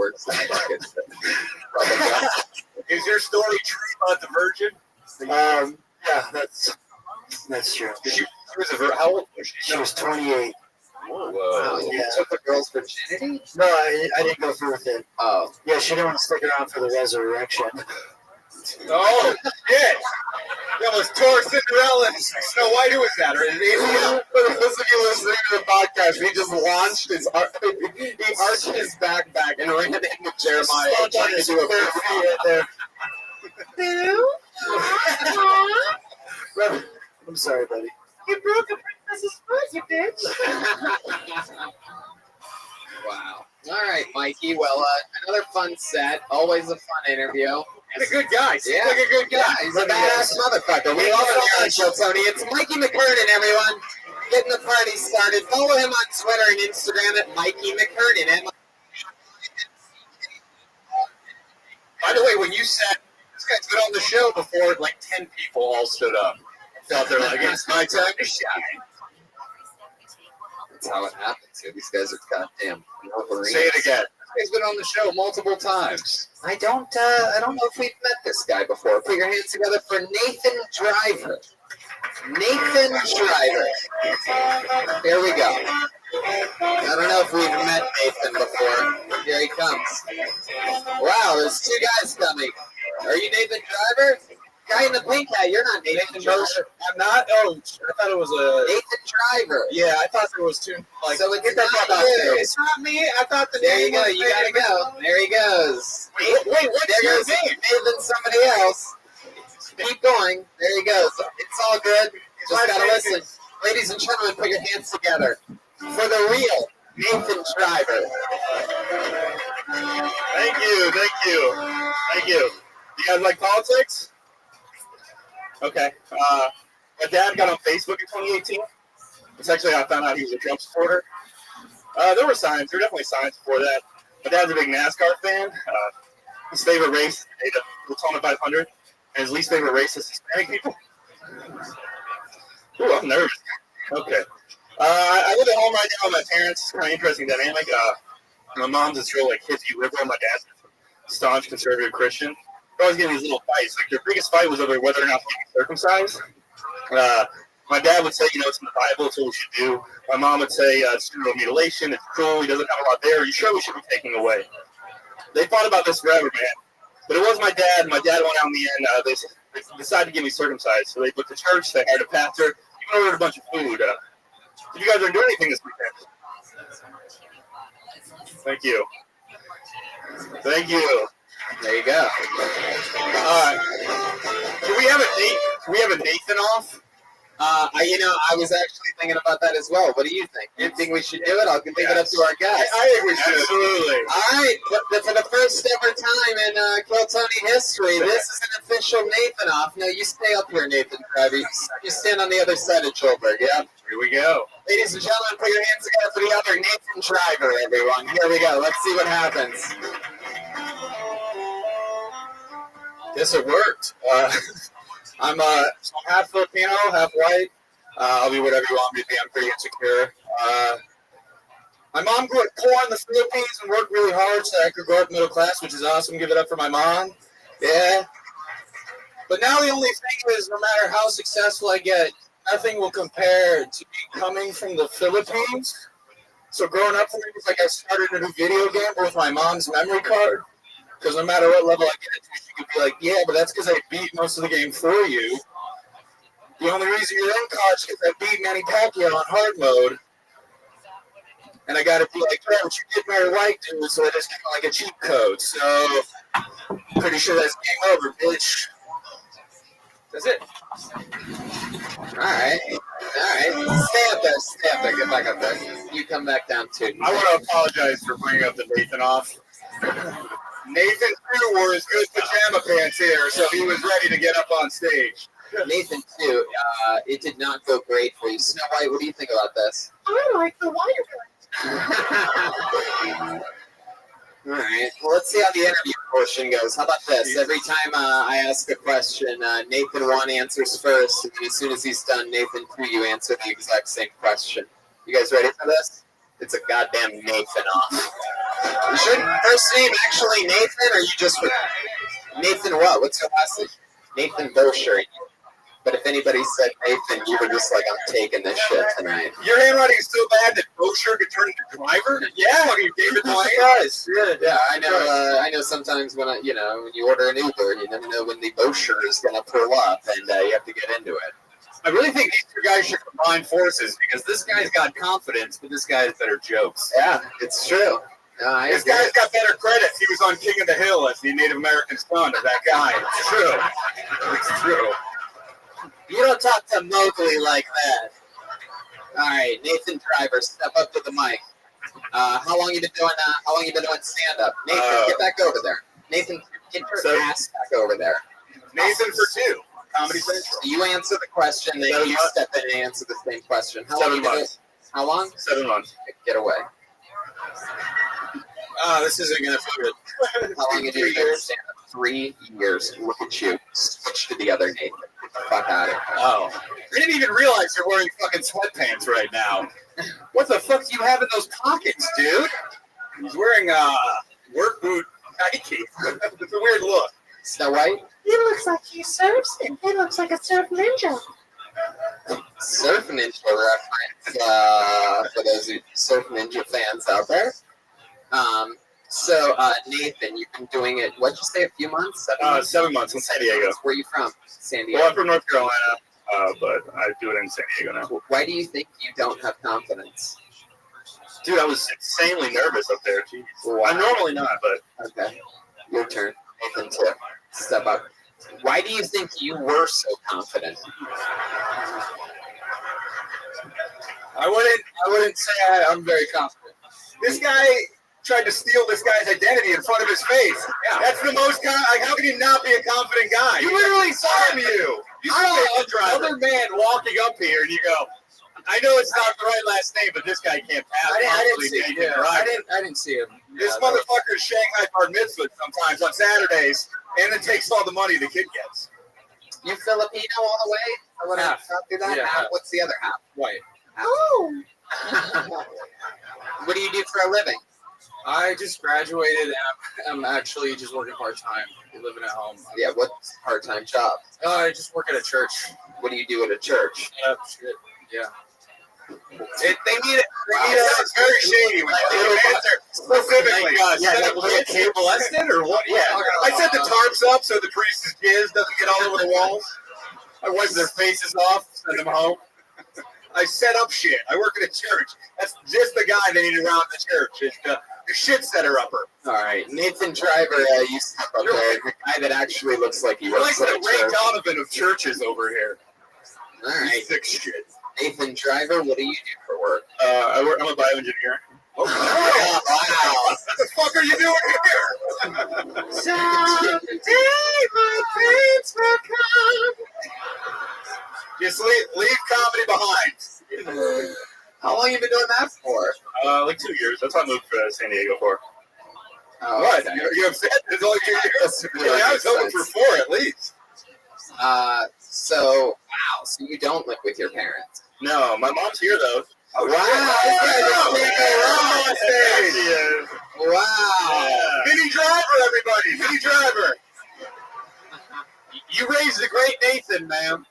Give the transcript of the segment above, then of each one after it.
works. Is your story true about the virgin? Yeah, that's true. How old was she? She was 28. Whoa. Wow, you took the girl's virginity? No, I didn't go through with it. Oh. Yeah, she didn't want to stick around for the resurrection. Oh, shit. That was tore Cinderella and Snow White. Who was that? Or is it For those of you listening to the podcast, he just launched his he arched his back and ran into Jeremiah and tried to do a right there. I'm sorry, buddy. You broke a princess's foot, you bitch. Wow. All right, Mikey. Well, another fun set. Always a fun interview. He's a good guy. Seems like a good guy. Yeah, he's a badass motherfucker. We love him here on Show Tony. It's Mikey McKernan, everyone. Getting the party started. Follow him on Twitter and Instagram at Mikey McKernan. By the way, when you said this guy's been on the show before, like 10 people all stood up. Felt they're like, it's my time to shine. That's how it happens here. These guys are goddamn Wolverines. Say it again. This guy's been on the show multiple times. I don't know if we've met this guy before. Put your hands together for Nathan Driver. Nathan Driver. Here we go. I don't know if we've met Nathan before. Here he comes. Wow, there's two guys coming. Are you Nathan Driver? Guy in the pink hat, you're not Nathan Driver. I'm not? Oh, I thought it was a... Nathan Driver. Yeah, I thought there was two. Like, So it's not you. It's not me. I thought the There name you go. was You gotta go. There he goes. Wait, what's There your goes name? Nathan, somebody else. Keep going. There he goes. It's all good. Just gotta listen. Ladies and gentlemen, put your hands together for the real Nathan Driver. Thank you. Thank you. You guys like politics? Okay. My dad got on Facebook in 2018. It's actually how I found out he was a Trump supporter. There were definitely signs before that. My dad's a big NASCAR fan. His favorite race is the Daytona 500, and his least favorite race is Hispanic people. Ooh, I'm nervous. Okay. I live at home right now with my parents. It's kind of interesting dynamic. My mom's this real like hippie liberal. My dad's a staunch conservative Christian. They're always getting these little fights. Like their biggest fight was over whether or not to get circumcised. My dad would say, it's in the Bible, it's what we should do. My mom would say, it's serial mutilation, it's cruel, he doesn't have a lot there, you sure we should be taking away? They fought about this forever, man. But it was my dad. My dad went out in the end. They decided to get me circumcised. So they booked a church, they hired a pastor, even ordered a bunch of food. Did you guys ever do anything this weekend? Thank you. There you go. Can we have a date? Can we have a Nathan off? I was actually thinking about that as well. What do you think? You think we should do it? I'll leave it up to our guests. I think we should. Absolutely. All right, but for the first ever time in Kill Tony history, this is an official Nathan off. No, you stay up here, Nathan Driver. You stand on the other side of Joelberg, yeah? Here we go. Ladies and gentlemen, put your hands together for the other Nathan Driver, everyone. Here we go. Let's see what happens. Guess it worked. I'm half Filipino, half white. I'll be whatever you want me to be. I'm pretty insecure. My mom grew up poor in the Philippines and worked really hard so I could grow up middle class, which is awesome. Give it up for my mom. Yeah. But now the only thing is, no matter how successful I get, nothing will compare to me coming from the Philippines. So growing up for me was like I started a new video game with my mom's memory card. Because no matter what level I get it to, she could be like, yeah, but that's because I beat most of the game for you. The only reason you're in college is because I beat Manny Pacquiao on hard mode. And I got to be like, yeah, but you did marry white dude, so it's kind of like a cheat code. So, pretty sure that's game over, bitch. That's it. All right. Stay up there. Get back up there. You come back down, too. I want to apologize for bringing up the Nathan off. Nathan, too, wore his good pajama pants here, so he was ready to get up on stage. Nathan, too, it did not go great for you. Snow White, what do you think about this? I like the white one. All right. Well, let's see how the interview portion goes. How about this? Every time I ask a question, Nathan 1 answers first, and then as soon as he's done, Nathan 2, you answer the exact same question. You guys ready for this? It's a goddamn Nathan off. Is your first name actually Nathan, or you just Nathan what? What's your last name? Nathan Bosher. But if anybody said Nathan, you were just like, I'm taking this shit tonight. Your handwriting is so bad that Bosher could turn into driver? Yeah. Fucking David Blaine. Yeah, I know. Sometimes when when you order an Uber, you never know when the Bosher is gonna pull up, and you have to get into it. I really think these two guys should combine forces because this guy's got confidence, but this guy has better jokes. Yeah, it's true. This guy's got better credits. He was on King of the Hill as the Native American son of that guy. It's true. It's true. You don't talk to Mowgli like that. All right, Nathan Driver, step up to the mic. How long you been doing? How long you been doing stand up? Nathan, get back over there. Nathan, get your ass back over there. Nathan for two. Comedy Central. So you answer the question, then you step in and answer the same question. How 7 long months. How long? 7 months. Get away. This isn't gonna feel good. How long you been doing stand up? 3 years. Look at you. Switch to the other Nathan. Get the fuck out of here. Oh. I didn't even realize you're wearing fucking sweatpants right now. What the fuck do you have in those pockets, dude? He's wearing work boot Nike. It's a weird look. Snow White? He looks like he surfs, and he looks like a surf ninja. Surf Ninja reference for those Surf Ninja fans out there. So Nathan, you've been doing it, what'd you say, a few months? 7 months? 7 months in San Diego. Where are you from? San Diego. Well, I'm from North Carolina, but I do it in San Diego now. Why do you think you don't have confidence? Dude, I was insanely nervous up there. Jeez. Wow. I'm normally not, but Okay, your turn. Nathan, to step up. Why do you think you were so confident? I wouldn't say I'm very confident. This guy tried to steal this guy's identity in front of his face. Yeah. That's the most how can you not be a confident guy? You literally saw him. You saw another man walking up here, and you go, I know it's not the right last name, but this guy can't pass. I didn't see him. This motherfucker's Shanghai bar mitzvah sometimes on Saturdays, and it takes all the money the kid gets. You Filipino all the way? I want to do that. Yeah. Half. What's the other half? White. Oh, What do you do for a living? I just graduated and I'm actually just working part-time, living at home. Yeah, what's part-time job? I just work at a church. What do you do at a church? Shit. Yeah. They need it. It's very shady when they answer specifically. Little cable lesson or what? Yeah. I set the tarps up so the priest's jizz doesn't get all over the walls. I wipe their faces off, send them home. I set up shit. I work at a church. That's just the guy they need around the church. It's the shit setter upper. All right, Nathan Driver, you step up there. The guy that actually looks like he You're works like at a the Ray church. Donovan of churches over here. All right, Sick shit. Nathan Driver, what do you do for work? I'm a bioengineer. Oh, wow. What the fuck are you doing here? someday my prince will come. Just leave comedy behind. How long have you been doing that for? Like 2 years. That's what I moved to San Diego for. Oh, What? okay. You upset? It's only 2 years? That's really I was good hoping for sense. 4 at least. So you don't live with your parents? No, my mom's here though. Oh, wow. There she is. Wow. Vinny Driver, everybody. Vinny Driver. You raised the great Nathan, ma'am.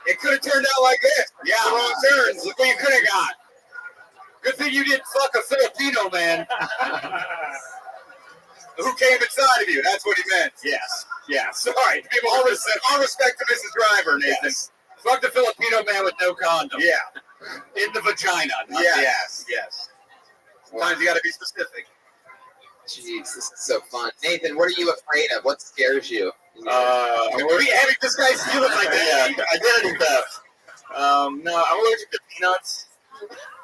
It could have turned out like this. Yeah, wrong turns. Look what you could have got. Good thing you didn't fuck a Filipino man who came inside of you. That's what he meant. Yes. Yeah. Sorry. All respect to Mrs. Driver, Nathan. Yes. Fuck the Filipino man with no condom. Yeah. In the vagina. Yes. Sometimes you got to be specific. Jeez, this is so fun. Nathan, what are you afraid of? What scares you? This guy's feeling like that. Identity theft. No, I'm allergic to peanuts.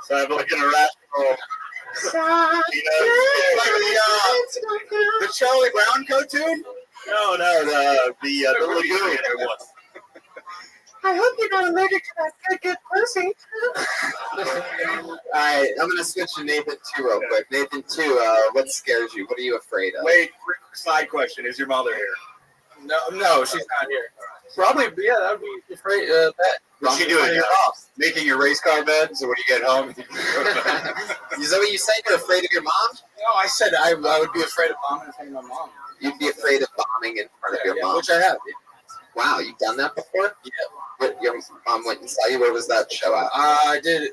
So I have like an irrational Someday peanuts. The Charlie Brown cartoon? No, the Lagoon one. I hope you're not allergic to that good pussy. All right, I'm going to switch to Nathan 2 real quick. Nathan 2, what scares you? What are you afraid of? Wait, quick side question. Is your mother here? No, she's not here. Probably, yeah, that would be afraid. That. What's she doing? Making your race car bed, so when you get home, Is that what you said? You're afraid of your mom? No, I said I would be afraid of bombing in front of my mom. You'd be afraid of bombing in front of your mom? Which I have. Wow, you've done that before? Yeah. What, your mom went and saw you? Where was that show at? I did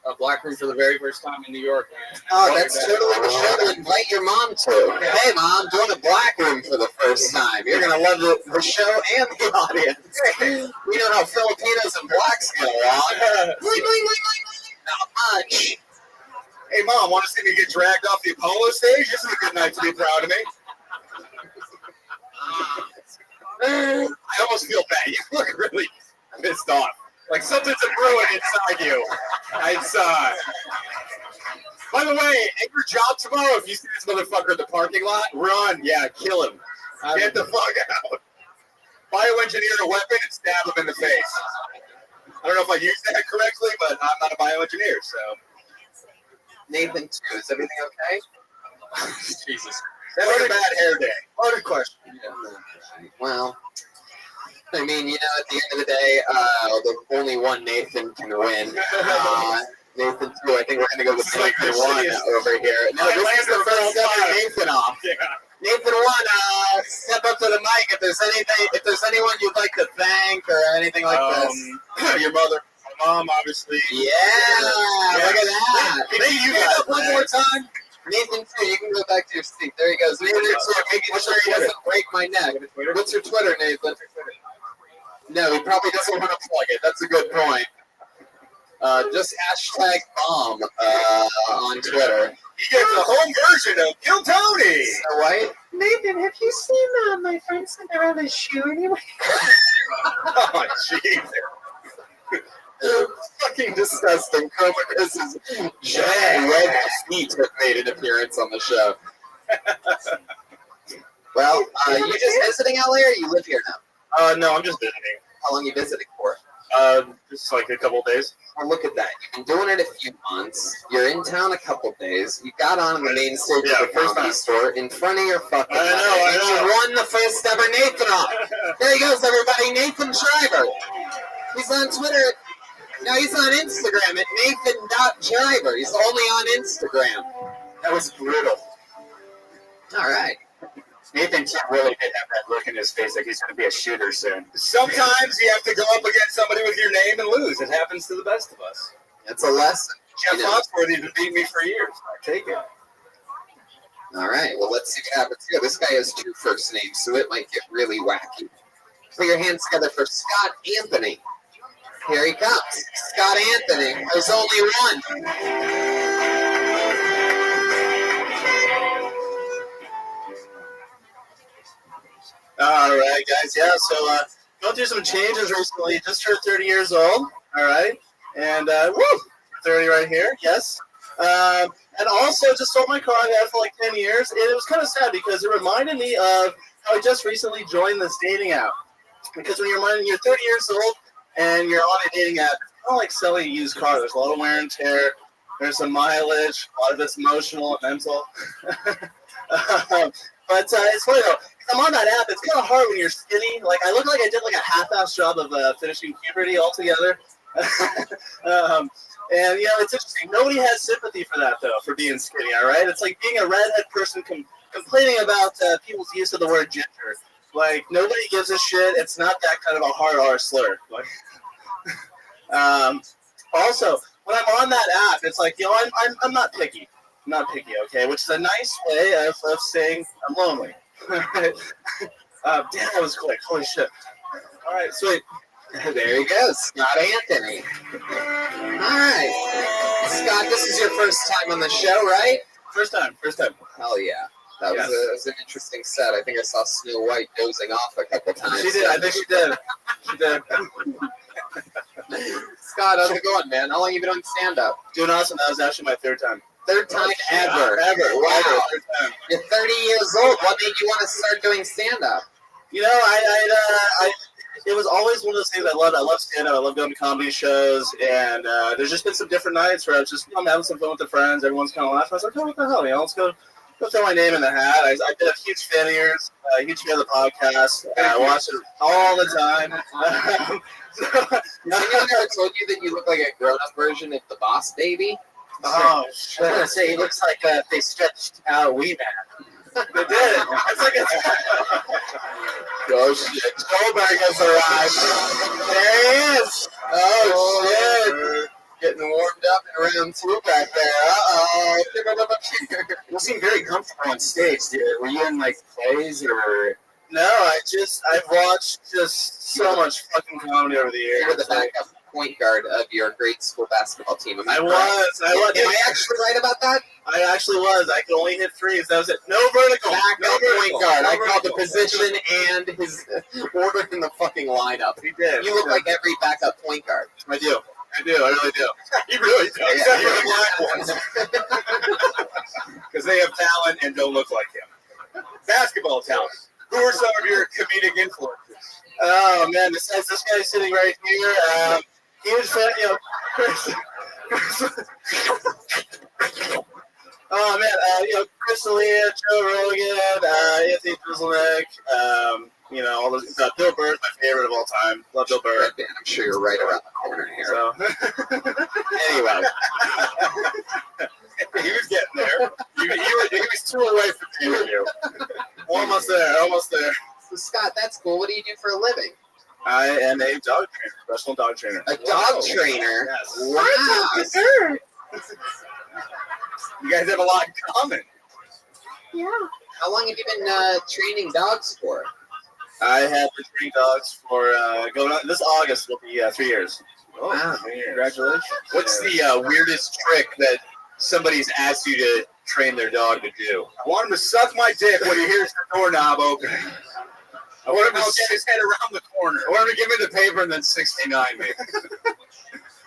a black room for the very first time in New York. Man. Oh, that's totally the show to invite your mom to. Hey, Mom, doing a black room for the first time. You're going to love the show and the audience. We know how Filipinos and blacks get along. Not much. Hey, Mom, want to see me get dragged off the Apollo stage? This is a good night to be proud of me. I almost feel bad. You look really pissed off. Like something's a brewing inside you. It's, by the way, at your job tomorrow, if you see this motherfucker in the parking lot, run. Yeah, kill him. Get the fuck out. Bioengineer a weapon and stab him in the face. I don't know if I used that correctly, but I'm not a bioengineer, so. Nathan, too. Is everything okay? Jesus. That was a bad hair day. Loaded question. Well, I mean, at the end of the day, the only one Nathan can win. Nathan 2, I think we're going to go with Nathan 1 over here. No, this is the first step of Nathan off. Yeah. Nathan 1, step up to the mic if there's anyone you'd like to thank or anything like this. Your mother, my mom, obviously. Yeah, look at that. Can you use that one more time? Nathan 2, you can go back to your seat. There he goes. Nathan 2, making sure he doesn't break my neck. What's your Twitter, Nathan? No, he probably doesn't want to plug it. That's a good point. Just hashtag bomb on Twitter. He gets a home version of Kill Tony. So White? Nathan, have you seen my friend Cinderella's shoe anyway? Oh, jeez. Fucking disgusting. Chris's giant red feet have made an appearance on the show. Well, you just visiting LA or you live here now? No, I'm just visiting. How long are you visiting for? Just like a couple of days. Well, look at that. You've been doing it a few months. You're in town a couple days. You got on the main stage of the comedy store in front of your fucking I know. You won the first ever Nathan off. There he goes, everybody. Nathan Shriver. He's on Twitter. No, he's on Instagram at Nathan.Jiver. He's only on Instagram. That was brutal. All right. Nathan really did have that look in his face like he's going to be a shooter soon. Sometimes you have to go up against somebody with your name and lose. It happens to the best of us. That's a lesson. Jeff Foxworthy's been beating me for years. I take it. All right. Well, let's see what happens here. This guy has 2 first names, so it might get really wacky. Put your hands together for Scott Anthony. Here he comes. Scott Anthony. There's only one. All right, guys. Yeah, so going through some changes recently. Just turned 30 years old. All right, and 30 right here. Yes. And also just sold my car. I had it for like 10 years, and it was kind of sad because it reminded me of how I just recently joined this dating app. Because when you're 30 years old and you're on a dating app, it's kind of like selling a used car. There's a lot of wear and tear. There's some mileage. A lot of it's emotional and mental. But it's funny though. I'm on that app. It's kind of hard when you're skinny. Like I look like I did like a half-ass job of finishing puberty altogether. And it's interesting. Nobody has sympathy for that though, for being skinny. All right, it's like being a redhead person complaining about people's use of the word ginger. Like nobody gives a shit. It's not that kind of a hard R slur. Like, also, when I'm on that app, it's like I'm not picky. I'm not picky, okay? Which is a nice way of saying I'm lonely. Damn, that was quick. Holy shit. All right, sweet. There he goes, Scott Anthony. All right. Scott, this is your first time on the show, right? First time. Hell yeah. That was an interesting set. I think I saw Snow White dozing off a couple times. She did. I think she did. Scott, how's it going, man? How long you been on stand-up? Doing awesome. That was actually my third time. Third time ever. Wow. Third time. You're 30 years old. What made you want to start doing stand-up? It was always one of those things I loved. I love stand-up. I love going to comedy shows. And there's just been some different nights where I was just, I'm having some fun with the friends. Everyone's kind of laughing. I was like, oh, what the hell? Let's go Don't throw my name in the hat. I've been a huge fan of yours, huge fan of the podcast. I watch it all the time. Has anyone ever told you that you look like a grown-up version of the Boss Baby? Oh, I was gonna say he looks like they stretched out Wee Man. they did. It's like a Oh shit! Goldberg has arrived. There he is. Oh shit! Getting warmed up in round 2 back there. Uh-oh. You seem very comfortable on stage, dude. Were you in like plays or? No, I've watched just so much fucking comedy over the years. You were the backup point guard of your grade school basketball team. I was. Am I actually right about that? I actually was. I could only hit threes. That was it. No vertical. Backup No vertical. point guard. No I called the vertical. position and his order in the fucking lineup. He did. You look like every backup point guard. I do. I really do. He really does. Yeah. Except for the black ones. Because they have talent and don't look like him. Basketball talent. Who are some of your comedic influences? Oh, man. Besides this guy sitting right here, huge fan, Chris. Oh, man. Chris D'Elia, Joe Rogan, Anthony Jeselnik, all those. Bill Burr's my favorite of all time. Love Bill Burr. I'm sure you're right around the corner here. So, Anyway, he was getting there. He was 2 away from the interview. Almost there. so Scott, that's cool. What do you do for a living? I am a dog trainer, professional dog trainer. A dog trainer? Yes. Wow. You guys have a lot in common. Yeah. How long have you been training dogs for? I have been training dogs for going on this August will be 3 years. Oh, wow. Congratulations. What's the weirdest trick that somebody's asked you to train their dog to do? I want him to suck my dick when he hears the doorknob open. I want him to get his head around the corner. I want him to give me the paper and then 69 me.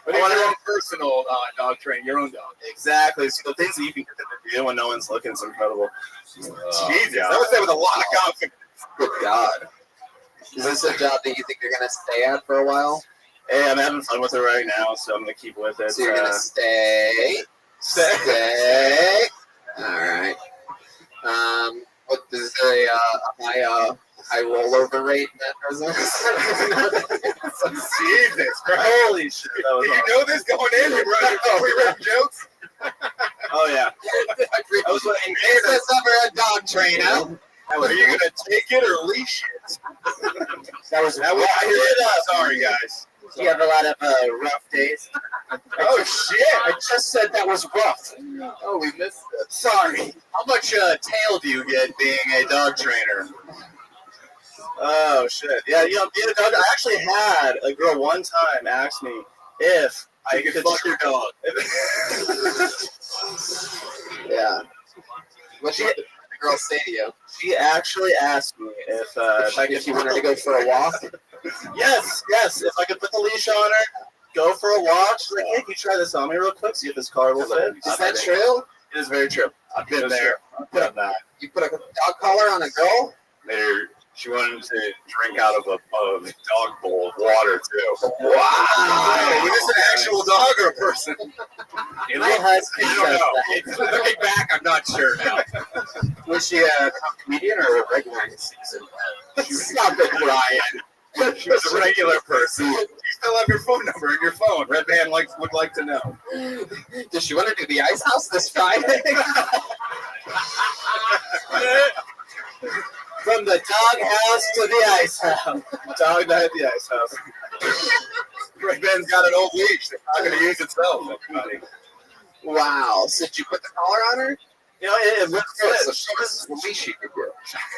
But I I want want your own personal dog train, your own dog. exactly. So the things that you can get them to do when no one's looking is incredible. Jesus, I would say with a lot of confidence. Good God. Is this a job that you think you're going to stay at for a while? Hey, I'm having fun with it right now, so I'm gonna keep with it. So you're going to stay? Stay. All right. What is there a high rollover rate in that business? Jesus Christ. Holy shit. That was Did you know this going in? We wrote jokes? Oh, yeah. I was is this ever a dog trainer? Are you going to take it or leash it? That was Sorry, guys. You have a lot of rough days. Oh, shit. I just said that was rough. Oh, we missed it. Sorry. How much tail do you get being a dog trainer? Oh, shit. Yeah, being a dog, I actually had a girl one time ask me if I could fuck your dog. Yeah. What did the girl say to you? She actually asked me if I could. If you wanted to go for a walk? Yes. If I could put the leash on her, go for a walk. She's like, hey, can you try this on me real quick? See if this car will fit. Is that true? It is very true. I've been there. I've done that. You put a dog collar on a girl? She wanted to drink out of a dog bowl of water, too. Wow. Was this an actual dog or a person? My husband I does don't know. Looking back, I'm not sure now. that. Was she a comedian or a regular season? Stop it, Brian. She was a regular person. You still have your phone number in your phone. Red Band would like to know. Does she want to do the Ice House this Friday? From the dog house to the ice house. Dog night at the ice house. Red Band's got an old leash. It's not going to use itself. Wow. So did you put the collar on her? It looks Good. good. So she was the least she could do.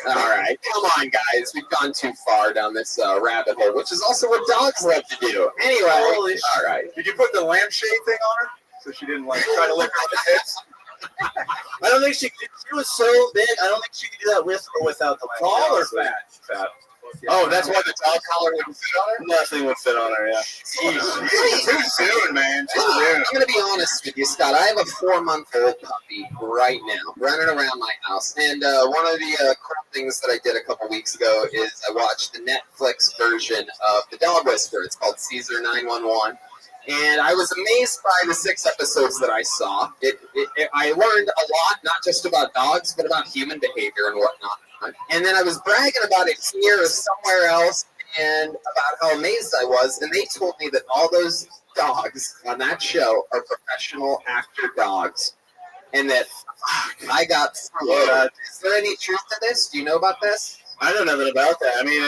All right. Come on, guys. We've gone too far down this rabbit hole, which is also what dogs love to do. Anyway. Holy shit. All right. Did you put the lampshade thing on her? So she didn't try to lick her on the hips? I don't think she was so big. I don't think she could do that with or without the lamp. Tall or fat? Fat. Oh, that's why the dog collar wouldn't fit on her? Nothing would fit on her, yeah. Too soon, man. Too soon. I'm going to be honest with you, Scott. I have a 4-month-old puppy right now running around my house. And one of the cool things that I did a couple weeks ago is I watched the Netflix version of The Dog Whisperer. It's called Caesar 911. And I was amazed by the 6 episodes that I saw. I learned a lot, not just about dogs, but about human behavior and whatnot. And then I was bragging about it here or somewhere else and about how amazed I was. And they told me that all those dogs on that show are professional actor dogs. And that I got through it. Is there any truth to this? Do you know about this? I know nothing about that. I mean,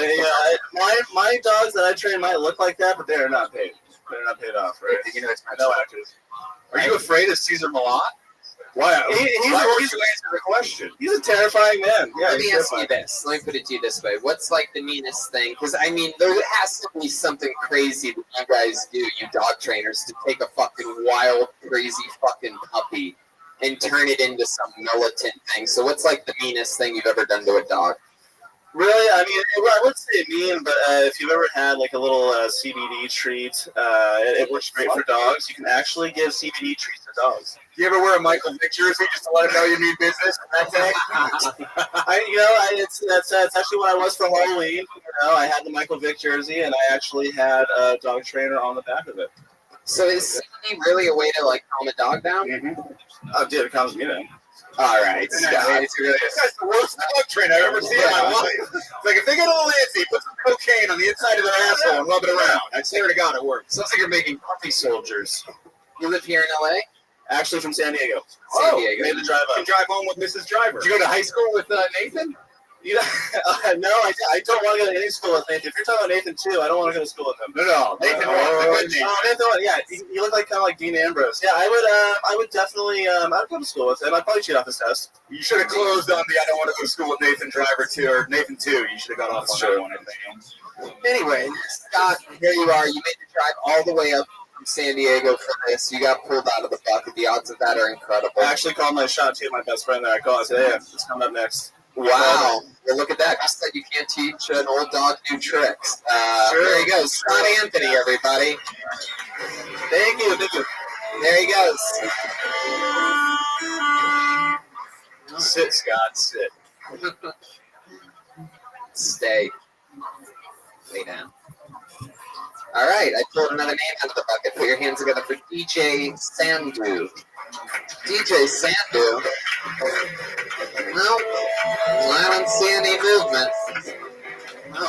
my dogs that I train might look like that, but they are not paid. They're not paid off, right? You know, it's No actors. Are you afraid of Caesar Milan? Why? Why won't you answer the question? He's a terrifying man. Yeah, Let me he's ask you terrifying. this. Let me put it to you this way. What's like the meanest thing? Because I mean, there has to be something crazy that you guys do, you dog trainers, to take a fucking wild, crazy fucking puppy and turn it into some militant thing. So what's like the meanest thing you've ever done to a dog? Really? I mean, I would say mean, but if you've ever had like a little CBD treat, it works great for dogs. You can actually give CBD treats to dogs. Do you ever wear a Michael Vick jersey just to let him know you need business that day? That's actually what I was for Halloween. You know, I had the Michael Vick jersey, and I actually had a dog trainer on the back of it. So is CBD really a way to like calm a dog down? Oh, dude, it calms me down. All right, This Scott. guy's the worst dog trainer I've ever seen in my life. It's like if they get a little antsy, put some cocaine on the inside of their asshole and rub it around. I swear to God, it works. Sounds like you're making puppy soldiers. You live here in LA? Actually, from San Diego. San Diego. Made the drive You up. drive home with Mrs. Driver. Did you go to high school with Nathan? No, I don't want to go to any school with Nathan. If you're talking about Nathan too, I don't want to go to school with him. No. Nathan was the good name. Nathan, yeah, you look like kind of like Dean Ambrose. Yeah, I would definitely, I'd go to school with him. I'd probably cheat off his test. You should have closed on the I don't want to go to school with Nathan Driver too, or Nathan too. You should have got off on that one, I think. Anyway, Scott, here you are. You made the drive all the way up from San Diego for this. You got pulled out of the bucket. The odds of that are incredible. I actually called my shot to my best friend there. I called. I said, hey, it's coming up next. Wow. Well, look at that. Just that you can't teach an old dog new tricks. Sure. There he goes. Scott Anthony, everybody. Thank you. There he goes. Sit, Scott, sit. Stay. Lay down. All right. I pulled another name out of the bucket. Put your hands together for DJ Sandu. DJ Sandu. No, I don't see any movement. No.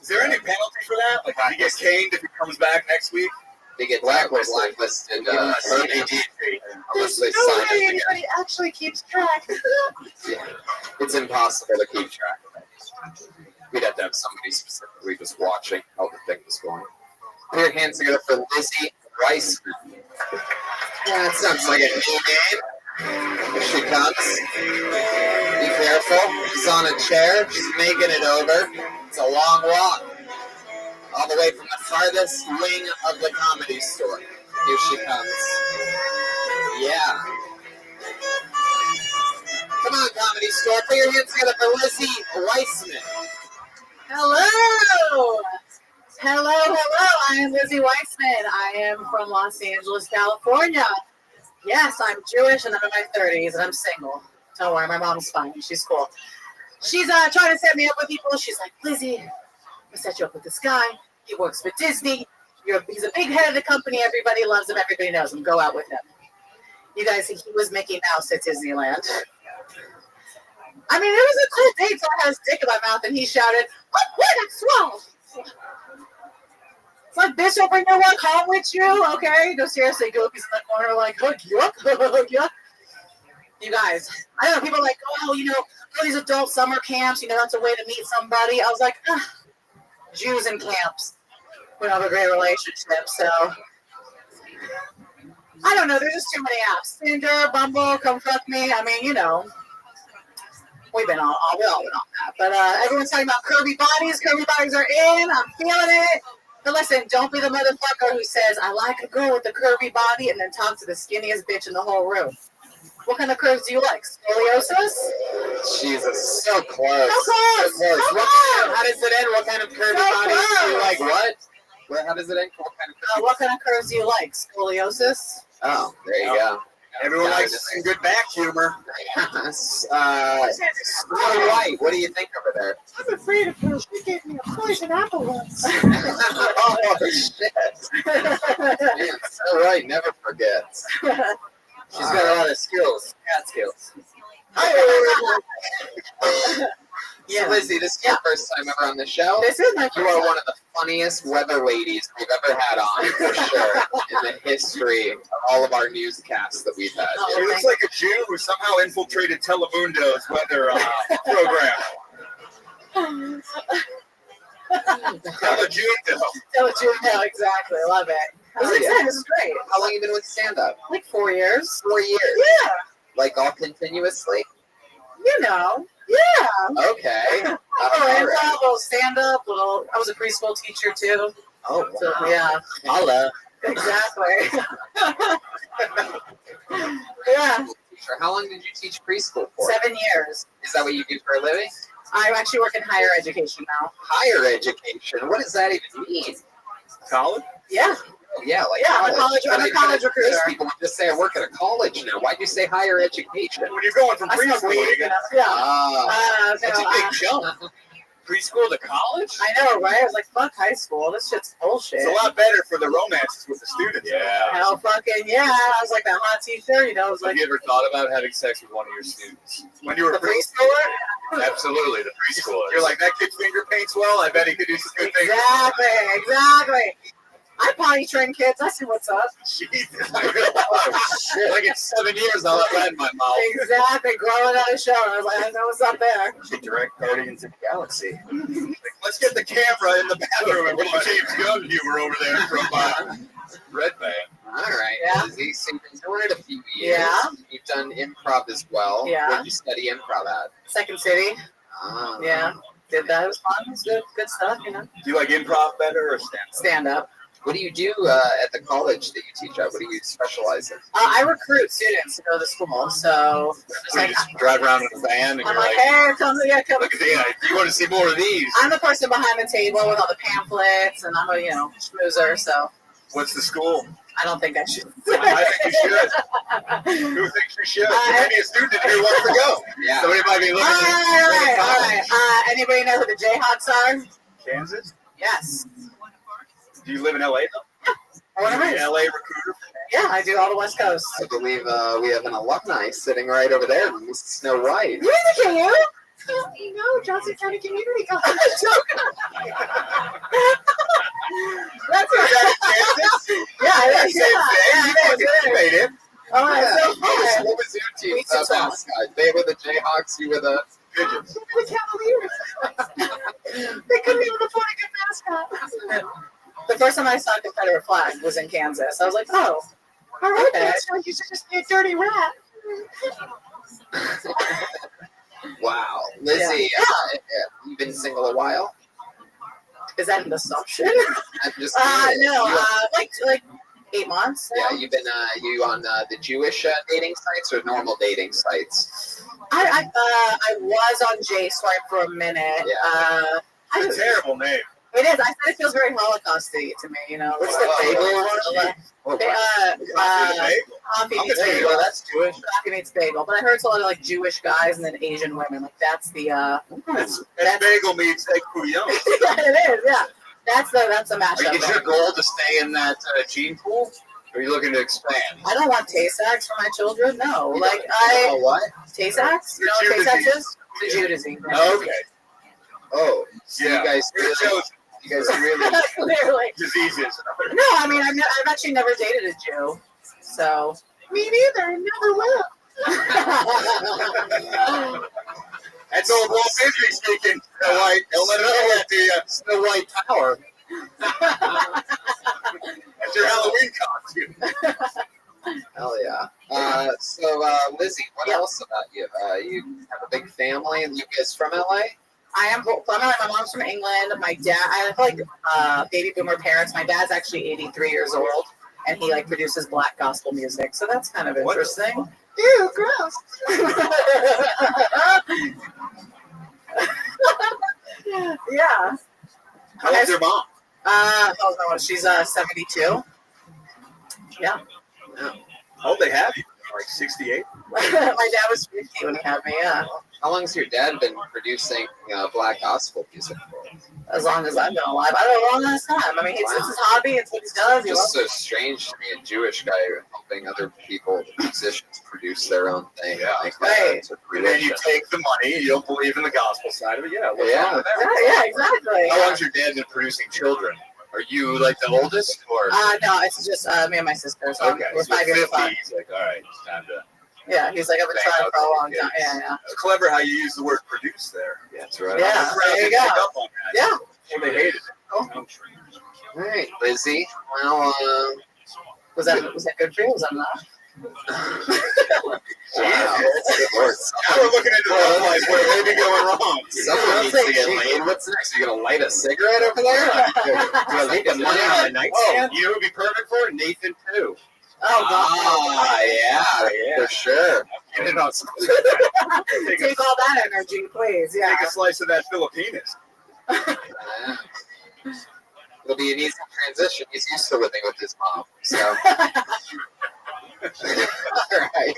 Is there any penalty for that? Like, he gets caned if he comes back next week? They get blacklisted. CBD. Unless they No sign way it. anybody actually keeps track. Yeah. It's impossible to keep track of it. We'd have to have somebody specifically just watching how the thing was going. Put your hands together for Lizzie Weissman. Yeah, that sounds like a new name. Here she comes. Be careful. She's on a chair. She's making it over. It's a long walk. All the way from the farthest wing of the Comedy Store. Here she comes. Yeah. Come on, Comedy Store. Put your hands together for Lizzie Weissman. Hello. I am Lizzie Weissman. I am from Los Angeles, California. Yes, I'm Jewish and I'm in my 30s and I'm single. Don't worry, my mom's fine. She's cool. She's trying to set me up with people. She's like, Lizzie, I'm going to set you up with this guy. He works for Disney. He's a big head of the company. Everybody loves him. Everybody knows him. Go out with him. You guys think he was Mickey Mouse at Disneyland? I mean, it was a cool date. So I had a stick in my mouth and he shouted, what a swell. It's like, bitch, don't bring no one home with you, okay? No, seriously, Goofy's in the corner like, oh, yuck. You guys, I don't know, people are like, oh, these adult summer camps, that's a way to meet somebody. I was like, Jews in camps. We don't have a great relationship, so. I don't know, there's just too many apps. Tinder, Bumble, come fuck me. I mean, we've been all been on that. But everyone's talking about curvy bodies. Curvy bodies are in. I'm feeling it. But listen, don't be the motherfucker who says, I like a girl with a curvy body and then talk to the skinniest bitch in the whole room. What kind of curves do you like? Scoliosis? Jesus, so close. So close. So close. How does it end? What kind of curvy bodies do you like? What? How does it end? What kind of curves do you like? Scoliosis? Oh, there you go. Everyone likes some good back humor. Snow White, what do you think over there? That's afraid of her. She gave me a poison apple once. Oh, shit. Man, so right, never forgets. She's got a lot of skills, cat skills. So, Lizzie, this is your first time ever on the show. This is my You are one of the funniest weather ladies we've ever had on, for sure, in the history of all of our newscasts that we've had. She looks like a Jew who somehow infiltrated Telemundo's weather program. Telemundo. Telemundo, exactly. Love it. This is exciting. This is great. How long have you been with stand-up? Like 4 years. 4 years. Yeah. Like all continuously? You know. Yeah. Okay. Little stand-up. I was a preschool teacher too. Oh, wow. So, yeah. Holla. Exactly. Yeah. How long did you teach preschool for? 7 years. Is that what you do for a living? I actually work in higher education now. Higher education? What does that even mean? College? Yeah. Oh, yeah, like I'm a college recruiter. Most people would just say I work at a college now. Why'd you say higher education? When you're going from I smoke preschool, weed, you you get know. Yeah. that's a big jump. Preschool to college? I know, right? I was like, fuck high school. This shit's bullshit. It's a lot better for the romances with the students. Yeah. Hell fucking yeah. I was like that hot teacher, you know, I was Have like you ever thought about having sex with one of your students? When you were the a preschooler? preschooler? Absolutely, the preschoolers. You're like, that kid finger paints well. I bet he could do some good things. Exactly. I potty train kids. I see what's up. Jesus. Oh, shit. Like in 7 years, I'll have that in my mouth. Exactly. Growing out of show. I was like, I know what's up there. Direct Guardians of the Galaxy. Let's get the camera in the bathroom and little James Gunn humor over there from Red Man. All right. Yeah. Lizzie, so you've been doing it a few years. Yeah. You've done improv as well. Yeah. Where did you study improv at? Second City. Yeah. Did that. It was fun. It was good stuff, you know. Do you like improv better or stand-up? Stand up. What do you do at the college that you teach at? What do you specialize in? I recruit students to go to school, so just So you like, just drive around in a van and I'm you're like, like, hey, come. look at the, you want to see more of these? I'm the person behind the table with all the pamphlets, and I'm a schmoozer. So What's the school? I don't think I should. I think you should. Who thinks you should? Maybe a student in here wants to go. Yeah. Somebody might be All looking right. Anybody know who the Jayhawks are? Kansas? Yes. Do you live in LA though? What am Are you I? an LA recruiter? Yeah, I do all the West Coast. I believe we have an alumni sitting right over there, Miss Snow White. Really, can you? No, Johnson County Community College. That's Is that in Kansas? Yeah, You made it. All right, Yeah. so fun. What was your team's We should talk. mascot? They were the Jayhawks, you were the Pigeons. The Cavaliers. They couldn't even afford a good mascot. The first time I saw a Confederate flag was in Kansas. I was like, oh, all right, okay. You should just be a dirty rat. Wow. Lizzie, you've been single a while? Is that an assumption? I'm just No, You- like 8 months. yeah, you've been you on the Jewish dating sites or normal dating sites? I was on J-Swipe for a minute. Yeah. It's a terrible name. It is. I said it feels very Holocausty to me, you know. What's the bagel one? I'm Coffee gonna meets tell you bagel. what, that's Jewish. Coffee meets bagel. But I heard it's a lot of like Jewish guys and then Asian women. Like that's the That's bagel meets egg couillon. it is, yeah. That's the mashup. Is your goal to stay in that gene pool? Or are you looking to expand? I don't want Tay-Sachs for my children. No, like Oh, what? Tay-Sachs. You know what The Tay-Sachs is? The Judaism. Okay. Oh, so Yeah. you guys really Clearly. Diseases. No, I mean I've actually never dated a Jew, so me neither. Never will. That's old Walt Disney speaking. Snow White. Don't let it know that to you. Snow White Power. That's your Halloween costume. Hell yeah. Lizzie, what else about you? You have a big family, and you guys from LA? I am. My mom's from England. My dad. I have like baby boomer parents. My dad's actually 83 years old, and he like produces black gospel music. So that's kind of interesting. Ew, gross. Yeah. How old's your mom? Oh no, she's 72. Yeah. How old they have you? Like 68? My dad was 50 when he had me. Yeah. How long has your dad been producing black gospel music for? As long as I've been alive, I don't know long as time. I mean, it's his hobby. It's what he does. He Just loves so strange to me, a Jewish guy helping other people, musicians, produce their own thing. Yeah. Like Right. that's a And then you tradition. take the money. You don't believe in the gospel side of it. Yeah. What's Yeah. wrong with that? Yeah, exactly. How long's your dad been producing children? Are you like the oldest, or No, it's just me and my sister. So okay? we're So 5 years apart. 50. He's like, all right, it's time to. Yeah, he's like, I've been Bang trying out for a the long kids. time. Yeah. It's clever how you use the word produce there. Yeah, that's right. Yeah, The crowd there you didn't pick go. up on that. Yeah. Well, they hated it. All right, Lizzie. Well, Was that good for you? Was that enough? wow. Now we're looking into the like where it may be going wrong. Someone needs to get laid. What's next? You gonna light a cigarette over there? Do I leave the money on the Oh, nightstand? you know who would be perfect for it? Nathan too. Oh, God. Yeah, for sure. Get in on some. Take Take all that energy, please. Yeah. a slice of that Filipinas. Yeah. It'll be an easy transition. He's used to living with his mom. So, all right.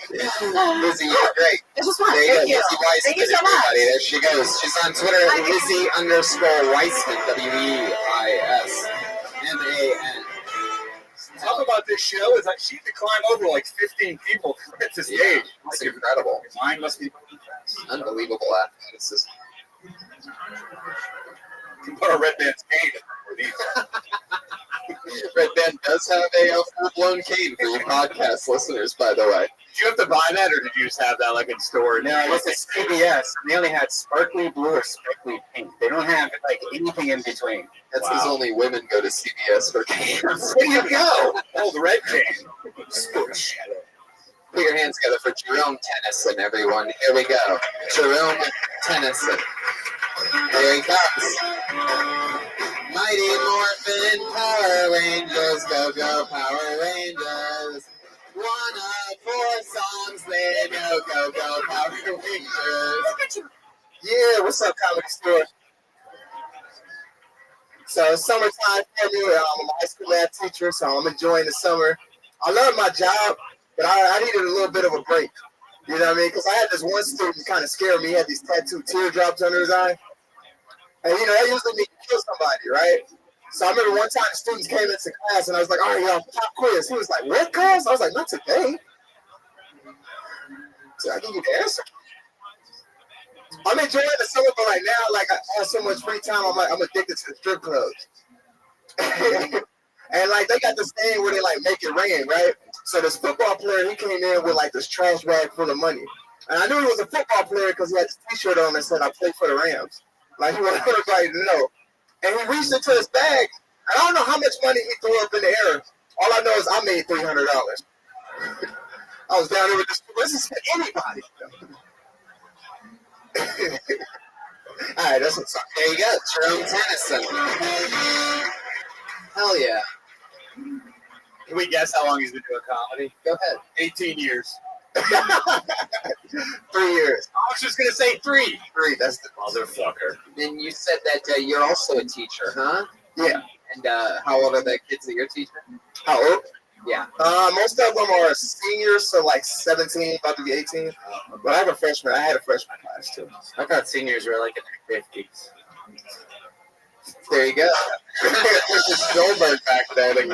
Lizzie, you're great. It's just fun. There you go. Thank you. Lizzie Weissman, Thank you so much. everybody. There she goes. She's on Twitter at Lizzie_Weissman, WEISMAN. Talk about this show is that she had to climb over like 15 people to get to stage. Yeah, that's incredible. Mine must be moving fast. Unbelievable athleticism. You put a red band's cane for these. Red Band does have a full-blown cane for you podcast listeners, by the way. Did you have to buy that, or did you just have that like in store? No, it's a CBS. They only had sparkly blue or sparkly pink. They don't have like anything in between. That's because Wow. only women go to CBS for canes. There you go. Oh, the red cane. Swoosh. Put your hands together for Jerome Tennyson, everyone. Here we go. Jerome Tennyson. Here he comes. Mighty Morphin Power Rangers, go go Power Rangers. 1 of 4 songs they know, go go Power Rangers. Yeah, what's up, Comedy Store? So it's summertime for me. I'm a high school math teacher, so I'm enjoying the summer. I love my job, but I needed a little bit of a break. You know what I mean? Because I had this one student kind of scare me. He had these tattooed teardrops under his eye. And, you know, that usually means you kill somebody, right? So I remember one time the students came into class, and I was like, all right, y'all, pop quiz. He was like, what class? I was like, not today. So I give you the answer. I'm enjoying the summer, but right now, like, I have so much free time, I'm addicted to the strip clubs. And, like, they got this thing where they, like, make it rain, right? So this football player, he came in with, like, this trash bag full of money. And I knew he was a football player because he had this T-shirt on that said, I play for the Rams. Like, he wanted everybody to know. And he reached into his bag, and I don't know how much money he threw up in the air. All I know is I made $300. I was down there with this is for anybody. All right, that's what's up. There you go, Jerome Tennyson. Hell yeah. Can we guess how long he's been doing comedy? Go ahead. 18 years. 3 years. I was just gonna say 3. 3, that's the Motherfucker. And you said that you're also a teacher, huh? Yeah. And how old are the kids that you're teaching? How old? Yeah. Most of them are seniors, so like 17, about to be 18. But I have a freshman. I had a freshman class too. I thought seniors were like in their 50s. There you go. There's just Goldberg back there. They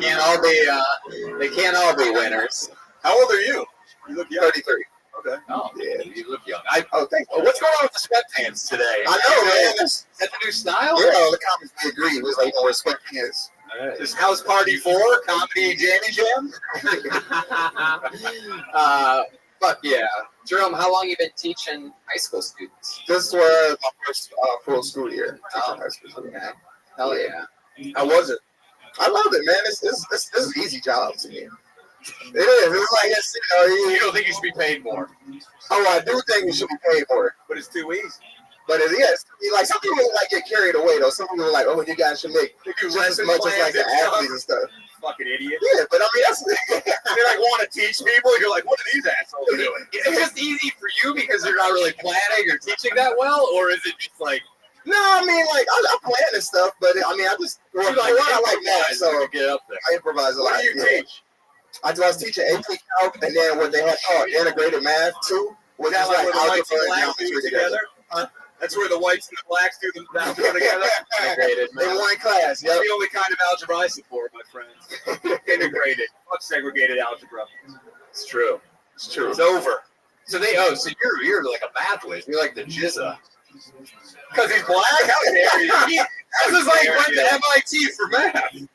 can't all be winners. How old are you? You look young. 33. Okay. Oh, Yeah. You look young. Thank you. What's going on with the sweatpants today? I know, man. Is that the new style? Yeah, all the comments we agreed. It was like, where sweatpants. This house party 4 comedy jammy jam. Fuck yeah. Jerome, how long you been teaching high school students? This was my first full school year. Oh, okay. Hell yeah. How was it? I loved it, man. This is an easy job to me. It is. It's like, You don't think you should be paid more, I do think you should be paid for it. but it's too easy. But it is. Like, some people like get carried away, though. Some people are like, oh, you guys should make They do just as lesson much as like plans the and stuff. athletes and stuff. Fucking idiot. Yeah, but I mean, that's They like want to teach people. You're like, what are these assholes doing? Is it just easy for you because you're not really planning or teaching that well, or is it just like no. I mean, like I plan and stuff, but I mean, I just you I like that, improvise so when you get up there? I improvise a lot. What do you yeah. teach? I was teaching AP Calc, and then what they had called integrated math too. Was That that like like where the whites and algebra and blacks do geometry it together? Huh? That's where the whites and the blacks do the algebra together. Integrated, In man. one class, That's yep. the only kind of algebra I support, my friends. Integrated, fuck segregated algebra. It's true. It's true. It's over. So you're like a math whiz. You're like the jizza. Because he's black? How dare you? This is like went to MIT for math. It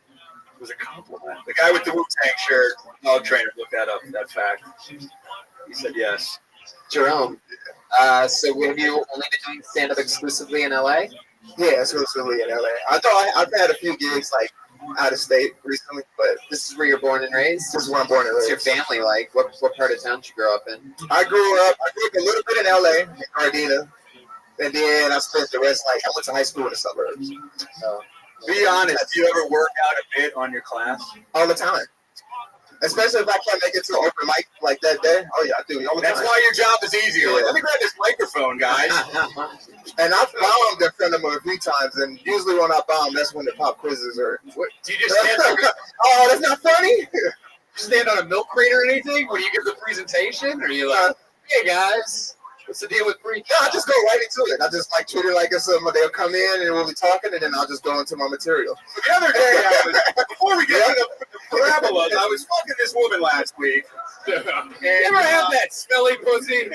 was a compliment. The guy with the Wu-Tang shirt, dog trainer, looked that up, that fact. He said yes. Jerome. So have you only been doing stand-up exclusively in LA? Yeah, exclusively in LA. I thought I've had a few gigs like out of state recently, but This is where you're born and raised? this is where I'm born and What's raised. your family like? What part of town did you grow up in? I grew up a little bit in LA, in Gardena, and then I spent the rest I went to high school in the suburbs. Be honest, do you ever work out a bit on your class? All the time. Especially if I can't make it to an open mic like that day. Oh yeah, I do all the That's time. why your job is easier. Like, Yeah. let me grab this microphone, guys. And I've bombed in front of them a few times, and usually when I bomb, that's when the pop quizzes are. What, do you just Oh, that's not funny. stand on a milk crate or anything when you give the presentation? Or are you like, hey guys, what's the deal with pre? No, I just go right into it. I just treat it like it's they'll come in and we'll be talking, and then I'll just go into my material. The other day, before we get into the parabolas, I was fucking this woman last week. And, you ever have that smelly pussy?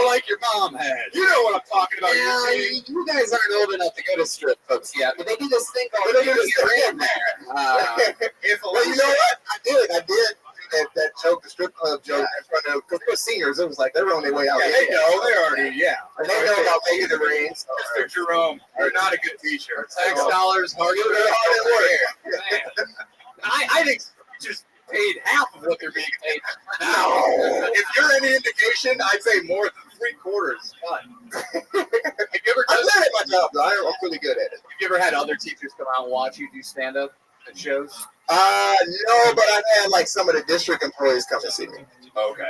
Like your mom had. You know what I'm talking about. Yeah, you guys aren't old enough to go to strip clubs yet, but they do this thing called But they do you're this in there. If Well, you know what? I did do that joke, the strip club joke, in front of, because they were seniors. It was like they were on their way out. Yeah, they know. They already, yeah. And they know about making the rings. Mr. Jerome, you're not a good teacher. Tax dollars, hard You're hard at work. Man. I think teachers paid half of what they're being paid now. If you're any indication, I'd say more than 3/4. Have you ever I'm done, good at my job, though. I'm really good at it. have you ever had other teachers come out and watch you do stand up at shows? No, but I've had like some of the district employees come and see me. Okay.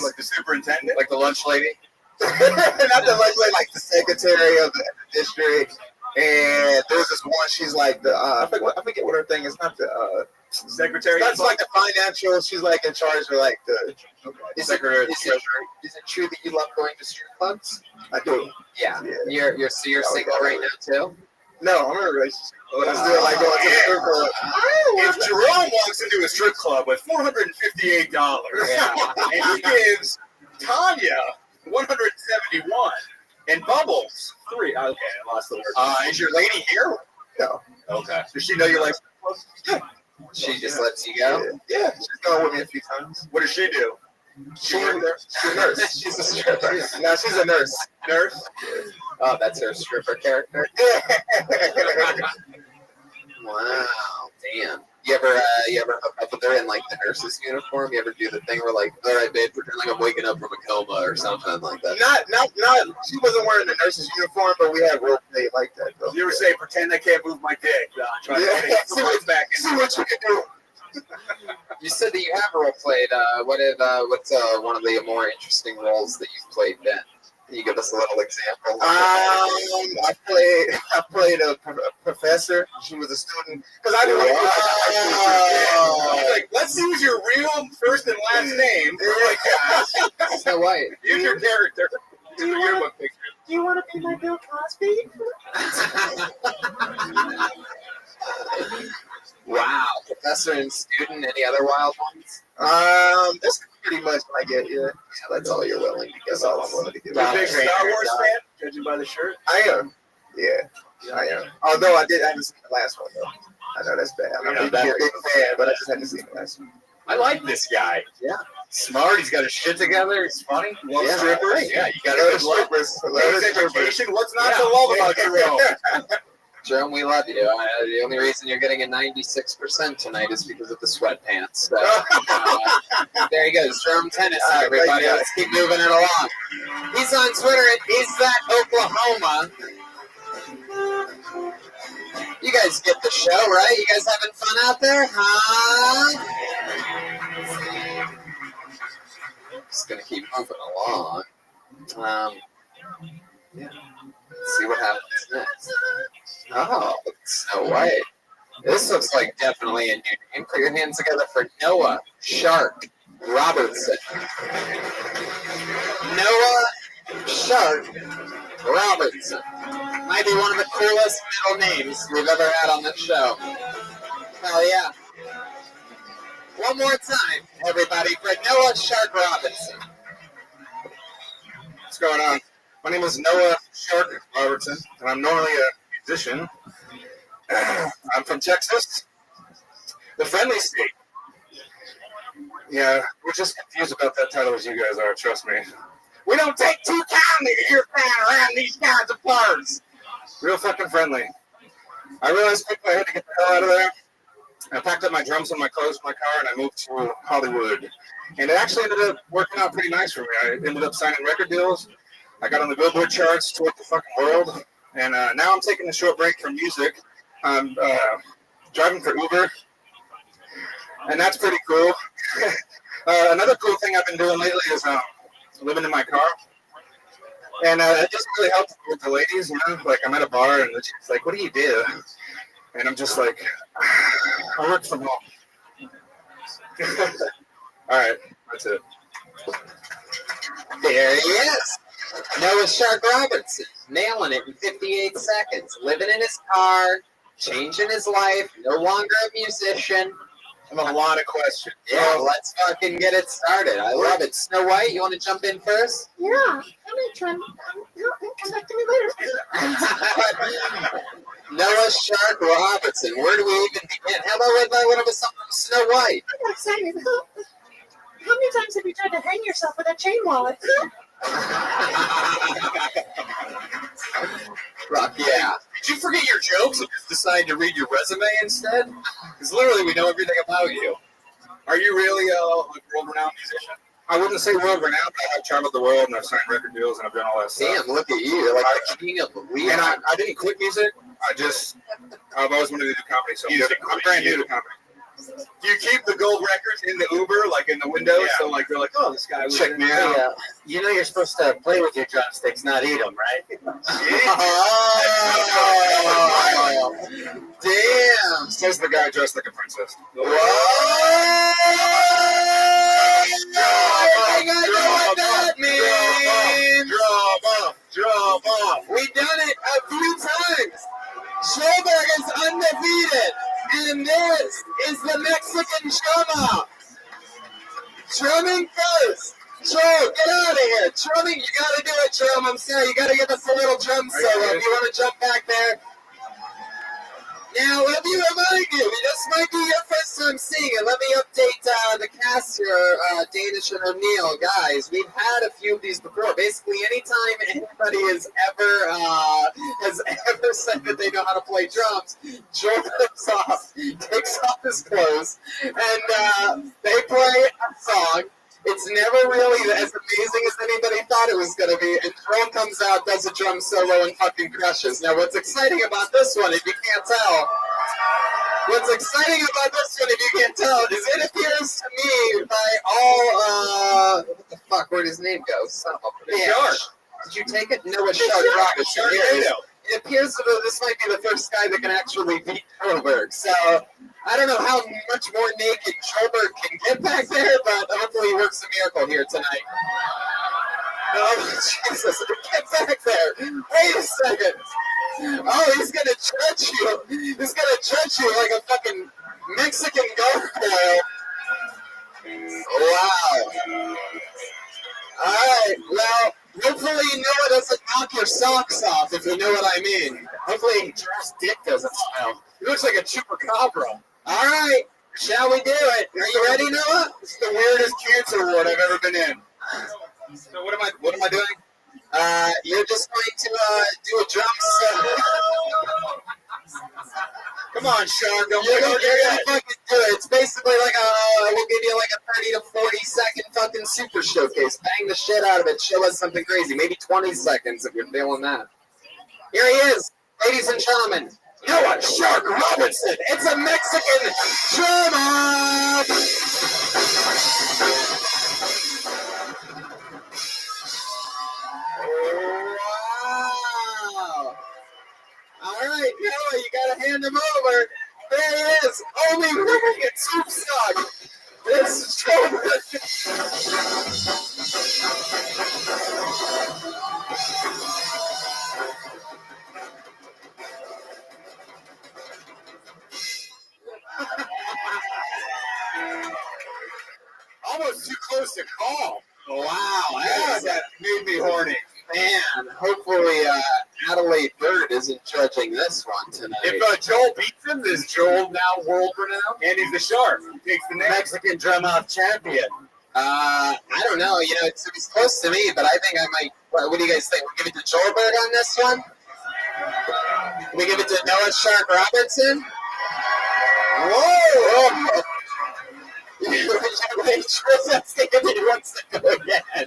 Like the superintendent? like the lunch lady. Not the like the secretary of the district. And there's this one. She's like the I forget what her thing is. Not the Secretary? That's like the financial. She's like in charge of like the secretary of the treasury. Is it true that you love going to strip clubs? I do. Yeah. Yeah. You're single right now too? No, I'm in a relationship. But I still like going to the strip club. If Jerome walks into a strip club with $458 and he gives Tanya 171 and Bubbles 3. Okay, I lost the word. Is your lady here? No. Okay. Does she know you like strip clubs? She just lets you go? Yeah, she's gone with me a few times. What does she do? She's a nurse. She's a stripper. No, she's a nurse. Nurse? Oh, that's her stripper character? Wow, damn. You ever hook up with her in like the nurse's uniform? You ever do the thing where like, all right, babe, pretend like I'm waking up from a coma or something like that? Not. She wasn't wearing the nurse's uniform, but we had role play like that though. You ever say, pretend I can't move my dick? Try to Yeah. take the lights back in. See what you can do. You said that you have role played. What's one of the more interesting roles that you've played then? Can you give us a little example? I played a professor. She was a student because I didn't want to He's like, let's use your real first and last name. We're like, Snow White. use your character. Do you yearbook picture. Do you want to be my Bill Cosby? Wow, professor and student. Any other wild ones? That's pretty much like it. Yeah, That's all you're willing to give that's all I'm us. willing to give. You're a Wow. big Star Wars fan, judging by the shirt. I am. Yeah, I am. Although I haven't seen the last one though. I know that's bad. I'm a big fan, but I just haven't seen the last one. I like this guy. Yeah. Smart. He's got his shit together. He's funny. Loves Yeah, strippers. right. Yeah, you got Love a the good life. strippers. Love Love the his strippers. education. What's not to love about Jerome? Jerome, we love you. The only reason you're getting a 96% tonight is because of the sweatpants. So, there he goes, Jerome Tennessee, everybody. Let's keep moving it along. He's on Twitter at IsThatOklahoma. You guys get the show, right? You guys having fun out there, huh? Just gonna keep moving along. Yeah. Let's see what happens next. Oh, Snow White. This looks like definitely a new name. Put your hands together for Noah Shark. Robertson. Noah Shark Robertson. Might be one of the coolest middle names we've ever had on this show. Hell yeah. One more time, everybody, for Noah Shark Robertson. What's going on? My name is Noah Shark Robertson, and I'm normally a musician. I'm from Texas, the friendly state. Yeah, we're just confused about that title as you guys are, trust me. We don't take too kindly to your fan around these kinds of parts. Real fucking friendly. I realized quickly I had to get the hell out of there. I packed up my drums and my clothes in my car, and I moved to Hollywood. And it actually ended up working out pretty nice for me. I ended up signing record deals. I got on the Billboard charts, toured the fucking world. And now I'm taking a short break from music. I'm driving for Uber. And that's pretty cool. Another cool thing I've been doing lately is living in my car. And it just really helps with the ladies, you know? Like, I'm at a bar, and she's like, what do you do? And I'm just like, I work from home. All right, that's it. There he is. Noah Shark Robertson, nailing it in 58 seconds. Living in his car, changing his life, no longer a musician. I have a lot of questions. Yeah, let's fucking get it started. I love it. Snow White, you want to jump in first? Yeah, I'm gonna try. Come back to me later. Noah Shark Robertson, where do we even begin? How about what about something from Snow White? I'm excited. How many times have you tried to hang yourself with a chain wallet? Fuck yeah. Did you forget your jokes and just decide to read your resume instead? Because literally we know everything about you. Are you really a world-renowned musician? I wouldn't say world-renowned, but I've traveled the world, and I've signed record deals, and I've done all that stuff. Damn, look at you. You're like the king of the wheel. And I didn't quit music. I've always wanted to do comedy, so I'm brand new to comedy. Do you keep the gold records in the Uber, like in the window? Yeah. So like they're like, oh, this guy was Check me out. Hey, you know you're supposed to play with your drumsticks, not eat them, right? Oh, damn. Says the guy dressed like a princess. Whoa! I got know what that means. Drum off. We've done it a few times. Schulberg is undefeated, and this is the Mexican drum off. Drumming first. Joe, get out of here. Drumming, you gotta do it, Drum. I'm sorry, you gotta give us a little drum solo. If you wanna jump back there. Now, let me remind you, this might be your first time seeing it. Let me update the cast here, Danish and O'Neill. Guys, we've had a few of these before. Basically, anytime anybody has ever said that they know how to play drums, Joe takes off his clothes, and they play a song. It's never really as amazing as anybody thought it was going to be. And Jerome comes out, does a drum solo, and fucking crushes. Now, what's exciting about this one, if you can't tell, is it appears to me by all, what the fuck, where'd his name go? Son of a bitch. Shark. Did you take it? No, it's Shark Robertson. It appears that this might be the first guy that can actually beat Schulberg. So, I don't know how much more naked Schulberg can get back there, but hopefully he works a miracle here tonight. Oh, Jesus, get back there. Wait a second. Oh, he's going to judge you. He's going to judge you like a fucking Mexican gargoyle. Wow. All right, well, hopefully Noah doesn't knock your socks off, if you know what I mean. Hopefully Drew's dick doesn't smell. He looks like a chupacabra. All right, shall we do it? Are you ready, Noah? This is the weirdest cancer ward I've ever been in. So what am I doing? You're just going to do a drum solo. Come on, Shark. Don't You're make gonna it. fucking do it. It's basically like we'll give you like a 30 to 40 second fucking super showcase. Bang the shit out of it. Show us something crazy. Maybe 20 seconds if you're feeling that. Here he is, ladies and gentlemen. Noah Shark Robertson. It's a Mexican drum. Wow. All right, Noah, you gotta hand him over. There he is. Only wearing a tube sock. This Yes, Joburg. Almost too close to call. Wow, Yeah, that made me horny. man. Hopefully, Adelaide Bird isn't judging this one tonight. If Joel beats him, is Joel now world renowned? And he's the shark. He takes the name. Mexican drum-off champion. I don't know. You know, it's close to me, but I think I might. What do you guys think? We give it to Joelberg on this one? We give it to Noah Shark Robertson? Whoa! Joel's asking if he wants to go again.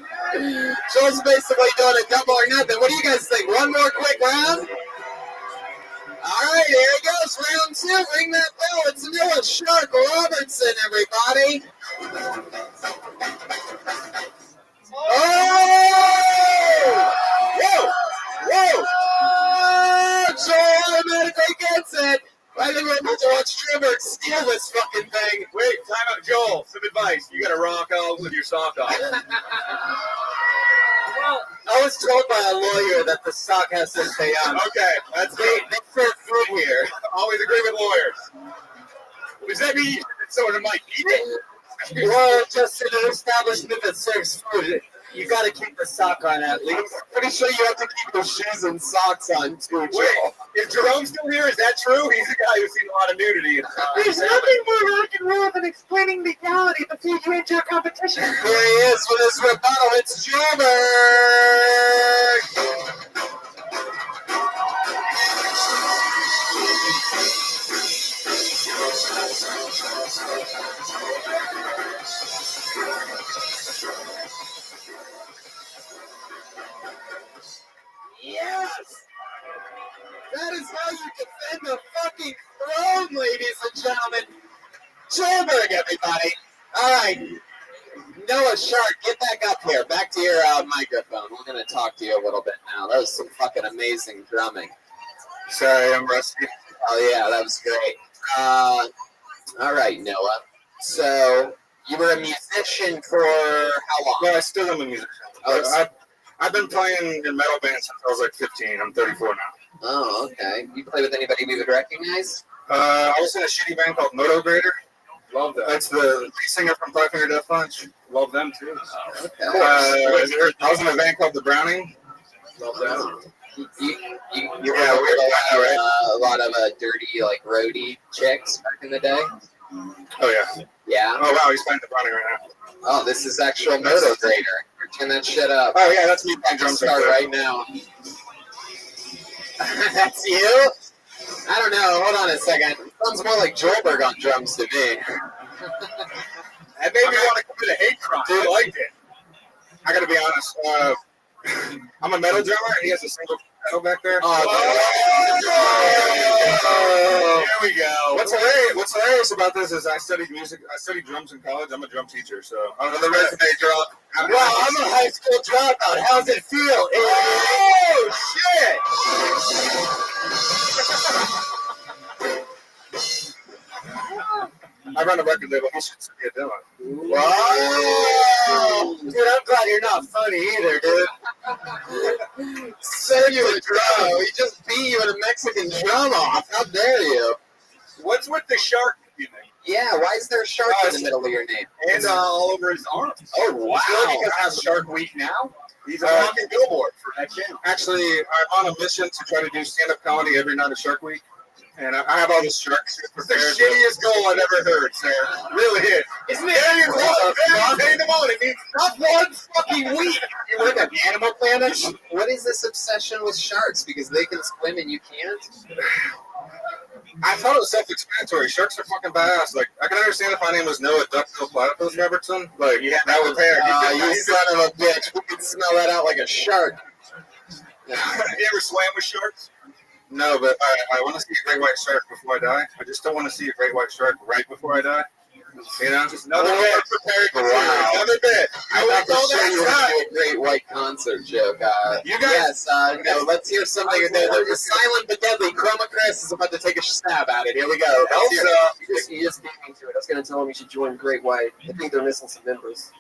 Joel's basically doing a double or nothing. What do you guys think? One more quick round? All right, here he goes. Round two. Ring that bell. It's Noah Shark Robertson, everybody. Oh! Whoa! Whoa! Joel automatically gets it. I think we're about to watch Joburg steal this fucking thing. Wait, time out, Joel. Some advice. You got to rock out with your sock off. Well, I was told by a lawyer that the sock has to stay on. Okay, that's good. They serve food here. Always agree with lawyers. Does that mean someone might eat it? Well, just in an establishment that serves food, you got to keep the sock on at least. Pretty sure you have to keep your shoes and socks on too, Wait, Joel. is Jerome still here? Is that true? He's a guy who's seen a lot of nudity. There's nothing more rock and roll than explaining legality before you enter a competition. Here he is with his rebuttal. It's Joburg. Yes! That is how you defend the fucking throne, ladies and gentlemen. Joburg, everybody. All right. Noah Shark, get back up here. Back to your microphone. We're going to talk to you a little bit now. That was some fucking amazing drumming. Sorry, I'm rusty. Oh, yeah, that was great. All right, Noah. So, you were a musician for how long? Well, I still am a musician. I've been playing in metal bands since I was like 15. I'm 34 now. Oh, okay. You play with anybody we would recognize? I was in a shitty band called Moto Grader. Love that. That's the lead singer from Five Finger Death Punch. Love them too. Okay. I was in a band called The Browning. Love that. You were with a lot of dirty, like, roadie chicks back in the day? Oh, yeah. Yeah? Oh, wow, he's playing The Browning right now. Oh, this is actual Moto Grader. Turn that shit up. Oh, yeah, that's me playing drums Start right right now. That's you? I don't know. Hold on a second. Sounds more like Joelberg on drums to me. That made me want to commit a hate crime. I liked it. I gotta be honest. I'm a metal drummer, and he has a single pedal back there. Here we go. What's hilarious about this is I studied music. I studied drums in college. I'm a drum teacher, so on the resume drop. Well, I'm a high school dropout. How's it feel? Oh shit! I run a record label. He should send me a demo. Wow! Dude, I'm glad you're not funny either, dude. Send you a drum. He just beat you in a Mexican drum off. How dare you? What's with the shark? You think? Yeah, why is there a shark in the middle of your name? And all over his arms. Oh, wow. Really, because it's Shark Week now. He's a walking billboard for that channel. Actually, I'm on a mission to try to do stand-up comedy every night of Shark Week. And I have all this shark shit It's the prepared. shittiest goal I've ever heard, sir. Really is. Isn't it? Very in the morning. It means not one fucking week. You work at Animal Planet? What is this obsession with sharks? Because they can swim and you can't? I thought it was self-explanatory. Sharks are fucking badass. Like, I can understand if my name was Noah Duckbill Platypus Robertson. Like, Yeah, that would pair. You son of a bitch. We can smell that out like a shark. You ever swam with sharks? No, but I want to see a great white shark before I die. I just don't want to see a great white shark right before I die. You know, just another Oh, bit prepared to wow. another bit. I You thought like all for sure you were that going to do a great white concert joke. You guys- Yes, no, let's hear something. The silent but deadly Chroma Chris is about to take a stab at it. Here we go. Let's hear it. You just beat me to it. I was going to tell him you should join Great White. I think they're missing some members.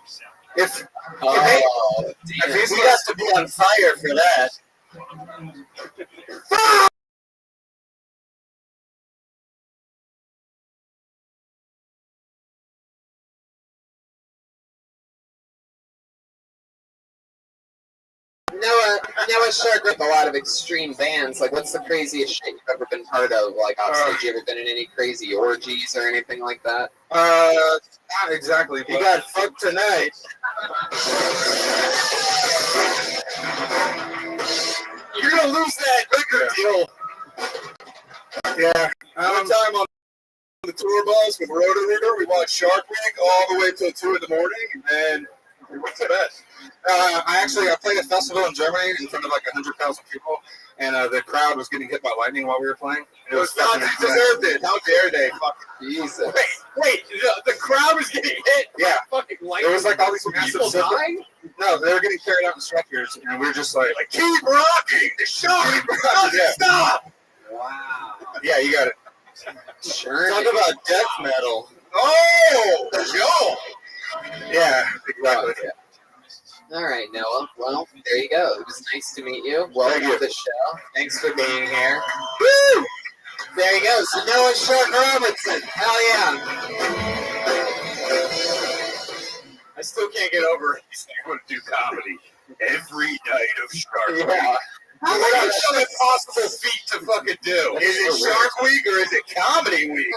If Oh, he's We have to be on fire for that. Noah Shark with a lot of extreme bands. Like, what's the craziest shit you've ever been part of? Like, offstage, you ever been in any crazy orgies or anything like that? not exactly. You got fucked tonight. You're gonna lose that record deal. Yeah. One time on the tour bus with Roto-Rooter, we watched Shark Week all the way till 2 in the morning, and then we went to bed. I played a festival in Germany in front of like 100,000 people, and the crowd was getting hit by lightning while we were playing. It was Nazis deserved it. How dare they? Jesus. Wait, the crowd was getting hit. Yeah. Fucking light. There was like all these people massive dying. No, they were getting carried out in stretchers, and we were just like Keep rocking. The Shark doesn't Yeah. stop. Wow. yeah, you got it. Sure. Talk about death metal. Oh, Joe. Yeah, exactly. Okay. All right, Noah. Well, there you go. It was nice to meet you. Welcome Thank you. to the show. Thanks for being here. Woo! There you go. So Noah Shark Robinson. Hell yeah. I still can't get over it. He's going to do comedy every night of Shark Week. Yeah. What an impossible feat to fucking do. Is it Shark Week or is it Comedy Week?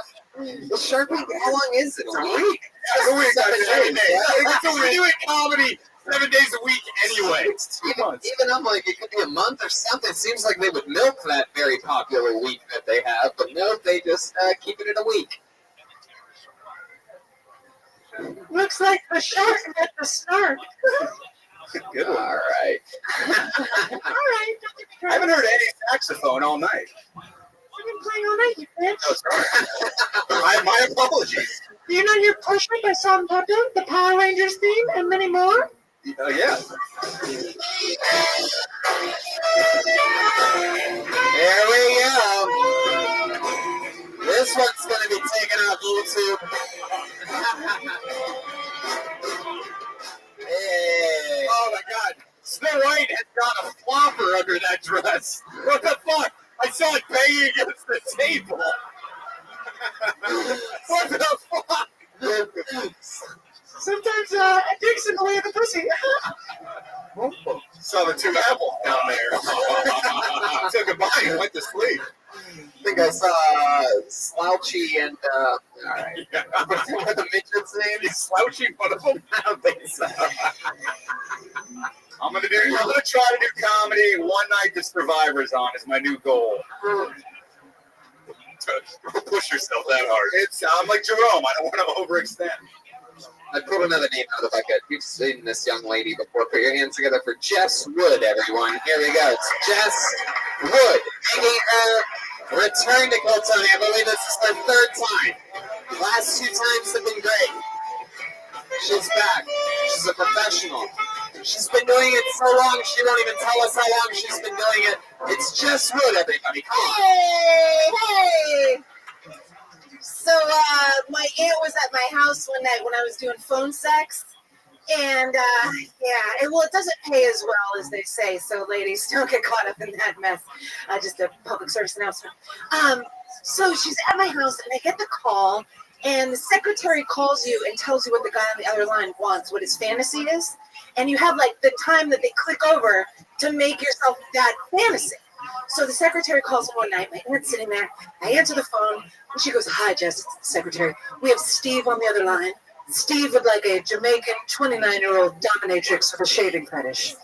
The Shark Week, how long is it? It's a week. It's a week. 7 days. We're doing comedy 7 days a week anyway. It's 2 months. Even I'm like, it could be a month or something. It seems like they would milk that very popular week that they have, but no, they just keep it in a week. Looks like the shark met the snark. Good one. All right. All right. I haven't heard any saxophone all night. You've been playing all night, you bitch. Oh, sorry. My apologies. Do you know you're pushed by Salt and Pepper, the Power Rangers theme, and many more? Yeah. There we go. This one's going to be taken off YouTube. Hey. Oh my God. Snow White has got a flopper under that dress. What the fuck? I saw it banging against the table. What the fuck? Sometimes it takes in the way of the pussy. Saw the two apples down there. Took a bite and went to sleep. I think I saw Slouchy and, all right. What the midget's name? Is Slouchy one of them? I don't think so. I'm gonna try to do comedy one night the Survivor's on is my new goal. Don't push yourself that hard. I'm like Jerome. I don't want to overextend. I pulled another name out of the bucket. You've seen this young lady before. Put your hands together for Jess Wood, everyone. Here we go. It's Jess Wood making her return to Colton. I believe this is her third time. Last 2 times have been great. She's back. She's a professional. She's been doing it so long, she won't even tell us how long she's been doing it. It's Jess Wood, everybody. Come on. Hey! So my aunt was at my house one night when I was doing phone sex, and it doesn't pay as well as they say. So ladies, don't get caught up in that mess. Just a public service announcement. So she's at my house, and I get the call, and the secretary calls you and tells you what the guy on the other line wants, what his fantasy is, and you have like the time that they click over to make yourself that fantasy. So the secretary calls me one night. My aunt's sitting there. I answer the phone, and she goes, "Hi, Jess, secretary. We have Steve on the other line. Steve would like a Jamaican 29-year-old dominatrix with a shaving fetish.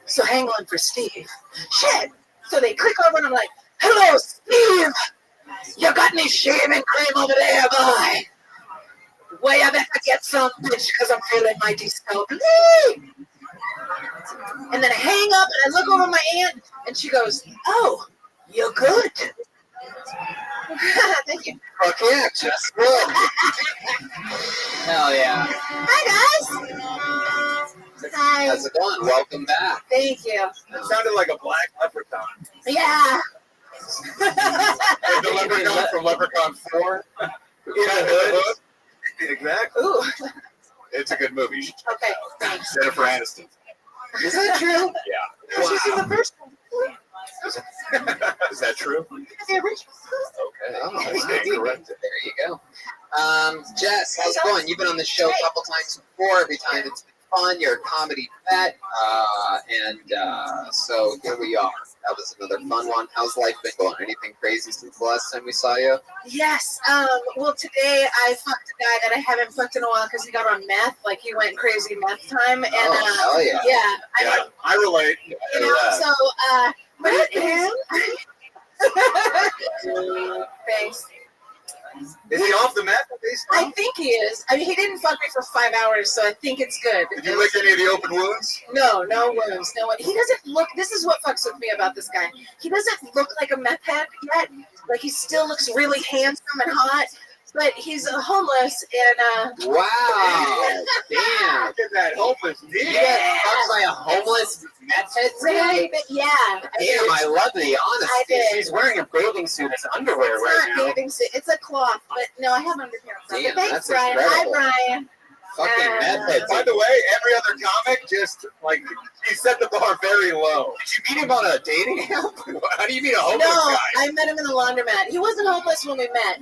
So hang on for Steve." Shit. So they click over, and I'm like, "Hello, Steve. You got any shaving cream over there, boy? Well, you better get some, bitch, because I'm feeling mighty stealthy." And then I hang up, and I look over at my aunt, and she goes, "Oh, you're good." Thank you. Fuck yeah, just good. Hell yeah. Hi, guys. Hi. How's it going? Welcome back. Thank you. That sounded like a black leprechaun. Yeah. Like the leprechaun from Leprechaun 4. In the hood. Exactly. Ooh. It's a good movie. You should check Okay. it out. Thanks. Jennifer Aniston. Is that true? Yeah. She's in the first one. Is that true? The original. Okay. Oh, I stand corrected. there you go. Jess, how's it going? You've been on the show a couple times before. Every time it's been fun. You're a comedy vet. So here we are. That was another fun one. How's life been going? Anything crazy since the last time we saw you? Yes. Well, today I fucked a guy that I haven't fucked in a while because he got on meth. Like he went crazy meth time. And hell yeah. Yeah. I relate. You know, so but it is. Thanks. Is he off the meth at least? I think he is. I mean, he didn't fuck me for 5 hours, so I think it's good. Did you lick any of the open wounds? No wounds, no one. He doesn't look. This is what fucks with me about this guy. He doesn't look like a meth head yet. Like he still looks really handsome and hot, but he's homeless and. Wow. Damn. Look at that homeless You dude. get fucked by a homeless meth head? Right, but yeah. Damn, I love the honesty. I did. She's wearing a bathing suit as underwear It's right not now. bathing suit. It's a cloth, but no, I have underpants on. Damn, But thanks, that's Brian. incredible. Hi, Brian. Fucking meth heads. By the way, every other comic just like he set the bar very low. Did you meet him on a dating app? How do you meet a homeless No, guy? I met him in the laundromat. He wasn't homeless when we met.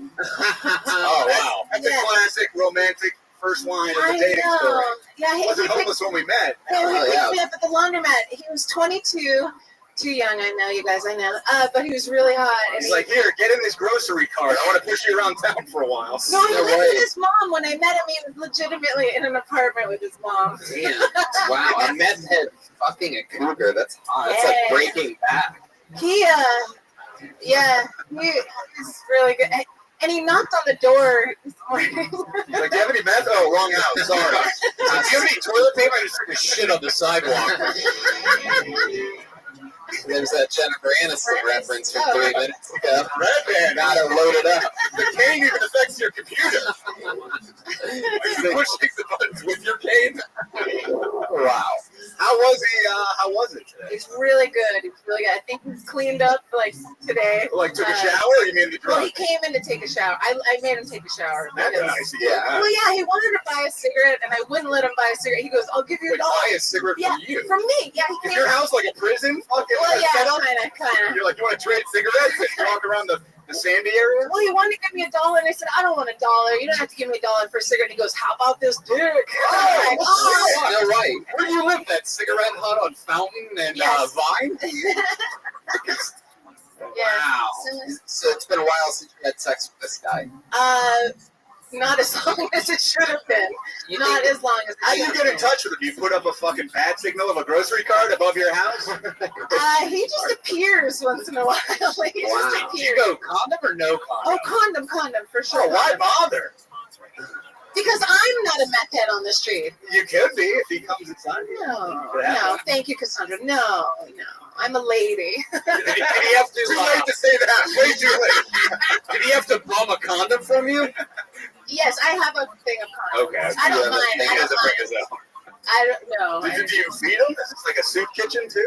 Oh wow, that's Yeah. a classic romantic first line of the I dating know. story. Yeah, He he wasn't picked homeless when we met. No, he Oh, picked yeah. me up at the laundromat. He was 22, too young. I know, you guys. I know. But he was really hot. And He's like, here, get in this grocery cart. I want to push you around town for a while. no, he No lived way. with his mom. When I met him, he was legitimately in an apartment with his mom. Damn. Wow, a meth head fucking a cougar. That's hot. That's Yeah. like Breaking Bad. He, yeah, he's really good. And he knocked on the door this morning. He's like, do you have any meth? Oh, wrong house. Sorry. Do you have any toilet paper? I just took a shit on the sidewalk. There's that Jennifer Aniston reference from Oh. 3 minutes ago. Red man. Gotta load it up. The cane even affects your computer. You pushing the buttons with your cane. Wow. How was he? How was it today? He's really good. He's really good. I think he's cleaned up like today. Like took a shower? Or you mean the Well, drug? he came in to take a shower. I made him take a shower. That's because- nice. Yeah. Well, yeah, he wanted to buy a cigarette, and I wouldn't let him buy a cigarette. He goes, "I'll give you Wait, $1." buy a cigarette Yeah, from you. from me. Yeah, he Is came. your house like a prison? Fucking Well, yeah, set up? kind of. You're like, you want to trade cigarettes and walk around the sandy area? Well, he wanted to give me $1, and I said, "I don't want $1. You don't have to give me $1 for a cigarette." He goes, "How about this dick?" Oh, I'm like, "Oh." No right. Where do you live? That cigarette hut on Fountain and Yes. Vine? Yeah. Wow. So it's been a while since you had sex with this guy. Not as long as it should have been. You Not think- as long as it How do you should get in have touch with him? Do you put up a fucking bat signal of a grocery cart above your house? been. He just appears once in a while. He just Wow. Do you appears. go condom or no Oh, condom? condom, for sure. Oh, why bother? Because I'm not a meth head on the street. You could be if he comes inside you. No, thank you, Cassandra. No, I'm a lady. Did he have to? Too late to say that. Way too late. Did he have to bum a condom from you? Yes, I have a thing of condoms. Okay. I don't You have a mind. thing I He don't doesn't bring mind. his own. I don't know. Do you feed him? Is this like a soup kitchen too?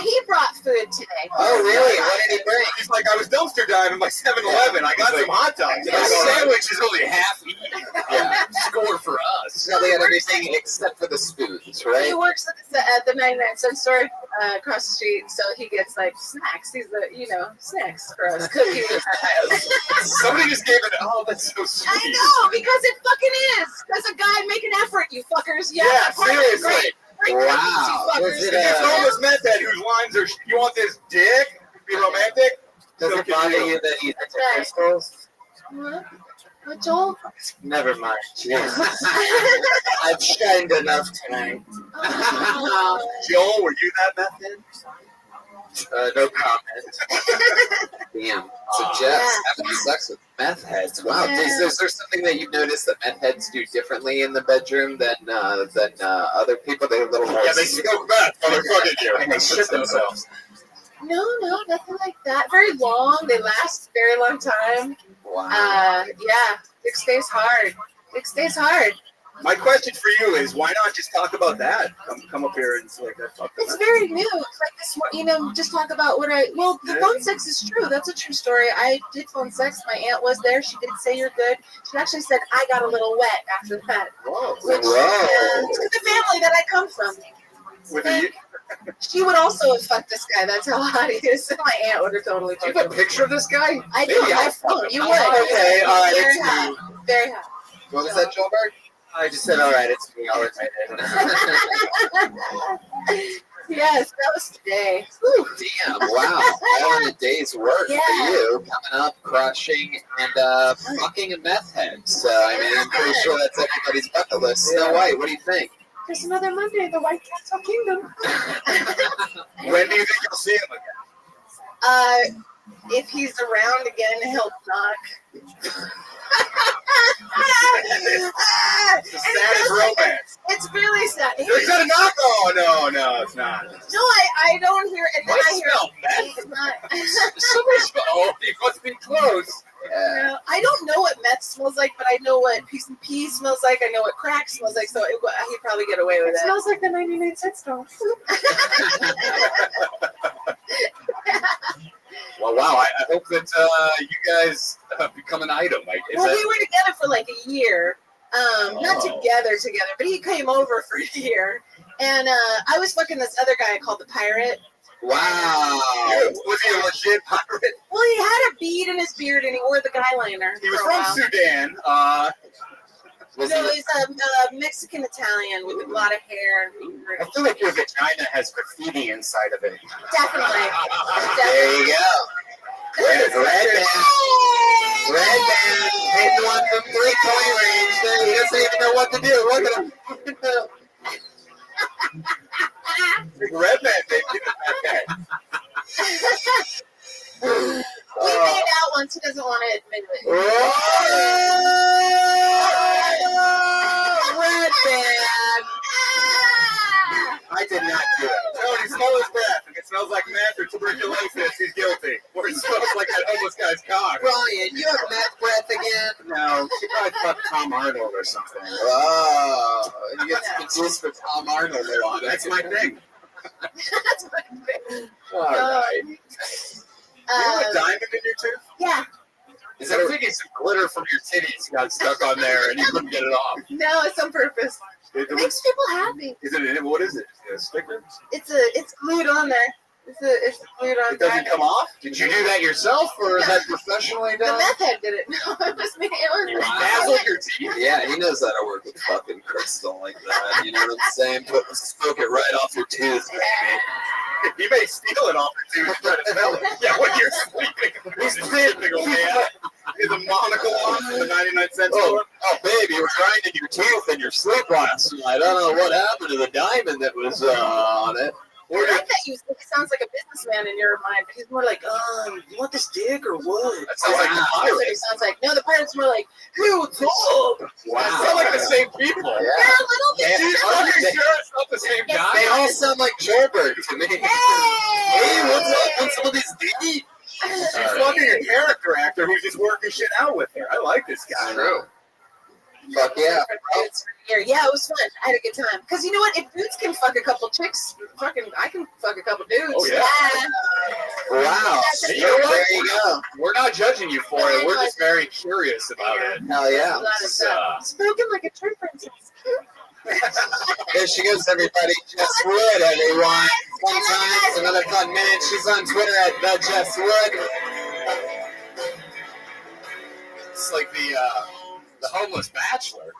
He brought food today. Oh, really? What did he bring? He's like, I was dumpster diving by 7-Eleven. I got some hot dogs. Yeah. The sandwich is only half eaten. Yeah. Score for us. So they had everything except for the spoons, He right? works at the 99-cent store across the street, so he gets like snacks. He's the snacks for us, cookies. Somebody just gave it. Oh, that's so sweet. I know, because it fucking is. There's a guy making effort, you fuckers. Yeah, apartment, seriously. Great Wow. cookies, Was you it fuckers. It's homeless meth head whose lines are, you want this dick? Be romantic? Does So it can bother you- you that he's into Right. crystals? What, Joel? Never mind. I've shined enough tonight. Oh. Joel, were you that meth head? No comment. Damn. So Jeff's having sex with meth heads. Wow. Yeah. Is there something that you've noticed that meth heads do differently in the bedroom than other people? They're a little more. Yeah, they smoke meth. Motherfucking you. and they shit themselves. No, nothing like that. Very long. They last a very long time. Wow. Yeah, dick stays hard. Dick stays hard. My question for you is, why not just talk about that? Come up here and like that. It's very new. It's like this, just talk about what the phone sex is true. That's a true story. I did phone sex. My aunt was there. She did say you're good. She actually said I got a little wet after that. Whoa. Which, the family that I come from. With you? She would also have fucked this guy. That's how hot he is. My aunt would have totally Do you fucked have a him. picture of this guy? I do. Maybe I I'll fuck phone. him. You would. Okay, all right, Very it's hot. Very hot. What was that, Joelberg? I just said, all right, it's me. I'll admit it. Yes, that was today. Whew, damn, wow. All in a day's work for Yeah. you. Coming up, crushing, and fucking a meth head. So, I mean, I'm pretty sure that's everybody's bucket list. Snow White, what do you think? There's another Monday at the White Castle Kingdom. When do you think you'll see him again? If he's around again, he'll knock. It's the saddest romance. It's really sad. There's a knock. Oh, no, it's not. No, I don't hear it. What I hear smell, it. It's not. Somebody smell. Oh, he must be close. Yeah. No, I don't know what meth smells like, but I know what Peace and Pea smells like. I know what crack smells like, so he'd probably get away with it. Smells like the 99 cent store. Well, wow. I hope that you guys become an item. Like, Well, we were together for like a year. Not together, but he came over for a year. And I was fucking this other guy called the Pirate. Wow. Was he a legit pirate? Well, he had a bead in his beard and he wore the guy liner. He was for a from while. Sudan. Was No, he, he's a Mexican Italian with a lot of hair. I feel like your vagina has graffiti inside of it. Definitely. there you go. There's Red Band. Red Band hitting one from 3-point range. He doesn't even know what to do. Look at him. Big red man, baby. Okay. We made out once. He doesn't want to admit it. Red Band. I did not do it. Tony, smell his breath. If it smells like meth or tuberculosis, he's guilty. Or it smells like that homeless guy's cock. Brian, you have meth breath again? No, she probably fucked Tom Arnold or something. Oh, you get confused for Tom Arnold. That's my thing. That's what I'm saying. All right. You have a diamond in your tooth? Yeah. Is that thinking some glitter from your titties got stuck on there and you couldn't get it off? No, it's on purpose. It makes people happy. What is it? A sticker? It's glued on there. It's glued on. It doesn't come off? Did you do that yourself or is that professionally The done? meth head did it. No, it was me. It was You me. dazzled your teeth? Yeah, he knows how to work with fucking crystal like that. You know what I'm saying? Smoke it right off your tooth, baby. You may steal it off your tooth trying to smell it. Yeah, when you're sleeping. He's sleeping, man. Is a monocle on from the 99 cent store? Oh, baby, you were grinding your teeth in your sleep last night. I don't know what happened to the diamond that was on it. I like that it sounds like a businessman in your mind, but he's more like, you want this dick or what? That sounds like the That's what he pirates. sounds like. No, the pirate's more like, hey, what's up? Wow. That sound like the same people. Yeah. Yeah, a little bit. Are you sure it's not the same They guy? all sound like Joelberg to me. Hey, what's up? Want some of this D? She's fucking a character actor who's just working shit out with her. I like this guy. True. Fuck yeah. Yeah, it was fun. I had a good time. Because you know what? If dudes can fuck a couple chicks, I can fuck a couple dudes. Oh, yeah. Wow. You know what? There you go. We're not judging you for it. We're just very curious about it. Hell yeah. A lot of stuff. Spoken like a true princess. There she goes, everybody. Jess Wood, everyone. Fun times, another fun minute. She's on Twitter at the Jess Wood. It's like the homeless bachelor.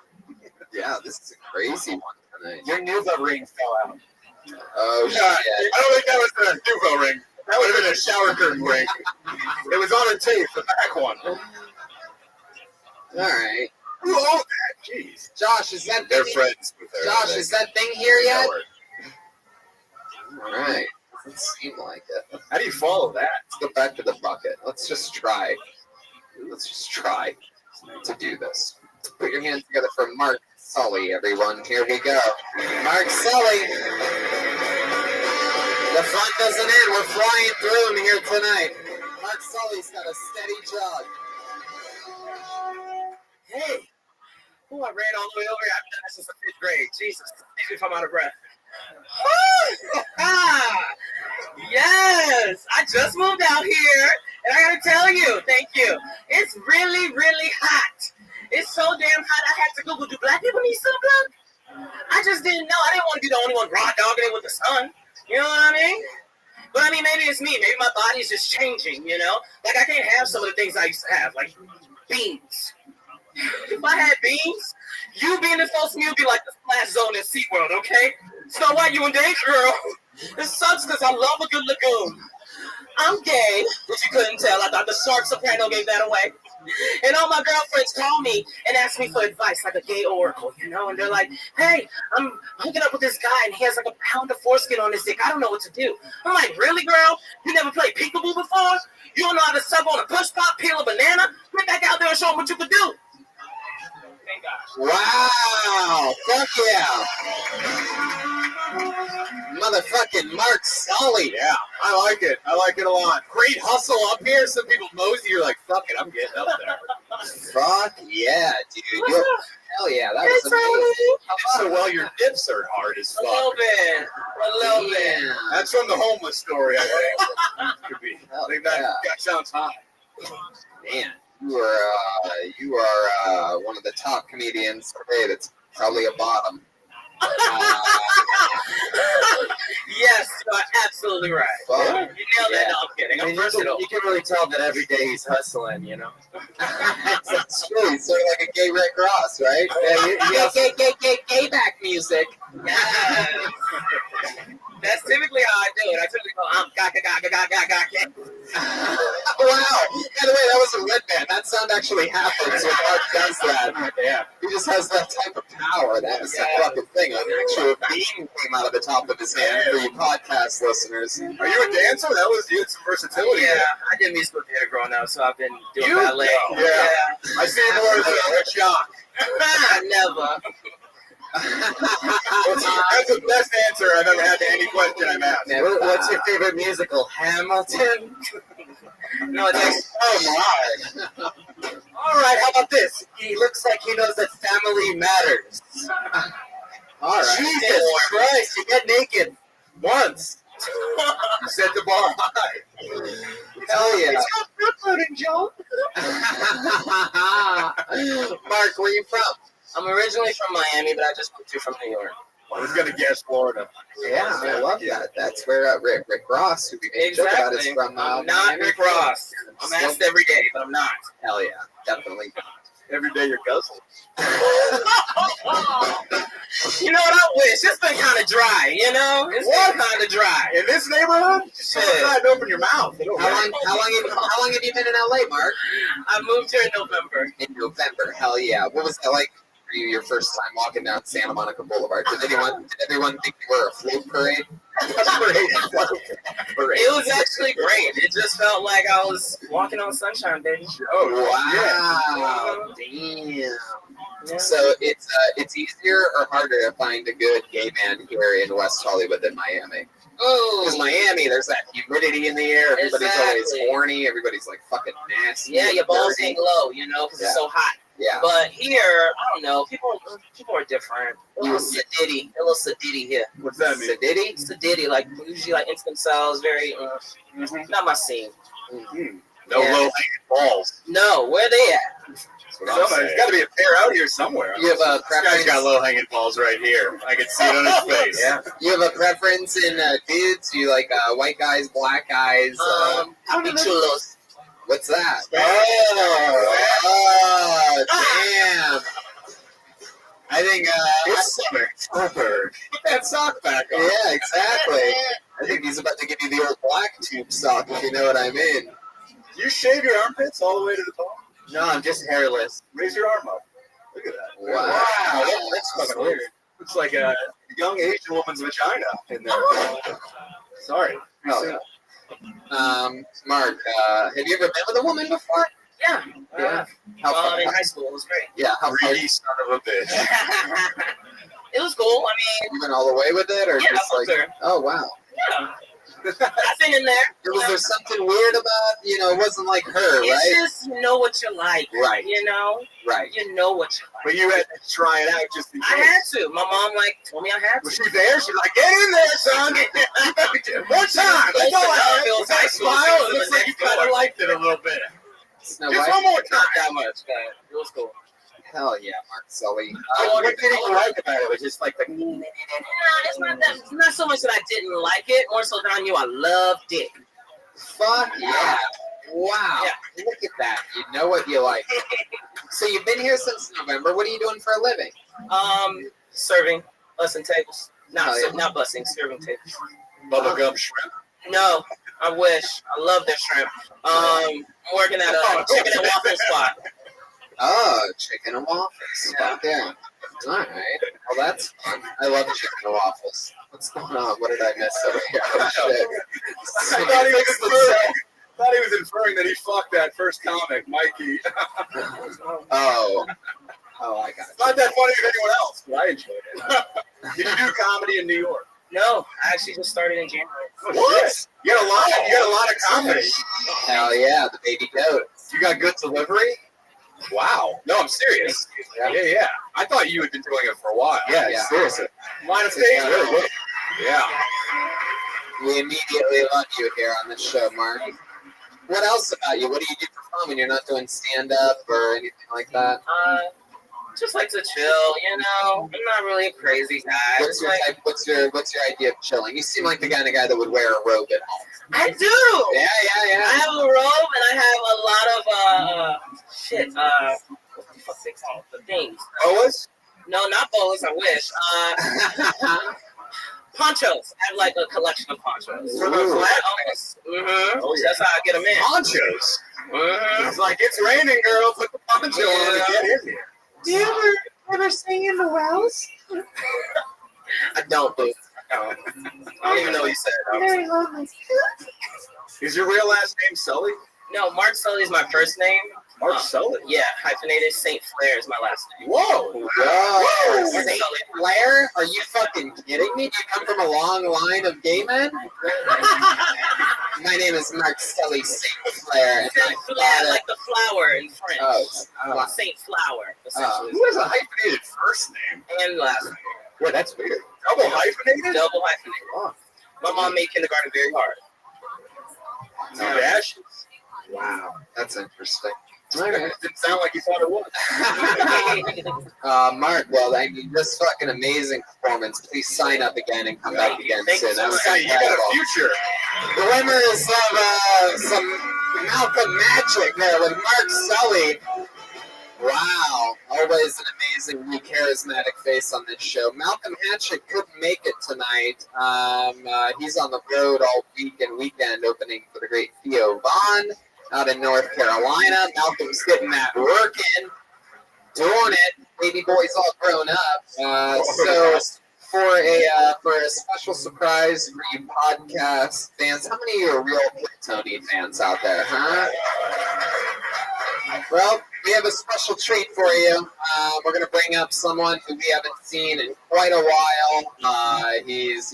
Yeah, this is a crazy one tonight. Your Nuva ring fell out. Oh, Yeah, shit. I don't think that was the Nuva ring. That would have been a shower curtain ring. It was on a tape, the back one. All right. Who owned that? Jeez. Josh, is that They're thing? friends with her. Josh, is that thing here yet? All right. Doesn't seem like it. How do you follow that? Let's go back to the bucket. Let's just try. Let's just try to do this. Put your hands together for Mark Sully, everyone. Here we go. Mark Sully. The fun doesn't end. We're flying through them here tonight. Mark Sully's got a steady jog. Hey. Oh, I ran all the way over here. I've done this since the 5th grade. Jesus. Excuse me if I'm out of breath. Yes. I just moved out here. And I gotta tell you, thank you. It's really, really hot. It's so damn hot. I had to Google, do black people need sunblock? I just didn't know. I didn't want to be the only one raw dogging it with the sun. You know what I mean? But I mean, maybe it's me. Maybe my body's just changing, you know? Like, I can't have some of the things I used to have, like beans. If I had beans, you being this close to me would be like the splash zone in SeaWorld, okay? Snow White, you in danger, girl. It sucks because I love a good lagoon. I'm gay, if you couldn't tell. I thought the Shark Soprano gave that away. And all my girlfriends call me and ask me for advice, like a gay oracle, you know? And they're like, hey, I'm hooking up with this guy, and he has like a pound of foreskin on his dick. I don't know what to do. I'm like, really, girl? You never played peekaboo before? You don't know how to sub on a push pop, peel a banana? Get back out there and show them what you can do. Thank God. Wow. Fuck yeah. Motherfucking Mark Sully. Yeah, I like it. I like it a lot. Great hustle up here. Some people mosey. You're like, fuck it, I'm getting up there. Fuck yeah, dude. Hell yeah, that was amazing. So well, your dips are hard as fuck. A little bit. Yeah. That's from the homeless story, I think. Could be. I think that sounds hot. Man, you are one of the top comedians today. That's probably a bottom. Yes, you are absolutely right. Fuck. You nailed that. No, I'm kidding. I'm versatile. You can really tell that every day he's hustling, you know? That's true. He's sort of like a gay Rick Ross, right? Yeah, gay back music. Yes. That's typically how I do it. I typically go, ga. Wow. By the way, that was a red band. That sound actually happens when Mark does that. Yeah. He just has that type of power. That is the fucking thing. An actual beam came out of the top of his hand for you podcast listeners. Are you a dancer? That was you had some versatility. Yeah, I did musical theater growing up, so I've been doing You? ballet. Yeah. I see you more as a shock. Never. That's the best answer I've ever had to any question I've asked. Man, what's your favorite musical? Hamilton? No, it's actually, Oh my! All right, how about this? He looks like he knows that family matters. All right. Jesus Christ! You get naked once. You set the bar high. Hell yeah. Uploading, Joe. Mark, where you from? I'm originally from Miami, but I just moved here from New York. I was gonna guess Florida. Yeah, I love that. That's where Rick Ross, who we made a joke about, is from. I'm not Rick Ross. I'm asked every day, but I'm not. Hell yeah, definitely. Every day you're guzzling. You know what? I wish. It's been kind of dry, you know? It's been kind of dry. In this neighborhood, just go outside and open your mouth. How long have you been in LA, Mark? I moved here in November. In November. Hell yeah. What was that like for you your first time walking down Santa Monica Boulevard? Did everyone think you were a float parade? It was actually great. It just felt like I was walking on sunshine, baby. Oh wow! Damn. Yeah. So it's easier or harder to find a good gay man here in West Hollywood than Miami? Because Miami, there's that humidity in the air. Everybody's always horny. Everybody's like fucking nasty. Yeah, your balls dirty. ain't low, you know, because it's so hot. Yeah. But here, I don't know. People are different. A little sedity here. What's that mean? Sedity, like usually like instant cells, very not my scene. No low-hanging balls. No, where they at? There's got to be a pair out here somewhere. You have a This guy's preference? got low-hanging balls right here. I can see it on his face. Yeah. You have a preference in dudes? You like white guys, black guys? Chulos. What's that? Damn. I think It's summer. Put that sock back on. yeah, exactly. I think he's about to give you the old black tube sock, if you know what I mean. Do you shave your armpits all the way to the top? No, I'm just hairless. Raise your arm up. Look at that. Wow. That's fucking weird. Looks like a young Asian woman's vagina in there. Sorry. Oh, Mark, have you ever been with a woman before? Yeah. Yeah. How far? In high school, it was great. Yeah, how far? Greedy son of a bitch. It was cool. I mean, You went all the way with it, or Yeah, just I like? was there. Oh wow. yeah. I've been in there. Was there something weird about, it wasn't like her, It's right? just you know what you like. Right. You know? Right. You know what you like. But you had to try it out just in case. I had to. My mom told me I had to. Was she there? She's like, get in there, son. One time. Let's go. It was That high school. smile. It It was looks like you next door. kind of liked it a little bit. Snow Just White? one more Not time. that much, but it was cool. Hell yeah, Mark Sully. What did you like about it? It was just like the. No, it's not that. It's not so much that I didn't like it, more so that I knew I loved it. Fuck yeah. Wow. Yeah. Look at that. You know what you like. So you've been here since November. What are you doing for a living? Serving, bussing tables. Not Oh, yeah. not bussing, serving tables. Bubblegum shrimp. No, I wish. I love their shrimp. I'm working at a chicken and waffle spot. Oh, chicken and waffles. Fuck yeah. All right. Well, that's fun. I love chicken and waffles. What's going on? What did I miss over here? Oh, shit. I thought he was inferring that he fucked that first comic, Mikey. Oh, I got it. Not that funny as anyone else, but I enjoyed it. Did you do comedy in New York? No, I actually just started in January. What? You got a lot of comedy. Hell yeah, the baby goat. You got good delivery? Wow. No, I'm serious. Yeah. I thought you had been doing it for a while. Yeah. Seriously. Line of stage, really good. Yeah. We immediately love you here on this show, Mark. What else about you? What do you do for fun when you're not doing stand-up or anything like that? Just like to chill, I'm not really a crazy guy. What's your type? What's your idea of chilling? You seem like the kind of guy that would wear a robe at home. I do. Yeah. I have a robe and I have a lot of what the fuck they call it? The things. Boas? No, not boas. I wish. Ponchos. I have like a collection of ponchos. For the flat? Mm-hmm. Oh, yeah. That's how I get them in. Ponchos. Mm-hmm. It's like, it's raining, girl. Put the poncho on and get in here. Do you ever sing in the wells? I don't, boo. I don't even know what you said. Very lonely. Is your real last name Sully? No, Mark Sully is my first name. Mark Sully? Yeah, hyphenated. St. Flair is my last name. Whoa. St. Flair? Are you fucking kidding me? Do you come from a long line of gay men? My name is Mark Sully St. Flair. And St. Flair, like the flower in French. Oh. Saint Flower, essentially. Who has a hyphenated first name? And last name. Yeah, that's weird. Double hyphenated? Double hyphenated. My mom made kindergarten very hard. No dashes. Wow, that's interesting. It didn't sound like you thought it was. Mark, well, I mean, this fucking amazing performance. Please sign up again and come back again soon. That was Hey, you got incredible. a future. The winners of some Malcolm Magic there with Mark Sully. Wow, always an amazingly charismatic face on this show. Malcolm Hatchett couldn't make it tonight. He's on the road all week and weekend opening for the great Theo Vaughn out in North Carolina. Malcolm's getting that work in, doing it. Baby boy's all grown up. So for a special surprise for you podcast fans, how many of you are real Tony fans out there, huh? Well, we have a special treat for you. We're going to bring up someone who we haven't seen in quite a while. He's,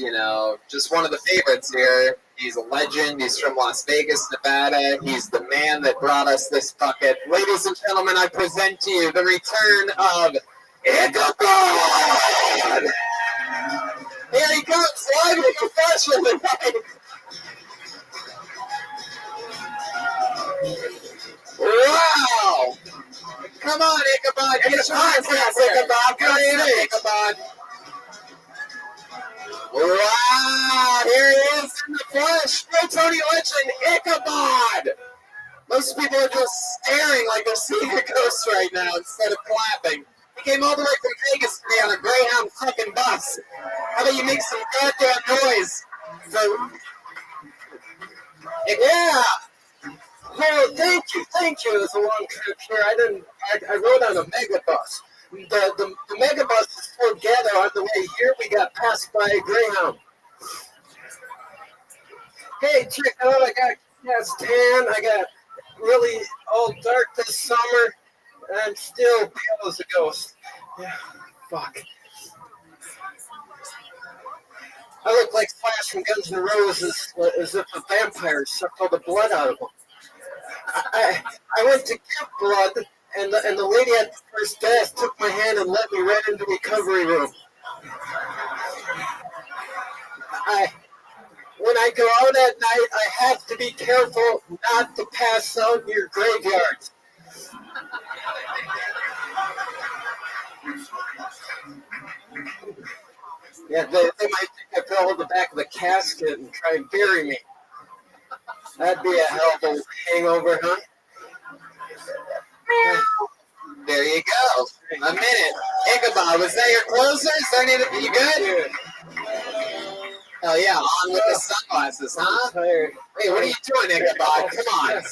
just one of the favorites here. He's a legend. He's from Las Vegas, Nevada. He's the man that brought us this bucket. Ladies and gentlemen, I present to you the return of Ichabod! Here he comes, live in the fashion tonight. Wow! Come on, Ichabod. Get your hands up, Ichabod. Come on, Ichabod. Wow! Here he is in the flesh. Pro Tony legend, Ichabod. Most people are just staring like they're seeing a ghost right now instead of clapping. He came all the way from Vegas today on a Greyhound fucking bus. How about you make some goddamn noise? So, yeah. Oh, thank you. It was a long trip here. I rode on a megabus. The megabus is still together. On the way here, we got passed by a Greyhound. Hey, check it out. I got gas tan. I got really all dark this summer. And I'm still pale as a ghost. Yeah, fuck. I look like Slash from Guns N' Roses, as if a vampire sucked all the blood out of him. I went to give blood, and the lady at the first desk took my hand and led me right into the recovery room. When I go out at night, I have to be careful not to pass out in your graveyards. Yeah, they might think I fell in the back of the casket and try and bury me. That'd be a hell of a hangover, huh? There you go. A minute. Ichabod, was that your closer? Is there anything you good? Hell yeah, on with the sunglasses, huh? Hey, what are you doing, Ichabod? Come on.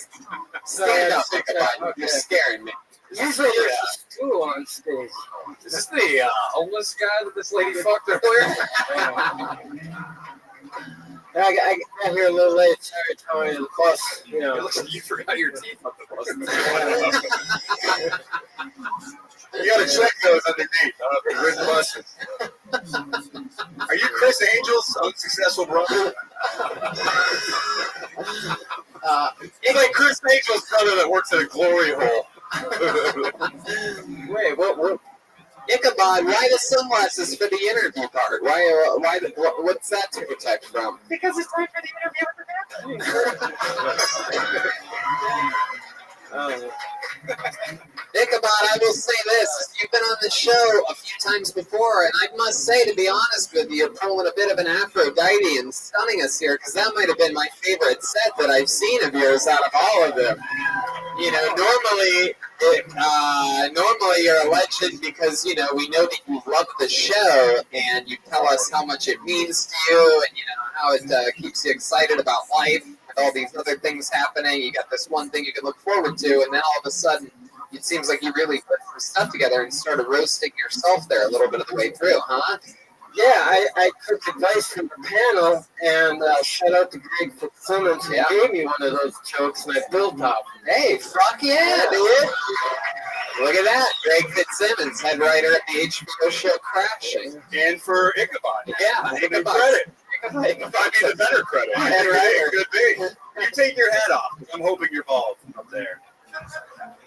Stand up, Ichabod. You're scaring me. Usually there's a stool on stage. Is this the homeless guy that this lady fucked earlier? I got here a little late. Sorry, Tony. The bus, It looks like you forgot your teeth on the bus. You gotta check those underneath. The written buses. Are you Chris Angel's unsuccessful brother? It's like Chris Angel's brother that works at a glory hole. Wait, what? Ichabod, why the sunglasses for the interview part? What's that to protect from? Because it's time for the interview with the Ichabod, I will say this. You've been on the show a few times before, and I must say, to be honest with you, you're pulling a bit of an Aphrodite and stunning us here, because that might have been my favorite set that I've seen of yours out of all of them. Normally you're a legend because, we know that you love the show, and you tell us how much it means to you, and, how it keeps you excited about life. All these other things happening, you got this one thing you can look forward to, and then all of a sudden, it seems like you really put some stuff together and started roasting yourself there a little bit of the way through, huh? Yeah, I took advice from the panel, and shout out to Greg Fitzsimmons, who gave me one of those jokes, and I built off. Hey, fuck yeah, dude! Look at that, Greg Fitzsimmons, head writer at the HBO show Crashing. And for Ichabod. Yeah, Ichabod. Credit. Ichabod needs a better credit. Head writer. Could be. You take your hat off. I'm hoping you're bald up there.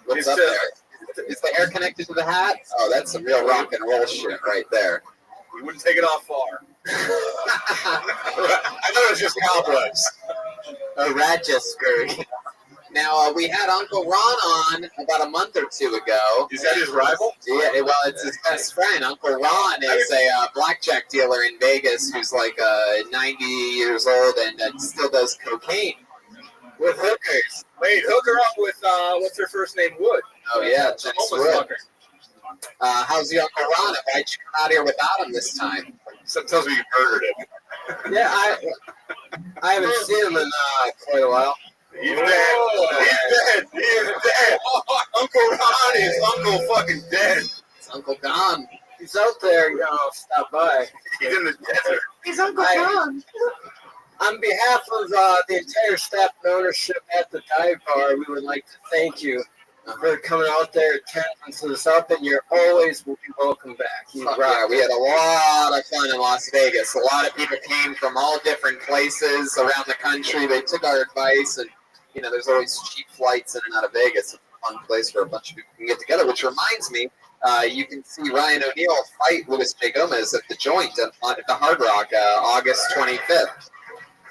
What's up there? Is the hair connected to the hat? Oh, that's some real rock and roll shit right there. You wouldn't take it off far. I thought it was just cobwebs. A Rajaskuri. Now, we had Uncle Ron on about a month or two ago. Is that his rival? Yeah, well, it's his best friend. Uncle Ron is a blackjack dealer in Vegas who's like 90 years old and still does cocaine. With hookers. Wait, hook her up with, what's her first name, Wood? Oh, yeah, Jess Wood. How's the Uncle Ron? Why'd you come out here without him this time? Something tells me you murdered him. Yeah, I haven't seen him in quite a while. He's dead. He's dead. He is dead. Uncle Ron is Uncle fucking dead. It's Uncle Don. He's out there, stop by. He's in the desert. He's Uncle Don. On behalf of the entire staff and ownership at the dive bar, we would like to thank you for coming out there, attending us up, and you're always will be welcome back. Yeah, we had a lot of fun in Las Vegas. A lot of people came from all different places around the country. They took our advice, and there's always cheap flights in and out of Vegas. It's a fun place where a bunch of people can get together, which reminds me, you can see Ryan O'Neal fight Luis J. Gomez at the Joint at the Hard Rock August 25th.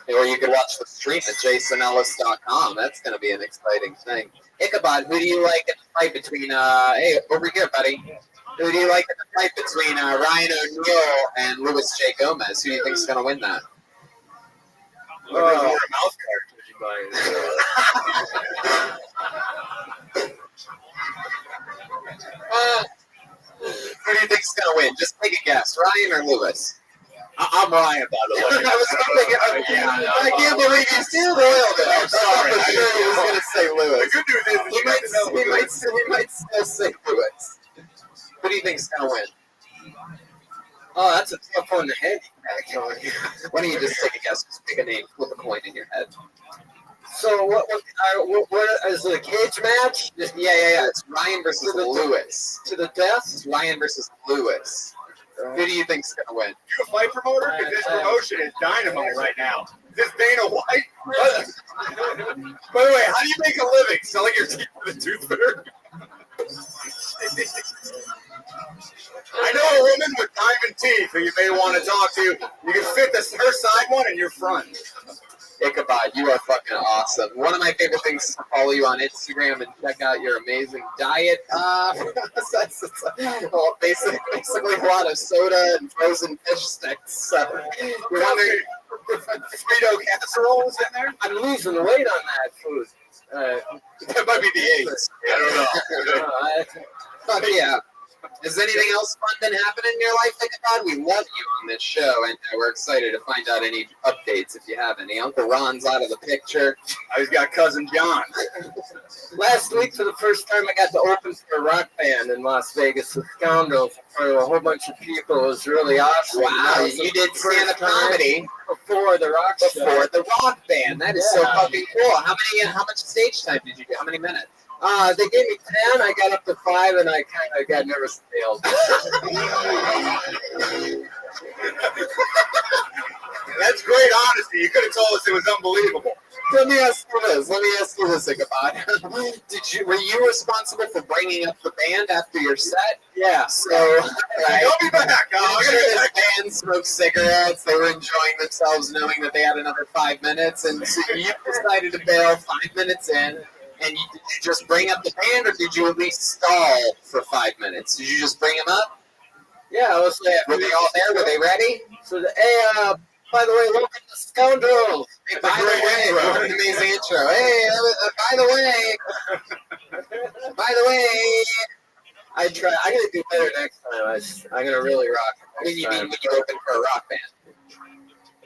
Or you can watch the stream at jasonellis.com. That's going to be an exciting thing. Ichabod, who do you like in the fight between, hey, over here, buddy. Who do you like in the fight between Ryan O'Neal and Luis J. Gomez? Who do you think is going to win that? More a mouth guard would you buy? Who do you think is going to win? Just take a guess. Ryan or Luis? I'm Ryan, by the way. I was hoping. I can't believe you still roiled it. I'm sorry. I'm sure he was going to say Lewis. The good news is He might still say Lewis. Who do you think is going to win? Oh, that's a tough one to hit. Why don't you just take a guess? Just pick a name, flip a coin in your head. So what is it, a cage match? Yeah. It's Ryan versus Lewis. To the death? It's Ryan versus Lewis. Who do you think's gonna win? You a fight promoter? Because this promotion is dynamite right now. Is this Dana White? By the way, how do you make a living? Selling your teeth with a tooth fairy? I know a woman with diamond teeth who you may want to talk to. You can fit her side one in your front. Ichabod, you are fucking awesome. One of my favorite things is to follow you on Instagram and check out your amazing diet. Well, basically a lot of soda and frozen fish sticks. You're wondering, Frito casserole is in there? I'm losing weight on that food. That might be the AIDS. I don't know. Fuck yeah. Has anything else fun been happening in your life, Ichabod? We love you on this show, and we're excited to find out any updates if you have any. Uncle Ron's out of the picture. He's got cousin John. Last week, for the first time, I got to open for a rock band in Las Vegas, the Scoundrels, in front of a whole bunch of people. It was really awesome. Wow, you did stand-up comedy before the rock show. Before the rock band. That is so fucking cool. How much stage time did you get? How many minutes? They gave me 10. I got up to 5, and I kind of got nervous and failed. That's great honesty. You could have told us it was unbelievable. Let me ask you this, Ichabod. Were you responsible for bringing up the band after your set? Yeah. So, right. Don't be back. I'm sure this band smoked cigarettes. They were enjoying themselves knowing that they had another 5 minutes. And so you decided to bail 5 minutes in. And did you just bring up the band, or did you at least stall for 5 minutes? Did you just bring them up? Yeah, I was there. Were they all there? Were they ready? So, by the way, welcome to Scoundrels. Hey, by the way, what an amazing intro. Hey, by the way, I gotta do better next time. I'm gonna really rock it. When you open for a rock band?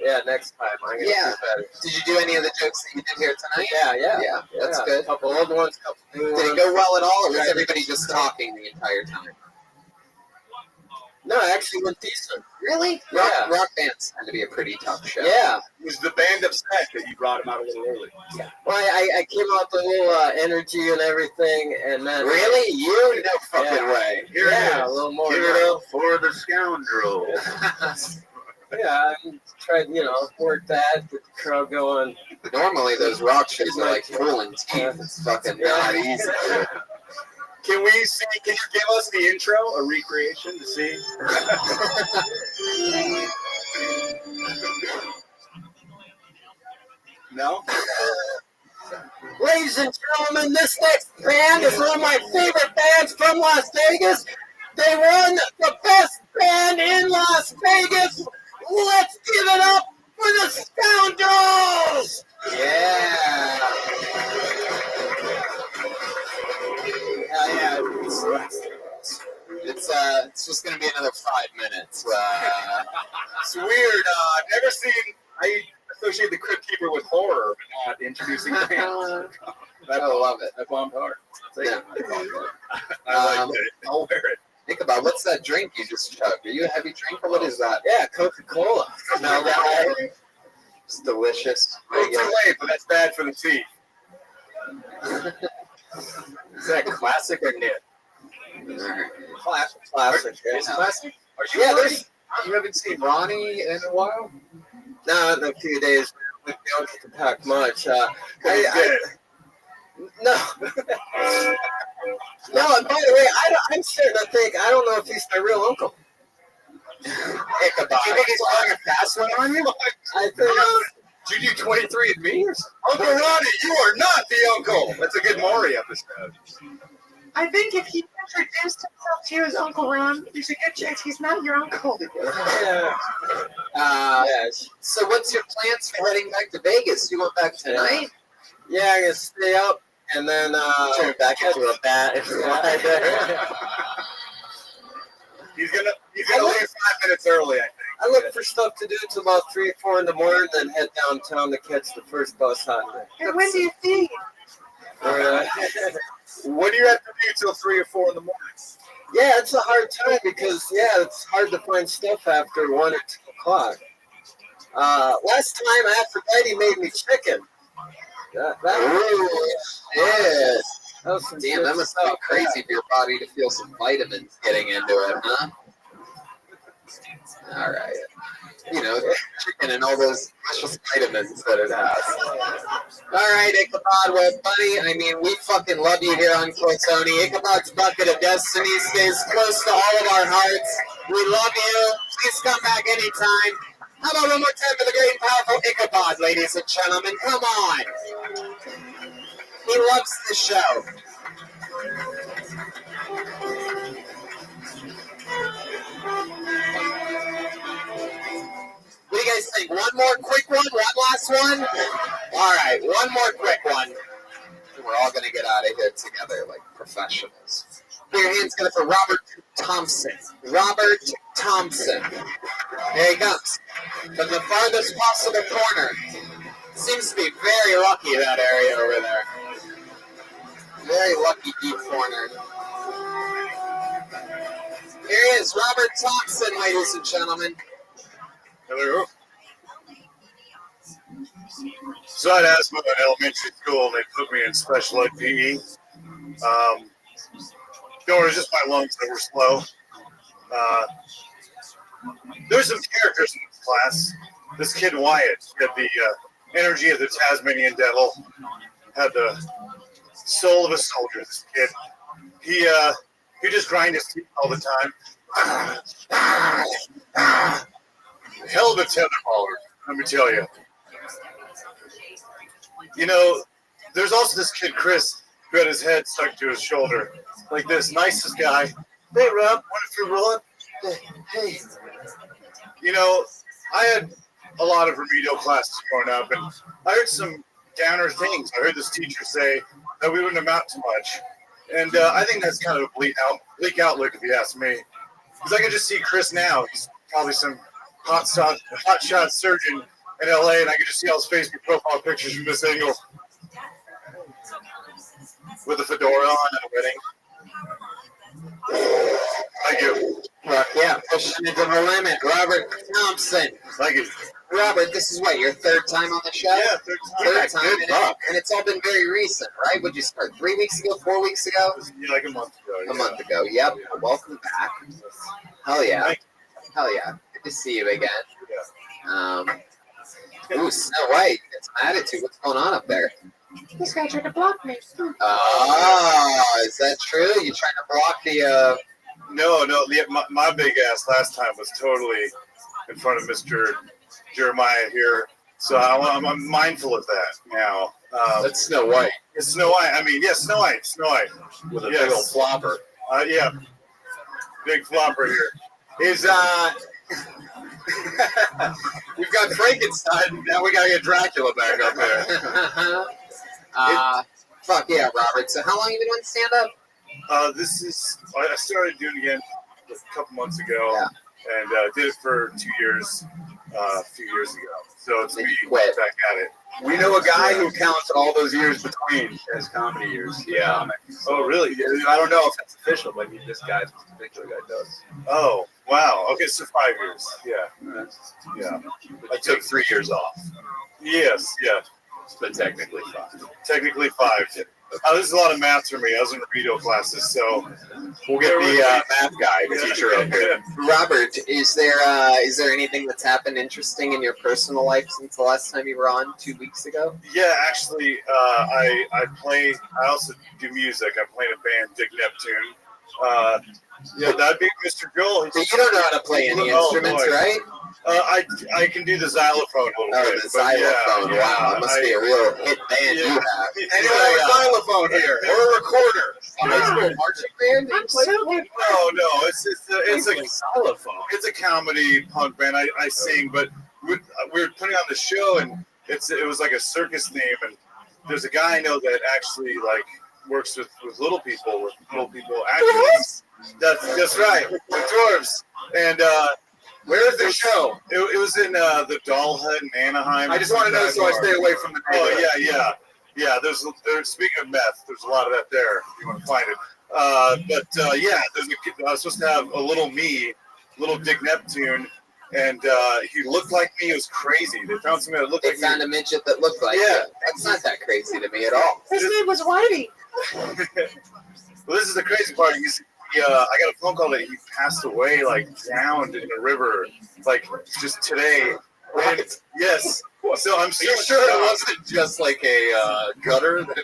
Yeah, next time. I'm gonna do better. Did you do any of the jokes that you did here tonight? Yeah. That's good. A couple old ones, couple new ones. Did it go well at all, or was everybody just talking the entire time? No, it actually went decent. Really? Yeah. Rock bands tend to be a pretty tough show. Yeah. Was the band upset that you brought him out a little early? Yeah. Well, I came out with a little energy and everything, and then... Really? You? No fucking way. Here it is. A little more. Give it up for the Scoundrel. Yeah, I tried, work that, get the crowd going. Normally, those rock shows are like pulling teeth. It's fucking not easy. Can you give us the intro, a recreation to see? No? Ladies and gentlemen, this next band is one of my favorite bands from Las Vegas. They won the best band in Las Vegas. Let's give it up for the Scoundrels! Yeah. It's just gonna be another 5 minutes. It's weird. I've never seen. I associate the Crypt Keeper with horror, but not introducing bands. I love it. I bombed hard. Yeah. I like it. I'll wear it. Think about what's that drink you just chugged? Are you a heavy drinker? What is that? Yeah, Coca-Cola. Smell that? It's delicious. A little too late, but that's bad for the teeth. Is that classic or new? Classic. It's classic? Are you you haven't seen Ronnie in a while? No, in a few days. We don't get to talk much. No. No, and by the way, I'm starting to think, I don't know if he's my real uncle. Ichabod. Do you think he's playing a fast one on you? I think... Did you do 23andMe? Uncle Ronnie, you are not the uncle. That's a good Maury episode. I think if he introduced himself to you as Uncle Ron, there's a good chance he's not your uncle. So what's your plans for heading back to Vegas? You went back tonight? Yeah, I'm going to stay up and then turn it back into a bat. He's gonna leave 5 minutes early, I think. I look for stuff to do till about 3 or 4 in the morning, then head downtown to catch the first bus home. And when do you feed? What do you have to do till 3 or 4 in the morning? Yeah, it's a hard time because, it's hard to find stuff after 1 or 2 o'clock. Last time Aphrodite made me chicken. That was some Damn, that must be crazy for your body to feel some vitamins getting into it, huh? All right. You know, chicken and all those special vitamins that it has. All right, Ichabod, well, buddy, I mean, we fucking love you here on Closoni. Ichabod's Bucket of Destiny stays close to all of our hearts. We love you. Please come back anytime. How about one more time for the great and powerful Ichabod, ladies and gentlemen? Come on. He loves the show. What do you guys think? One more quick one? One last one? All right, one more quick one. We're all going to get out of here together like professionals. Put your hands together for Robert Thompson. Robert Thompson. Here he comes. From the farthest possible corner. Seems to be very lucky, that area over there. Very lucky deep corner. Here he is, Robert Thompson, ladies and gentlemen. Hello. So I had asthma in elementary school, and they put me in special ed PE. It was just my lungs that were slow. There's some characters in this class. This kid Wyatt had the energy of the Tasmanian devil, had the soul of a soldier. This kid, he just grind his teeth all the time. Hell of a tetherballer, let me tell you. You know, there's also this kid Chris who had his head stuck to his shoulder, like this. Nicest guy. Hey Rob, wanted to roll it? Hey. You know, I had a lot of remedial classes growing up, and I heard some downer things. I heard this teacher say that we wouldn't amount to much, and I think that's kind of a bleak outlook, if you ask me. Because I can just see Chris now. He's probably some hot-shot surgeon in LA, and I can just see all his Facebook profile pictures from this angle with a fedora on at a wedding. Thank you. Yeah, pushing it to the limit. Robert Thompson. Thank you. Robert, this is what, your third time on the show? Yeah, third time. Third time. And it's all been very recent, right? Would you start 3 weeks ago, 4 weeks ago? Yeah, like a month ago. A month ago, yep. Welcome back. Hell yeah. Hell yeah. Good to see you again. Ooh, Snow White. Got some attitude. What's going on up there? This guy tried to block me. Oh, is that true? You trying to block the, No, my big ass last time was totally in front of Mr. Jeremiah here. So I'm mindful of that now. That's Snow White. It's Snow White. I mean, yes, Snow White. With a big old flopper. Yeah. Big flopper here. Is, we've got Frankenstein, now we gotta get Dracula back up there. Fuck yeah, Robert. So how long have you been doing stand-up? I started doing it again a couple months ago, and did it for 2 years, a few years ago. So it's me back at it. We know a guy who counts all those years between as comedy years. Yeah. Oh, really? I don't know if that's official, but this particular guy does. Oh, wow. Okay, so 5 years. Yeah. Yeah. I took 3 years off. Yes, yeah. But technically 5. Technically 5. This is a lot of math for me. I was in remedial classes, so we'll get the math guy, the teacher up here. Robert, is there anything that's happened interesting in your personal life since the last time you were on 2 weeks ago? Yeah, actually, I also do music. I play in a band, Dick Neptune. Yeah, that'd be Mr. Joel. So you don't know how to play any instruments, right? I can do the xylophone a little bit. The xylophone. Yeah, wow, it must be a real hit band you have. Anyway, a xylophone here, or a recorder. Marching band? I'm so good. No, it's a xylophone. It's a comedy punk band. I sing, but we were putting on the show, and it was like a circus theme. And there's a guy I know that actually like works with little people. Actually, that's right, with dwarves. And where is the show? It was in the Doll Hut in Anaheim. I just want to know so I stay away from the neighborhood. Oh, yeah. There's speaking of meth, there's a lot of that there if you want to find it. I was supposed to have a little Dick Neptune, and he looked like me. It was crazy. They found somebody that looked like me. They found a midget that looked like you. That's not that crazy to me at all. His name was Whitey. Well, this is the crazy part. I got a phone call that he passed away, like drowned in a river, like just today. And, yes. So I'm Are you sure it wasn't just like a gutter? That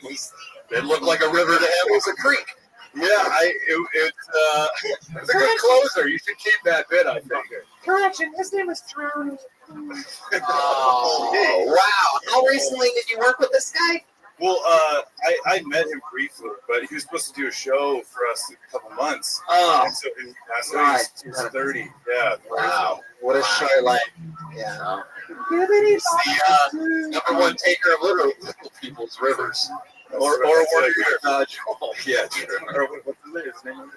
it looked like a river to him? It was a creek. Yeah, it's a good closer. You should keep that bit, I think. Correction, his name was Drowning. Oh, wow. How recently did you work with this guy? Well, I met him briefly, but he was supposed to do a show for us in a couple months. Oh, And so he passed away. He was 30. Yeah. wow. What a short life. Yeah. He's the number one taker of little people's rivers. Or one of your Joel. Yeah, true. Or what's his name?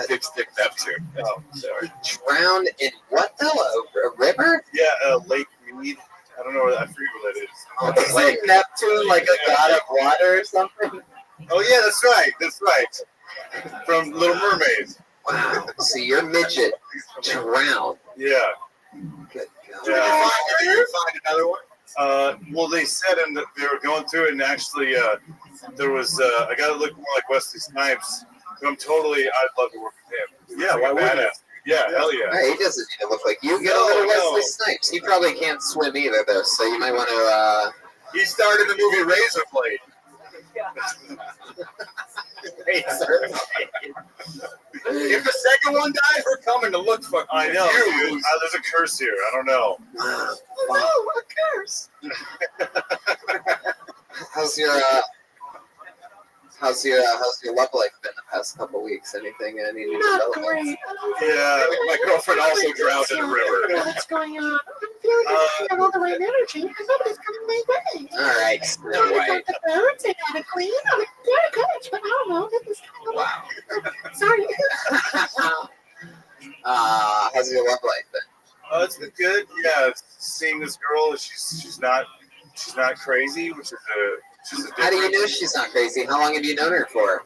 Big Stick Neptune. Oh, sorry. Drowned in what though? A river? Yeah, Lake Mead. I don't know. I forget what that is. Oh, it's like Neptune, like a god of water or something? Oh yeah, that's right. That's right. From Little Mermaid. Wow. So your midget drowned. Yeah. Good God. Yeah. Did you find another one? Well, they said that they were going through it, and actually, there was a guy that looked more like Wesley Snipes. Who I'd love to work with him. Yeah, why wouldn't it? Yeah, hell yeah. Hey, he doesn't need to look like you. Get a little Wesley Snipes. He probably can't swim either, though, so you might want to. He starred in the movie Razorblade. If the second one dies, we're coming to look for. I know, dude. There's a curse here. I don't know. Oh, no, a curse. How's your love life been the past couple weeks? Anything? Any new developments? Yeah, my girlfriend also drowned in a river. What's going on? I'm feeling like I have all the right energy because nobody's coming my way. All right, I got the birds, I got it clean, I'm very good, but I don't know. This is kind of sorry. How's your love life been? Oh, it's been good. Yeah, seeing this girl, she's not crazy, which is a How do you know she's not crazy? How long have you known her for?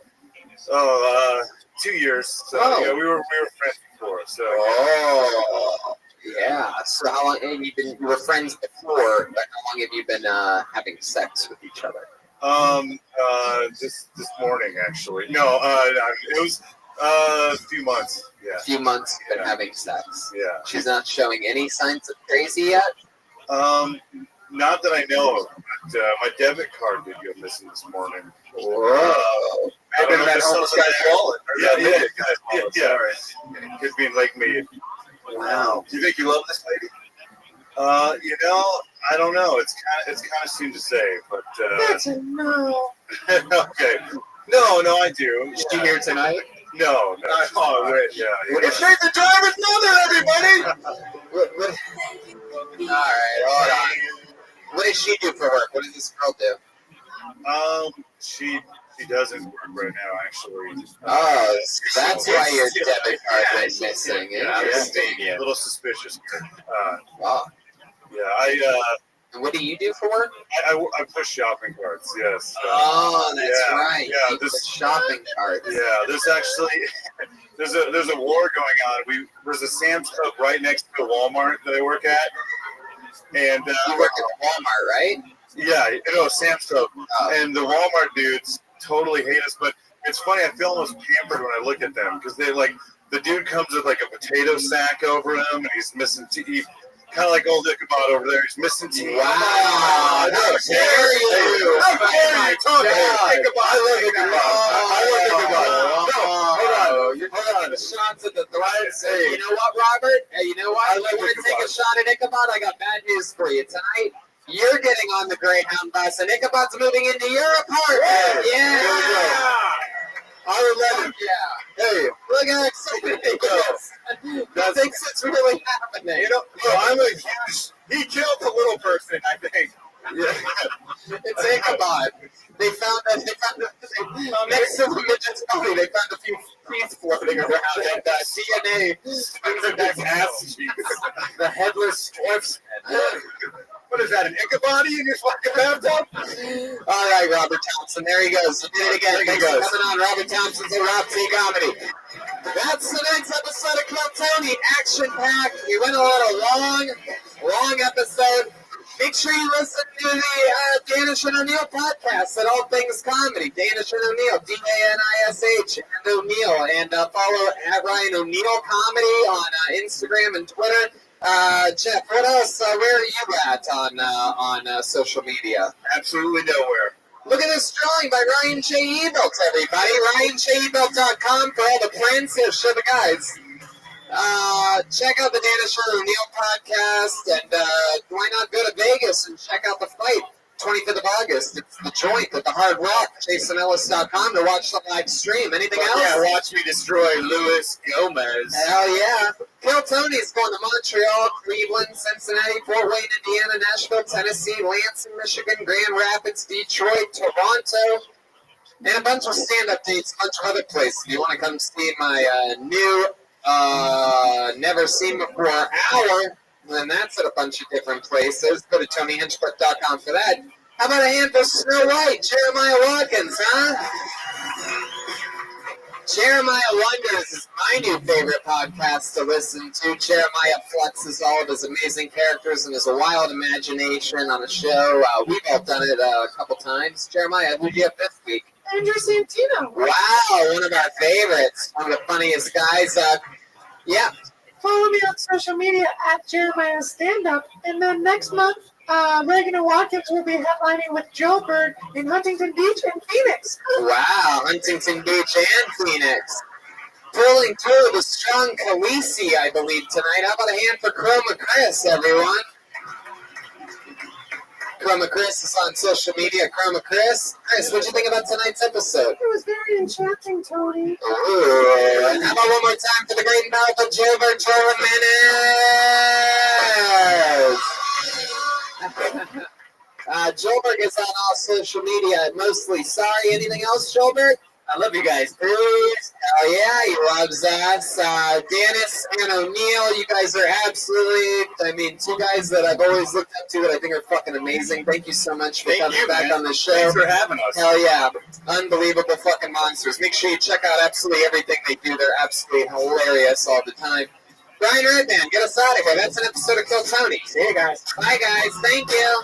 2 years. So yeah, we were friends before. So oh, yeah. So how long? And you were friends before, but how long have you been having sex with each other? This morning actually. No, it was a few months. Yeah. A few months you've been having sex. Yeah. She's not showing any signs of crazy yet. Not that I know of, but my debit card did go missing this morning. Whoa. I don't know if homeless guy's wallet. Yeah. Could be Lake Mead. Wow. Do you think you love this lady? I don't know. It's kind of soon to say, but. That's a no. Okay. No, I do. Is she here tonight? No. Oh, wait, yeah. It's Nathan Driver's mother, everybody! All right, hold on. What does she do for work? What does this girl do? She doesn't work right now, actually. Oh, that's why your debit card went missing. Yeah, Interesting. a little suspicious. Wow. Yeah, And what do you do for work? I push shopping carts. Yes. Oh, that's right. Yeah, You put shopping carts. Yeah, there's actually there's a war going on. There's a Sam's Club right next to the Walmart that I work at, and You work at Walmart, right? yeah, Sam's Club, and the Walmart dudes totally hate us. But it's funny, I feel almost pampered when I look at them because they the dude comes with like a potato sack over him, and he's missing teeth. Kind of like old Ichabod over there. He's missing teeth. Wow. How dare you? How dare you talk about Ichabod? I love Ichabod. Hold on. The shots at the throat. Say, you know what, Robert? Hey, you know what? You want to take a shot at Ichabod? I got bad news for you. Tonight, you're getting on the Greyhound bus, and Ichabod's moving into your apartment. Yeah. R11. Yeah. Hey, look how excited he is. He thinks it's really happening. He killed the little person, I think. Yeah. It's Ichabod. They found next to the midget's body, they found a few teeth floating around and DNA. That's ass cheeks. The headless corpse. What is that, an Ichabod in your fucking bathtub? All right, Robert Thompson. There he goes. He did it again. Thanks for coming on. Robert Thompson's a Rob T comedy. That's tonight's episode of Club Tony. Action-packed. We went on a long episode. Make sure you listen to the Danish and O'Neill podcast at All Things Comedy. Danish and O'Neill, DANISH and O'Neill. And follow at Ryan O'Neill Comedy on Instagram and Twitter. Jeff, what else? Where are you at on social media? Absolutely nowhere. Look at this drawing by Ryan J. Ebelt, everybody. RyanJEbelt.com for all the prints. Here, show the guys. Check out the Danish and O'Neill podcast, and why not go to Vegas and check out the fight, 25th of August. It's the Joint at the Hard Rock, JasonEllis.com to watch the live stream. Anything else? Yeah, watch me destroy Luis Gomez. Hell yeah. Kill Tony's going to Montreal, Cleveland, Cincinnati, Fort Wayne, Indiana, Nashville, Tennessee, Lansing, Michigan, Grand Rapids, Detroit, Toronto, and a bunch of stand-up dates, a bunch of other places. If you want to come see my new never seen before hour, then that's at a bunch of different places. Go to TonyHinchcliffe.com for that. How about a hand for Snow White, Jeremiah Watkins, huh? Jeremiah Wonders is my new favorite podcast to listen to. Jeremiah flexes all of his amazing characters and his wild imagination on a show. We've all done it a couple times. Jeremiah, who do you have this week? Andrew Santino. Wow, one of our favorites. One of the funniest guys. Yeah. Follow me on social media at Jeremiah Stand Up. And then next month, Reagan Watkins will be headlining with Joe Bird in Huntington Beach and Phoenix. Wow, Huntington Beach and Phoenix. Pulling through the strong Khaleesi, I believe, tonight. How about a hand for Chroma Chris, everyone? Chroma Chris is on social media. Chroma Chris. Chris, what'd you think about tonight's episode? It was very enchanting, Tony. Ooh, and how about one more time for the great and powerful Gilbert Jimenez? Gilbert is on all social media, mostly. Sorry, anything else, Gilbert? I love you guys. Oh yeah, he loves us. Dennis and O'Neill, you guys are absolutely, two guys that I've always looked up to that I think are fucking amazing. Thank you so much for coming back on the show. Thanks for having us. Hell yeah. Unbelievable fucking monsters. Make sure you check out absolutely everything they do. They're absolutely hilarious all the time. Brian Redman, get us out of here. That's an episode of Kill Tony. See you guys. Bye guys. Thank you.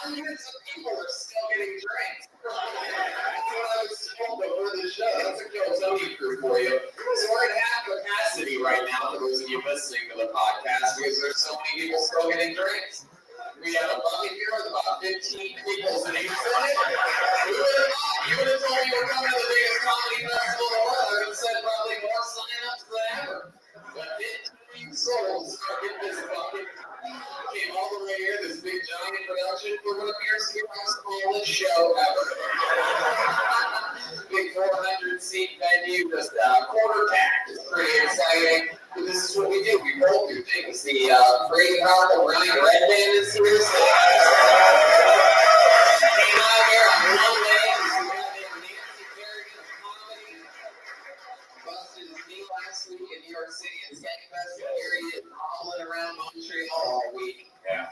Hundreds of people are still getting drinks. That's what I was told before the show. That's a Kill Tony crew for you. So we're at half capacity right now for those of you listening to the podcast because there's so many people still getting drinks. We have a bucket here with about 15 people sitting in it. You would have told me we're coming to the biggest comedy festival in the world. I would have said probably more sign-ups than ever. But 15 souls are in this bucket. Came all the way here, this big giant production. We're going to be here to see seat venue, just quarter packed. It's pretty exciting. But this is what we do. We roll through things. The great powerful Ryan Red Band is here. So came out here on one leg. Nancy Kerrigan of comedy. Busted his knee last week in New York City and Skankfest. And here he is hobbling around Montreal all week. Yeah.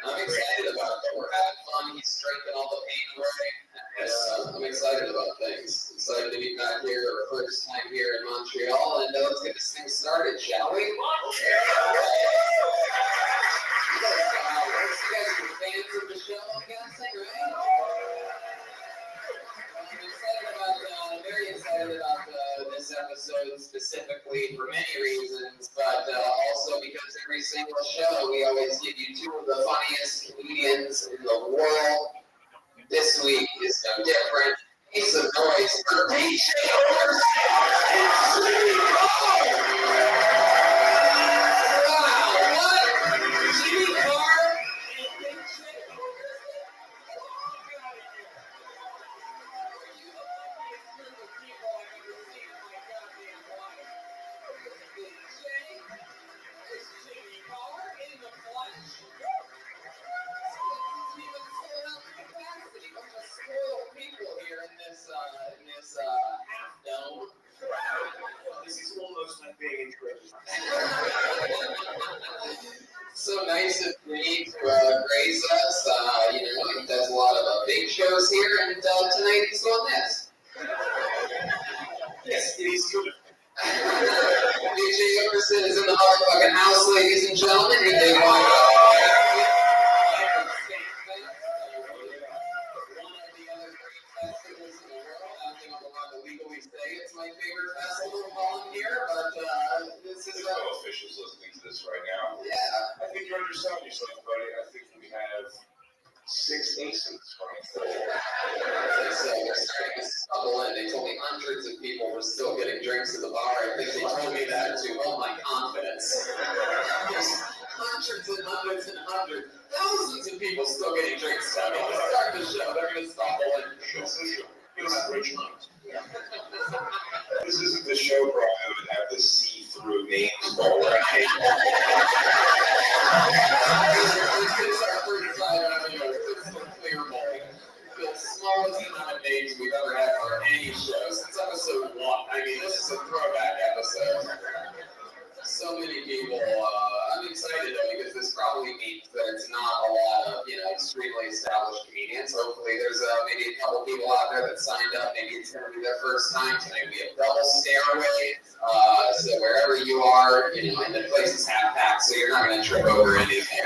I'm excited about it. We're having fun. He's drinking all the pain away. I'm excited about things. Excited to be back here, our first time here in Montreal, and let's get this thing started, shall we? You guys are fans of the show, I'm guessing, right? I'm very excited about this episode specifically for many reasons, but also because every single show we always give you two of the funniest comedians in the world. This week is no different. Make some noise for DJ Wow, what? Jimmy Carr? People here in this half dome. This is almost like being in prison. So nice of me to grace us. He does a lot of big shows here, and tonight he's doing this. Yes, he's good. DJ Emerson is in the motherfucking house, ladies and gentlemen. He did one. It's my favorite festival volunteer, but this is officials listening to this right now. Yeah. I think you're underselling yourself, buddy. I think we have 6 aces coming forward. So they're starting to stumble in. They told me hundreds of people were still getting drinks at the bar. I think they told me that to hold my confidence. There's hundreds and hundreds and hundreds, thousands of people still getting drinks. So when we start the show, they're going to stumble in. This isn't the show where I would have the see-through names all right. It's our first time having a crystal clear bowl. The smallest amount of names we've ever had for any show since episode 1. I mean, this is a throwback episode. So many people. I'm excited though because this probably means that it's not a lot of extremely established comedians. Hopefully, there's maybe a couple people out there that signed up. Maybe it's going to be their first time tonight. We have double stairway, so wherever you are, and the place is half packed, so you're not going to trip over anything.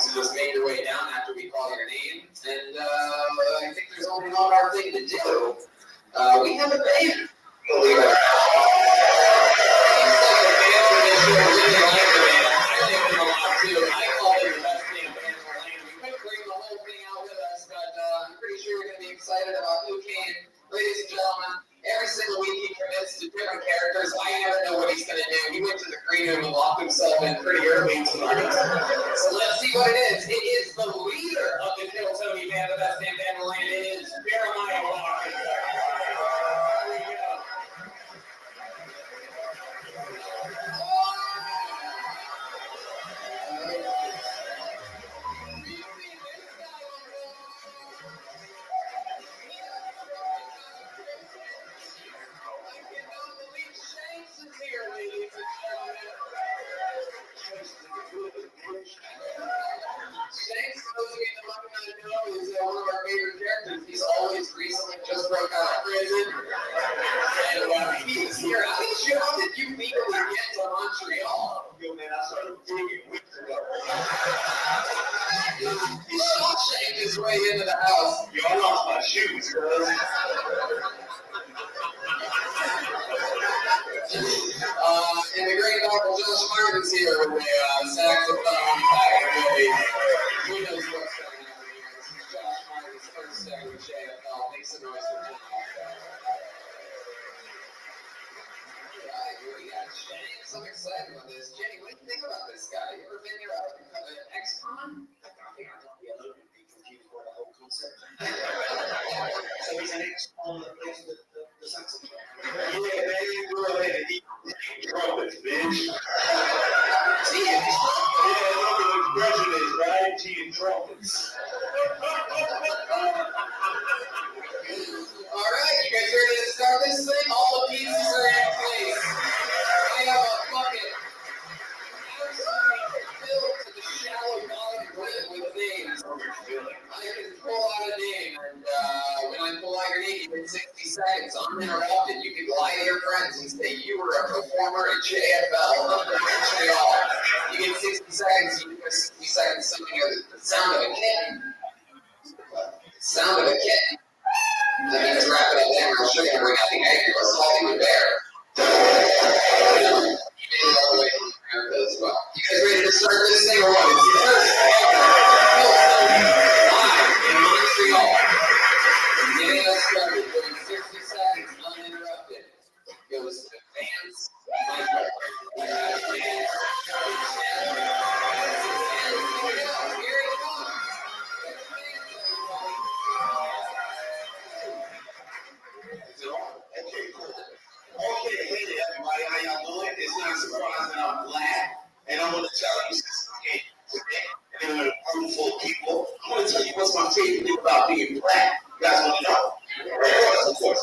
So just make your way down after we call your name, and I think there's only one more thing to do. We have a band. Believe it or not. I like them a lot too. I call it the best damn band in Orlando. We couldn't bring the whole thing out with us, but I'm pretty sure you're going to be excited about who came. Ladies and gentlemen, every single week he commits to different characters. I never know what he's going to do. He went to the green room and locked himself in pretty early tonight. So let's see what it is. It is the leader of the Kill Tony band, the best damn band in Orlando. It is Jeremiah Walker. Here we go. Shanks, for those of you that might not know, is one of our favorite characters. He's always recently just broke out of prison. And he's here. How many shows did you legally get to Montreal? Yo, man, I started digging weeks ago. He shawshanked his way into the house. Yo, I lost my shoes, cuz. And the great Dr. Josh Martin's here with the saxophone back and Billy. Who knows what's going on here? This is Josh Martin's first ever JFL. Make some noise for him. Alright, here we got Shanks. I'm excited about this. Jenny, what do you think about this guy? You ever been here an ex-con? I think I'm going to be a little bit confused by the whole concept. So he's an ex-con that plays the saxophone. Yeah, man, go ahead and eat trumpets, bitch. See, Yeah, look at the expression is, right? Eating trumpets. all right, you guys ready to start this thing? All the pieces are in place. I have a bucket filled to the shallow bottom rim with names. I can pull out a name, and when I pull out your name, you get 60 seconds uninterrupted. You can lie to your friends and say you were a performer at JFL. You get 60 seconds. You get 60 seconds. Something of the sound of a kitten. Sound of a kitten. That means wrap it up there. I'll show you how to bring out the egg. You're a salty bear. All the way from America as well. You guys ready to start this thing or what? It's the first live in Montreal. Getting us started. Doing 60 seconds uninterrupted. Goes to Vance Michael. Here it comes. Okay, cool. Okay, hey everybody, how y'all doing? It's not a surprise that I'm black, and I'm gonna tell you today, and in a room full of people, I'm gonna tell you what's my favorite thing about being black. You guys wanna know? Of course.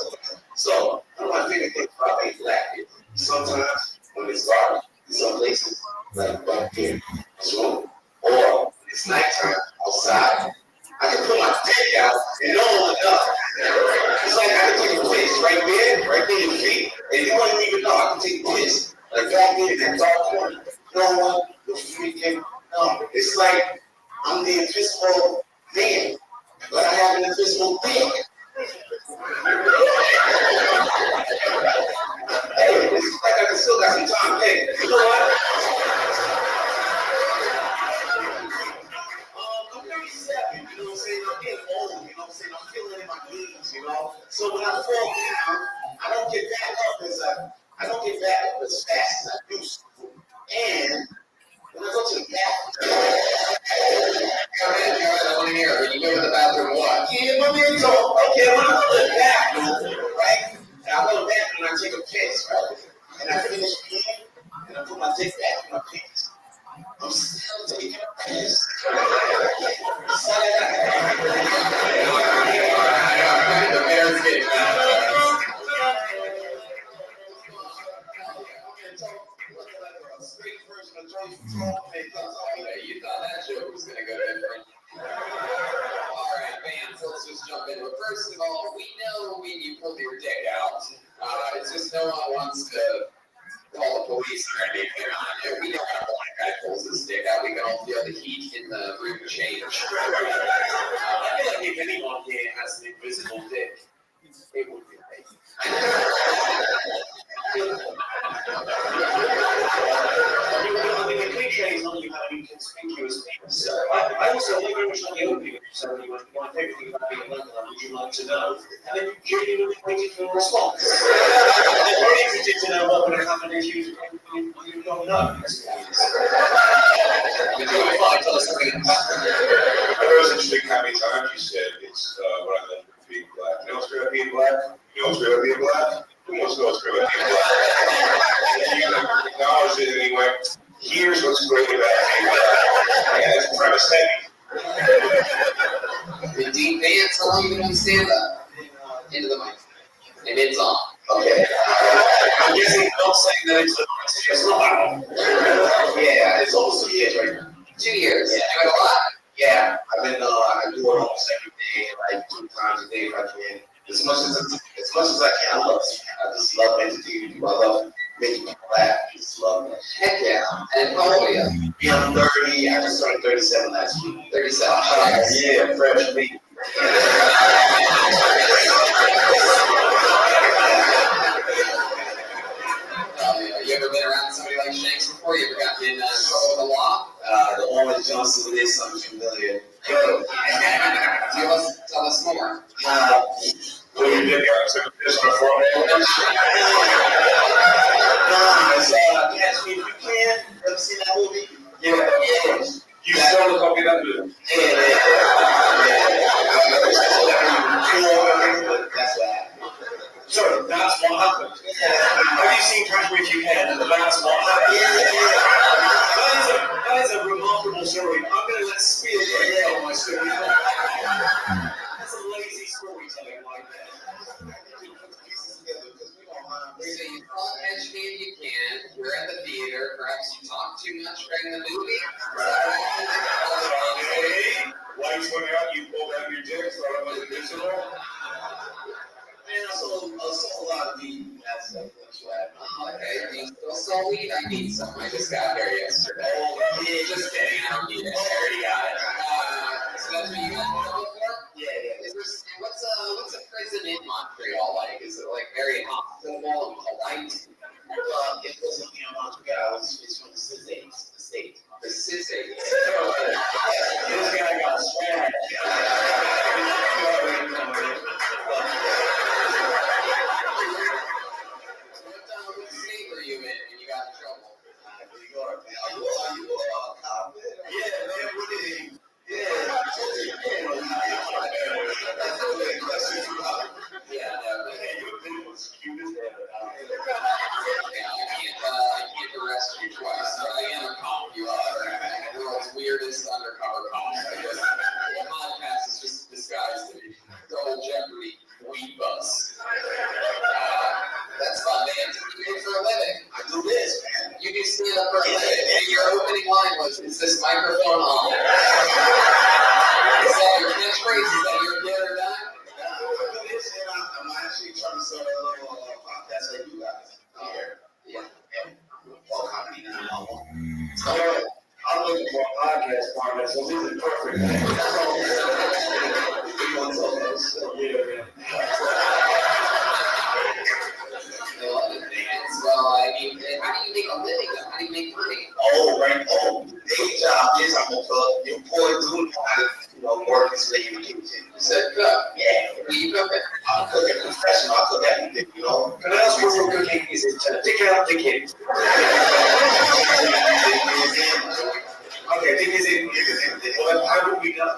So, one of my favorite things about being black is sometimes when it's dark in some places, like back here in this room, or when it's nighttime outside, I can put my dick out and no one will know. It's like I can take a piss right there in your feet, and you won't even know. I can take a piss like back there in that dark corner. No one will freaking know. It's like I'm the invisible man, but I have an invisible dick. Hey, it's like I still got some time. Hey, you know what? I'm 37, you know what I'm saying? I'm getting old, you know what I'm saying? I'm feeling in my knees, you know? So when I fall down, I don't get back up as fast as I used to. And when I go to the bathroom, Come in, I want to hear it. When you go to the bathroom, what? yeah, my man told, okay, when I go to the bathroom, right? And I go to the bathroom and I take a piss, right? And I finish peeing, and I put my dick back in my pants. I'm still taking a piss. The bear's getting mad. You thought that joke was going to go different. All right, man, so let's just jump in. But first of all, we know when you pull your dick out. It's just no one wants to call the police or anything on you. We know how a black guy pulls his dick out. We can all feel the heat in the room change. I feel like if anyone here has an invisible dick, it would be me. The cliche is only how you conspicuous penis. I also like very much on the opening. So you want my favorite thing about being a London, would you like to know? And then you genuinely waited for a response. I'm very interested to know what would have happened if you don't know. Tell us something else. I thought it was interesting how many times you said it's what I meant with being black. You know what's great about being black? You know what's great about being black? Who wants to know what's great about being black? You acknowledge it anyway. Here's what's great about being black. And it's premise heavy. The deep dance, how long you been on stand up? Into the mic. And it's on. Okay. I'm guessing don't say that it's just long. Yeah, it's almost 2 years right now. 2 years. Yeah. Doing a lot. Yeah, I've been I do it almost every day, like 2 times a day if I can. As much as I can, I love it. I just love entertaining people. I love making people laugh. I just love that. Heck yeah. And how old are you? Yeah, I'm 30. I just turned 37 last week. 37. Yeah, fresh meat. You ever been around somebody like Shanks before? You ever gotten in trouble with the law? The Orange Johnson is something familiar. Tell us more. When you did took a piss on a forehead. Catch Me If You Can. Ever seen that movie? Yeah. You stole a copy of that movie? Yeah. That's what happened. Sorry, that's what happened. Have you seen Catch Me If You Can? And that's what happened. That is a remarkable story. I'm going to let Spears tell my story. That's a lazy storytelling like that. So you saw Catch Me If You Can, you're at the theater, perhaps you talked too much during the movie. Hey, lights went out, you pulled down your dick, thought it was invisible. And I saw a lot of weed. That's what you had. Okay, you still saw weed? I need some. I just got there yesterday. Oh, yeah. Just kidding, I don't need it. I already got it. So that's what you got trouble for? Yeah. What's a prison in Montreal like? Is it like very hospitable and polite? It wasn't Montreal. It's from the state. The city. This guy got swag. What state were you in when you got in trouble? New York, man. Are you a cop, man? Yeah, man. What is he? Yeah. I can't arrest you twice. I am a cop. You are. The world's weirdest undercover cop. I guess the podcast is just disguised to be the old Jeopardy weed bus. That's fun, man. What do you do for a living? I do this, man. You do stand up for a living. And your opening line was, "Is this microphone on?" Is that your catchphrase? Is that your get or die? I'm actually trying to start a little podcast like you guys here. Yeah. Well, comedy now. I'm looking for a podcast partner, so this is perfect. I love it, man. Well, I mean, how do you make a living? How do you make money? Oh, right. Oh, day job is I'm a employed doing work is late in the kitchen. You said cook. Yeah. What are you cooking? I'm cooking professional. I cook everything, And that's what we're cooking is take out the kids. Okay, think is it. Well, how do we know?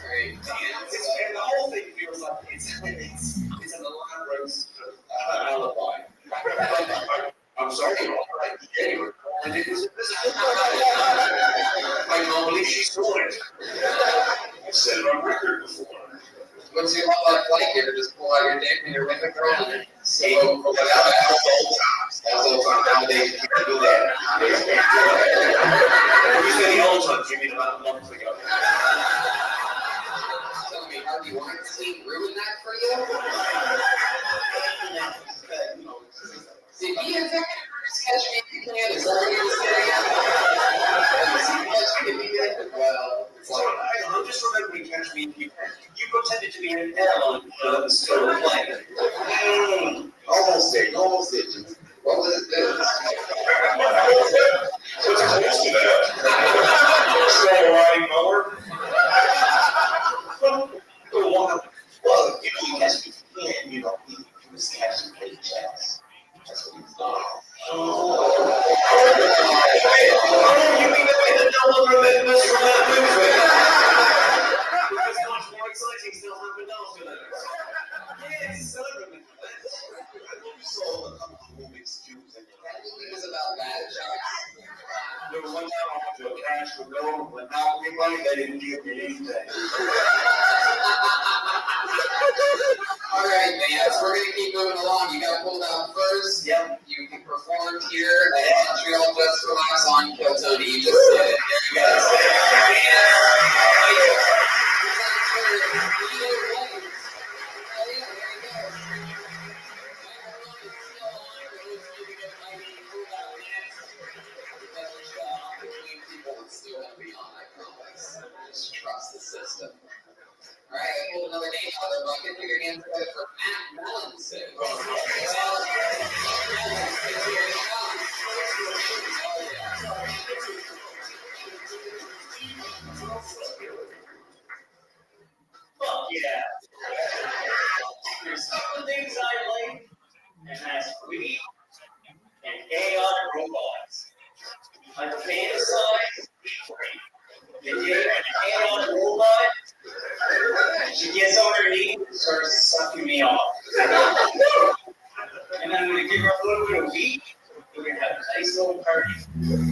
Great. And the whole thing feels like it's an elaborate alibi. I'm sorry, anyway. And it was I can't believe she stole it. I've said it on record before. What's your love like here? Just pull out your dick and you're with a girl and See, that was old times. That was old times. Nowadays, you can't do that. Nowadays, you can't do that. You said the old times, you mean about a month ago. Tell me, Harvey Weinstein ruined that for you? Did he attack Catch Me If You Can? Is that what you were saying? Catch Me If You Can? Well, I'm just remembering Catch Me If You Can. You pretended to be an L on the story plane. Almost there. what was this? What's close to that? Slow riding mower? Well, you Catch Me If You Can, he was catching paychecks. That's what he was doing. You mean the way that no one remembers from that movie? It's much more exciting still happened after that. Yes, I remember that. I know you saw a couple of movies too. That movie was about bad jokes. There was one time I went to a cash for gold, but not anybody, they didn't give me anything. All right, man. So we're gonna keep moving along. You got pulled out first. Yep. You performed here at Montreal Just Relax on Kyoto. You just did it. There you Just trust the system. All right, I pulled another name out of the bucket. Put your hands together for Matt Mellenson. Fuck yeah. There's some things I like, and that's weed and AI robots. I fantasize You take a hand on the robot. She gets on her knee and starts sucking me off. And I'm going to give her a little bit of weed. We're going to have a nice little party.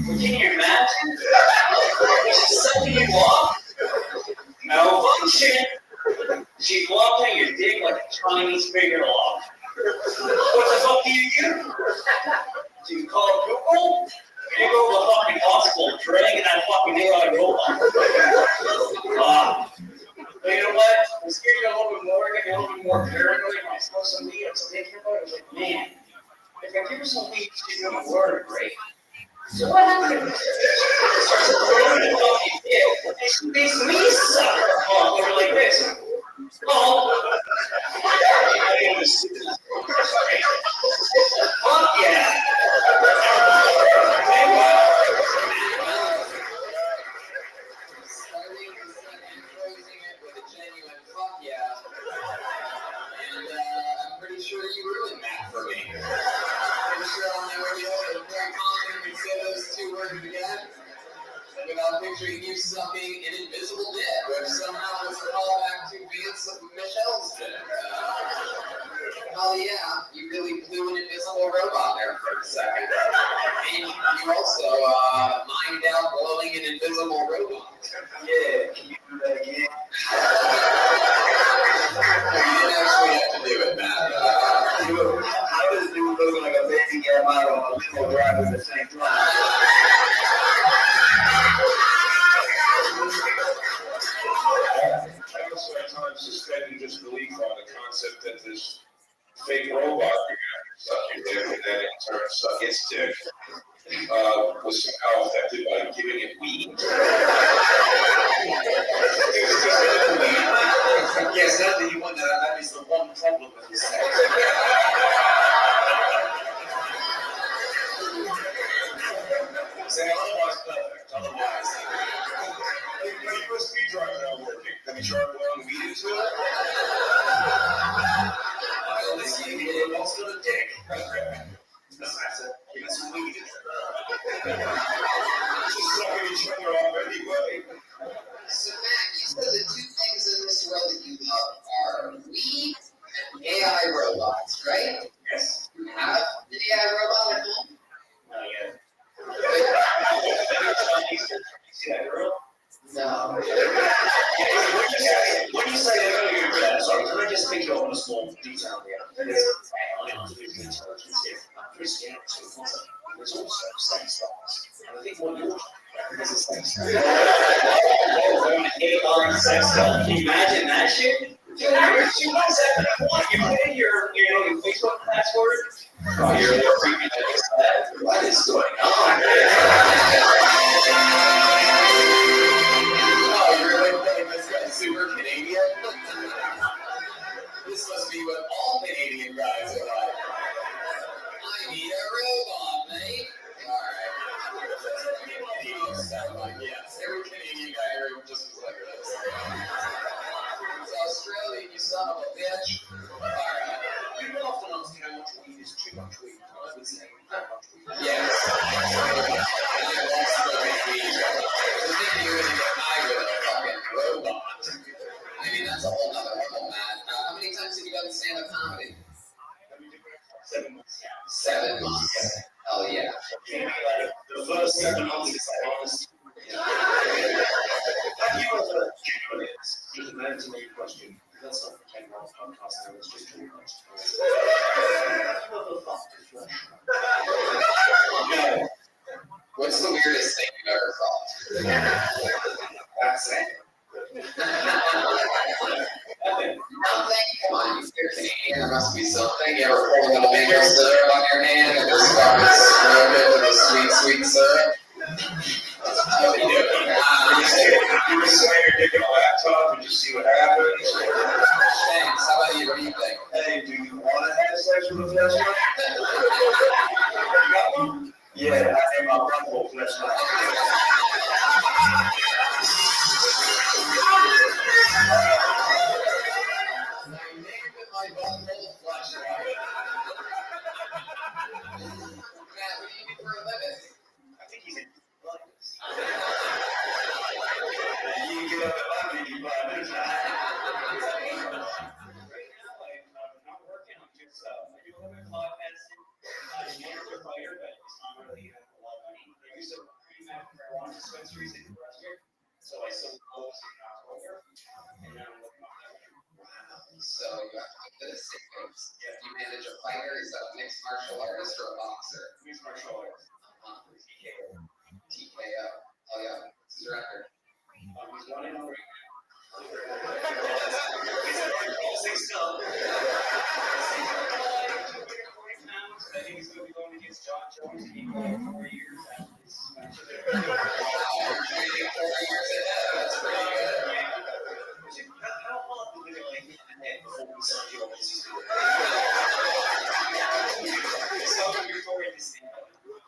But can you imagine? She's sucking you off. Malfunction. She's locking your dick like a Chinese finger lock. What the fuck do you do? Do you call Google? You go to the fucking hospital, dragging that fucking AI robot. But you know what? I was getting a little bit more, getting a little bit more paranoid when I smoked some weed. I was thinking about it. I was like, man, if I give her some weed, she's gonna learn great. So what happened? She starts throwing a fucking dick, and she makes me suck her off over like this. Oh. Fuck yeah. I'm pretty sure you ruined that for me. I'm sure I'll never be able to very confidently say those two words again without picturing you sucking an invisible dick, which somehow was a callback to Vance of Michelle's dick. Oh yeah, you really blew an invisible robot there for a second. And you also mined out blowing an invisible robot. Yeah, can you do that again? You didn't actually have to do it, Matt. How does dude look like a baby get out on a limo drive at the same time? I also at times suspended disbelief on the concept that this fake robot you're gonna suck your dick and then in turn suck its dick was somehow affected by giving it weed. Yes, now that you wonder, that is the one problem with this sex. Say otherwise perfect, otherwise. The USB drive not working. Have you tried blowing weed into it? I only see it once on a dick. Give it some weed. Just sucking each other off anyway. So Matt, you said the two things in this world that you love are weed and AI robots, right? Yes. You have an AI robot at home? Not yet. See that girl? No. When you say they're going to get better, sorry, can I just pick you up on a small detail here? Artificial intelligence here. I'm pretty scared of the concept. There's also sex dolls. And I think what you're trying to is a sex doll. AI sex doll. Can you imagine that shit? Dude, you put in your Facebook password. Oh, you're freaking out. What is going on? Oh, you really think this guy's super Canadian? This must be what all Canadian guys are like. I need a robot, mate. Alright. He must sound like, yes. Every Canadian guy here just was like this. It's Australian, you son of a bitch. Alright. People often ask how much weed is too much weed. I would say that much weed. Yes. That's the big deal. To think you're going to get high with a fucking robot. I mean, that's a whole other level, Matt. How many times have you done stand-up comedy? 7 months. 7 months. Hell yeah. The first 7 months is honest. Have you ever just an answer to your question? That's not the Ken Roth podcast, now it's just too much. No. What's the weirdest thing you've ever thought? That's it. Nothing. Come on, you're Canadian. There must be something. You ever pour a little maple syrup on your hand and just start smoking with the sweet, sweet syrup? You just slam your dick on a laptop and just see what happens. Thanks. How about you? What do you think? Hey, do you want to have sex with a flashlight? You got one? Yeah, I named my brother flashlight. My name and my butthole flashlight. Matt, what do you do for a living? I think he's in. you have to look at a sequence. Do you manage a fighter? Is that a mixed martial artist or a boxer? Mixed martial arts. TKO. Oh yeah. What's his record? He's 1-3. I think he's going to be going against John Jones. He played 4 years after this match. 4 years ahead. That's pretty good. How long did we like before we saw Jones? It's something before we see him.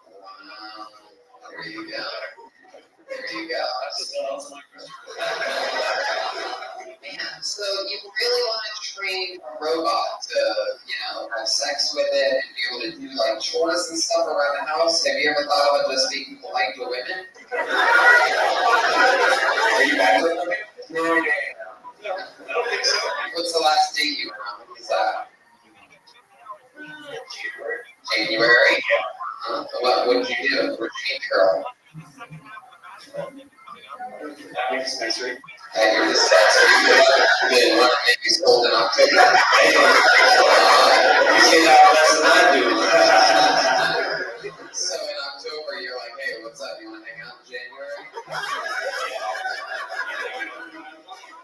Wow. There you go. There you go. That's my question. Man, so you really want to train a robot to, have sex with it and be able to do like chores and stuff around the house? Have you ever thought about just being polite to women? Are you back with women? No, I don't think so. What's the last date you were on? What was that? January? What did you do? Where'd you meet the girl? That makes sense, right? At your dispensary. Then what maybe sold in October? You say that less than I do. So in October, you're like, hey, what's up? You want to hang out in January?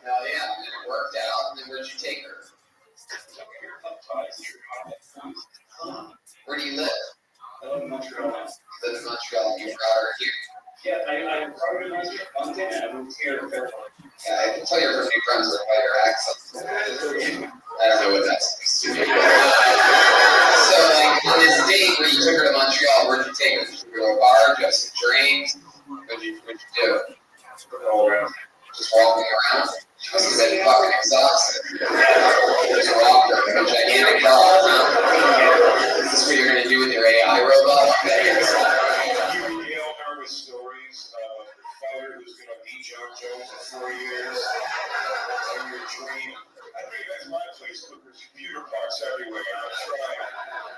Hell yeah. And it worked out. And then where'd you take her? Where do you live? I live in Montreal. You live in Montreal. You brought her here. Yeah, I brought her to Montreal and I moved here in February. Yeah, I can tell you're from New Brunswick by your accent. I don't know what that's supposed to be. So, like, on this date where you took her to Montreal, where'd you take her? Did you go to a bar, just some drinks? What'd you do? All around. Just walking around? She must have been fucking exhausted. Just walking around a gigantic dog, huh? Is this what you're going to do with your AI robot? You regale her with stories of a fighter who's going to beat John Jones in 4 years. And your dream. I think that's my place. Look, there's computer parts everywhere. I'm trying.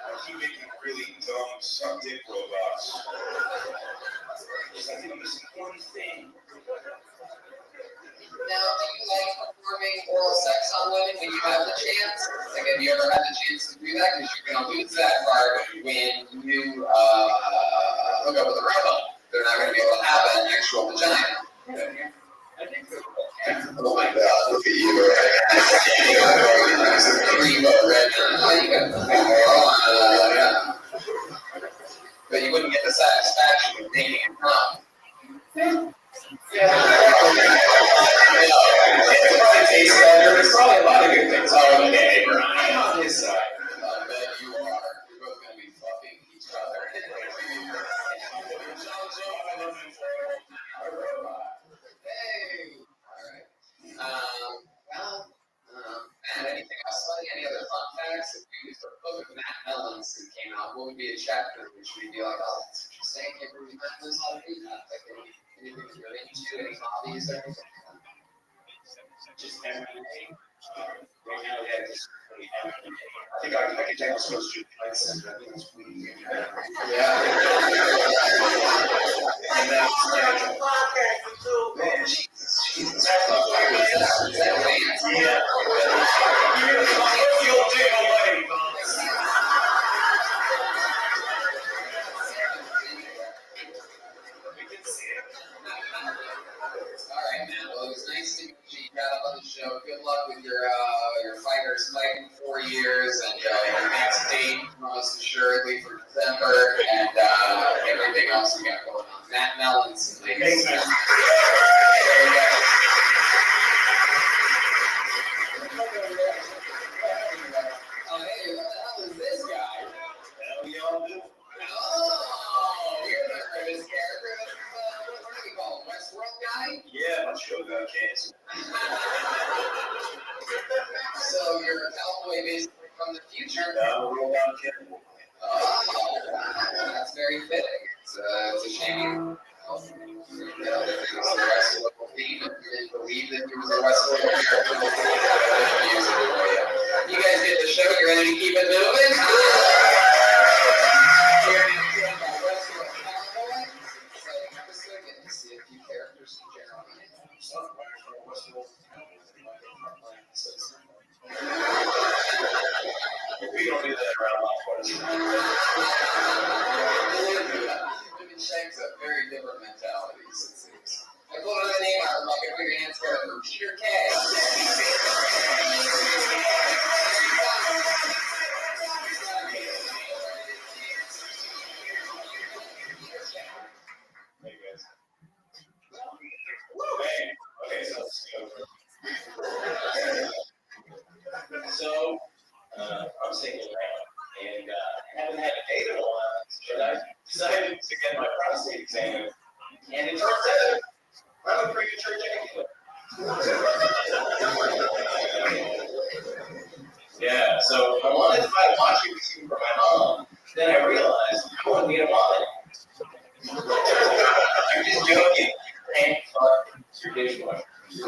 I keep making really dumb, sucked-in robots. I think I'm missing one thing. Now, do you like performing oral sex on women when you have the chance? Like, have you ever had the chance to do that? Because you're going to lose that part when you hook up with a robot. They're not going to be able to have an actual vagina. I think so. Oh my God, look at you. Cream of red. Yeah. But you wouldn't get the satisfaction of making it come. Yeah. It's probably tastes better. There's probably a lot of good things. Oh, okay, Brian. On his side. I bet you are. You're both going to be fucking each other. Hey. All right. Matt, anything else funny? Any other fun facts? If we used a book of Matt Ellenson came out, what would be a chapter which we'd be like, oh, that's interesting. I can't believe Matt knows how to do that. Like anything that you're into, any hobbies or anything? Just MMA. Right now, yeah, just really MMA. I think I can take us those 2 fights and I think it's pretty good. Yeah. And that's Man, Jesus. Is that Lance? Yeah. You'll take away, All right, man. Well, it was nice to meet you. You got up on the show. Good luck with your fighters fighting 4 years and your next date, most assuredly for December, and everything else you got going on. Matt Mellons. Thanks, man. Oh, hey, what the hell is this guy? Hell, y'all do. Oh, you're the greatest character. What do we call him? Westworld guy? Yeah, my show got canceled. So you're a cowboy basically from the future. Now we're all on camera. Oh, that's very fitting. It's a shame. The Westworld theme. If you didn't believe that he was a Westworld character, you guys get the show. You're ready to keep it moving? Get to see a few characters in general. Women shakes up very different mentalities, it seems. I pulled another name out of my put your hands together for Peter K. Hey guys. Hey. Okay, so let's go. So, I'm single now, and I haven't had a date in a while, but I decided to get my prostate examined, and it turns out I'm a pretty church ejaculate. Yeah, so I wanted to buy a washing machine for my mom, then I realized I wouldn't need a mom anymore. I'm just joking. Thank fuck your dishwasher. So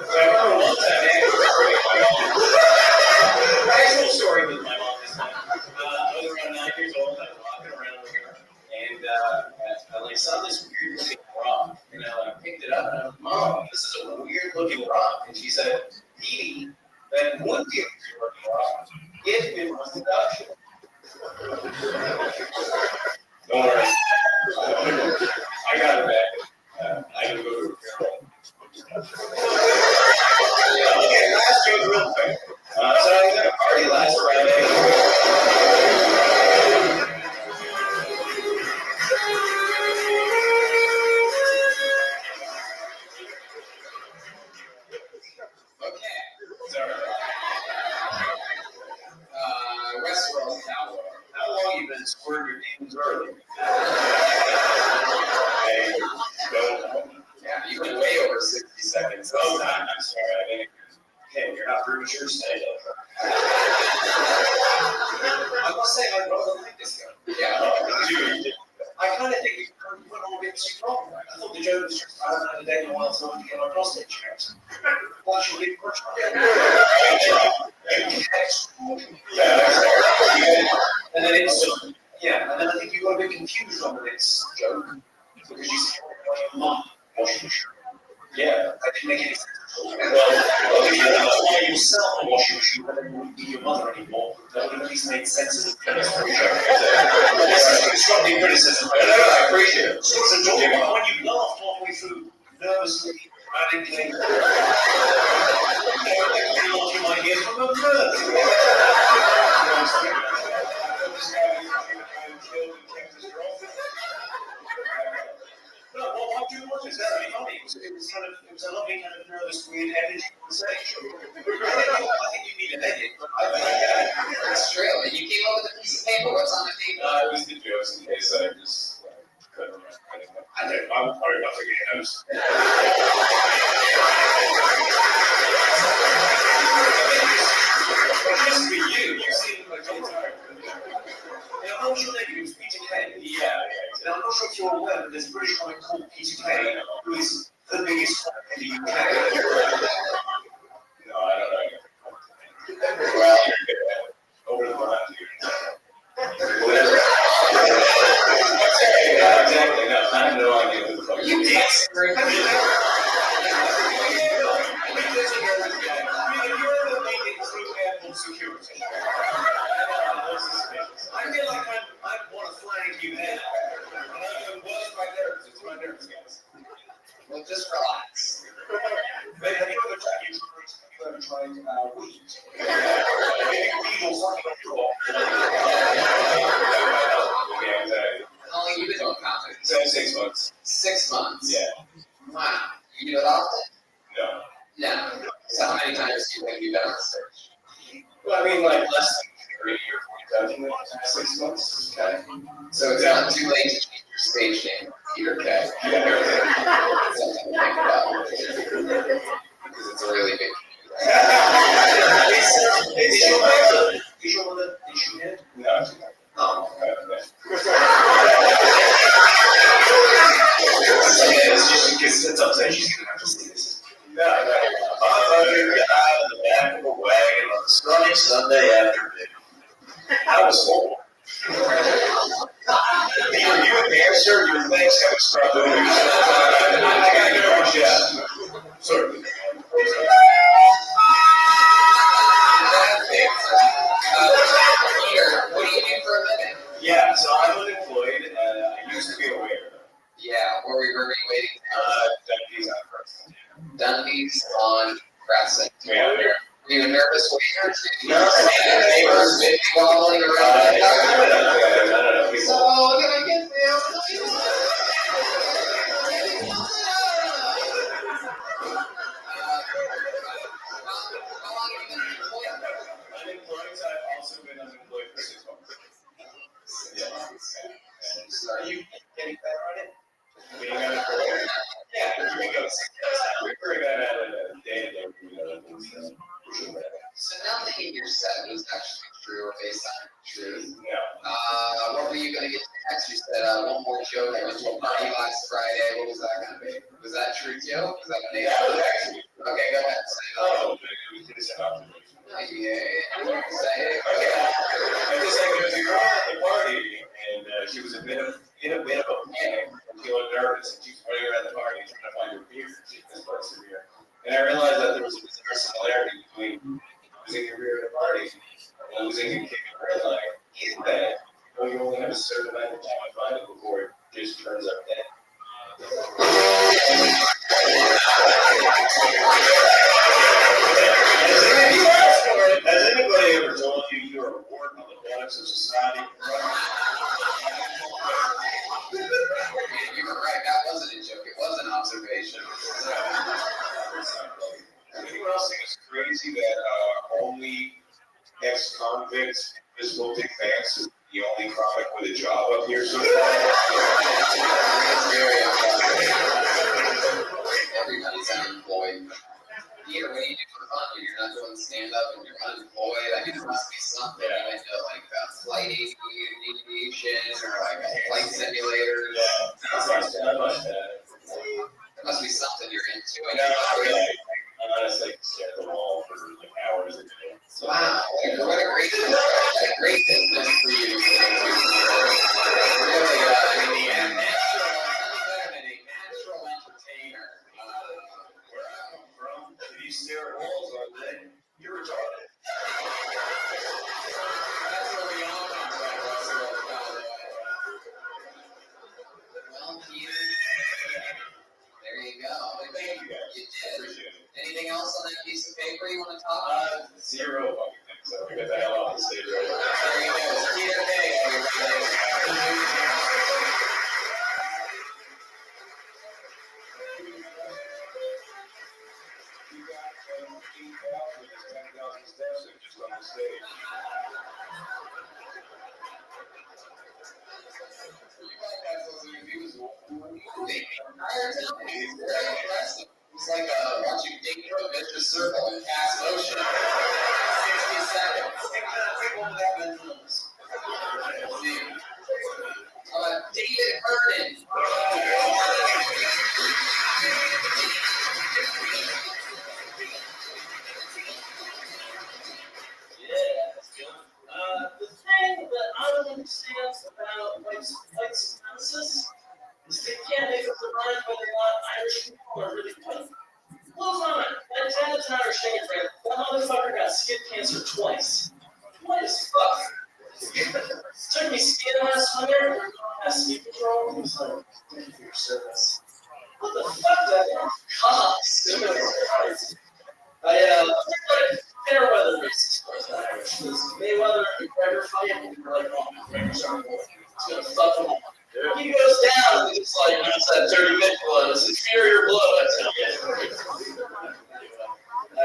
I remember one time, actual story with my mom this time. I was around 9 years old, I was walking around with her, and I saw this weird looking rock, and I picked it up, and I was like, Mom, this is a weird looking rock. And she said, Petey, that would be a weird looking rock if it was induction. Don't worry. I got it back. I can go to a okay, last joke real quick. So I was at a party last Friday. Okay, sorry. Westworld Cowboy. How long you been squirting your demons early? Hey, yeah, you went way over 60 seconds. Oh, I'm sorry. I mean, okay, you're not premature today. I must say, I really like this guy. Yeah, I kind of think we went a little bit too far. I thought the joke was just, I don't know, today you want someone to get my prostate checked. Why should we push and then it's, yeah, and then I think you got a bit confused on the next joke. Because you said, Mom, washing machine. Yeah, that didn't make any sense. Well, if you apply yourself a washing machine, then it wouldn't be your mother anymore. That would at least make sense as a chemistry joke. This is constructive criticism. I appreciate it. So it's a joke, but when you laughed halfway through, nervously, radically, you might hear from a bird. No, what I'm doing was very funny. It was a lovely kind of nervous, weird energy conversation. I think you need an edit, but I think That's true. And you came up with a piece of paper. What's on the paper? it was the jokes in case I just couldn't remember. I was probably about to get notes. Just for you seem like you're tired. How was your name? It was Peter K. Yeah. And I'm not sure if you're aware, but there's a British comic called Peter K, who is the biggest comic in the UK. No, I don't know. Well, over the line, dude. Yeah, exactly. No, I have no idea who the fuck you dance. You're the making through airport security. I feel like I want to flag you there. What's my nerves? It's my nerves, guys. Well, just relax. Have you ever tried weed? Weed or something like that. How long have you been doing comedy? 6 months. 6 months? Yeah. Wow. You do it often? No. No. So how many times do you think you've done on stage? Well, I mean, like less than 30 or 40 times in the past 6 months. Okay. So it's not too late to change your stage name, Peter K. Yeah. Something to think about. Because it's a really big Is your mother issue head? No. Oh, okay. It's just because it's upset. She's going to have to see this. No. I'm a guy in the back of a wagon on a sunny Sunday afternoon. I was horrible. You and the answer, your legs have a struggle. I got to go. Yeah. Sorry. Where we were waiting. Dundee's on first. Dundee's on Crescent. Yeah. Were you a nervous waiter? No. Neighbors maybe wobbling around. I don't know. So, can I get there? How long have you been employed? Unemployed, I've also been unemployed for 6 months. So are you getting better at it? Being unemployed? Yeah, we go. We bring that out in a day ago. So nothing in your set was actually true or based on truth. No. What were you going to get next? You said one more joke. I went to a party last Friday. What was that going to be? Was that true too? Was that going to be? That was actually. Okay, go ahead. Say that. Oh, it was just an observation. Yeah. Say it. Okay. I just like there was a girl at the party, and she was in a bit of a panic, and feeling nervous, and she was running around the party trying to find her beer. She misplaced her beer, and I realized that there was a bizarre similarity between losing your beer at a party and losing a kick at red light. Is that you only have a certain amount of time to find it before it just turns up dead. Has anybody ever told you you're a wart on the buttocks of society? You were right. That wasn't a joke. It was an observation. Anyone else think it's crazy that only ex-convicts physical dick fans is the only comic with a job up here so far? It's very Everybody's unemployed. Peter, what do you do for fun when you're not doing stand-up and you're unemployed? I mean, there must be something. You might know, like flight aviation or like a flight simulator. There must be something you're into. I'm honestly stare at the wall for like hours a day. Wow, what a great business for you. Really, I mean, a natural entertainer. Where I come from, if you stare at walls all day, you're retarded. That's where we all come from, Russell. Well, Peter, there you go. Thank you guys. You did. Appreciate it. Anything else on that piece of paper you want to talk about? Zero fucking things. So we got the hell off the stage right now. There you go. It's Peter Day, everybody. It's like watching Dig through a vicious circle in fast motion. 60 seconds. How about David Herndon? The thing that I don't understand about white supremacists is they can't make up their mind whether or not Irish people are really white. Close on it. That dad's not Irish name, right? That motherfucker got skin cancer twice. What as fuck? Took me skiing last winter. Asked ski patrol. He was like, thank you for your service. What the fuck, that cops? Fair weather races. Mayweather and McGregor fight, and we're like, oh, McGregor's our boy. It's gonna fuck him up. He goes down, and it's like, it's that dirty mid blood. It's inferior blood, I tell you. I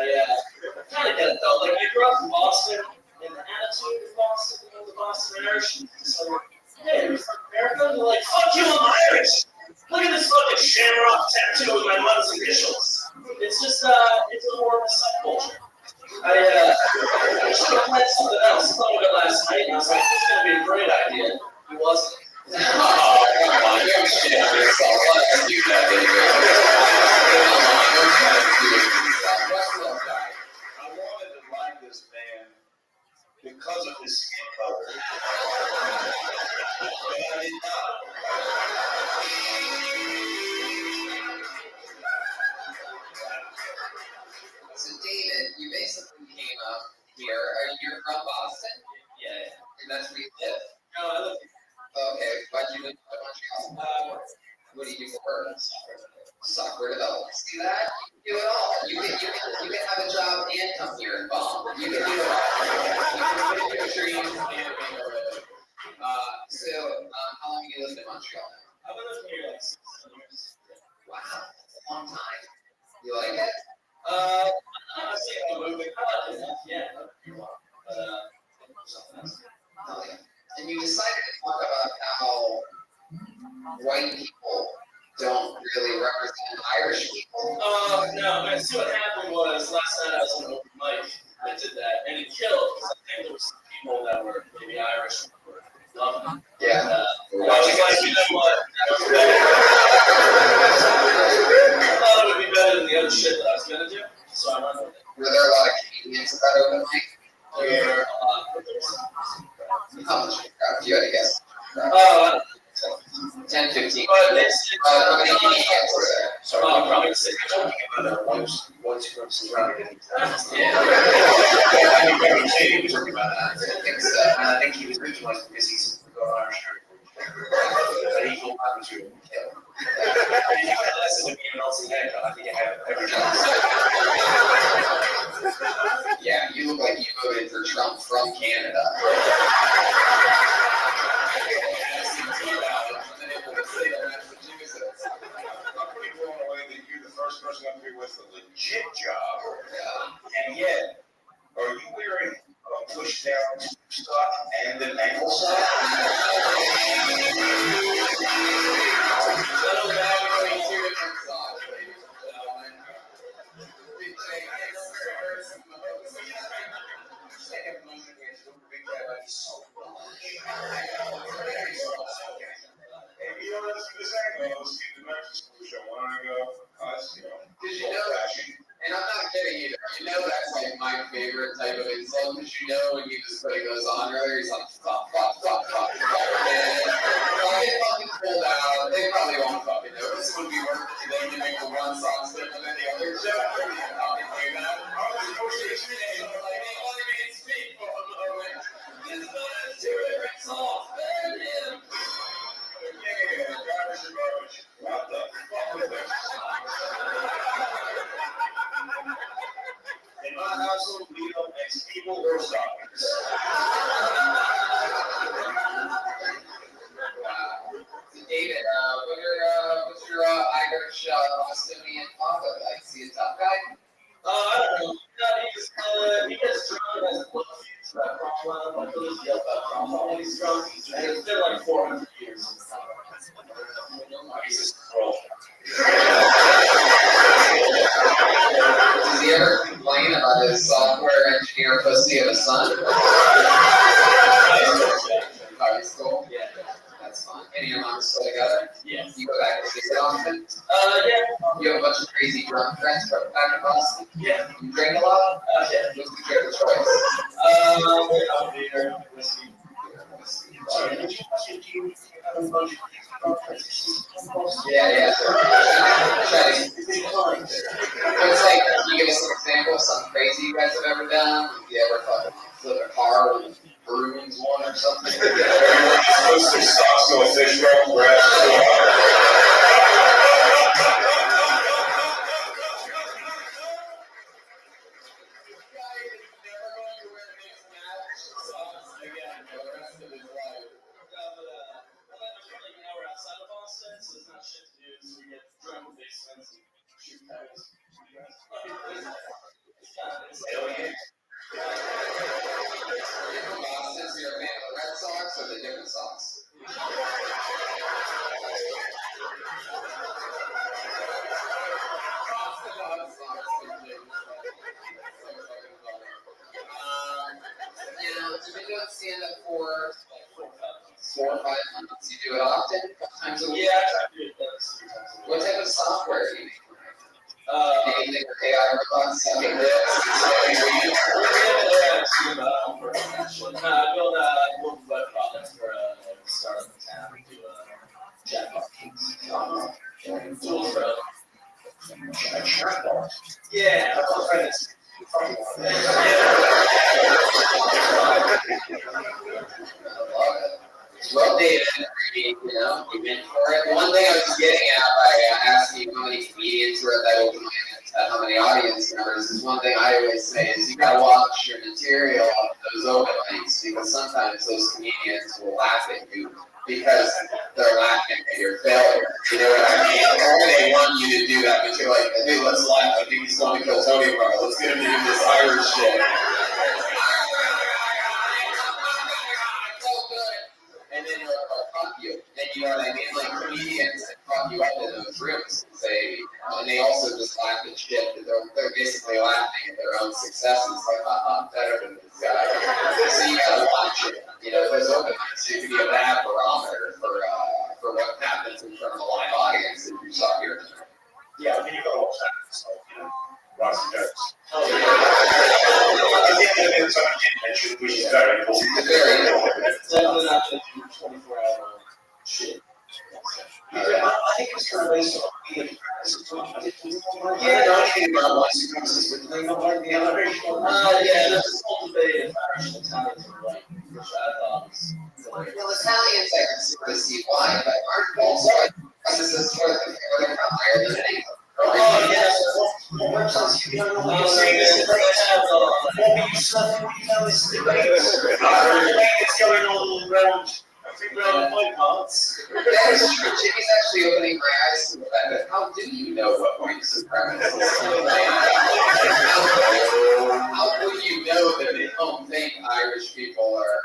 kind of get it, though. Like, I grew up in Boston, and the attitude of Boston, the Boston Irish, is like, hey, you're from America? They're like, fuck you, I'm Irish! Look at this fucking shamrock tattoo with my mother's initials. It's just, it's a more of a subculture. I should have planned something else. I thought of it last night, and I was like, this is going to be a great idea. It wasn't. Oh, come on, you have shit on yourself. Let us do that, baby. I wanted to like this man because of his skin color. But I did not. So, David, you basically came up here. You're from Boston? Yeah. And that's where you live? No, I live here. Okay. Why'd you live in Montreal? Work. What do do you do for work? Software development. See that? You can do it all. You can have a job and come here and bomb. You can do it all. You can make sure you can make a living. So, how long have you lived in Montreal now? I've been living here like 6 years. Wow, that's a long time. You like it? I'm not saying I'm moving. I like it. Yeah. Oh, yeah. And you decided to talk about how white people don't really represent Irish people. No, man. See, what happened was last night I was on an open mic. I did that, and it killed because I think there were some people that were maybe Irish who were loving it. Yeah. I was like, you know what? That was better. I thought it would be better than the other shit that I was gonna do, so I went with it. Were there a lot of comedians that open mic? There were a lot, but there was some. How much? If you had to guess. 10, 15. But How many comedians were there? Sorry, probably 6. Once from surrounding it. Yeah. I think Rabbi Shady was talking about that. I think so. And I think he was visualized because he's got Irish heritage. But he thought that was really killed. If you had less of anyone else's haircut, I think you have every chance. Yeah, you look like you voted for Trump from Canada. I'm pretty blown away that you're the first person up here with a legit job. And yet, are you wearing a push down sock and an ankle sock? And you know, this angle, I was seeing the Mexican school show one ago. Did you know that? And I'm not kidding either. You know that's like my favorite type of insult because you know when you just put it goes on earlier, he's like, fuck. And I'll get fucking pulled out. They probably won't fucking notice when we work today to make the one song different than the other. Joe, I mean, that. I was negotiating and like, hey, only made speak for a moment. This is not two different songs. Yeah, garbage and garbage. What the fuck is this? In my household, we don't mix people or stockings. David, what's your Irish Bostonian father like? Is he a tough guy? I don't know. He gets drunk as a little kid. Cromwell, like those yell about Cromwell when he's drunk. And it's been like 400 years. He's a scroll. Does he ever complain about his software engineer pussy of a son? High school? Yeah. That's fine. And your mom's still together? Yeah. You go back to visit often? Yeah. You have a bunch of crazy drunk friends from back in Boston? Yeah. You drink a lot? Yeah. What's the drink of choice? Beer, whiskey. Sorry, did you have a bunch of Yeah. It's like, you give us an example of something crazy you guys have ever done? You ever fucking flip a car with Bruins one or something? Those two socks go fish roll, grass. Hell yeah. Since you're a fan of the Red Sox or the different Sox? You've been doing stand-up for 4 or 5 months. You do it often? Times a week? Yeah, I try to do it 3 times a week. What type of software do you make? Anything with AI robots? Something this? I build a mobile web products for a startup in town. We do chatbot tools for yeah, that's what I'm trying to Well, David, you know, you went for it. One thing I was getting at by asking how many comedians were at that open mic, how many audience members, is one thing I always say is you gotta watch your material on those open mics because sometimes those comedians will laugh at you because they're laughing at your failure. You know what I mean? Or they want you to do that, but you're like, hey, let's laugh. I think he's going to kill Tony tomorrow. Let's get him to do this Irish shit. And then you're like, oh, fuck you. And you know what I mean? Like comedians that fuck you up in those rooms and say, and they also just laugh at shit. They're basically laughing at their own successes. Like, I'm better than this guy. So you gotta watch it. You know, there's open mics. So you can be a bad barometer for what happens in front of a live audience if you saw here. Yeah, I think you gotta watch that. So, you know, lots of jokes. Which is very important. Very important. Definitely not just 24-hour shit. I think it's kind of based on being Yeah, no, I think about white supremacists, but they don't like the Irish. yeah, that's cultivated Irish and Italians are like, which I thought was. Well, Italians I can sort of see why, but aren't also racists for the higher than anyone. Oh, yes. Well, websites you don't know what you're saying. What you suffering, you know, this debate. It's going on around. I think around my parts. That is true. Jimmy's actually opening my eyes to the fact that how do you know what white supremacists are? How do you know that they don't think Irish people are?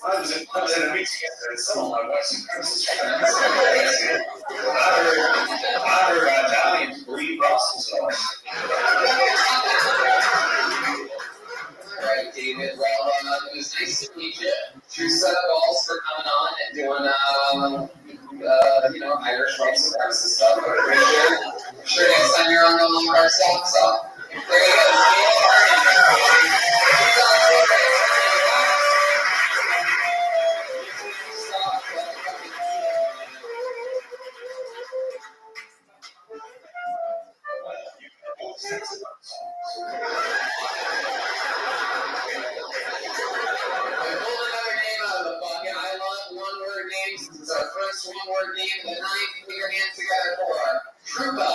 I was in a meeting yesterday, and some of my white supremacist friends I heard Italians believe Brussels sauce. All right, David. Well, it was nice to meet you. True set of balls for coming on and doing, you know, Irish white supremacist stuff. I'm sure next time you're on the long ourselves. So there you go. It's our first one-word name of the night. Put your hands together for Truba.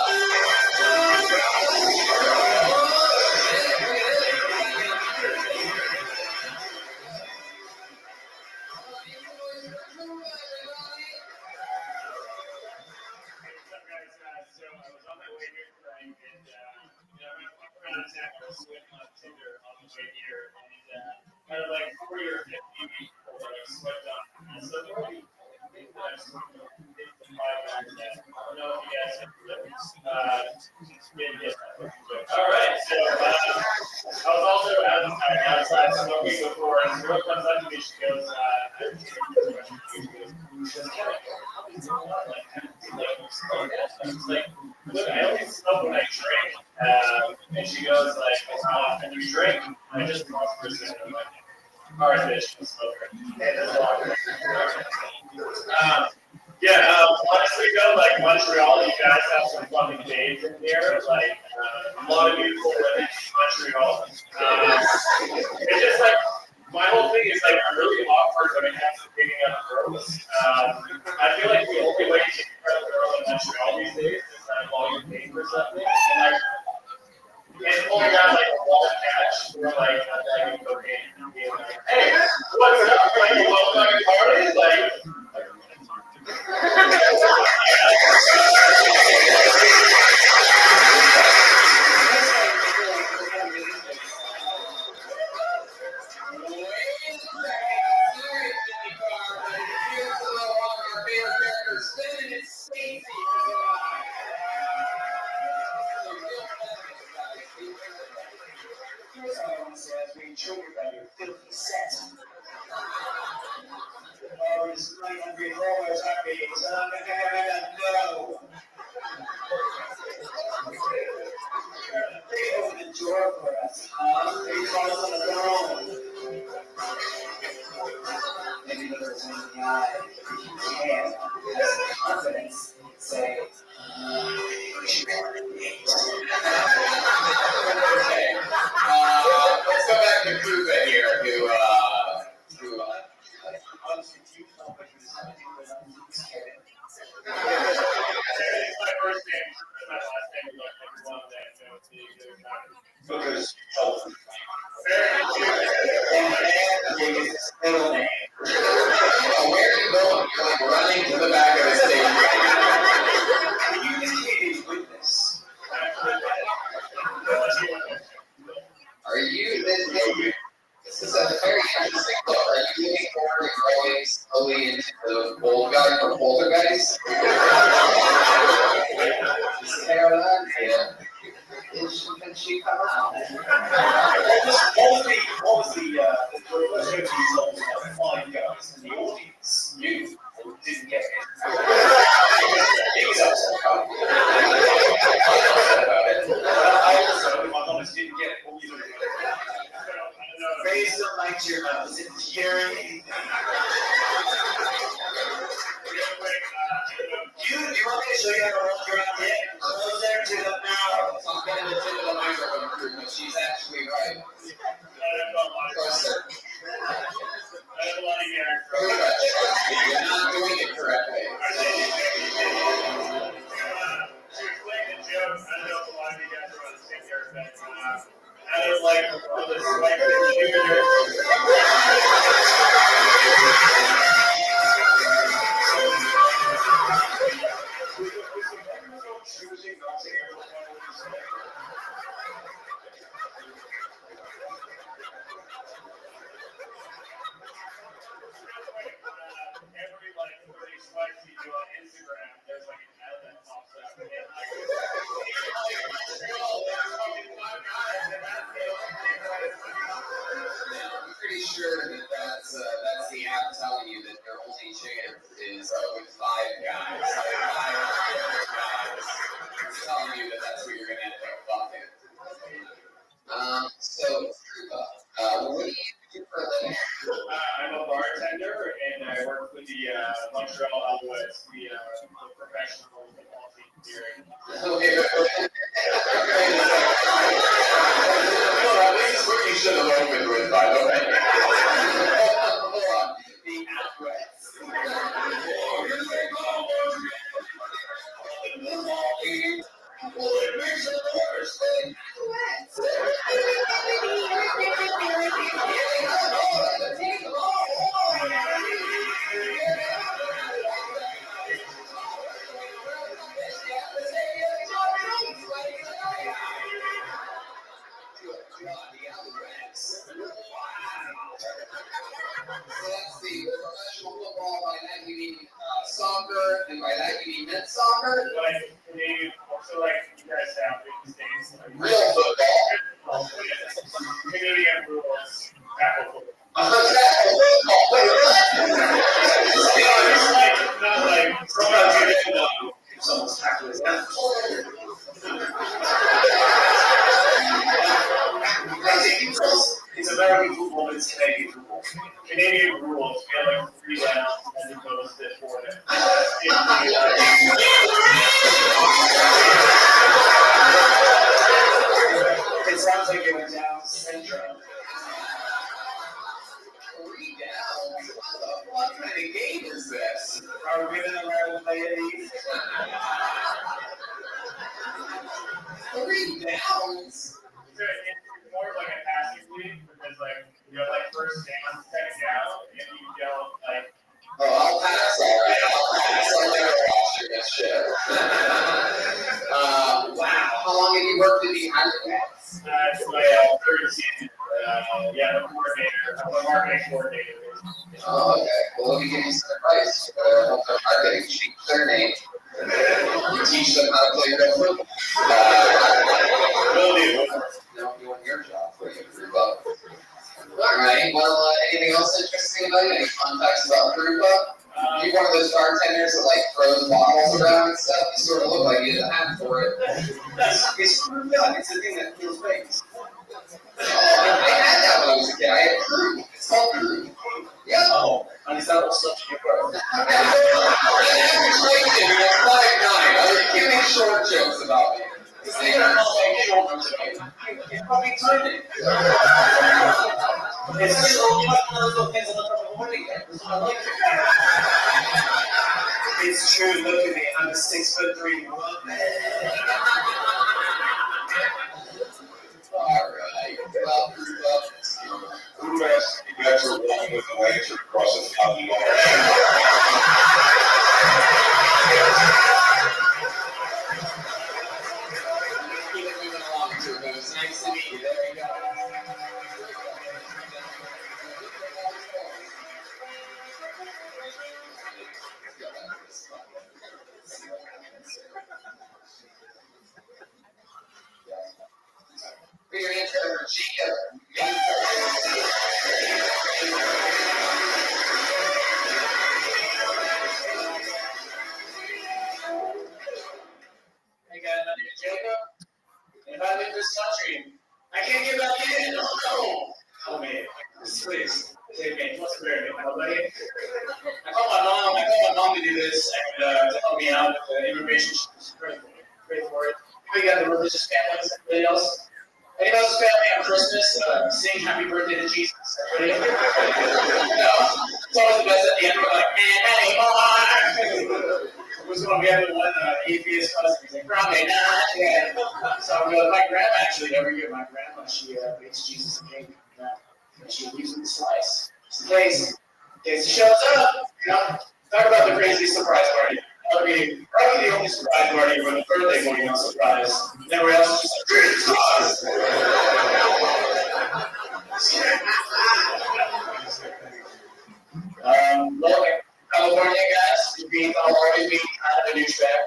Kind of like 40 or 50 people that I swept on. So there will be things that I've swept on. I don't know if you guys have all right, so I was also outside smoking before, and girl comes up to me, she goes, look, I only smoke when I drink. And she goes, like, and you drink? I just want to present it. All right, bitch, I'm smoking. Honestly, though, like Montreal, you guys have some fucking babes in here. Like, a lot of beautiful women in Montreal. It's just like, my whole thing is like, I'm really awkward when it comes to picking up girls. I feel like the only way to impress a girl in Montreal these days is like while you're paying for something. And like, and pulling out like a wall catch or like a bag of cocaine and being like, hey, what's up? Like, you want to party? Like, Let's go back to Cuba here, who first name, my last name, like everyone that knows me. Because where are you going? You're like running to the back of the stage. You indicated witness. Are you this is a very interesting book. Are you looking forward to growing slowly into the old guy from Poltergeist? Can she come out? What was the results of 5 guys in the audience? You didn't get it. He was upset about it. I also, if I'm honest, didn't get it. What was it? Raise the light to your mouth. Is it tearing? Do you want me to show you how to roll your own dick? Closer to the mouth. I'm getting the tip of the microphone through, but she's actually right. Closer. Pretty much. You're not doing it correctly. To explain the joke, I don't know if a lot of you guys are on the same here, but I was like, oh, this is like the Choosing not to amplify what you say. every like pretty swipes you do on Instagram, there's like an ad that pops up. And I'm pretty sure that that's the app telling you that their only chance is with 5 guys. 5 guys. It's telling you that that's who you're going to end up fucking. So, what do you do for a living? I'm a bartender and I work with the Montreal Alouettes, the professional football team here. Okay, this is what you should have opened with, by the way. Hold on. The Alouettes. Well, it makes it worse. Let's see, professional football, by that you mean soccer, and by that you mean men's soccer? Like Canadian, so like you guys have in the States. Like, real football. Canadian rules, tackle football. Tackle football, wait, what? It's like, not like, Sometimes you didn't know if someone's tackling his ass. It's American football, but it's Canadian football. Canadian rules, you get like 3 downs as opposed to 4 downs. It sounds like you're down syndrome. 3 downs? What kind of game is this? Are we going to learn to play these? 3 downs? It's more like a passing league because like you have like first down, second down, and you don't like. Oh, I'll pass, all right. I'll pass. I'll never watch this shit. Wow. How long have you worked at the Alouettes? It's my third season. Yeah, the coordinator. I'm a marketing coordinator. Oh, okay. Well, let me give you some advice. Help their marketing, change their name. You teach them how to play real football. Now I'm doing your job for you, Ruba. All right. Well, anything else interesting about you? Any fun facts about Ruba? You're one of those bartenders that like throws bottles around and stuff. You sort of look like you didn't have for it. It's Ruba. It's the thing that kills babies. I had that when I was a kid. I had crew. It's called crew. Yeah. Oh, and is that what substitute for? That's 5'9". I was giving short jokes about me. You're probably timing. It's so much one of those things on the top of the morning. I like it. It's true. Look at me. I'm a 6'3" woman. All right. Well, Who asked you guys were walking with the lantern across the fucking wall? keep it moving along, Turbo. It's nice to meet you. There you go. Put your hands together for Chica. Hey guys, my name is Jacob. And if I leave this country, I can't get back in. Oh no! Help me. Please. Save me. What's the bear name? Nobody? I called my mom to do this and to help me out with the immigration. She's great for it. We got the religious families and everybody else. Anybody else's family on Christmas sing happy birthday to Jesus? Everybody? No. It's always the best at the end. We're like, anymore. We have one atheist cousin. He's like, probably not. Yeah. So my grandma actually every year, my grandma she makes Jesus a cake. And she leaves with a slice. Just in case he shows up, talk about the crazy surprise party. Probably the only surprise party for the birthday morning on surprise. Everywhere else is just like, well, California guys, I'll always be kind of a douchebag.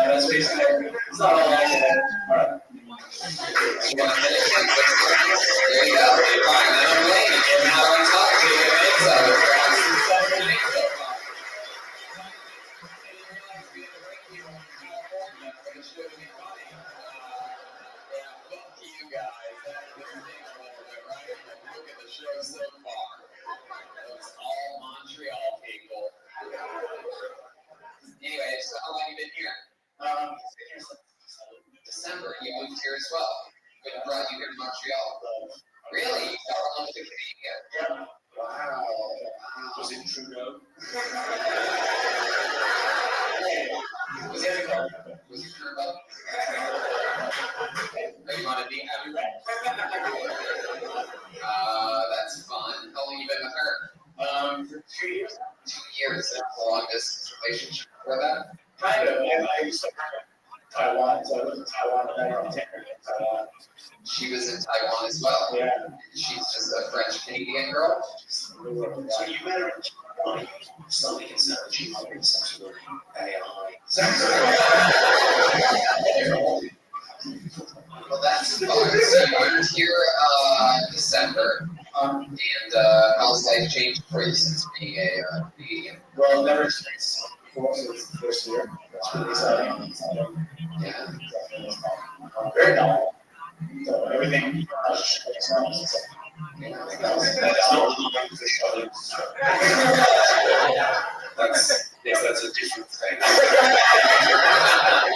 That's basically it's not all I can. All right. There you go. Fine. Then I'm late. And now I'm talking to you. So far. It's all Montreal people. Anyway, so how long have you been here? December. You moved here as well. What brought you here to Montreal? Really? You fell in love with the Canadian? Yeah. Wow. Was it Trudeau? Was it Trudeau? Was it Trudeau? Oh, you want to be happy? That's fun. How long have you been with her? For 2 years. 2 years. That's the longest relationship for that? Kind of. I used to work in Taiwan, so I lived in Taiwan and I was in Taiwan. She was in Taiwan as well. Yeah. She's just a French Canadian girl. So you met her in Taiwan. Slowly gets out of she's very sexually AI. Well, that's fun. So you moved here in December. And how's life changed for you since being a Canadian? Well, never experienced before, so it's the first year. It's really exciting. Yeah. Very novel. So everything. That's a different thing.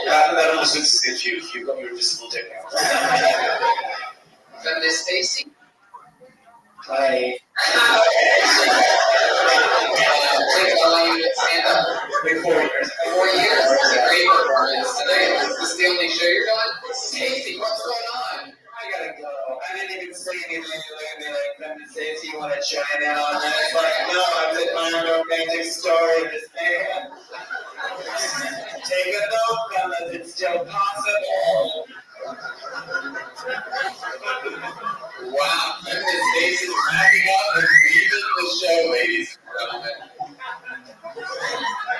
That almost looks as if you've got your invisible dick out. Feminist Stacy? Hi. Jacob, how long have you been stand up? 4 years. 4 years. It's a great performance today. Is this the only show you're doing? Stacy, what's going on? I gotta go. I didn't even say anything. They're like, Feminist Stacy, you want to chime in on that? It's like, no, I'm just my romantic story of this man. Take a note, fellas, it's still possible. Wow, Feminist Stacy is wrapping up and leaving the show, ladies and gentlemen.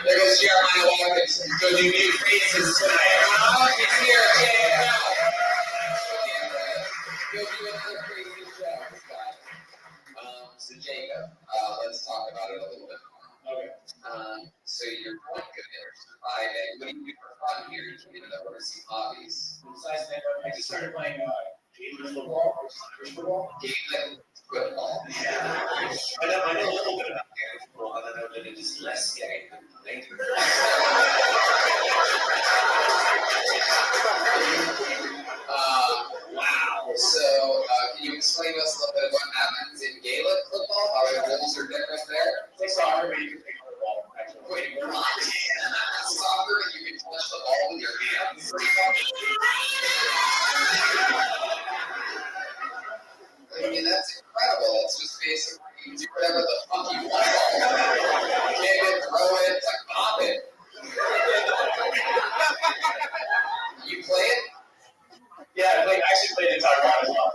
There goes Jeremiah Watkins. Go do new faces tonight. Oh, he's here. Check it out. Go do another crazy show, guys. So Jacob, let's talk about it a little bit more. Okay. So you're going to Friday. What do you do for fun here in Canada? What are some hobbies? Besides that, I just started playing Gaelic football, Irish football. Gaelic football. Yeah. I know a little bit about Gaelic football, and I know that it is less gay than Canadian. Wow. So, can you explain to us a little bit of what happens in Gaelic football? How the rules are different there? It's like soccer, but you can play football, actually. Wait, what? I mean, that's incredible. It's just basically you do whatever the fuck you want. Kick it, throw it, pop it. You play it? Yeah, I actually played in Taiwan as well.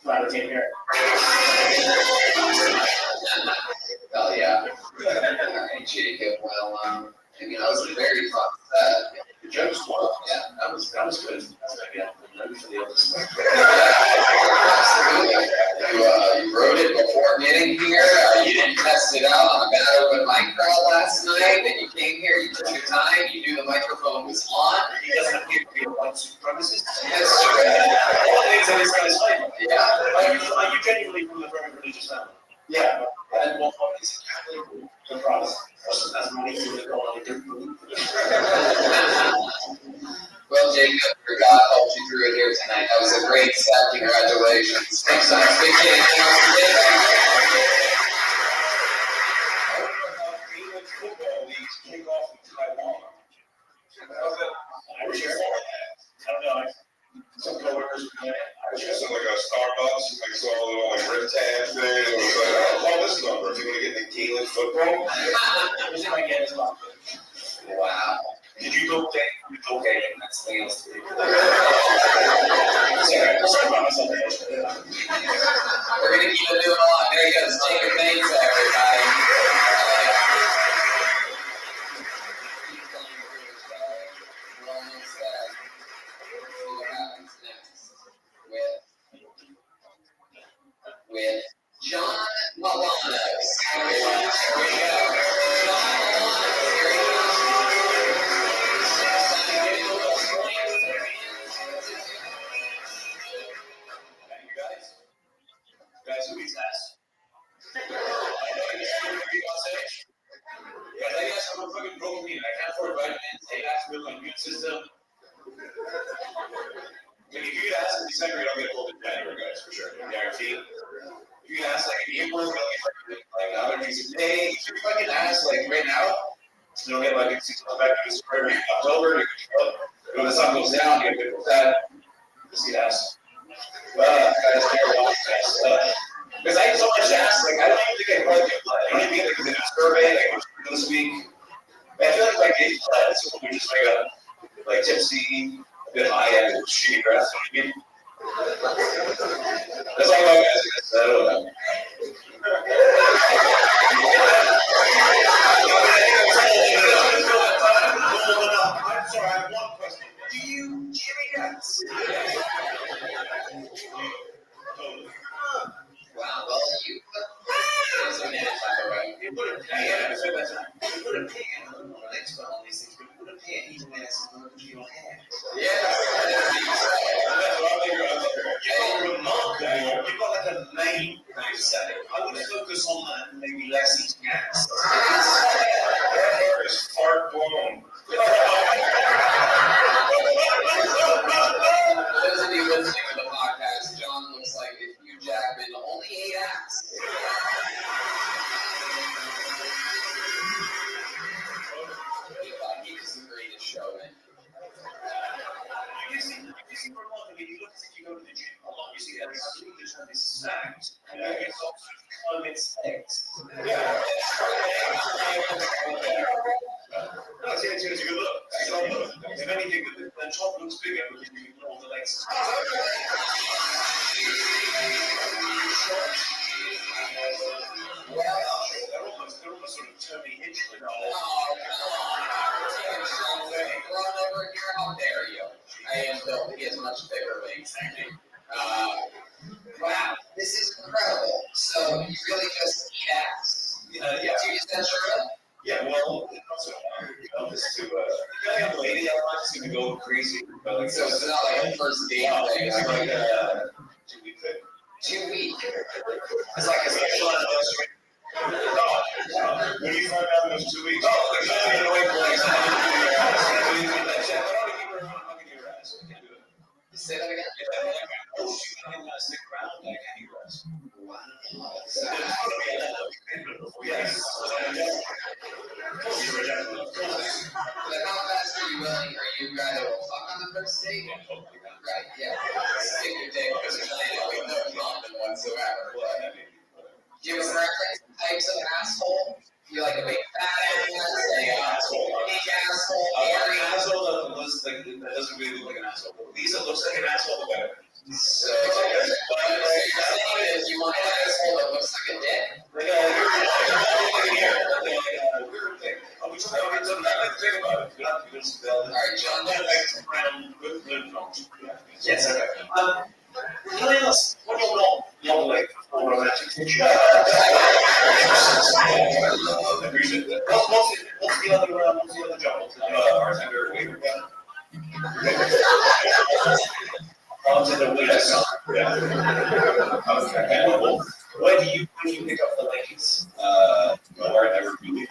My team here. Hell yeah. All right, Jacob. Well, I mean, that was a very fun set. The jokes were. Yeah, That was good. That's maybe I'm for the others. Absolutely. You wrote it before getting here. You didn't test it out on a bad open mic crowd last night. Then you came here, you took your time, you knew the microphone was on. He doesn't appear to be a white supremacist. That's true. All the things that he's going to say. Yeah. Are you genuinely from a very religious family? Yeah. And what is Catholic and Protestant? That's money for the God. Well, Jacob, your God helped you through it here tonight. That was a great set. Congratulations. Thanks so much. Big day. Football leagues kick off in Taiwan. I was sure. I don't know. Some coworkers were playing. I was just in like a Starbucks, I saw a little like rip tab thing. It was like, oh, this number. If you want to get the Gaelic football. Let me see if I can get this one. Wow. Did you go play? Okay, that's the else to do. Sorry about myself. We're going to keep it doing a lot. There you go. Jacob Bates, everybody. We're almost set. Let's see what happens next with John Malanos. Here we go. John Malanos. Here he goes. Guys, who eats ass? I guess I'm a fucking broken meat. I can't afford vitamins, take ass milk on immune system. If you eat ass in December, you don't get cold in January, guys, for sure. Guarantee. If you eat ass like in April, you don't get like allergies in May. If you fucking ass like right now, you don't get like it's back to December, October, when the sun goes down, you get a bit of that. Just eat ass. That's terrible. Because I eat so much ass, like I don't even think I probably get blood. I don't even get like the survey like this week. I feel like I ate blood, so we just like tipsy, a bit high and shitty breath. You know what I mean? That's all about guys. I don't know. I'm sorry, I have one question. Do you eat ass? Wow, well, you put a minute, by the way. You put a pan, you put a pan, I don't know what I explain all these things, but you put a pan, eating ass is going to your hand. You're a monk, you've got like a main setting. I would focus on that and maybe less eating ass. Your hair is fart blown. For those of you listening to the podcast, John looks like if Hugh Jackman only ate ass. He was the greatest showman. You see for a long time, if you look as if you go to the gym a lot, you see that there's all these snacks. And it's also climate eggs. Yeah. No, it's a good look. If anything, the top looks bigger because you ignore the legs. They're almost sort of turning hinge. Run over here, how dare you? I am built to get much bigger wings, thank you. Wow, this is incredible. So you really just eat ass? Yeah. Is that true? Yeah, well, also, just to, depending on the lady, I'm not just going to go crazy. But like, So it's not like a first date thing. It's like a 2-week thing. 2 weeks. It's like a special anniversary. When you find out it was 2 weeks, there's nothing away from like something to do your ass. I don't want to keep her around fucking your ass. I can't do it. Say that again? Oh, she's not even going to stick around. I can't eat your ass. Yes. How fast are you willing? Are you guys will fuck on the first date? Right, yeah. Stick your dick because there's no condom whatsoever. Do you have a preference types of asshole? You like a big fat ass, like asshole, big asshole, hairy asshole that doesn't really look like an asshole. Lisa looks like an asshole, but so you're saying is you want an asshole that looks like a dick? like a weird thing. I'll be talking about it. All right, John. Yes, okay. What else? What do you know, like, romantic picture? I appreciate that. What's the other job? Bartender, waiter? Bartender, waiter. Yeah. Okay. When do you pick up the ladies? No, I never really.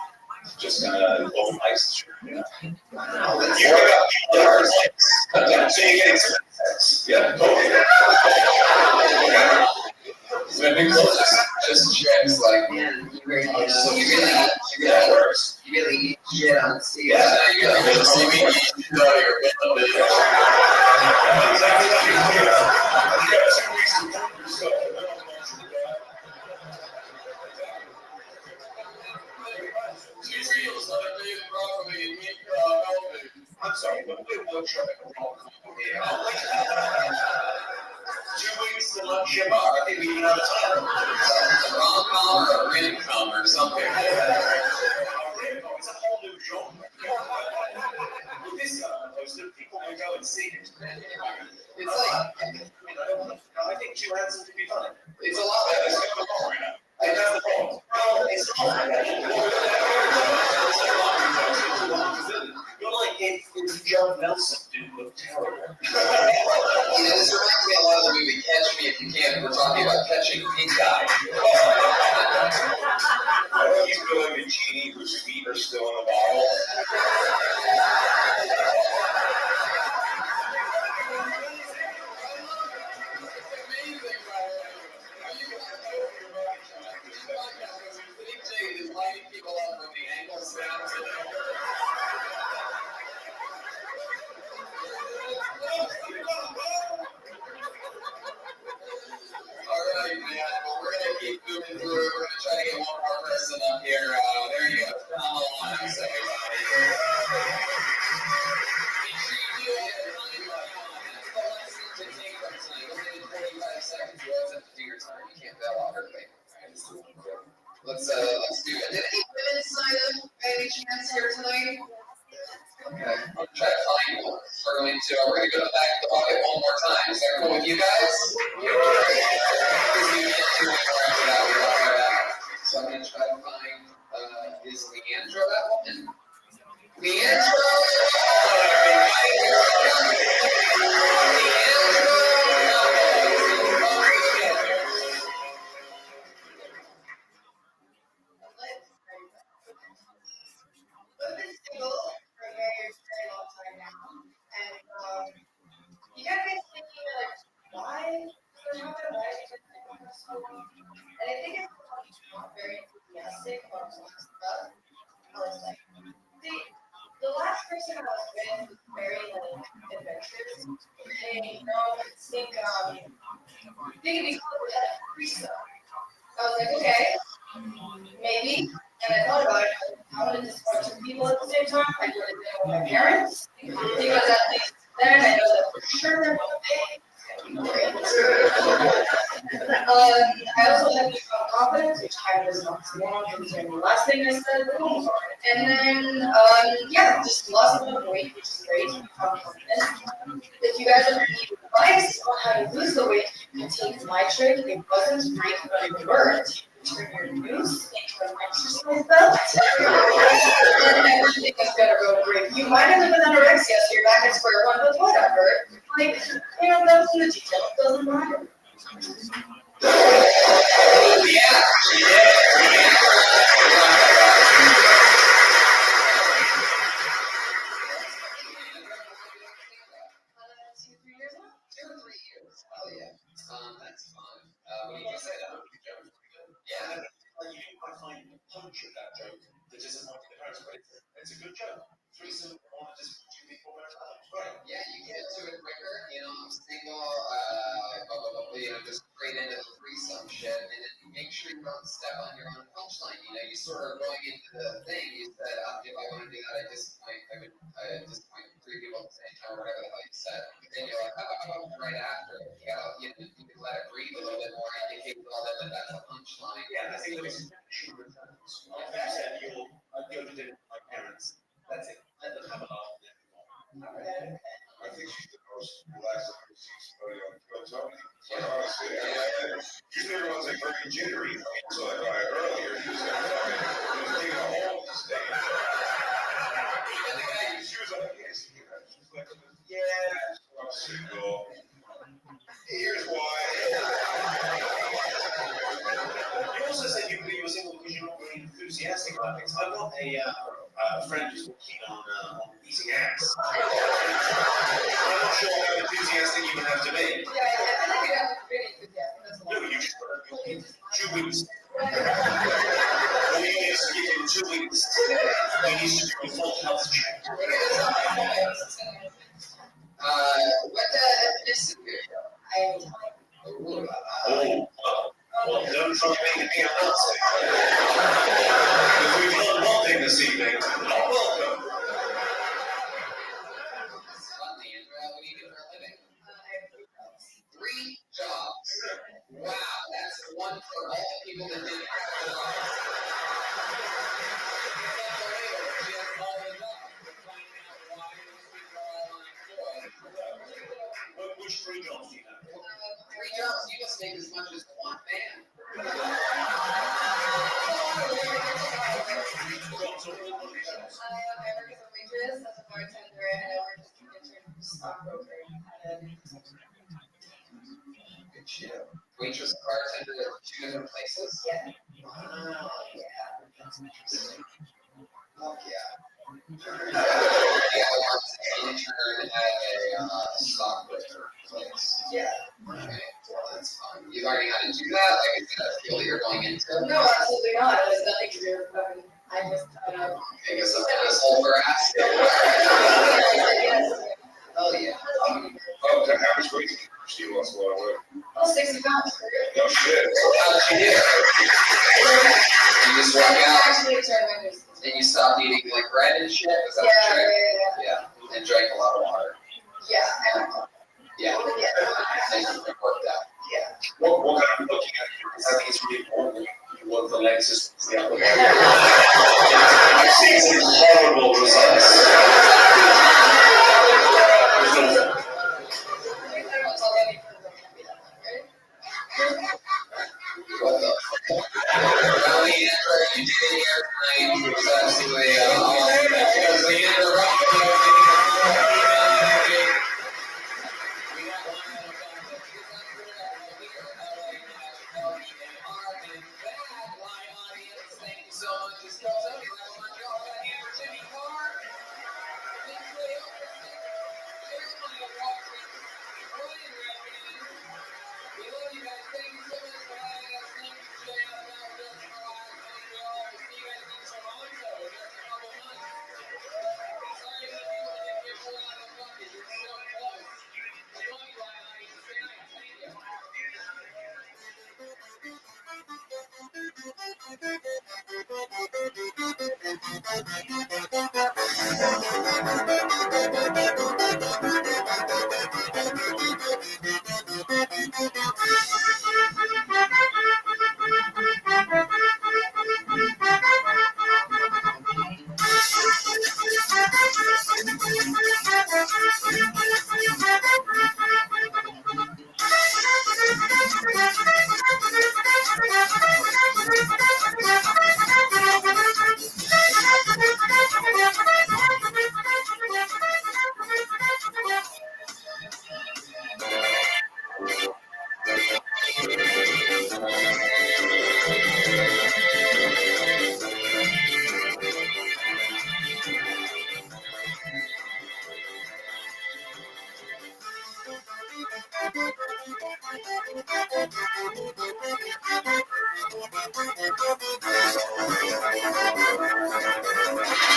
Just kind of open mics. Yeah. You pick up the hard sex. So you're getting sex. Yeah. Just checks like, man, you really works. You really eat shit on stage. Yeah, you really see me eat shit out of your belly. I'm sorry, but we'll try to 2 weeks to lunch your bar. I think we even have a time. A rom-com or a rim-com or something. A rim-com, it's a whole new genre. With this poster, people will go and see it. It's like, I think 2 handsome to be fine. it's a lot better. I know the phone. Well, it's not. You're like if John Nelson didn't look terrible. This reminds me a lot of the movie Catch Me If You Can. We're talking about catching pink eye. I think he's feeling the genie whose feet are still in the bottle. Alright, man. Well, we're going to keep moving through. We're going to try to get one more person up here. There you go. Come on, Let's do it. Did any women sign up by any chance here tonight? Okay, I'll try to find one. We're going to go to the back of the bucket one more time. Is that cool with you guys? So I'm going to try to find, is Leandro that woman? Leandro! I've been single for a very, very long time now, and you gotta get thinking like, why? Why is it single for so long? And I think it's not very enthusiastic about some stuff. I was like, see, the last person I was with was very like adventurous. Hey, I think we had a threesome. I was like, okay, maybe. And I thought about it. I wanted to support 2 people at the same time. I wanted to go with my parents because at least then I know that for sure they're going to pay. I also have confidence, which I was not wrong considering the last thing I said. And then, yeah, just lost a bit of weight, which is great. I'm confident. If you guys ever need advice on how to lose the weight, you can take my trick. It wasn't great, but it worked. Turn your noose into an exercise belt. And everything is gonna go great. You might end up with anorexia, so you're back at square one, but whatever. Like, that's in the detail. It doesn't matter. Oh yeah, that's fun. What did you say that? your job. Threesome, just two people at a time. Right. Yeah, you get to it quicker. You know, I'm single. You know, just straight into the threesome shit, and then make sure you don't step on your own punchline. You know, you sort of going into the thing. You said, if I want to do that, I would disappoint three people at the same time, or whatever the hell you said. But then you're like, right after. You can let it breathe a little bit more, indicate well that that's a punchline. Yeah, I think that makes sense. Like you said, you'll go to dinner with my parents. That's it. Let them have a laugh. I think she's the most relaxed I've ever seen somebody on Tony. Like, honestly, usually everyone's like very jittery. So I thought earlier, she was like, taking a whole stage. She was like, yes, she was like, yeah, I'm single. Here's why. You also said you were single because you're not really enthusiastic about things. I've got a friend who's working on eating ass. I'm not sure how enthusiastic you would have to be. Yeah, I feel like you have to be pretty enthusiastic. That's a lot. No, you just got 2 weeks. All you need is to give him 2 weeks. He needs to do a full health check. What ethnicity are you? I am Oh, well, don't try making me a Nazi. Because we've done one thing this evening. Not welcome. What do you do for a living? 3 jobs. Wow, that's one for all the people that didn't have jobs. Which 3 jobs do you have? 3 jobs, you must make as much as one man. So what are these jobs? I work as a waitress, as a bartender, and I work as a insurance stockbroker. Good shit. Waitress and bartender at 2 different places? Yeah. Wow, yeah. That's interesting. Fuck yeah. I want to intern at a stockbroker place. Yeah. Okay, well, that's fun. You learning how to do that? Like, is that a field you're going into? No, absolutely not. It has nothing to do with I just, I guess I'm going to hold her ass. yes. Oh, yeah. Oh, the average weight she lost a lot of weight. Oh, 60 pounds. No shit. How did you do it? You just walk out Actually, and you stopped eating like bread and shit? Was that the trick? Yeah. And drank a lot of water. Yeah. Yeah. And it worked out. Yeah. What kind of looking at you? I think it's really important. You look the lenses. Yeah. I've seen some horrible results. What the fuck? Well, the answer you did here tonight was absolutely awesome. Because the end of the rock, we got thank you so much. Just go to me. Jimmy Carr. We love you guys. Thank you so much for having us. Thank you for showing us about this. We all see you guys in Toronto in just a couple months. Sorry to people that didn't get pulled out of the bucket. You're so close. We love you, Lion. Good night.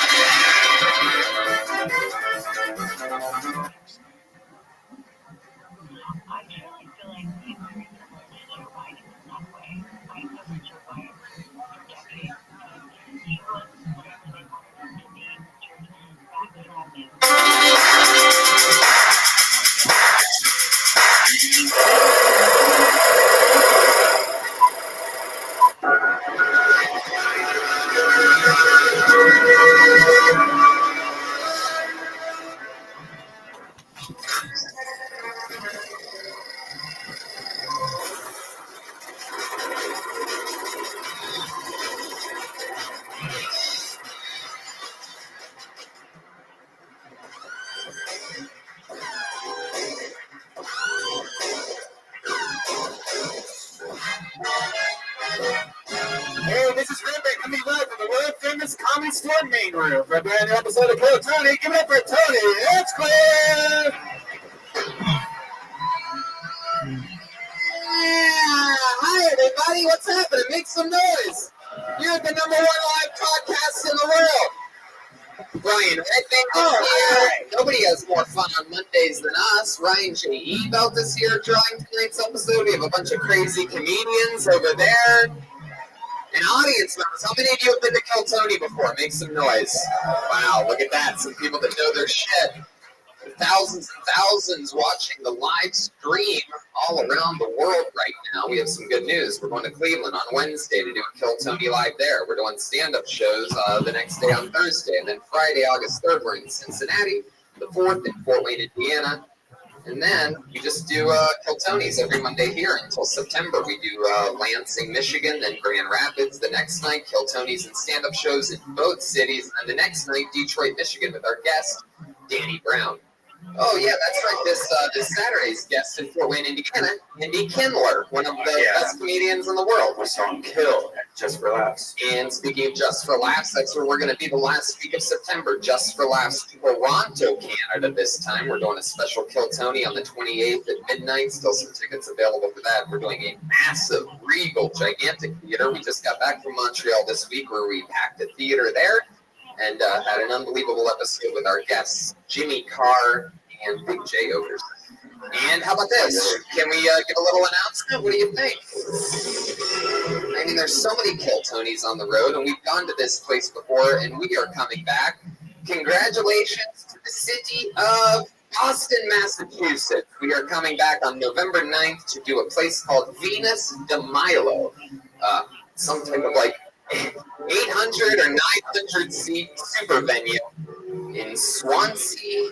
Thank you. Hey, this is Rabbi coming live from the world famous Comedy Store main room for a brand new episode of Kill Tony. Give it up for Tony. It's clear. Yeah. Hi, everybody. What's happening? Make some noise. You're the #1 live podcast in the world. Ryan Redbank is here. Nobody has more fun on Mondays than us. Ryan J. Ebelt is here drawing tonight's episode. We have a bunch of crazy comedians over there. And audience members, how many of you have been to Kill Tony before? Make some noise. Wow, look at that. Some people that know their shit. Thousands and thousands watching the live stream all around the world right now. We have some good news. We're going to Cleveland on Wednesday to do a Kill Tony live there. We're doing stand-up shows the next day on Thursday. And then Friday, August 3rd, we're in Cincinnati. The 4th in Fort Wayne, Indiana. And then we just do Kill Tony's every Monday here until September. We do Lansing, Michigan, then Grand Rapids the next night, Kill Tony's and stand-up shows in both cities. And then the next night, Detroit, Michigan with our guest, Danny Brown. Oh, yeah, that's right. This Saturday's guest in Fort Wayne, Indiana, Andy Kindler, one of the best comedians in the world. We saw him kill Just for Laughs. And speaking of Just for Laughs, that's where we're going to be the last week of September. Just for Laughs, Toronto, Canada this time. We're doing a special Kill Tony on the 28th at midnight. Still some tickets available for that. We're doing a massive, regal, gigantic theater. We just got back from Montreal this week where we packed the theater there. And had an unbelievable episode with our guests, Jimmy Carr and Big J Ogers. And how about this? Can we give a little announcement? What do you think? I mean, there's so many Kill Tonys on the road, and we've gone to this place before, and we are coming back. Congratulations to the city of Boston, Massachusetts. We are coming back on November 9th to do a place called Venus de Milo. Some type of like 800 or 900 seat super venue in Swansea,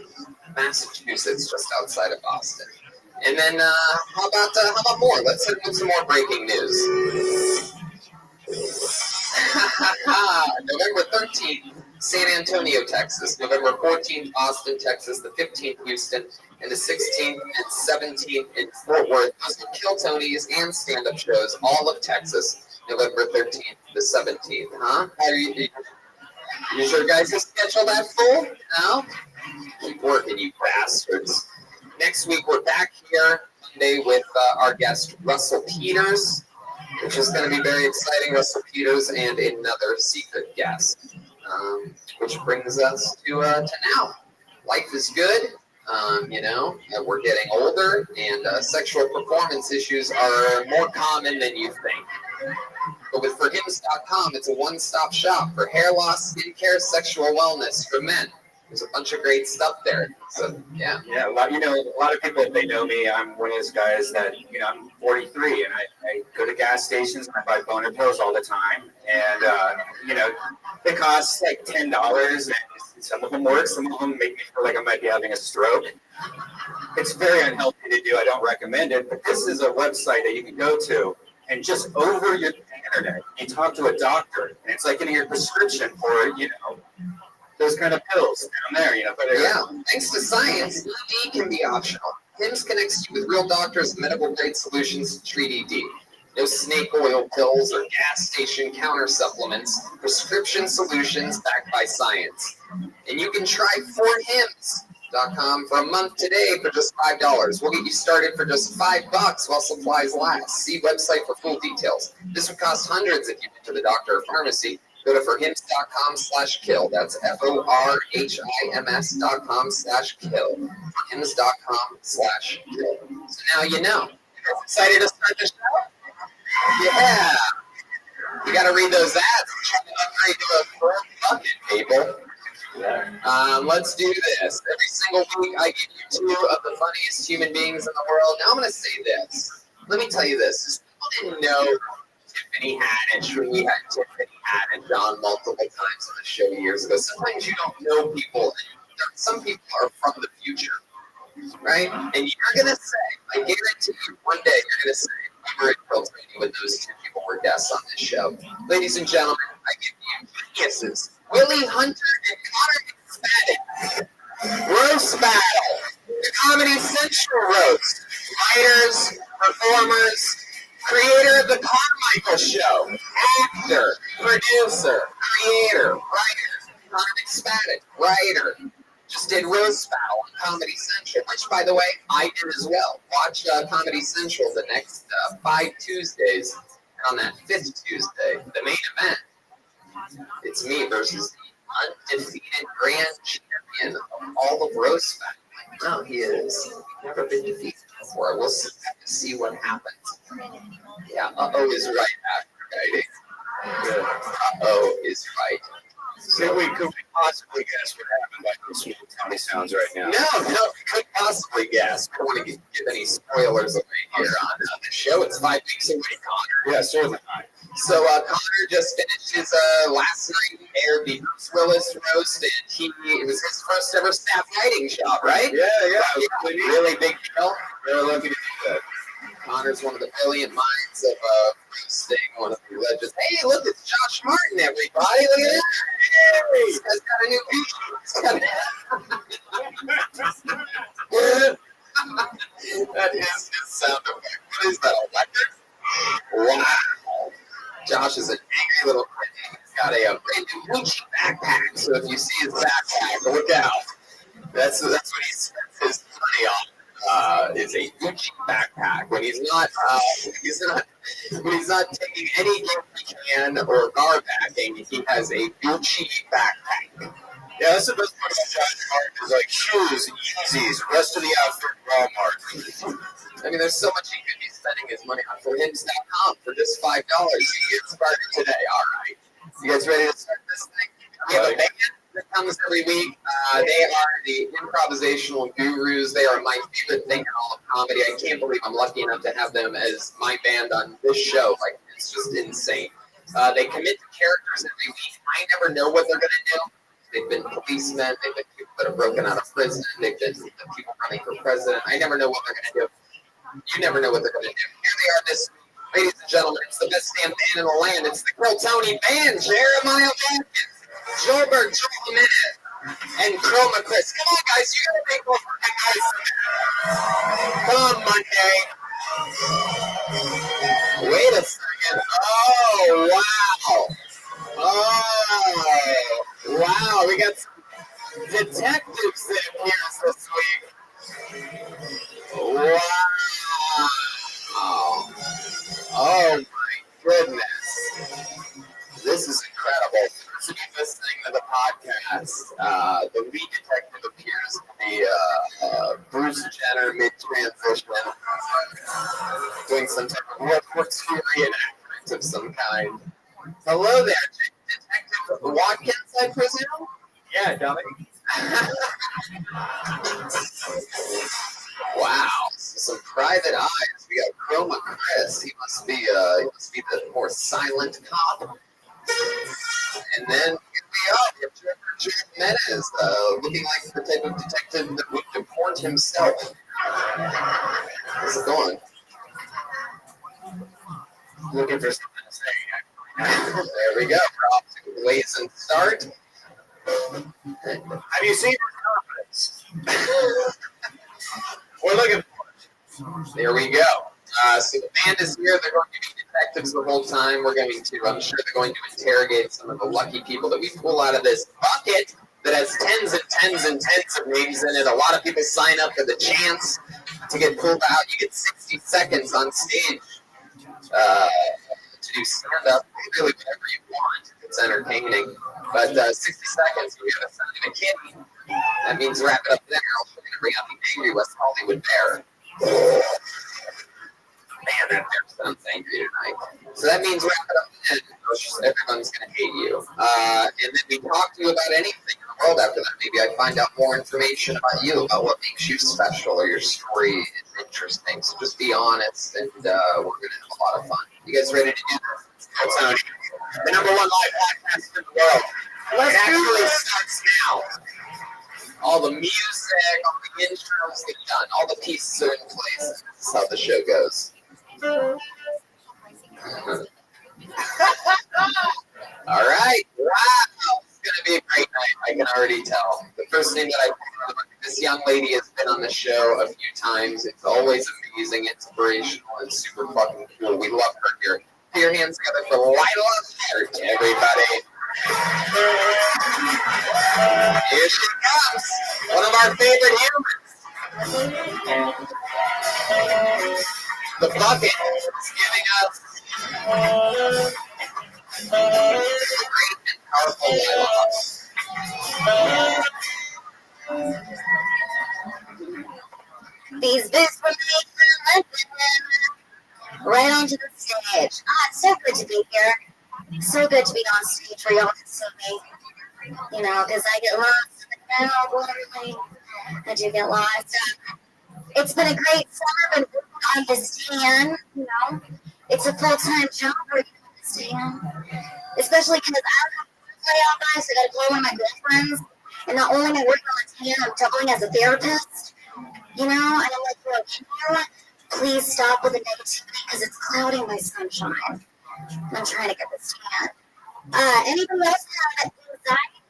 Massachusetts, just outside of Boston. And then how about more? Let's hit with some more breaking news. November 13th, San Antonio, Texas. November 14th, Austin, Texas. The 15th, Houston. And the 16th and 17th in Fort Worth. Those are Kill Tonys and stand-up shows, all of Texas. November 13th to the 17th, huh? Are you sure guys have scheduled that full? No? Keep working, you bastards. Next week, we're back here Monday with our guest, Russell Peters, which is going to be very exciting. Russell Peters and another secret guest, which brings us to now. Life is good. We're getting older, and sexual performance issues are more common than you think. But with forhims.com, it's a one-stop shop for hair loss, skincare, sexual wellness for men. There's a bunch of great stuff there. So, yeah. Yeah, a lot of people, if they know me, I'm one of those guys that, I'm 43, and I go to gas stations and I buy boner pills all the time. And, it costs like $10, and some of them work, some of them make me feel like I might be having a stroke. It's very unhealthy to do. I don't recommend it. But this is a website that you can go to, and just over your internet, you talk to a doctor, and it's like getting your prescription for, those kind of pills down there, Yeah, thanks to science, ED can be optional. HIMS connects you with real doctors and medical-grade solutions to treat ED. No snake oil pills or gas station counter supplements, prescription solutions backed by science. And you can try forhims.com for a month today for just $5. We'll get you started for just $5 while supplies last. See website for full details. This would cost hundreds if you went to the doctor or pharmacy. Go to forhims.com/kill. That's forhims.com/kill. Forhims.com/kill. So now you know. Excited to start the show? Yeah. You got to read those ads and try to upgrade to a full bucket, people. Let's do this. Every single week, I give you two of the funniest human beings in the world. Now I'm going to say this. Let me tell you this. People didn't know Tiffany Haddish when we had Tiffany Haddish on multiple times on the show years ago. Sometimes you don't know people. Some people are from the future, right? And you're going to say, I guarantee you, one day you're going to say, we were at World Training when those two people were guests on this show. Ladies and gentlemen, I give you geniuses. Willie Hunter and Connor McSpadden. Roast battle. The Comedy Central roast. Writers, performers, creator of the Carmichael Show, actor, producer, creator, writer. Connor McSpadden, writer. Just did roast battle on Comedy Central, which, by the way, I did as well. Watch Comedy Central the next 5 Tuesdays. And on that 5th Tuesday, the main event, it's me versus the undefeated grand champion of all of roast battle. No, he is. Never been defeated before. We'll have to see what happens. Yeah, uh-oh is right after writing. Uh-oh is right. Could we possibly guess what happened by how smooth Tommy sounds right now? No, we could possibly guess. I don't want to give any spoilers away here on the show. It's 5 weeks away, Connor. Yeah, certainly. So Connor just finished his last night. He aired the Bruce Willis roast, and it was his first ever staff writing job, right? Yeah. Really big deal. Very lucky to do that. Connor's one of the brilliant minds of roasting, one of the legends. Hey, look, it's Josh Martin, everybody. Look at that. This guy's got a new That is his sound effect. What is that, a record? Wow. Josh is an angry little kid. He's got a brand new Gucci backpack, so if you see his backpack, look out. That's what he spends his money on. Is a Gucci backpack. When he's not taking any gift he can or car backing, he has a Gucci backpack. Yeah, that's the best part about Josh Martin is like shoes, Yeezys, rest of the outfit, Walmart. I mean, there's so much he could be spending his money on. For hims.com, for just $5, you get started today. All right. You guys ready to start this thing? We have a band that comes every week. They are the improvisational gurus. They are my favorite thing in all of comedy. I can't believe I'm lucky enough to have them as my band on this show. Like, it's just insane. They commit to characters every week. I never know what they're going to do. They've been policemen. They've been people that have broken out of prison. They've been the people running for president. I never know what they're going to do. You never know what they're going to do. Here they are this week. Ladies and gentlemen, it's the best damn band in the land. It's the Girl Tony Band. Jeremiah Watkins, Joelberg, Joel Jimenez, and Chroma Chris. Come on, guys. You got to make one for my guys. Come on, Monday. Wait a second. Oh, wow. Oh, wow. We got some detectives that appear this week. Wow. Oh, my goodness. This is incredible. To be listening to the podcast, the lead detective appears to be Bruce Jenner mid-transition, doing some type of World War II reenactment of some kind. Hello there, Detective Watkins, I presume? Yeah, dummy. Wow, some private eyes. We got Chroma Chris. He must be the more silent cop. And then here we are, we have Joel Jimenez, looking like the type of detective that would deport himself. How's it going? Looking for something to say. There we go. We're off to a blazing start. Have you seen his confidence? We're looking for it. There we go. So the band is here. They're going to be detectives the whole time. I'm sure they're going to interrogate some of the lucky people that we pull out of this bucket that has tens and tens and tens of names in it. A lot of people sign up for the chance to get pulled out. You get 60 seconds on stage to do stand-up, really whatever you want. It's entertaining. But 60 seconds, we have a sound of a kitty. That means wrap it up there. We're going to bring out the angry West Hollywood bear. Man, that bear sounds angry tonight. So that means wrap it up then. Everyone's going to hate you. And then we talk to you about anything in the world after that. Maybe I find out more information about you, about what makes you special, or your story is interesting. So just be honest, and we're going to have a lot of fun. You guys ready to do this? Tony, the #1 live podcast in the world. It actually starts now. All the music, all the intros get done, all the pieces are in place. This is how the show goes. All right. Wow. It's going to be a great night. I can already tell. The first thing that I this young lady has been on the show a few times. It's always amazing, inspirational, and super fucking cool. We love her here. Put your hands together for Lila Hart, everybody. Here she comes. One of our favorite humans. The bucket is giving us a great and powerful Lila. These boots were made for London. Right onto the stage. It's so good to be here. So good to be on stage where y'all can see me. You know, because I get lost in the crowd, literally. I do get lost. It's been a great summer, been working on this tan, you know. It's a full-time job working on this tan. Especially because I don't have to play all night, so I got to play one of my girlfriends. And not only am I working on the tan, I'm doubling as a therapist. You know, and I'm like, look, can you please stop with the negativity because it's clouding my sunshine. I'm trying to get this tan. Anybody else have anxiety?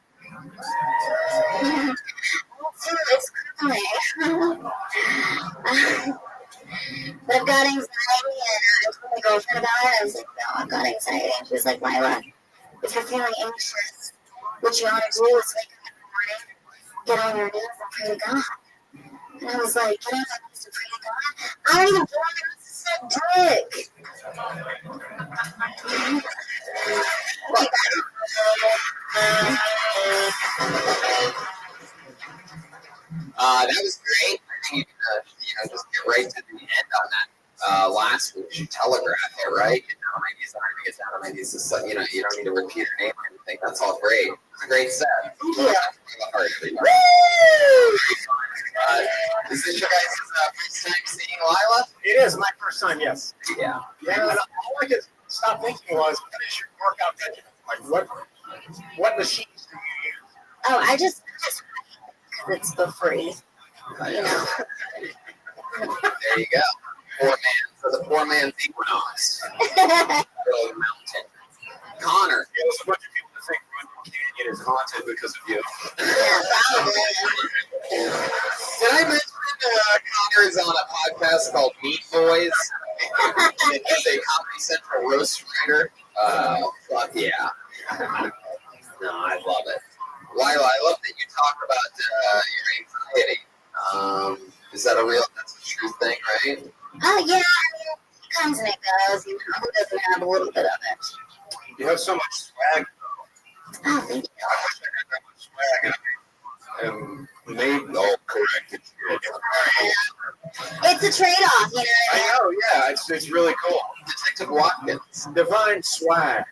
It's cooling. But I've got anxiety, and I told my girlfriend about it. I was like, no, I've got anxiety. And she was like, Lila, if you're feeling anxious, what you ought to do is wake up in the morning, get on your knees, and pray to God. And I was like, get on my knees and pray to God? I don't even feel like it's a sick dick. That was great. I think you can just get right to the end on that last week. You telegraph it, right? Get down on my knees. I'm going to get down on my knees. You don't need to repeat your name or anything. That's all great. It's a great set. Yeah. Woo! Is this your guys' first time seeing Lila? It is my first time, yes. Yeah. Yeah, and all I could stop thinking was, what is your workout regimen? Like, what machines do you use? Oh, I just because it's for free. You know. There you go. Poor man. So the poor man's equinox. Little mountain. Connor. Yeah, there's a bunch of people that think Rundle Canyon is haunted because of you. Yeah, probably. Did I mention Connor is on a podcast called Meat Boys? He's a Comedy Central roast writer. Fuck yeah. No, I love it. Lila, I love that you talk about your anxiety. Is that that's a true thing, right? Oh, yeah, I mean, it comes and it goes. You know, who doesn't have a little bit of it? You have so much swag. Oh, thank you. I wish I had that much swag. And made all corrected. It's a trade-off, you know what I mean? I know, yeah, it's really cool. Detective Watkins. Divine swag.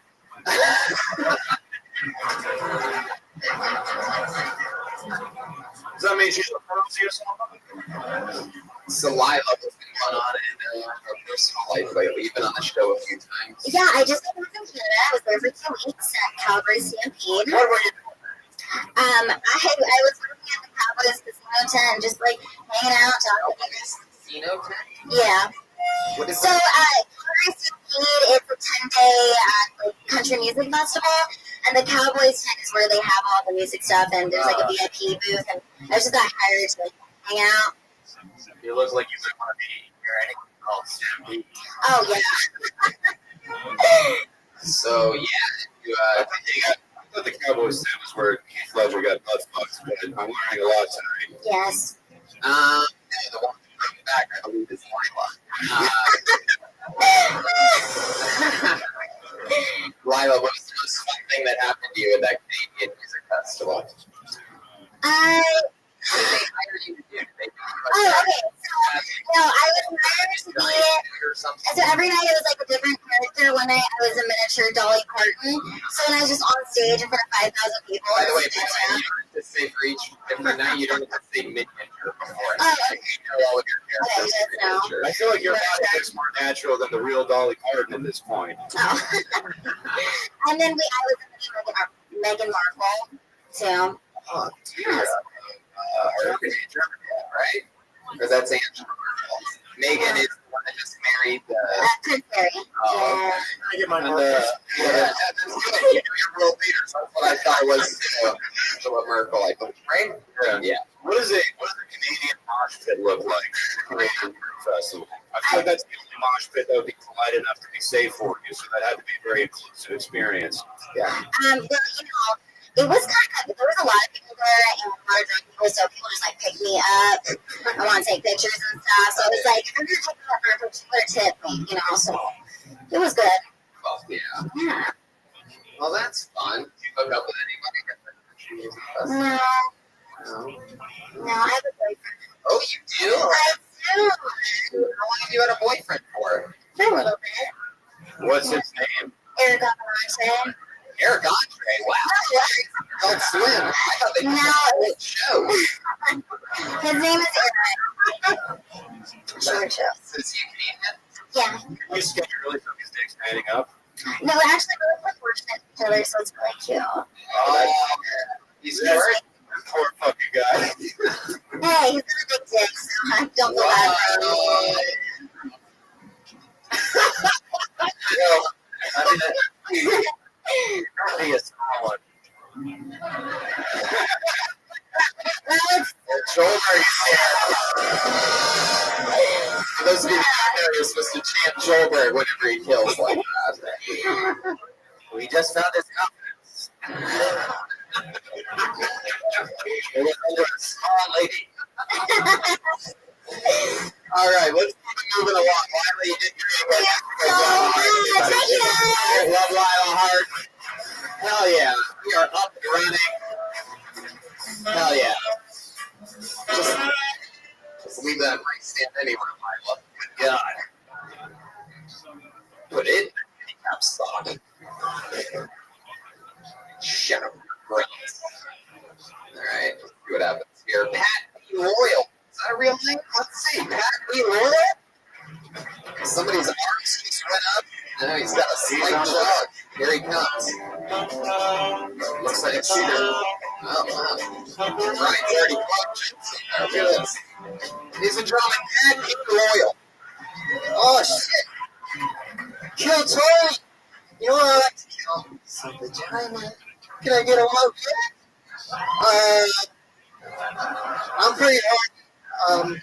Does that mean she's a Rosie or something? Lila has been going on in her personal life lately. You've been on the show a few times. Yeah, I just got back from Canada. I was there for 2 weeks at Calgary Stampede. What were you doing? I was working at the Cowboys casino tent, just like hanging out, talking. Casino tent? Yeah. What is So, Calgary Stampede is a 10-day country music festival, and the Cowboys tent is where they have all the music stuff, and there's like a VIP booth, and I just got hired to hang out. You look like you might want to be here anything called Stampede. Oh, yeah. So, yeah. I thought the Cowboys tent was where Heath Ledger got butt fucked, but I'm learning a lot tonight. Yes. The one from back, I believe, is Lila. Lila, what was the most fun thing that happened to you at that Canadian music festival? What did they hire you to do? Oh, okay. So, I was hired to be something. So every night it was like a different character. One night I was a miniature Dolly Parton. So when I was just on stage in front of 5,000 people. By the way, you don't have to say for each different night, you don't have to say miniature before. Oh, okay. You know all of your characters. Okay, I feel like your body looks more natural than the real Dolly Parton at this point. Oh. And then I was in Meghan Markle too. Oh, dear. German, right? Or that's Angela Merkel. Megan is the one that just married Prince Harry. Oh, okay. I get my And, marbles. yeah, that's good. You know your world leaders. That's what I thought was Angela Merkel, I think, right? Yeah. What does a Canadian mosh pit look like? Canadian festival. I feel like that's the only mosh pit that would be polite enough to be safe for you, so that had to be a very inclusive experience. Yeah. Well, it was kind of, there was a lot of people there and a lot of drunk people, so people just like picked me up. I want to take pictures and stuff. So it was like, I'm going to take you up for a picture, better tip me, so it was good. Well, yeah. Yeah. Well, that's fun. You hook up with anybody? No. No, I have a boyfriend. Oh, you do? I do. How long have you had a boyfriend for? For a little bit. What's his name? Eric Andre. Eric Andre, wow. Don't swim. I thought they did show. His name is Eric. Short show. Is he Canadian? Yeah. You scared really from his dick standing up? No, actually, we're fortunate each other, so it's really cute. Oh, he's short? Poor fucking guy. Hey, he's got a big dick, so I don't feel bad. Probably a small one. Shoulder, for those of you who don't know, you're supposed to chant Joelberg whenever he kills like that. We just found his confidence. It was under a small lady. All right, let's keep moving along. Lila, you did great. Love Lila hard. Hell yeah. We are up and running. Hell yeah. Just leave that mic stand anywhere, Lila. Good God. Put it in the handicap sock. Shut up. All right, let's see what happens here. Pat B. Loyal. Is that a real thing? Let's see. Pat B. Loyal? Somebody's arms just went up. No, he's got a slight jog. Here he comes. Looks like a shooter. Oh, wow. Brian's already clutched. Look at this. Ladies and gentlemen, Pat B. Loyal. Oh, shit. Kill Tony. You know what I like to kill? Some vagina. Can I get a low kick? I'm pretty horny.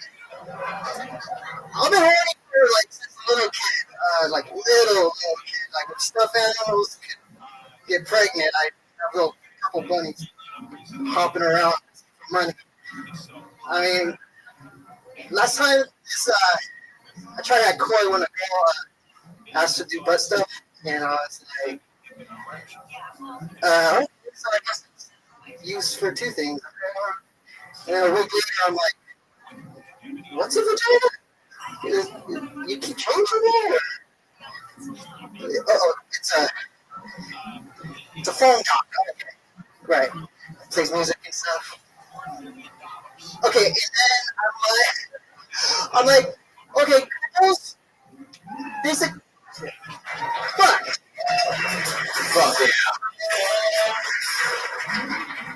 I've been horny for like since a little kid. Like little kid. Like when stuffed animals get pregnant, I have a little purple bunnies hopping around for money. I mean, last time I tried that coy when a girl asked to do butt stuff, and I was like, so I guess it's used for two things. And a week later, I'm like, what's a vagina? You keep changing it? Oh, it's a phone dock. Okay. Right. It plays music and stuff. Okay, and then I'm like, okay, girls, basic. Fuck. Fuck yeah.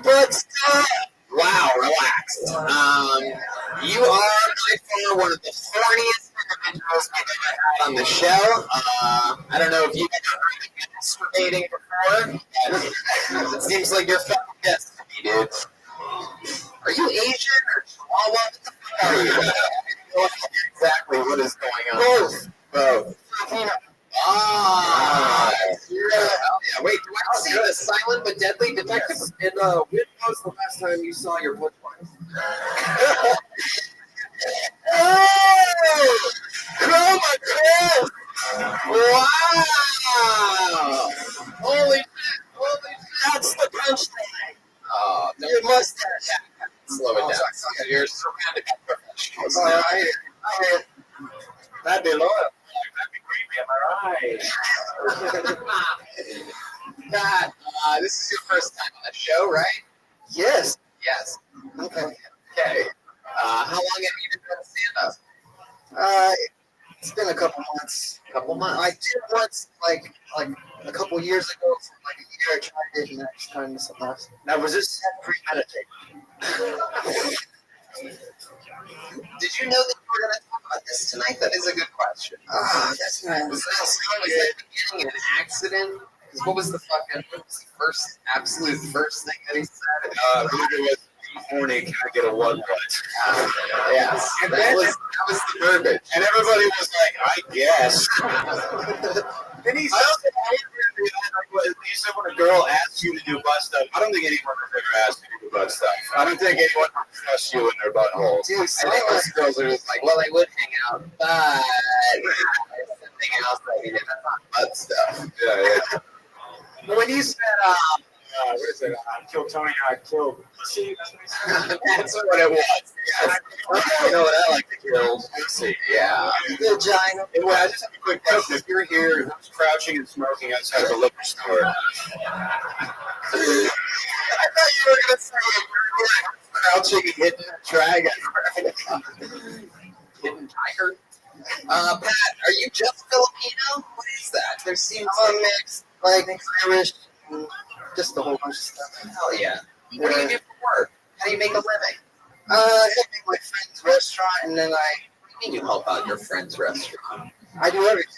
But wow, relax. You are by far one of the horniest individuals I've ever had on the show. I don't know if you've ever heard of masturbating before. But it seems like you're fucking pissed to me, dude. Are you Asian or Chihuahua? What the fuck are you? I don't know exactly what is going on. Both. Ah, yeah. Wait, do I see the silent but deadly detective? And when was the last time you saw your punch line? Oh! Chroma Chris! Wow! Holy shit! Holy shit! That's the punchline! Oh, your mustache. Yeah. Slow it down. You're surrounded by professionals. All right. That'd be loyal. Hi. Pat, this is your first time on the show, right? Yes. Yes. Okay. Okay. How long have you been doing stand-up? It's been a couple months. A couple months. I did once, like a couple years ago, for like a year. I tried it, and I just kind of something else. Now, was this premeditated? Did you know that you were going to talk about this tonight? That is a good question. That's nice. Was that beginning an accident? 'Cause what was the absolute first thing that he said? Really was horny. Can I get a what? Yes. That was the verbiage. And everybody was like, I guess. And he said, you said when a girl asks you to do butt stuff, I don't think anyone has ever asked you to do butt stuff. I don't think anyone would trust you in their butthole. Dude, I think most girls are just like, well, I would hang out, but something else that we did, that's not butt stuff. Yeah. But when you said, what is it? Kill Tony, I killed pussy. that's what it was. Yes. You know what I like to kill? Pussy. Yeah. Vagina. Anyway, I just have a quick question. If you're here, who's crouching and smoking outside of a liquor store? I thought you were going to say crouching and hidden dragon. Hidden tiger. Pat, are you just Filipino? What is that? There seems I'm a mix, like Irish, and just a whole bunch of stuff. Hell yeah. What do you do for work? How do you make a living? I help my friend's restaurant, and then What do you mean you help out your friend's restaurant? I do everything.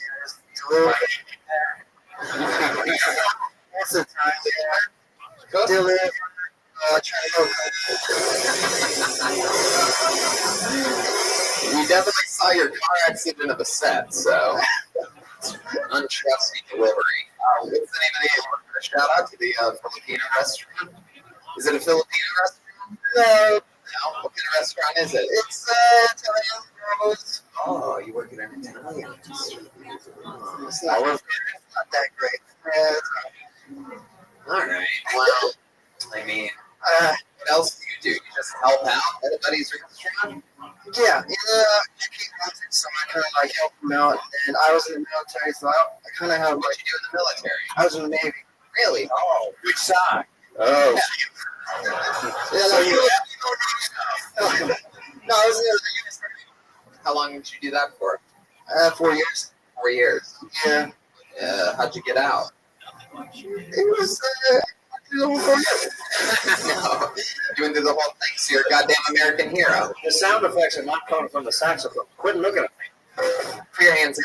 Deliver. Most of the time, Cook? deliver. Try to go. We definitely saw your car accident of the set, so untrusty delivery. What's the name of the shout out to the Filipino restaurant? Is it a Filipino restaurant? No. No? What kind of restaurant is it? It's Italian girls. Oh, you work at an Italian restaurant. Oh, It's not that great. Yeah, all right. Well, I mean, what else do you do? You just help out at a buddy's restaurant? yeah, so I kind of like help them out. And I was in the military, so I kind of have What like, you do in the military? I was in the Navy. Really? Oh, which side? Oh. Yeah, So like, you no, I was in the How long did you do that for? 4 years. 4 years. Yeah. How'd you get out? It was the whole 4 years. No, you went through the whole thing, so you're a goddamn American hero. The sound effects are not coming from the saxophone. Quit looking at me. Put your hands up.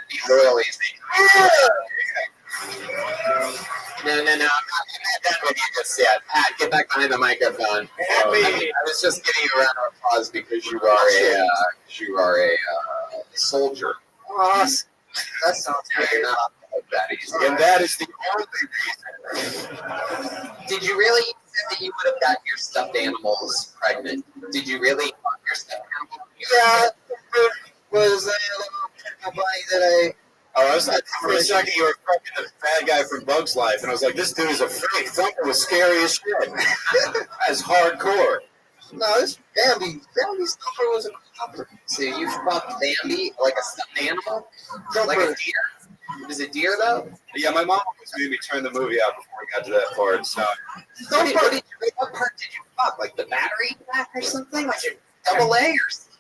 Be royal easy. No, I'm not done with you just yet. Pat, get back behind the microphone. I was just giving you a round of applause because you are a soldier. Awesome. That sounds Yeah, you're not that easy. And that is the only reason. Did you really? You said that you would have gotten your stuffed animals pregnant. Did you really fuck your stuffed animals? Yeah, there was a little bunny that Oh, I was like, for a second, you were fucking the bad guy from Bug's Life, and I was like, this dude is a freak. Thumper was scary as shit. As hardcore. no, it's Bambi. Bambi's Thumper was a Thumper. So you fucked Bambi like a stuffed animal? Like a deer? Is it deer though? Yeah, my mom always made me turn the movie out before we got to that part. So What part did you fuck? Like the battery pack or something? Like a double A or something?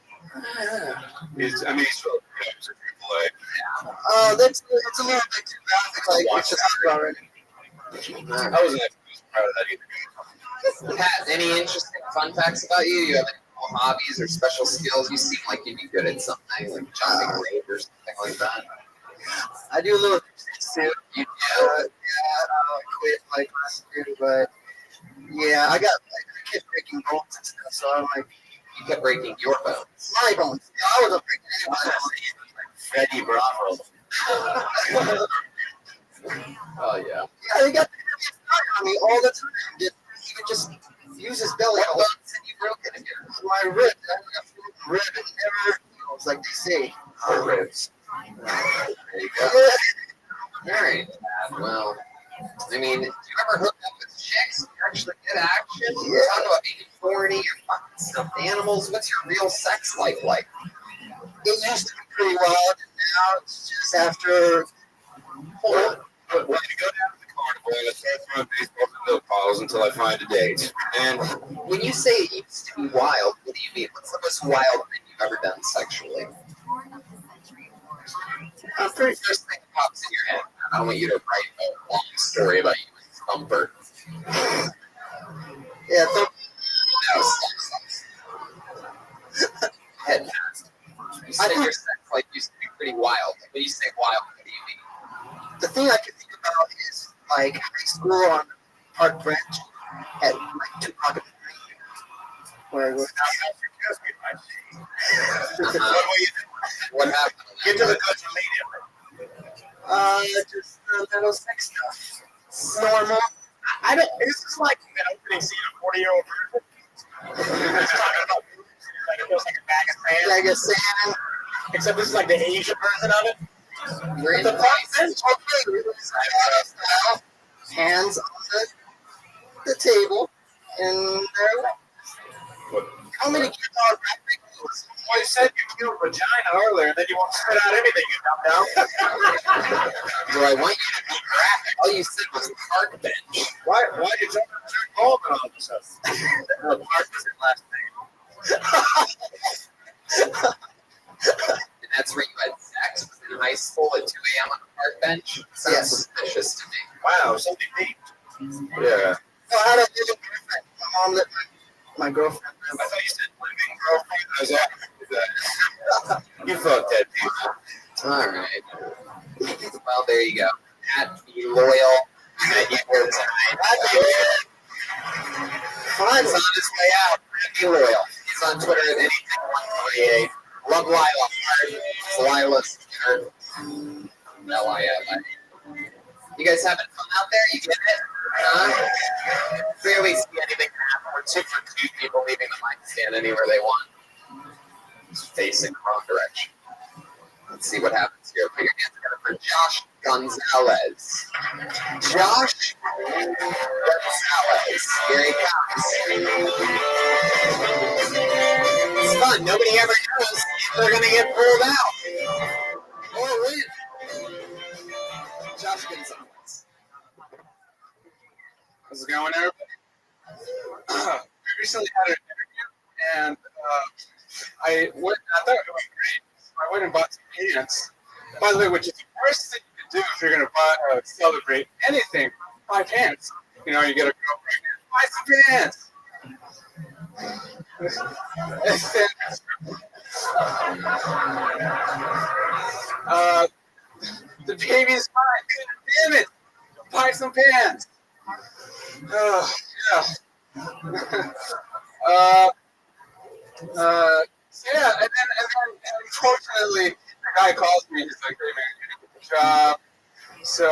he's really he's a triple A. It's a little bit too graphic. Like, it's just already. I wasn't proud of that either. Pat, any interesting fun facts about you? You have any cool hobbies or special skills? You seem like you'd be good at something, like jumping rope or something like that. I do a little too. You do? I quit like last year, but yeah, I kept breaking bones and stuff, so I'm like, You kept breaking your bones. my bones. Yeah, I wasn't breaking Freddie Bravo. anybody's. Oh yeah. Yeah, they got on me all the time. He would just use his belly. What bones have you broken again? My rib. I got a rib. It never heals, like they say. Our ribs. There you go. All right. Well, I mean, do you ever hook up with chicks? You actually get action? You're talking about being horny, you're fucking stuffed animals. What's your real sex life like? It used to be pretty wild, and now it's just after Hold on. But when you go down to the carnival, I start throwing baseballs and milk bottles until I find a date. And When you say it used to be wild, what do you mean? What's the most wild thing you've ever done sexually? Very first thing that pops in your head. I don't want you to write a long story about you and Thumper. Yeah, Thumper. No, stop. Head fast. You said your sex life used to be pretty wild. When you say wild, what do you mean? The thing I can think about is like high school on Park Branch at like 2 o'clock in the morning. Where I was What happened? Get to the goods immediately. just little sex stuff. Normal. I don't. This is like an opening scene of 40-year-old version. It's talking about like it feels like a bag of sand. Like a sand. Except this is like the Asian version of it. You're in The the Park place. Bench, hands on the table, and there. How many kids are rapping? Well, you said you killed vagina earlier, and then you won't spit out anything, you dumb down. Do I want you to be graphic? All you said was Park Bench. Why did you jump into your Goldman all of a sudden? No, Park was your last name. And that's where you had sex? Was in high school at 2 a.m. on the park bench? Sounds suspicious to me. Wow, something deep. yeah. No, I had a living girlfriend. My mom let my girlfriend live. I thought you said living girlfriend. I was happy with that. You fucked that people. All right. Well, there you go. At Be Loyal. That you were tonight. He's on his way out. At Be Loyal. He's on Twitter at anything148. Love Lila. It's Lila Skinner. L-I-L-A. You guys having fun out there? You get it? Clearly see anything happen. We're 2 for 2 people leaving the mic stand anywhere they want. Just facing the wrong direction. Let's see what happens here. Put your hands together for Josh Gonzalez. Josh Gonzalez. Here he comes. It's fun. Nobody ever knows if they're going to get pulled out or win. Josh Gonzalez. How's it going, everybody? We recently had an interview, and I thought it was great. I went and bought some pants. By the way, which is the worst thing you can do if you're going to celebrate anything, buy pants. You know, you get a girl pregnant, buy some pants. The baby's fine. Damn it! Buy some pants. Yeah. Yeah, and then unfortunately, the guy calls me. He's like, "Hey man, you did a good job. So,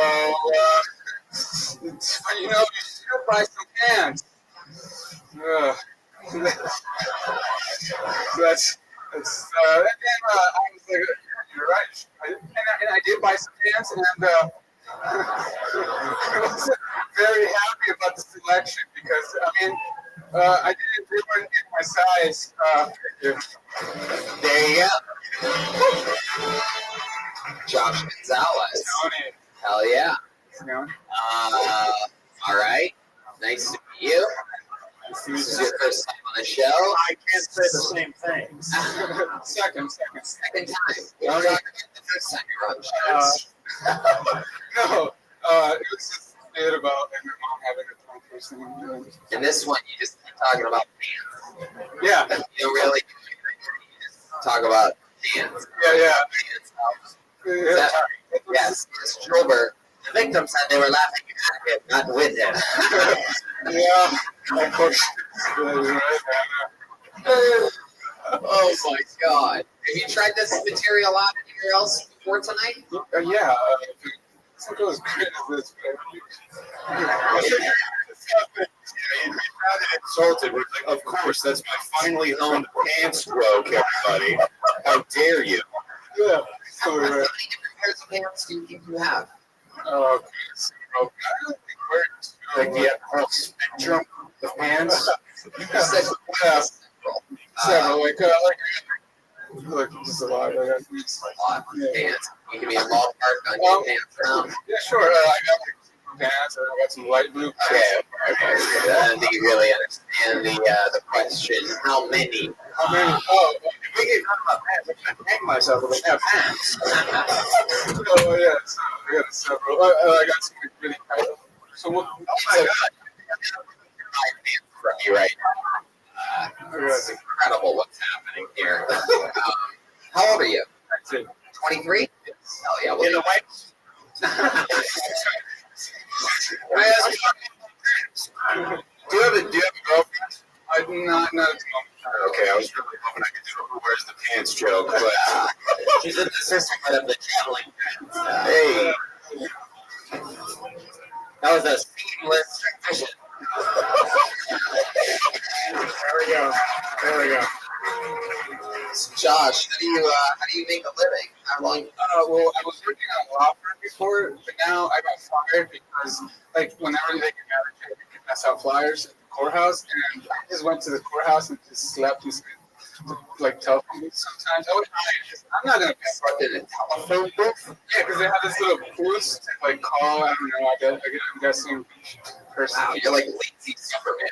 you know, you should buy some pants." That's. And then I was like, "You're right." And I did buy some pants, and I wasn't very happy about the selection because I didn't get my size. There you go. Josh Gonzalez. Tony. Hell yeah. All right. Nice to meet you. This is your first time on the show. I can't say the same thing. Second time. Second time. We don't talk about the first time you were on the show. No, it was just a bit about my mom having a tongue person. And this one, you just keep talking about pants. Yeah. You don't really do anything. You just talk about pants. Yeah. Yes, Chris Schulber. The victim said they were laughing at him, not with him. Yeah. Of course. Oh my God. Have you tried this material out anywhere else before tonight? Yeah. It's not as great as this, but He sounded insulted. We're like, of course, that's my finely honed pants stroke, everybody. How dare you? Yeah. How many different pairs of pants do you think you have? I don't think we're Like the whole spectrum of pants. Several. Like just a lot. Pants. You can be a ballpark mark on your pants now? Yeah, sure. I got pants and I got some light blue pants. Okay. Do you really understand the question? How many? How many? Oh, if we keep talking about pants, I'm going to hang myself if I have pants. Oh, yeah. So I got several. I got some really tight. So what? Oh, my God. From you right now. It's incredible what's happening here. How old are you? 23? Hell yeah. Well, in the white. Can I ask you, do you have a girlfriend? I do not know. Okay, I was really hoping I could do a who wears the pants joke, but she's in the sisterhood of the traveling pants. Hey. That was a seamless transition. There we go. Josh, how do you make a living? How long? Well, I was working on a law firm before, but now I got fired because, like, whenever they get married, they can pass out flyers at the courthouse, and I just went to the courthouse and just slept and like telephone booth sometimes. I would I'm not gonna pay in a telephone booth. Yeah, because they have this little booth to like call. I don't know. I'm guessing person. Wow, you're like lazy Superman.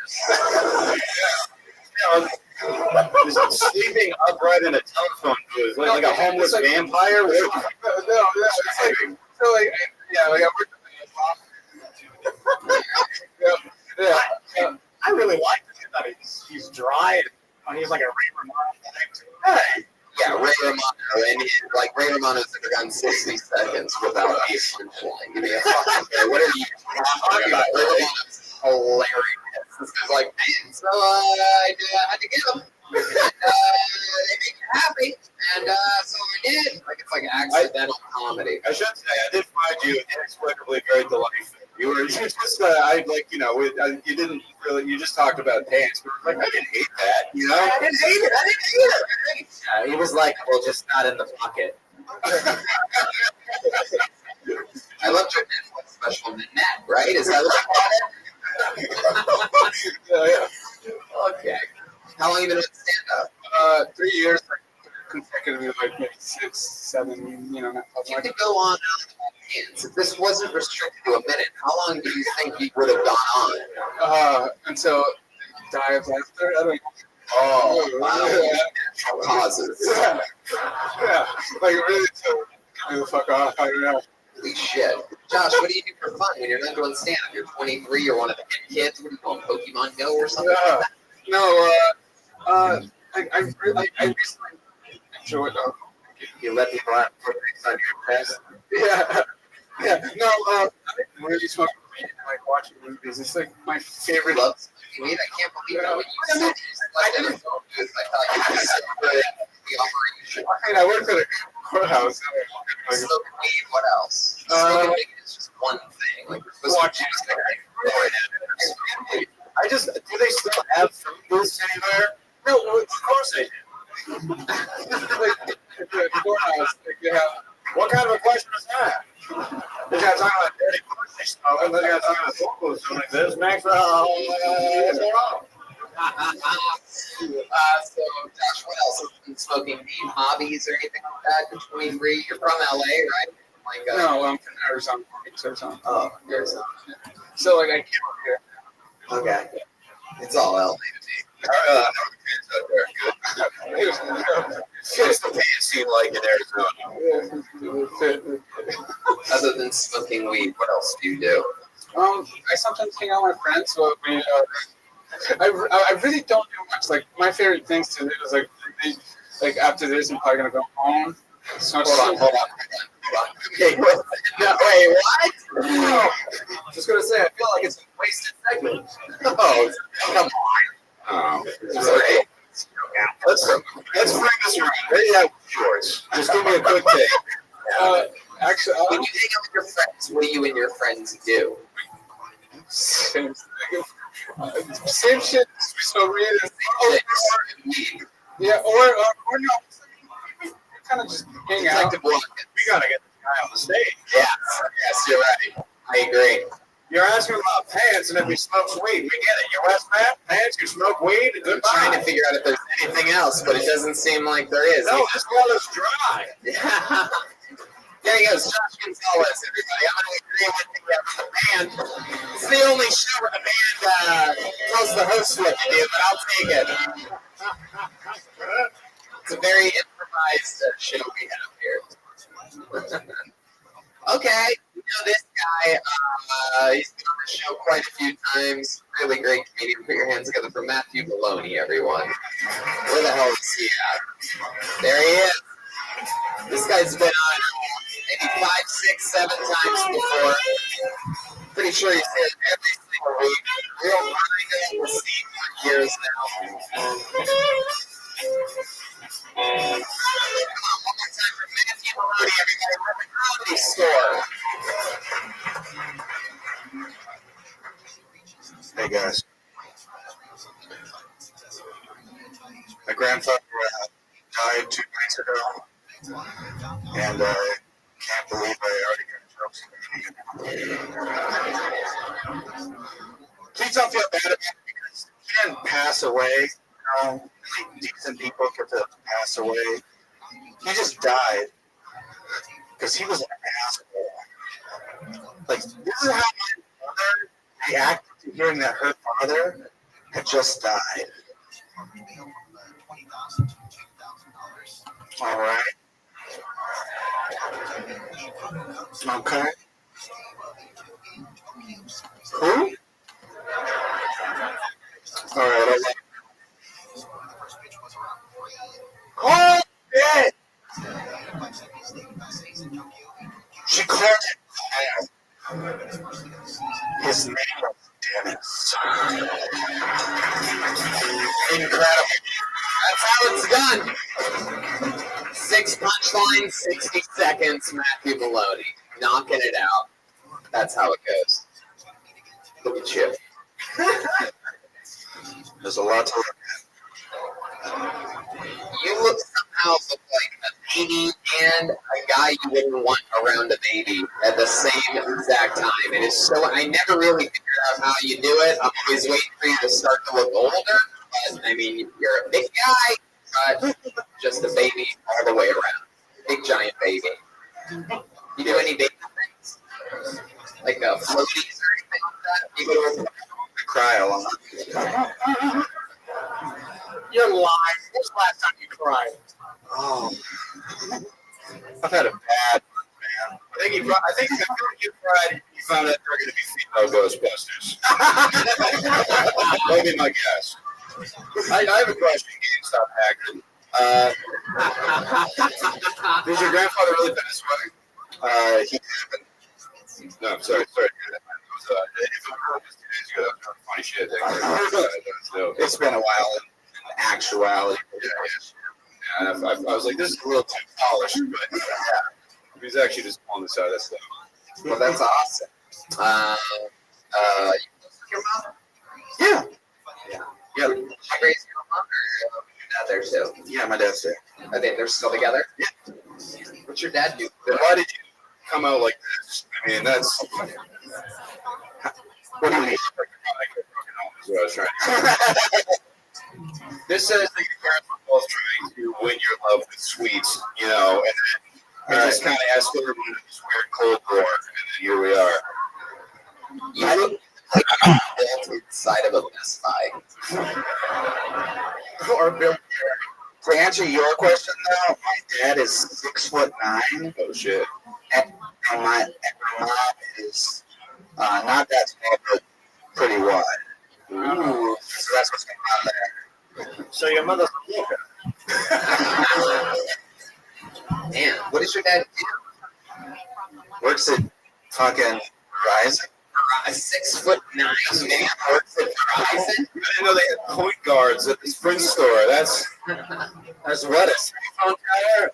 Just sleeping upright in a telephone booth, like a homeless vampire. No, it's like so like like I worked I really like this. I thought he's dry and he's like a Ray Romano. Hey. Yeah, Ray Romano, and Ray Romano's never gone 60 seconds without a punchline. Give me a fucking break. What are you talking about? Ray Romano's hilarious. This guy's like, man, so I had to get him. And they make you happy, and so I did. Like it's like accidental comedy. I should say I did find you inexplicably very delightful. You just you didn't really. You just talked about pants, but like I didn't hate that. You know, I didn't hate it. He was likable, just not in the pocket. I loved your Netflix special, Nanette, right? Is that what you call it? Okay. How long have you been doing stand-up? 3 years, consecutively, like maybe 6, 7. You know, you could go on pants. If this wasn't restricted to a minute, how long do you think you would have gone on? Until die of laughter. I don't know. Oh, wow. Natural causes. Yeah. Like really to get the fuck off. I don't know. Holy shit. Josh, what do you do for fun when you're not doing stand-up? You're 23, you're one of the kids. What are you doing, Pokemon Go or something like that? No, I recently enjoyed you let people out put things on your chest. Yeah. No, I really smoking weed and like watching movies. It's like my favorite. Love smoking weed. I can't believe that when you said you slept in a phone booth. I thought you were separate the operation. I mean, I worked at a courthouse. Smoking weed. What else? Smoking weed is just one thing. Like we're supposed to watch. Do they still have phone booths anywhere? No, of course they do. Like, the courthouse, they have. What kind of a question is that? This guy's talking about dirty pussy smoke, and this guy's talking about phone booths like this. Max, what's going on? So, Josh, what else? Smoking weed, hobbies, or anything like that? You're 23. You're from LA, right? Like, no, I'm from Arizona. Arizona. Oh, Arizona. So, like, I came up here. Okay. It's all LA to me. How are the pants out there? Good. What's the pants scene like in Arizona? Other than smoking weed, what else do you do? I sometimes hang out with my friends. So I really don't do much. Like my favorite things to do is like after this, I'm probably gonna go home. Hold on. Okay, no, wait, what? No. Just gonna say, I feel like it's a wasted segment. Oh, come on. Sorry. Let's bring this around. Ready out, George. Just give me a quick take. Actually, when you hang out with your friends, what do you and your friends do? Same shit. So weed. Yeah, or no. Kind of just hang out. We gotta get this guy on the stage. Yes, you're right. I agree. You're asking about pants, and if he smokes weed, we get it. You're West Man, pants, you smoke weed, goodbye. I'm trying to figure out if there's anything else, but it doesn't seem like there is. No, this well is dry. Yeah, he goes. Josh Gonzalez, everybody. I'm going to agree with the band. It's the only show where the band tells the host what to do, but I'll take it. It's a very improvised show we have here. Okay, you know this guy. He's been on the show quite a few times. Really great comedian. Put your hands together for Matthew Maloney, everyone. Where the hell is he at? There he is. This guy's been on maybe 5, 6, 7 times before. Pretty sure he's here every single week. Real grinder in the scene for years now. Come on, one more time for Matthew Maloney, everybody. We're at the Comedy Store. Hey guys. My grandfather died 2 nights ago, and I can't believe I already got jokes. Please don't feel bad about it because he didn't pass away. You know, really decent people get to pass away. He just died because he was an asshole. Like, this is how my mother reacted to hearing that her father had just died. All right. Okay. Who? All right. Oh, shit! She called it Kyle. His name was Dennis. Incredible. That's how it's done. 6 punchlines, 60 seconds, Matthew Maloney. Knocking it out. That's how it goes. Look at you. There's a lot to look at. You somehow look like a baby and a guy you wouldn't want around a baby at the same exact time. It is so, I never really figured out how you do it. I'm always waiting for you to start to look older. But, I mean, you're a big guy, but just a baby all the way around. Big giant baby. You do any baby things? Like floaties or anything like that? You go to a cry a lot. You're lying. When's the last time you cried? Oh, I've had a bad month, man. I think you cried. You found out there were going to be female Ghostbusters. That'll be my guess. I have a question, GameStop hacker. Does your grandfather really pass away? He happened. No, I'm sorry. If it was just 2 days ago, that was funny shit. It's been a while in actuality. Yeah, I was like, this is a little too polished, but yeah. He's actually just pulling this out of that stuff. Well, that's awesome. Your mom? Yeah. Yeah. I raised your mom or your dad there too? Yeah, my dad's there. Are they're still together? Yeah. What's your dad do? Then why did you come out like this? I mean, that's... What do you mean? Is what I was trying to say. This says that your parents were both trying to win your love with sweets, you know, and then it just kind of escalated into this weird Cold War, and then here we are. You look like built inside of a Best Buy. Or Bill. To answer your question, though, my dad is 6'9". Oh shit! And my mom is not that tall, but pretty wide. Ooh. So that's what's going on there. So your mother's a looker. Man, what does your dad do? Works at fucking Verizon. 6'9" man works at Verizon. I didn't know they had point guards at the Sprint store. That's what a phone tower.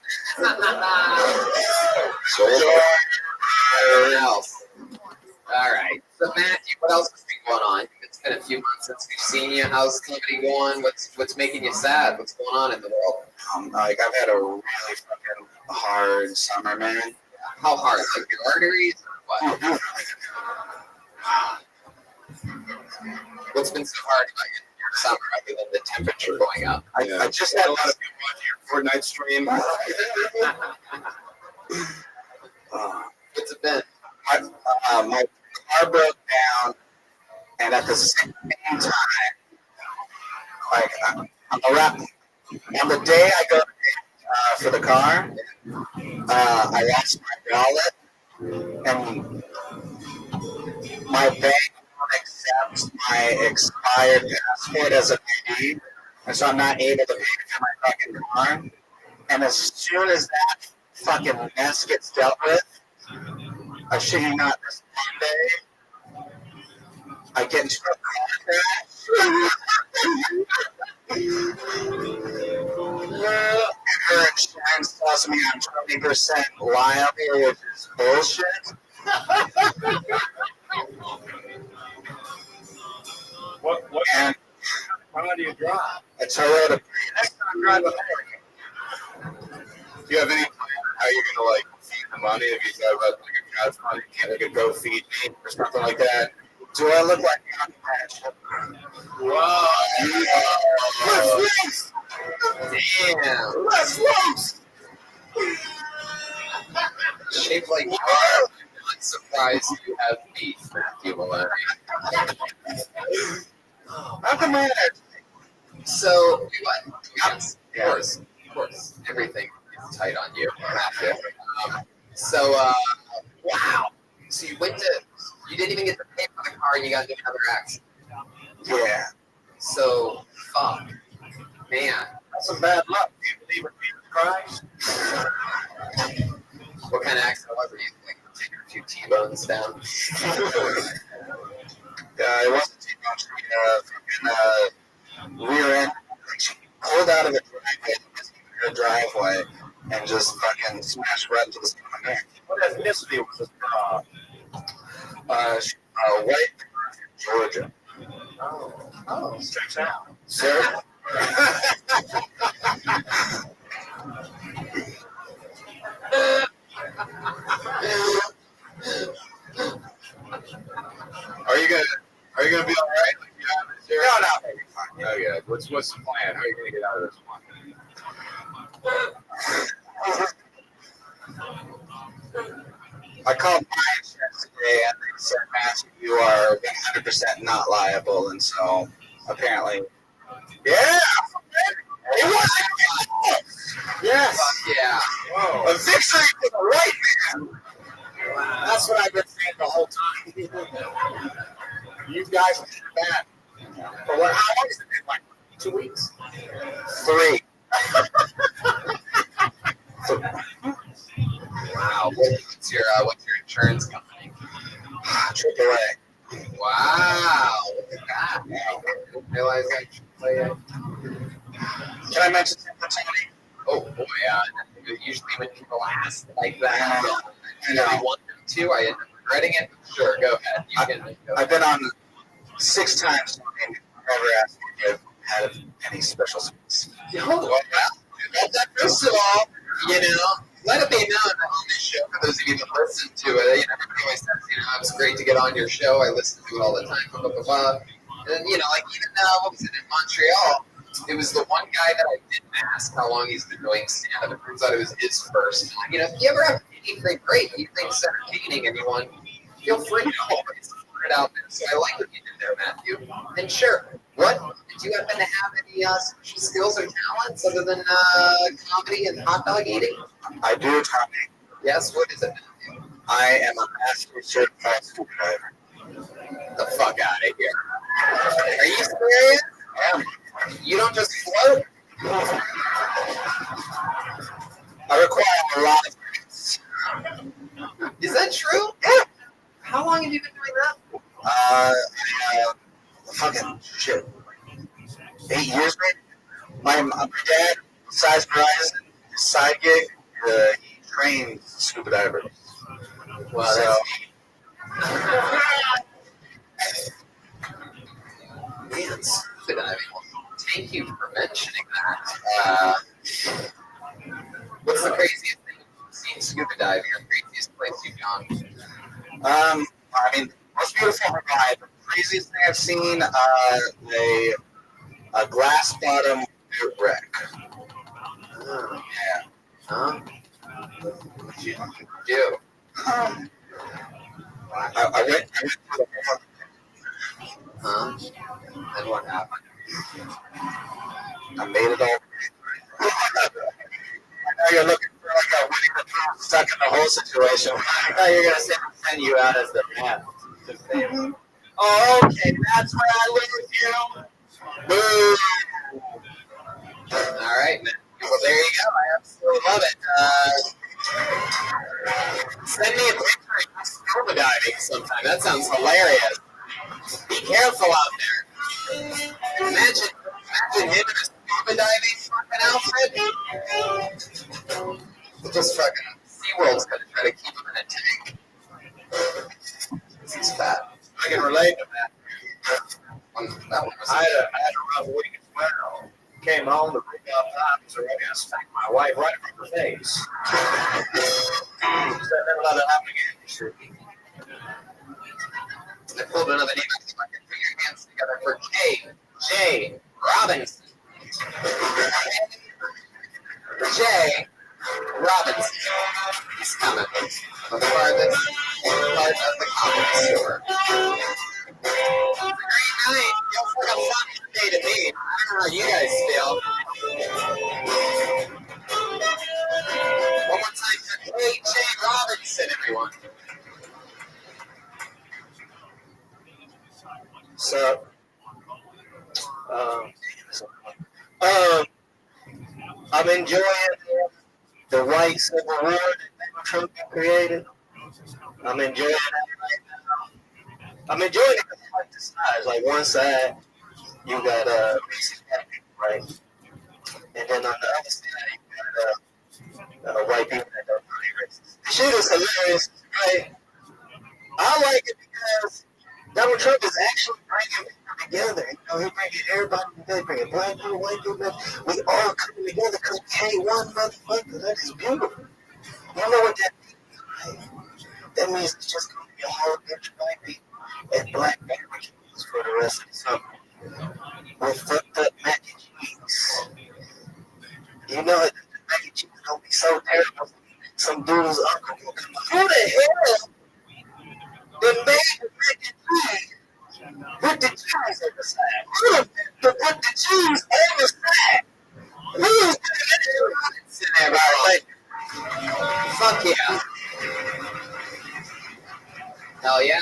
What else? All right. So Matthew, what else has been going on? It's been a few months since we've seen you. How's comedy going? What's making you sad? What's going on in the world? Like I've had a really fucking hard summer, man. How hard? Like your arteries or what? What's been so hard about your summer other than the temperature going up? I just had a lot of people watching your Fortnite stream. car broke down, and at the same time, like on the day I go for the car, I lost my wallet, and my bank won't accept my expired passport as a ID, and so I'm not able to pay for my fucking car. And as soon as that fucking mess gets dealt with, I shit you not, this Monday, I get into a car crash. Her insurance tells me I'm 20% liable, which is bullshit. And how do you drive? A Toyota. Next time, drive a Do you have any plan how you're gonna like feed the money if you thought about like a crowdfunding? Can't like a go feed me or something like that? Do I look like I'm Rothschild? Wow. Damn. Let's roast. Shaped like you are. I'm surprised you have beef, Matthew Maloney. How come I So, what? Yes, of course. Everything is tight on you, Matthew. Wow. So you didn't even get to pay for the car and you got into another accident. Yeah. So, fuck. Man. That's some bad luck. Do you believe in Jesus Christ? What kind of accident was it? You like taking a few T-bones down? Yeah, it wasn't T-bone. Rear end. She pulled out of a driveway and just fucking smashed right into the side of my neck. What ethnicity was this girl? White Georgia. Oh, checks out. Sir? Are you gonna be all right? Like, No, baby. Fine. Okay. What's the plan? How are you gonna get out of this one? I called my insurance today and they said, Matthew, you are 100% not liable. And so apparently, yeah, it wasn't. Yes. Fuck yeah. Whoa. A victory for the right man. That's what I've been saying the whole time. You guys are bad. For what? How long has it been? Like 2 weeks? 3. Wow. What's your insurance company? AAA. Wow. Look at that. I didn't realize that AAA. Can I mention something, Tony? Oh boy, usually when people ask like that, I really want them to. I end up regretting it. Sure, go ahead. I've been on 6 times and never asked me if I had any special skills. First of all, let it be known on this show, for those of you that listen to it, everybody always says, it was great to get on your show. I listen to it all the time, blah, blah, blah, blah. And, like even what was it, in Montreal, it was the one guy that I didn't ask how long he's been doing stand-up. It turns out it was his first time. If you ever have anything great, you think it's entertaining, anyone, feel free to always put it out there. So I like what you did there, Matthew. And sure, did you happen to have any special skills or talents other than comedy and hot dog eating? I do, Tommy. Yes, what is it, Matthew? I am a master certified scuba diver. The fuck out of here. Are you serious? Yeah. You don't just float? I require a lot of things. Is that true? Yeah. How long have you been doing that? Fucking shit. 8 years, maybe? My dad, Size Verizon, his side gig, he trains scuba divers. Wow, So, man, scuba diving. Thank you for mentioning that. What's the craziest thing you've seen scuba diving, or craziest place you've gone? Most beautiful Hawaii. The craziest thing I've seen, a glass bottom wreck. Oh, Yeah. huh? What'd you do? I went to the huh? And what happened? I made it all. Now you're looking for like a Winnie the Pooh stuck in the whole situation. I thought you were gonna send you out as the man. Oh, okay, that's where I live with you. Boo. All right, man. Well, there you go. I absolutely love it. Send me a picture of you scuba diving sometime. That sounds hilarious. Be careful out there. Imagine him in a scuba diving fucking outfit. Just fucking SeaWorld's gonna try to keep him in a tank. He's fat. I can relate to that. That one was I had a rough week as well. Came home, the breakout time was already gonna smack my wife right in her face. So I never let it happen again. I pulled another name. I think I can put your hands together for J. Robinson. J. Robinson. He's coming from the farthest part of the comedy store. Great night. Feels like a fun day to me. I don't know how you guys feel. One more time for J. Robinson, everyone. So, I'm enjoying the white civil war that Trump created. I'm enjoying it right now. I'm enjoying it because I like the sides. Like one side, you got racist black people, right? And then on the other side, you got white people that don't really racist. The shit is hilarious, right? I like it because Donald Trump is actually bringing people together. You know, he's bringing everybody together, bringing black people, white people. We all coming together because we hate one motherfucker. That is beautiful. You know what that means, right? That means it's just going to be a whole bunch of white people and black barbecues for the rest of the summer. With fucked up mac and cheese. You know, the mac and cheese is going to be so terrible. Some dude's uncle will come up. Who the hell? They made the mac and cheese with the cheese on the side. Who the put the cheese on the side? Who's Sit there, right? Fuck yeah. Hell yeah.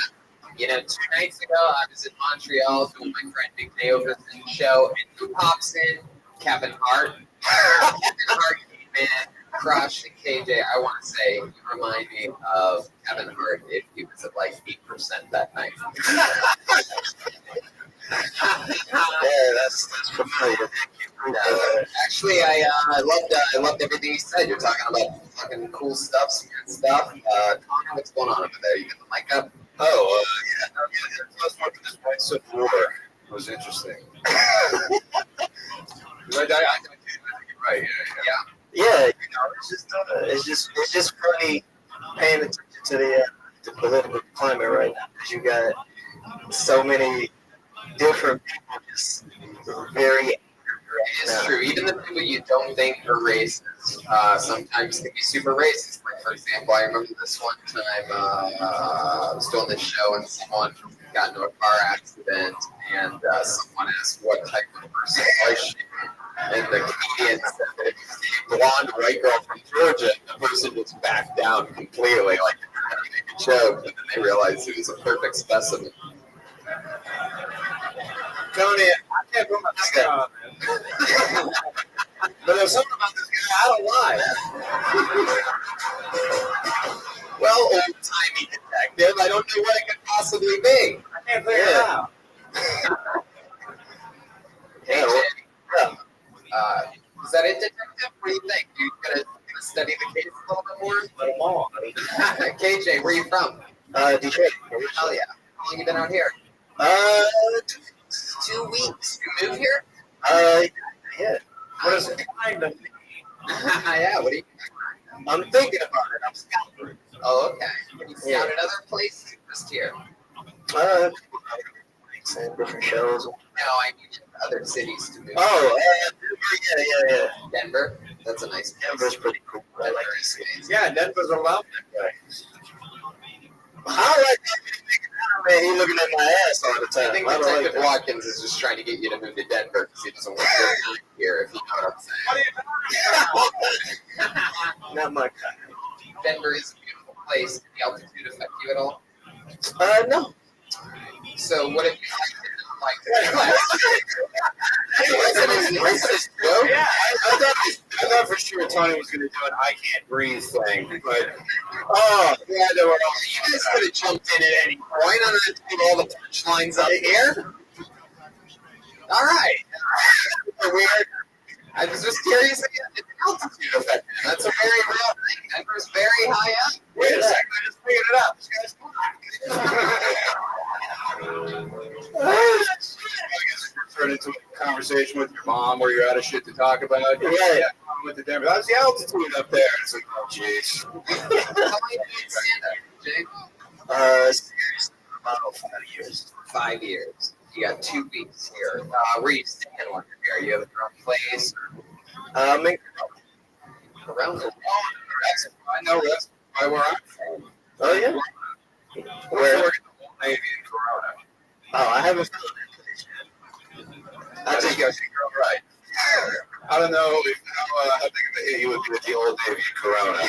You know, 2 nights ago, I was in Montreal doing my friend Big Day Overton's show, and who pops in? Kevin Hart. Kevin Hart came in, crushed, and KJ, I want to say, you remind me of Kevin Hart if he was at like 8% that night. Yeah, that's familiar. Actually, I loved everything you said. You're talking about fucking cool stuff, some good stuff. Connor, what's going on over there? You got the mic up? Oh, yeah. Let's talk about this white civil war. It was interesting. I think you're right. Yeah, you know, it's just funny paying attention to the political climate right now because you got so many different people just very. It's true. Even the people you don't think are racist sometimes can be super racist. Like, for example, I remember this one time I was doing this show and someone got into a car accident and someone asked what type of person was she. And the comedian said that if you see a blonde white girl from Georgia, the person just backed down completely, like they were make a joke, and then they realized it was a perfect specimen. Tony, I can't put my finger on it. But there's something about this guy I don't like. Well, old-timey detective, I don't know what it could possibly be. I can't figure it out. Is that it, detective? What do you think? You gonna study the case a little bit more? Let them all. KJ, where are you from? Detroit. Hell yeah. How long you been out here? 2 weeks. You moved here? Yeah. What is it? Kind of. Yeah, what do you I'm thinking about it. I'm scouting. Oh, okay. Have you scouted other places or just here? And different shows. No, I mean other cities to move. Oh, yeah. Denver? That's a nice place. Denver's pretty cool. I like this place. Yeah, Denver's a lot that way. I like that Man, he looking at my ass all the time. I think Detective Watkins is just trying to get you to move to Denver because he doesn't want you here, if you know what I'm saying. Not my kind. Denver is a beautiful place. Did the altitude affect you at all? No. So what if you liked it? Racist joke? Yeah, I thought for sure Tony was going to do an I can't breathe thing, but yeah, there were all. You guys could have jumped in at any point. I'm going to take all the punchlines up here. All right. Weird. I was just curious about the altitude effect. That's a very real thing. Denver's very high up. Wait a second, I just figured it out. This guy's turn into a conversation with your mom where you're out of shit to talk about. Right. Yeah, with the Denver. How's the altitude up there? It's like, oh, jeez. How long have you been stand-up, Jake? About 5 years. 5 years. You got 2 weeks here. Where are you staying while you're here? You have your own place? Around the I know that's why where I'm from. Oh, yeah? Where? Working the whole Navy in Corona. Oh, I haven't found that place yet. I think you're right. I don't know how big of a hit you would be with the old Navy in Corona.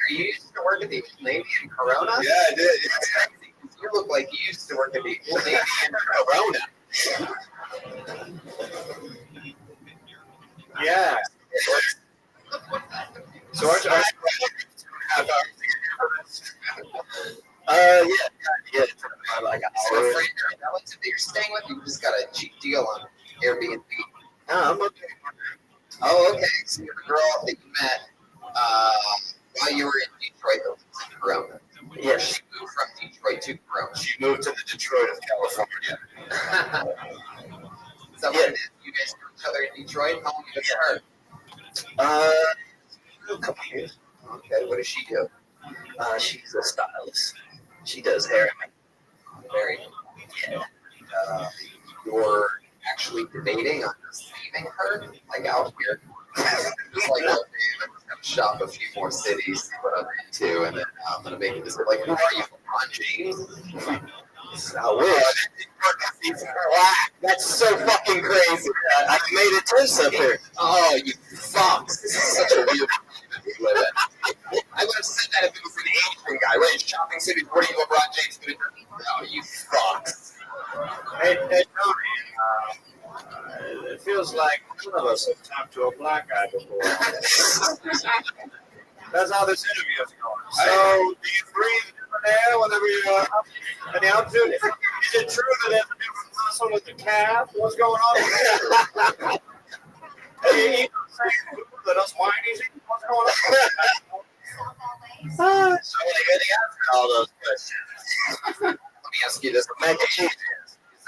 You used to work at the Old Navy in Corona? Yeah, I did. That's crazy, 'cause you look like you used to work at the Old Navy in Corona. Yeah. So aren't you half hours yeah. Like an So hour. for your relative that you're staying with, you just got a cheap deal on Airbnb. No, I'm okay. Oh, okay. So you're the girl that you met while you were in Detroit that lives in Corona. Yes. She moved from Detroit to Corona. She moved to the Detroit of California. Is that what it is? You guys knew each other in Detroit? How long have you been her? A couple years. Okay, what does she do? She's a stylist. She does hair and makeup. Very. Yeah. You're actually debating on just leaving her, like out here. Just like, okay, I'm just gonna shop a few more cities, see what I'm into, and then I'm gonna make a decision. Like, who are you, LeBron James? I wish. That's so fucking crazy. I made a twist up here. Oh, you fucks. This is such a weird to live in. I would have said that if it was an Asian guy, right? Shopping cities, what are you, LeBron James, gonna do? No, you fucks. Hey, Tony, it feels like none of us have talked to a black guy before. That's how this interview is going. So, do you breathe different air whenever you're up in the altitude? Is it true that there's a different muscle with the calf? What's going on there? Are you eating the same food that us whinies eat? What's going on? So, like, answer all those questions. Let me ask you this. Is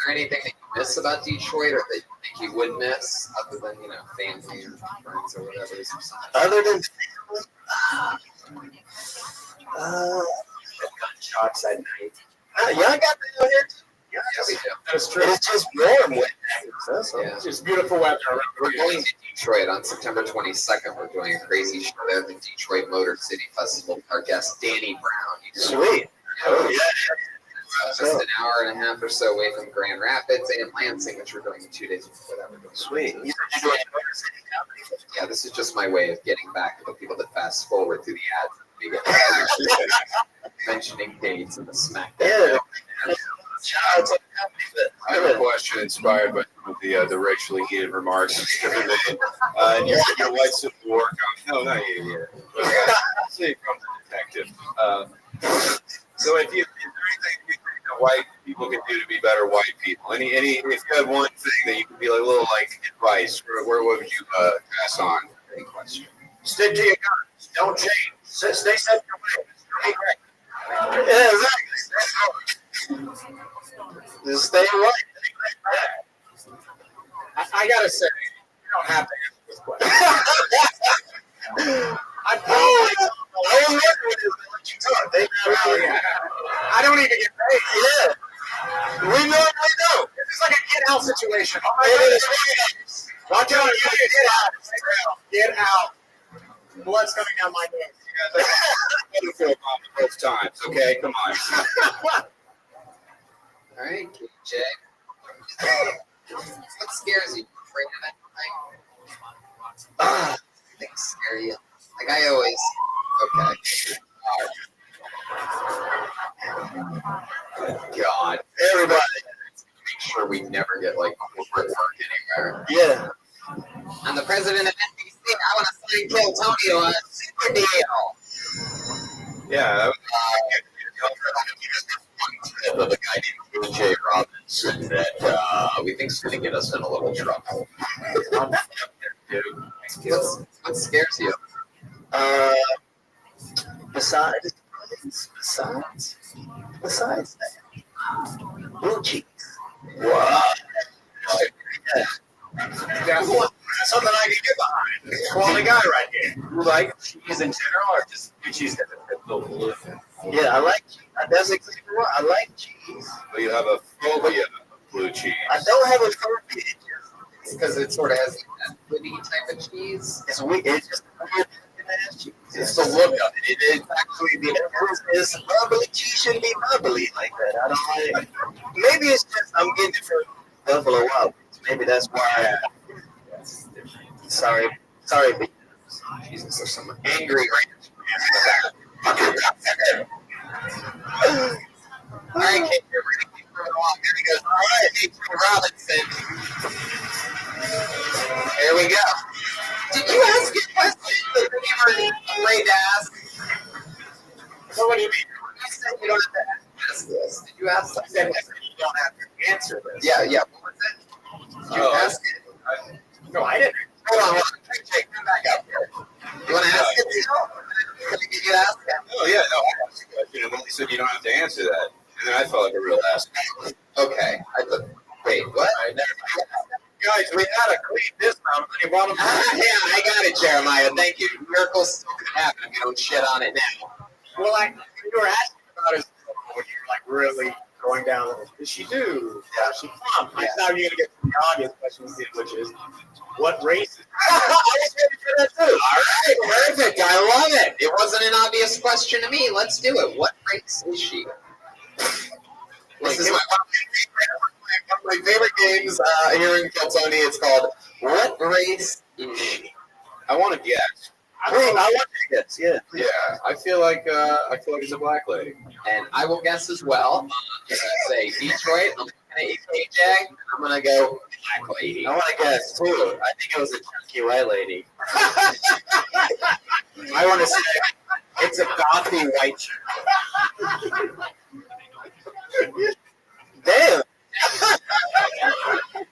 there anything that you miss about Detroit or that you think you would miss other than, you know, family or friends or whatever? Other than gunshots at night. Y'all got that out here? Yeah, we do. That's true. It's just warm with Yeah. It's just beautiful weather. We're going to Detroit on September 22nd. We're doing a crazy show there at the Detroit Motor City Festival with our guest Danny Brown. Sweet. Oh, yeah. Just an hour and a half or so away from Grand Rapids and Lansing, which we're doing in 2 days before that. We're doing Sweet. Yeah, this is just my way of getting back to the people that fast forward through the ads. Mentioning dates and the SmackDown. Yeah. I have a question inspired by the racially heated remarks and your white Civil War comment. No, not you yet. Say from the detective. So if is there anything you think that white people can do to be better white people? If you had one thing that you could be like a little like advice, where would you pass on? Great question. Stick to your guns. Don't change. Stay set in your way. Yeah, exactly. Just stay right. I gotta say, you don't have to answer this question. I don't even get paid. Yeah. We know. This is like a get out situation. Watch out. Get out. Blood's coming down my nose. You guys are both times, okay? Come on. All right, KJ. What scares you? Afraid of anything? Things scare you. Like I always. Okay. God. Everybody. Make sure we never get like corporate work anywhere. Yeah. I'm the president of NBC. I want to sign Kill Tony on a super deal. Yeah. Of a guy named J. Robinson that we think is going to get us in a little trouble. What scares you? Besides that, blue cheese. Wow. That's something I can get behind. Quality guy right here. You like cheese in general, or just your cheese that blue? Yeah, I like cheese. That's exactly right. I like cheese. So you have a phobia of blue cheese. I don't have a phobia. It's because it sort of has that woody type of cheese. It's weird. It's just weird cheese. It's the look of it. It's actually the It's bubbly. Cheese shouldn't be bubbly like that. I don't like. Maybe it's just I'm getting it from Buffalo Wild Wings. Maybe that's why. Sorry, but Jesus, there's some angry ranch. All right, kid, we're going to keep moving along. There he goes. All right, Nathan Robinson. Here we go. Did you ask a question that you were afraid to ask? What do you mean? You said you don't have to ask this. Did you ask something? You don't have to answer this. Yeah. What was it? Did you ask it? No, I didn't. Hold on. Jake, come back up here. You want to ask it still? Can you get asked it? Oh, yeah, no, I asked a question, and Molly said you don't have to answer that. And then I felt like a real ass. Okay. Wait, what? Guys, we had a clean dismount, and you brought them. Yeah, I got it, Jeremiah. Thank you. Miracles still could happen if you don't shit on it now. Well, you were asking about his when you were like really going down. Does she do? Yeah, she from. Yeah. Now you're gonna get to the obvious question, which is, what race? I was ready for that too. All right, perfect. I love it. It wasn't an obvious question to me. Let's do it. What race is she? This is one of my favorite games here in Keltoni. It's called What Race Is She? I want to guess. I want to guess. Yeah. Yeah, I feel like it's a black lady. And I will guess as well. I'm going to say Detroit. I'm looking at KJ. I'm going to go black lady. I want to guess too. I think it was a chunky white lady. I want to say it's a gothy white chick. Damn.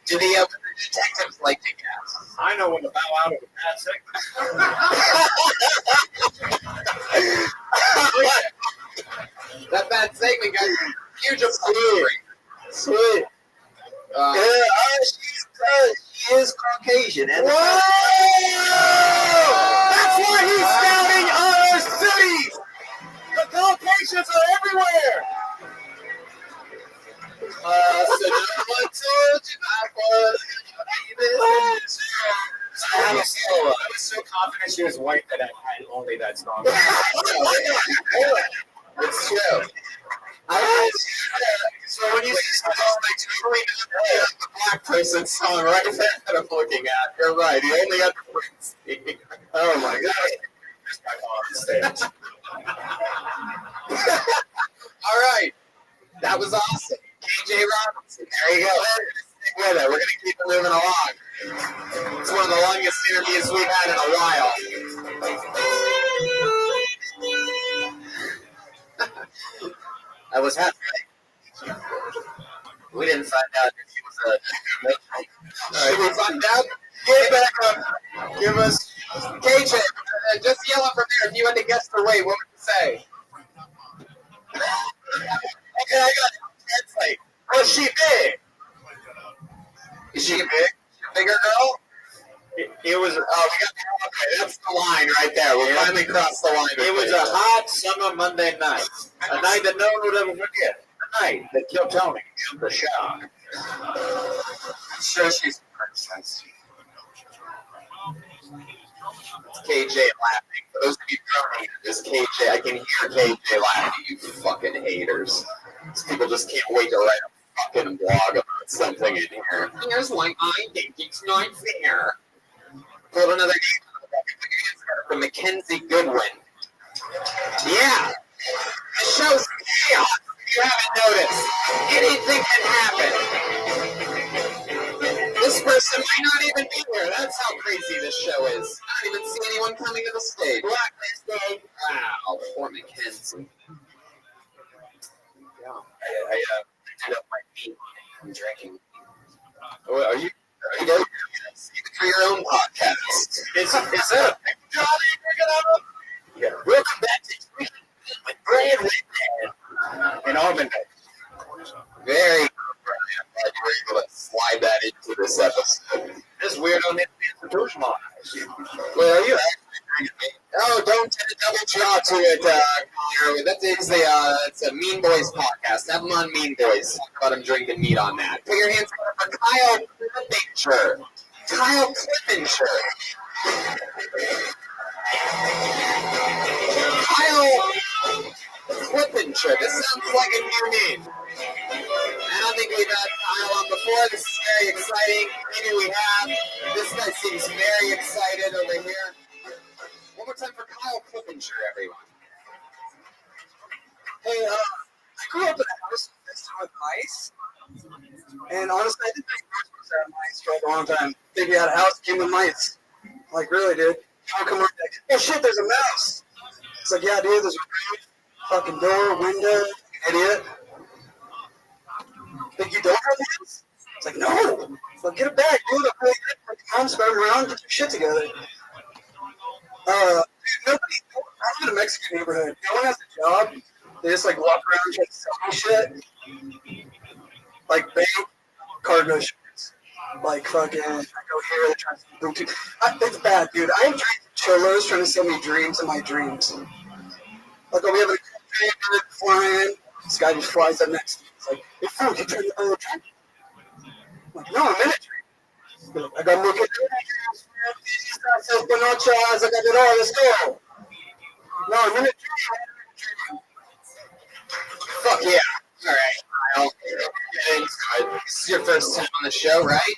Do the detectives like to guess? I know when to bow out of a bad segment. That bad segment got huge applause. Sweet. She is Caucasian. And Whoa! That's why he's scouting other cities. The Caucasians are everywhere. So no one told you I was I was so confident she was white that I had only that song. It's true. So when you see something totally the black person song right there that I'm looking at, you're right. He only had the Prince. Oh my God. All right. That was awesome. KJ Robinson. There you go. Stick with it. We're going to keep it moving along. It's one of the longest interviews we've had in a while. I was happy. We didn't find out if she was Should we find out? Get back up. Give us KJ. Just yell it from there. If you had to guess the weight, what would you say? Okay, I got it. Translate. Was she big? Is she big? A bigger girl? It was. Oh, we got okay. That's the line right there. We finally crossed the line. It was a hot summer Monday night. A night that no one would ever forget. A night that killed Tony. The shock. Sure, she's a princess. It's KJ laughing. For those of you who don't know this KJ, I can hear KJ laughing. You fucking haters. These people just can't wait to write a fucking blog about something in here. Here's why I think it's not fair. Pulled another from Mackenzie Goodwin. Yeah, the show's chaos. If you haven't noticed, anything can happen. This person might not even be here. That's how crazy this show is. I don't even see anyone coming to the stage. Blacklisted. Wow, poor Mackenzie. Yeah, I did up my feet. I'm drinking. Oh, are you guys for your own podcast? Is that a picture job you're drinking out of? Yeah. Welcome back to Drinking with Brad Whitman in Auburn. Very good, Brian. I'm glad you were able to slide that into this episode. This weirdo needs to be institutionalized. Well, are you actually drinking me? Oh, don't take a double jaw to it, Connor. That is it's a Mean Boys podcast. Have them on Mean Boys. Talk about him drinking meat on that. Put your hands up for Kyle Clippinger. Kyle Clippinger. Kyle Clippinger. This sounds like a new name. I don't think we've had Kyle on before. This is very exciting. Maybe we have. This guy seems very excited over here. One more time for Kyle Clippinger, everyone. Hey, I grew up in a house next to with mice. And honestly, I didn't think mice had mice for a long time. Think we had a house that came with mice. Like, really, dude? I'll come over like, oh shit, there's a mouse. It's like, yeah, dude, there's a roof, fucking door, window, idiot. Think you don't have mice? It's like, no. Well, get it back, dude. I'm really good. Like, mom's running around, get your shit together. Nobody, I live in a Mexican neighborhood. No one has a job. They just like walk around and try to sell me shit. Like bank, cargo shirts. Like fucking, I go here, they try to sell me too. It's bad, dude. I am drinking cholos trying to sell me dreams in my dreams. Like, I'll be having a cool day, and then flying. This guy just flies up next to me. It's like, hey, Frank, you trying to buy a drink? I'm like, no, I'm in a drink. I got milk. Buenas I got it all. Let's go. No, I'm in a dream. Fuck yeah. All right, Kyle. This is your first time on the show, right?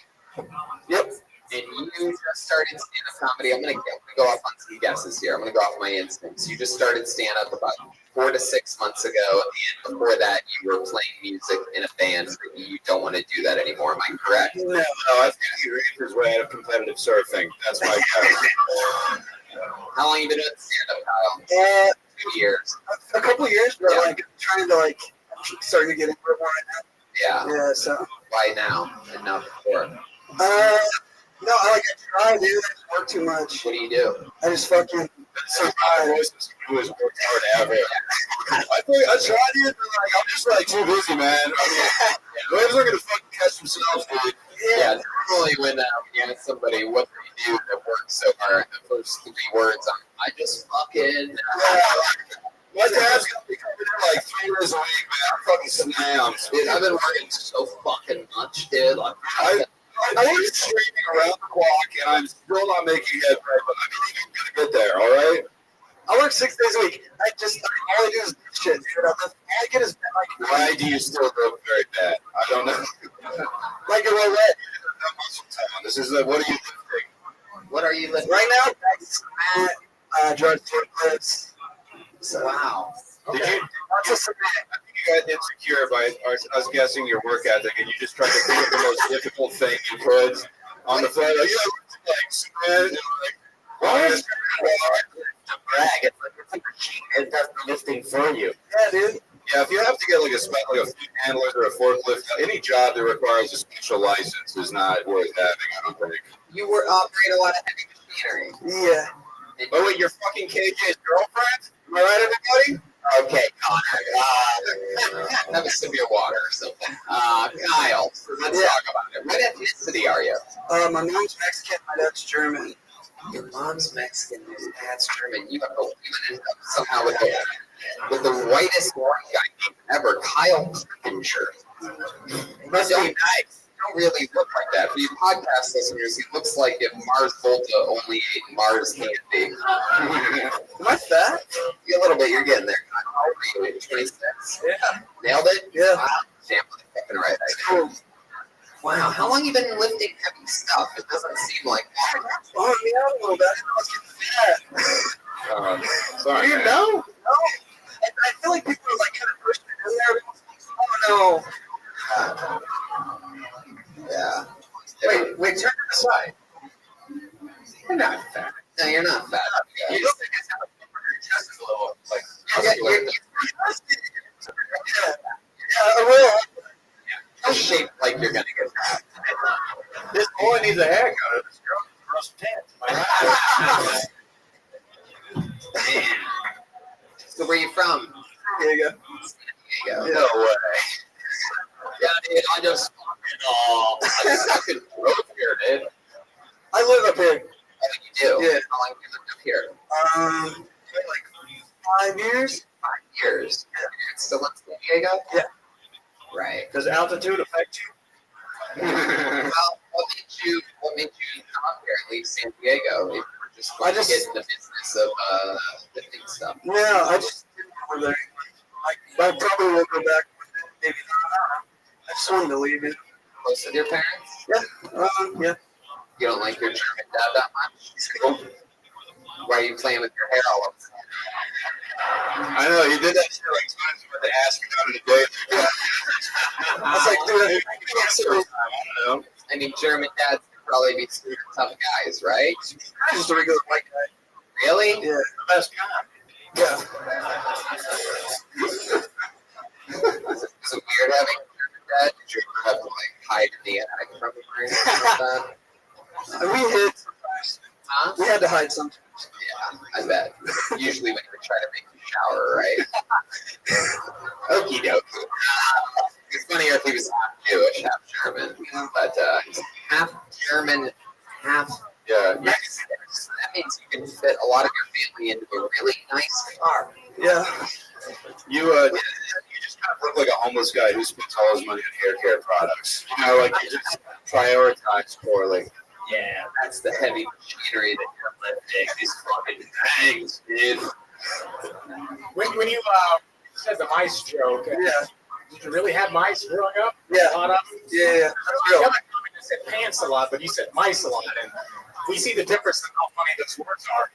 Yep. And you just started stand-up comedy. I'm gonna go off on some guesses here. I'm gonna go off my instincts. You just started stand-up about 4 to 6 months ago, and before that, you were playing music in a band. You don't want to do that anymore. Am I correct? No, I think he was way out of competitive surfing. That's my guess. How long have you been doing stand-up, Kyle? 2 years. A couple of years, but like trying to like starting to get into it more right now. Yeah. Yeah. So. Why now and not before? No, I try, dude. I just work too much. What do you do? I just fucking. So my voice is who has worked hard ever. I tried it, but like I'm just like too busy, man. I mean, whoever's not gonna fucking catch themselves, dude. Yeah, normally when you ask somebody what they do that works so hard, the first 3 words I just fucking. My dad's gonna be coming in like 3 days a week, man. I'm fucking slammed. Dude, I've been working so fucking much, dude. Like, I'm streaming around the clock, and I'm still not making headway, but I believe I'm gonna get there. All right. I work 6 days a week. All I do is shit, dude. All I get is like. Why do you still look very bad? I don't know. Like a red. This is what are you lifting? What are you lifting? Right now, drug forklifts. Wow. Okay. Did you? I think you got insecure by us guessing your work ethic, and you just tried to think of the most difficult thing you could on the fly. Like, like Superman, and like, why is to brag? It's like a machine. It does the lifting for you. Yeah, dude. Yeah, if you have to get like a feet handler or a forklift, any job that requires a special license is not worth having, I don't think. You operate a lot of heavy machinery. Yeah. Oh wait, you're fucking KJ's girlfriend? Am I right, everybody? Okay, Connor. Have a sip of your water or something. Kyle, let's talk about it. What ethnicity are you? My mom's Mexican, my dad's German. Your mom's Mexican, your dad's German. You have to somehow with the whitest white guy ever, Kyle Clippinger. Must be nice. Don't really look like that. For you podcast listeners, he looks like if Mars Volta only ate Mars candy. Am I fat? A little bit. You're getting there. How old are you? 26? Yeah. Nailed it? Yeah. Wow. Damn, looking right at you. Wow, how long you been lifting heavy stuff? It doesn't seem like that. Oh, yeah, a little bit. I was getting fat. Sorry, You man. know? No. I feel like people are like kind of pushing it in there. Oh, no. Yeah. Wait, turn to the side. You're not fat. No, you're not fat. You don't think it's how your chest is a little like Yeah, I will. You're shaped like you're gonna get fat. This boy needs a haircut. This girl grows pants. Man. So where you from? There you go. There you go. No way. Yeah, dude, I just fucking drove here, dude. I live up here. I think you do. Yeah. How long have you lived up here? Like 5 years. 5 years. Yeah. You're still in San Diego? Yeah. Right. Does altitude affect you? Well, what made you come up here and leave San Diego? If you were just going to get in the business of lifting stuff. Yeah, I just didn't go there. I probably will go back. Maybe not. I just wanted to leave it. Close with your parents? Yeah. Yeah. You don't like your German dad that much? Cool. Why are you playing with your hair all of a sudden? I know, he did that shit like times when they asked me out on a date. I was like, dude, I don't know. I mean, German dads could probably be super tough guys, right? Just a regular white guy. Really? Yeah. The best kind. Yeah. Is it weird having a German dad? Did you ever have to like hide in the attic from him or anything like that? We hid sometimes. Huh? We had to hide sometimes. Yeah, I bet. Usually when you were trying to make you shower, right? Okie dokie. It's funnier if he was half Jewish, half German. But he's half German, half Mexican. That means you can fit a lot of your family into a really nice car. Yeah. You just kind of look like a homeless guy who spends all his money on hair care products. You know, like you just prioritize poorly. Yeah, that's the heavy machinery that you're lifting. These fucking things, dude. When you said the mice joke, Yeah. did you really have mice growing up? Yeah. A lot of them? Yeah. The other comic said pants a lot, but you said mice a lot, and we see the difference in how funny those words are.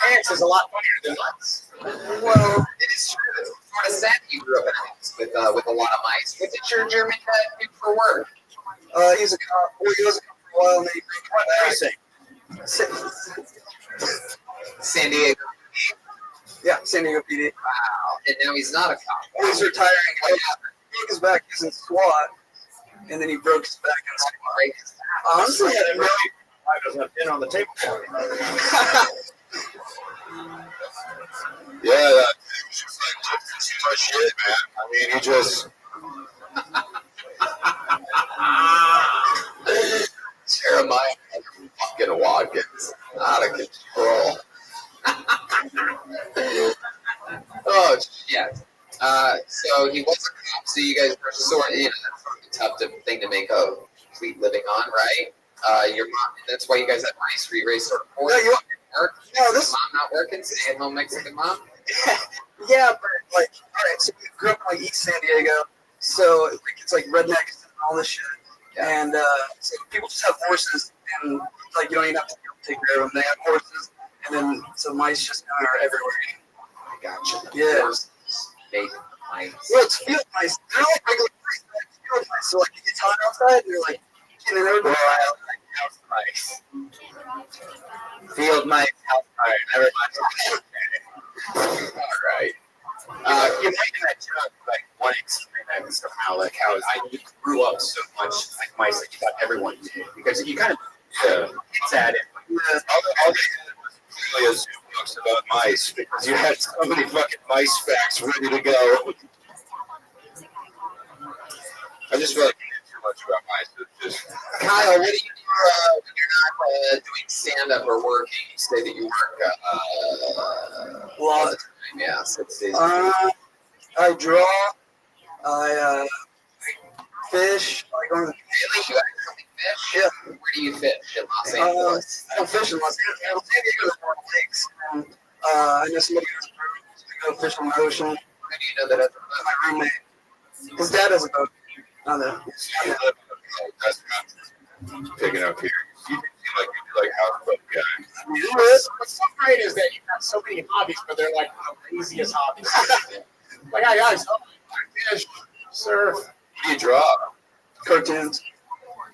Pants is a lot funnier than mice. Well, it is true. It's sort of sad you grew up in a house with a lot of mice. What did your German dad do for work? He's a cop. Well, he was a cop for a while, and then he What do you say? San Diego. Yeah, San Diego PD. Wow. And now he's not a cop. He's retiring. He broke his back using SWAT, and then he broke his back in SWAT. Honestly, I didn't know. Why doesn't have dinner on the table for him? Yeah, that was just like lifting too much shit, man. I mean, he just. Jeremiah fucking Watkins. Out of control. Oh, shit. So he was a cop, so you guys were sort of, that's sort of a tough thing to make a complete living on, right? Your mom, that's why you guys had mice, were you raised sort of poor? No, this mom not working, stay at home Mexican mom? Yeah, but like, all right, so we grew up in like East San Diego, so like it's like rednecks and all this shit, and so people just have horses, and like you don't even have to take care of them. They have horses, and then so mice just kind of are everywhere. I gotcha. Yeah. Fake mice. Well, it's field mice. They're like regular mice, they're like field mice. So like it gets hot outside, and they're like getting everywhere. House mice. Field mice, house mice, never mind. All right. You're making that joke like one experiment and somehow like how I grew up so much like mice like you thought everyone did because you kind of it's at it. All they had was clearly a zoo books about mice because you had so many fucking mice facts ready to go. I just feel like you knew too much about mice. It's just Kyle, what do you do when you're not doing stand-up or working? You say that you work all the time. Yeah, 6 days. I draw. I fish. I go to the Really? You actually fish? Yeah. Where do you fish? In Los Angeles? I don't fish in Los Angeles. San Diego has more lakes. And, I know somebody who's a boat. So we go fish on the ocean. Who do you know that has a boat? My roommate. His dad doesn't know. I don't know. That's not picking up here. You seem like you do like houseboat guy. What's so great is that you have so many hobbies, but they're like the laziest hobbies. Like, I guys, fish, surf. What do you draw? Cartoons.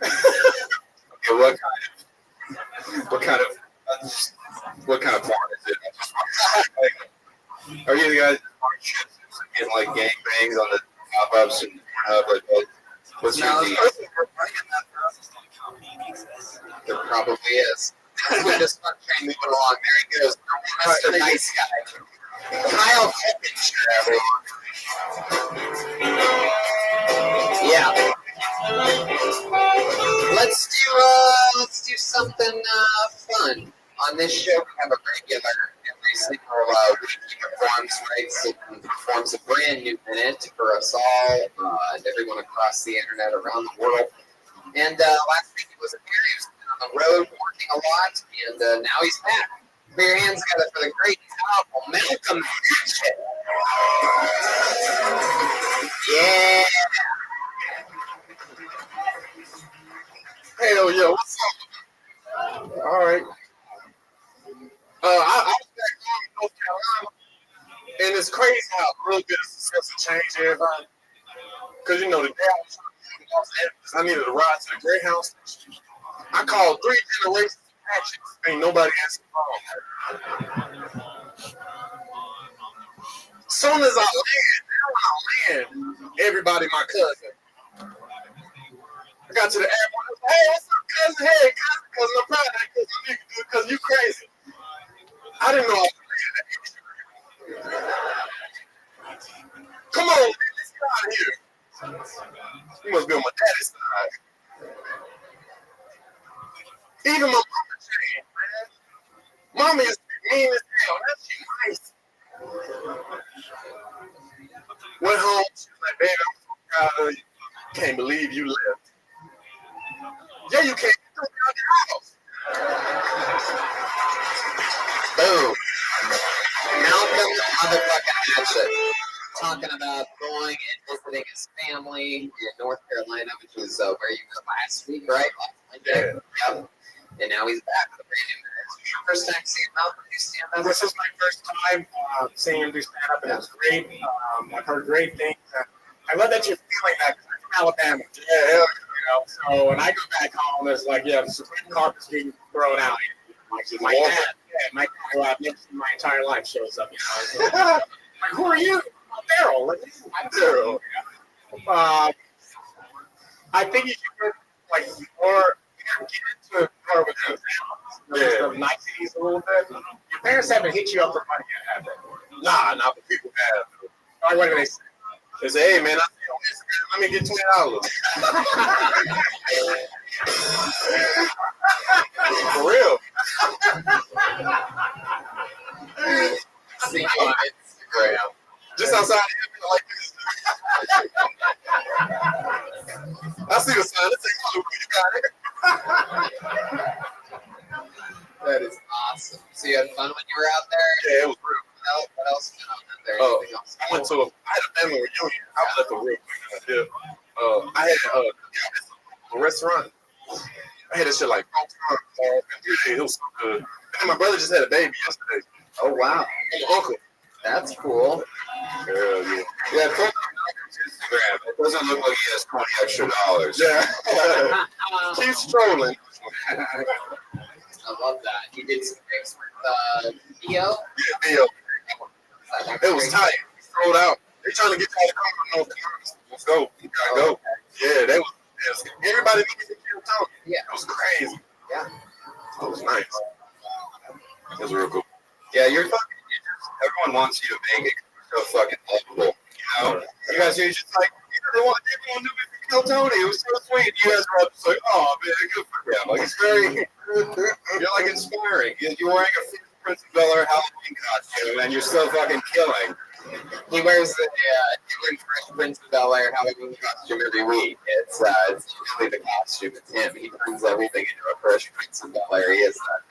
Okay, what kind of porn is it? Like, are you the guys getting like gangbangs on the pop-ups and like what's your deal? There probably is. We're just not trying moving along. There he goes. Mr. Nice Guy. Kyle Pickens, everyone. Yeah. Let's do something fun. On this show, we have a regular every single week. He performs a brand new minute for us all and everyone across the internet around the world. And last week he wasn't here. He was on the road working a lot, and now he's back. Put your hands together for the great, powerful Malcolm Hatchet. Yeah. Hell yeah, what's up? All right. I was back home in North Carolina, and it's crazy how real good success will change everybody. Because, you know, the day I was trying to get to Los Angeles, I needed a ride to the Greyhound station. I called 3 generations of Hatchets. Ain't nobody answered the phone. Soon as I land, everybody my cousin. I got to the airport. I was like, hey, what's up, cousin? Hey, cousin, I'm proud of that cousin. Because you crazy. I didn't know I was that. Come on, man, let's get out of here. You must be on my daddy's side. Even my mama changed, man. Mama is mean as hell. That's she nice. Went home. She was like, baby, I'm so proud of you. Can't believe you left. Yeah, you can't. You threw me out the house. Boom. Malcolm motherfucking Hatchet. Talking about going and visiting his family in North Carolina, which was where you were last week, right? Last Monday. Yep. And now he's back with a brand new minute. It's your first time seeing Malcolm do stand-up? This is my first time seeing him do stand-up, and it was great. I've heard great things. I love that you're feeling that, because I'm from Alabama. Yeah, you know, so when I go back home, there's like, the Supreme carpet's being thrown out. My dad, who I've never seen my entire life, shows up. You know, so, like, who are you? I'm Daryl. Like, I'm Daryl. I think you should get like more. Get into more with the niceties a little bit. Your parents haven't hit you up for money yet, have they? Nah, but people have. Or what do they say? They say, hey, man, I see you on Instagram. Let me get $20. For real. See you on Instagram. Just outside here, like this. I see the sign. Let's take a look. You got it. That is awesome. So you had fun when you were out there? Yeah, it was real. What else went on out there? Anything else? I went to I had a family reunion. I was at the real quick. I had a restaurant. I had this shit like 4 times. It was so good. And then my brother just had a baby yesterday. Oh, wow. My uncle. That's cool. Hell yeah. Yeah, put it on Instagram. It doesn't look like he has $20 extra. Yeah. Keep strolling. I love that. He did some things with Theo. Yeah, Theo. It was tight. He strolled out. They trying to get you out of the North Carolina. Let's go. You gotta go. Yeah, they was everybody needs to hear talk. Yeah. It was crazy. Yeah. It was nice. It was real cool. Yeah, you're fucking. Everyone wants you to make it. You're so fucking lovable. You know? You guys are just like, they want to do it for Kill Tony. It was so sweet. You guys were just like, oh, man, good for him. Like, it's very, you're like inspiring. You're wearing a Prince of Bel-Air Halloween costume, and you're still fucking killing. He wears the different Fresh Prince of Bel-Air Halloween costume every week. It's usually the costume. It's him. He turns everything into a Fresh Prince of Bel-Air. He is that.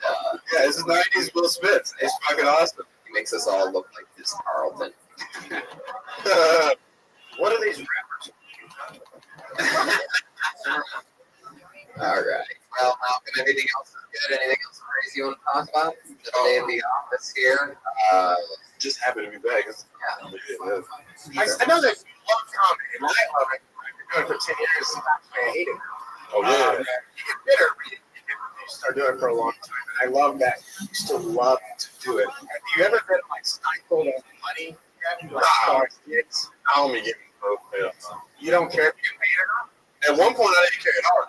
Yeah, it's the 90s Will Smith. It's fucking awesome. He makes us all look like this Carlton. What are these rappers? Anything else is good? Anything else crazy you want to talk about? The day in the office here. Just happy to be back. Yeah. I know that you love comedy, and I love it. I've been doing it for 10 years. I hate it. Oh, yeah. You get bitter when you start doing it for a long time. And I love that you still love to do it. Have you ever been like stifled of money? Like gigs? I don't be getting broke. Yeah. You don't care if you get paid or not? At one point, I didn't care at all.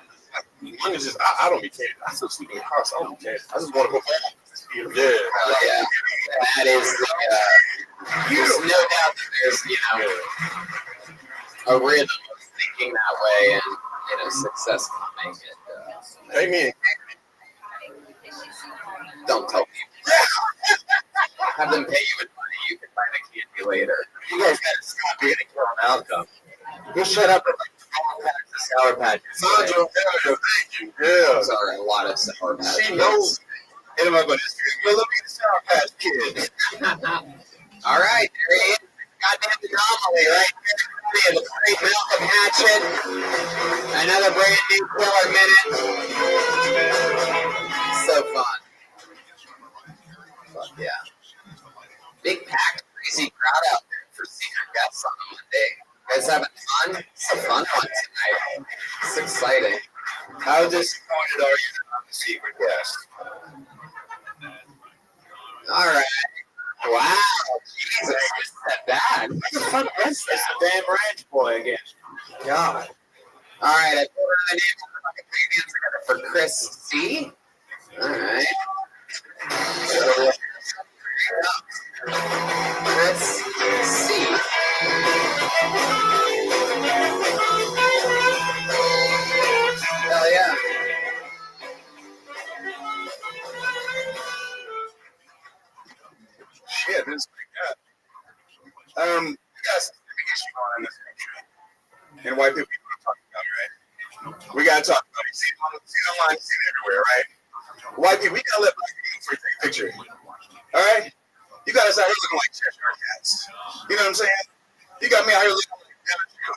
Money just, I don't be caring. I still sleep in the car, so I don't care. I just want to go home. Yeah. Yeah. That is, there's no doubt that there's, a rhythm of thinking that way, and, success can make it. Amen. Don't tell people. Have them pay you with money. You can buy the candy later. You guys gotta stop. You're gonna kill an outcome. You shut up at like 12 packs of Sour Patch. Sandra, thank you. Yeah. Sorry, a lot of Sour Patch. She knows. And my buddy, yo, let me get a Sour Patch Kid. All right, there he is. Goddamn anomaly, right there. The great Malcolm Hatchet. Another brand new killer minute. So fun. Fuck yeah. Big packed, crazy crowd out there for senior guests on a Monday. You guys having fun? It's a fun one tonight. It's exciting. How disappointed are you that I'm the secret guest? All right. Wow. Jesus, you said that. What the fuck was that? Damn ranch boy again. God. All right, I put the names of the fucking together for Chris C. All right. Chris C. Hell yeah. Shit, this is pretty good. We got some big issue going on in this country. And white people are talking about it, right? We gotta talk about it. See it online, see it everywhere, right? White people, we gotta let black people take a picture. Alright? You got us out here looking like Cheshire cats. You know what I'm saying? You got me out here looking like Dallas Jew.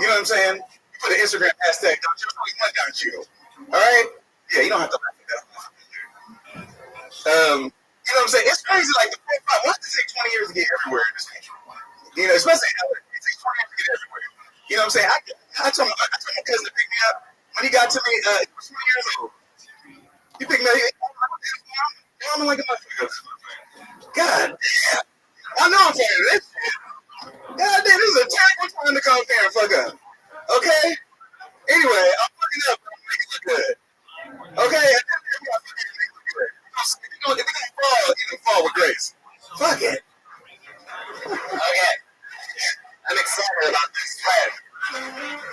You know what I'm saying? You put an Instagram hashtag, don't you? Dallas Jew. Alright? Yeah, you don't have to laugh at that. You know what I'm saying? It's crazy. Like, why does it take 20 years to get everywhere in this country? You know, especially in LA. It takes 20 years to get everywhere. You know what I'm saying? I told my cousin to pick me up. When he got to me, he was 20 years old. He picked me up. I'm like, God damn. I know I'm saying this shit. God damn, this is a terrible time to come there and fuck up. Okay? Anyway, I'm fucking up. I'm making it look good. Okay? If you don't fall, you can fall with grace. Fuck it. Okay. I'm excited about this thread.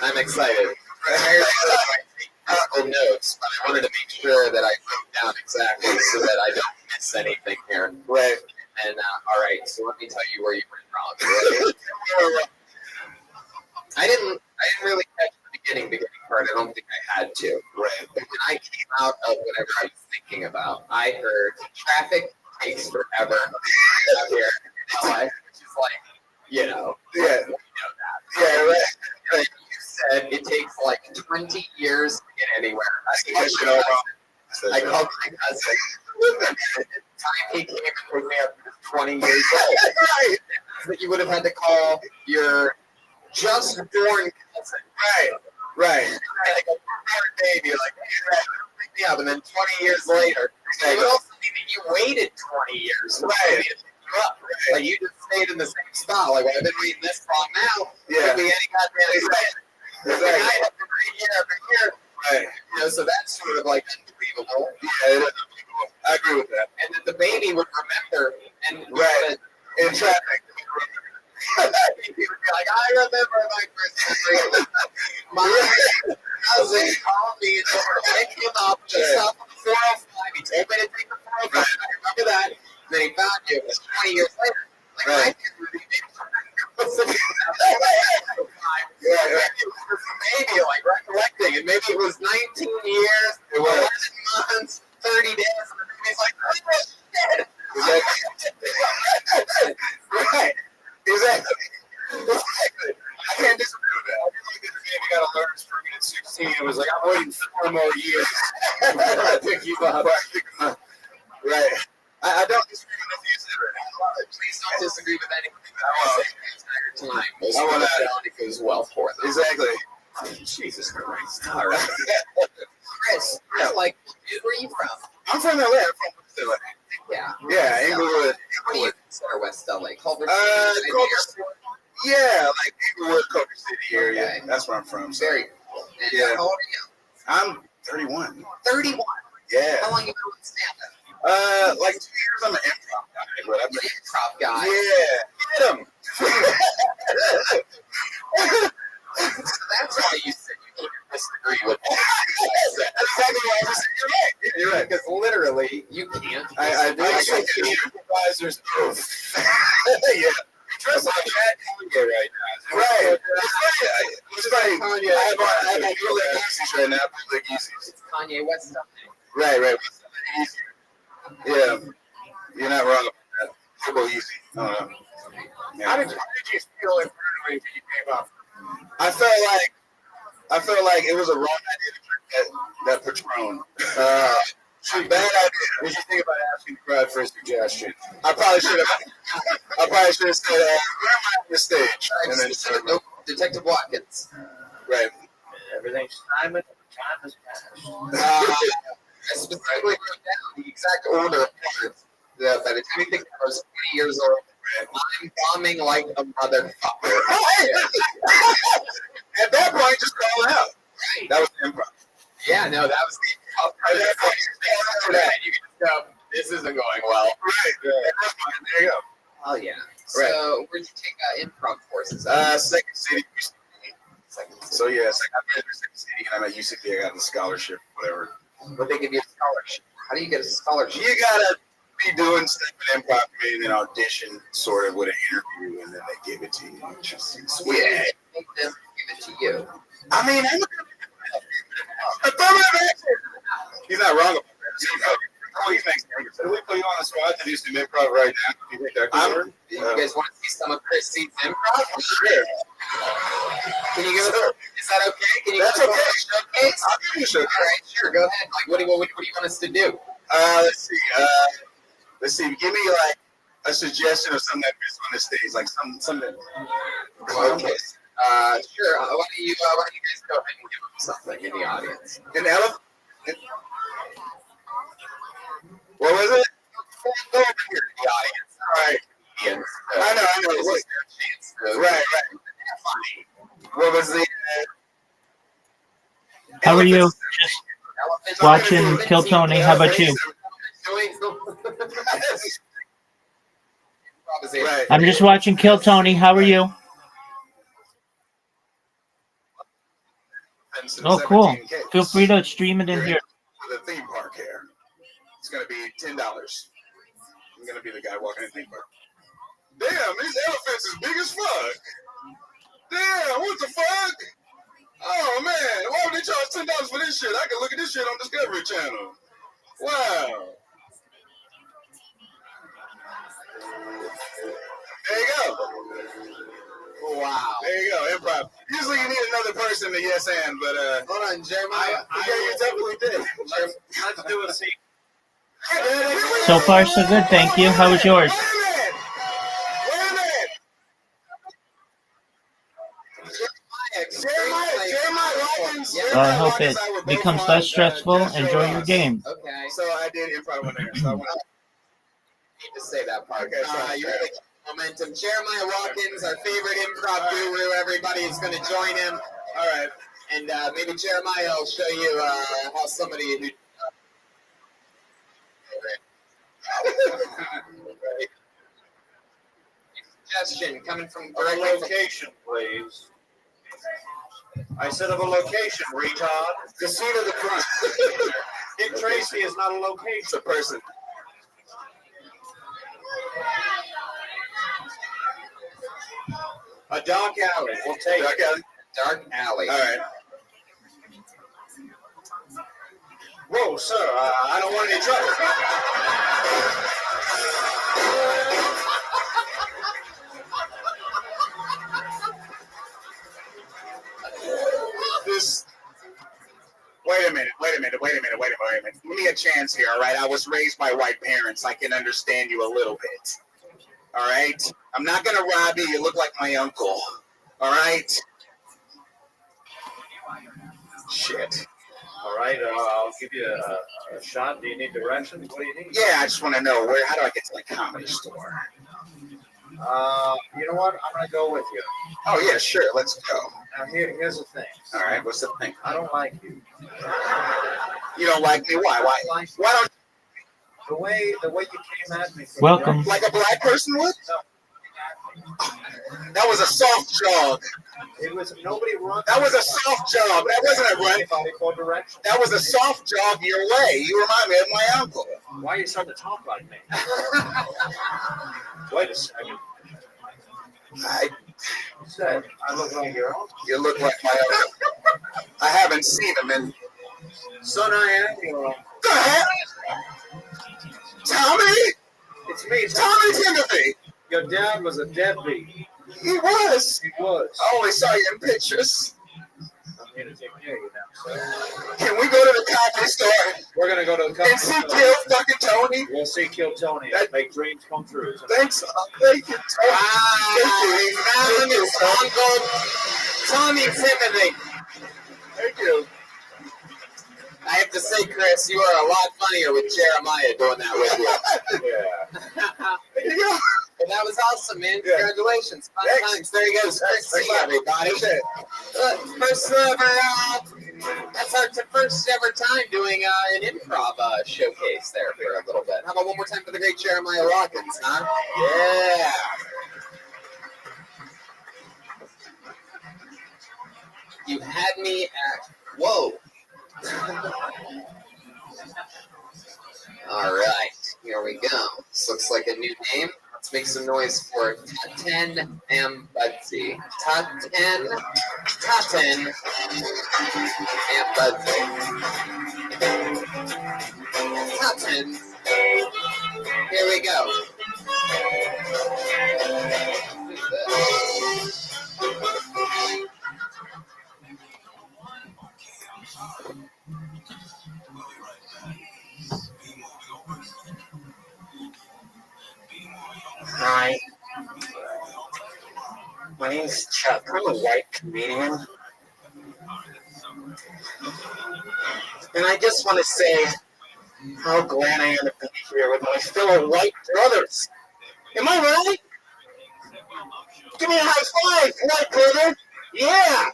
I'm excited. I took notes, but I wanted to make sure that I wrote down exactly so that I don't miss anything here. Right. And all right, so let me tell you where you went wrong. I didn't really catch the beginning part. I don't think I had to. Right. But when I came out of whatever I was thinking about, I heard traffic takes forever out here in LA, which is like, Yeah. You know that. Yeah, right. You said it takes like 20 years to get anywhere. I called my cousin. The time he came and picked me up, he was 20 years old. Right. But you would have had to call your just born cousin. Right. Like a born baby, like, pick me up, and then 20 years later, it would also mean that you waited 20 years. Right. Up. Right. Like you just stayed in the same spot. Like, well, I've been reading this long now. Yeah. Could be any goddamn day. Exactly. I have been reading year after year. Right. You know, so that's sort of like unbelievable. Yeah, it is unbelievable. I agree with that. And that the baby would remember and in traffic. He would be like, I remember my first memory. My cousin called me and told me to pick him up just off of the 405. He told me to take the 405. I remember that. And then he found you. It was 20 years later. Like, I didn't really maybe maybe like recollecting, and maybe it was 19 years, 11 months, 30 days, and the baby's like, oh, shit. Right. Exactly. I can't disagree with that. I feel like this baby got a learner's permit at 16. It was like, I'm waiting 4 more years before I pick you up. Right. I don't disagree with nothing you said right now. Please don't disagree with anything that I say the entire time. Most I want people that. it goes well for them. Exactly. Jesus Christ. All right. Chris, like, where are you from? I'm from LA. I'm from West LA. Yeah. Yeah, Inglewood. What do you consider West LA? Culver Culver, yeah, like Inglewood, Culver City area. Okay. That's where I'm from. So. Very cool. And Yeah. how old are you? I'm 31. 31. Yeah. How long you been with stand-up? Like 2 years. I'm an improv guy, but I'm An improv guy. Yeah. Get him. So that's why you said you disagree with me. That's exactly why I said you're right. You're right. Because literally, you can't. I think supervisors. Yeah. Dress like that Kanye right now. Right. It's funny. Kanye. I have really Yeezys right now. Like Yeezys. It's Kanye West stuff. Right. Yeah. You're not wrong about that. Turbo easy. Yeah. How did you feel internally when you came up? I felt like it was a wrong idea to drink that Patron. Bad idea. What did you think about asking the crowd for a suggestion? I probably should have said, where am I on the stage? And then said, No, Detective Watkins. right. Everything's time is past. I specifically wrote down the exact order of words. By the time you think I was 20 years old, I'm bombing like a motherfucker. At that point, just call it out. Right. That was improv. Yeah, no, that was the improv. At that point, you can just go, this isn't going well. Right. There you go. Oh, yeah. Right. So, where'd you take improv courses? Second City. So, yeah, it's like I'm in Second City and I'm at UCB. I got a scholarship, whatever. But they give you a scholarship. How do you get a scholarship? You gotta be doing stuff with improv and then audition sort of with an interview and then they give it to you. Interesting. Sweet. Yeah. Make them give it to you. I mean, I'm affirmative action. He's not wrong about that. Please make sense. Can we put you on the spot to do some improv right now? Do you think that could work? You guys want to see some of Chris C's improv? Sure. Can you give us? Is that okay? Can you? That's okay. Showcase? I'll give you a showcase. All right, sure. Go ahead. Like, what do you want us to do? Let's see. Give me like a suggestion of something that fits on the stage, like something. Okay. Sure. Why don't you guys go ahead and give them something in the audience? An elephant. What was it? Go over here to the audience. All right. I know. This is their chance to. Right. What was the? How are you? Just watching Kill Tony. How about you? I'm just watching Kill Tony. How are you? Oh, cool. Feel free to stream it in here. The theme park here. It's gonna be $10. I'm gonna be the guy walking in the theme park. Damn, these elephants is big as fuck. Damn, what the fuck? Oh man, why would they charge $10 for this shit? I can look at this shit on Discovery Channel. Wow. There you go. Wow. There you go, improv. Usually you need another person to yes and, but hold on, Jeremiah. Yeah, you definitely did. Let's do a scene. So far, so good. Thank you. How was yours? I hope it becomes less stressful. Enjoy your game. Okay. So I did improv one there. So I want need to say that part. Okay, you're the momentum. Jeremiah Watkins, our favorite improv guru. Everybody is going to join him. All right. And maybe Jeremiah will show you how somebody who. Suggestion coming from A location, please. I said of a location, retard. The scene of the crime. Dick Tracy is not a location. It's a person. A dark alley. We'll take Dark alley. Dark alley. All right. Whoa, sir, I don't want any trouble. wait a minute. Give me a chance here, all right? I was raised by white parents. I can understand you a little bit. All right? I'm not going to rob you. You look like my uncle. All right? Shit. All right, I'll give you a shot. Do you need directions? What do you need? Yeah, I just want to know how do I get to the Comedy Store? You know what? I'm going to go with you. Oh, yeah, sure. Let's go. Now, here's the thing. All right, what's the thing? I don't like you. You don't like me? Why? Why don't the way you came at me? Welcome. Like a black person would? That was a soft jog. It was nobody run. That was a soft jog. That wasn't a run. That was a soft jog your way. You remind me of my uncle. Why are you starting to talk like me? Wait a second. I look like your uncle. You look like my uncle. I haven't seen him in. Son, I am your uncle. The hell? Tommy? It's me, Tommy Timothy. Your dad was a deadbeat. He was. He was. I only saw you in pictures. I'm here to take care of you now, sir. Can we go to the Comedy Store? We're going to go to the Comedy Store. And see Kill fucking Tony? We'll see Kill Tony and make dreams come true. Thanks. Thank you, Tony. Found his uncle, Tommy Timothy. Thank you. I have to say, Chris, you are a lot funnier with Jeremiah doing that with you. Yeah. And that was awesome, man. Congratulations. Fun times. There he goes. Chris, see everybody. First ever, that's our first ever time doing an improv showcase there for a little bit. How about one more time for the great Jeremiah Watkins, huh? Yeah. You had me at, whoa. All right, here we go. This looks like a new name. Let's make some noise for Taten and Budsy. Taten and Budsy. Taten. Here we go. Hi. My name's Chuck. I'm a white comedian. And I just want to say how glad I am to be here with my fellow white brothers. Am I right? Give me a high five, white brother. Yeah.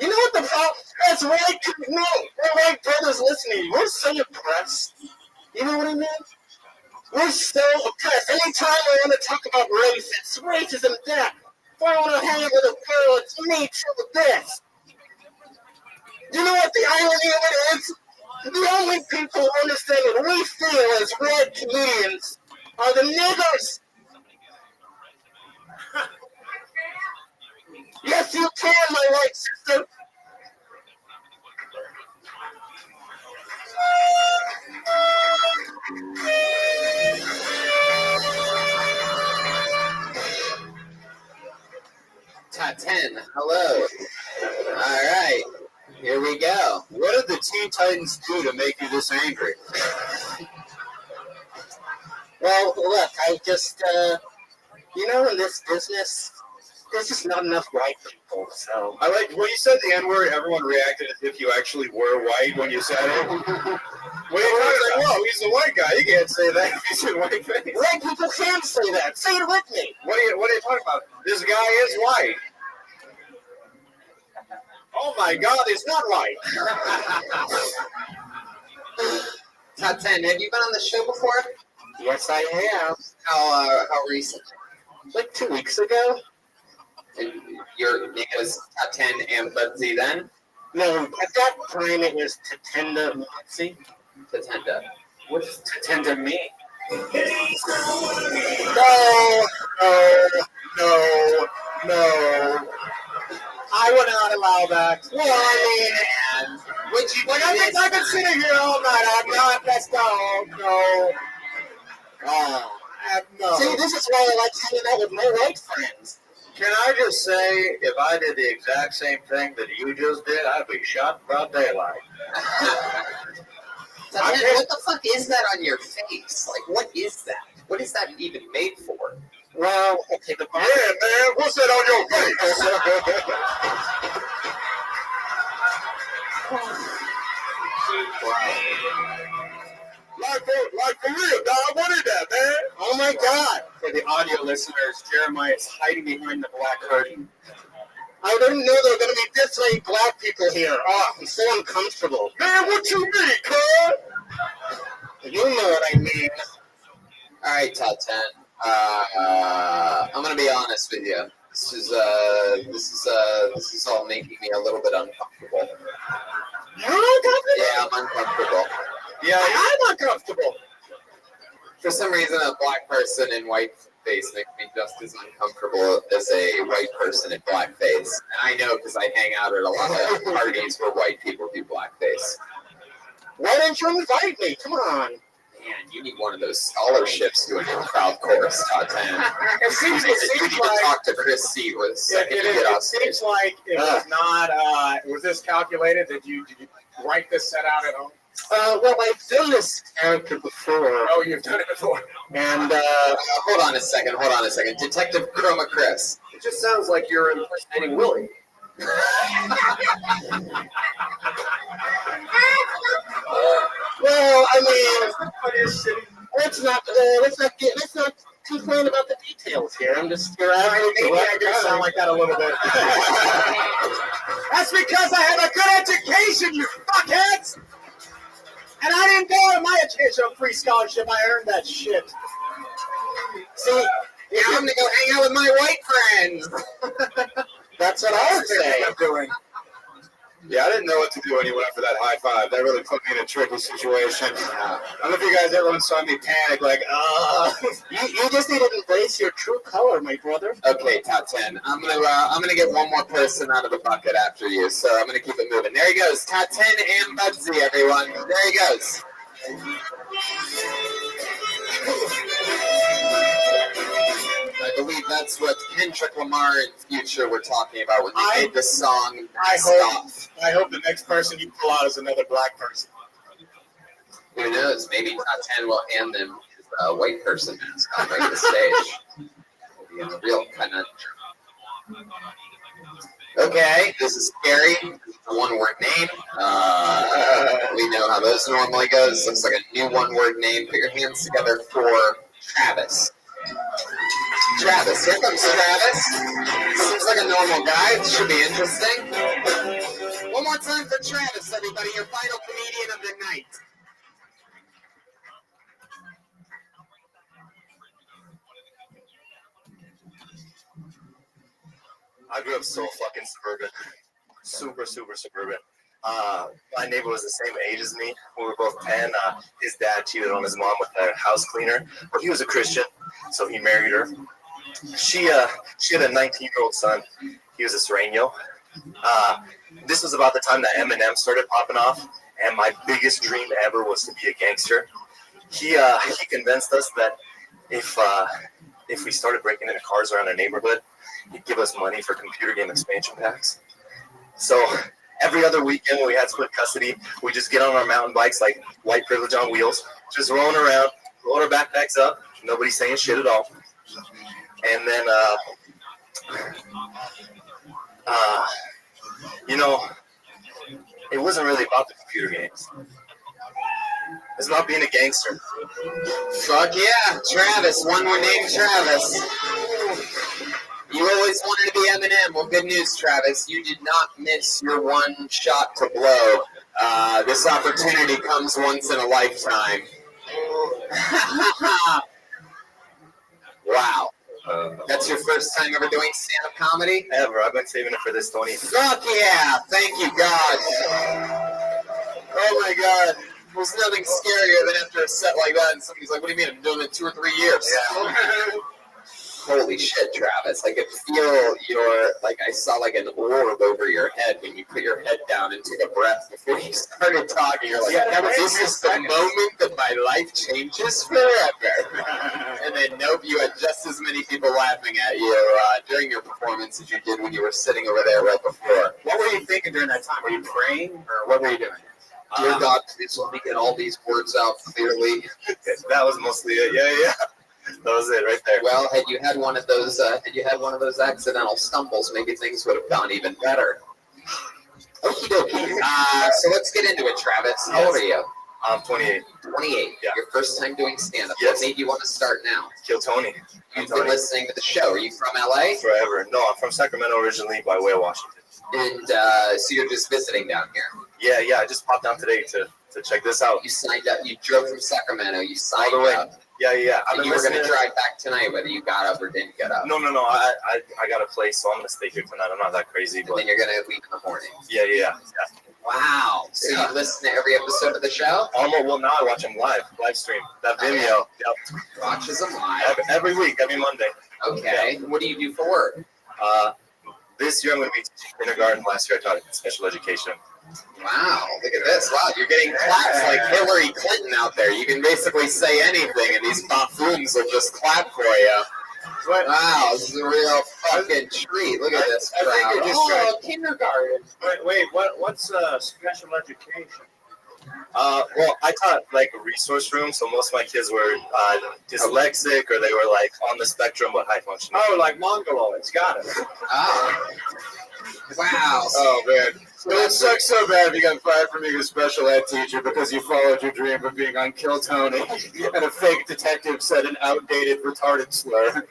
You know what the fuck? That's white. No, we're white brothers listening. We're so impressed. You know what I mean? We're so oppressed. Anytime I want to talk about race, it's racism that. If I want to hang out with a girl, it's me to this. You know what the irony of it is? The only people who understand what we feel as red comedians are the niggers. Yes, you can, my white sister. Taten, hello. All right, here we go. What did the Teen Titans do to make you this angry? Well, look, I just, in this business, there's just not enough white people, so. I like when you said the N-word, everyone reacted as if you actually were white when you said it. When you were like, whoa, he's a white guy. You can't say that. He's in white face. White people can say that. Say it with me. What are you talking about? This guy is white. Oh my God, it's not white. Taten, have you been on the show before? Yes, I have. How recent? Like 2 weeks ago. And your name was Taten and Budsy then? No, at that time it was Tatenda Budsy. Tatenda. What does Tatenda mean? No. I would not allow that. Well, I mean, would you? Like, I've been sitting here all night. I'm not. Let's go. No. Oh. No. See, this is why I like hanging out with my white friends. Can I just say, if I did the exact same thing that you just did, I'd be shot in broad daylight. What the fuck is that on your face? Like, what is that? What is that even made for? Well, okay, the Yeah, man, what's that on your face? Like for real, dog. What is that, man? Oh my God! For the audio listeners, Jeremiah is hiding behind the black curtain. I didn't know there were going to be this many black people here. Oh, I'm so uncomfortable. Man, what you mean, cuz? You know what I mean. All right, top 10. I'm gonna be honest with you. This is all making me a little bit uncomfortable. You're uncomfortable? Yeah, I'm uncomfortable. Yeah, I'm uncomfortable. For some reason, a black person in white face makes me just as uncomfortable as a white person in blackface. And I know because I hang out at a lot of parties where white people do blackface. Why didn't you invite me? Come on. Man, you need one of those scholarships doing your crowd chorus, top 10. It seems you need to like talk to Chris C. It seems like it was not. Was this calculated? Did you write this set out at home? Well, I've done this character before. Oh, you've done it before. And hold on a second. Detective Chroma Chris. It just sounds like you're impersonating Willie. Well, I mean, let's not complain about the details here. I'm just maybe I do sound like that a little bit. That's because I have a good education, you fuckheads. And I didn't go to my educational free scholarship. I earned that shit. See, yeah, I'm gonna go hang out with my white friends. That's what I was saying. Doing. Yeah, I didn't know what to do when you went up for that high five. That really put me in a tricky situation. I don't know if you guys ever saw me panic, like, You just need to embrace your true color, my brother. Okay, top 10. I'm gonna get one more person out of the bucket after you, so I'm gonna keep it moving. There he goes, top 10 and Budsy, everyone. There he goes. I believe that's what Kendrick Lamar and Future were talking about when they made this song. I hope the next person you pull out is another black person. Who knows? Maybe top 10 will hand them his white person mask on right the stage. It'll be a real conundrum. Okay, this is scary. This is a one-word name. We know how those normally go. This looks like a new one-word name. Put your hands together for Travis. Travis, here comes Travis. Seems like a normal guy. It should be interesting. One more time for Travis, everybody. Your final comedian of the night. I grew up so fucking suburban. Super suburban. My neighbor was the same age as me. We were both 10. His dad cheated on his mom with a house cleaner, but he was a Christian, so he married her. She had a 19-year-old son. He was a Sereno. This was about the time that Eminem started popping off, and my biggest dream ever was to be a gangster. He convinced us that if we started breaking into cars around our neighborhood, he'd give us money for computer game expansion packs. So every other weekend when we had split custody, we just get on our mountain bikes like white privilege on wheels, just rolling around, rolling our backpacks up, nobody saying shit at all. And then, it wasn't really about the computer games. It's about being a gangster. Fuck yeah, Travis. One more name, Travis. You always wanted to be Eminem. Well, good news, Travis. You did not miss your one shot to blow. This opportunity comes once in a lifetime. Wow. That's your first time ever doing stand-up comedy? Ever. I've been saving it for this 20. Fuck yeah. Thank you, God. Oh, my God. There's nothing scarier than after a set like that and somebody's like, what do you mean? I'm doing it 2 or 3 years. Yeah. Holy shit, Travis. I could feel I saw like an orb over your head when you put your head down and took a breath before you started talking. You're like, this is the moment that my life changes forever. And then, nope, you had just as many people laughing at you during your performance as you did when you were sitting over there right before. What were you thinking during that time? Were you praying, or what were you doing? Dear God, please let me get all these words out clearly. That was mostly it. Yeah. That was it right there. Well, had you had one of those accidental stumbles, maybe things would have gone even better. Okie dokie. So let's get into it, Travis. How old are you? I'm 28. 28. Yeah. Your first time doing stand-up. Yes. What made you want to start now? Kill Tony. You've been listening to the show. Are you from LA? Forever. No, I'm from Sacramento originally, by way of Washington. And so you're just visiting down here? Yeah. I just popped down today to check this out. You signed up. You drove from Sacramento. You signed All the way. up. Yeah. And you were going to drive back tonight, whether you got up or didn't get up. No. I got a place, so I'm going to stay here tonight. I'm not that crazy. And then you're going to leave in the morning. Yeah. Wow. So you listen to every episode of the show? Well, now I watch them live stream. That Vimeo. Yep. Watches them live? Every week, every Monday. Okay. Yeah. What do you do for work? This year I'm going to be teaching kindergarten. Last year I taught special education. Wow, look at this. Wow, you're getting claps like Hillary Clinton out there. You can basically say anything and these buffoons will just clap for you. Wow, this is a real fucking treat. Look at this crowd. Kindergarten. Wait, what's special education? Well, I taught like a resource room, so most of my kids were dyslexic or they were like on the spectrum but high functioning. Oh, like Mongoloids. Got it. Wow. Oh, man. It sucks so bad if you got fired from being a special ed teacher because you followed your dream of being on Kill Tony and a fake detective said an outdated retarded slur.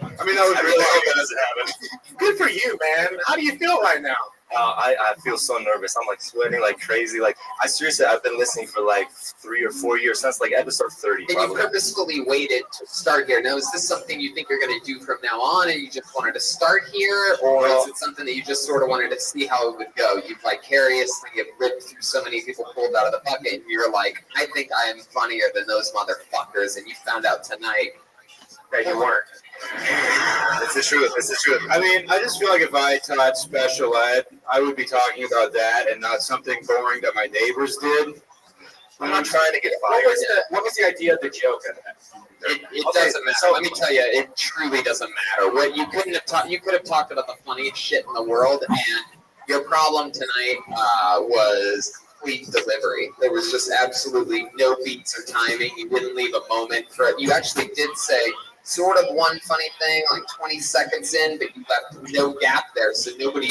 I mean, I really hope that doesn't happen. Good for you, man. How do you feel right now? I feel so nervous. I'm like sweating like crazy. Like I've been listening for like 3 or 4 years since like episode 30. And you purposefully waited to start here. Now, is this something you think you're going to do from now on, and you just wanted to start here, or is it something that you just sort of wanted to see how it would go? You vicariously get ripped through so many people pulled out of the bucket, and you're like, I think I am funnier than those motherfuckers, and you found out tonight that you weren't. It's the truth. I mean, I just feel like if I taught special ed, I would be talking about that and not something boring that my neighbors did. I'm not trying to get fired. What was the idea of the joke in that? It doesn't matter. So let me tell you, it truly doesn't matter. What you could have talked about the funniest shit in the world, and your problem tonight was complete delivery. There was just absolutely no beats or timing. You didn't leave a moment for it. You actually did say sort of one funny thing like 20 seconds in, but you left no gap there, so nobody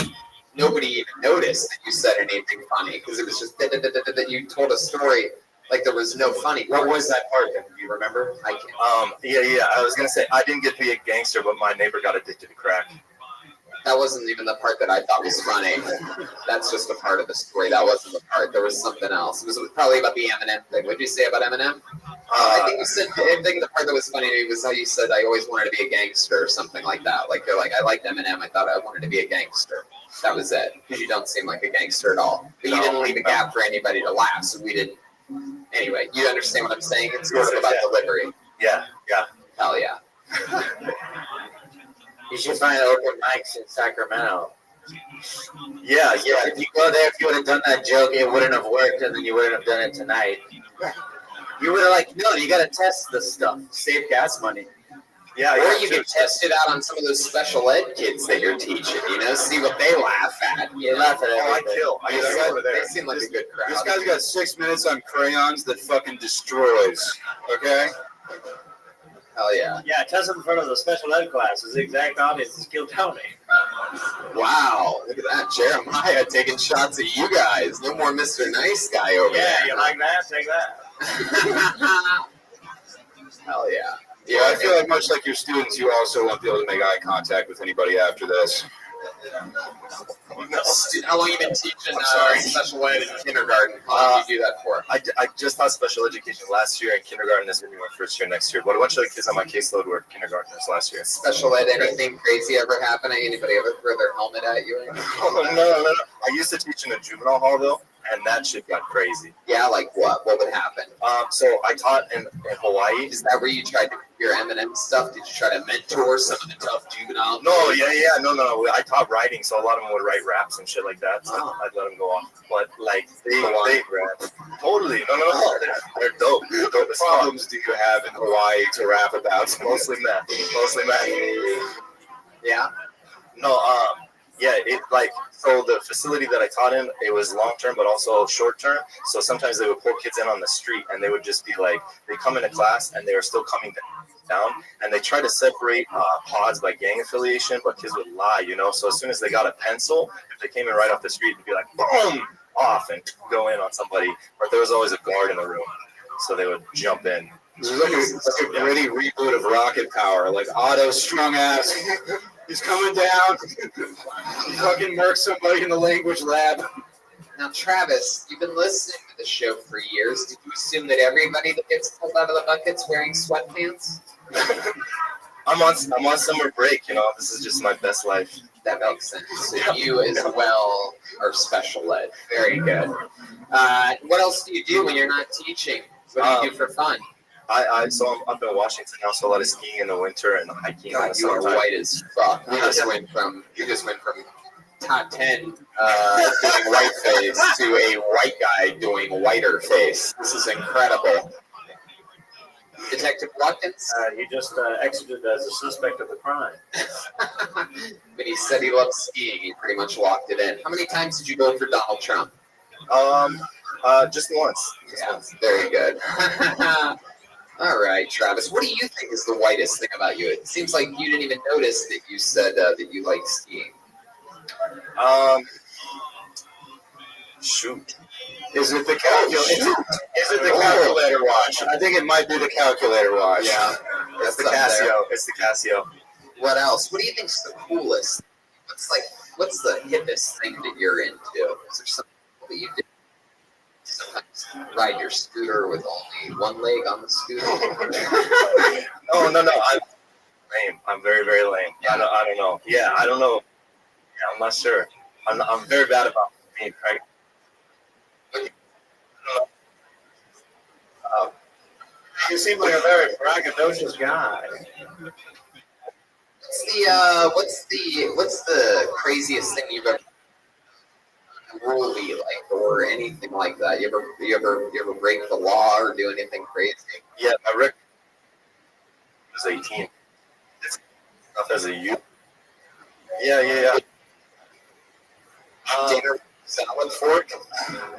even noticed that you said anything funny because it was just that you told a story like there was no funny. What was that part? Do you remember? I can't. Yeah. I was gonna say I didn't get to be a gangster, but my neighbor got addicted to crack. That wasn't even the part that I thought was funny. That's just a part of the story. That wasn't the part. There was something else. It was probably about the Eminem thing. What did you say about Eminem? I think you said. I think the part that was funny to me was how you said I always wanted to be a gangster or something like that. Like you're like I liked Eminem. I thought I wanted to be a gangster. That was it. Because you don't seem like a gangster at all. But you didn't leave a gap for anybody to laugh. So we didn't. Anyway, you understand what I'm saying? It's sort of about delivery. Yeah. Hell yeah. You should find open mics in Sacramento. Yeah. If you go there, if you would have done that joke, it wouldn't have worked, and then you wouldn't have done it tonight. You would have no, you got to test this stuff. Save gas money. Yeah. Or you can test it out on some of those special ed kids that you're teaching, see what they laugh at. You laugh at everything. They seem like a good crowd. This guy's got 6 minutes on crayons that fucking destroys. Okay? Hell yeah. Yeah, test it in front of the special ed classes. The exact audience is Kill Tony. Wow, look at that. Jeremiah taking shots at you guys. No more Mr. Nice Guy over there. Yeah, you like that? Take that. Hell yeah. Yeah, I feel like much like your students, you also won't be able to make eye contact with anybody after this. How long have you been teaching special ed in kindergarten? How long did you do that for? I just taught special education last year, and kindergarten is going to be my first year next year. But a bunch of the kids on my caseload were kindergartners last year. Special ed, anything crazy ever happening? Anybody ever throw their helmet at you? No. I used to teach in a juvenile hall, though, and that shit got crazy. Yeah, like what? What would happen? So I taught in Hawaii. Is that where you tried to your Eminem stuff? Did you try to mentor some of the tough juveniles? No. I taught writing, so a lot of them would write raps and shit like that. So I'd let them go off. But like they rap. Totally. No. They're dope. They're dope as fuck. Problems do you have in Hawaii to rap about? Mostly math. Yeah. No. So the facility that I taught in, it was long term, but also short term. So sometimes they would pull kids in on the street, and they would just be like, they come into class, and they are still coming down, and they try to separate pods by gang affiliation, but kids would lie, So as soon as they got a pencil, if they came in right off the street, it'd be like, boom, off, and go in on somebody. But there was always a guard in the room, so they would jump in. It was like a gritty reboot of Rocket Power, like Otto strung ass. He's coming down. He fucking murked somebody in the language lab. Now, Travis, you've been listening to the show for years. Did you assume that everybody that gets pulled out of the bucket's wearing sweatpants? I'm on summer break, This is just my best life. That makes sense. So you as well are special ed. Very good. What else do you do when you're not teaching? What do you do for fun? So I'm up in Washington now, so a lot of skiing in the winter and hiking. God, you are white as fuck. You just went from top 10 doing white face to a white guy doing whiter face. This is incredible. Detective Watkins? He just exited as a suspect of the crime. When he said he loved skiing, he pretty much locked it in. How many times did you go for Donald Trump? Just once. Very good. All right, Travis. What do you think is the whitest thing about you? It seems like you didn't even notice that you said that you like skiing. Shoot. Is it the calculator watch? I think it might be the calculator watch. Yeah. It's the Casio. It's the Casio. What else? What do you think's the coolest? What's the hippest thing that you're into? Is there something that you do? Sometimes ride your scooter with only one leg on the scooter. No. I'm lame. I'm very, very lame. I don't know. Yeah, I don't know. Yeah, I'm not sure. I'm very bad about being pregnant. You seem like a very braggadocious guy. What's the craziest thing you've ever unruly or anything like that? You ever break the law or do anything crazy? Yeah, my record was 18. It's enough as a youth. Yeah. Dinner salad fork?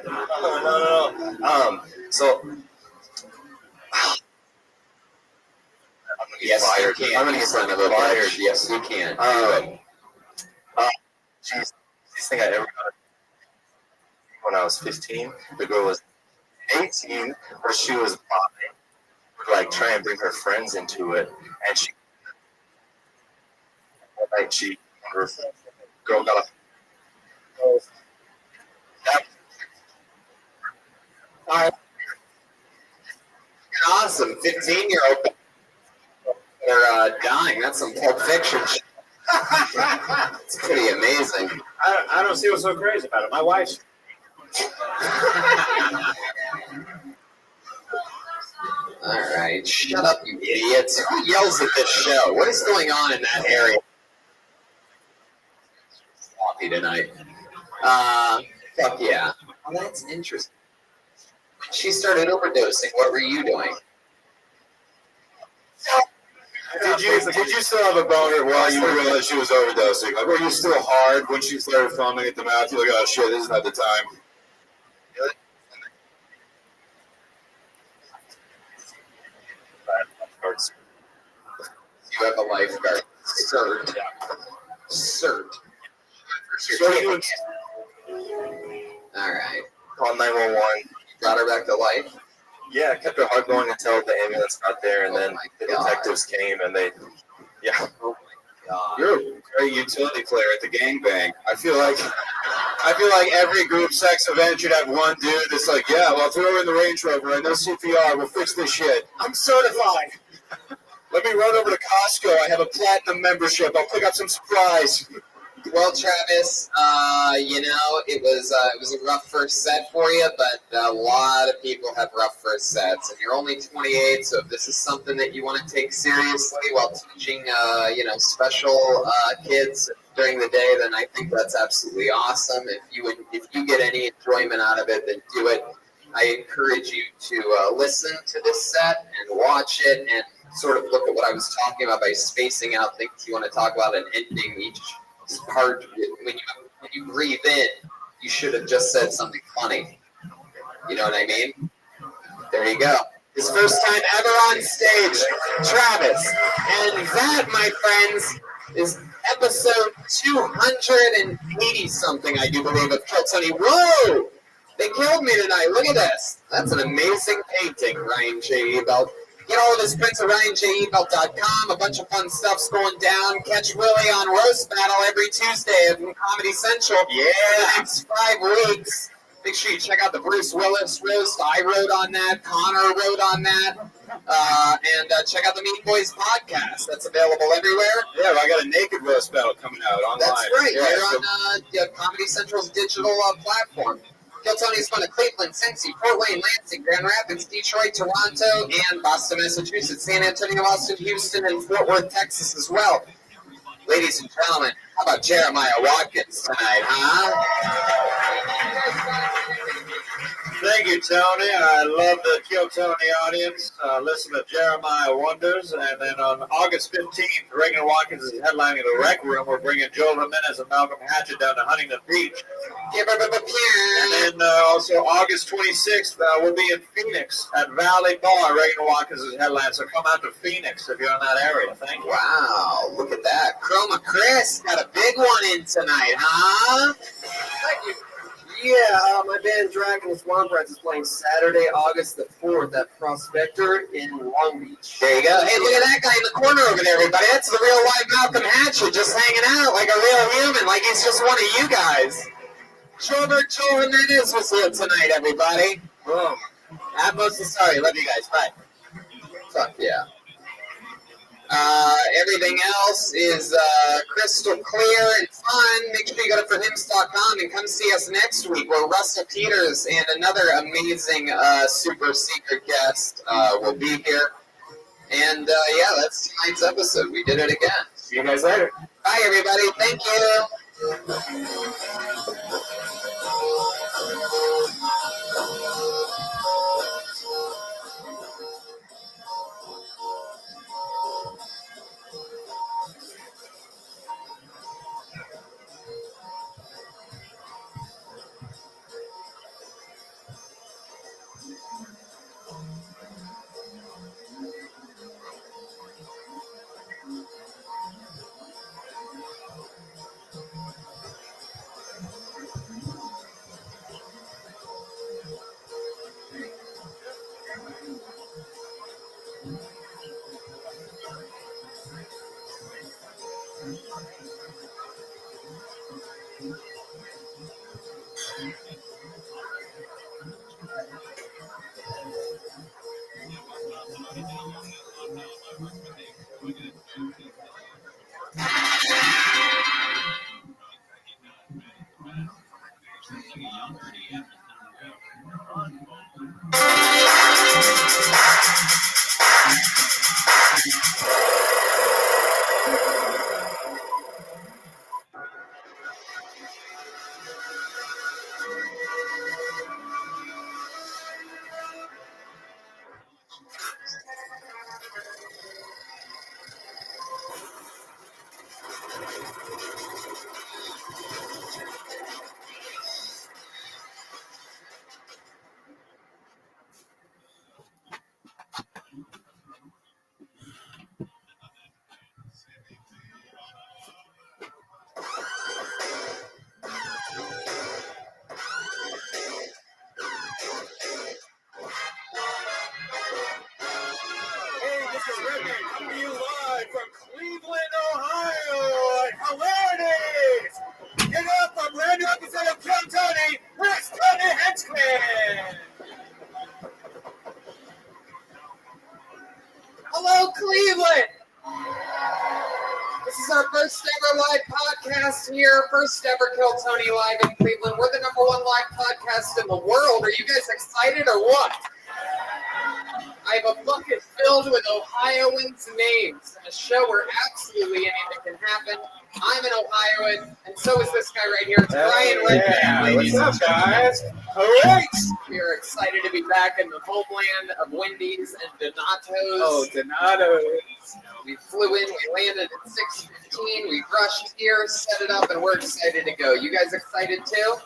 No. So yes, fired. You can. I'm gonna get son of a bitch. Yes, you can. Geez, this thing I ever got when I was 15. The girl was 18, but she was bi. Would like try and bring her friends into it, and her girl got a. Awesome, 15-year-old. They're dying. That's some Pulp Fiction shit. It's pretty amazing. I don't see what's so crazy about it. My wife's. All right, shut up, you idiots. Who yells at this show? What is going on in that area? Sloppy tonight. Fuck yeah. Well, that's interesting. When she started overdosing, what were you doing? Did you still have a boner while you realized she was overdosing? Like, were you still hard when she started foaming at the mouth? You're like, oh shit, this is not the time. You have a lifeguard. Cert. All right. Call 911. Got her back to life. Yeah, kept her heart going until the ambulance got there, and then the detectives came, and they, yeah. Oh my God. You're a great utility player at the gangbang. I feel like every group sex event should have one dude that's like, yeah, well, throw her in the Range Rover. I know CPR. We'll fix this shit. I'm certified. Let me run over to Costco. I have a platinum membership. I'll pick up some supplies. Well, Travis, it was a rough first set for you, but a lot of people have rough first sets, and you're only 28, so if this is something that you want to take seriously while teaching, special kids during the day, then I think that's absolutely awesome. If you get any enjoyment out of it, then do it. I encourage you to listen to this set and watch it and sort of look at what I was talking about by spacing out things you want to talk about and ending each part. When you breathe in, you should have just said something funny. You know what I mean? There you go. His first time ever on stage, Travis. And that, my friends, is episode 280 something, I do believe, of Kill Tony. Whoa! They killed me tonight. Look at this. That's an amazing painting, Ryan J. Ebelt. Get all of his prints at RyanJEbelt.com. A bunch of fun stuff's going down. Catch Willie on Roast Battle every Tuesday at Comedy Central for the next 5 weeks. Make sure you check out the Bruce Willis roast. I wrote on that. Connor wrote on that. And check out the Meat Boys podcast. That's available everywhere. Yeah, I got a naked roast battle coming out online. That's right. Yeah, You're on Comedy Central's digital platform. Kill Tony's fun at Cleveland, Cincy, Fort Wayne, Lansing, Grand Rapids, Detroit, Toronto, and Boston, Massachusetts, San Antonio, Austin, Houston, and Fort Worth, Texas as well. Ladies and gentlemen, how about Jeremiah Watkins tonight, huh? Thank you, Tony. I love the Kill Tony audience. Listen to Jeremiah Wonders. And then on August 15th, Reagan Watkins is headlining the Rec Room. We're bringing Joe Jimenez and Malcolm Hatchett down to Huntington Beach. And then also August 26th, we'll be in Phoenix at Valley Bar. Reagan Watkins is headlining. So come out to Phoenix if you're in that area. Thank you. Wow, look at that. Chroma Chris got a big one in tonight, huh? Thank you. Yeah, my band Dragon with Swamp Rats is playing Saturday, August the 4th at Prospector in Long Beach. There you go. Hey, look at that guy in the corner over there, everybody. That's the real life Malcolm Hatchett just hanging out like a real human, like he's just one of you guys. Joe Jimenez was here tonight, everybody. Boom. Atmos is sorry. Love you guys. Bye. Fuck yeah. Everything else is crystal clear and fun. Make sure you go to forhims.com and come see us next week where Russell Peters and another amazing super secret guest will be here. And yeah, that's tonight's episode. We did it again. See you guys later. Bye, everybody. Thank you. first ever live podcast here. First ever Kill Tony live in Cleveland. We're the #1 live podcast in the world. Are you guys excited or what? I have a bucket filled with Ohioans' names and a show where absolutely anything can happen. I'm an Ohioan, and so is this guy right here. It's Brian Redman. What's up, guys? All right. We are excited to be back in the homeland of Wendy's and Donato's. Oh, Donato's. We flew in, we landed at 6:15, we rushed here, set it up, and we're excited to go. You guys excited too?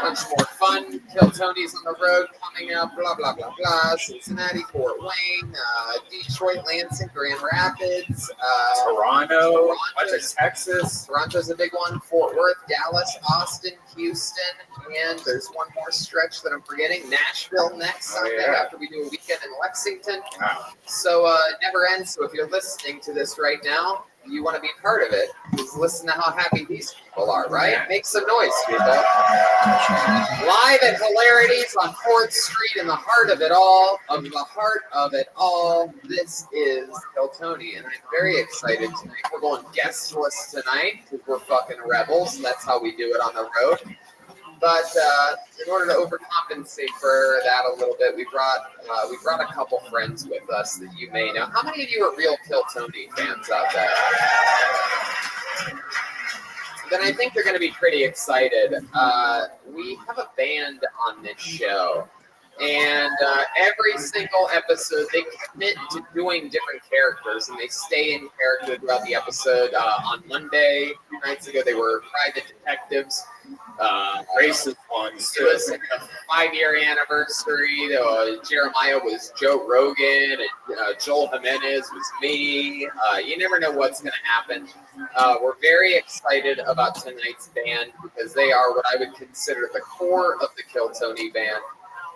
Much more fun. Kill Tony's on the road coming up, blah, blah, blah, blah. Cincinnati, Fort Wayne, Detroit, Lansing, Grand Rapids, Toronto, bunch of Texas. Toronto's a big one. Fort Worth, Dallas, Austin, Houston, and there's one more stretch that I'm forgetting. Nashville next Sunday after we do a weekend in Lexington. Wow. So it never ends. So if you're listening to this right now, you want to be part of it, just listen to how happy these people are, right? Make some noise, people. Live at Hilarities on 4th Street in the heart of it all, this is Kill Tony, and I'm very excited tonight. We're going guestless tonight because we're fucking rebels. That's how we do it on the road. But in order to overcompensate for that a little bit, we brought a couple friends with us that you may know. How many of you are real Kill Tony fans out there? Then I think they're going to be pretty excited. We have a band on this show, and every single episode they commit to doing different characters, and they stay in character throughout the episode. On Monday, 2 nights ago, they were private detectives. Racist ones. It was like a 5-year anniversary. Jeremiah was Joe Rogan, and Joel Jimenez was me. You never know what's going to happen. We're very excited about tonight's band because they are what I would consider the core of the Kill Tony band.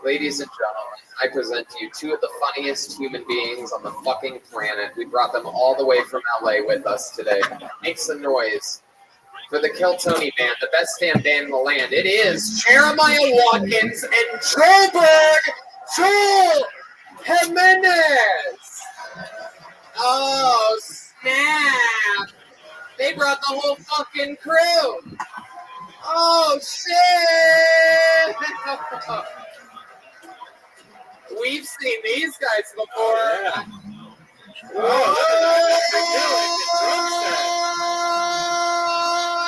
Ladies and gentlemen, I present to you 2 of the funniest human beings on the fucking planet. We brought them all the way from LA with us today. Make some noise for the Kill Tony band, the best damn band in the land. It is Jeremiah Watkins and Joel Jimenez. Oh, snap. They brought the whole fucking crew. Oh, shit. We've seen these guys before.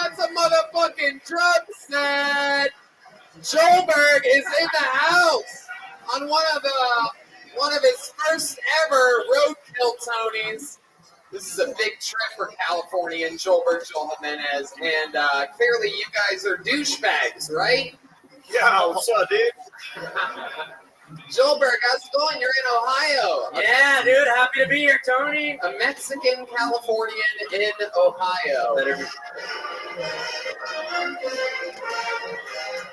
It's a motherfucking drum set. Joelberg is in the house on one of his first ever roadkill Tonys. This is a big trip for California and Joel Jimenez, and clearly you guys are douchebags, right? Yeah, what's up, dude? Joelberg, how's it going? You're in Ohio. Yeah, dude, happy to be here, Tony. A Mexican Californian in Ohio.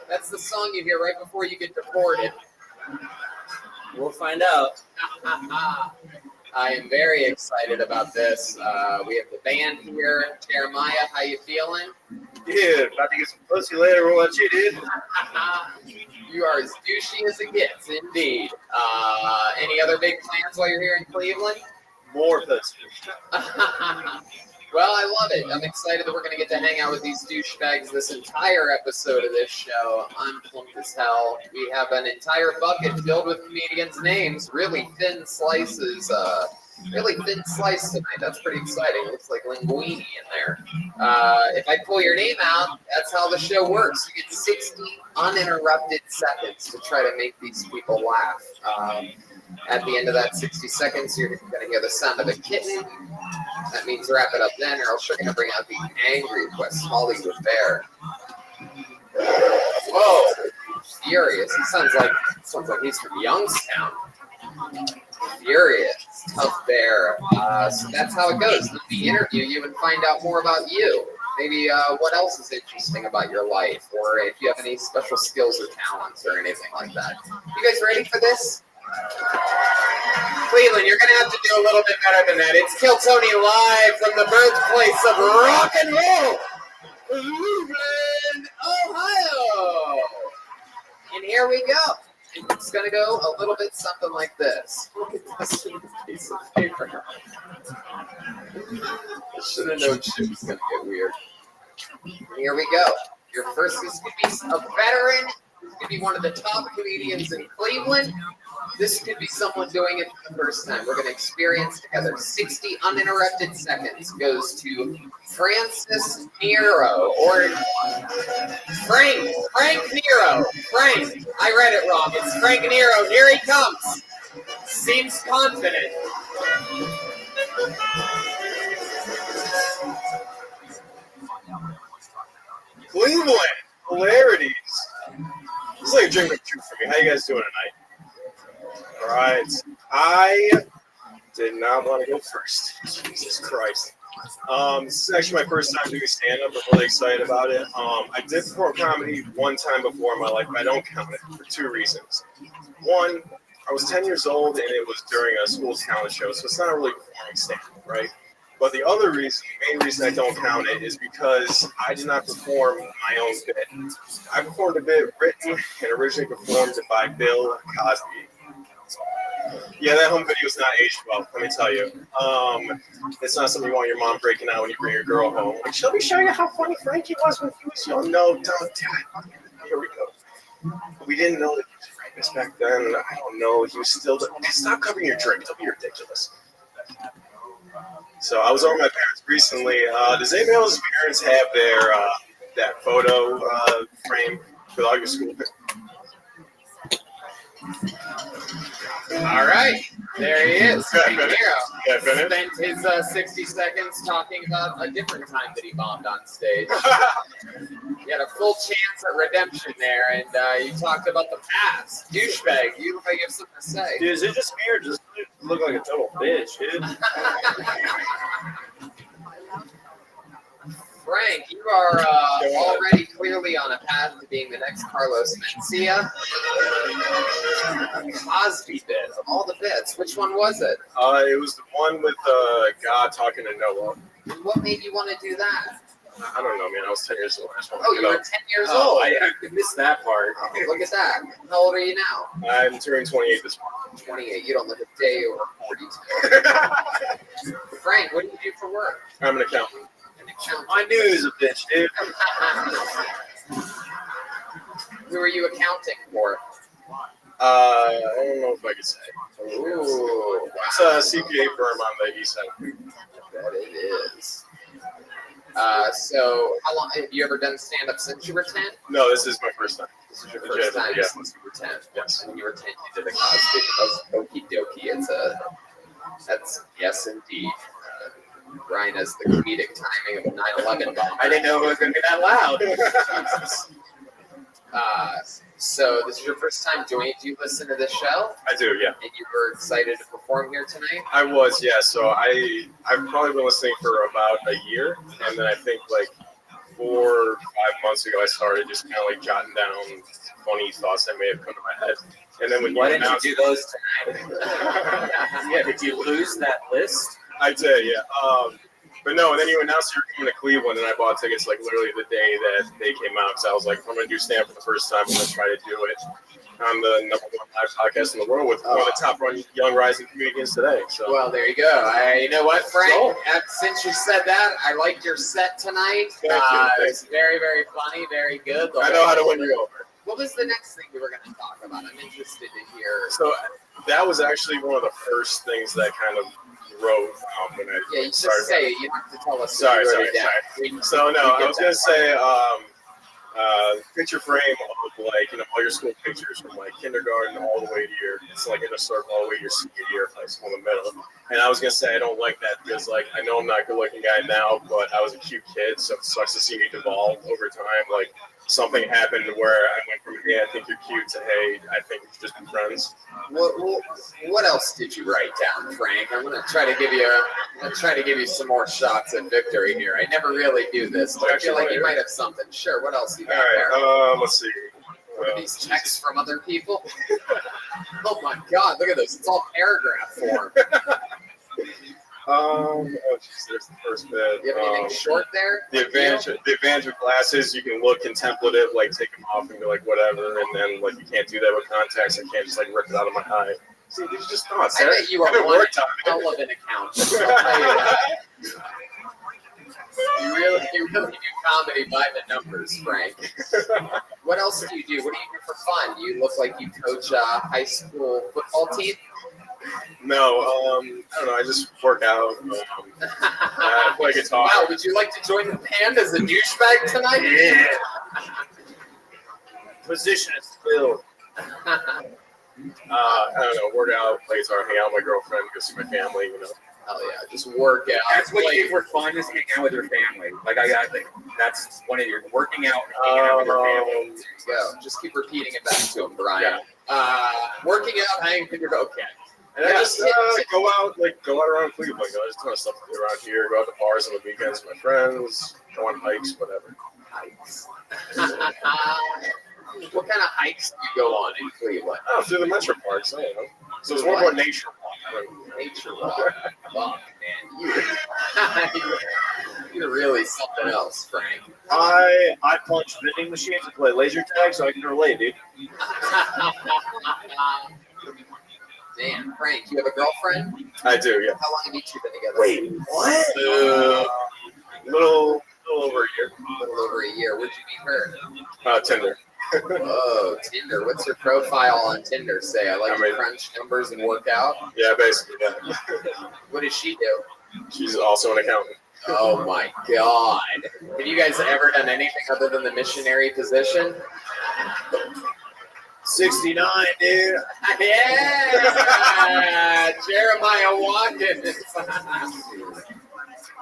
That's the song you hear right before you get deported. We'll find out. I am very excited about this. We have the band here. Jeremiah, how you feeling? Yeah, about to get some pussy later. What about you, dude? You are as douchey as it gets, indeed. Any other big plans while you're here in Cleveland? More pussy. Well, I love it. I'm excited that we're going to get to hang out with these douchebags this entire episode of this show. I'm pumped as hell. We have an entire bucket filled with comedians' names, really thin slices. Really thin slice tonight. That's pretty exciting. It looks like linguine in there. If I pull your name out, that's how the show works. You get 60 uninterrupted seconds to try to make these people laugh. At the end of that 60 seconds, you're going to hear the sound of a kitten. That means wrap it up then, or else you're going to bring out the angry West Hollywood bear. Whoa, furious. He sounds like he's from Youngstown. Furious, tough bear. So that's how it goes. We interview you and find out more about you. Maybe what else is interesting about your life, or if you have any special skills or talents or anything like that. You guys ready for this? Cleveland, you're going to have to do a little bit better than that. It's Kill Tony live from the birthplace of rock and roll, Cleveland, Ohio. And here we go. It's going to go a little bit something like this. Look at this piece of paper. Should have known shit was gonna get weird. Here we go. Your first is gonna be a veteran. This could be one of the top comedians in Cleveland. This could be someone doing it for the first time. We're gonna experience together. 60 uninterrupted seconds goes to Francis Nero or Frank Nero. Frank, I read it wrong. It's Frank Nero. Here he comes. Seems confident. Cleveland, hilarities. It's like a drink of truth for me. How you guys doing tonight? All right. I did not want to go first. Jesus Christ. This is actually my first time doing stand-up. I'm really excited about it. I did perform comedy one time before in my life, but I don't count it for two reasons. One, I was 10 years old, and it was during a school talent show, so it's not really performing stand-up, right? But the other reason, the main reason I don't count it is because I did not perform my own bit. I performed a bit written and originally performed by Bill Cosby. Yeah, that home video is not aged well, let me tell you. It's not something you want your mom breaking out when you bring your girl home. Like, shall we show you how funny Frankie was when he was young? No, don't. Here we go. We didn't know that he was famous back then. I don't know. He was still. Stop covering your drink. Don't be ridiculous. So I was over my parents recently. Does anybody else's parents have their that photo frame with all your school pictures? All right, there he is. Frank Nero. Yeah, finish. Spent his 60 seconds talking about a different time that he bombed on stage. He had a full chance at redemption there, and you talked about the past. Douchebag, you look like you have something to say. Dude, is it just me or does it look like a total bitch, dude? Frank, you are already clearly on a path to being the next Carlos Mencia. Cosby bit, of all the bits, which one was it? It was the one with God talking to Noah. What made you want to do that? I don't know, man. I was 10 years old. Oh, you were 10 years old? I missed that part. Oh, look at that. How old are you now? I'm turning 28 this month. 28. You don't look a day over 42. Frank, what do you do for work? I'm an accountant. I knew he was a bitch, dude. Who are you accounting for? I don't know if I could say. Ooh. It's a CPA firm on the east side. I bet it is. So, how long have you ever done stand-up since you were 10? No, this is my first time. This is your first time since you were 10. Yes. And when you were 10, you did a Cosby. Okie dokie. That's yes, indeed. Brian has the comedic timing of a 9/11 bomb. I didn't know it was going to be that loud. So this is your first time doing it. Do you listen to this show? I do, yeah. And you were excited to perform here tonight? I was, yeah. So I've probably been listening for about a year, and then I think like 4 or 5 months ago I started just kind of like jotting down funny thoughts that may have come to my head. And then when Why you didn't announced, you do those tonight? Yeah, did you lose that list? I did, yeah. But no, and then you announced you were coming to Cleveland, and I bought tickets like literally the day that they came out. Because I was like, if I'm going to do stand for the first time, I'm going to try to do it on the #1 live podcast in the world with one of the top young rising comedians today. So. Well, there you go. You know what, Frank? Since you said that, I liked your set tonight. It's very, very funny, very good. I know how to win you over. What was the next thing we were going to talk about? I'm interested to hear. So that was actually one of the first things that kind of wrote when I you just started. say it. You don't have to tell us. Sorry. So no, I was that gonna say picture frame of like all your school pictures from like kindergarten all the way to it's like in a circle all the way to your senior year of high school in the middle. And I was gonna say I don't like that because like I know I'm not a good looking guy now, but I was a cute kid, so it sucks to see me devolve over time. Like something happened where I went from hey, I think you're cute to hey, I think we should just be friends. What else did you write down, Frank? I'm gonna try to give you some more shots at victory here. I never really do this, but I feel like you might have something. Sure. What else you got there? Let's see. What are these texts from other people? Oh my God! Look at this. It's all paragraph form. Oh jeez, there's the first bit. You have anything short there? The advantage with glasses, you can look contemplative, like take them off and be like whatever, and then like you can't do that with contacts. I can't just like rip it out of my eye. See, you just not, I Sarah. bet you are I've been one worked on it. hell of an accountant. I'll tell you that. You really do comedy by the numbers, Frank. What else do you do? What do you do for fun? You look like you coach a high school football team. No, I don't know. I just work out. I play guitar. Wow, would you like to join the band as a douchebag tonight? Yeah. Position is filled. I don't know. Work out, play guitar, hang out with my girlfriend, go see my family. Hell yeah, just work out. That's what you do for fun, is hang out with your family. That's one of your working out, hanging out with your family. There you go. Just keep repeating it back to him, Brian. Working out, hanging with your okay. And I just go out around Cleveland. There's a ton of stuff to do around here. Go out to bars on the weekends with my friends. Go on hikes, whatever. Hikes. What kind of hikes do you go on in Cleveland? Oh, through the metro parks. I don't know. So it's more about nature walk. Nature walk. Fuck, man. You're really something else, Frank. I punch vending machines and play laser tag, so I can relate, dude. Damn, Frank, you have a girlfriend? I do, yeah. How long have you two been together? Wait, what? Little over a year. A little over a year. Where'd you meet her? Tinder. Whoa, Tinder. What's your profile on Tinder say? I like to crunch numbers and work out. Yeah, basically, yeah. What does she do? She's also an accountant. Oh my God. Have you guys ever done anything other than the missionary position? 69, dude. Yeah! Jeremiah Watkins.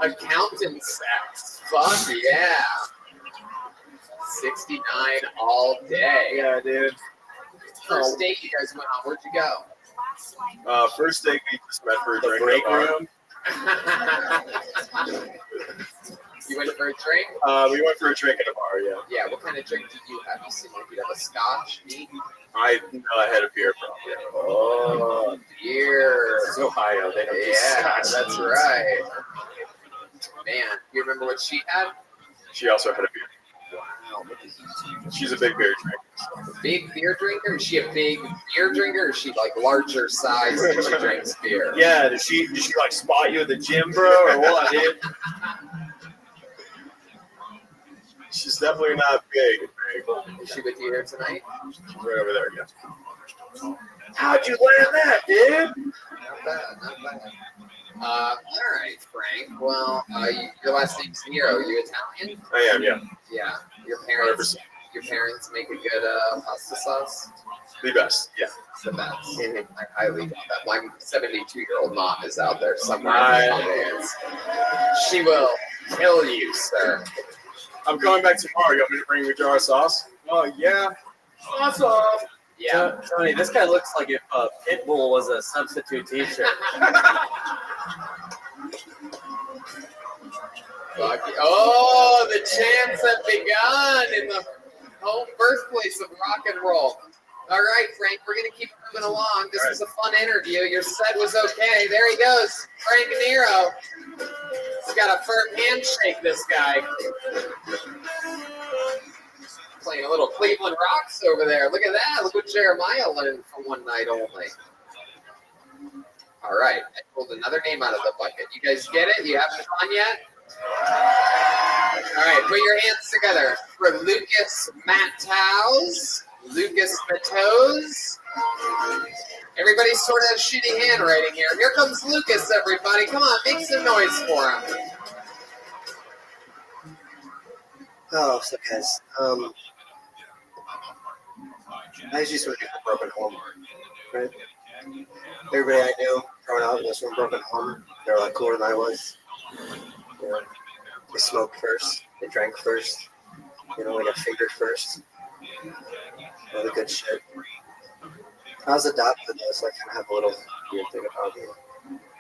Accountant sex. Fuck yeah. 69 all day. Yeah, dude. First date you guys went on, where'd you go? First date, we just met for a drink. Break room. You went for a drink? We went for a drink at a bar, yeah. Yeah, what kind of drink did you have? You seem like you'd have a scotch, neat. I had a beer, probably. Oh, beer. This is Ohio. They don't do Yeah, scotch. that's right. Man, you remember what she had? She also had a beer. Wow. She's a big beer drinker. Big beer drinker? Is she a big beer drinker, or is she like larger size when she drinks beer? Yeah, did she like spot you at the gym, bro, or what, dude? She's definitely not big. Is she with you here tonight? She's right over there, yeah. How'd you land that, dude? Not bad, not bad. All right, Frank. Well, your last name's Nero. You Italian? I am, yeah. Yeah. Your parents 100%. Your parents make a good pasta sauce? The best, yeah. It's the best. I highly doubt that. My 72-year-old mom is out there somewhere in the audience. She will kill you, sir. I'm coming back tomorrow. You want me to bring you a jar of sauce? Oh, yeah. Sauce off. Yeah. Tony, this guy looks like if Pitbull was a substitute teacher. Oh, the chants have begun in the home birthplace of rock and roll. All right, Frank, we're going to keep moving along. This was a fun interview. Your set was okay. There he goes, Frank Nero. He's got a firm handshake, this guy. Playing a little Cleveland Rocks over there. Look at that. Look what Jeremiah learned from one night only. All right, I pulled another name out of the bucket. You guys get it? You having fun yet? All right, put your hands together for Lucas Mattows. Lucas Mattows. Everybody sort of has shitty handwriting here. Here comes Lucas, everybody. Come on, make some noise for him. Oh, so guys, I usually sort of get a broken home, right? Everybody I knew growing up was from a broken home. They were like cooler than I was. You know, they smoked first, they drank first, you know, they got fingered first. All the good shit. I was adopted though, so I kind of have a little weird thing about me.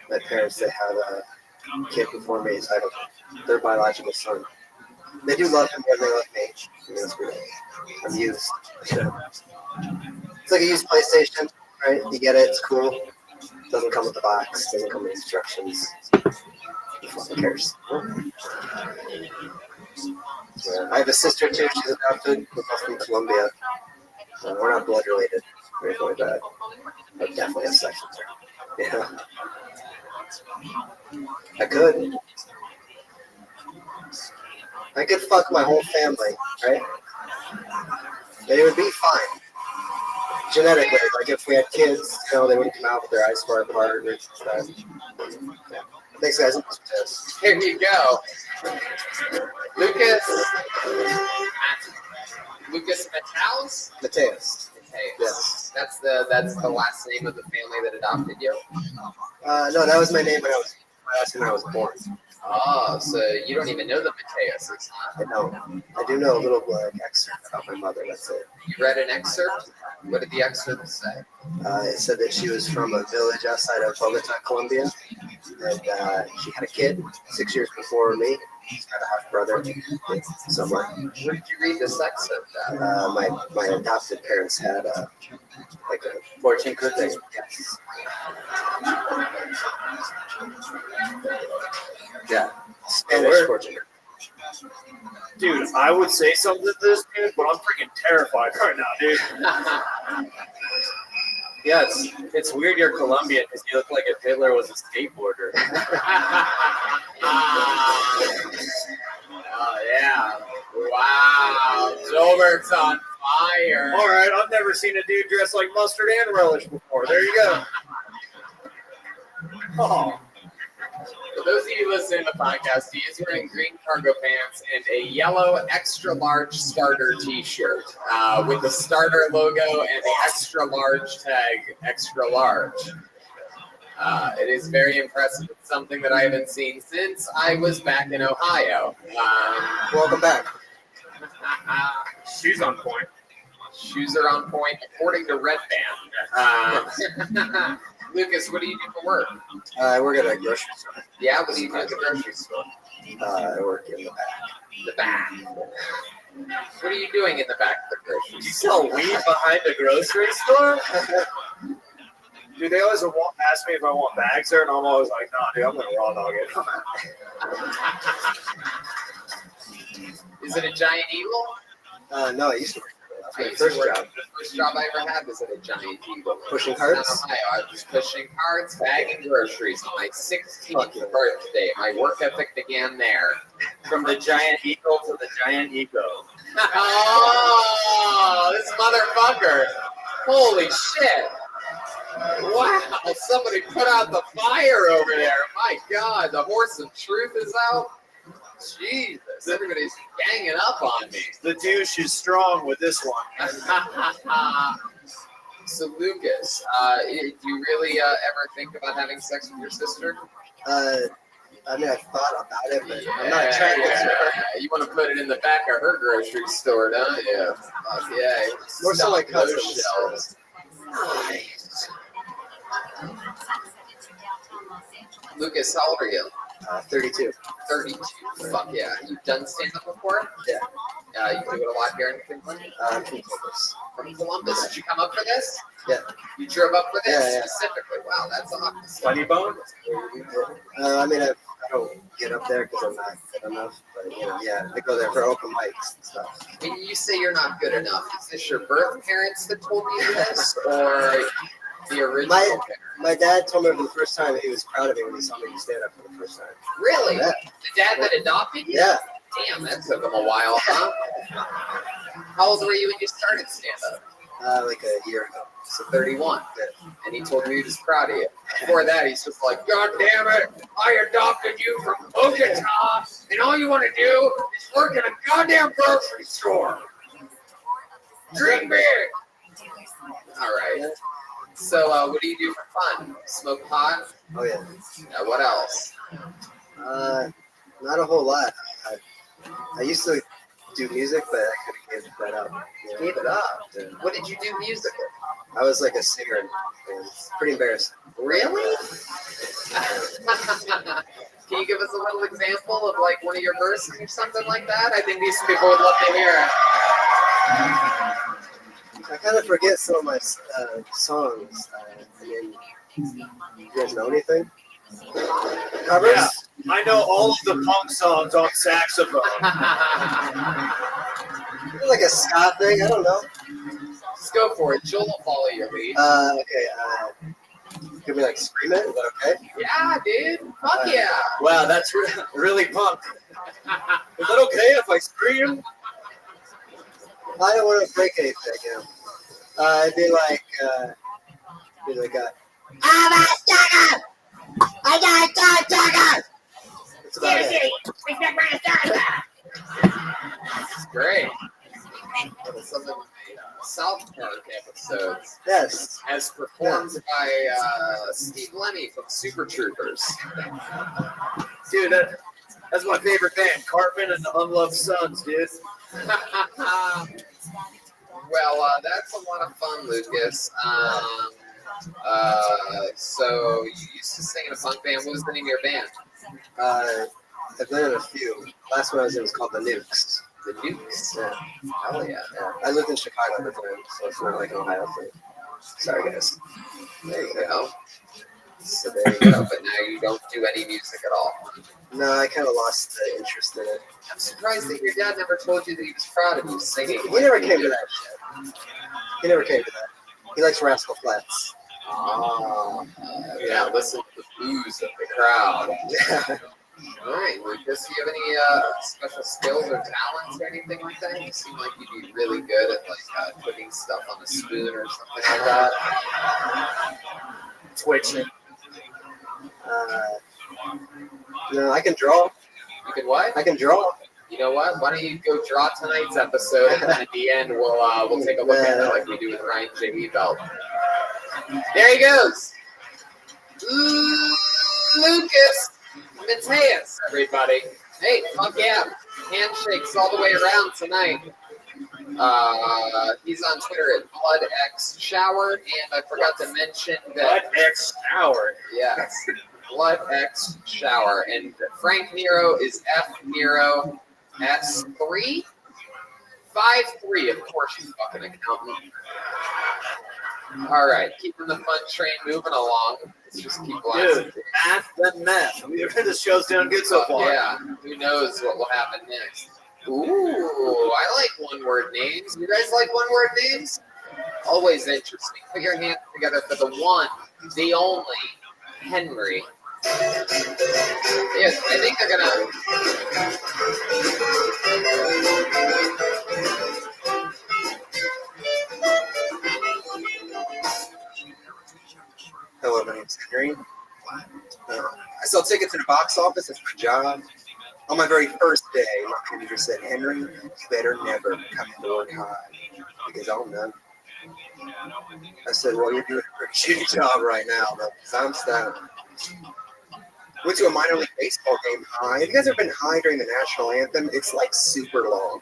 My parents, they had a kid before me, so I don't, their biological son. They do love him, but they love me. I mean, it's weird. I'm used. It's like a used PlayStation, right? You get it, it's cool. Doesn't come with the box, doesn't come with instructions. Who fucking cares? Yeah, I have a sister too, she's adopted. We're both from Colombia. We're not blood related or anything like that. would definitely have sex with her. Yeah. I could. I could fuck my whole family, right? They would be fine. Genetically, like if we had kids, you know, they wouldn't come out with their eyes far apart or stuff. Yeah. Thanks, guys. Here you go. Lucas Mateus? Mateus. Yes. That's the last name of the family that adopted you? No, that was my name when I was when I was born. Oh, so you don't even know the Mateuses, huh? I know. I do know a little excerpt about my mother. That's it. You read an excerpt? What did the excerpt say? It said that she was from a village outside of Bogota, Colombia, and she had a kid 6 years before me. She's got a half brother. Somewhere. Where did you read this excerpt at? My adopted parents had like a 14 good thing. Yes. Yeah. Spanish fortune. Dude, I would say something to this dude, but I'm freaking terrified right now, dude. Yeah, it's weird you're Colombian because you look like if Hitler was a skateboarder. Oh, yeah. Wow. Jobert's on fire. All right, I've never seen a dude dressed like mustard and relish before. There you go. Oh. For those of you listening to the podcast, he is wearing green cargo pants and a yellow extra large starter t-shirt with the starter logo and the extra large tag, extra large. It is very impressive. It's something that I haven't seen since I was back in Ohio. Welcome back. Shoes on point. Shoes are on point, according to Red Band. Lucas, what do you do for work? I work at a grocery store. Yeah, what do you do at the grocery store? I work in the back. The back. What are you doing in the back of the grocery You sell store? weed behind a grocery store? Dude, they always ask me if I want bags there, and I'm always like, nah, dude, I'm gonna raw dog it. Is it a giant eagle? No, I used to work. That's my first job. The first job I ever had was at a giant eagle. Pushing In carts? Ohio. I was pushing carts, bagging groceries on my 16th birthday. My work ethic began there. From the giant eagle to the giant ego. Oh, this motherfucker. Holy shit. Wow, somebody put out the fire over there. My God, the horse of truth is out. Jesus, everybody's ganging up on me. The douche is strong with this one. So, Lucas, do you really ever think about having sex with your sister? I mean, I thought about it, but I'm not attracted to her. You want to put it in the back of her grocery store, don't you? Fuck yeah. More so like Those cousins. shelves. Lucas, how old are you? 32. 32. Fuck yeah. You've done stand-up before? Yeah. You do it a lot here in Cleveland? I'm from Columbus. From Columbus. Did you come up for this? Yeah. You drove up for this Yeah. specifically? Wow, that's awesome. Funny bone? I mean, I don't get up there because I'm not good enough. But, you know, yeah, I go there for open mics and stuff. When you say you're not good enough, is this your birth parents that told you this, or the original parents? My dad told me for the first time that he was proud of me when he saw me stand up for the first time. Really? Yeah. The dad that adopted you? Yeah. Damn, that took him a while, huh? How old were you when you started stand-up? Like a year ago. So 31. And he told me he was proud of you. Before that, he's just like, God damn it, I adopted you from Bogota, and all you want to do is work in a goddamn grocery store. Dream big. All right. So what do you do for fun? Smoke pot? Oh, yeah. What else? Not a whole lot. I used to do music, but I kind of gave that up. You gave it up? Yeah. What did you do musically? I was like a singer, and it's pretty embarrassing. Really? Can you give us a little example of like one of your verses or something like that? I think these people would love to hear it. I kind of forget some of my songs. I mean, you guys know anything? Covers? Yeah, I know all of the punk songs on saxophone. Like a ska thing? I don't know. go for it. Joel will follow your lead. Okay. Can we like scream it? Is that okay? Yeah, dude. Fuck yeah. Wow, that's really punk. Is that okay if I scream? I don't want to break anything. It'd be like, I'm a sucker! I got a sucker! That's about it. That's great. Some of the South Park episodes. Yes. As performed by Steve Lemmy from Super Troopers. Dude, that's my favorite band, Cartman and the Unloved Sons, dude. Well, that's a lot of fun, Lucas. So you used to sing in a punk band. What was the name of your band? I've been in a few. Last one I was in was called The Nukes. The Nukes? Yeah. Hell yeah. I lived in Chicago at the time, so it's not like an Ohio thing. Sorry, guys. There you go. So there you go. But now you don't do any music at all. No, I kind of lost the interest in it. I'm surprised that your dad never told you that he was proud of you singing. He never came to that shit. He never came to that. He likes Rascal Flatts. Yeah, listen to the boos of the crowd. Yeah. All right, Lucas, do you have any special skills or talents or anything like that? You seem like you'd be really good at like putting stuff on a spoon or something like that. Twitching. No, I can draw. You can what? I can draw. You know what? Why don't you go draw tonight's episode, and then at the end we'll take a look at it like we do with Ryan J. Belt. There he goes, Lucas Mateus, everybody. Hey, fuck yeah! Handshakes all the way around tonight. He's on Twitter at BloodXShower, and I forgot to mention that BloodXShower. Yes, BloodXShower, and Frank Nero is F Nero S3 53. Of course, you fucking accountant. All right, keeping the fun train moving along. Let's just keep blasting. Dude, math then meth. This show's doing good so far. Yeah, who knows what will happen next. Ooh, I like one-word names. You guys like one-word names? Always interesting. Put your hands together for the one, the only, Henry. Yes, I think they're gonna. Hello, my name's Henry. I sell tickets in a box office. It's my job. On my very first day, my manager said, Henry, you better never come into work high because I'll know. I said, well, you're doing a pretty shitty job right now, though, because I'm stoned. Went to a minor league baseball game high. Have you guys ever been high during the national anthem? It's like super long.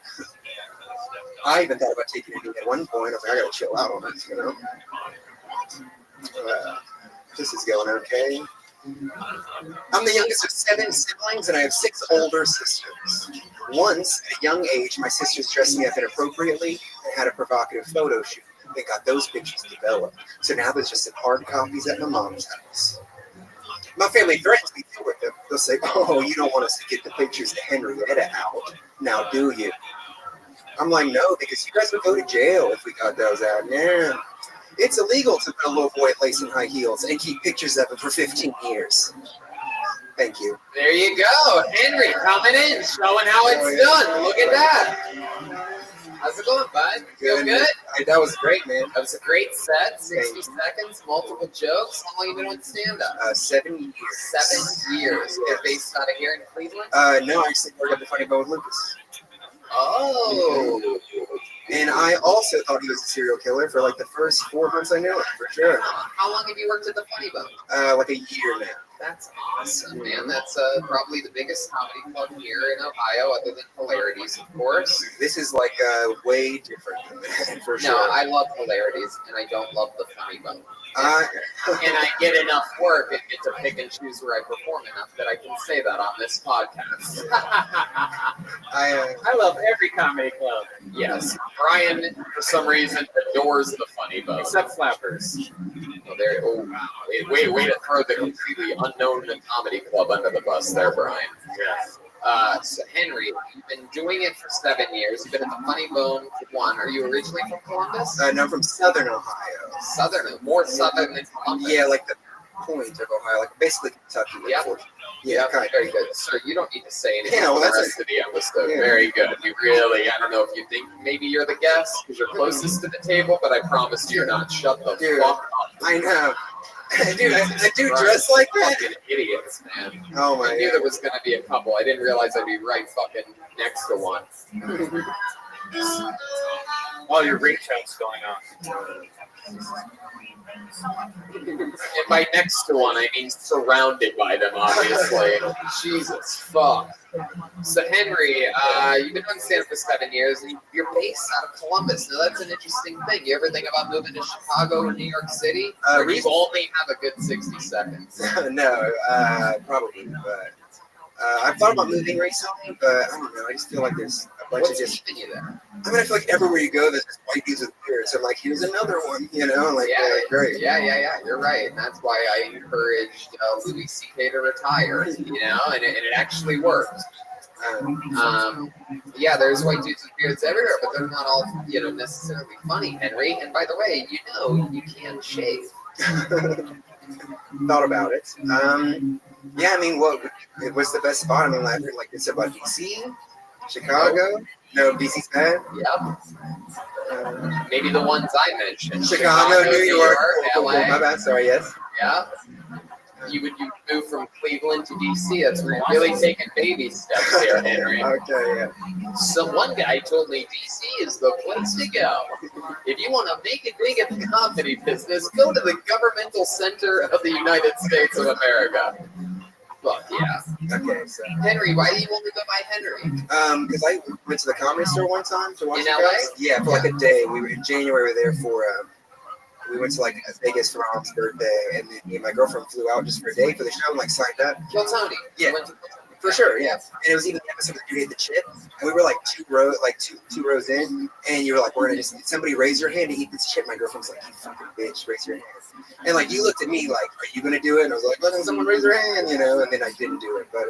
I even thought about taking it at one point. I was like, I gotta chill out on it, you know? This is going okay. I'm the youngest of 7 siblings, and I have 6 older sisters. Once, at a young age, my sisters dressed me up inappropriately and had a provocative photo shoot. They got those pictures developed. So now there's just some hard copies at my mom's house. My family threatens me to with them. They'll say, oh, you don't want us to get the pictures of Henrietta out. Now, do you? I'm like, no, because you guys would go to jail if we got those out. Yeah. It's illegal to put a little boy at lace in high heels and keep pictures of him for 15 years. Thank you. There you go. Henry coming in, showing how it's done. Look at that. How's it going, bud? Feel good? That was great, man. That was a great set. 60 seconds, multiple jokes. How long have you been with stand-up? 7 years. 7 years. You're based out of here in Cleveland? No, I actually worked at the Funny Bone with Lucas. Oh. And I also thought he was a serial killer for like the first 4 months I knew him, for sure. How long have you worked at the Funny Bone? Like a year now. That's awesome, man. That's probably the biggest comedy club here in Ohio, other than Hilarities, of course. This is like way different than that, for sure. No, I love Hilarities, and I don't love the Funny Bone. And I get enough work and get to pick and choose where I perform enough that I can say that on this podcast. I love every comedy club. Yes. Brian, for some reason, adores the Funny Bone. Except Flappers. Oh, wow. Way to throw the completely unknown comedy club under the bus there, Brian. Yes. So Henry, you've been doing it for 7 years. You've been at the Funny Bone for 1. Are you originally from Columbus? No, I'm from Southern Ohio. More southern than Columbus. Yeah, like the point of Ohio, like basically Kentucky. Like Yeah. Yeah, kind of. Very good. Sir, you don't need to say anything Yeah, well, for the that's rest of the episode. Yeah. Very good. You really, I don't know if you think maybe you're the guest because you're closest to the table, but I promise you're not. Shut the fuck up. I know. Dude, I do dress like that. Fucking idiots, man. Oh my I knew God. there was going to be a couple. I didn't realize I'd be right fucking next to one. All your ringtones going on. And by next to one, I mean surrounded by them, obviously. Jesus fuck. So Henry, you've been doing stand-up for 7 years, and you're based out of Columbus. Now that's an interesting thing. You ever think about moving to Chicago or New York City? Or do you only have a good 60 seconds? No, probably, but I've thought about moving recently, but I don't know. I just feel like there's a bunch What's of just. keeping you there? I mean, I feel like everywhere you go, there's just white dudes with beards. I'm like, here's another one, you know? Like, great. Yeah. You're right. And that's why I encouraged Louis C.K. to retire, you know, and it actually worked. Yeah, there's white dudes with beards everywhere, but they're not all, necessarily funny, Henry. And by the way, you can shave. Thought about it. Yeah, I mean, what's the best spot? I mean, I heard like it's about DC, Chicago. No, DC's bad. Yep. Maybe the ones I mentioned. Chicago, New York, LA. My bad. Sorry. Yes. Yeah. You move from Cleveland to DC. That's where you're really taking baby steps here, Henry. Okay. Yeah. So one guy told me DC is the place to go. If you want to make it big in the comedy business, go to the governmental center of the United States of America. Fuck yeah. Okay, so Henry, why do you only go by Henry? Because I went to the Comedy Store one time to watch In you LA? guys. Yeah, for like a day. We were in January. We were there for. We went to like Vegas for my mom's birthday, and then me and my girlfriend flew out just for a day for the show and like signed up. Kill Tony. Yeah. For sure, yeah. And it was even the episode that you ate the chip, and we were like two rows in, and you were like, "We're gonna just somebody raise your hand to eat this chip." My girlfriend was like, "You fucking bitch, raise your hand." And like you looked at me like, "Are you gonna do it?" And I was like, "Letting someone raise their hand," And then I didn't do it, but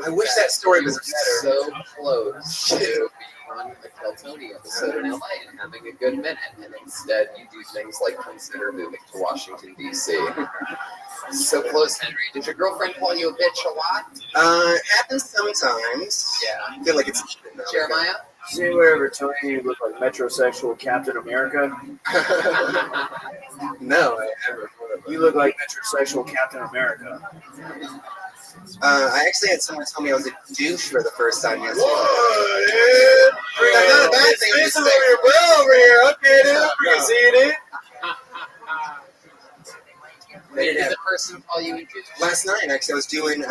I wish that story was better. So close to being on a Kill Tony episode in LA and having a good minute, and instead you do things like consider moving to Washington D.C. So close, Henry. Did your girlfriend call you a bitch a lot? It happens sometimes. Yeah. I feel like it's even though. Jeremiah? Does anyone ever tell you you look like metrosexual Captain America? No, I never. You look like metrosexual Captain America. I actually had someone tell me I was a douche for the first time yesterday. Whoa, dude. That's not a bad thing. This is over your bro over here. Okay, dude. We can see it, dude. When did the person call you a bitch? Last night, actually, I was doing,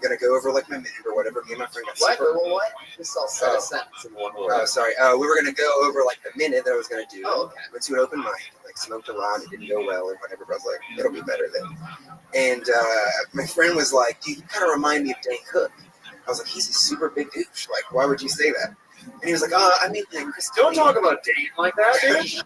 gonna go over, like, my minute or whatever. Me and my friend got super. What? Just I'll set a sentence in one word. Oh, sorry. We were gonna go over, like, the minute that I was gonna do. Oh, okay. Went to an open mic, like, smoked a lot. It didn't go well or whatever, but I was like, it'll be better then. And my friend was like, dude, you kind of remind me of Dane Cook. I was like, he's a super big douche. Like, why would you say that? And he was like, I mean, like, Chris. Don't talk about Dane like that, dude.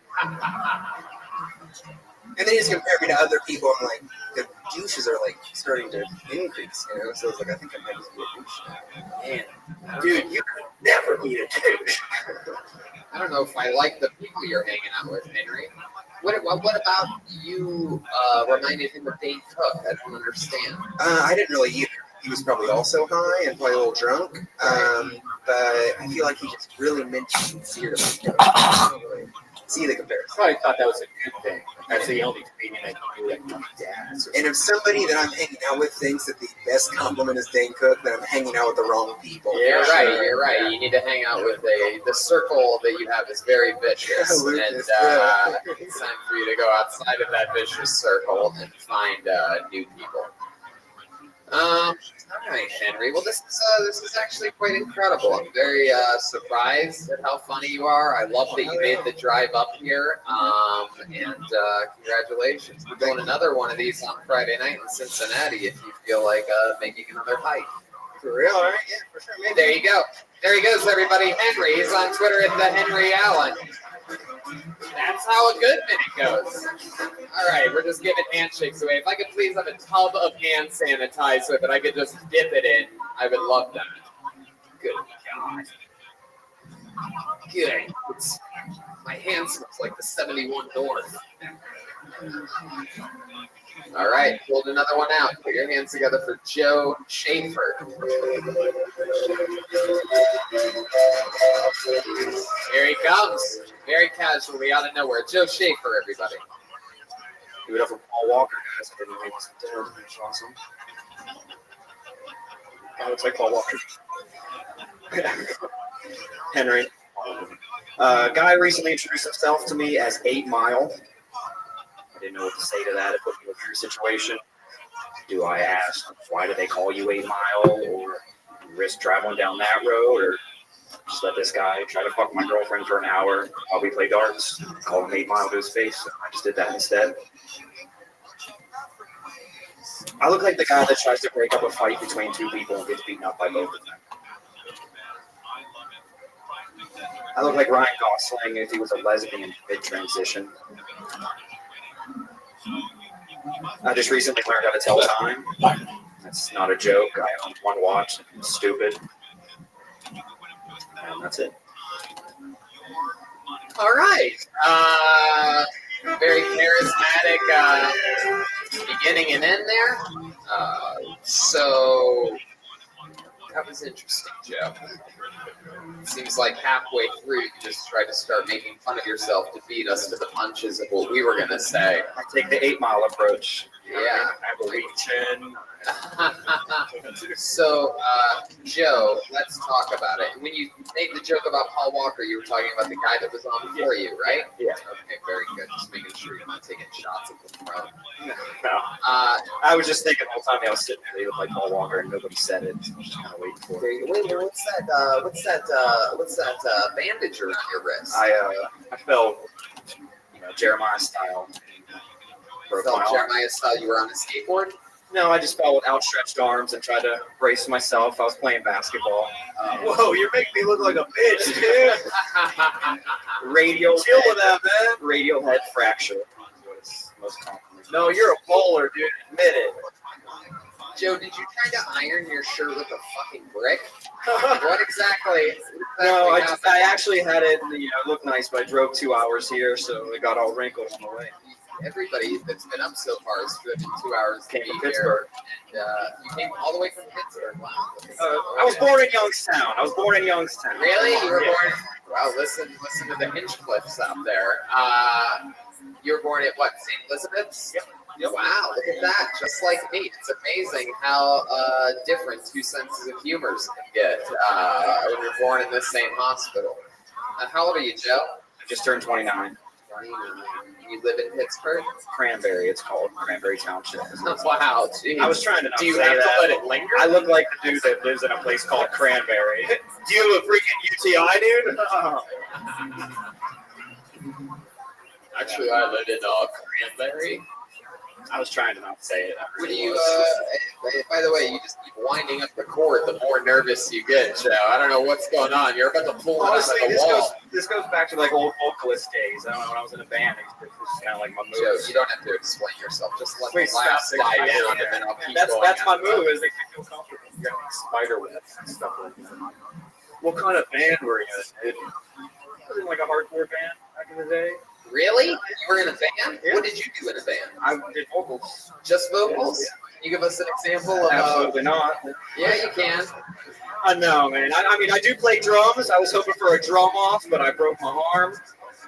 And then he just compared me to other people. I'm like, the douches are like starting to increase, you know? So I was like, I think I might just be a douche now. Man, Dude, you could never be a douche. I don't know if I like the people you're hanging out with, Henry. What about you reminded him of Dane Cook? I don't understand. I didn't really either. He was probably also high and probably a little drunk. But I feel like he just really meant to be sincere to me. See the comparison. Probably thought that was a good thing. That's the only comedian I can do that. And if somebody that I'm hanging out with thinks that the best compliment is Dane Cook, then I'm hanging out with the wrong people. You're right. You need to hang out with the circle that you have is very vicious. And it's time for you to go outside of that vicious circle and find new people. All right, Henry. Well, this is actually quite incredible. I'm very surprised at how funny you are. I love that you made the drive up here. And congratulations. We're doing another one of these on Friday night in Cincinnati if you feel like making another hike. For real? All right. Yeah, for sure. Maybe. There you go. There he goes, everybody. Henry. He's on Twitter at the Henry Allen. That's how a good minute goes. All right, we're just giving handshakes away. If I could please have a tub of hand sanitizer that I could just dip it in, I would love that. Good God. Good. My hand smells like the 71 North. All right, hold another one out. Put your hands together for Joe Schaefer. Here he comes, very casually out of nowhere. Joe Schaefer, everybody. Give it up for Paul Walker, guys. I didn't know he wasn't dead. That's awesome. Oh, it's like Paul Walker. Henry. Guy recently introduced himself to me as 8 Mile. I didn't know what to say to that. It put me in a weird situation. Do I ask, why do they call you 8 Mile? Or risk traveling down that road? Or just let this guy try to fuck my girlfriend for an hour while we play darts? Call him 8 Mile to his face. I just did that instead. I look like the guy that tries to break up a fight between 2 people and gets beaten up by both of them. I look like Ryan Gosling if he was a lesbian mid-transition. I just recently learned how to tell time. That's not a joke. I own 1 watch. It's stupid. And that's it. All right. Very charismatic beginning and end there. So that was interesting, Joe. Seems like halfway through, you just tried to start making fun of yourself to beat us to the punches of what we were going to say. I take the 8 Mile approach. Yeah. I believe in. So, Joe, let's talk about it. When you made the joke about Paul Walker, you were talking about the guy that was on before you, right? Yeah. Okay, very good. Just making sure you're not taking shots at the throne. No. I was just thinking the whole time I was sitting there, they looked like Paul Walker, and nobody said it. So I was just kind of waiting for it. What's that bandage around your wrist? I fell, Jeremiah style. Jeremiah style. You were on a skateboard? No, I just fell with outstretched arms and tried to brace myself. I was playing basketball. Whoa, you're making me look like a bitch, dude. Radial Chill with that, man. Radial head fracture. Is most common. No, you're a bowler, dude. Admit it. Joe, did you try to iron your shirt with a fucking brick? What exactly? No, I actually had it. It looked nice, but I drove 2 hours here, so it got all wrinkled on the way. Everybody that's been up so far has driven 2 hours to Came be from here. Pittsburgh. And, you came all the way from Pittsburgh. Wow. I was born in Youngstown. Really? You were Yeah. born? Wow, listen to the Hinchcliffs out there. You were born at what, St. Elizabeth's? Yep. Wow, look at that. Just like me. It's amazing how different 2 senses of humor can get when you're born in this same hospital. How old are you, Joe? I just turned 29. 29. You live in Pittsburgh? Cranberry, it's called Cranberry Township. Wow, geez. I was trying to not Do you say have that. to let it linger? I look like the dude that lives in a place called Cranberry. Do you have a freaking UTI, dude? Actually, I live in Cranberry. I was trying to not say it. What do you, by the way, you just keep winding up the cord the more nervous you get, Joe. I don't know what's going on. You're about to pull it Honestly, out of the wall. this goes back to like old vocalist days. I don't know, when I was in a band, it was kind of like my move. Joe, you don't have to explain yourself. Just let Please the laughs stop die it. down, and then I'll keep That's going. my move, is they feel comfortable. You got like spider webs and stuff like that. What kind of band were you in, dude? I was in like a hardcore band back in the day. Really? You were in a band? Yeah. What did you do in a band? I did vocals. Just vocals? Yeah. Can you give us an example of? Absolutely not. Yeah, you can. No, man. I mean, I do play drums. I was hoping for a drum off, but I broke my arm.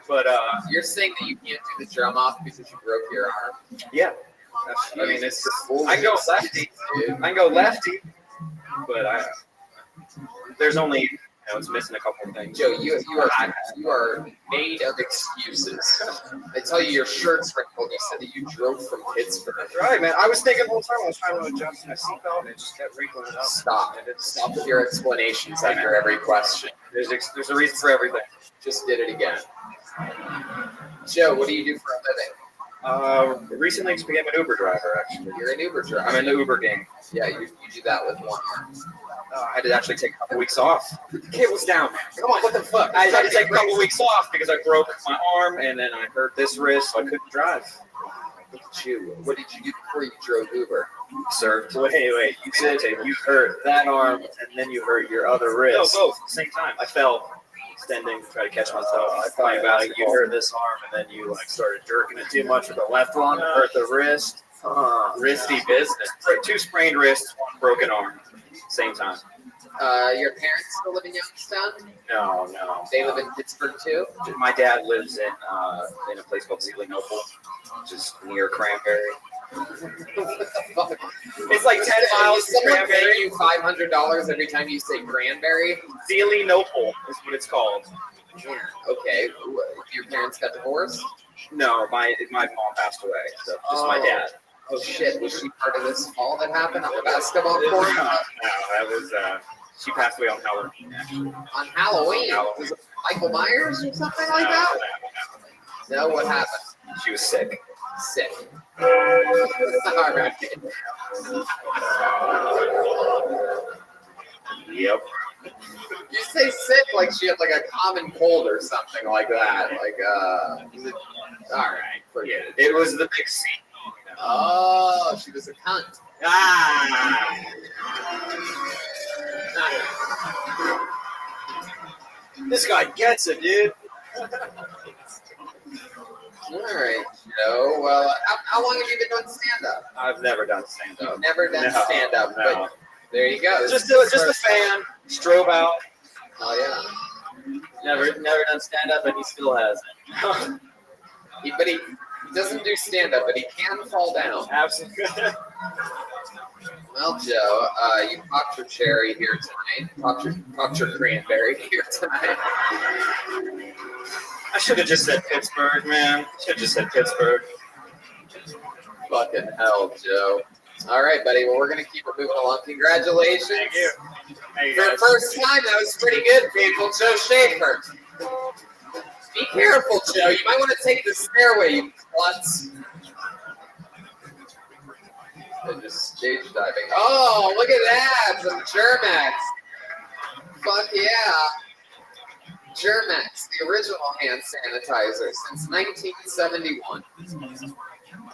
But you're saying that you can't do the drum off because you broke your arm? Yeah. I mean, it's just, I can go lefty. I can go lefty, but there's only. It's missing a couple of things. Joe, you are made of excuses. I tell you, your shirt's wrinkled. You said that you drove from Pittsburgh. That's right, man. I was thinking the whole time I was trying to adjust my seatbelt, and it just kept wrinkling it up. Stop with your explanations after every question. There's a reason for everything. Just did it again. Joe, what do you do for a living? Recently just became an Uber driver, actually. You're an Uber driver. I'm in the Uber game. Yeah, you do that with one arm. I had to actually take a couple weeks off. The cable's down, man. Come on, what the fuck? I had to take a couple weeks off because I broke my arm and then I hurt this wrist, so I couldn't drive. Look at you. What did you do before you drove Uber? Served. Wait. You said you hurt that arm and then you hurt your other wrist. No, both at the same time. I fell, extending to try to catch myself. I thought about it. You hurt this arm and then you like started jerking it too much with the left one, hurt the wrist. Risky business. 2 sprained wrists, 1 broken arm, same time. Your parents still live in Youngstown? No. They live in Pittsburgh too? My dad lives in a place called Sealy-Noble, which is near Cranberry. What the fuck? It's like 10 miles Does from someone pay Cranberry. you $500 every time you say Cranberry? Sealy-Noble is what it's called. Yeah. Okay. Your parents got divorced? No, my mom passed away, so just my dad. Oh shit! Was she part of this fall that happened on the basketball court? No, that was she passed away on Halloween. Actually. On Halloween? Was it Michael Myers or something like that? No, what happened? She was sick. Sick. All right. Yep. You say sick like she had like a common cold or something like that. Like all right, forget it. It was the big C. Oh, she was a cunt. This guy gets it, dude. All right, Joe. Well, how long have you been doing stand-up? I've never done stand-up. You've never done No, stand-up, no. but there you go. Just a fan. Strobe out. Oh Never done stand-up, and he still hasn't. yeah. But he doesn't do stand-up, but he can fall down. Absolutely. Well, Joe, you popped your cherry here tonight. Popped your cranberry here tonight. I should have just said Pittsburgh, man. Should have just said Pittsburgh. Fucking hell, Joe. All right, buddy. Well, we're going to keep it moving along. Congratulations. Thank you. Hey, For the guys. first time, that was pretty good, people. Joe Schaefer. Be careful, Joe. You might want to take the stairway, you klutz. They're just stage diving. Oh, look at that. Some Germex. Fuck yeah. Germex, the original hand sanitizer since 1971.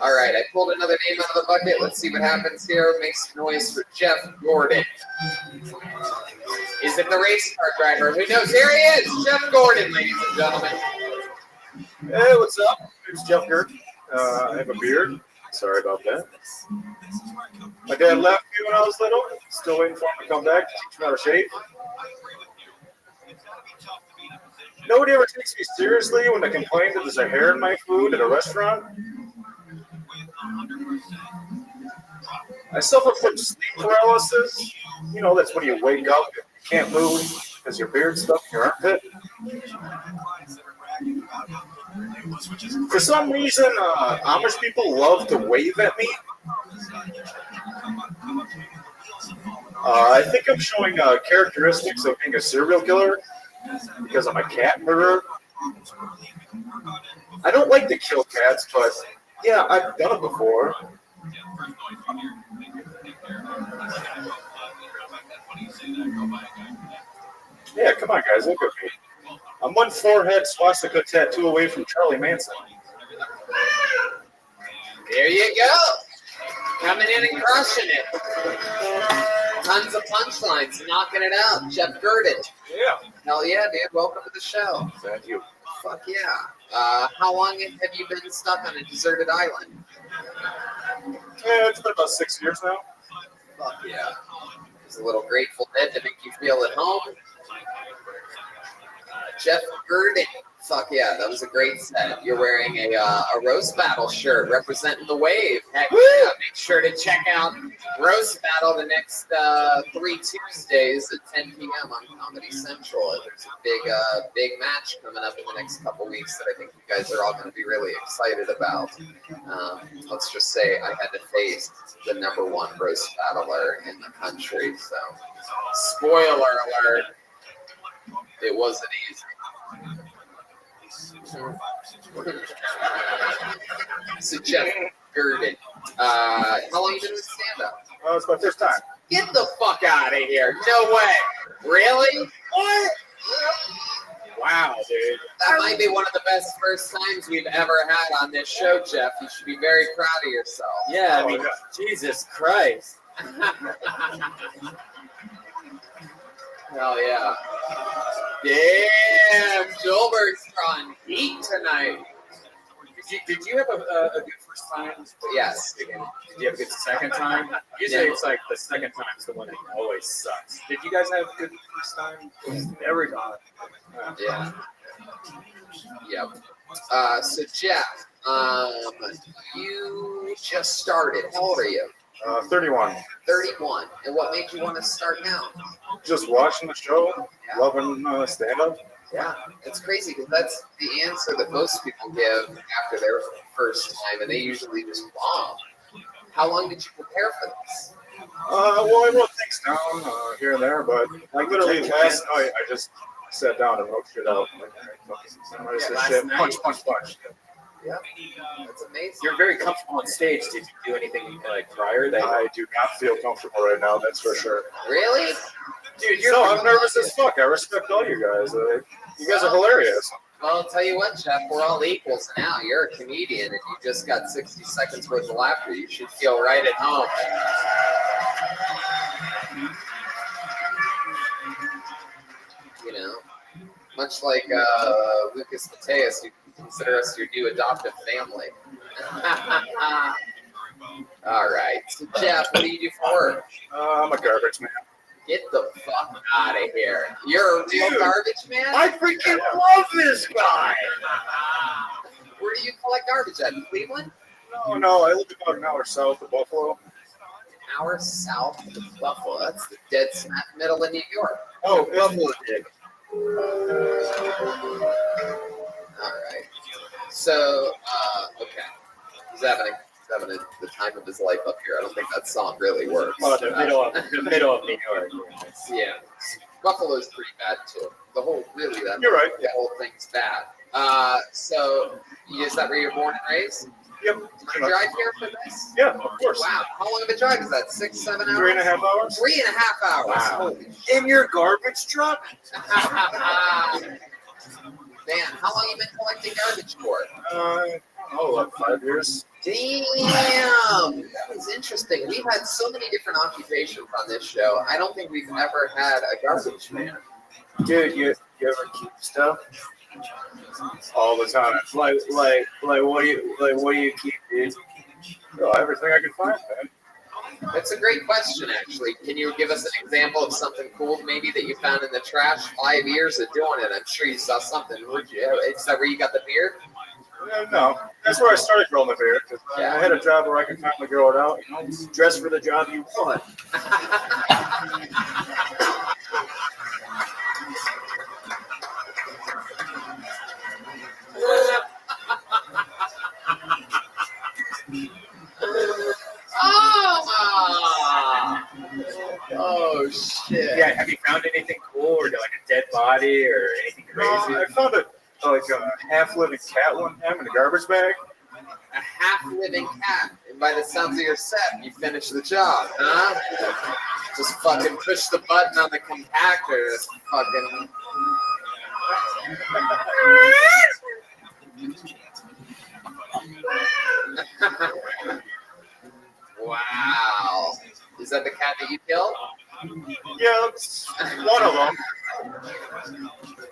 All right, I pulled another name out of the bucket. Let's see what happens here. Make some noise for Jeff Gordon. Is it the race car driver? Who knows? Here he is, Jeff Gordon, ladies and gentlemen. Hey, what's up? It's Jeff Gert. I have a beard. Sorry about that. My dad left me when I was little. Still waiting for him to come back to teach me how to shave. Nobody ever takes me seriously when they complain that there's a hair in my food at a restaurant. I suffer from sleep paralysis. You know, that's when you wake up and you can't move because your beard's stuck in your armpit. For some reason, Amish people love to wave at me. I think I'm showing characteristics of being a serial killer because I'm a cat murderer. I don't like to kill cats, but yeah, I've done it before. Yeah, come on, guys, look at me. I'm one forehead swastika tattoo away from Charlie Manson. There you go. Coming in and crushing it. Tons of punchlines, knocking it out. Jeff Gordon. Yeah. Hell yeah, dude. Welcome to the show. Thank you. Fuck yeah. How long have you been stuck on a deserted island? Yeah, it's been about 6 years now. Fuck yeah. There's a little Grateful Dead to make you feel at home. Jeff Gordon. Fuck yeah, that was a great set. You're wearing a Roast Battle shirt representing the wave. Heck yeah, make sure to check out Roast Battle the next 3 Tuesdays at 10 p.m. on Comedy Central. There's a big match coming up in the next couple weeks that I think you guys are all going to be really excited about. Let's just say I had to face the #1 roast battler in the country. So, spoiler alert, it wasn't easy. So Jeff Gurdon, how long you been with stand-up? Oh, it's my first time. Get the fuck out of here! No way! Really? What? Wow, dude. That might be one of the best first times we've ever had on this show, Jeff. You should be very proud of yourself. Yeah, I mean, Jesus Christ. Hell yeah. Damn, Joelberg's on heat tonight. Did you have a good first time? Yes. Did you have a good second time? Usually it's like the second time is the one that always sucks. Did you guys have a good first time? Every time. Yeah. Yep. So Jeff, you just started. How old are you? 31. 31. And what made you want to start now? Just watching the show, loving stand-up. Yeah, it's crazy because that's the answer that most people give after their first time, and they usually just bomb. How long did you prepare for this? Well, I wrote things down here and there, but like literally last night, I just sat down and wrote shit out. Punch. Yeah, that's amazing. You're very comfortable on stage. Did you do anything like prior? That I do not feel comfortable right now, that's for sure. Really? Dude, No, I'm nervous as fuck. I respect all you guys. You guys are hilarious. Well, I'll tell you what, Jeff, we're all equals now. You're a comedian, and you just got 60 seconds worth of laughter. You should feel right at home. You know, much like Lucas Mateus, you can consider us your new adoptive family. All right. So, Jeff, what do you do for work? I'm a garbage man. Get the fuck out of here. You're a real garbage man? I freaking love this guy. Where do you collect garbage at? In Cleveland? No, I live about an hour south of Buffalo. An hour south of Buffalo. That's the dead smack middle of New York. Oh, Buffalo dig. All right. So, okay. He's having the time of his life up here. I don't think that song really works. Oh, the middle of New York. Yeah. Buffalo's pretty bad too. You're right. The whole thing's bad. So, is that where you're born and raised? Yep. Did you drive here for this? Yeah, of course. Wow. How long of a drive is that? 6, 7 hours? 3.5 hours. 3.5 hours. Wow. Holy In your garbage truck? Man, how long you been collecting garbage for? Like 5 years. Damn, that was interesting. We've had so many different occupations on this show. I don't think we've ever had a garbage man. Dude, you ever keep stuff? All the time. Like what do you keep, dude? Oh, everything I can find, man. That's a great question, actually. Can you give us an example of something cool, maybe that you found in the trash? 5 years of doing it. I'm sure you saw something. Is that where you got the beard? No, that's where I started growing the beard. I had a job where I could finally grow it out. You know, dress for the job you want. Oh shit! Yeah, have you found anything cool, or like a dead body, or anything crazy? I found a half-living cat one time in a garbage bag. A half-living cat, and by the sounds of your set, you finished the job, huh? Just fucking push the button on the compactor. Just fucking. Wow. Is that the cat that you killed? Yeah, it's one of them.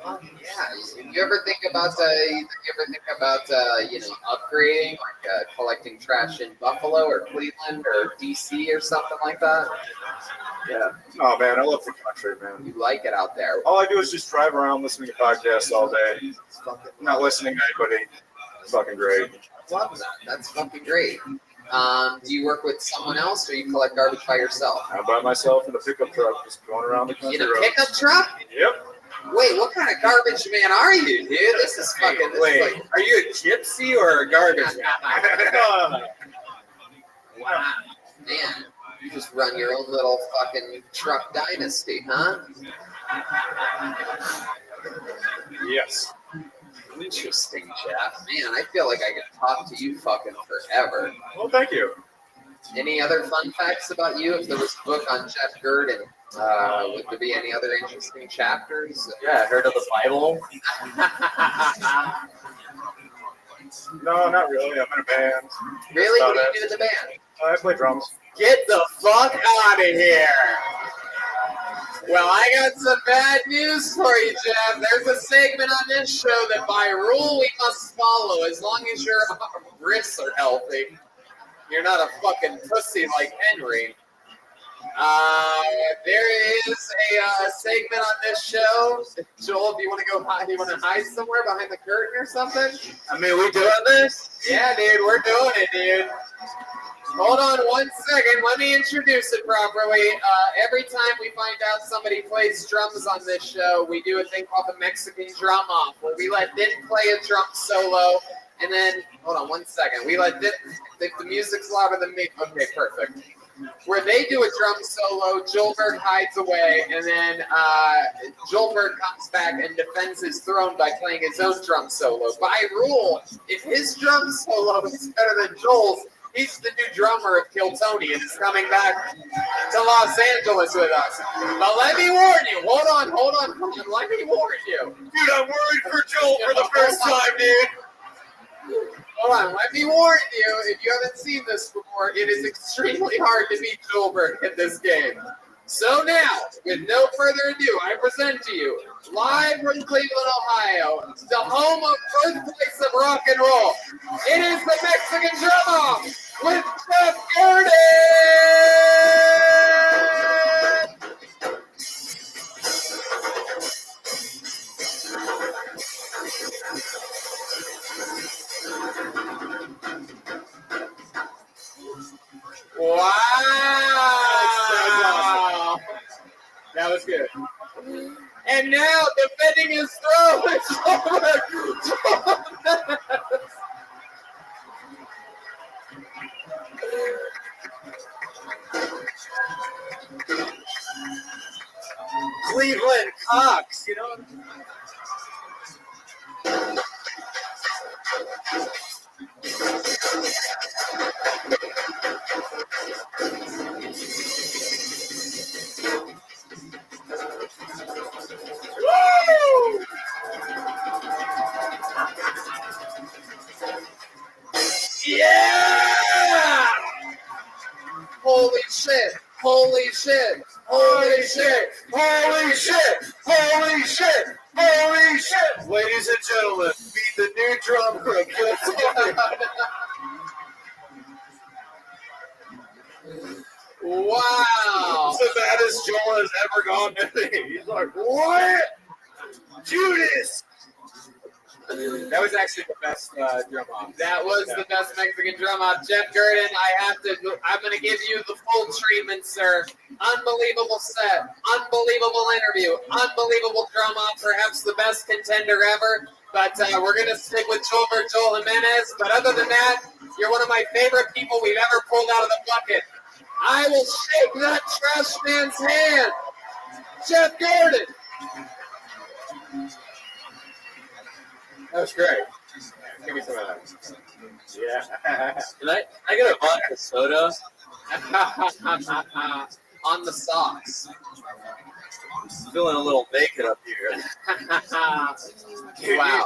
Yeah. You ever think about upgrading, like collecting trash in Buffalo or Cleveland or DC or something like that? Yeah. Oh man, I love the country, man. You like it out there. All I do is just drive around listening to podcasts all day. Not listening to anybody. It's fucking great. Love that. That's fucking great. Do you work with someone else, or you collect garbage by yourself? I'm by myself in a pickup truck, just going around the country. In a pickup truck? Yep. Wait, what kind of garbage man are you, dude? This is fucking. Wait, are you a gypsy or a garbage man? Wow, man, you just run your own little fucking truck dynasty, huh? Yes. Interesting, Jeff. Man, I feel like I could talk to you fucking forever. Well, thank you. Any other fun facts about you? If there was a book on Jeff Gurdon, would there be any other interesting chapters? Yeah, I heard of the Bible. No, not really. I'm in a band. Really? That's What do about you do in the band? I play drums. Get the fuck out of here! Well, I got some bad news for you, Jeff. There's a segment on this show that by rule we must follow as long as your wrists are healthy. You're not a fucking pussy like Henry. There is a segment on this show. Joel, if you want to go hide, you want to hide somewhere behind the curtain or something? I mean, we doing this? Yeah, dude, we're doing it, dude. Hold on 1 second. Let me introduce it properly. Every time we find out somebody plays drums on this show, we do a thing called the Mexican drum off, where we let them play a drum solo, and then, hold on 1 second. We let them, if the music's louder than me, okay, perfect. Where they do a drum solo, Joelberg hides away, and then Joelberg comes back and defends his throne by playing his own drum solo. By rule, if his drum solo is better than Joel's, he's the new drummer of Kill Tony and is coming back to Los Angeles with us. But let me warn you. Hold on. Let me warn you. Dude, I'm worried for Joel for the first time, dude. Hold on. Let me warn you. If you haven't seen this before, it is extremely hard to beat Joelberg in this game. So now, with no further ado, I present to you, live from Cleveland, Ohio, the home of birthplace of rock and roll. It is the Mexican Drum Off with Jeff Gurdon! Wow! That was good. And now, defending his throne, it's over. Cleveland Cox, you know. Woo! Yeah! Holy shit! Holy shit! Holy shit! Holy shit! Holy shit! Holy shit! Ladies and gentlemen, meet the new drummer of Kill Tony. Wow! It's the baddest Joel has ever gone to me. He's like, what? Judas! That was actually the best drum off. That was the best Mexican drum off. Jeff Gurdon, I'm going to give you the full treatment, sir. Unbelievable set. Unbelievable interview. Unbelievable drum off. Perhaps the best contender ever. But we're going to stick with Joel Jimenez. But other than that, you're one of my favorite people we've ever pulled out of the bucket. I will shake that trash man's hand. Jeff Gurdon. That was great. Give me some of that. Yeah. Can I get a vodka soda? On the socks. I'm feeling a little naked up here. Wow.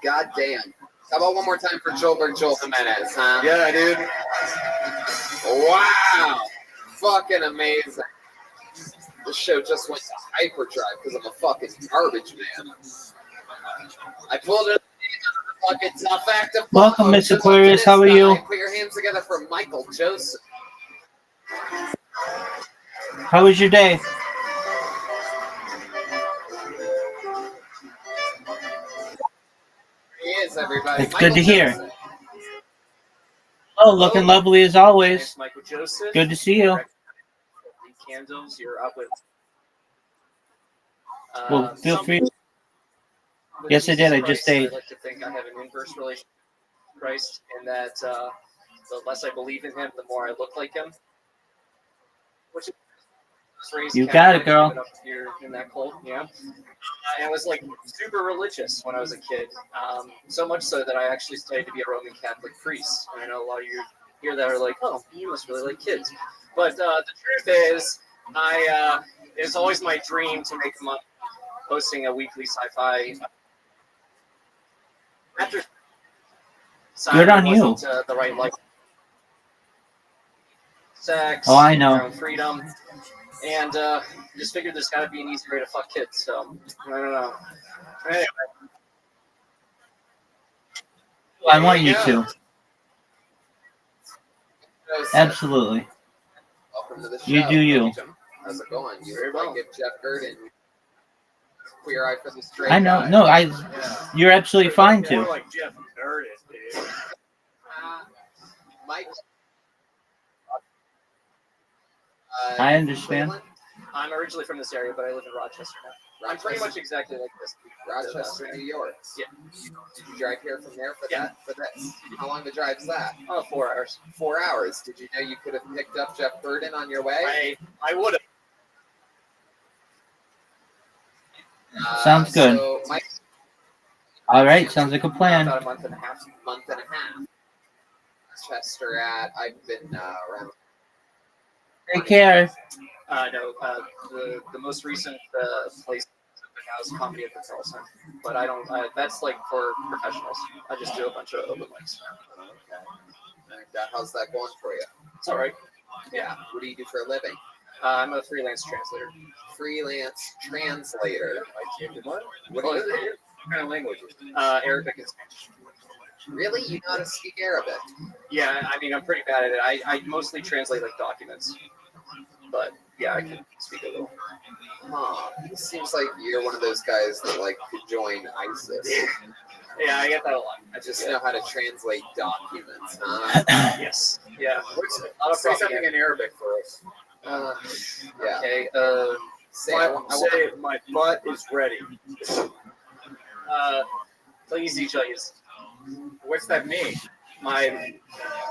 God damn. How about one more time for Joel Jimenez, huh? Yeah, dude. Wow. Fucking amazing. This show just went to hyperdrive because I'm a fucking garbage man. I pulled it out of the bucket. Tough act of Welcome, Miss Aquarius. How are you? Put your hands together for Michael Joseph. How was your day? He is, everybody. It's good to hear. Oh, looking lovely as always. Michael Joseph. Good to see you. Candles, you're up with. Well, feel free. Yes, I did. I just ate. I like to think I have an inverse relationship with Christ, and that the less I believe in him, the more I look like him. Which was raised You got it, Catholic, girl. even up here in that cold, yeah. And I was like super religious when I was a kid. So much so that I actually studied to be a Roman Catholic priest. And I know a lot of you here that are like, oh, you must really like kids. But the truth is, it's always my dream to make them up, hosting a weekly sci-fi. After Good on you. wasn't the right life. Sex, Oh, I know. your own freedom, and just figured there's got to be an easy way to fuck kids. So I don't know. Anyway, I want you to. Absolutely. Welcome to the show. You do you. How's it going? You might give Jeff Burden queer eye for the straight I know. guy. No, you're absolutely fine More to. like Jeff Nerdist, dude. Mike. I understand. I'm originally from this area, but I live in Rochester now. I'm pretty much exactly like this. Rochester, New York. Yeah. Did you drive here from there for that? For this? How long the drive's that? Oh, 4 hours. 4 hours. Did you know you could have picked up Jeff Burden on your way? I would have. Sounds good. So Mike, All right, sounds like a plan. About a month and a half. Rochester I've been around. Take care. No, the most recent place was Comedy at the Carlson, but I don't. That's like for professionals. I just do a bunch of open mics. And how's that going for you? It's all right. Yeah. What do you do for a living? I'm a freelance translator. Freelance translator. What? What do you do? What kind of language? Arabic and Spanish. Really? You know how to speak Arabic? Yeah, I mean, I'm pretty bad at it. I mostly translate like documents, but yeah, I can speak a little. Huh. It seems like you're one of those guys that like could join ISIS. Yeah, I get that a lot. I just know how to translate documents, huh? Yes. Yeah. Say something in Arabic for us. Yeah. Okay. Say my butt is ready. Please, please. What's that mean? My.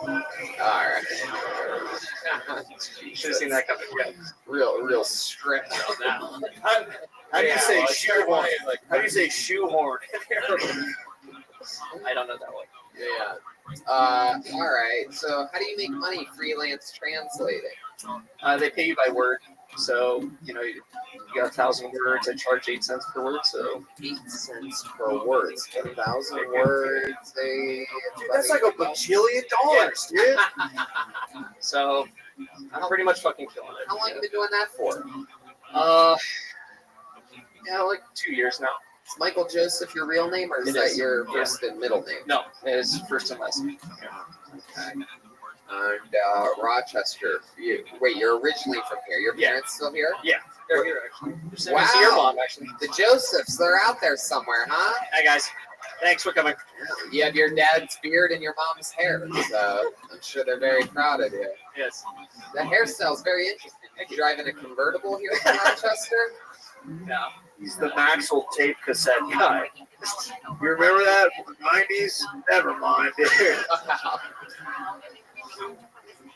Alright. Should have seen that coming. Yeah. Real strict on that one. How do you say shoehorn? How do you say shoehorn in Arabic? I don't know that one. Yeah. All right. So, how do you make money freelance translating? They pay you by word. So, you got 1,000 words. I charge 8 cents per word. So 8 cents per word. 1,000 words. Dude, that's like a bajillion dollars, dude. So, I'm pretty much fucking killing it. How long have you been doing that for? Yeah, like 2 years now. Is Michael Joseph your real name, or is that your first and middle name? No, it's first and last name. Okay. And Rochester. You're originally from here. Your parents still here? Yeah, they're here actually. They're Wow. your mom actually. The Josephs, they're out there somewhere, huh? Hi guys. Thanks for coming. You have your dad's beard and your mom's hair, so I'm sure they're very proud of you. Yes. The hairstyle's very interesting. You driving a convertible here in Rochester? No. He's the Maxwell tape cassette guy. You remember that from the 90s? Never mind, dude.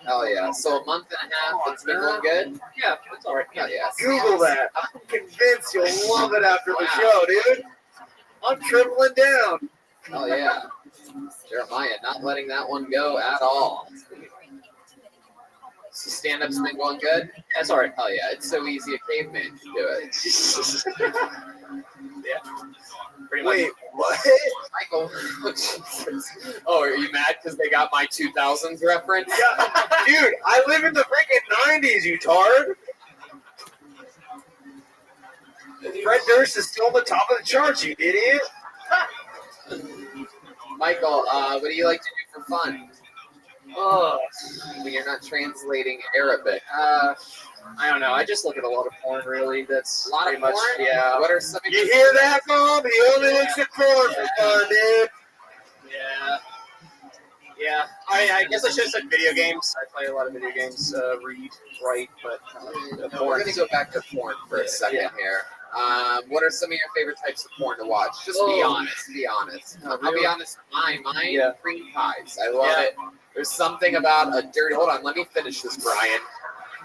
Hell yeah. So a month and a half, it's been going good? Yeah, it's all right. Hell yeah. Google that. I'm convinced you'll love it after the show, dude. I'm tripling down. Hell yeah. Jeremiah, not letting that one go at all. So stand-up's been going good? That's all right. Hell yeah. It's so easy a caveman can do it. Yeah. Pretty much. Wait, what? Michael, oh, Jesus. Oh, are you mad because they got my 2000s reference? Yeah, dude, I live in the freaking 90s, you tard. Fred Durst is still on the top of the charts, you idiot. Michael, what do you like to do for fun? When you're not translating Arabic. I don't know. I just look at a lot of porn, really. That's A lot pretty of much, porn? yeah. What are some of You hear that, Mom? He only looks at porn for fun, dude. Yeah. Yeah. I guess I should have said video games. I play a lot of video games, read, write, but No, we're going to go back to porn for a second here. What are some of your favorite types of porn to watch? Just be honest. Be honest. I'll be honest. Mine, cream pies. I love it. There's something about a dirty. Hold on, let me finish this, Brian.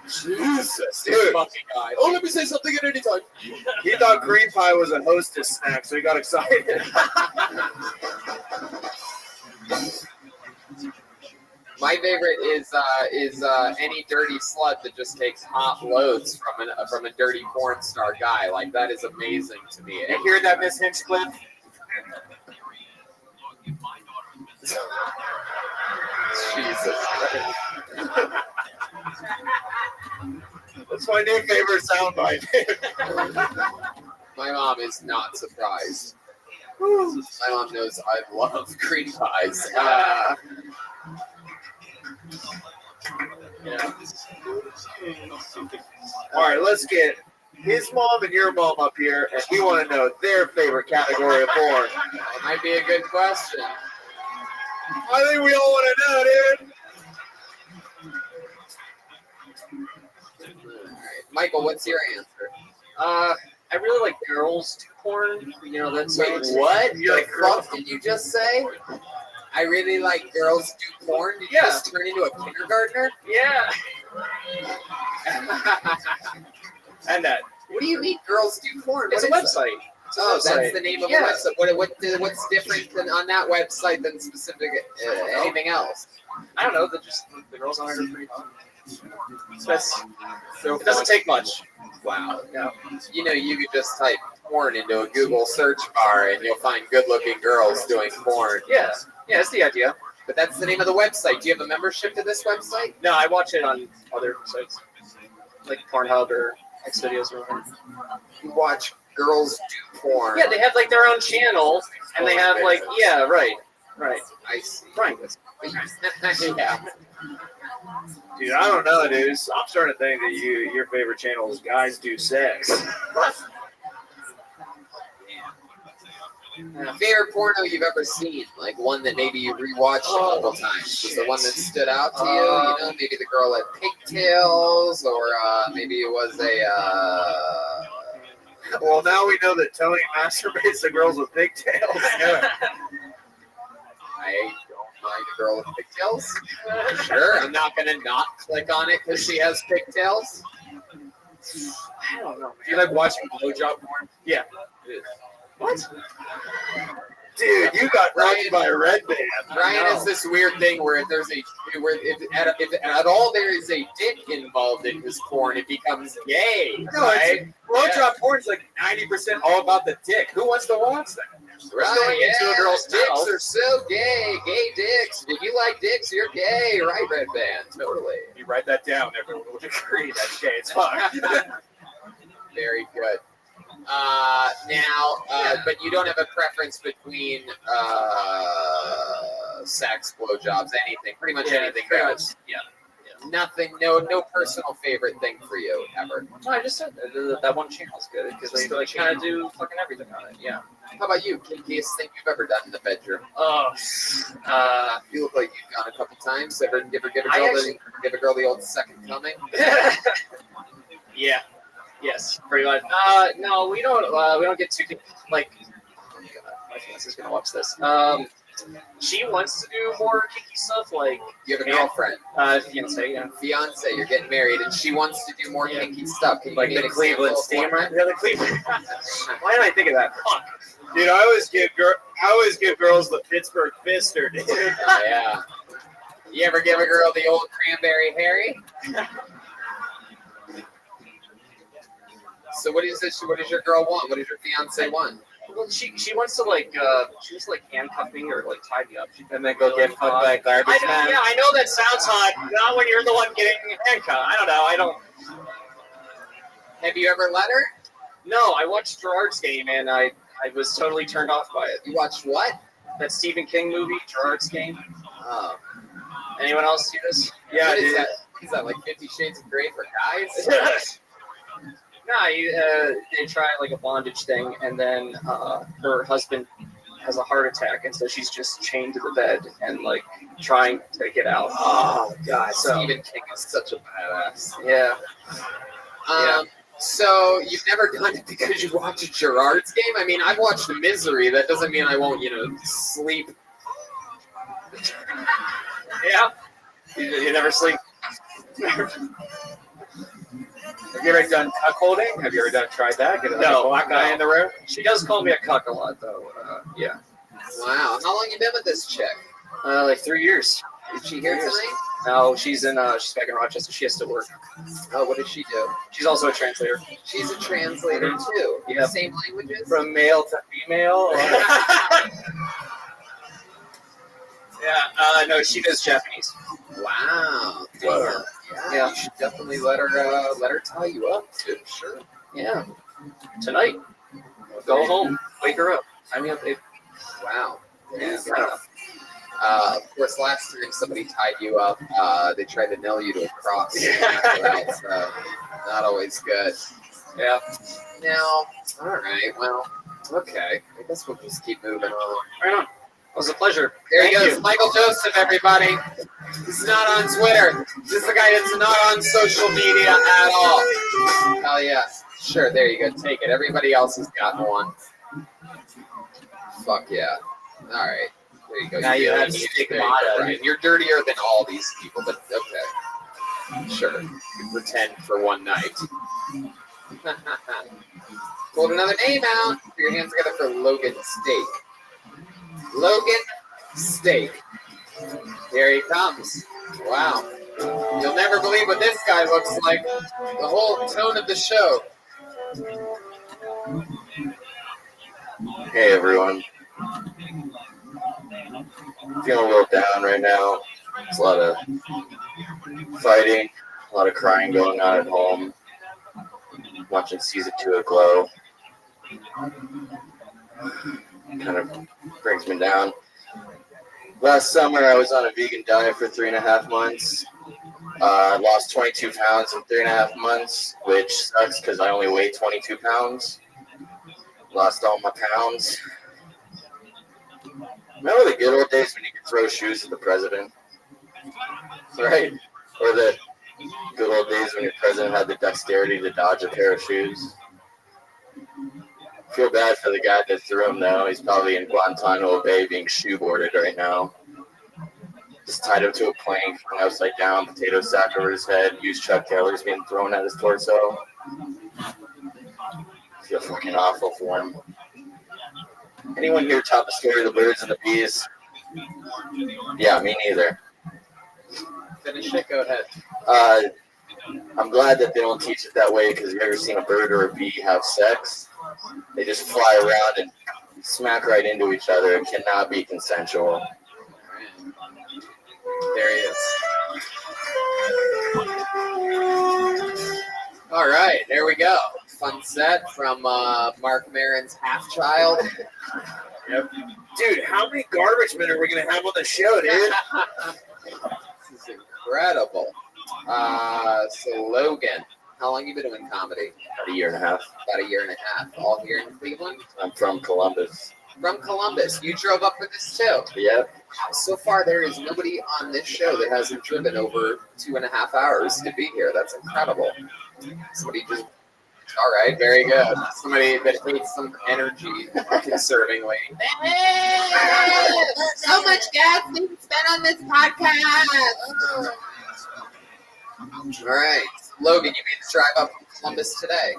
Jesus, Dude. fucking guy. Oh, let me say something at any time. He thought cream pie was a Hostess snack, so he got excited. My favorite is any dirty slut that just takes hot loads from a dirty porn star guy. Like that is amazing to me. You hear that, Miss Hinchcliffe? Jesus Christ. That's my new favorite soundbite. My mom is not surprised. My mom knows I love cream pies. Yeah. All right, let's get his mom and your mom up here, and we want to know their favorite category of porn. That might be a good question. I think we all want to know, dude. All right. Michael, what's your answer? I really like girls do porn. You know, that's Wait, what? The fuck did you just say? I really like girls do porn. Did you just turn into a kindergartner? Yeah. And that. What do you mean girls do porn? It's a What is that? website. Oh, that's the name of the website. What's different on that website than specific anything else? I don't know. The girls on it are pretty hot. It doesn't take much. Wow. Yeah. You know, you could just type porn into a Google search bar and you'll find good-looking girls doing porn. Yeah. Yeah, that's the idea. But that's the name of the website. Do you have a membership to this website? No, I watch it on other sites, like Pornhub or Xvideos or whatever. You watch girls do porn. Yeah, they have like their own channel, and they have like, yeah, right. I see. Right. Yeah. Dude, I don't know, dude. I'm starting to think that your favorite channel is Guys Do Sex. Favorite porno you've ever seen? Like one that maybe you rewatched a couple times. Was the one that stood out to you? You know, maybe the girl had pigtails, or maybe it was a. Well, now we know that Tony masturbates to girls with pigtails. Yeah. I don't mind a girl with pigtails. Sure, I'm not gonna not click on it because she has pigtails. I don't know, man. Do you like watching blowjob porn? Yeah. What? Dude, you got rocked by a red band. Ryan has this weird thing where if at all there is a dick involved in his porn, it becomes gay. No, right? blowjob porn's like 90% all about the dick. Who wants to watch that? Right, going into a girl's dicks mouth. are so gay. Gay dicks. If you like dicks, you're gay. Right, Red Band. Totally. You write that down. Everyone will agree that's gay. It's fine. Very good. But you don't have a preference between sex, blowjobs, anything. Pretty much anything goes. Yeah. Nothing. No personal favorite thing for you ever. No, I just said that one channel's good because they like kind of do fucking everything on it. Yeah. How about you? Kinkiest thing you've ever done in the bedroom? Oh. You look like you've gone a couple times. Ever give a girl the old second coming? Yeah. Yes, pretty much. No, we don't get too like. Oh my God, my fiance's gonna watch this. She wants to do more kinky stuff, like you have a girlfriend. Fiance, yeah. Fiance, you're getting married, and she wants to do more kinky stuff. Can you Like give me the an Cleveland example of steamer. one? Yeah, the Cleveland. Why didn't I think of that? Fuck. Dude, I always give girls the Pittsburgh Fister, dude. Yeah. You ever give a girl the old cranberry Harry? So what is this? What does your girl want? What does your fiance want? Well, she wants to like handcuff me or like tie me up. And then go get fucked by a garbage man. Yeah, I know that sounds hot. Not when you're the one getting handcuffed. I don't know. I don't. Have you ever let her? No, I watched Gerard's Game and I was totally turned off by it. You watched what? That Stephen King movie, Gerard's Game. Oh. Anyone else see this? Yeah, what is that? What is that, like 50 Shades of Grey for guys? No, they try like a bondage thing, and then her husband has a heart attack, and so she's just chained to the bed and like trying to get out. Oh God, So- Stephen King is such a badass. Yeah. So you've never done it because you watched a Gerard's Game? I mean, I've watched Misery. That doesn't mean I won't, sleep. Yeah. You never sleep. Have you ever done cuckolding? Have you ever tried that? Get a black guy in the room? She does call me a cuck a lot, though. Yeah. Wow. How long you been with this chick? Like 3 years. Is she here tonight? No, she's back in Rochester. She has to work. Oh, what does she do? She's also a translator. She's a translator too. Yeah. Same languages? From male to female. Yeah. No, she does Japanese. Wow. Wow. Yeah. You should definitely let her tie you up too. Sure. Yeah. Tonight. Go home. Wake her up. Tie me up, babe. Wow. Yeah. Of course, last time somebody tied you up, they tried to nail you to a cross. That's not always good. Yeah. Now, all right. Well, okay. I guess we'll just keep moving on. Right on. It was a pleasure. There he Thank goes, you. Michael Joseph, everybody. He's not on Twitter. This is the guy that's not on social media at all. Oh, yeah. Sure, there you go. Take it. Everybody else has gotten one. Fuck yeah. All right. There you go. Now you have stigmata. Right. You're dirtier than all these people, but okay. Sure. You can pretend for one night. Pulled another name out. Put your hands together for Logan Steak. Logan Steak. Here he comes. Wow. You'll never believe what this guy looks like. The whole tone of the show. Hey everyone. Feeling a little down right now. There's a lot of fighting, a lot of crying going on at home. Watching season 2 of Glow. Kind of brings me down. Last summer I was on a vegan diet for 3.5 months. I lost 22 pounds in 3.5 months, which sucks because I only weigh 22 pounds. Lost all my pounds. Remember the good old days when you could throw shoes at the president? Right? Or the good old days when your president had the dexterity to dodge a pair of shoes? Feel bad for the guy that threw him, though. He's probably in Guantanamo Bay being shoe-boarded right now. Just tied him to a plank, hung upside down, potato sack over his head, used Chuck Taylors being thrown at his torso. Feel fucking awful for him. Anyone here taught the story of the birds and the bees? Yeah, me neither. Finish it. Go ahead. I'm glad that they don't teach it that way, because you ever seen a bird or a bee have sex? They just fly around and smack right into each other. It cannot be consensual. There he is. All right, there we go. Fun set from Mark Maron's Half-Child. Yep. Dude, how many garbage men are we going to have on the show, dude? This is incredible. So Logan, how long you been doing comedy? About 1.5 years. About 1.5 years. All here in Cleveland? I'm from Columbus. From Columbus. You drove up for this too? Yep. So far, there is nobody on this show that hasn't driven over 2.5 hours to be here. That's incredible. Somebody just... All right, very good. Somebody that hates some energy conservingly. So much gas being spent on this podcast. All right. Logan, you made the drive up from Columbus today.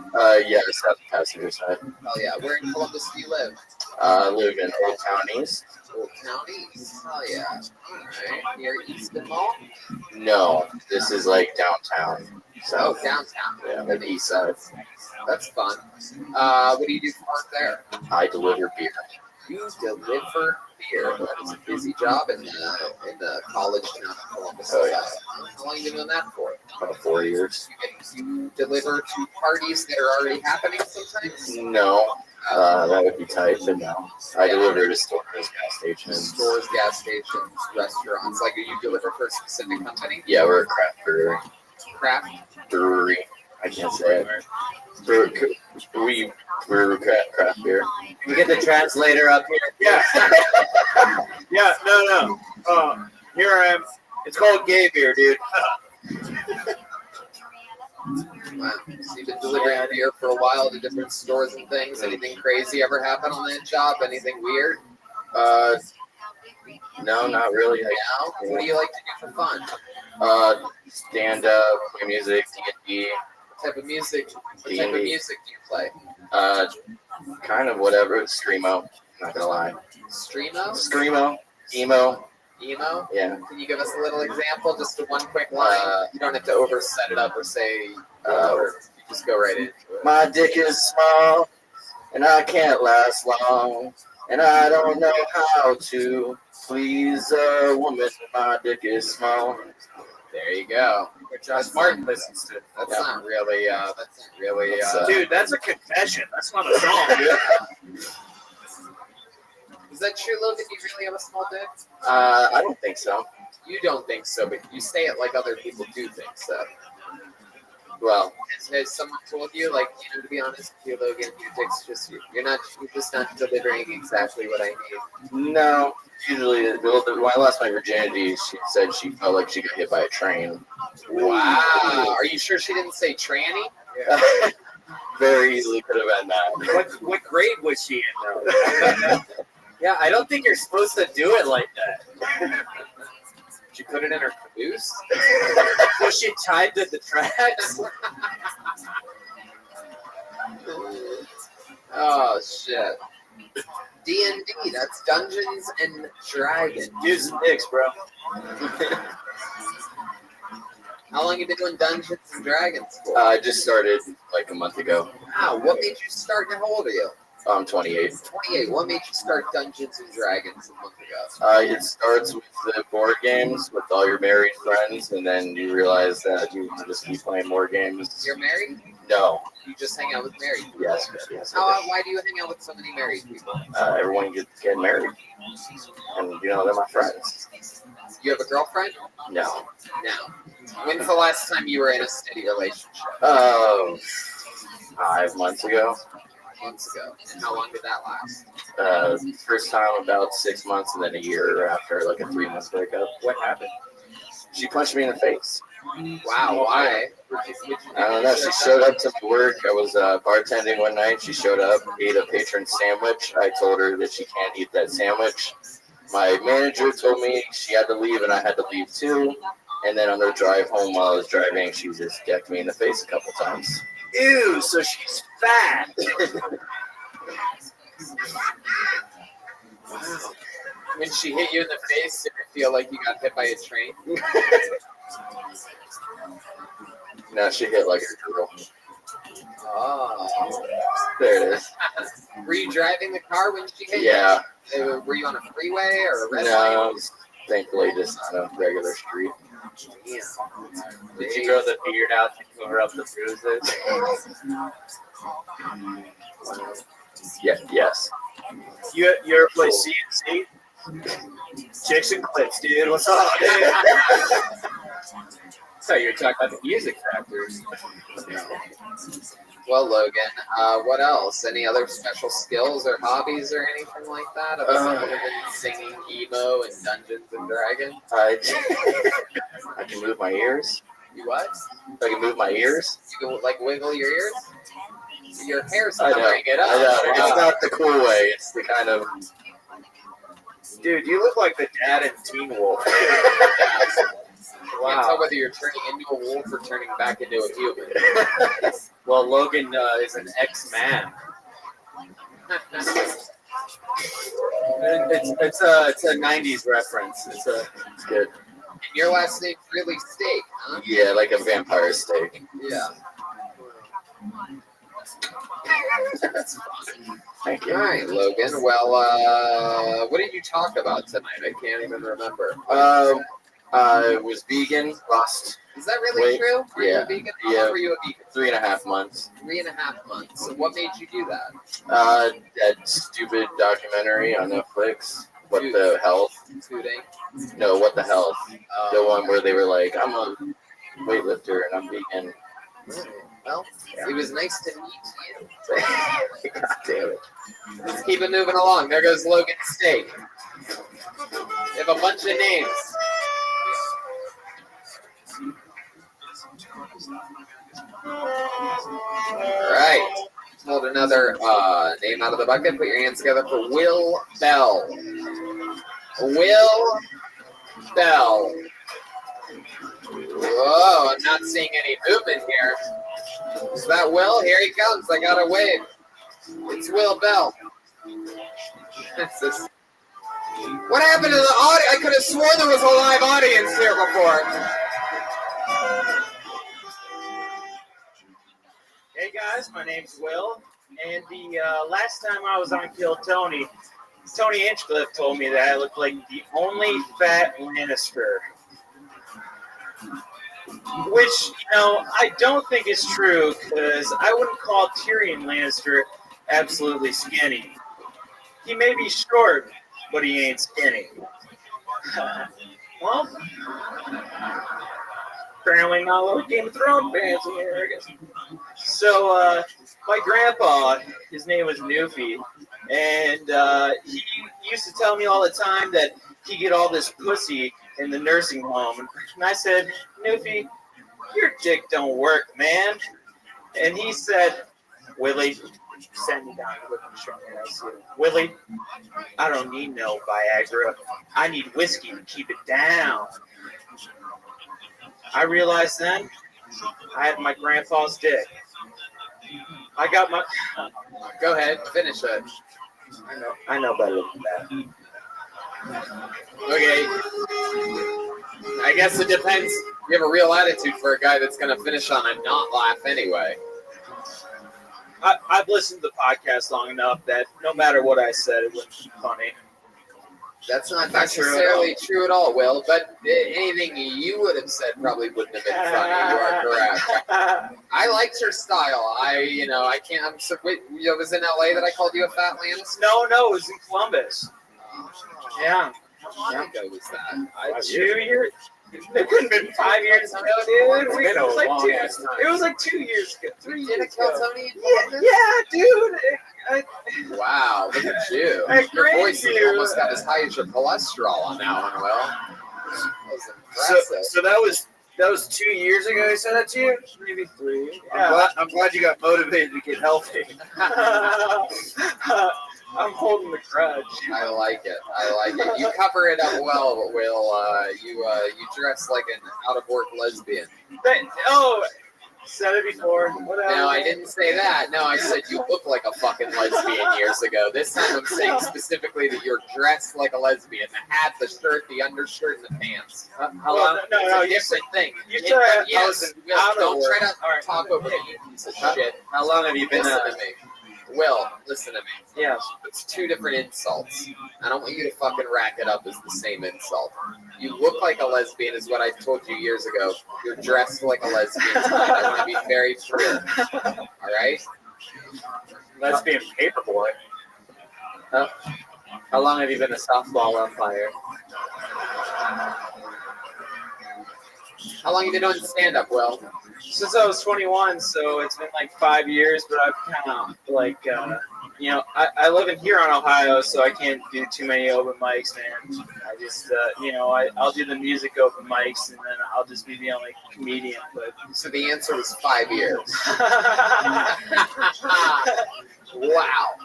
Yeah, just have the passenger side. Oh, yeah. Where in Columbus do you live? I live in Old Town East. Old Town East. Oh, yeah. All right. Near Easton Mall? No, this is like downtown. So, Oh, downtown. Yeah, I'm on the east side. That's fun. What do you do for work there? I deliver beer. You deliver beer. That is a busy job in the college town of Columbus. Oh, yeah. How long have you been doing that for? About 4 years. You deliver to parties that are already happening sometimes? No, that would be tight, but no. I deliver to stores, gas stations. Stores, gas stations, restaurants. Like, you deliver for a specific company? Yeah, we're a craft brewery. Craft? Brewery. I can't say it. We brew craft beer. Can we get the translator up here? Yeah. Yeah, no. Here I am. It's called gay beer, dude. Wow. So you've been delivering beer for a while to different stores and things. Anything crazy ever happen on that job? Anything weird? No, not really. What do you like to do for fun? Stand up, play music, D&D, type of music? What D&D. type of music do you play? Kind of whatever. Screamo. Not gonna lie. Streamo? Screamo. Emo. Emo? Yeah. Can you give us a little example, just one quick line? You don't have to over set it up or say whatever. You just go right into it. My dick is small, and I can't last long, and I don't know how to please a woman. My dick is small. There you go. Which Josh Martin listens to. That's not really. Dude, that's a confession. That's not a song, dude. Is that true, Logan? Do you really have a small dick? I don't think so. You don't think so, but you say it like other people do think so. Well, has someone told you, like, to be honest with you, Logan, your dick's just you're just not delivering exactly what I need. No. Usually, when I lost my virginity, she said she felt like she got hit by a train. Wow. Are you sure she didn't say tranny? Yeah. Very easily could have been that. What grade was she in, though? Yeah, I don't think you're supposed to do it like that. She put it in her caboose? Was she tied to the tracks? Oh, shit. D&D, that's Dungeons and Dragons. Use the dicks, bro. How long have you been doing Dungeons and Dragons for? I just started like a month ago. Wow, what made you start? How old are you? I'm 28. 28. What made you start Dungeons and Dragons a month ago? It starts with the board games with all your married friends, and then you realize that you want to just keep playing more games. You're married? No. You just hang out with married people? Yes. Why do you hang out with so many married people? Everyone gets getting married, and they're my friends. You have a girlfriend? No. No. When's the last time you were in a steady relationship? 5 months ago. Months ago. And how long did that last? First time about 6 months, and then a year after, like a 3-month breakup. What happened? She punched me in the face. Wow, why? I don't know. She showed up to my work. I was bartending one night. She showed up, ate a patron sandwich. I told her that she can't eat that sandwich. My manager told me she had to leave, and I had to leave too. And then on the drive home while I was driving, she just decked me in the face a couple times. Ew, so she's fat. Wow. When she hit you in the face, did it feel like you got hit by a train? No, she hit like a girl. Oh. There it is. Were you driving the car when she hit Yeah. you? Were you on a freeway or a red No, light? thankfully just on a regular street. Yeah. Did you grow the beard out to cover up the bruises? Yeah, yes. You ever play CNC? Chicks and clips, dude. What's up, dude? So you were talking about the music factors. Well, Logan, what else? Any other special skills or hobbies or anything like that? Other than singing emo and Dungeons and Dragons? I can move my ears. You what? I can move my ears. You can like wiggle your ears? Your hair's I know. covering it up. I know. It's not the cool way. It's the kind of. Dude, you look like the dad in Teen Wolf. Wow. Can't tell whether you're turning into a wolf or turning back into a human. Well, Logan is an ex-man. It's a 90s reference. It's good. And your last name's really Steak, huh? Yeah, like a vampire steak. Yeah. That's fun. Thank you. All right, Logan. Well, what did you talk about tonight? I can't even remember. I was vegan, lost. Is that really true? Were you a vegan? How long were you a vegan? 3.5 months. 3.5 months. So what made you do that? That stupid documentary on Netflix. What the health? Tooting? No, what the health? The one where they were like, I'm a weightlifter and I'm vegan. Well, it was nice to meet you. God damn it. Let's keep it moving along. There goes Logan Steak. They have a bunch of names. All right. Hold another name out of the bucket. Put your hands together for Will Bell. Will Bell. Whoa, I'm not seeing any movement here. Is that Will? Here he comes. I got a wave. It's Will Bell. It's this. What happened to the audience? I could have sworn there was a live audience here before. Hey guys, my name's Will, and the last time I was on Kill Tony, Tony Hinchcliffe told me that I looked like the only fat Lannister. Which, I don't think is true, because I wouldn't call Tyrion Lannister absolutely skinny. He may be short, but he ain't skinny. Well, apparently not a lot of Game of Thrones fans here, I guess. So, my grandpa, his name was Newfie, and he used to tell me all the time that he get all this pussy in the nursing home. And I said, Newfie, your dick don't work, man. And he said, Willie, sat me down, looked me straight in the eyes. Willie, I don't need no Viagra. I need whiskey to keep it down. I realized then I had my grandpa's dick. I got my. Go ahead, finish it. I know better than that. Okay. I guess it depends. You have a real attitude for a guy that's going to finish on a not laugh anyway. I've listened to the podcast long enough that no matter what I said, it wouldn't be funny. That's not necessarily true at all, Will, but anything you would have said probably wouldn't have been funny. You are correct. I liked your style. I can't. I'm so, wait, it was in LA that I called you a fat Lance? No, it was in Columbus. Yeah. How long ago was that? 2 years. It couldn't have been 5 years ago, dude. It was like 2 years ago. 3 years ago. Yeah, dude. Wow, look at you. Your voice is almost got as high as your cholesterol on that one, Will. That was impressive. So that was 2 years ago. I said that to you. Maybe 3. Yeah. I'm glad you got motivated to get healthy. I'm holding the grudge. I like it. You cover it up well, Will. You dress like an out-of-work lesbian. Said it before. Whatever. No, I didn't say that. No, I said you look like a fucking lesbian years ago. This time I'm saying specifically that you're dressed like a lesbian. The hat, the shirt, the undershirt, and the pants. How long? No, it's a different thing. You said I yes, was don't try to talk over me, you piece of shit. How long have you been? Listen to me. Will, listen to me. Yes. It's two different insults. I don't want you to fucking rack it up as the same insult. You look like a lesbian is what I told you years ago. You're dressed like a lesbian. I want to be very clear. All right? Lesbian paperboy. How long have you been a softball umpire? How long have you been doing stand-up, Will? Since I was 21, so it's been like 5 years, but I've kind of I live in Huron, Ohio, so I can't do too many open mics, man. I just, I'll do the music open mics, and then I'll just be the only comedian. But so the answer was 5 years. Wow.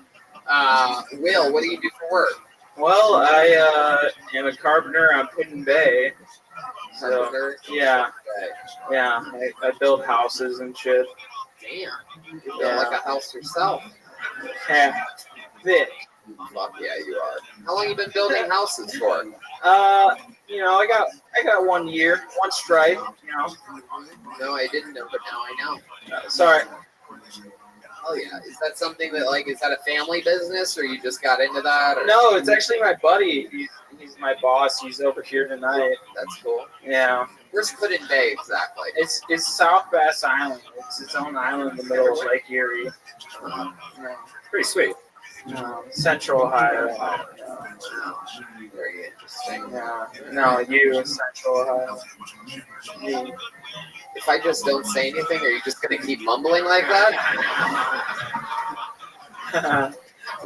Will, what do you do for work? Well, I am a carpenter on Putin Bay. So, yeah, I build houses and shit. Damn, you build like a house yourself. Yeah, thick. Fuck yeah, you are. How long you been building houses for? I got 1 year, one strike. No, I didn't know, but now I know. Sorry. Oh yeah, is that something that is that a family business, or you just got into that? Or? No, it's actually my buddy. He's my boss. He's over here tonight. That's cool. Yeah. Where's Puddin Bay exactly? It's South Bass Island. It's its own island in the middle of Lake Erie. Pretty sweet. Central Ohio. Very interesting. Yeah. No, you Central Ohio. If I just don't say anything, are you just gonna keep mumbling like that?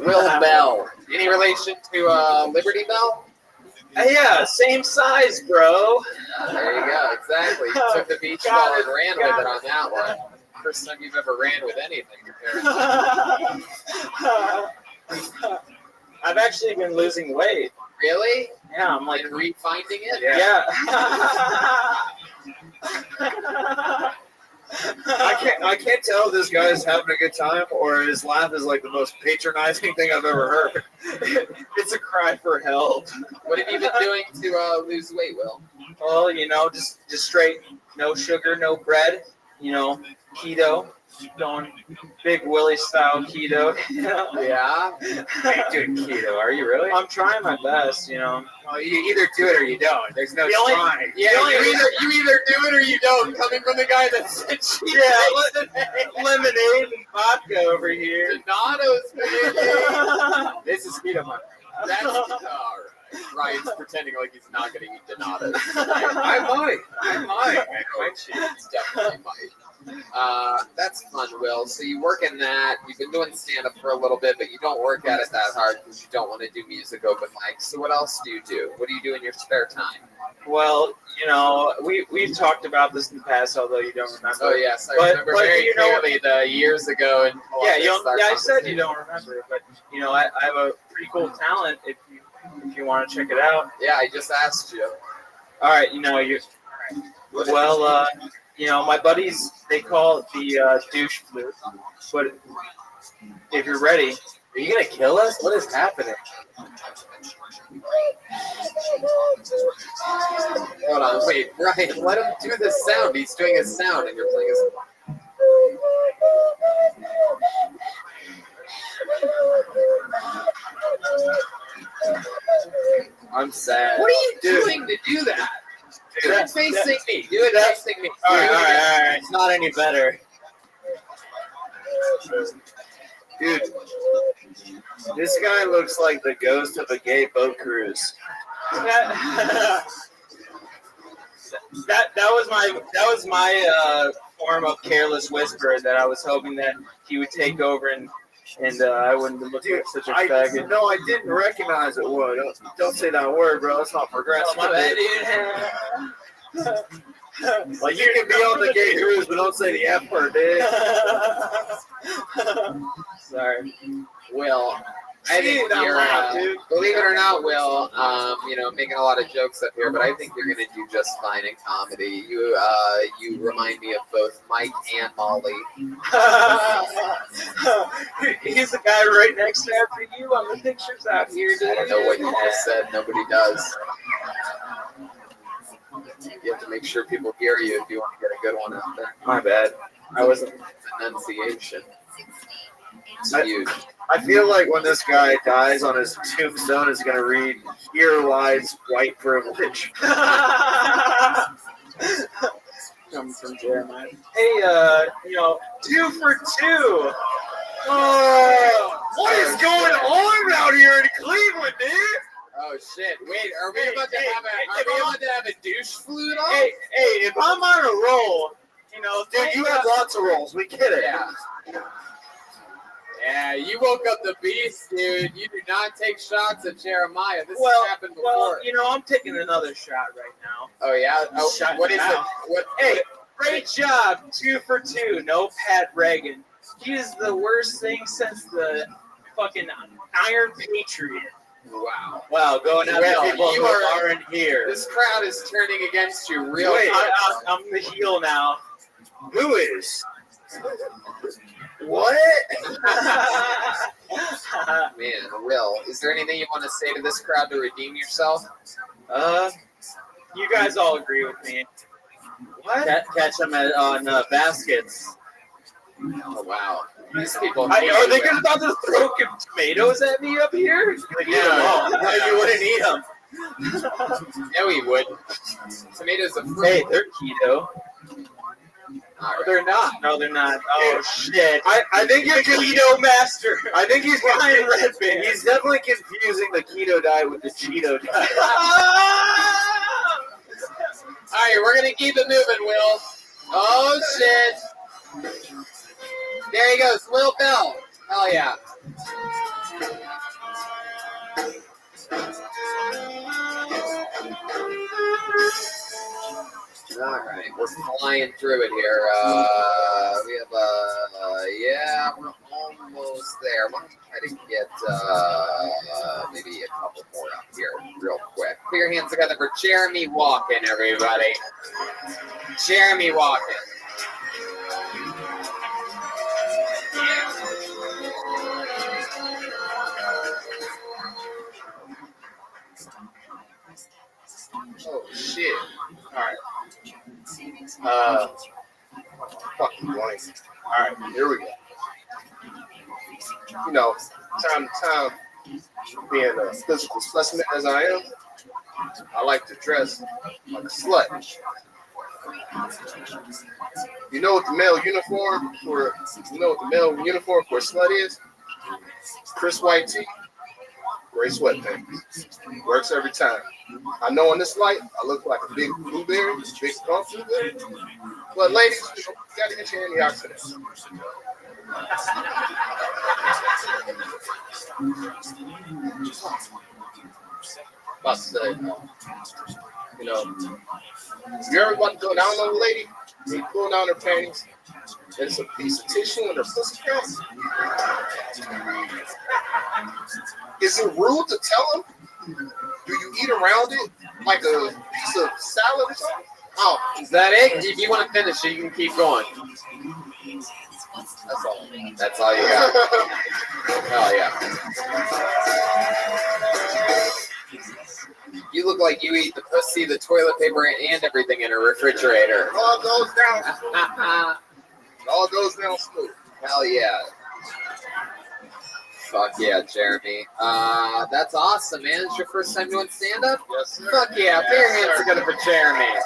Will Bell. Any relation to Liberty Bell? Yeah, same size, bro. There you go, exactly. You took the beach ball and ran with it on that one. First time you've ever ran with anything, apparently. I've actually been losing weight. Really? Yeah, I'm like refinding it? Yeah. I can't tell if this guy is having a good time or his laugh is like the most patronizing thing I've ever heard. It's a cry for help. What have you been doing to lose weight, Will? Well, just straight, no sugar, no bread. Keto, going big Willie style keto. Yeah. You're doing keto, are you really? I'm trying my best. Well, you either do it or you don't. There's no trying. Yeah, you either do it or you don't. Coming from the guy that said Lemonade and vodka over here. Donatos, baby. This is keto, man. That's all right. Ryan's pretending like he's not going to eat Donatos. I might. It's definitely might. That's fun, Will. So you work in that. You've been doing stand-up for a little bit, but you don't work at it that hard because you don't want to do music open mics. So what else do you do? What do you do in your spare time? Well, we've talked about this in the past, although you don't remember. Oh yes, I remember very clearly the years ago. And I said you don't remember, but I have a pretty cool talent if you want to check it out. Yeah, I just asked you. All right, my buddies, they call it the douche flute. But if you're ready, are you gonna kill us? What is happening? Hold on, wait, Ryan, let him do the sound. He's doing his sound, and you're playing his. I'm sad. What are you doing to do that? Do it facing me. Do it facing me. All right. It's not any better. Dude, this guy looks like the ghost of a gay boat cruise. That was my form of careless whisper that I was hoping that he would take over and I wouldn't look like such a faggot. No, I didn't recognize it. Would don't say that word, bro. It's not progressive. Like you can be on the gay cruise, but don't say the F word, dude. Sorry. Will, I think you're, believe it or not, Will, making a lot of jokes up here, but I think you're going to do just fine in comedy. You remind me of both Mike and Molly. He's the guy right next to after you on the pictures out here, dude. I don't know what you just said. Nobody does. You have to make sure people hear you if you want to get a good one out there. My bad. I wasn't. Enunciation. It's huge. I feel like when this guy dies on his tombstone, it's going to read, "Here lies white privilege." Comes from Jeremiah. Hey, 2 for 2. Oh, what is going on out here in Cleveland, dude? Oh shit! Wait, are we about to have a douche flute on? Hey, if I'm on a roll, dude, you have lots of rolls. We get it. Yeah, you woke up the beast, dude. You do not take shots at Jeremiah. This has happened before. Well, I'm taking another shot right now. Oh yeah. Oh, what is it? What? Hey, great job. 2 for 2. No Pat Reagan. He is the worst thing since the fucking Iron Patriot. Wow, going out there, people who aren't here. This crowd is turning against you real quick. I'm the heel now. Who is? What? Man, Will, is there anything you want to say to this crowd to redeem yourself? You guys all agree with me. What? Catch them on baskets. Oh, wow. These people. Are they going to throw tomatoes at me up here? Yeah, you wouldn't eat them. Yeah, we would. Tomatoes are fruit. Hey, they're keto. Right. They're not. No, they're not. Oh, shit. I think you're keto master. I think he's Ryan Redband. He's definitely confusing the keto diet with the Cheeto diet. All right, we're going to keep it moving, Will. Oh, shit. There he goes, Will Bell. Hell yeah. All right, we're flying through it here. We have we're almost there. Why don't we try to get maybe a couple more up here real quick. Put your hands together for Jeremy Walken, everybody. Jeremy Walken. Oh shit! All right. Fucking blank. All right, here we go. You know, time to time, being a physical specimen as I am, I like to dress like a slut. You know what the male uniform for a slut is? Chris white tee, gray sweatpants. Works every time. I know in this light I look like a big blueberry, big plump blueberry. But ladies, you gotta get your antioxidants. About to say, you know, you ever want to go down on a lady? You pull down her panties. There's a piece of tissue in her pussy crack. Is it rude to tell them? Do you eat around it like a piece of salad or something? Oh, is that it? If you want to finish it, you can keep going. That's all. That's all you got. Hell yeah. You look like you eat the pussy, the toilet paper, and everything in a refrigerator. It all goes down. It all goes down smooth. Hell yeah. Fuck yeah, Jeremy. That's awesome, man. It's your first time doing stand-up? Yes, sir. Fuck yeah. Put your hands together for Jeremy.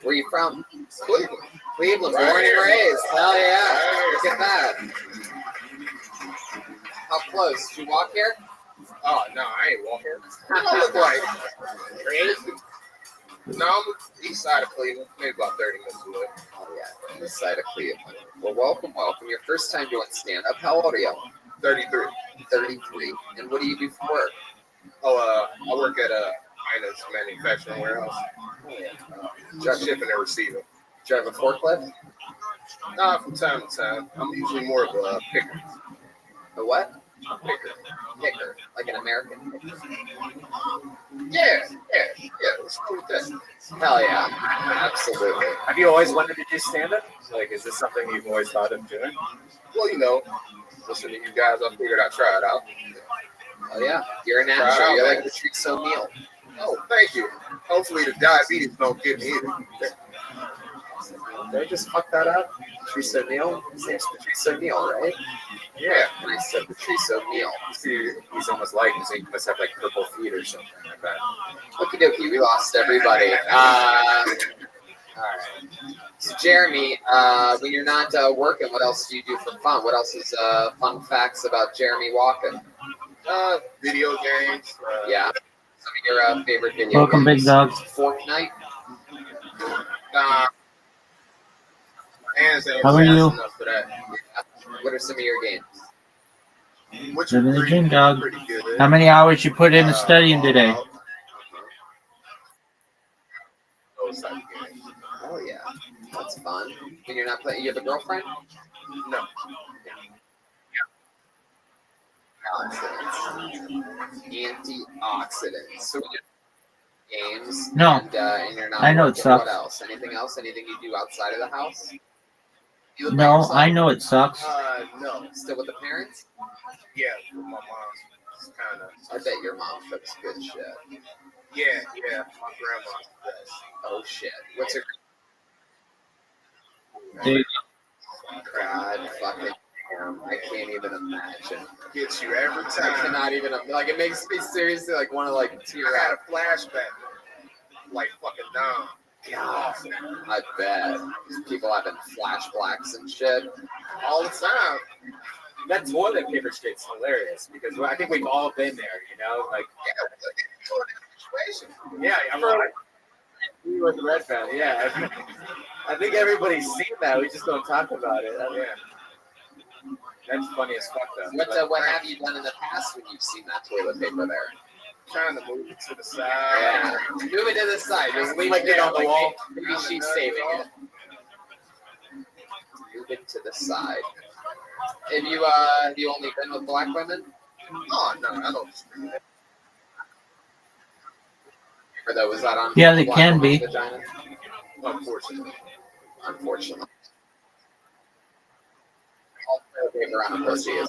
Where you from? Cleveland. Cleveland, born and raised. Hell yeah. Look at that. How close? Did you walk here? Oh, no, I ain't walking. What do I look like? Crazy. No, I'm east side of Cleveland, maybe about 30 minutes away. Oh, yeah, this side of Cleveland. Well, welcome. Your first time doing stand-up. How old are you? 33. 33. And what do you do for work? Oh, I work at a finance manufacturing warehouse. Just shipping and receiving. Drive a forklift? Nah, from time to time. I'm usually more of a picker. A what? Picker. Picker. Like an American picker. Yeah. Let's go with that. Hell yeah. Absolutely. Have you always wanted to do stand-up? Like, is this something you've always thought of doing? Well, you know, listening to you guys, I figured I'd try it out. Oh yeah. You're a natural. You're like Patrice O'Neal. Oh, thank you. Hopefully the diabetes don't get me either. Did I just fuck that up? Patrice O'Neal? His name's Patrice O'Neal, right? Yeah. And I said Patrice O'Neal. See, he's almost like him, so he must have like purple feet or something like that. Okie dokie, we lost everybody. All right. So Jeremy, when you're not working, what else do you do for fun? What else is fun facts about Jeremy Walken? Video games. Yeah. Some of your favorite video Welcome, games. big dog. Fortnite. Nah. Hands ain't How are fast you? enough for that. What are some of your games? Living the dream, dog. How many hours you put into studying today? Those type of games. Oh yeah, that's fun. When you're not playing, you have a girlfriend? No. Antioxidants. So when you're games. No. And you're not I know it working, sucks. What else? Anything else? Anything you do outside of the house? You live by No, yourself? I know it sucks. No. Still with the parents? Yeah, with my mom. It's kind of. I bet your mom cooks good shit. Yeah. My grandma's the best. Oh shit. What's her? Dude. God fucking damn. I can't even imagine. Gets you every I time. cannot even like. It makes me seriously like want to like tear I had up. a flashback. Like fucking dumb. God, I bet. People having flashbacks and shit. All the time. That toilet paper shit's hilarious because I think we've all been there, you know? Like, yeah, I'm right. We were the Red Band, yeah. I think everybody's seen that. We just don't talk about it. Yeah. That's funny as fuck, though. What have you done in the past when you've seen that toilet paper there? Trying to move it to the side. Yeah. Move it to the side. Just leave it on the wall. Maybe she's saving it. Move it to the side. Have you only been with black women? Oh no, I don't. Or that was that on? Yeah, they black can woman's be. Vagina? Unfortunately. All toilet paper on a pussy is.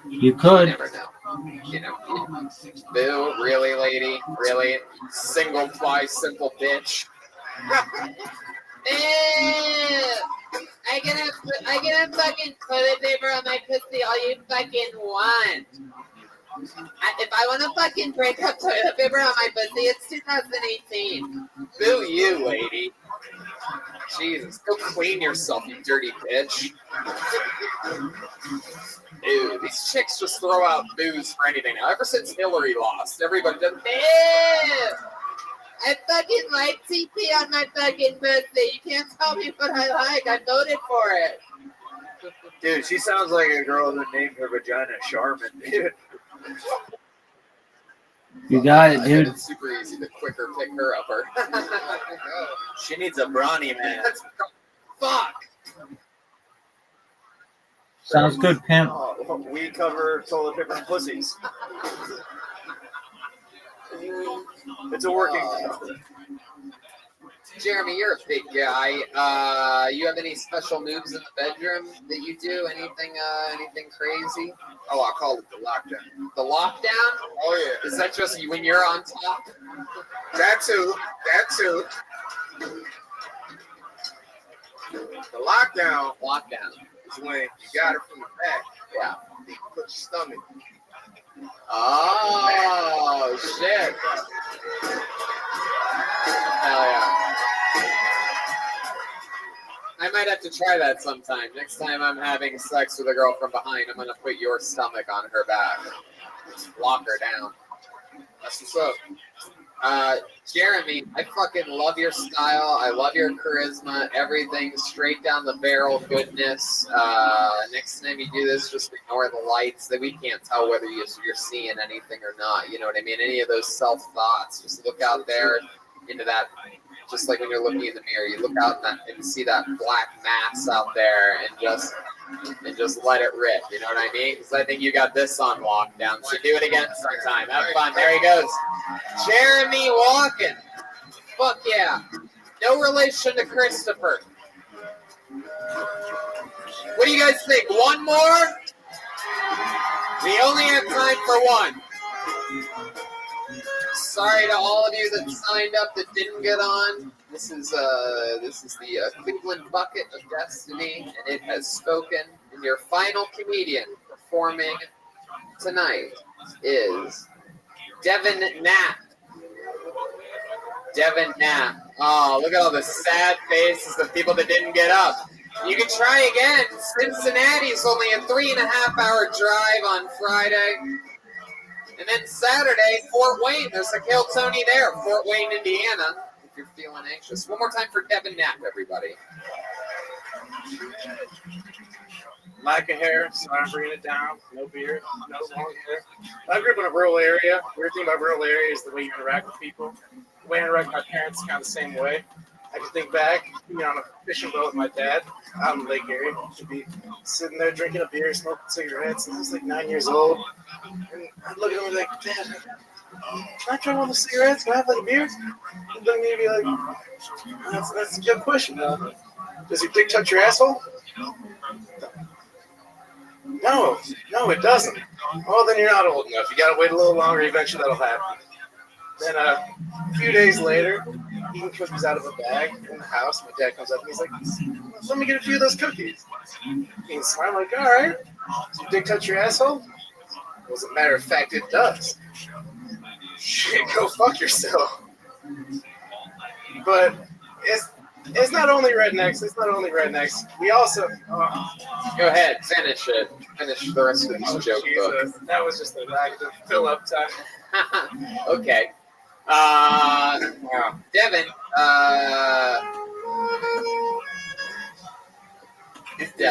You could. never know. You know. Boo, really, lady? Really? Single ply, simple bitch. I can have fucking toilet paper on my pussy all you fucking want. If I want to fucking break up toilet paper on my pussy, it's 2018. Boo you, lady. Jesus, go clean yourself, you dirty bitch. Ew, these chicks just throw out boos for anything now. Ever since Hillary lost, everybody does. Ew! I fucking like TP on my fucking pussy. You can't tell me what I like. I voted for it. Dude, she sounds like a girl that named her vagina Charmin, dude. You got it, I bet dude. it's super easy to quicker pick her upper. She needs a brawny man. Fuck. Sounds good, pimp. Oh, we cover toilet paper and pussies. It's a working. Jeremy, you're a big guy. You have any special moves in the bedroom that you do? Anything crazy? Oh, I call it the lockdown. The lockdown? Oh, yeah. Is that just when you're on top? That too. That too. The lockdown is when you got it from the back. Yeah. You put your stomach. Oh, shit. Hell yeah. I might have to try that sometime. Next time I'm having sex with a girl from behind, I'm going to put your stomach on her back. Lock her down. That's what's up. Jeremy, I fucking love your style. I love your charisma. Everything straight down the barrel goodness. Next time you do this, just ignore the lights. That we can't tell whether you're seeing anything or not. You know what I mean? Any of those self-thoughts. Just look out there into that. Just like when you're looking in the mirror, you look out and see that black mass out there and just let it rip. You know what I mean? Because I think you got this on lockdown. So do it again sometime. Have fun. There he goes. Jeremy Walken. Fuck yeah. No relation to Christopher. What do you guys think? One more? We only have time for one. Sorry to all of you that signed up that didn't get on. This is the Cleveland Bucket of Destiny, and it has spoken. And your final comedian performing tonight is Devin Knapp. Devin Knapp. Oh, look at all the sad faces of people that didn't get up. You can try again. Cincinnati's only a 3.5-hour drive on Friday. And then Saturday, Fort Wayne. There's a Kill Tony there, Fort Wayne, Indiana, if you're feeling anxious. One more time for Devin Knapp, everybody. Lack of hair, so I'm bringing it down. No beard, no long hair. I grew up in a rural area. Weird thing about rural areas is the way you interact with people. The way I interact with my parents is kind of the same way. I can think back, being on a fishing boat with my dad out in Lake Erie. To be sitting there drinking a beer, smoking cigarettes, and I was like 9 years old. And I'd look at him and be like, Dad, can I try one of the cigarettes? Can I have like a beer? And then he'd be like, that's a good question. Does your dick touch your asshole? No, it doesn't. Oh, then you're not old enough. You gotta wait a little longer. Eventually that'll happen. Then a few days later, eating cookies out of a bag in the house. My dad comes up and he's like, let me get a few of those cookies. And so I'm like, all right. Does your dick touch your asshole? Well, as a matter of fact, it does. Shit, go fuck yourself. But it's not only rednecks. We also... Go ahead, finish it. Finish the rest of this joke book. That was just the fill-up time. Okay. Devin,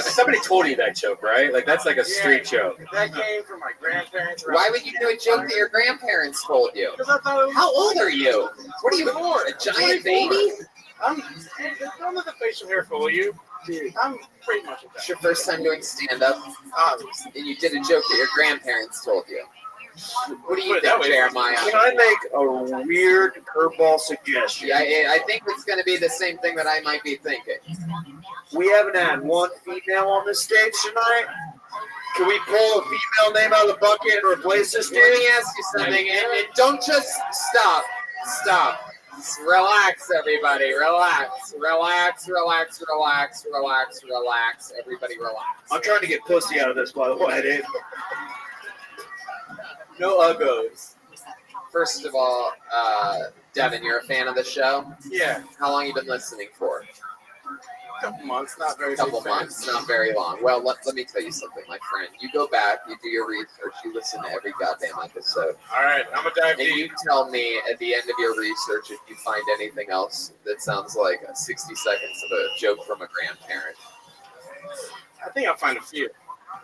Somebody told you that joke, right? Like, that's like a street joke. That came from my grandparents. Why would you do a joke that your grandparents told you? Because I thought it was... How old are you? What are you, a giant baby? Don't let the facial hair fool you. Dude, I'm pretty much It's your first time doing stand-up, and you did a joke that your grandparents told you. What do you think, Jeremiah? Can I make a weird curveball suggestion? Yeah, I think it's going to be the same thing that I might be thinking. We haven't had one female on the stage tonight. Can we pull a female name out of the bucket and replace this dude? Let me ask you something, and don't just stop. Stop. Relax, everybody. Relax. Relax, relax, relax, relax, relax. Everybody relax. I'm trying to get pussy out of this, by the way, dude. No uggos. First of all, Devin, you're a fan of the show? Yeah. How long you been listening for? A couple months, not very A couple months, not very long. Well, let me tell you something, my friend. You go back, you do your research, you listen to every goddamn episode. All right, I'm gonna dive And deep. you tell me at the end of your research if you find anything else that sounds like 60 seconds of a joke from a grandparent. I think I'll find a few.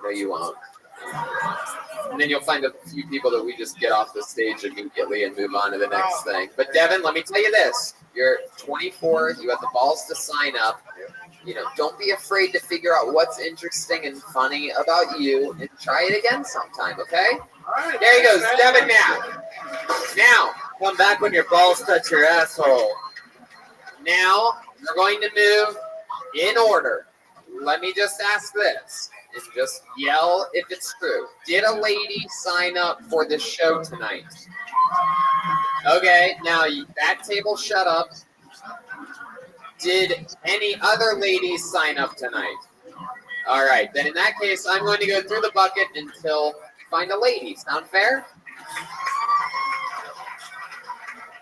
No, you won't. And then you'll find a few people that we just get off the stage immediately and move on to the next thing. But Devin, let me tell you this. You're 24, you have the balls to sign up. You know, don't be afraid to figure out what's interesting and funny about you and try it again sometime, okay? There he goes, Devin Knapp. Now, Come back when your balls touch your asshole. now we're going to move in order. Let me just ask this and just yell if it's true. Did a lady sign up for this show tonight? Okay, now that table shut up. Did any other ladies sign up tonight? All right, then in that case, I'm going to go through the bucket until we find a lady. Sound fair?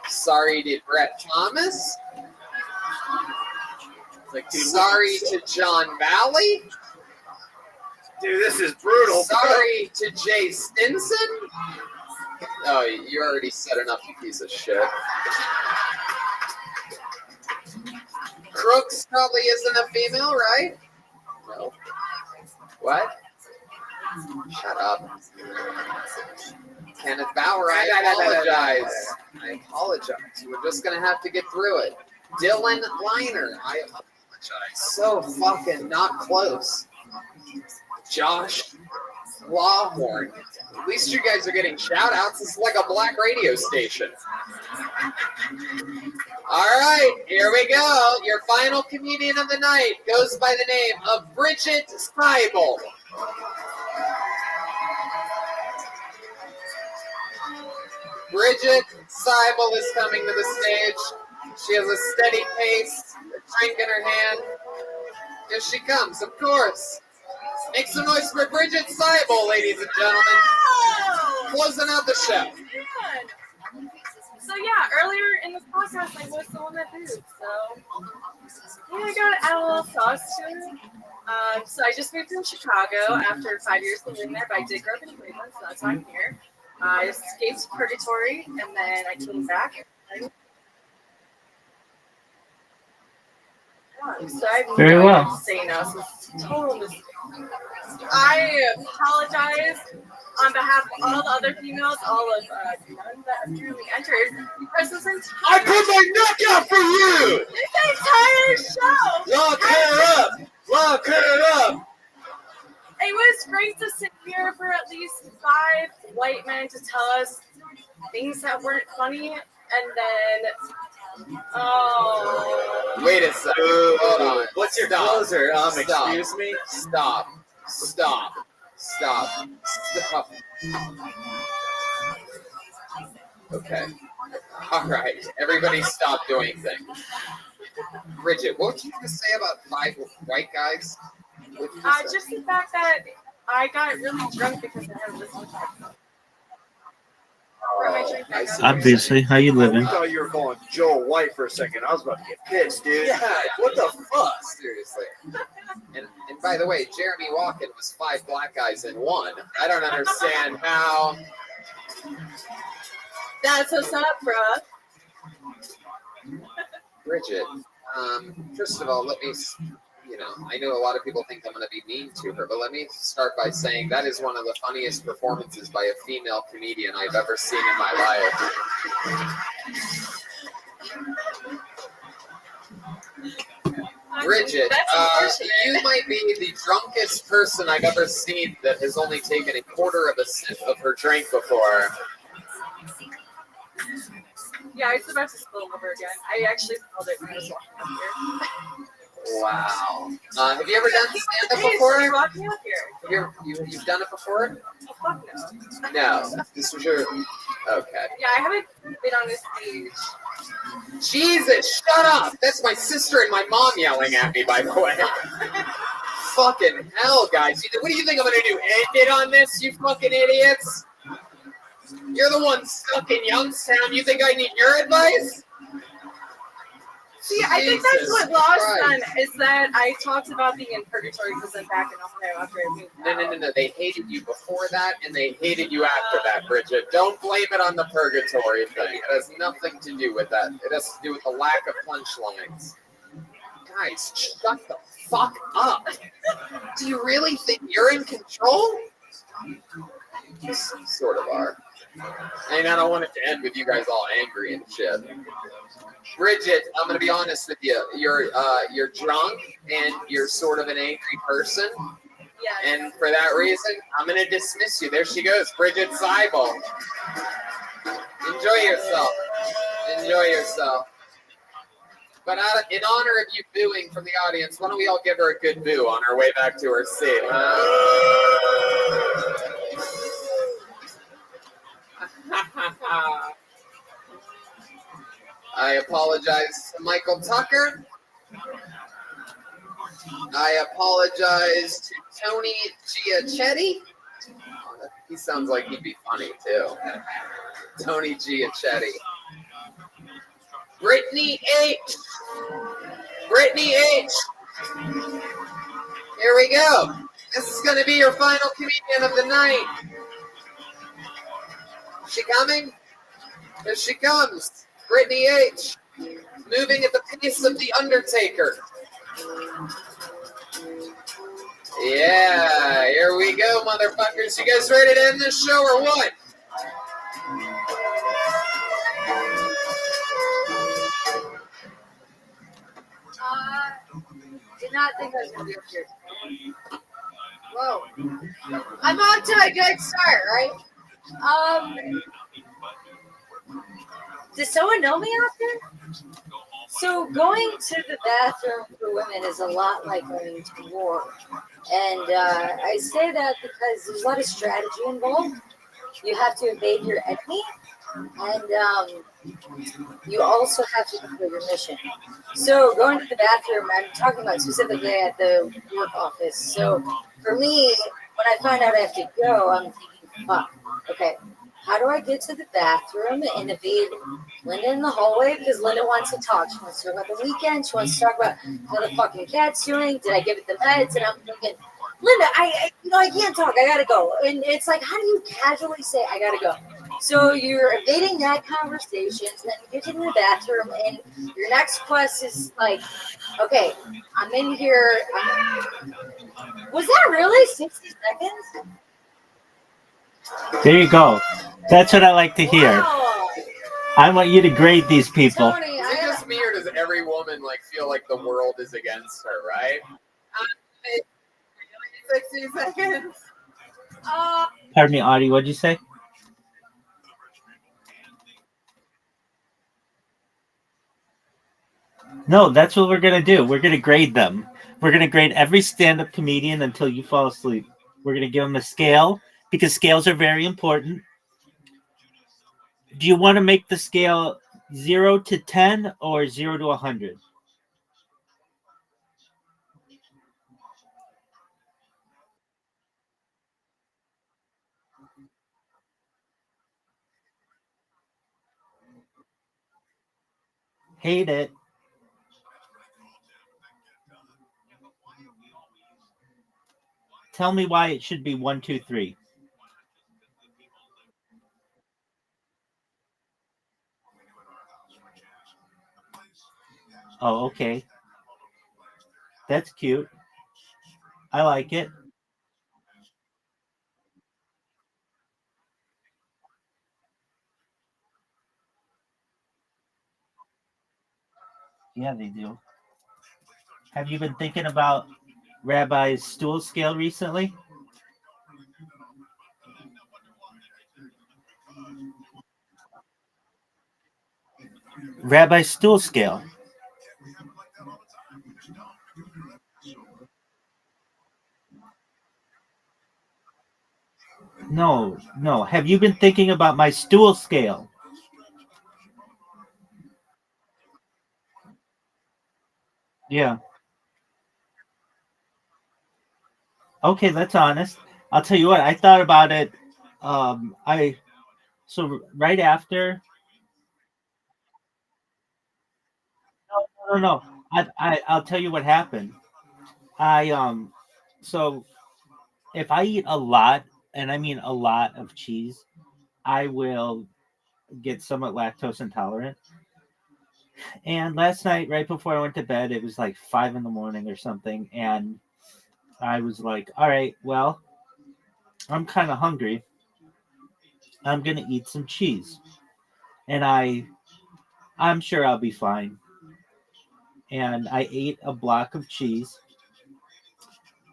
Sorry to Brett Thomas. Sorry to John Valley. Dude, this is brutal. Sorry to Jay Stinson. Oh, you already said enough, you piece of shit. Crooks probably isn't a female, right? No. What? Shut up. Kenneth Bauer, I apologize. I apologize. We're just going to have to get through it. Dylan Liner, I apologize. So fucking not close. Josh Lawhorn. At least you guys are getting shout outs. This is like a black radio station. All right, here we go. Your final comedian of the night goes by the name of Bridget Seibel. Bridget Seibel is coming to the stage. She has a steady pace, a drink in her hand. Here she comes, of course. Make some noise for Bridget Seibel, ladies and gentlemen. Closing out the show. So yeah, earlier in this podcast, I was the one that did. So yeah, I got to add a little sauce to it. So I just moved from Chicago after 5 years living there, but I did grow up in Cleveland, so that's why I'm here. I escaped purgatory, and then I came back. So I have Very no well. idea what to say now. So it's a total mistake. I apologize on behalf of all the other females, all of none that have truly entered, because this entire I put my neck out for you! This entire show. Lock her up! Lock her up! It was great to sit here for at least 5 white men to tell us things that weren't funny, and then Wait a second. Hold on. What's your Stop. closer? Stop. Excuse me? Stop. Stop. Stop. Stop. Okay. All right. Everybody stop doing things. Bridget, what would you have to say about 5 white guys? What did you say? just the fact that I got really drunk because I had this much. Obviously, how you I living? thought you were calling Joel White for a second. I was about to get pissed, dude. Yeah, What the fuck? Seriously. And by the way, Jeremy Walken was 5 black guys in 1. I don't understand how. That's what's up, bruh. Bridget, first of all, let me, I know a lot of people think I'm going to be mean to her, but let me start by saying that is one of the funniest performances by a female comedian I've ever seen in my life. Bridget, you might be the drunkest person I've ever seen that has only taken a quarter of a sip of her drink before. Yeah, I was about to spill over again. I actually spilled it when I was walking up here. Wow. Have you ever done stand-up Hey, before? so rock me up here. You've done it before? Oh, fuck no. No. This was your... Okay. Yeah, I haven't been on this stage. Jesus, shut up! That's my sister and my mom yelling at me, by the way. Fucking hell, guys. What do you think I'm gonna do? End it on this, you fucking idiots? You're the one stuck in Youngstown. You think I need your advice? See, I think that's Jesus what lost Christ. on is that I talked about being in purgatory because I'm back in Ohio after I moved. No. They hated you before that, and they hated you after that, Bridget. Don't blame it on the purgatory thing. It has nothing to do with that. It has to do with the lack of punchlines. Guys, shut the fuck up. Do you really think you're in control? You sort of are. I mean, I don't want it to end with you guys all angry and shit. Bridget, I'm gonna be honest with you. You're drunk and you're sort of an angry person. Yeah. And for that reason, I'm gonna dismiss you. There she goes, Bridget Seibel. Enjoy yourself. Enjoy yourself. But in honor of you booing from the audience, why don't we all give her a good boo on our way back to her seat? I apologize to Michael Tucker. I apologize to Tony Giachetti. He sounds like he'd be funny too. Tony Giachetti. Brittany H. Brittany H. Here we go. This is going to be your final comedian of the night. Is she coming? Here she comes. Brittany H. Moving at the pace of The Undertaker. Yeah, here we go, motherfuckers. You guys ready to end this show or what? Did not think I was going to be up here. Whoa. I'm off to a good start, right? Does someone know me out there? So going to the bathroom for women is a lot like going to war. And I say that because there's a lot of strategy involved. You have to evade your enemy. And you also have to complete your mission. So going to the bathroom, I'm talking about specifically at the work office. So for me, when I find out I have to go, I'm thinking, fuck, okay, how do I get to the bathroom and evade Linda in the hallway? Because Linda wants to talk. She wants to talk about the weekend. She wants to talk about how the fucking cat's doing. Did I give it the meds? And I'm thinking, Linda, I can't talk. I gotta go. And it's like, how do you casually say I gotta go? So you're evading that conversation, and then you get to the bathroom, and your next quest is like, okay, I'm in here. Was that really 60 seconds? There you go. That's what I like to hear. Wow. I want you to grade these people. Tony, Is it just me or does every woman feel like the world is against her, right? 60 seconds. Pardon me, Audie, what'd you say? No, that's what we're going to do. We're going to grade them. We're going to grade every stand-up comedian until you fall asleep. We're going to give them a scale because scales are very important. Do you want to make the scale 0 to 10 or 0 to 100? Hate it. Tell me why it should be 1, 2, 3. Oh, okay. That's cute. I like it. Yeah, they do. Have you been thinking about Rabbi's stool scale recently? Rabbi's stool scale. No, no. Have you been thinking about my stool scale? Yeah. Okay, that's honest. I'll tell you what. I thought about it. I so right after. No, no, no. I'll tell you what happened. I So if I eat a lot, and I mean a lot of cheese, I will get somewhat lactose intolerant. And last night, right before I went to bed, it was like 5 in the morning or something, and I was like, "All right, well, I'm kind of hungry. I'm gonna eat some cheese," and I'm sure I'll be fine. And I ate a block of cheese,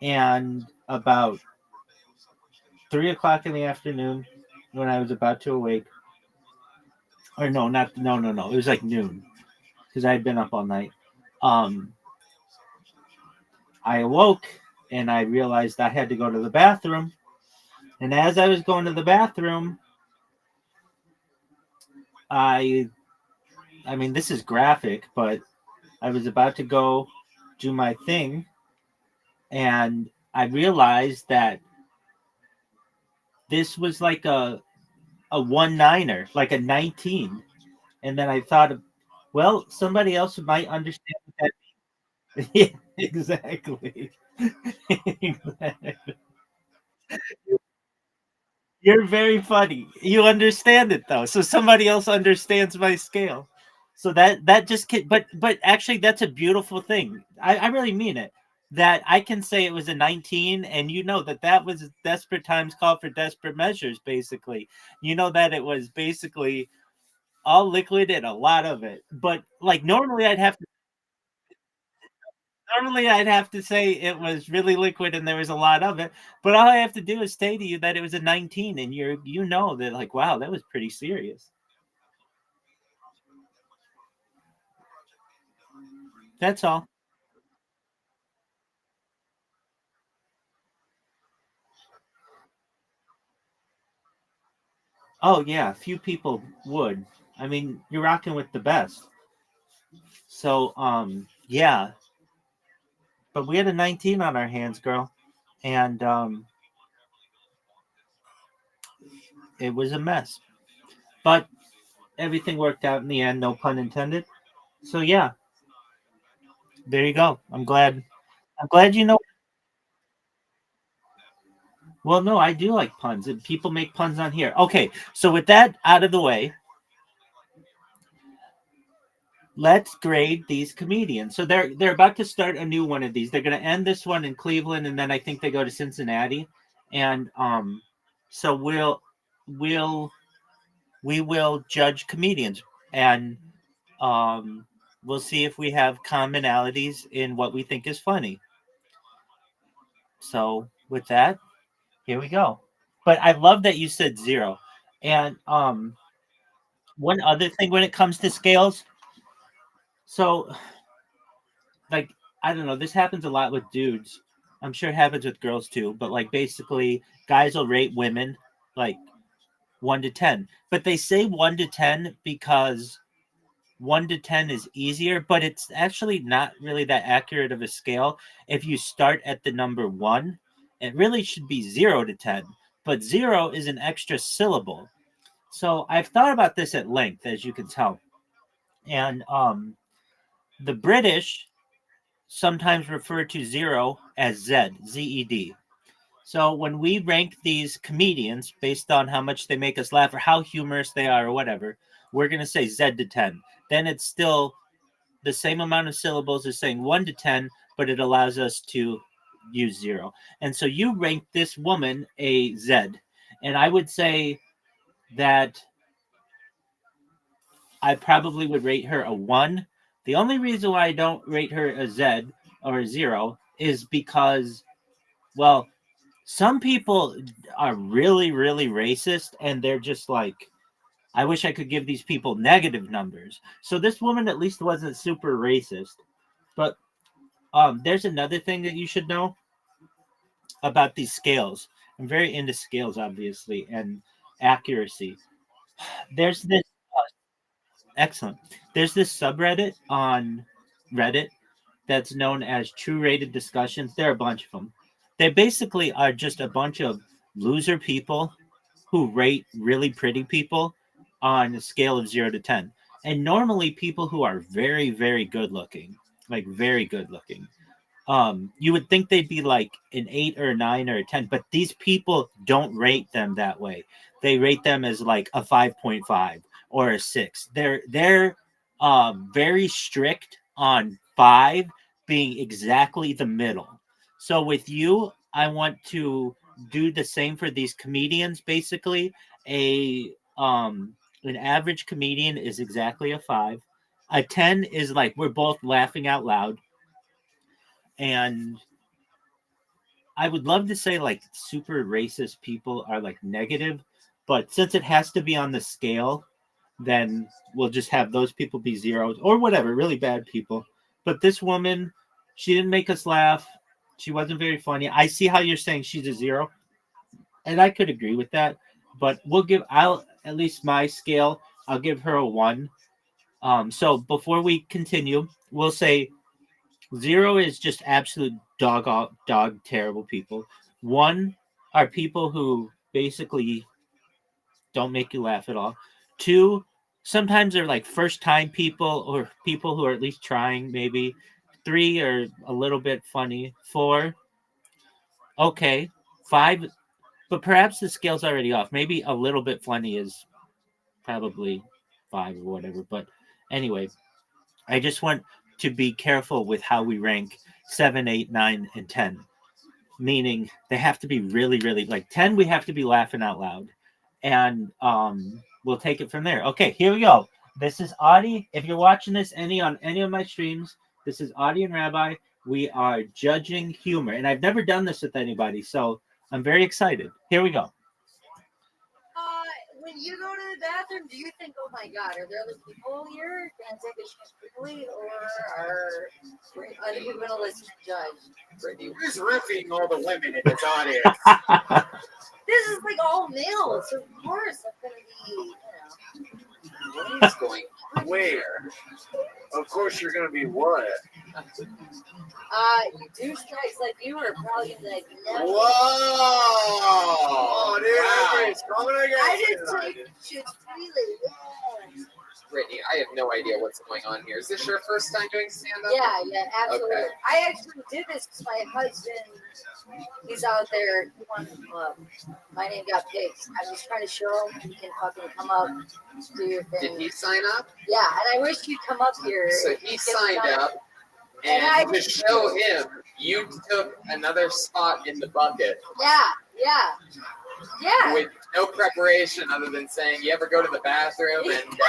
and about 3 o'clock in the afternoon, when I was about to awake, or no, not no, no, no, it was like noon because I had been up all night. Um, I awoke and I realized I had to go to the bathroom. And as I was going to the bathroom, I I mean this is graphic, but I was about to go do my thing and I realized that this was like a 1 9er, like a 19. And then I thought of, well, somebody else might understand what that means. Yeah, exactly. Exactly. You're very funny. You understand it though, so somebody else understands my scale. So that just but actually that's a beautiful thing. I really mean it. That I can say it was a 19, and you know that was desperate times call for desperate measures. Basically, you know that it was basically all liquid and a lot of it. But like normally I'd have to say it was really liquid and there was a lot of it, but all I have to do is say to you that it was a 19 and you know that like wow, that was pretty serious. That's all. Oh yeah, few people would. I mean, you're rocking with the best. So yeah, but we had a 19 on our hands, girl, and it was a mess. But everything worked out in the end, no pun intended. So yeah, there you go. I'm glad you know. Well, no, I do like puns, and people make puns on here. Okay, so with that out of the way, let's grade these comedians. So they're about to start a new one of these. They're going to end this one in Cleveland, and then I think they go to Cincinnati, and so we'll we will judge comedians, and um, we'll see if we have commonalities in what we think is funny. So with that, here we go. But I love that you said zero, and one other thing when it comes to scales, so like I don't know, this happens a lot with dudes. I'm sure it happens with girls too, but like basically guys will rate women like 1 to 10. But they say 1 to 10 because 1 to 10 is easier, but it's actually not really that accurate of a scale. If you start at the number 1, it really should be 0 to 10. But 0 is an extra syllable. So I've thought about this at length, as you can tell. And the British sometimes refer to zero as Z, Z-E-D. So when we rank these comedians based on how much they make us laugh or how humorous they are or whatever, we're going to say Z to 10. Then it's still the same amount of syllables as saying 1 to 10, but it allows us to use 0. And so you rank this woman a Z. And I would say that I probably would rate her a 1. The only reason why I don't rate her a Z or a 0 is because, well, some people are really, really racist and they're just like, I wish I could give these people negative numbers. So this woman at least wasn't super racist. But there's another thing that you should know about these scales. I'm very into scales, obviously, and accuracy. There's this excellent. There's this subreddit on Reddit that's known as True Rated Discussions. There are a bunch of them. They basically are just a bunch of loser people who rate really pretty people on a scale of 0 to 10. And normally, people who are very, very good looking, like very good looking, you would think they'd be like an 8 or a 9 or a 10, but these people don't rate them that way. They rate them as like a 5.5 or a 6. They're very strict on 5 being exactly the middle. So with you, I want to do the same for these comedians. Basically, a an average comedian is exactly a 5. A 10 is like we're both laughing out loud, and I would love to say like super racist people are like negative, but since it has to be on the scale, then we'll just have those people be zeros or whatever, really bad people. But this woman, she didn't make us laugh. She wasn't very funny. I see how you're saying she's a 0, and I could agree with that. But I'll at least my scale, I'll give her a 1. So before we continue, we'll say 0 is just absolute dog terrible people. 1 are people who basically don't make you laugh at all. 2, sometimes they're like first time people or people who are at least trying maybe. 3 are a little bit funny. 4, okay. 5, but perhaps the scale's already off. Maybe a little bit funny is probably 5 or whatever. But anyway, I just want to be careful with how we rank 7, 8, 9, and 10. Meaning they have to be really, really like 10. We have to be laughing out loud, and we'll take it from there. Okay, here we go. This is Audie. If you're watching this on any of my streams, this is Audie and Rabbi. We are judging humor, and I've never done this with anybody, so I'm very excited. Here we go. When you go to the bathroom, do you think, "Oh my God, are there other people here? Can I take a shit quickly, or are other people gonna listen to judge?" Who's roofing all the women in this audience? This is like all males, so of course I'm gonna be, What is going on? Where? Of course you're gonna be what? douchebags like you are probably like, no. Whoa! Oh, dude, everybody's coming against I you just tonight. take shit freely. Yeah. Brittany, I have no idea what's going on here. Is this your first time doing stand-up? Yeah, absolutely. Okay. I actually did this because my husband, he's out there. He wants to come up. My name got picked. I'm just trying to show him he can fucking come up, do your thing. Did he sign up? Yeah, and I wish he'd come up here. So he signed up, And I and to just- show him, you took another spot in the bucket Yeah. with no preparation other than saying, "You ever go to the bathroom?" And You're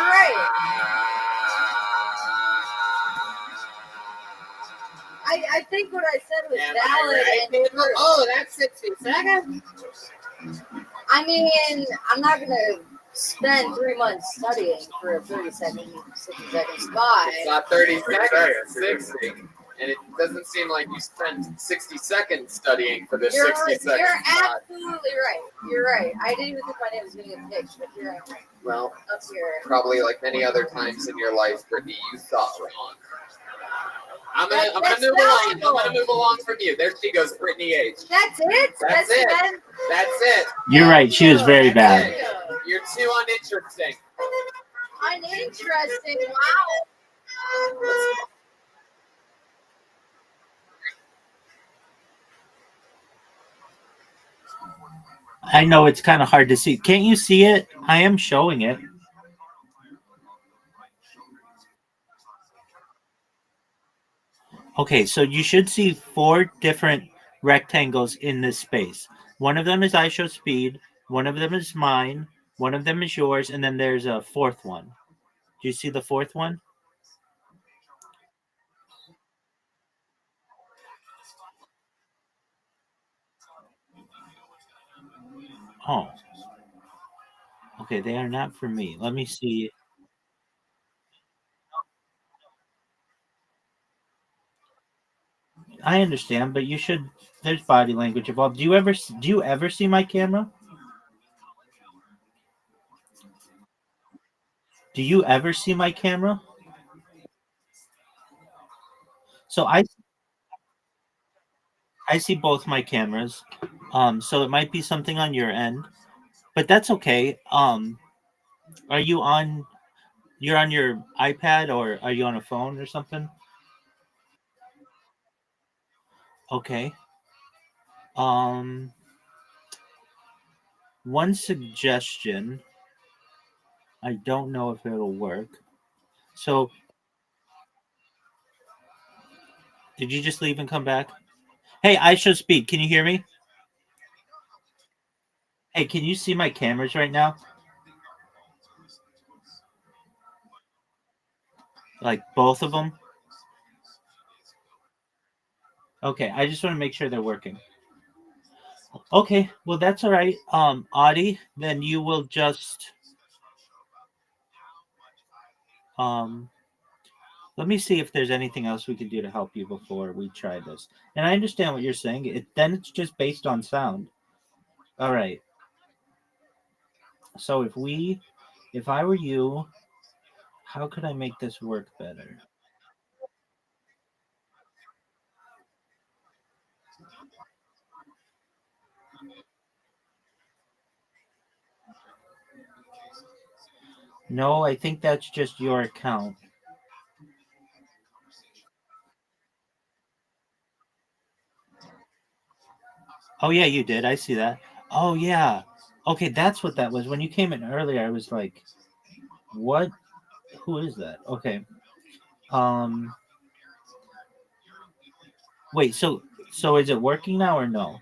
right. I think what I said was Am I valid. right, and people? Oh, that's 60 seconds. I mean, I'm not gonna spend 3 months studying for a 60-second spot. It's not 30 seconds, it's 60. And it doesn't seem like you spent 60 seconds studying for this 60 seconds. You're absolutely right. You're right. I didn't even think my name was going to get picked, but here I am. Well, Up here. probably like many other times in your life, Brittany, you thought wrong. I'm gonna move along from you. There she goes, Brittany H. That's it? That's it. it? That's it. You're right. She was very bad. You're too uninteresting. Uninteresting. Wow. I know it's kind of hard to see. Can't you see it? I am showing it. Okay, so you should see 4 different rectangles in this space. One of them is I show speed, one of them is mine, one of them is yours, and then there's a 4th one. Do you see the 4th one? Oh. Okay, they are not for me. Let me see. I understand, but you should. There's body language involved. Do you ever see my camera? Do you ever see my camera? So I see both my cameras. So it might be something on your end, but that's okay. Are you on? You're on your iPad or are you on a phone or something? Okay. Um, One suggestion. I don't know if it'll work. So, did you just leave and come back? Hey, I show speed. Can you hear me? Hey, can you see my cameras right now? Like both of them? Okay, I just want to make sure they're working. Okay, well that's all right. Audie, then you will just um let me see if there's anything else we can do to help you before we try this. And I understand what you're saying. Then it's just based on sound. All right. So if I were you, how could I make this work better? No, I think that's just your account. Oh yeah, you did. I see that. Oh yeah. Okay, that's what that was. When you came in earlier, I was like, "What? Who is that?" Okay. Um. Wait. So is it working now or no?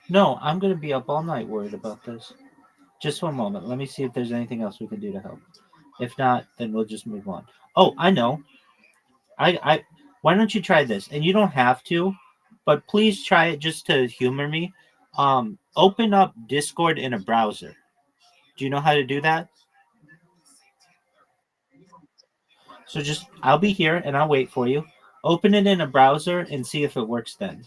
No, I'm gonna be up all night worried about this. Just one moment. Let me see if there's anything else we can do to help. If not, then we'll just move on. Oh, I know. I why don't you try this? And you don't have to, but please try it just to humor me. Open up Discord in a browser. Do you know how to do that? So just I'll be here and I'll wait for you. Open it in a browser and see if it works then.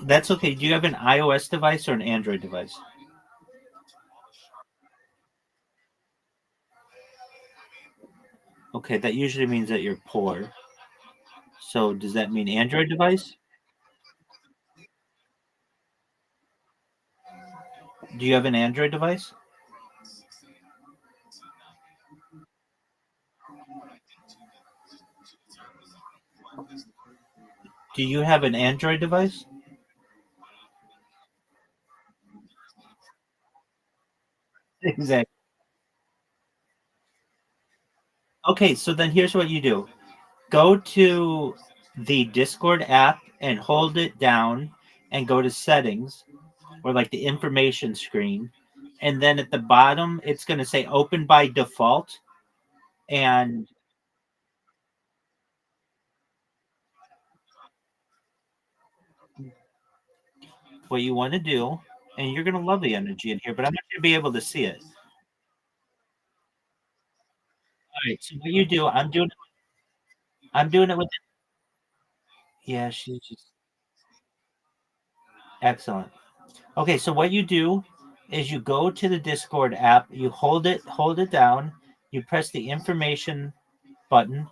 That's okay. Do you have an iOS device or an Android device? Okay, that usually means that you're poor. So does that mean Android device? Do you have an Android device? Do you have an Android device? Exactly. Okay, so then here's what you do. Go to the Discord app and hold it down and go to settings or like the information screen. And then at the bottom, it's going to say open by default. And what you want to do, and you're going to love the energy in here, but I'm not going to be able to see it. All right. So what you do, I'm doing it with, yeah, she's just excellent. Okay. So what you do is you go to the Discord app, you hold it down, you press the information button,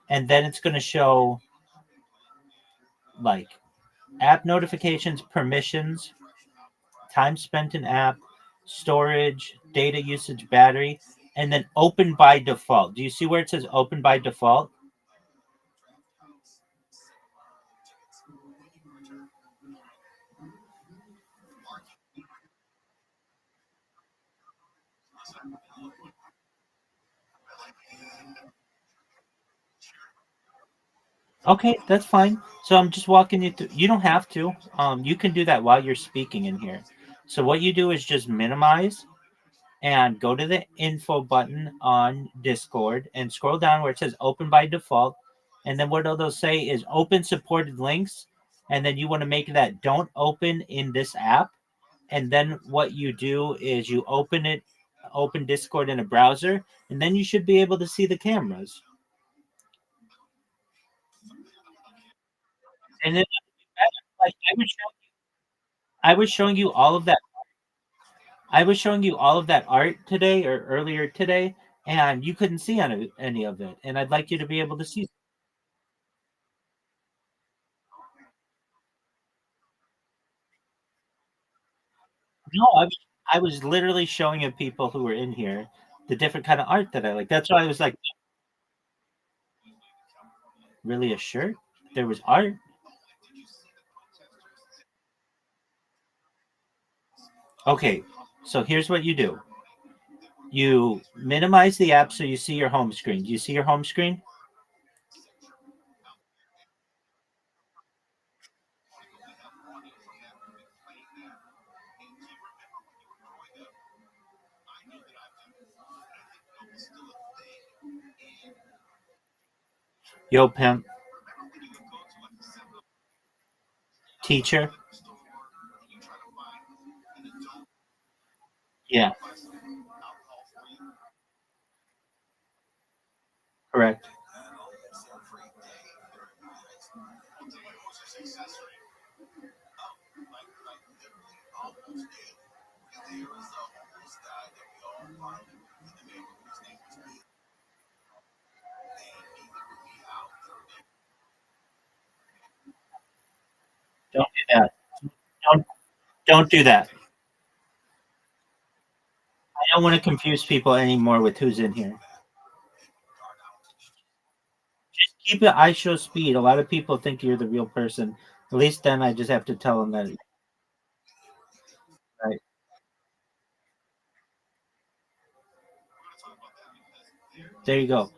and then it's going to show like app notifications, permissions, time spent in app, storage, data usage, battery, and then open by default. Do you see where it says open by default? Okay, that's fine. So I'm just walking you through. You don't have to. You can do that while you're speaking in here. So what you do is just minimize and go to the info button on Discord and scroll down where it says open by default. And then what it'll say is open supported links. And then you want to make that don't open in this app. And then what you do is you open Discord in a browser, and then you should be able to see the cameras. And then like I was showing you all of that. I was showing you all of that art today or earlier today, and you couldn't see any of it. And I'd like you to be able to see. No, I was literally showing you people who were in here the different kind of art that I like. That's why I was like, really a shirt? There was art. Okay, so here's what you do. You minimize the app so you see your home screen. Do you see your home screen? Yo, pimp, teacher. Yeah, correct. Don't do that. Don't don't do that. I don't want to confuse people anymore with who's in here. Just keep it ISO speed. A lot of people think you're the real person. At least then I just have to tell them that. Right. There you go.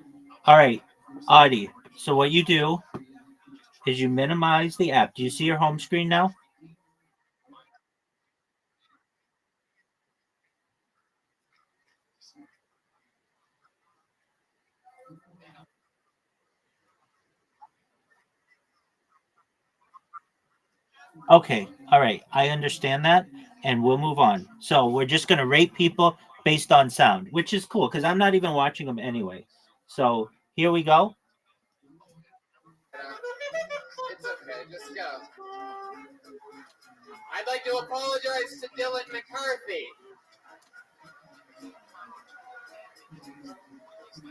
All right, Audie. So what you do is you minimize the app. Do you see your home screen now? Okay. All right. I understand that, and we'll move on. So we're just gonna rate people based on sound, which is cool because I'm not even watching them anyway. So here we go. It's okay, just go. I'd like to apologize to Dylan McCarthy.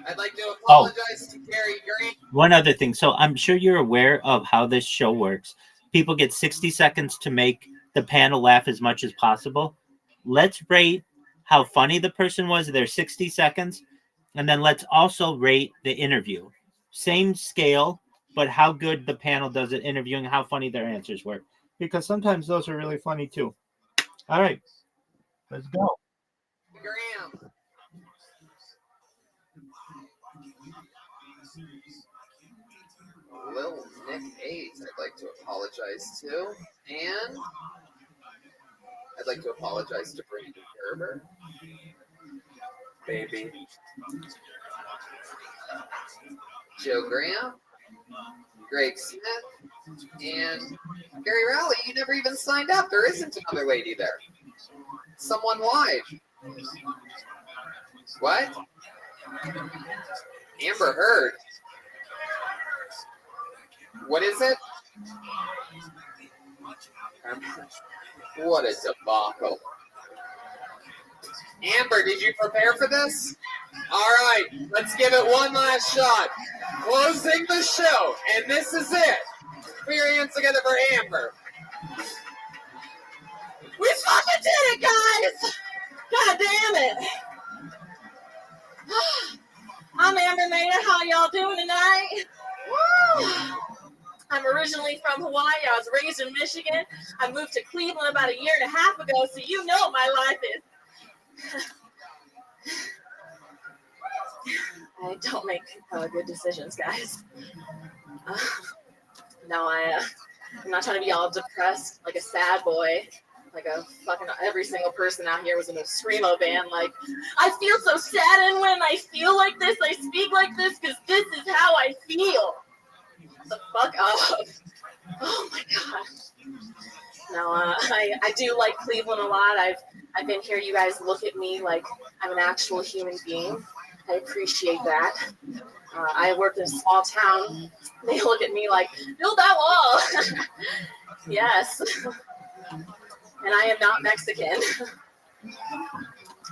I'd like to Oh, apologize to Gary Green. one other thing. So I'm sure you're aware of how this show works. People get 60 seconds to make the panel laugh as much as possible. Let's rate how funny the person was, their 60 seconds, and then let's also rate the interview. Same scale, but how good the panel does at interviewing, how funny their answers were. Because sometimes those are really funny too. All right, let's go. Graham. Lil Nick 8, I'd like to apologize to. And I'd like to apologize to Brandon Gerber. Baby. Joe Graham. Greg Smith. And Gary Rowley, you never even signed up. There isn't another lady there. Someone lied. What? Amber Heard. What is it? What a debacle. Amber, did you prepare for this? All right, let's give it one last shot. Closing the show, and this is it. Put your hands together for Amber. We fucking did it, guys! God damn it! I'm Amber Maida. How y'all doing tonight? Woo! I'm originally from Hawaii. I was raised in Michigan. I moved to Cleveland about a year and a half ago, so you know what my life is. I don't make good decisions, guys. No, I'm not trying to be all depressed like a sad boy. Like a fucking every single person out here was in a screamo band. Like, I feel so sad, and when I feel like this, I speak like this because this is how I feel. Shut the fuck up. Oh my god. No, I do like Cleveland a lot. I've been here. You guys look at me like I'm an actual human being. I appreciate that. I worked in a small town. They look at me like, build that wall. Yes. And I am not Mexican.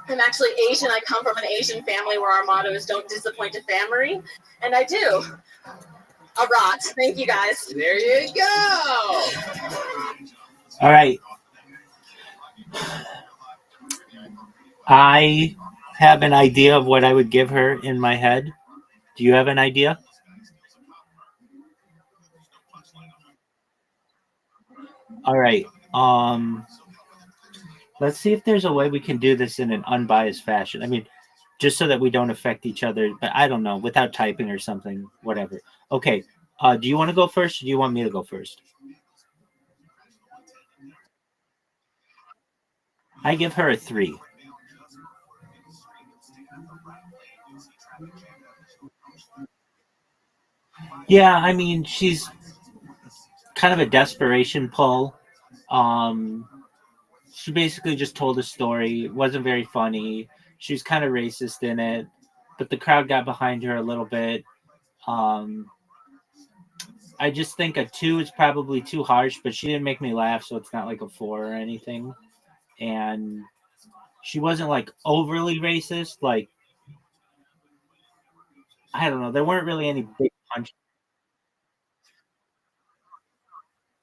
I'm actually Asian. I come from an Asian family where our motto is don't disappoint a family. And I do. A rot. Thank you guys. There you go. All right. I have an idea of what I would give her in my head. Do you have an idea? All right. Let's see if there's a way we can do this in an unbiased fashion. I mean, just so that we don't affect each other, but I don't know, without typing or something, whatever. Okay. Do you want to go first or do you want me to go first? I give her a 3. Yeah, I mean, she's kind of a desperation pull. She basically just told a story. It wasn't very funny. She was kind of racist in it, but the crowd got behind her a little bit. I just think a 2 is probably too harsh, but she didn't make me laugh, so it's not like a 4 or anything. And she wasn't like overly racist. Like, I don't know. There weren't really any big punch.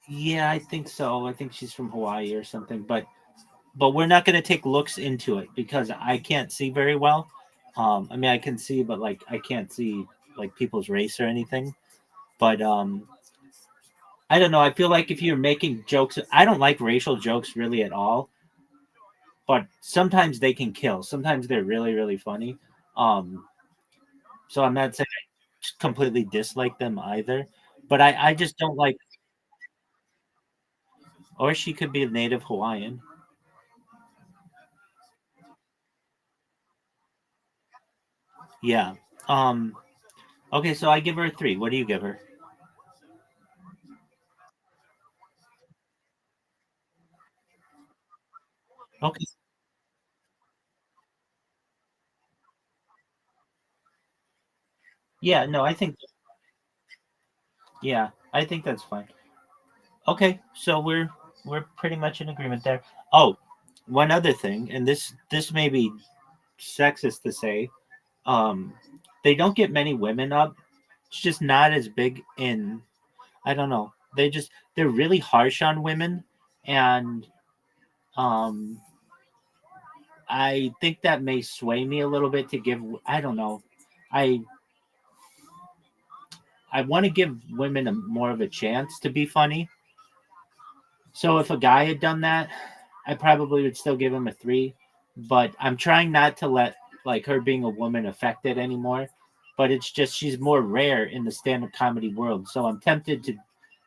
Yeah, I think so. I think she's from Hawaii or something. But we're not going to take looks into it because I can't see very well. I mean, I can see, but like I can't see like people's race or anything. But I don't know. I feel like if you're making jokes, I don't like racial jokes really at all. But sometimes they can kill. Sometimes they're really, really funny. Um, so I'm not saying I completely dislike them either. But I just don't like. Or she could be a native Hawaiian. Yeah. Um. Okay, so I give her a 3. What do you give her? Okay. Yeah. No, I think. Yeah, I think that's fine. Okay, so we're pretty much in agreement there. Oh, one other thing, and this may be sexist to say, um, they don't get many women up. It's just not as big in. I don't know. They're really harsh on women, and um, I think that may sway me a little bit to give. I don't know. I I want to give women more of a chance to be funny. So if a guy had done that, I probably would still give him a 3. But I'm trying not to let like her being a woman affect it anymore. But it's just she's more rare in the stand-up comedy world, so I'm tempted to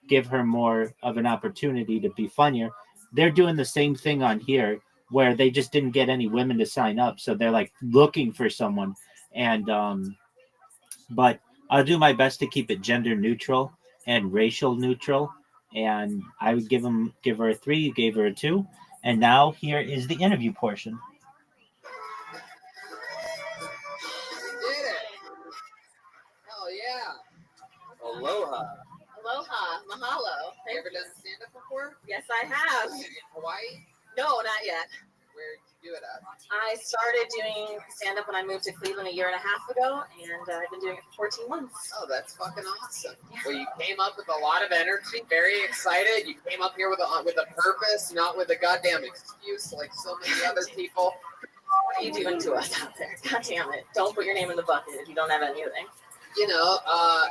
give her more of an opportunity to be funnier. They're doing the same thing on here where they just didn't get any women to sign up, so they're like looking for someone. And but I'll do my best to keep it gender neutral and racial neutral. And I would give her a 3. You gave her a 2. And now here is the interview portion. You did it. Hell yeah. Aloha. Aloha. Mahalo. You ever done stand up before? Yes, I have. In Hawaii? No, not yet. Where did you do it at? I started doing stand-up when I moved to Cleveland a year and a half ago, and I've been doing it for 14 months. Oh, that's fucking awesome. Well, you came up with a lot of energy, very excited. You came up here with a purpose, not with a goddamn excuse like so many other people. What are you doing to us out there? God damn it. Don't put your name in the bucket if you don't have anything. You know,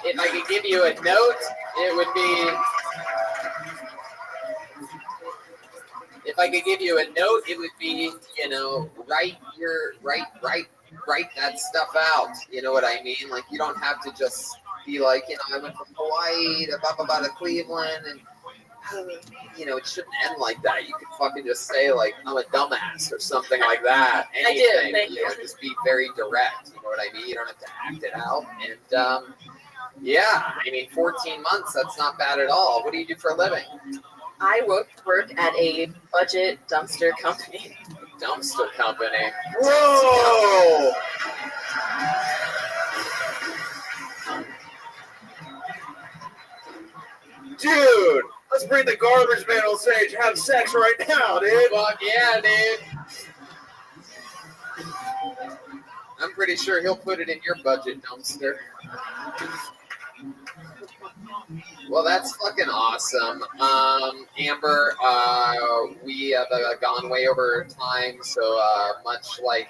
if I could give you a note, it would be... If I could give you a note, it would be, you know, write that stuff out. You know what I mean? Like, you don't have to just be like, I went from Hawaii to to Cleveland, and it shouldn't end like that. You could fucking just say like, I'm a dumbass or something like that. I do, Anything, thank you. just be very direct. You know what I mean? You don't have to act it out. And yeah, 14 months, that's not bad at all. What do you do for a living? I work at a budget dumpster company. Dumpster company. Whoa! Dude, let's bring the garbage man on stage and have sex right now, dude. Fuck yeah, dude. I'm pretty sure he'll put it in your budget dumpster. Well, that's fucking awesome. Amber, we have gone way over time, so much like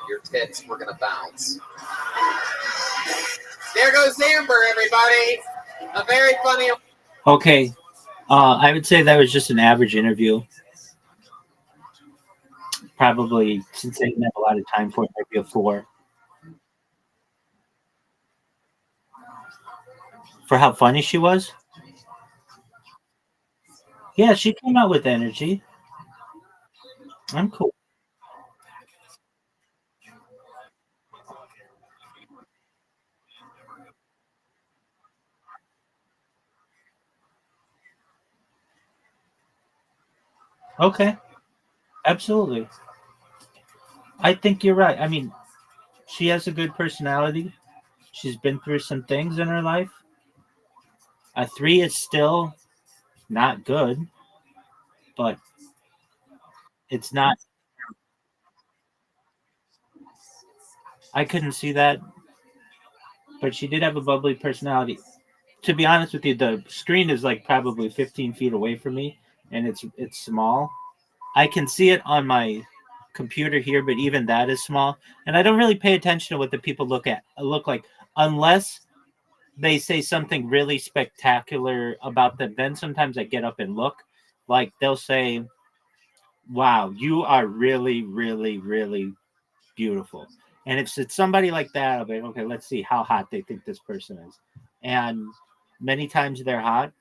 your tits, we're gonna bounce. There goes Amber, everybody. A very funny. Okay. I would say that was just an average interview. Probably, since they didn't have a lot of time for it, maybe a 4. For how funny she was? Yeah, she came out with energy. I'm cool. Okay. Absolutely. I think you're right. She has a good personality. She's been through some things in her life. A 3 is still not good, but it's not. I couldn't see that, but she did have a bubbly personality. To be honest with you, the screen is like probably 15 feet away from me, and it's small. I can see it on my computer here, but even that is small. And I don't really pay attention to what the people look like unless they say something really spectacular about them. Then sometimes I get up and look. Like they'll say, "Wow, you are really, really, really beautiful." And if it's somebody like that, I'll be okay. Let's see how hot they think this person is. And many times they're hot.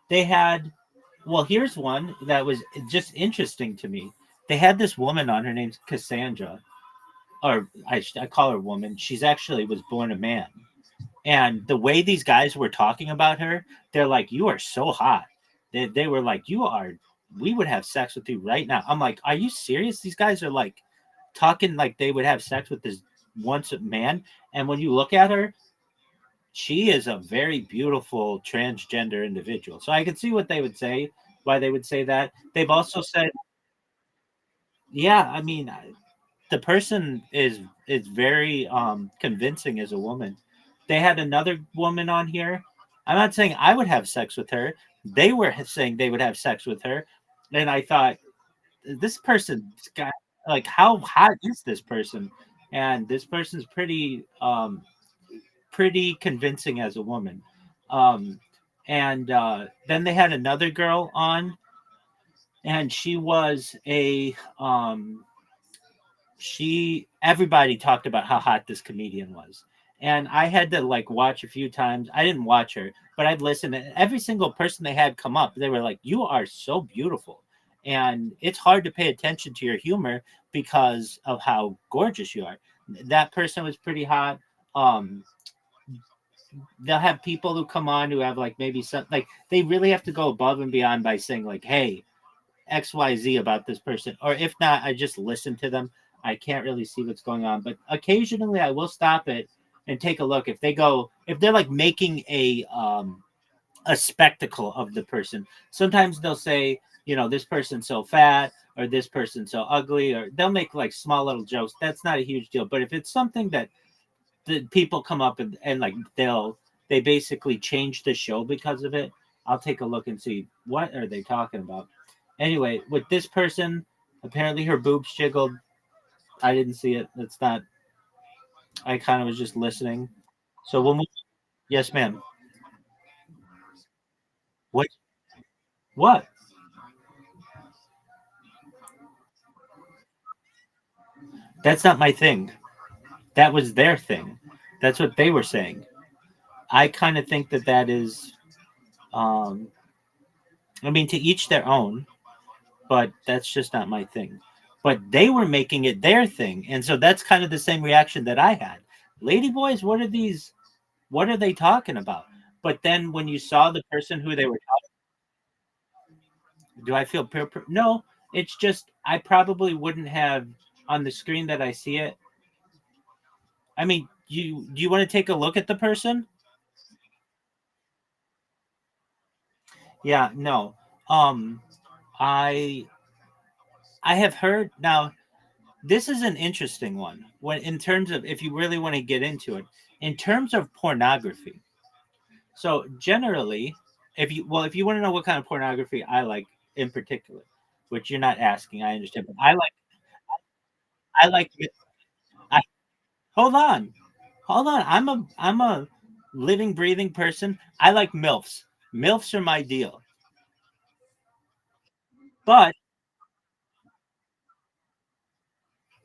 They had, well, here's one that was just interesting to me. They had this woman on. Her name's Cassandra, or I call her woman. She's actually was born a man. And the way these guys were talking about her, they're like, "You are so hot." They were like, "You are. We would have sex with you right now." I'm like, "Are you serious?" These guys are like talking like they would have sex with this once a man. And when you look at her, she is a very beautiful transgender individual. So I can see what they would say, why they would say that. They've also said, yeah, the person is very convincing as a woman. They had another woman on here. I'm not saying I would have sex with her. They were saying they would have sex with her, and I thought this person's got like how hot is this person? And this person's pretty convincing as a woman. Um, and then they had another girl on, and she was a she everybody talked about how hot this comedian was, and I had to like watch a few times. I didn't watch her, but I'd listen, and every single person they had come up, they were like, "You are so beautiful," and it's hard to pay attention to your humor because of how gorgeous you are. That person was pretty hot. um they'll have people who come on who have like maybe some like they really have to go above and beyond by saying like, "Hey, XYZ about this person," or if not, I just listen to them. I can't really see what's going on, but occasionally I will stop it and take a look. If they're like making a spectacle of the person, sometimes they'll say, "This person's so fat," or "This person's so ugly," or they'll make like small little jokes. That's not a huge deal. But if it's something that the people come up and like they basically change the show because of it, I'll take a look and see what are they talking about. Anyway, with this person, apparently her boobs jiggled. I didn't see it. That's not. I kind of was just listening. So when we, yes, ma'am. What? What? That's not my thing. That was their thing. That's what they were saying. I kind of think that is, I mean, to each their own, but that's just not my thing. But they were making it their thing, and so that's kind of the same reaction that I had. Ladyboys, what are these? What are they talking about? But then when you saw the person who they were talking, do I feel no? It's just I probably wouldn't have on the screen that I see it. I mean, do you want to take a look at the person? Yeah, no. Um, I I have heard now. This is an interesting one. When in terms of if you really want to get into it, in terms of pornography. So generally, if you want to know what kind of pornography I like in particular, which you're not asking, I understand, but I like I hold on. I'm a living, breathing person. I like milfs. Milfs are my deal. But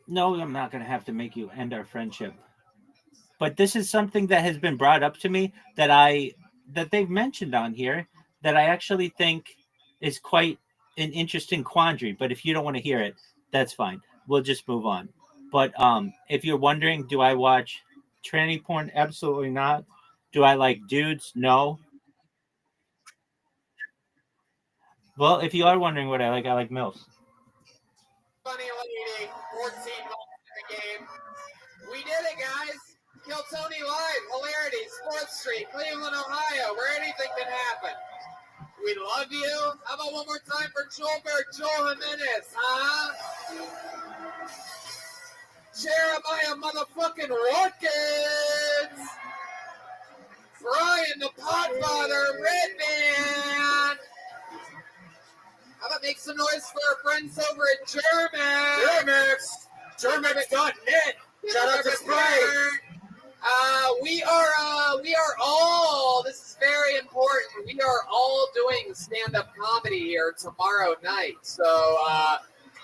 no, I'm not going to have to make you end our friendship. But this is something that has been brought up to me that they've mentioned on here that I actually think is quite an interesting quandary. But if you don't want to hear it, that's fine. We'll just move on. But if you're wondering, do I watch tranny porn? Absolutely not. Do I like dudes? No. Well, if you are wondering what I like MILFs. Funny lady, 14 months in the game. We did it, guys. Kill Tony live. Hilarity, 4th Street, Cleveland, Ohio, where anything can happen. We love you. How about one more time for Joel Jimenez, huh? Jeremiah motherfucking Watkins. Brian the Podfather, Redman. How about make some noise for our friends over at Germax? Germax.net. Shout out to Sprite. We are all, this is very important, we are all doing stand-up comedy here tomorrow night. So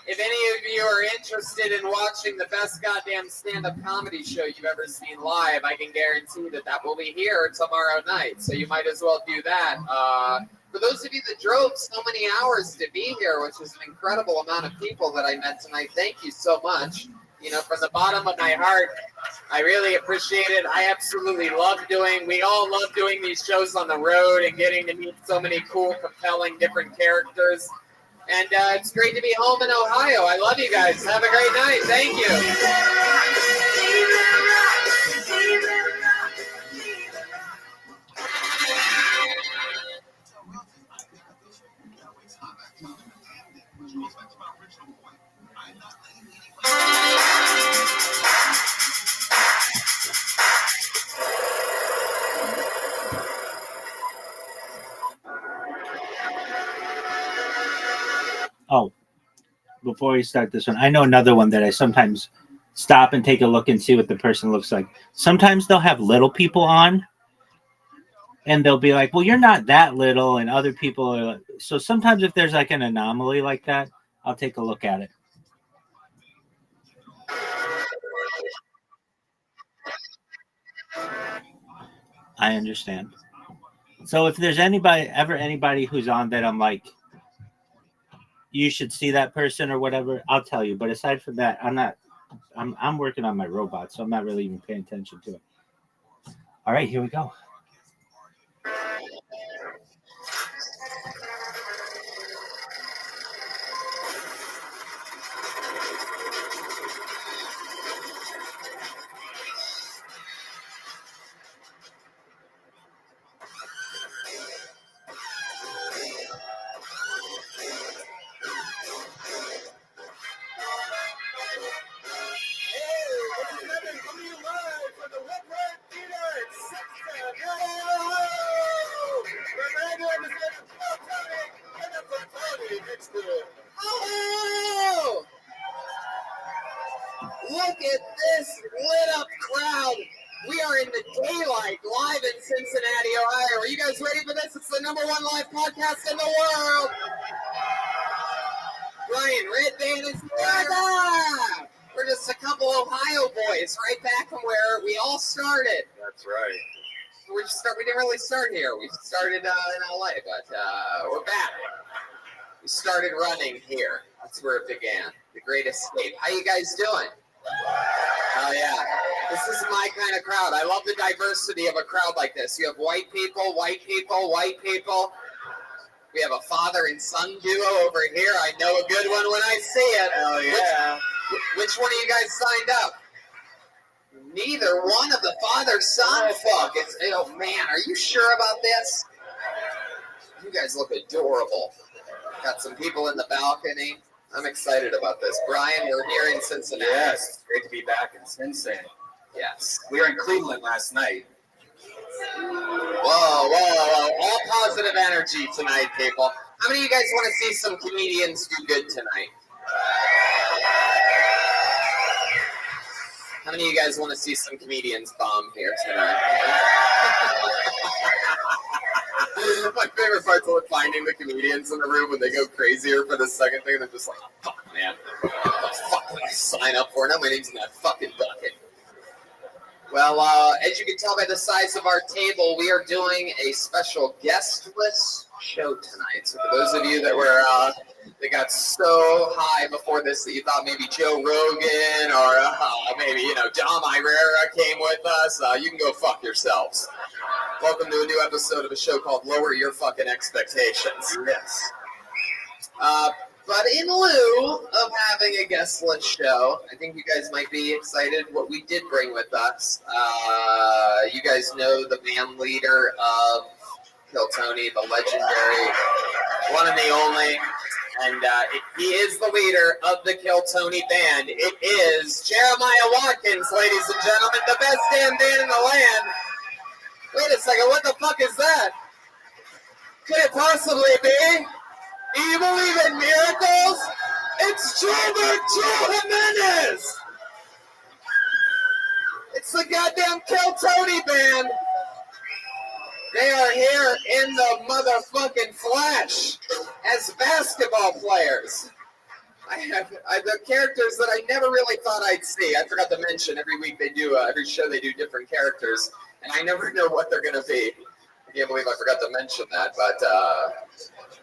if any of you are interested in watching the best goddamn stand-up comedy show you've ever seen live, I can guarantee that will be here tomorrow night. So you might as well do that. For those of you that drove so many hours to be here, which is an incredible amount of people that I met tonight, thank you so much. You know, from the bottom of my heart, I really appreciate it. I absolutely we all love doing these shows on the road and getting to meet so many cool, compelling, different characters. And it's great to be home in Ohio. I love you guys. Have a great night. Thank Oh, before we start this one, I know another one that I sometimes stop and take a look and see what the person looks like. Sometimes they'll have little people on and they'll be like, well, you're not that little. And other people are like, so sometimes if there's like an anomaly like that, I'll take a look at it. I understand. So if there's anybody who's on that I'm like, you should see that person or whatever, I'll tell you. But aside from that, I'm working on my robot, so I'm not really even paying attention to it. All right, here we go. Oh! Look at this lit up crowd. We are in the daylight live in Cincinnati, Ohio. Are you guys ready for this? It's the #1 live podcast in the world. Brian Redman is here. We're just a couple Ohio boys right back from where we all started. That's right. We didn't really start here. We started in LA, but we're back. We started running here. That's where it began. The Great Escape. How you guys doing? Oh yeah, this is my kind of crowd. I love the diversity of a crowd like this. You have white people, white people, white people. We have a father and son duo over here. I know a good one when I see it. Hell yeah. Which one of you guys signed up? Neither one of the father-son fuck. Oh man, are you sure about this? You guys look adorable. Got some people in the balcony. I'm excited about this. Brian, we're here in Cincinnati. Yes, it's great to be back in Cincinnati. Yes. We were in Cleveland last night. Whoa. All positive energy tonight, people. How many of you guys want to see some comedians do good tonight? How many of you guys want to see some comedians bomb here tonight? My favorite part's like finding the comedians in the room when they go crazier for the second thing. They're just like, fuck, man. What the fuck did I sign up for? Now my name's in that fucking bucket. Well, as you can tell by the size of our table, we are doing a special guestless show tonight. So for those of you that were that got so high before this that you thought maybe Joe Rogan or maybe Dom Irera came with us, you can go fuck yourselves. Welcome to a new episode of a show called Lower Your Fucking Expectations. Yes. But in lieu of having a guestless show, I think you guys might be excited what we did bring with us. You guys know the band leader of Kill Tony, the legendary one and the only, and he is the leader of the Kill Tony band. It is Jeremiah Watkins, ladies and gentlemen, the best damn band in the land. Wait a second, what the fuck is that? Could it possibly be? Do you believe in miracles? It's Gilbert Joe Jimenez! It's the goddamn Kill Tony band! They are here in the motherfucking flesh as basketball players. The characters that I never really thought I'd see. I forgot to mention every week every show they do different characters, and I never know what they're going to be. I can't believe I forgot to mention that, but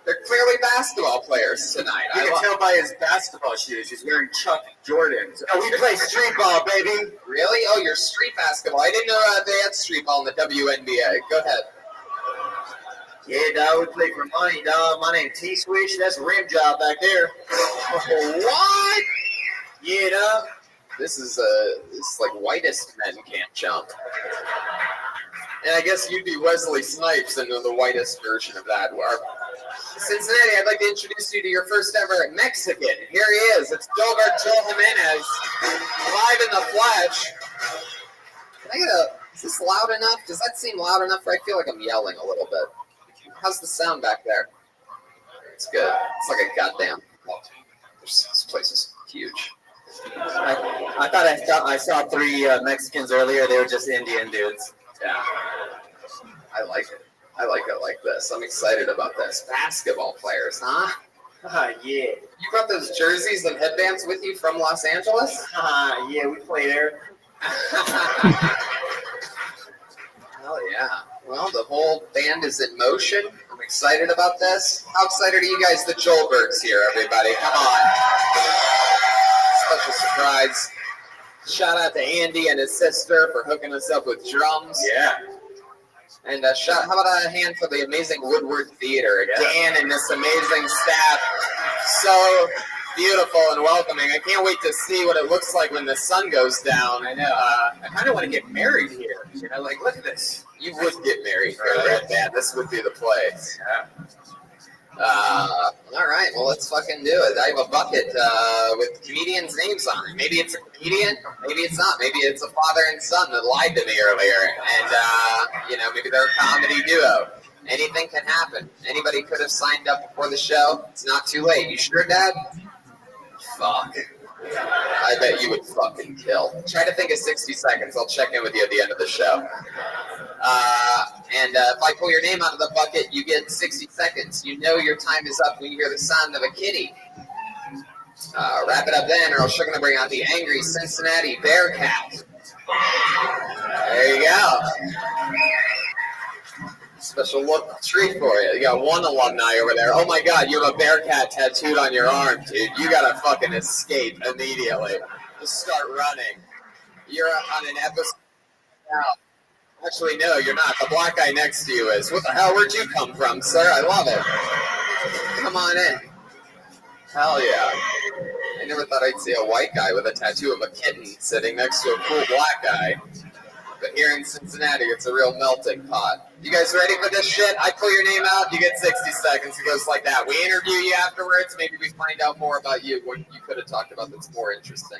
they're clearly basketball players tonight. You can tell by his basketball shoes. He's wearing Chuck Jordans. Oh, we play street ball, baby. Really? Oh, you're street basketball. I didn't know they had street ball in the WNBA. Go ahead. Yeah, dog, we play for money, dog. My name's T-Switch. That's a rim job back there. What? Yeah, dog. This is like whitest men can't jump. And I guess you'd be Wesley Snipes into the whitest version of that. Cincinnati, I'd like to introduce you to your first ever Mexican. Here he is. It's Gilbert Joe Jimenez, live in the flesh. Is this loud enough? Does that seem loud enough? I feel like I'm yelling a little bit. How's the sound back there? It's good. It's like a goddamn. This place is huge. I thought I saw three Mexicans earlier. They were just Indian dudes. Yeah. I like it. I like it like this. I'm excited about this. Basketball players, huh? Yeah. You brought those jerseys and headbands with you from Los Angeles? Yeah, we play there. Hell yeah. Well, the whole band is in motion. I'm excited about this. How excited are you guys that Joelberg's here, everybody? Come on. Special surprise. Shout out to Andy and his sister for hooking us up with drums. Yeah. And how about a hand for the amazing Woodward Theater? Dan and this amazing staff. So beautiful and welcoming. I can't wait to see what it looks like when the sun goes down. I know. I kind of want to get married here. Look at this. You would get married here, right, man? This would be the place. Yeah. All right, well, let's fucking do it. I have a bucket with comedians' names on it. Maybe it's a comedian, maybe it's not. Maybe it's a father and son that lied to me earlier, and maybe they're a comedy duo. Anything can happen. Anybody could have signed up before the show. It's not too late. You sure, Dad? Fuck. I bet you would fucking kill. Try to think of 60 seconds. I'll check in with you at the end of the show. If I pull your name out of the bucket, you get 60 seconds. You know your time is up when you hear the sound of a kitty. Wrap it up then, or else you're going to bring out the angry Cincinnati Bearcat. There you go. special look treat for you. You got one alumni over there. Oh my God, you have a Bearcat tattooed on your arm, dude. You gotta fucking escape immediately. Just start running. You're on an episode now. Actually, no, you're not. The black guy next to you is. What the hell? Where'd you come from, sir? I love it. Come on in. Hell yeah. I never thought I'd see a white guy with a tattoo of a kitten sitting next to a cool black guy. But here in Cincinnati, it's a real melting pot. You guys ready for this shit? I pull your name out, you get 60 seconds. It goes like that. We interview you afterwards. Maybe we find out more about you, what you could have talked about that's more interesting.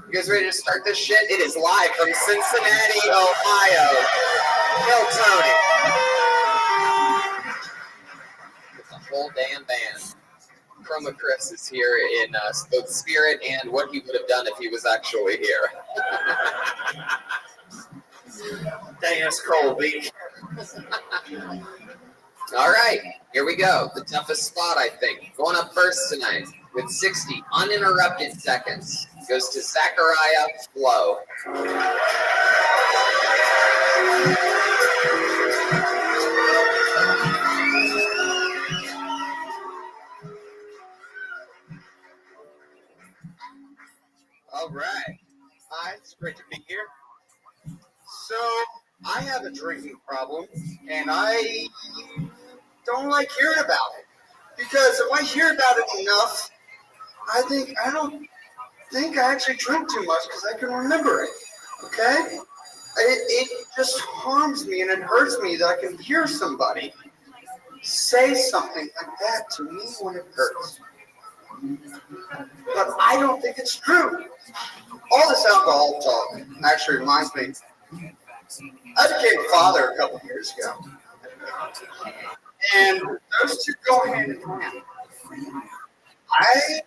You guys ready to start this shit? It is live from Cincinnati, Ohio. Kill Tony. It's a whole damn band. Chroma Chris is here in both spirit and what he would have done if he was actually here. Dang, that's cold, baby. All right, here we go. The toughest spot, I think. Going up first tonight with 60 uninterrupted seconds goes to Zachariah Flo. All right. Hi, it's great to be here. So, I have a drinking problem, and I don't like hearing about it. Because if I hear about it enough, I don't think I actually drink too much because I can remember it. Okay? It just harms me and it hurts me that I can hear somebody say something like that to me when it hurts. But I don't think it's true. All this alcohol talk actually reminds me, I became a father a couple years ago. And those two go hand in hand. I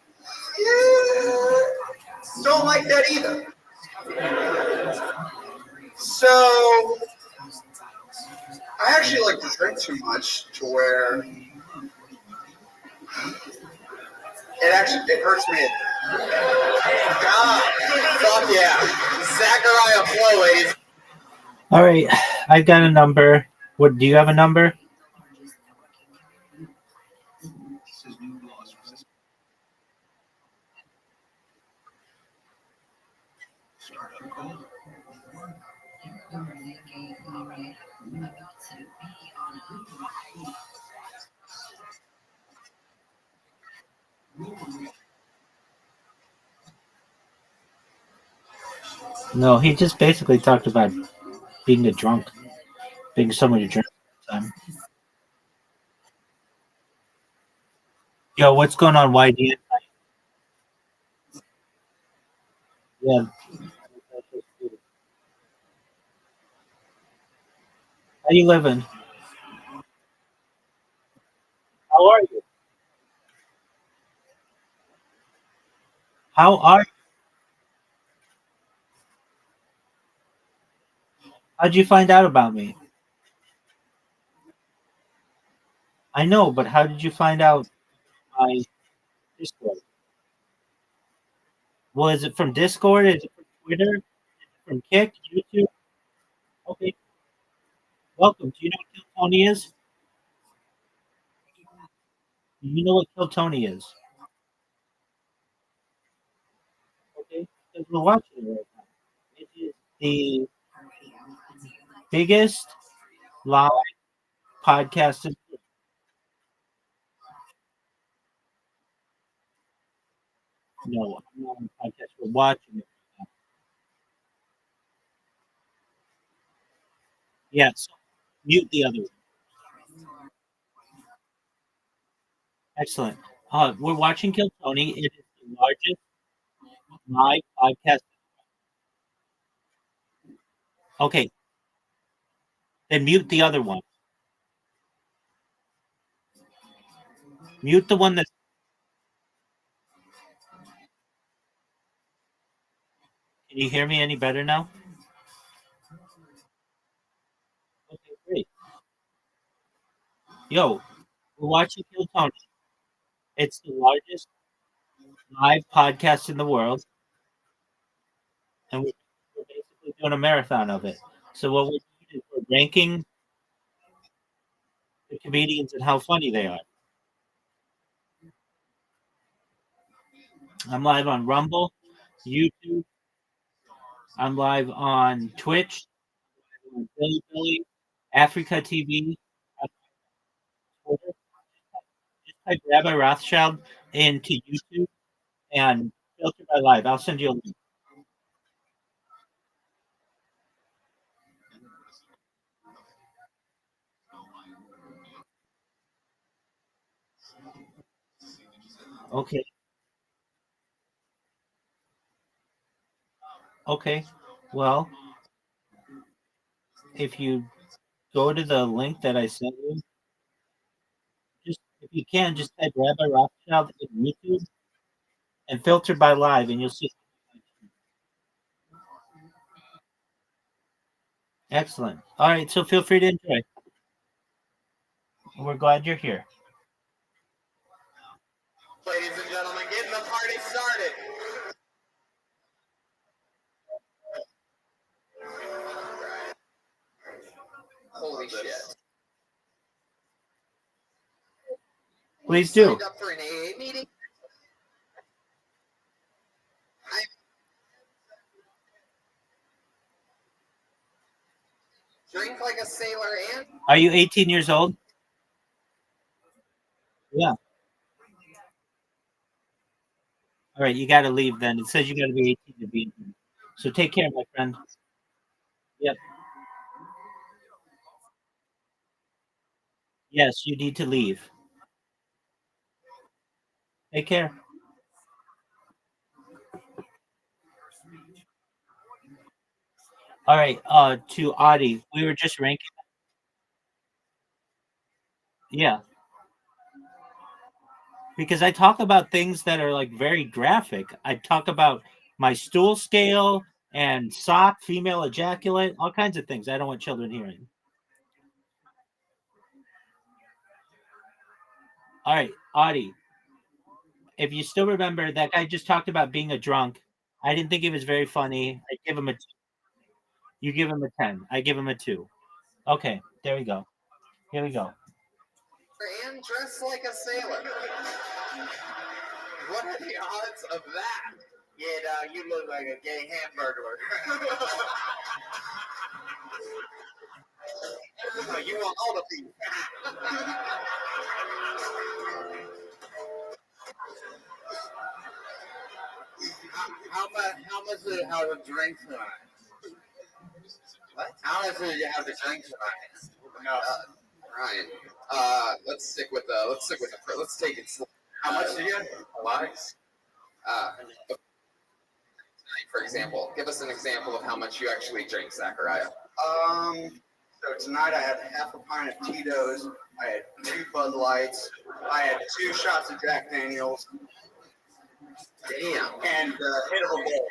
don't like that either. So, I actually like to drink too much to where it hurts me. God, fuck yeah. Zachariah Flo, ladies. All right, I've got a number. What do you have a number? No, he just basically talked about being a drunk, being someone who drinks all the time. Yo, what's going on, YD? Yeah. How you living? How are you? How are you? How'd you find out about me? I know, but how did you find out my Discord? Well, is it from Discord? Is it from Twitter? From Kick? YouTube? Okay. Welcome. Do you know what Kill Tony is? Do you know what Kill Tony is? Okay. Because we're watching it right now. It is the biggest live podcast in no, I'm not on a podcast. We're watching it. Yeah, so mute the other one. Excellent. We're watching Kill Tony. It is the largest live podcast. Okay, then mute the other one. Mute the one that's. Can you hear me any better now? Okay, great. Yo, we're watching Kill Tony. It's the largest live podcast in the world, and we're basically doing a marathon of it. So what we're doing is we're ranking the comedians and how funny they are. I'm live on Rumble, YouTube. I'm live on Twitch, on Billy, Africa TV, Twitter. Just type Rabbi Rothschild into YouTube and filter by live. I'll send you a link. Okay. Okay. Well, if you go to the link that I sent you, just if you can, just type Rabbi Rothschild in YouTube and filter by live, and you'll see. Excellent. All right, so feel free to enjoy. We're glad you're here. Ladies and gentlemen, getting the party started. Holy shit. Please do. Signed up for an AA meeting. Drink like a sailor and Are you 18 years old? Yeah. All right, you got to leave then. It says you got to be 18 to be in here. So take care, my friend. Yep. Yes, you need to leave. Take care. All right, to Audie, we were just ranking. Yeah. Because I talk about things that are like very graphic. I talk about my stool scale and sock, female ejaculate, all kinds of things I don't want children hearing. All right, Audie, if you still remember, that guy just talked about being a drunk. I didn't think it was very funny. I give him a 2. You give him a 10. I give him a 2. Okay, there we go. Here we go. and dressed like a sailor. What are the odds of that? Yeah, you look like a gay hamburger. You want all the people. How much do you have a drink tonight? What? How much do you have to drink tonight? No. Ryan, let's take it slow. How much do you have? A lot. For example, give us an example of how much you actually drink, Zachariah. So tonight I had half a pint of Tito's. I had 2 Bud Lights. I had 2 shots of Jack Daniels. Damn. And hit of a bowl.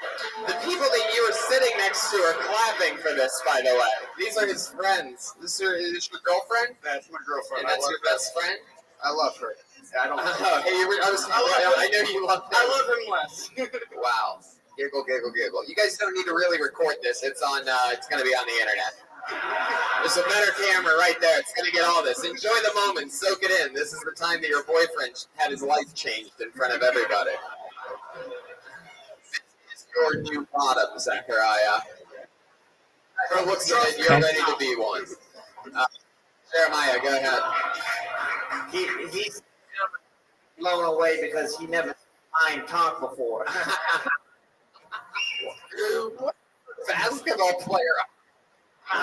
The people that you were sitting next to are clapping for this, by the way. These are his friends. Is this your girlfriend? That's my girlfriend. And that's your best friend? I love her. I don't. I know you love him. I love him less. Wow. Giggle, giggle, giggle. You guys don't need to really record this. It's on. It's going to be on the internet. There's a better camera right there. It's going to get all this. Enjoy the moment. Soak it in. This is the time that your boyfriend had his life changed in front of everybody. This is your new bottom, Zachariah. It looks like you're ready to be one. Jeremiah, go ahead. He's blown away because he never mind talk before. Basketball player.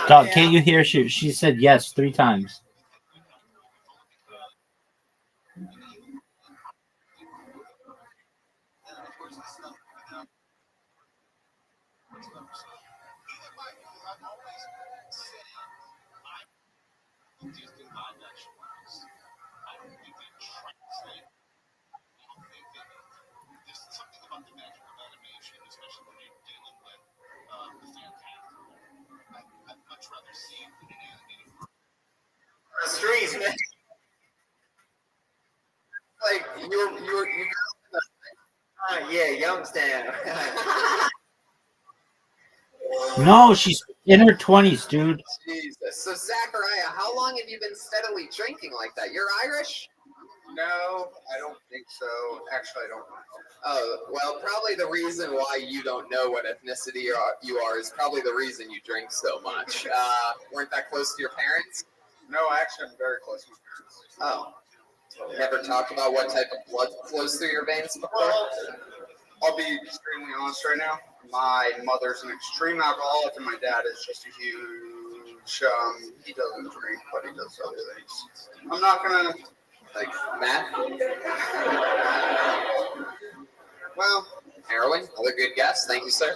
Dog, can't you hear? She said yes 3 times. The streets, man. Like you. Yeah, Youngstown. No, she's in her 20s, dude. Jesus. So Zachariah, how long have you been steadily drinking like that? You're Irish? No, I don't think so. Actually, I don't know. Oh, well, probably the reason why you don't know what ethnicity you are is probably the reason you drink so much. Weren't that close to your parents? No, actually, I'm very close to my parents. Oh. Never talked about what type of blood flows through your veins before? Well, I'll be extremely honest right now. My mother's an extreme alcoholic, and my dad is just a huge. He doesn't drink, but he does other things. I'm not gonna. Like Matt? Well, heroin. Another good guess. Thank you, sir.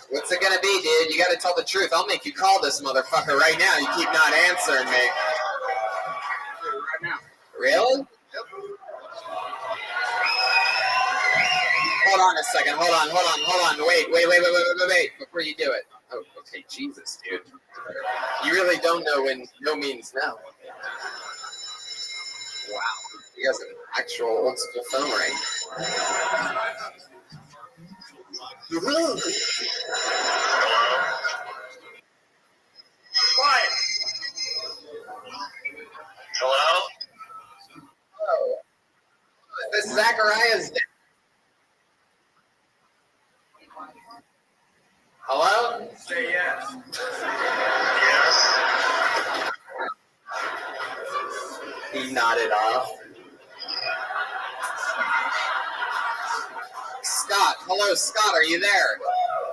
What's it gonna be, dude? You gotta tell the truth. I'll make you call this motherfucker right now. You keep not answering me. Right now. Really? Yep. Hold on a second. Hold on. Wait. Before you do it. Oh, okay. Jesus, dude. You really don't know when no means no. Wow. He has an actual old school phone ring. Quiet. Hello? Oh. This is Zachariah's dad. Hello? Say yes. He nodded off. Scott, hello, Scott, are you there?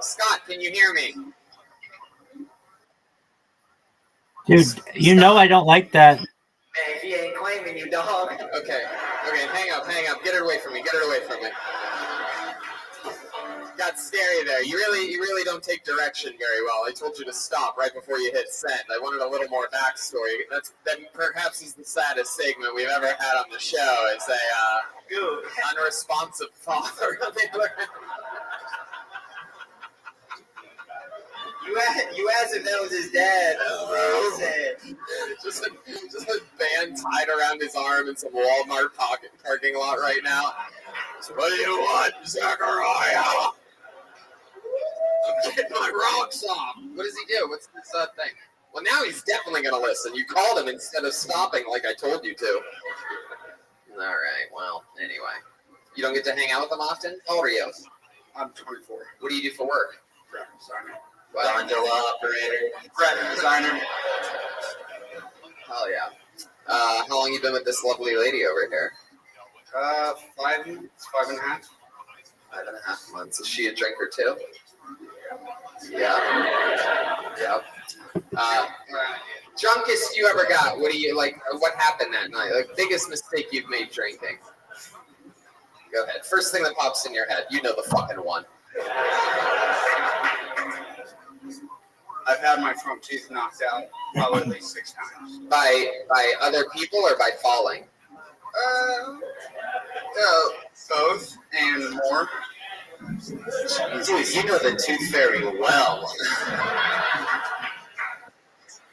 Scott, can you hear me? Dude, you know I don't like that. Man, he ain't claiming you, dog. Okay, hang up. Get it away from me. Got scary there. You really don't take direction very well. I told you to stop right before you hit send. I wanted a little more backstory. That perhaps is the saddest segment we've ever had on the show. It's a unresponsive father on the other hand. You asked if that was his dad. Oh, Just a band tied around his arm in some Walmart parking lot right now. So what do you want, Zachariah? I'm getting my rocks off. What does he do? What's this thing? Well, now he's definitely going to listen. You called him instead of stopping like I told you to. All right, well, anyway. You don't get to hang out with him often? How old are you? I'm 24. What do you do for work? Graphic designer. Gondola operator. Graphic designer. Hell yeah. How long you been with this lovely lady over here? 5.5. 5.5 months. Is she a drinker too? Yeah. Yep. Drunkest you ever got? What do you like? What happened that night? Like biggest mistake you've made drinking? Go ahead. First thing that pops in your head. You know the fucking one. I've had my front teeth knocked out probably at least 6 times. By other people or by falling? Both and more. Dude, you know the tooth fairy well.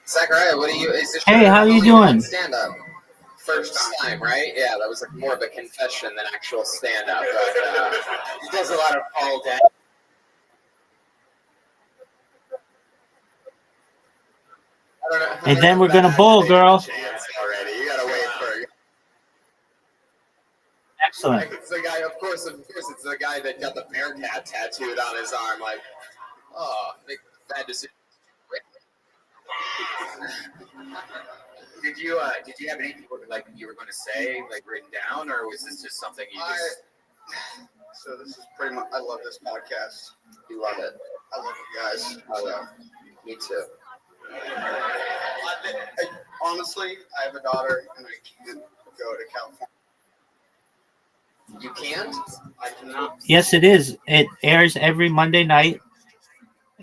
Zachariah, what do you? Is this Hey, how you doing? Stand up. First time, right? Yeah, that was like more of a confession than actual stand up. But he does a lot of fall down. And then we're gonna bowl, girl. Already, you gotta wait for. Excellent. It's the guy, of course, it's the guy that got the Bearcat tattooed on his arm. Like, oh, make bad decision. Did you have anything like you were going to say, like written down, or was this just something you just? So this is pretty much. I love this podcast. You love it. I love you guys. Me too. Honestly, I have a daughter, and I can't go to California. You can't? I cannot. Yes, it is. It airs every Monday night,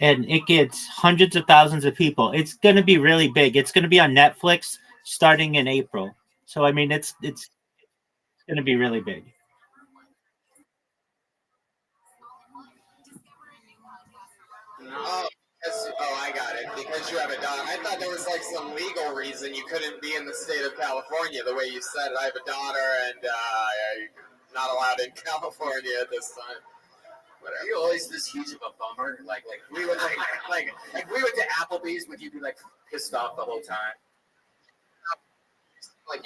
and it gets hundreds of thousands of people. It's going to be really big. It's going to be on Netflix starting in April. So I mean, it's going to be really big. Oh, I got it. Because you have a daughter. I thought there was like some legal reason you couldn't be in the state of California. The way you said it, I have a daughter and I'm not allowed in California at this time. Whatever. Are you always this huge of a bummer? Like we would like we went to Applebee's. Would you be like pissed off the whole time? Like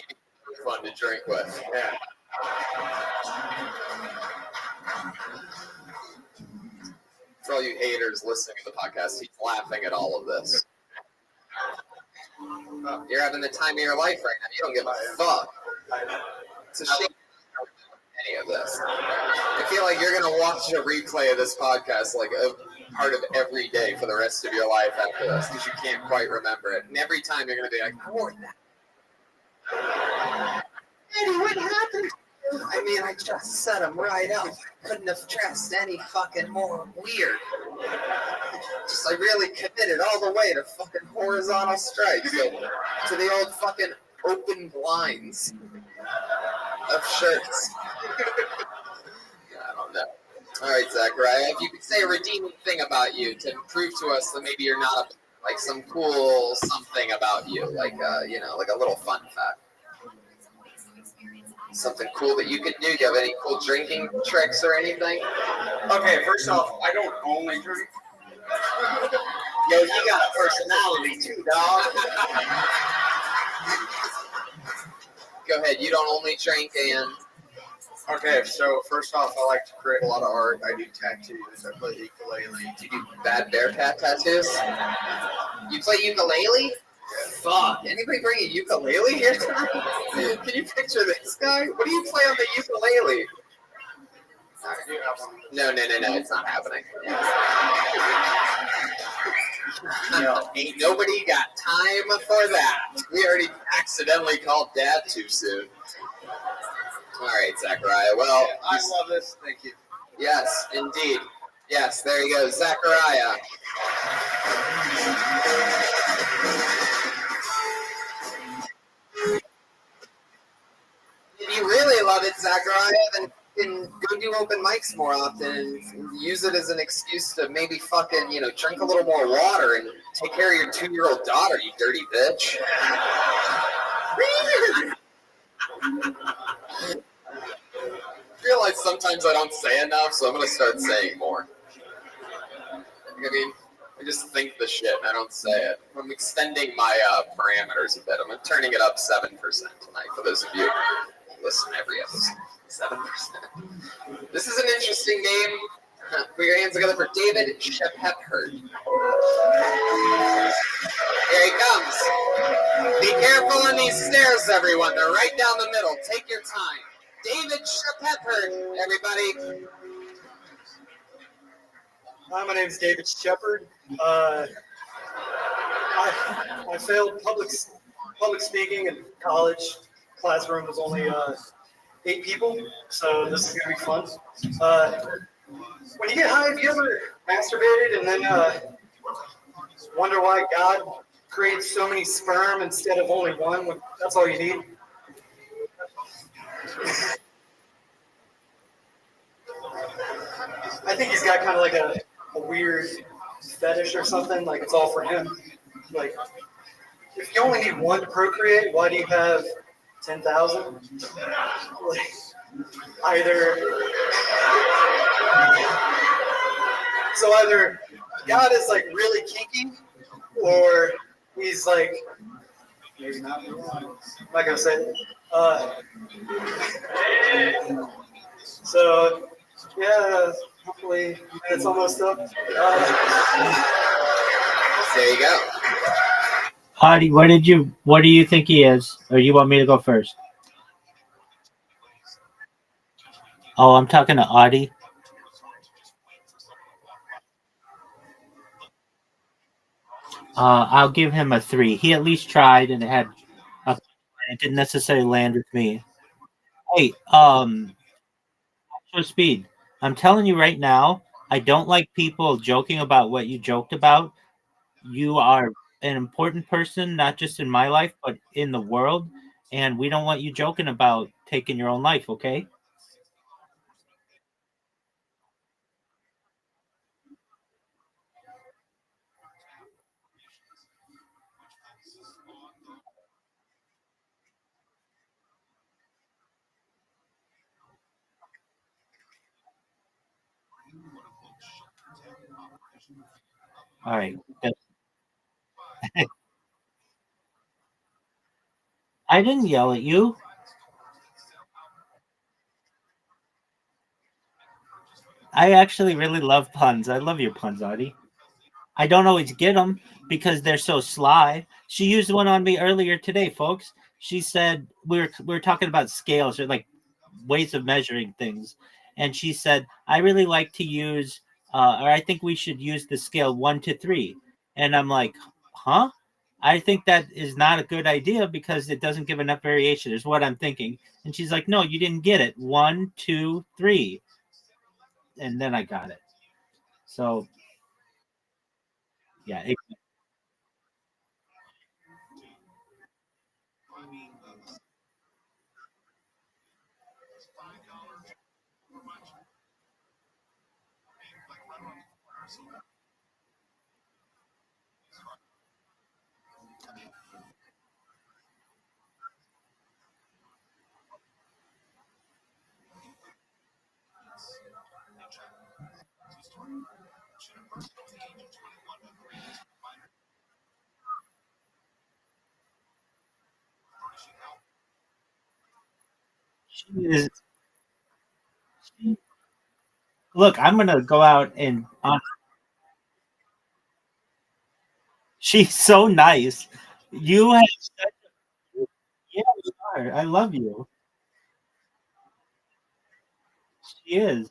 fun to drink with. Yeah. For all you haters listening to the podcast, he's laughing at all of this. You're having the time of your life right now. You don't give a fuck. It's a shame any of this. I feel like you're gonna watch a replay of this podcast like a part of every day for the rest of your life after this because you can't quite remember it. And every time you're gonna be like, I wore that. Eddie, what happened? I mean, I just set him right up. I couldn't have dressed any fucking more weird. I really committed all the way to fucking horizontal strikes, to the old fucking open blinds of shirts. I don't know. All right, Zachariah, if you could say a redeeming thing about you to prove to us that maybe you're not like some cool something about you, like like a little fun fact. Something cool that you can do. Do you have any cool drinking tricks or anything? Okay, first off, I don't only drink. Yo, you got a personality too, dog. Go ahead. You don't only drink and... Okay, so first off, I like to create a lot of art. I do tattoos. I play ukulele. Do you do bad bear cat tattoos? You play ukulele? Fuck. Anybody bring a ukulele here tonight? Can you picture this guy? What do you play on the ukulele? No, it's not happening. No, ain't nobody got time for that. We already accidentally called Dad too soon. All right, Zachariah. Well, I love this. Thank you. Yes, indeed. Yes, there you go, Zachariah. If you really love it, Zachariah, then you can go do open mics more often and use it as an excuse to maybe fucking, drink a little more water and take care of your 2-year-old daughter, you dirty bitch. I feel like sometimes I don't say enough, so I'm going to start saying more. I mean, I just think the shit and I don't say it. I'm extending my parameters a bit. I'm turning it up 7% tonight for those of you who listen every episode. 7%. This is an interesting game. Put your hands together for David Shepherd. Here he comes. Be careful on these stairs, everyone. They're right down the middle. Take your time. David Shepherd, everybody. Hi, my name is David Shepherd. I failed public speaking in college. Classroom was only 8 people, so this is gonna be fun. When you get high, have you ever masturbated and then wonder why God creates so many sperm instead of only one? When that's all you need. I think he's got kind of like a weird fetish or something, like it's all for him. Like, if you only need one to procreate, why do you have 10,000? Like, either God is like really kinky, or he's like maybe not. I'm not gonna say it. So yeah, hopefully it's almost up. There you go. Audie, what do you think he is? Or you want me to go first? Oh, I'm talking to Audie. I'll give him a 3. He at least tried, and it didn't necessarily land with me. Hey, for speed. I'm telling you right now, I don't like people joking about what you joked about. You are an important person, not just in my life, but in the world, and we don't want you joking about taking your own life, okay? All right. I didn't yell at you. I actually really love puns. I love your puns, Audie. I don't always get them because they're so sly. She used one on me earlier today, folks. She said we were talking about scales or like ways of measuring things, and she said I really like to use, or I think we should use the scale 1 to 3. And I'm like, huh? I think that is not a good idea because it doesn't give enough variation. Is what I'm thinking. And she's like, no, you didn't get it. 1, 2, 3, and then I got it. So yeah, she is. Look, I'm gonna go out and she's so nice. You have such yeah, you are. I love you. She is.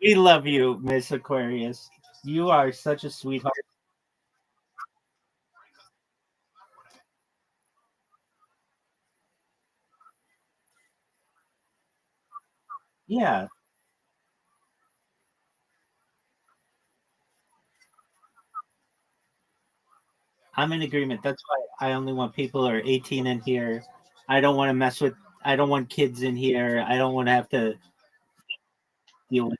We love you, Miss Aquarius. You are such a sweetheart. Yeah, I'm in agreement. That's why I only want people who are 18 in here. I don't want to mess with. I don't want kids in here. I don't want to have to deal with.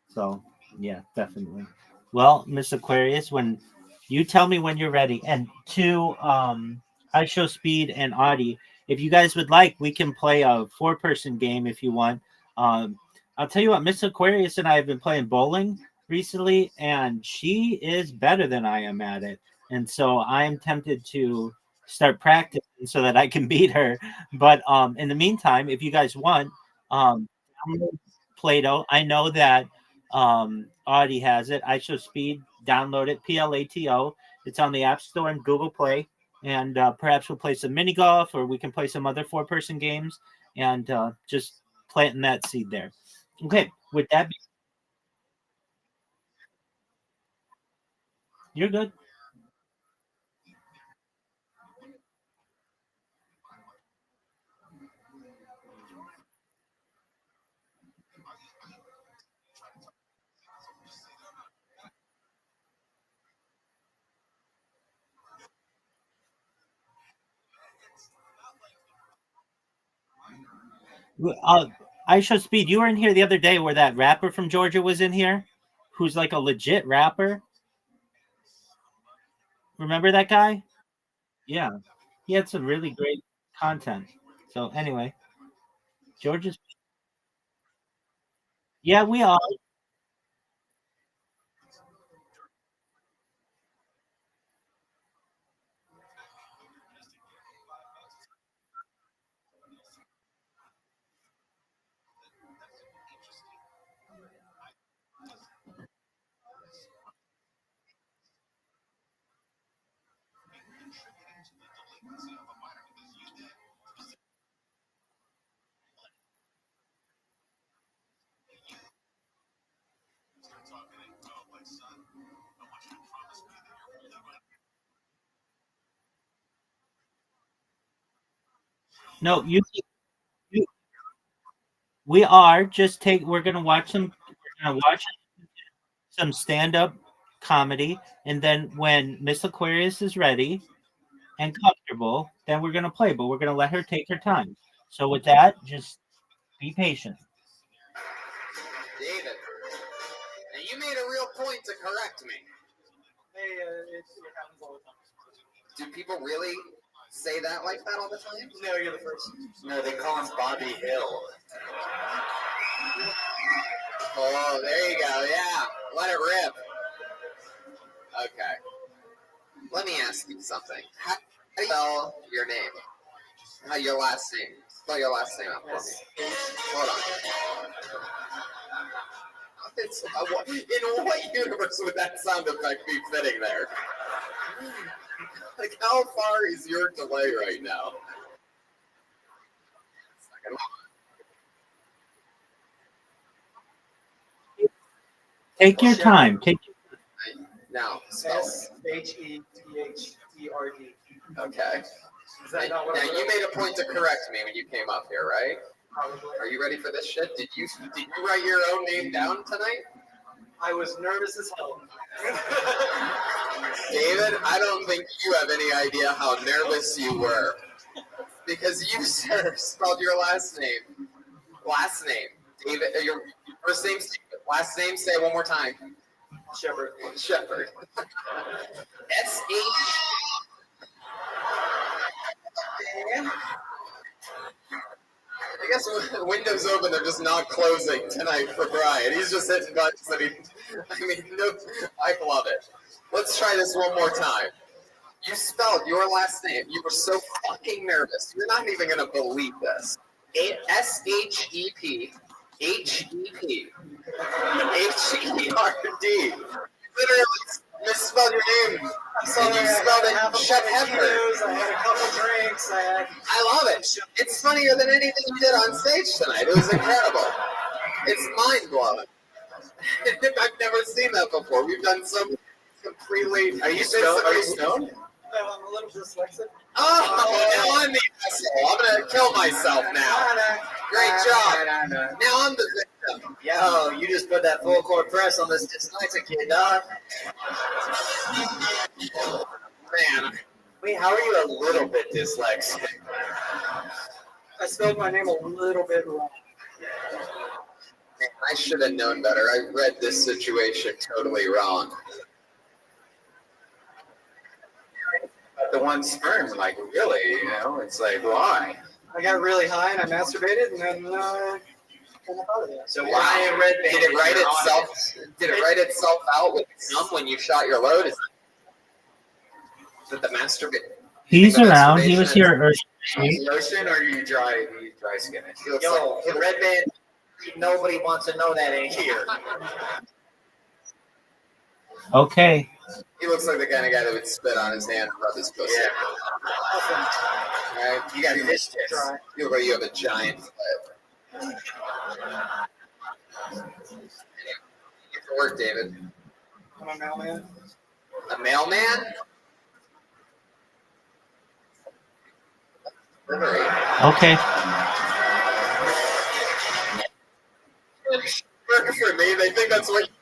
So yeah, definitely. Well, Miss Aquarius, when you tell me when you're ready, and to I show Speed and Audie, if you guys would like, we can play a 4-person game if you want. I'll tell you what, Miss Aquarius and I have been playing bowling recently, and she is better than I am at it, and so I am tempted to start practicing so that I can beat her. But in the meantime, if you guys want, download Plato. I know that Audie has it. I show Speed. Download it. Plato. It's on the App Store and Google Play. And perhaps we'll play some mini golf, or we can play some other 4-person games, and just planting that seed there. Okay. With that, you're good. Uh, I show Speed. You were in here the other day where that rapper from Georgia was in here, who's like a legit rapper. Remember that guy? Yeah, he had some really great content. So anyway, Georgia's. Yeah, we are. No, you we are just take. We're gonna watch some. We're gonna watch. some stand-up comedy, and then when Miss Aquarius is ready and comfortable, then we're gonna play. But we're gonna let her take her time. So with that, just be patient. David, and you made a real point to correct me. Hey, it happens all the time. Do people really say that like that all the time? No, you're the first. No, they call him Bobby Hill. Oh, there you go. Yeah, let it rip. Okay. Let me ask you something. How do you spell your name? How your last name? Spell your last name out for me. Hold on. In what universe would that sound effect be fitting there? Like, how far is your delay right now? Take your time. Take Now, SHETHERD. Okay. Is that not what Now, I you made a point to correct me when you came up here, right? Probably. Are you ready for this shit? Did you write your own name down tonight? I was nervous as hell. David, I don't think you have any idea how nervous you were. Because you, sir, spelled your last name. Last name. David, your first name, last name, say it one more time. Shepherd. Shepherd. S-H. I guess when windows open, they're just not closing tonight for Brian. He's just hitting buttons that I love it. Let's try this one more time. You spelled your last name. You were so fucking nervous. You're not even going to believe this. S-H-E-P H-E-P H-E-R-D. Literally misspelled your name. I'm sorry, And you spelled it Shepherd. I had a couple drinks. I love it. It's funnier than anything you did on stage tonight. It was incredible. It's mind-blowing. I've never seen that before. We've done some completely... Are you stoned? No, I'm a little dyslexic. Oh, now I'm the asshole. I'm going to kill myself now. Great job. Now I'm the victim. Yo, you just put that full court press on this dyslexic kid, dog. Man. Wait, how are you a little bit dyslexic? I spelled my name a little bit wrong. Man, I should have known better. I read this situation totally wrong. The one sperm, like, really, you know? It's like, why? I got really high and I masturbated and then kind of thought of that. So why red band? Did it write itself? Did it write itself out with cum when you shot your load? Is it the masturbate? He's around. He was here earlier. Lotion or you dry skin? Yo, the red band, nobody wants to know that ain't here. Okay. He looks like the kind of guy that would spit on his hand and rub his pussy. Yeah. Right? You got fish tits. You look like you have a giant foot. Get to work, David. I'm a mailman. A mailman? Okay. Work for me. They think that's what you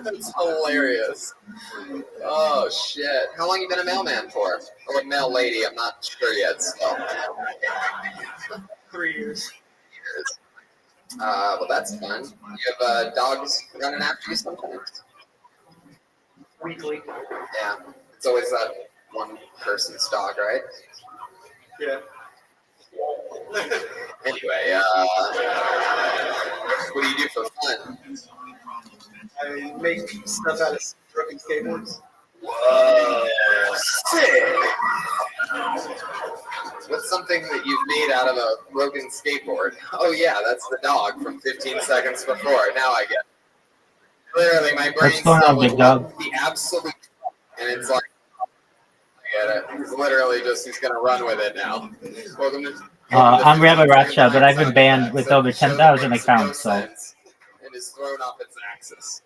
That's hilarious. Oh shit! How long you been a mailman for? Or a mail lady? I'm not sure yet. Still. 3 years. Well, that's fun. You have dogs running after you sometimes. Weekly. Yeah, it's always that one person's dog, right? Yeah. Anyway, what do you do for fun? I make stuff out of broken skateboards. Whoa, sick! What's something that you've made out of a broken skateboard? Oh yeah, that's the dog from 15 seconds before. Now I get it. Literally, my brain's going on, still with big dog? the absolute, and it's like, I get it. He's literally just, he's gonna run with it now. Welcome to. I'm Rabbi Rothschild, but I've been banned with over 10,000 accounts, so. And is thrown off its axis.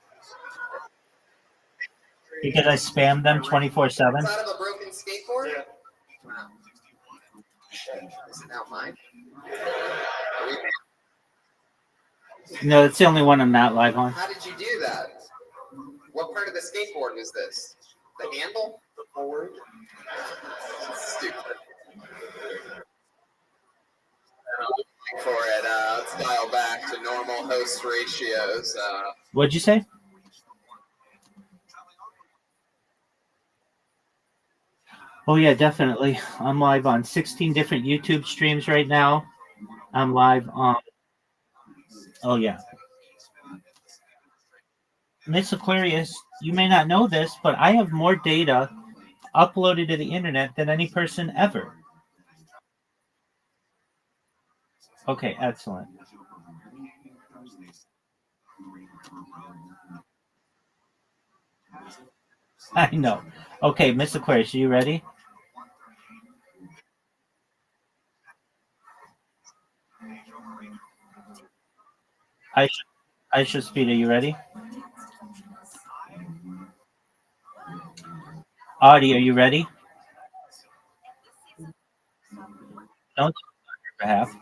Because I spam them 24/7. It's out of a broken skateboard? Yeah. Wow. Is it now mine? No, it's the only one I'm not live on. How did you do that? What part of the skateboard was this? The handle? The board. Stupid. For it, let's dial back to normal host ratios. What'd you say? Oh yeah, definitely. I'm live on 16 different YouTube streams right now. I'm live on. Oh yeah, Miss Aquarius. You may not know this, but I have more data uploaded to the internet than any person ever. Okay, excellent. I know. Okay, Miss Aquarius, are you ready? I should speed. Are you ready? Audie, are you ready? Don't talk on your behalf.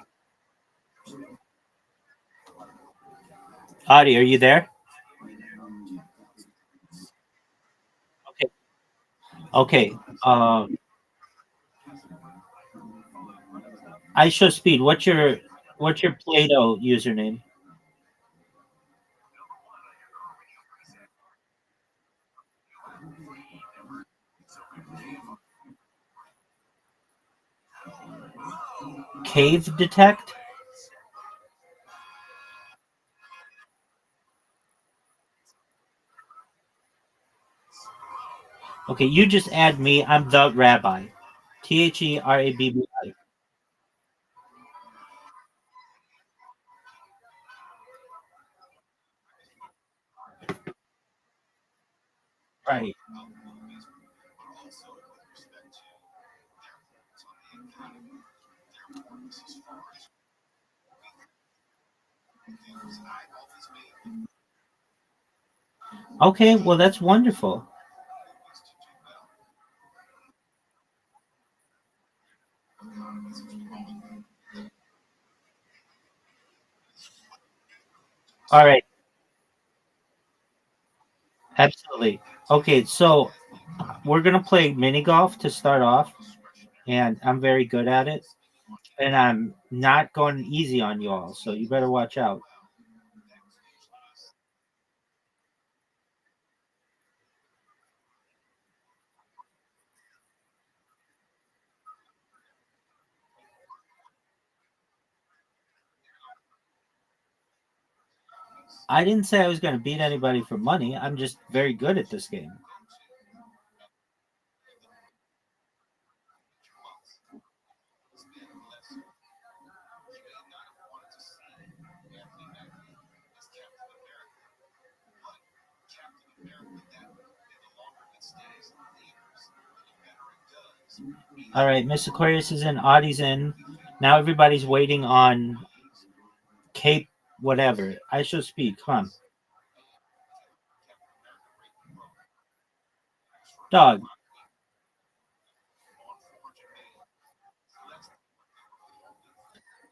Audie, are you there? Okay. Okay. I show speed. What's your Play-Doh username? Cave detect? Okay, you just add me. I'm the Rabbi. Therabbi. Right. Okay, well that's wonderful. All right. Absolutely. Okay, so we're gonna play mini golf to start off, and I'm very good at it. And I'm not going easy on you all, so you better watch out. I didn't say I was going to beat anybody for money. I'm just very good at this game. All right, Miss Aquarius is in, Audie's in. Now everybody's waiting on Cape whatever. I show speed. Come on. Dog.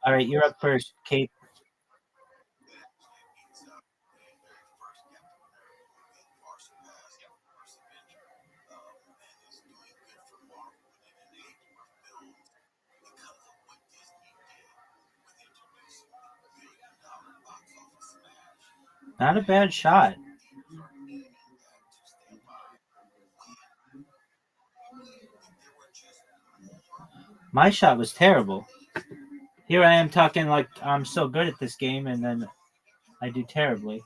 All right, you're up first, Cape. Not a bad shot. My shot was terrible. Here I am talking like I'm so good at this game, and then I do terribly.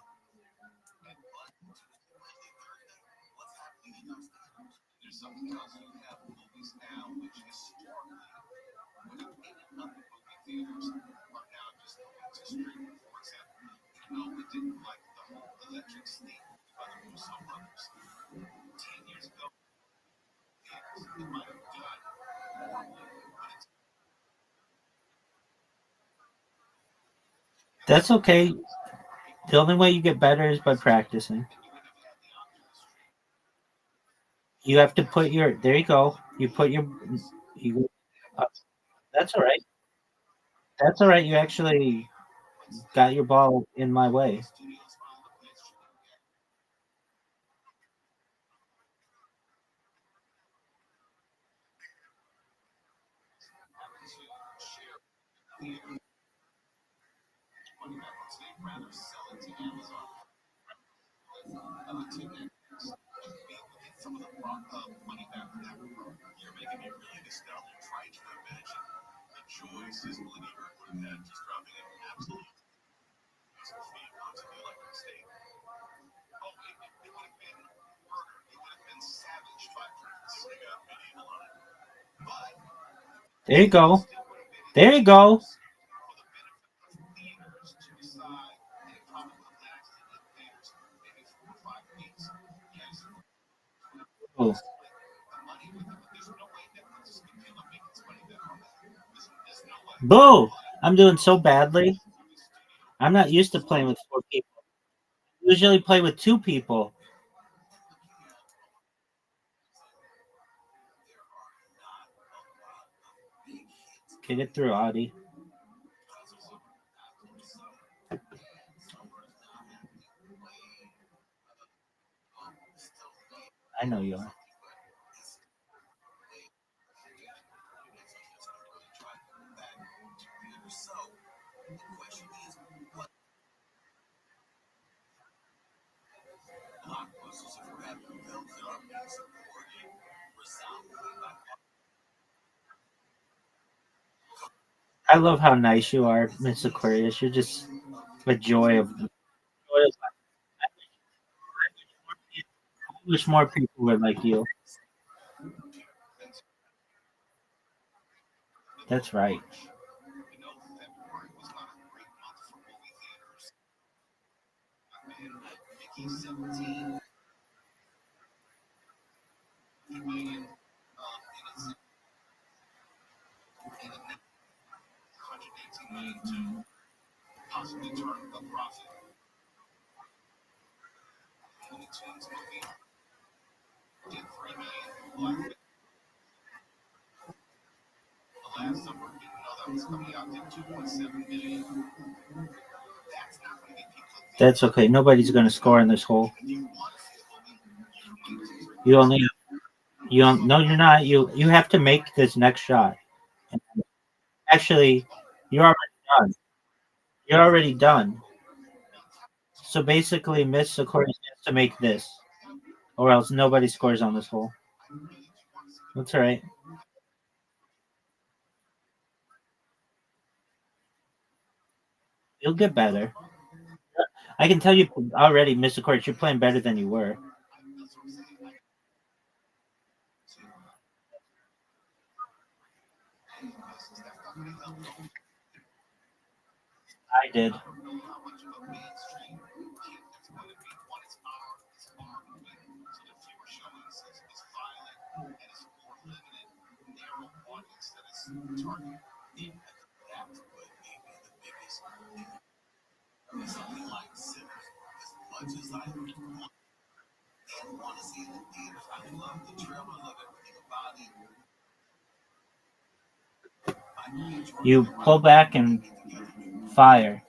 That's okay. The only way you get better is by practicing. You have to put your. There you go. You put your. You. That's all right. That's all right. You actually. got your ball in my way. There you go. There you go. Oh. Boo! I'm doing so badly. I'm not used to playing with 4 people. Usually play with 2 people. Get it through, Audie. I know you are. I love how nice you are, Miss Aquarius. You're just a joy of. I wish more people were like you. That's right. That's okay. Nobody's going to score in this hole. You only. You don't. No, you're not. You have to make this next shot. Actually, you're already done. You're already done. So basically, Miss Aquarius has to make this, or else nobody scores on this hole. That's all right. You'll get better. I can tell you already, Miss Aquarius, you're playing better than you were. I did. You pull back and fire.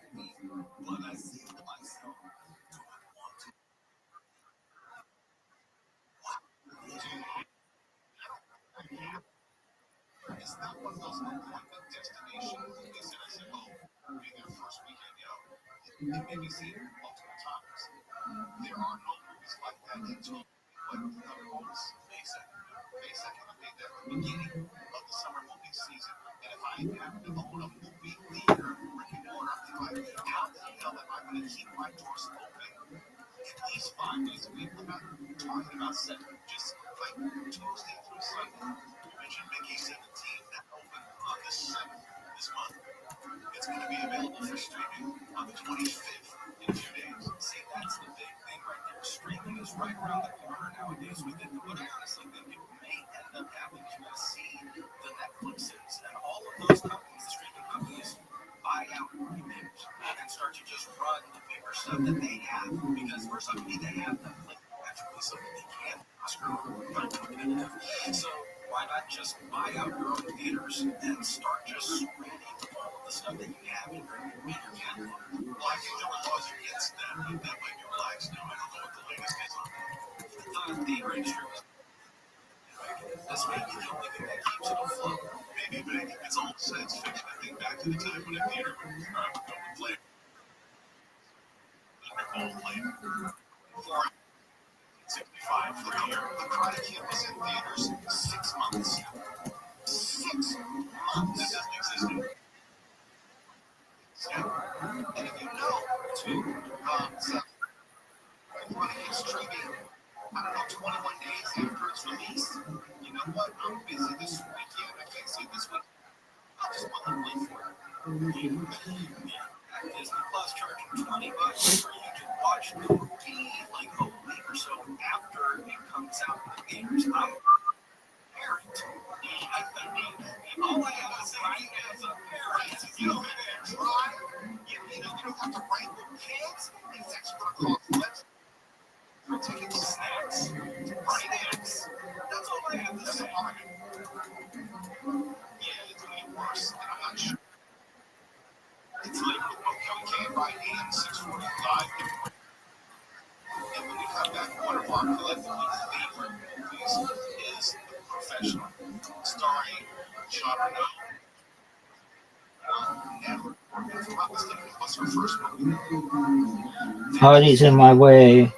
Hardy's in my way.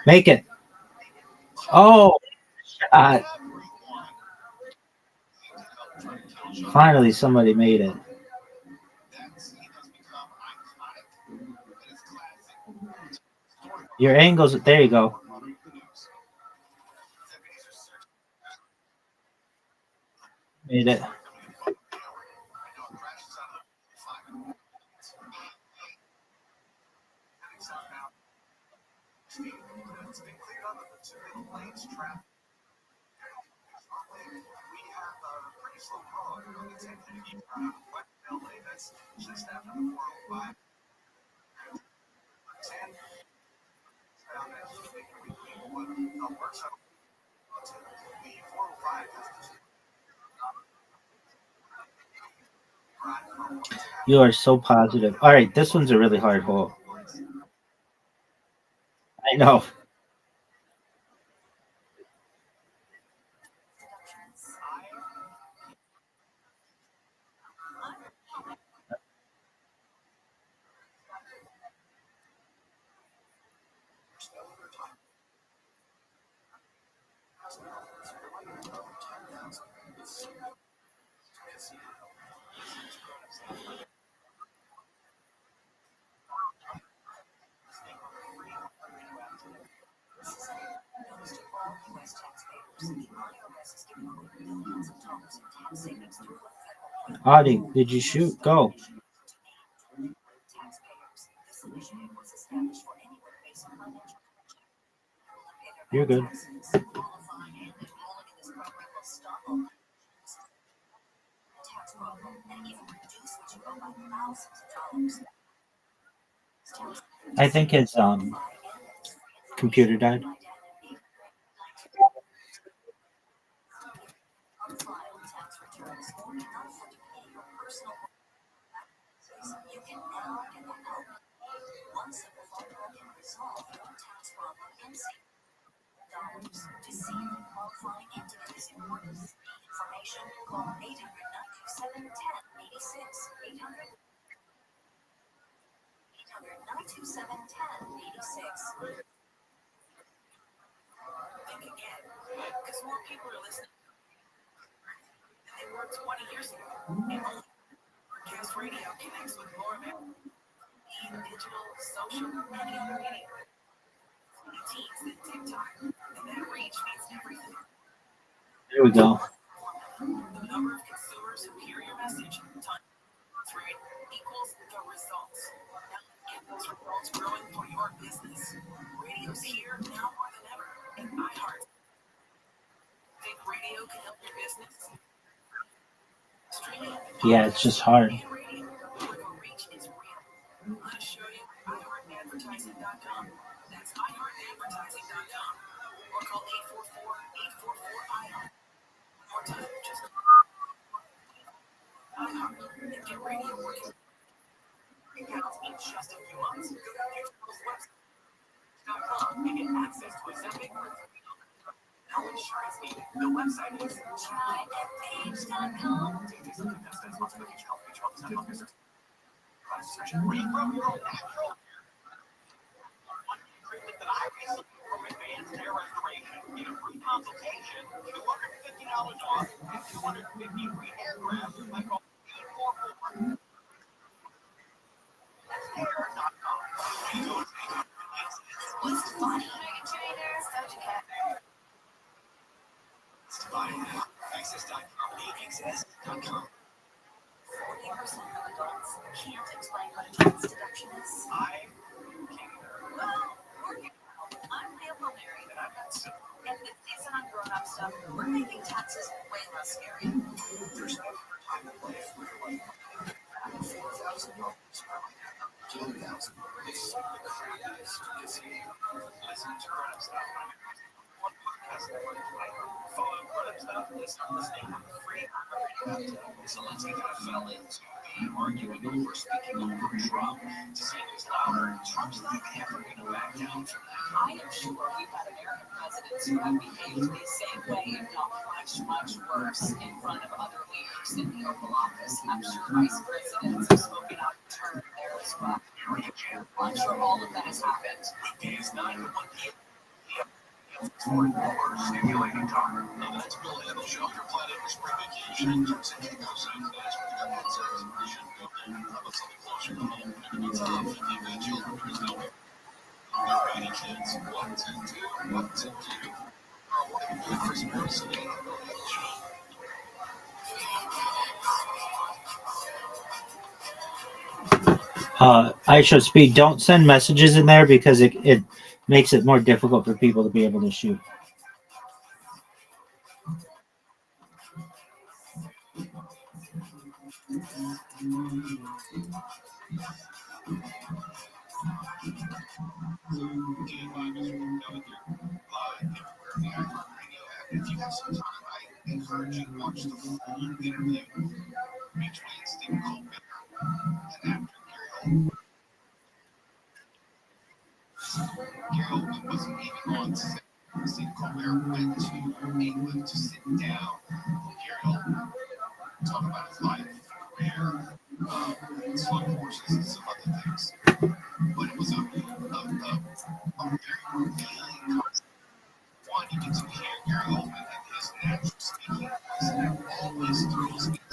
Make it. Oh, shot. Finally, somebody made it. Your angles. There you go. Made it. You are so positive. All right, this one's a really hard hole. I know. Audie, did you shoot? Go. You're good. I think his computer died. There we go. Yeah, it's just hard. I show speed. Don't send messages in there because it makes it more difficult for people to be able to shoot.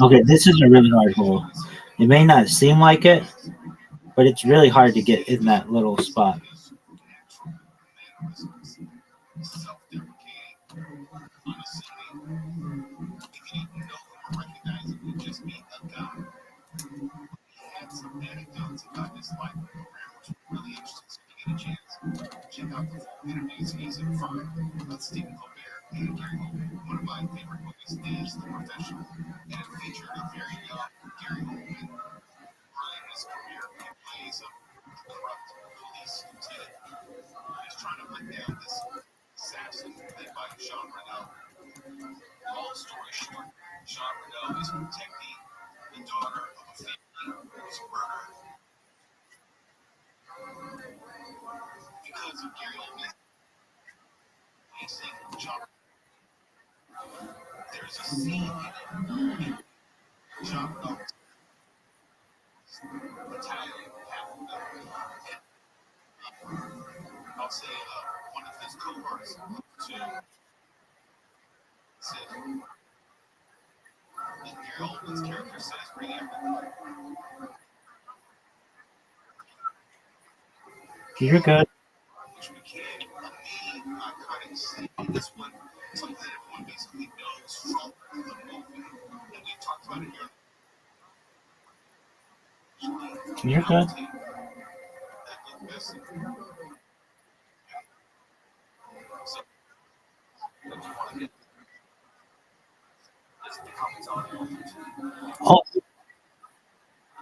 Okay, this is a really hard hole. It may not seem like it, but it's really hard to get in that little spot. You're good. You're good. Oh,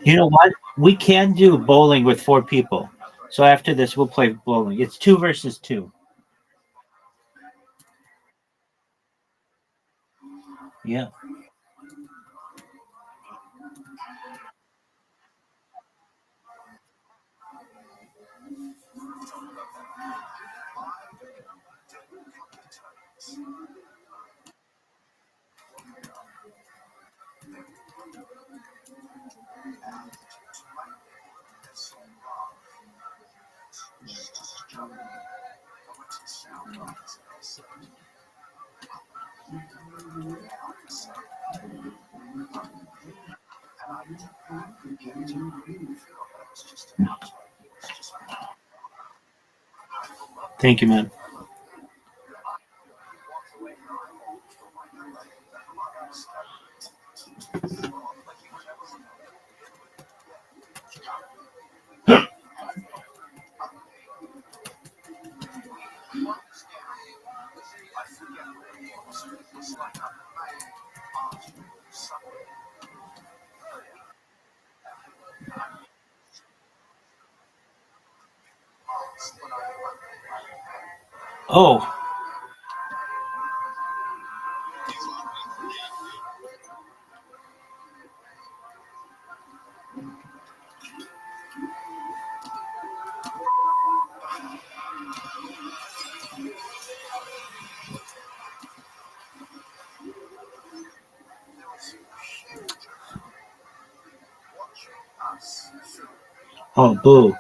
you know what? We can do bowling with 4 people. So after this, we'll play bowling. It's 2 versus 2. Yeah. Thank you, man. Oh, oh, boo.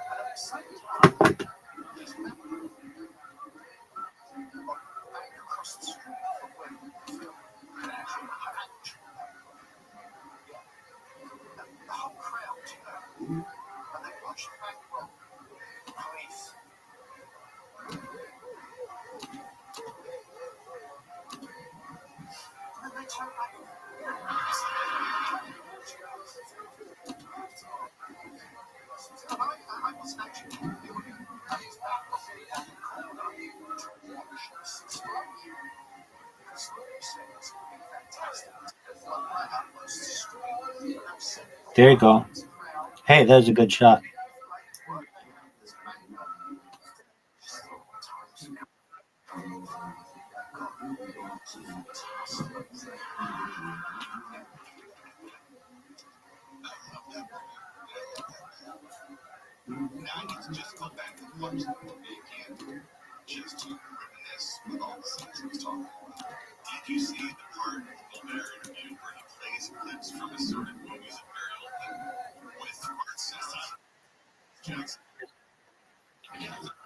There you go. Hey, that was a good shot.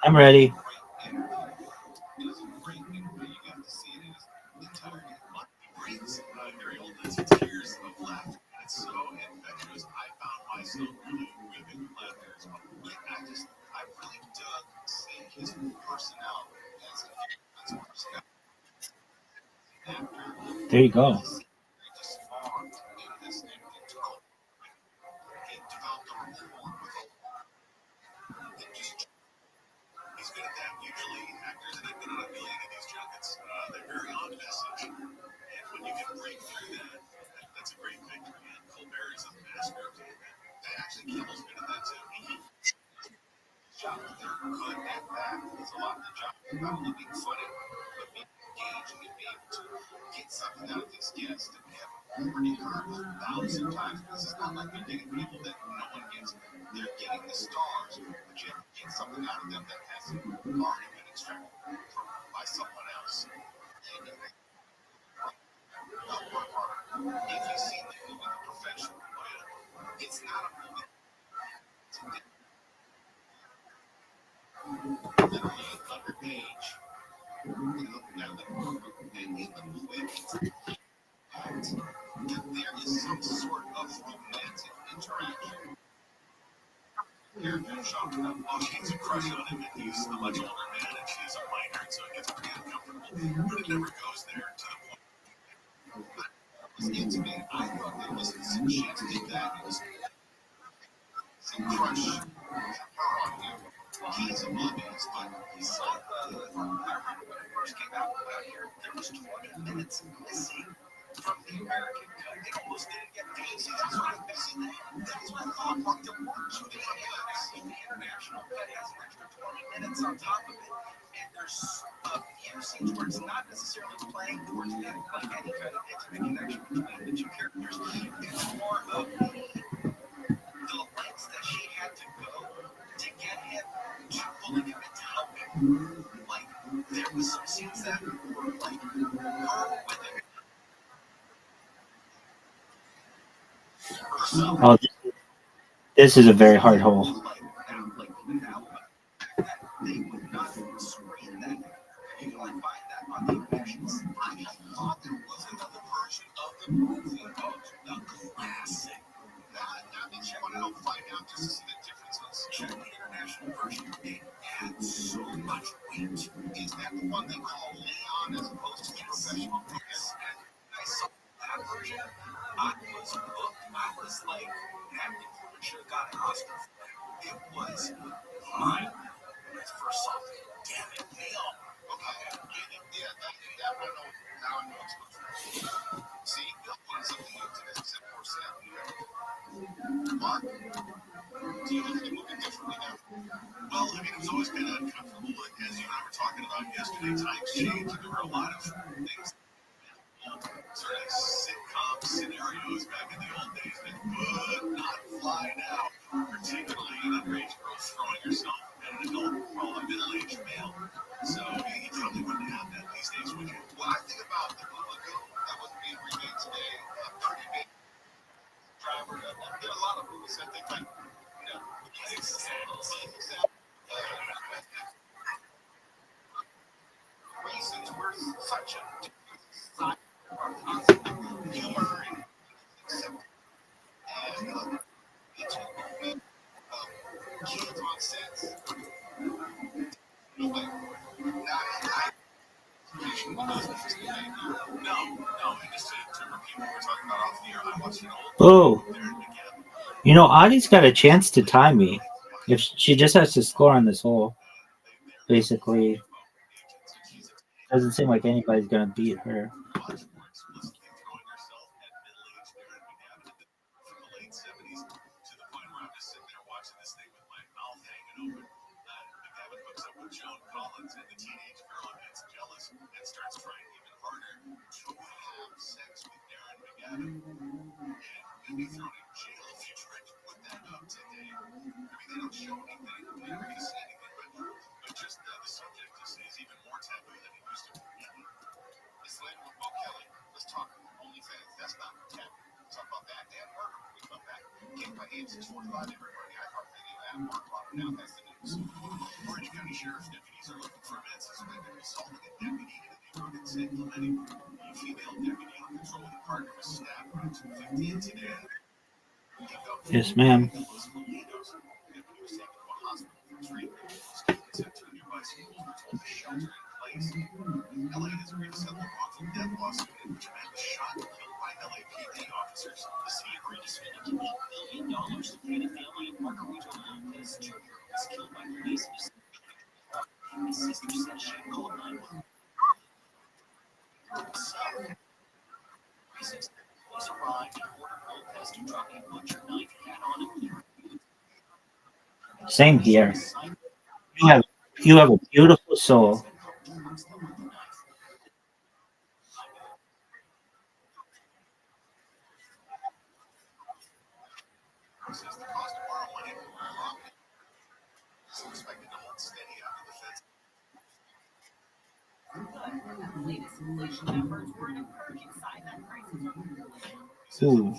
I'm ready. There you go. Oh, this is a very hard hole. Oh, Audie's got a chance to tie me. If she just has to score on this hole, basically, doesn't seem like anybody's gonna beat her. Yes, ma'am. Same here. You have a beautiful soul. Ooh.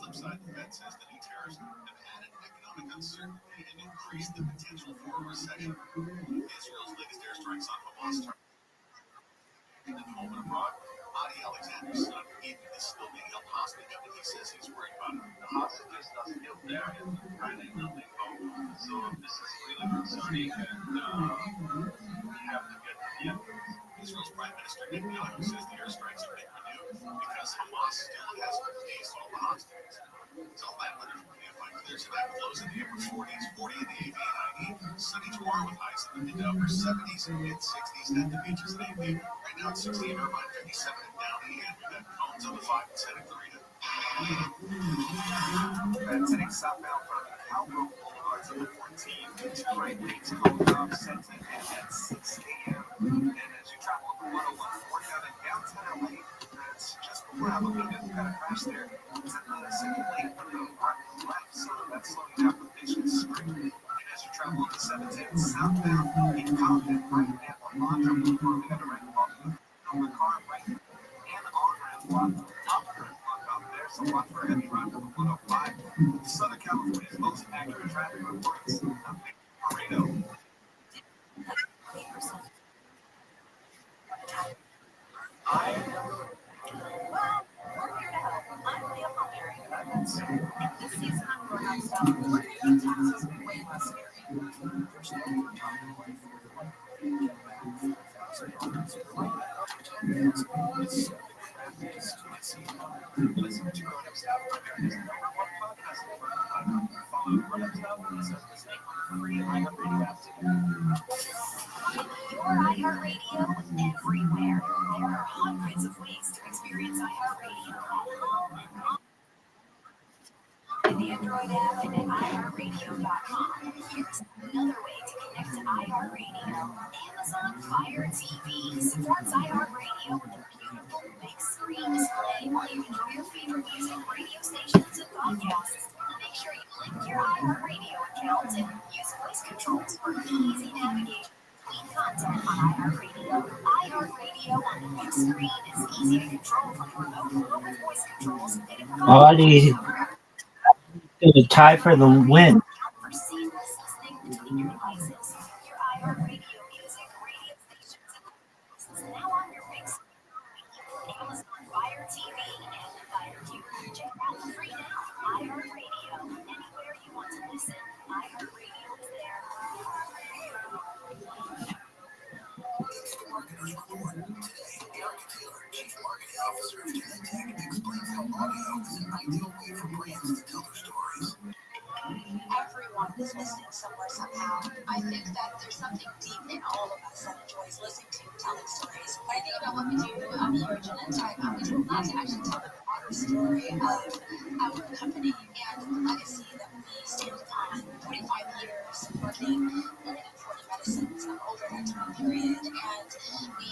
Your iHeartRadio everywhere. There are hundreds of ways to experience iHeartRadio in the Android app and at iHeartRadio.com. Here's another way to connect to iHeartRadio. Amazon Fire TV supports iHeartRadio with a beautiful big screen display where you enjoy your favorite music, radio stations, and podcasts. Make sure you link your iHeartRadio account and use voice controls for easy navigation. Content on iHeartRadio. iHeartRadio on the big screen is easy to control from the remote or with voice controls. Audie gonna tie for the win. For seamless listening between your devices, your iHeartRadio music, radio stations, and now on your big screen. Amazon Fire TV and Fire TV. Check out for free now. iHeartRadio. Anywhere you want to listen, iHeartRadio is there. Marketer's Report. Today, Erica Taylor, Chief Marketing Officer of Genentech, explains how audio is an ideal way for brands to tell their stories. Everyone is listening somewhere somehow. I think that there's something deep in all of us that enjoys listening to telling stories. When I think about what we do here at Genentech, we do a lot to actually tell the broader story of our company and the legacy that we stand upon. 25 years working in important medicines of older time period, and we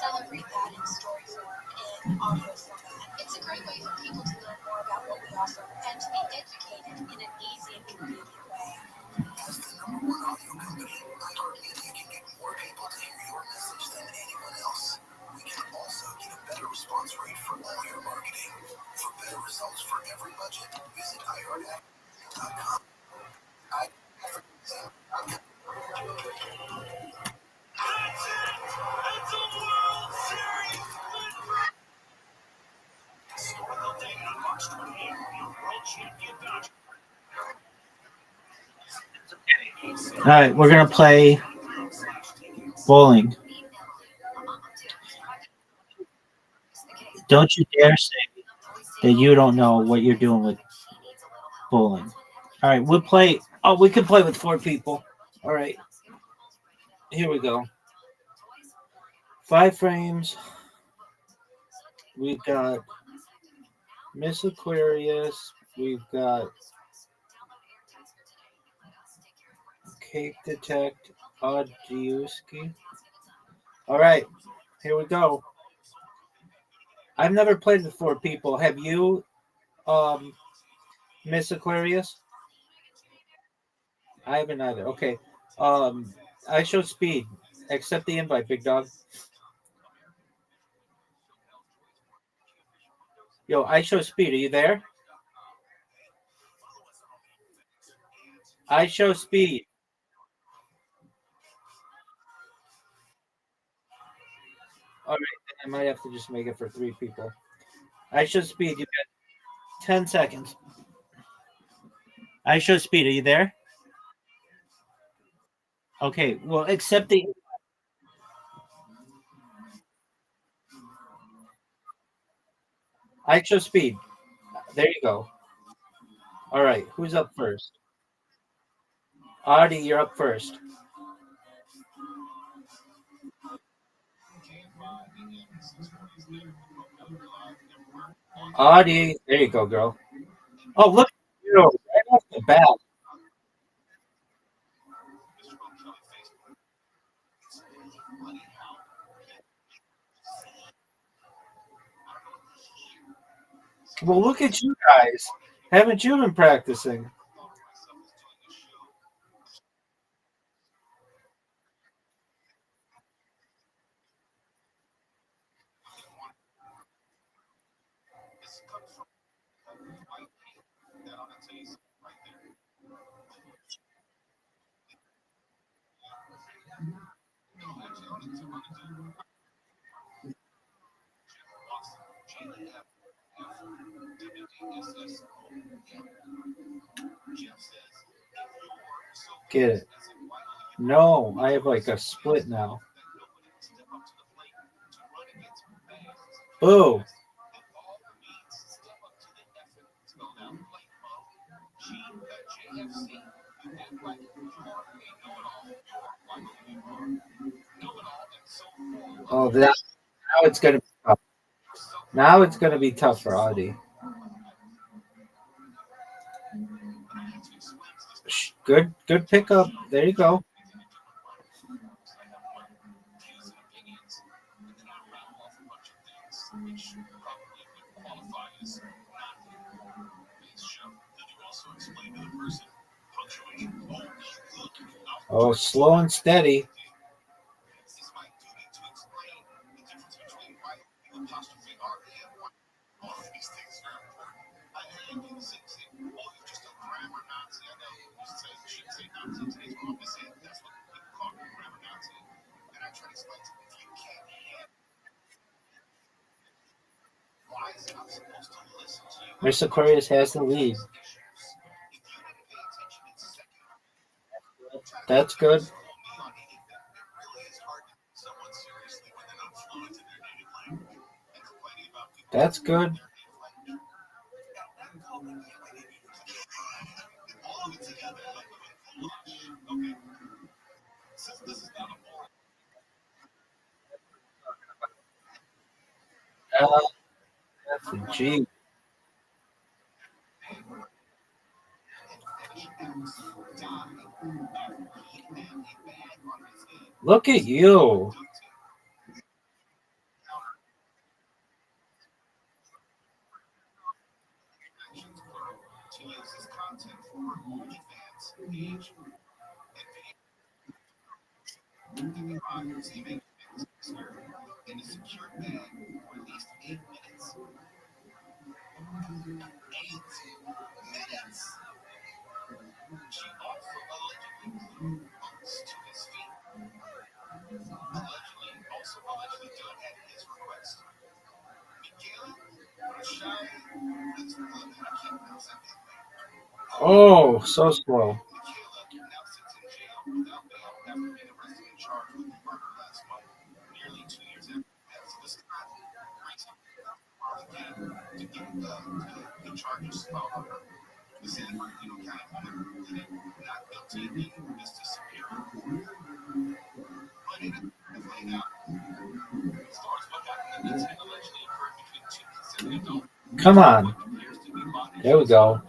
celebrate that in story form, in audio format. It's a great way for people to learn more about what we offer and to be educated in an easy and convenient way. As the #1 audio company, iHeartMedia can get more people to hear your message than anyone else. We can also get a better response rate for all your marketing. For better results for every budget, visit iHeartMedia.com. All right, we're gonna play bowling. Don't you dare say that you don't know what you're doing with bowling. All right, we'll play. Oh, we can play with 4 people. All right, here we go. 5 frames. We've got Miss Aquarius. We've got Cake Detect Odjiuski. All right, here we go. I've never played with 4 people. Have you, Miss Aquarius? I haven't either. Okay. I show speed. Accept the invite, big dog. Yo, I show speed. Are you there? I show speed. All right, I might have to just make it for 3 people. I show speed. You got 10 seconds. I show speed. Are you there? Okay. Well, accept the. I show speed. There you go. All right. Who's up first? Audie, you're up first. Audie, there you go, girl. Oh, look at you right off the bat. Well, look at you guys. Haven't you been practicing? Get it? No, I have like a split now. Oh, oh, that now it's gonna be tough. Now it's gonna be tough for Audie. Good, good pickup. There you go. Oh, slow and steady. Mr. Aquarius has the lead. That's good. That's good. F and G. Look at you. Oh, so slow. Come on. There we go.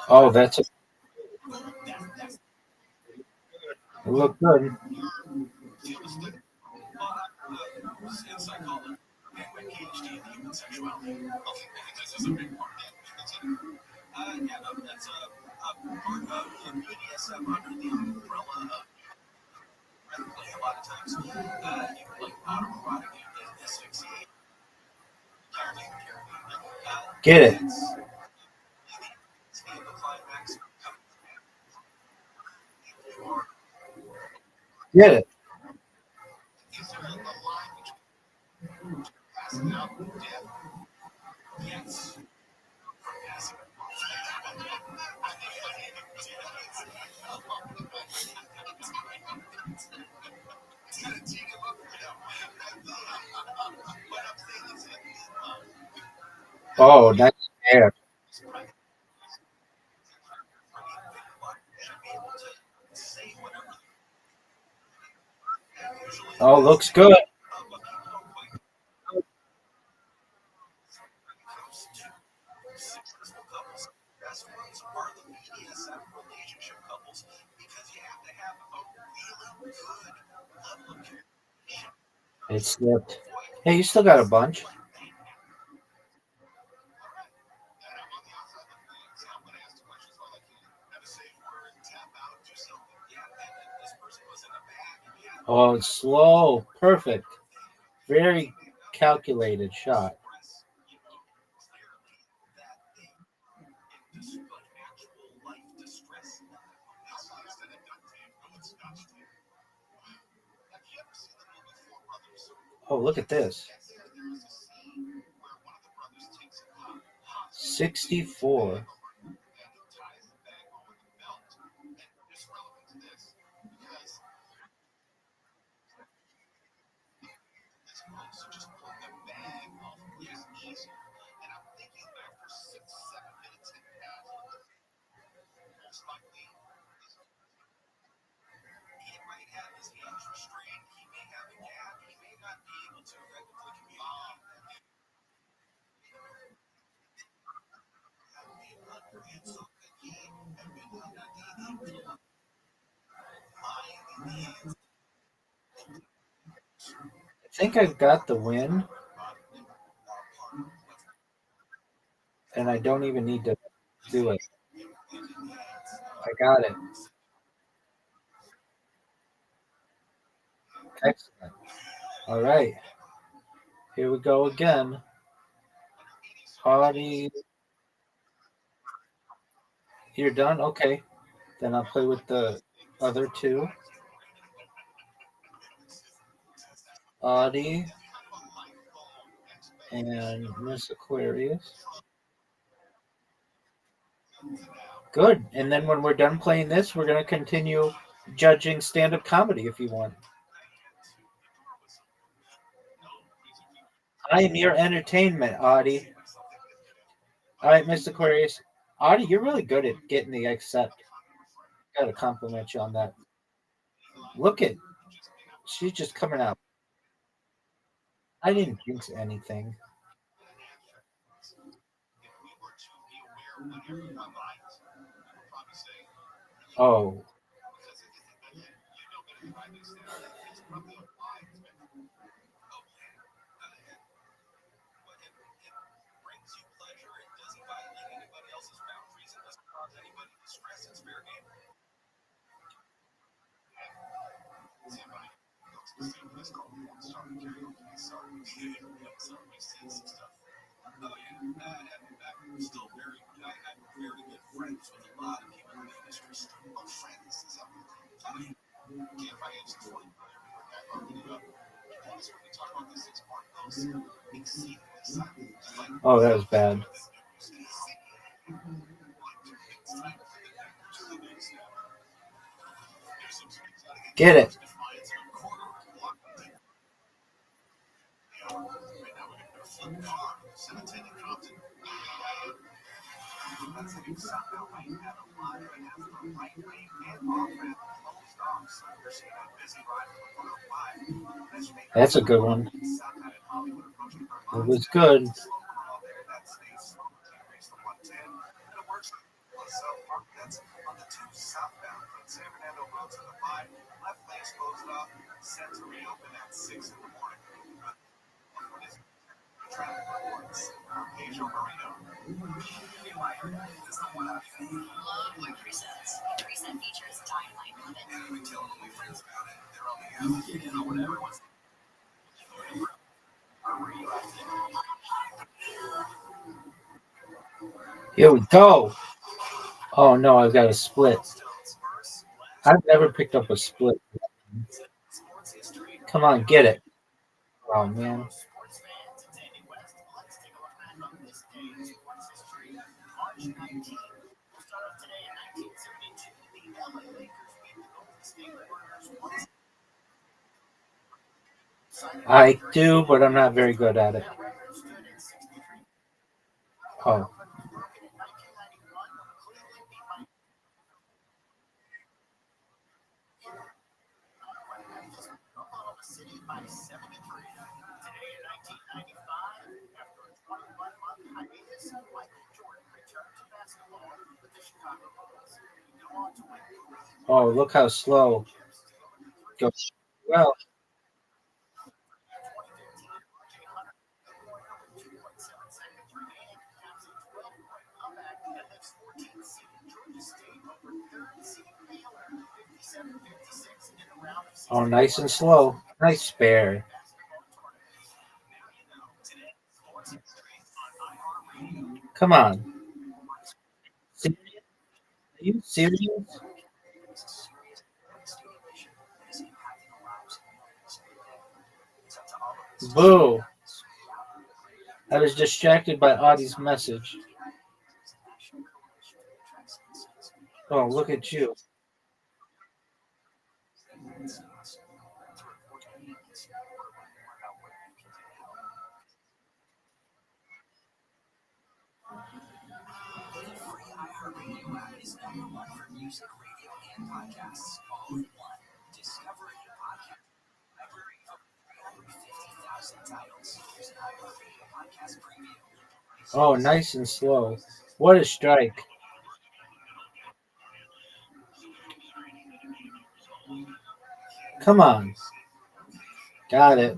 Oh, that's it. It looked good. Get it. Get it. Oh, nice air. Oh, looks good. It slipped. Hey, you still got a bunch. Oh, it's slow. Perfect. Very calculated shot. Oh, look at this. 64. I think I've got the win, and I don't even need to do it. I got it. Excellent. All right. Here we go again. Audie. You're done? Okay. Then I'll play with the other two. Audie and Miss Aquarius. Good. And then when we're done playing this, we're going to continue judging stand-up comedy if you want. I am your entertainment, Audie. All right, Miss Aquarius. Audie, you're really good at getting the accept. Got to compliment you on that. Look at, she's just coming out. I didn't jinx anything. Oh. Oh, that was bad. Get it. That's a good one. It was good. Here we go. Oh no, I've got a split. I've never picked up a split. Come on, get it. Oh man. I do, but I'm not very good at it. Oh. Oh, look how slow. Goes well. Oh, nice and slow. Nice spare. Come on. Are you serious? Boo. I was distracted by Audie's message. Oh, look at you. Oh, nice and slow. What a strike. Come on. Got it.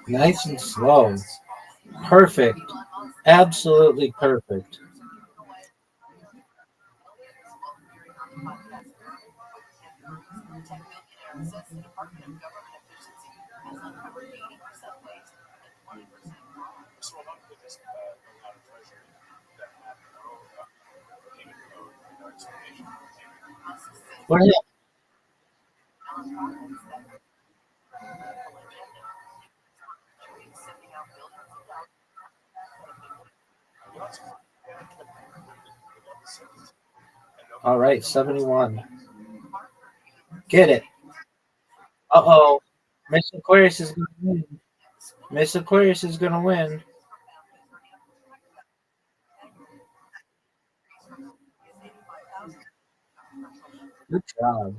Nice and slow. Perfect. Absolutely perfect. What is it? All right, 71. Get it. Uh-oh. Miss Aquarius is going to win. Miss Aquarius is going to win. Good job.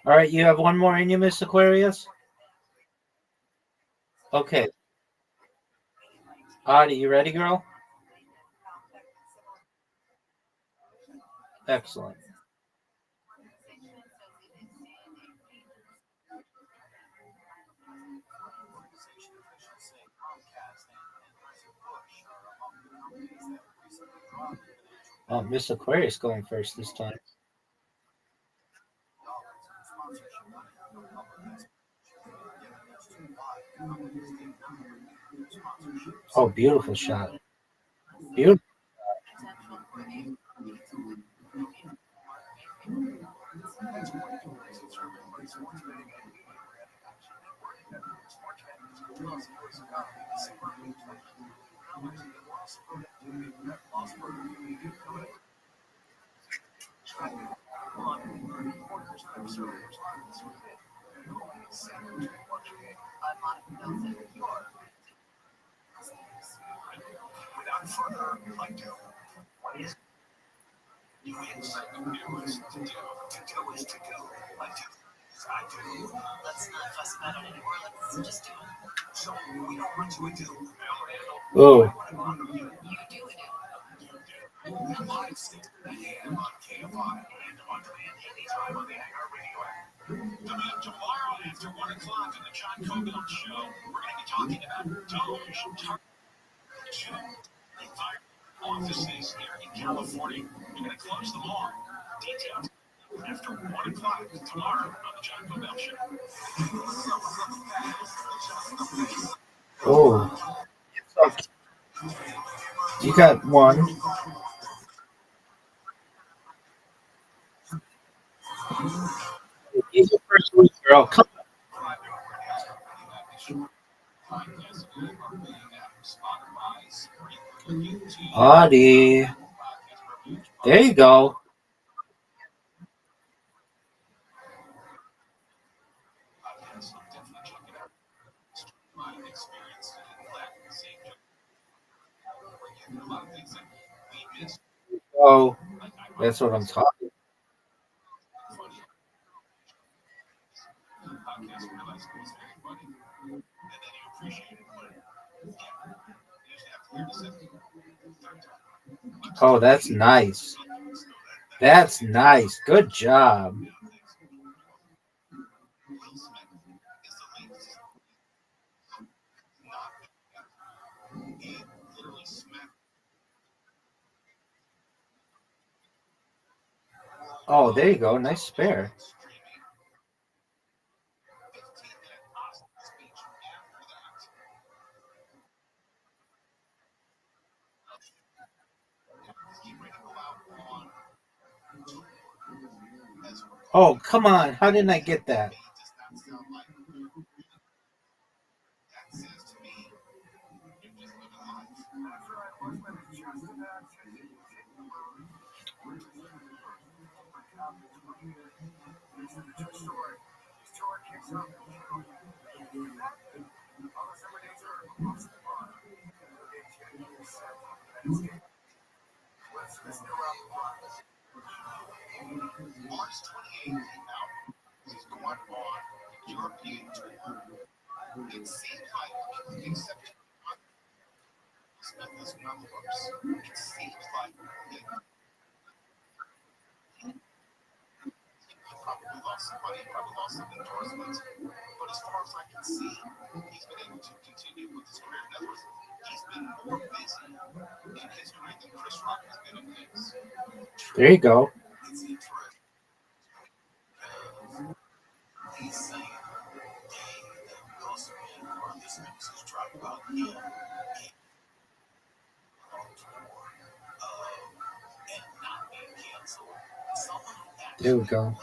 All right, you have one more in you, Miss Aquarius? Okay. Audie, you ready, girl? Excellent. Oh, Miss Aquarius going first this time. Oh, beautiful shot. Beautiful. Oh. Oh. You got one. He's the first week, girl. Come on. Audie. There you go. Oh, that's what I'm talking. Oh, that's nice. That's nice. Good job. Oh, there you go. Nice spare. Oh, come on. How didn't I get that? There you go. There we go.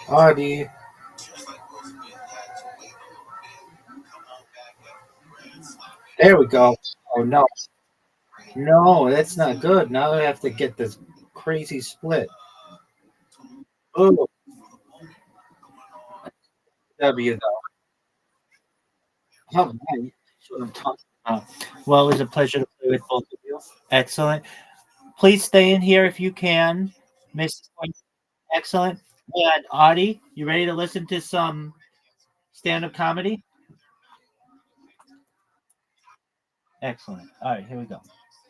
Audie. There we go. Oh no. No, that's not good. Now I have to get this crazy split. Oh, W though. All right. That's what I'm talking about. Well, it was a pleasure to play with both of you. Excellent. Please stay in here if you can. Miss Excellent. And Audie, you ready to listen to some stand-up comedy? Excellent. All right, here we go.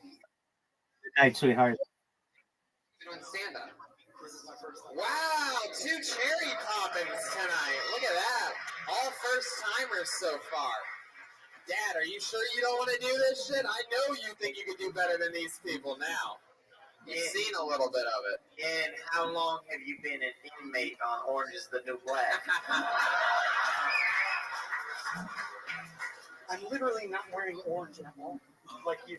Good night, sweetheart. Doing stand up. Wow, two cherry poppins tonight. Look at that. All first timers so far. Dad, are you sure you don't want to do this shit? I know you think you could do better than these people now. You've seen a little bit of it. And how long have you been an inmate on Orange is the New Black? I'm literally not wearing orange at all. Like you.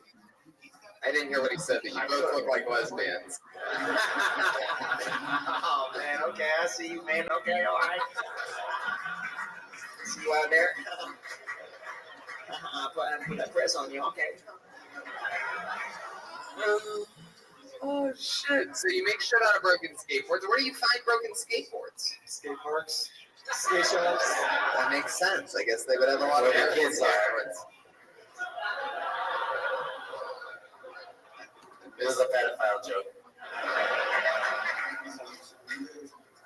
I didn't hear what he said, but you both look like lesbians. Oh man, okay, I see you, man. Okay, all right. See you out there. Put that press on you, okay? Oh shit! So you make shit out of broken skateboards. Where do you find broken skateboards? Skate parks, skate shops. That makes sense. I guess they would have a lot of Where the kids kids are. afterwards. It was a pedophile joke.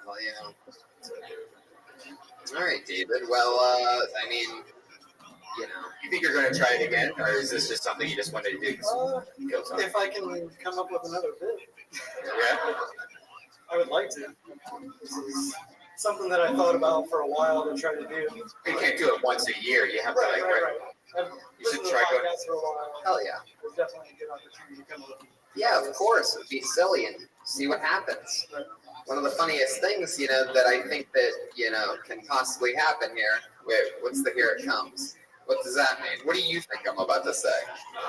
Well, you know. All right, David. Well, I mean, you know. You think you're going to try it again, or is this just something you just wanted to do? If I can come up with another bit, Yeah. I would like to. This is something that I thought about for a while to try to do. You can't do it once a year. You have to like. Right. You should try going. For a while. Hell yeah. It's definitely a good opportunity to come up. Yeah, of course. It would be silly and see what happens. One of the funniest things, you know, that I think that, you know, can possibly happen here. Wait, what's the here it comes? What does that mean? What do you think I'm about to say?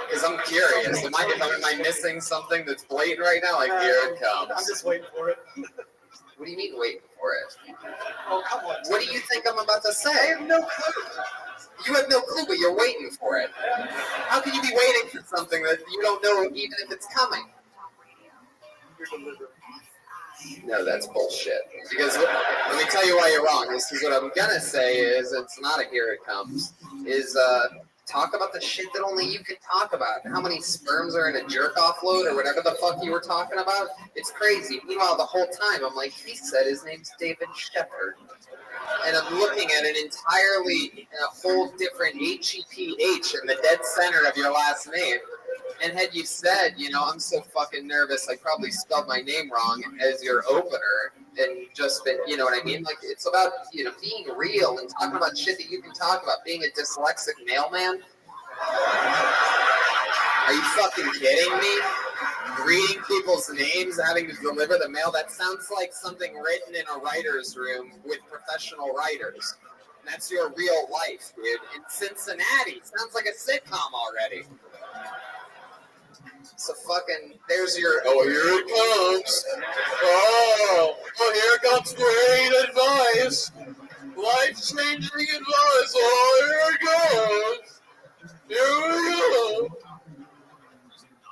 Because I'm curious. Am I missing something that's blatant right now? Like, here it comes. I'm just waiting for it. What do you mean waiting for it? Oh, come on. What do you think I'm about to say? I have no clue. You have no clue, but you're waiting for it. How can you be waiting for something that you don't know even if it's coming? No, that's bullshit. Because let me tell you why you're wrong. This is what I'm gonna say is it's not a here it comes. Is talk about the shit that only you can talk about. How many sperms are in a jerk off load or whatever the fuck you were talking about? It's crazy. Meanwhile, the whole time I'm like, he said his name's David Shepard. And I'm looking at an entirely a whole different HEPH in the dead center of your last name. And had you said, you know, I'm so fucking nervous, I probably spelled my name wrong as your opener, and just been, you know what I mean? Like, it's about, you know, being real and talking about shit that you can talk about. Being a dyslexic mailman? Are you fucking kidding me? Reading people's names, having to deliver the mail, that sounds like something written in a writer's room with professional writers. And that's your real life, dude. In Cincinnati, sounds like a sitcom already. So fucking, there's your, oh, here it comes. Oh, here comes great advice. Life-changing advice. Oh, here it goes. Here we go.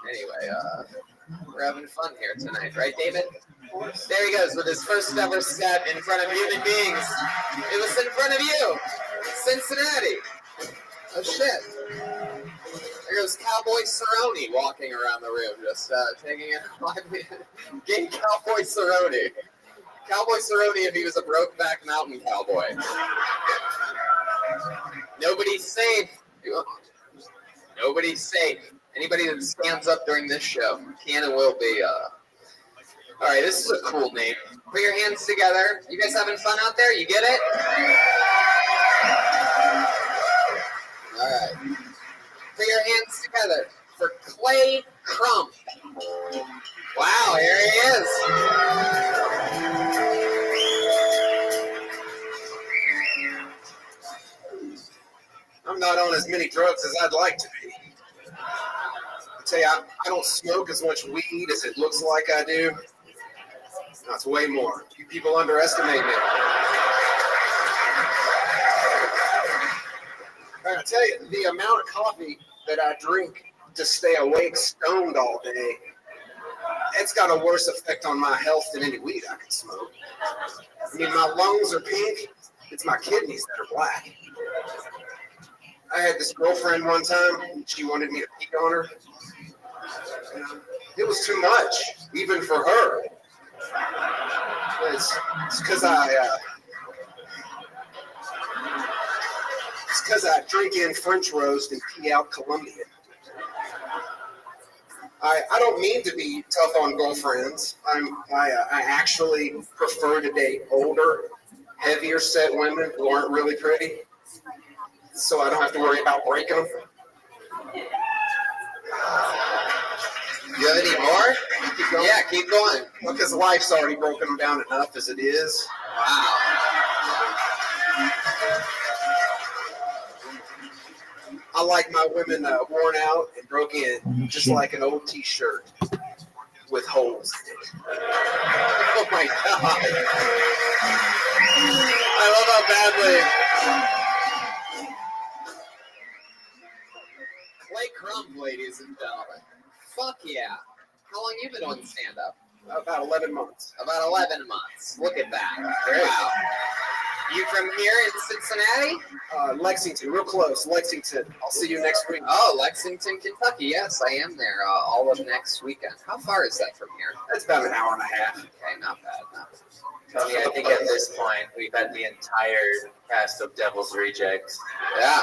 Anyway, we're having fun here tonight, right, David? There he goes with his first ever step in front of human beings. It was in front of you, Cincinnati. Oh shit. There goes Cowboy Cerrone walking around the room, just taking it. Game Cowboy Cerrone. Cowboy Cerrone if he was a brokeback mountain cowboy. Nobody's safe. Nobody's safe. Anybody that stands up during this show can and will be. All right, this is a cool name. Put your hands together. You guys having fun out there? You get it? All right. Put your hands together for Clay Crump. Wow, here he is. I'm not on as many drugs as I'd like to be. I tell you, I don't smoke as much weed as it looks like I do. That's way more. You people underestimate me. I tell you, the amount of coffee that I drink to stay awake stoned all day, it's got a worse effect on my health than any weed I can smoke. I mean, my lungs are pink. It's my kidneys that are black. I had this girlfriend one time. She wanted me to peek on her. It was too much, even for her. It's because I drink in French roast and pee out Colombian. I don't mean to be tough on girlfriends. I actually prefer to date older, heavier set women who aren't really pretty, so I don't have to worry about breaking them. You have any more? Keep going? Yeah, keep going. Well, because life's already broken them down enough as it is. Wow. I like my women worn out and broke in, just like an old T-shirt with holes in it. Oh my God. I love how badly. Clay Crump, ladies and gentlemen. Fuck yeah. How long you been doing stand-up? About 11 months. About 11 months. Look at that. Wow. You from here in Cincinnati? Lexington, real close. Lexington. I'll see you next week. Oh, Lexington, Kentucky. Yes, I am there all of next weekend. How far is that from here? That's about an hour and a half. Okay, not bad. Not bad. Tony, I think at this point we've had the entire cast of Devil's Rejects. Yeah.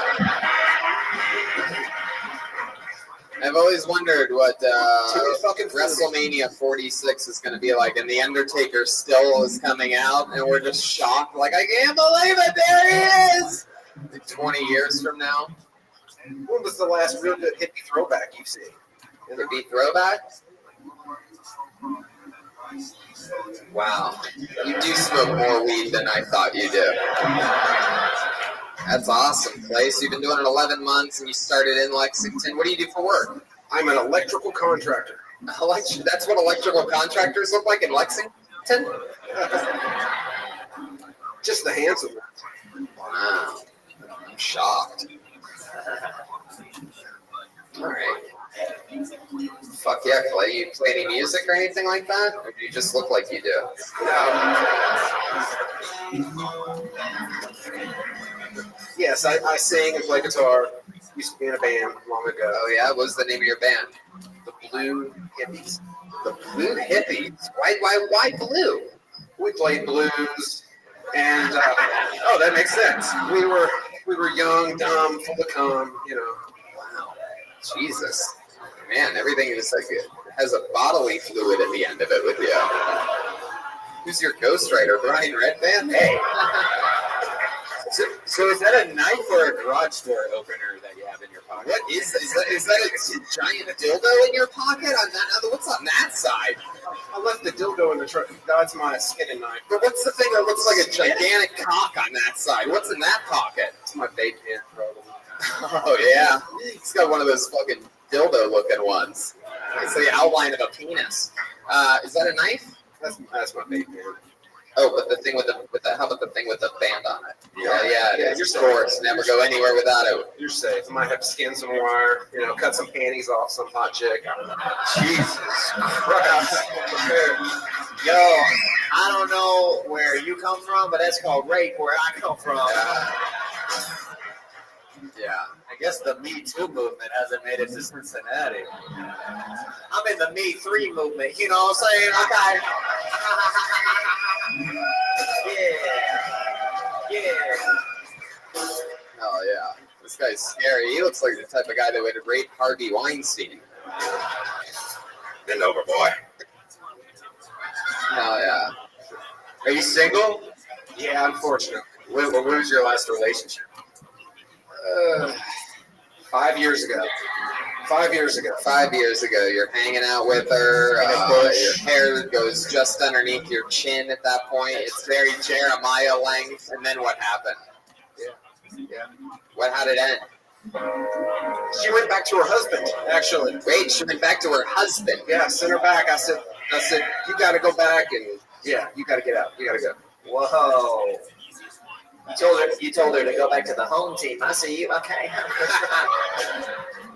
I've always wondered what WrestleMania 46 is going to be like, and The Undertaker still is coming out, and we're just shocked. Like, I can't believe it, there he is! Like 20 years from now. When was the last real good hippie throwback you've seen? Hippie throwback? Wow. You do smoke more weed than I thought you do. That's awesome, Place. You've been doing it 11 months, and you started in Lexington. What do you do for work? I'm an electrical contractor. That's what electrical contractors look like in Lexington? Just the handsome ones. Wow. I'm shocked. All right. Fuck yeah, Clay. You play any music or anything like that? Or do you just look like you do? Yes, I sing and play guitar. Used to be in a band long ago. Oh yeah? What was the name of your band? The Blue Hippies. The Blue Hippies? Why blue? We played blues, and oh, that makes sense. We were young, dumb, full of cum, you know. Wow. Jesus. Man, everything is like it has a bodily fluid at the end of it with you. Who's your ghostwriter, Brian Redband? Hey. So is that a knife or a garage door opener that you have in your pocket? What is that? Is that a giant dildo in your pocket? What's on that side? I left the dildo in the truck. That's my skinning knife. But what's the thing that looks like a gigantic cock on that side? What's in that pocket? It's my vape pen, probably. Oh yeah, he's got one of those fucking dildo-looking ones. It's the outline of a penis. Is that a knife? That's my vape pen. Oh, but the thing with the how about the thing with the band on it? Yeah, it is. Of course, never go anywhere without it. You're safe. I might have to skin some wire, cut some panties off some hot chick. Jesus Christ. Yo, I don't know where you come from, but that's called rape where I come from. Yeah. I guess the Me Too movement hasn't made it to Cincinnati. I'm in the Me 3 movement, you know what I'm saying? Okay. Yeah. Oh yeah. This guy's scary. He looks like the type of guy that would rape Harvey Weinstein. Bend over, boy. Oh yeah. Are you single? Yeah, unfortunately. When was your last relationship? 5 years ago. 5 years ago. 5 years ago, you're hanging out with her. Your hair goes just underneath your chin at that point. It's very Jeremiah length. And then what happened? Yeah. How did it end? She went back to her husband, actually. Wait, she went back to her husband? Yeah, sent her back. I said, you got to go back, and yeah, you got to get out. You got to go. Whoa. You told her to go back to the home team. I see you. Okay.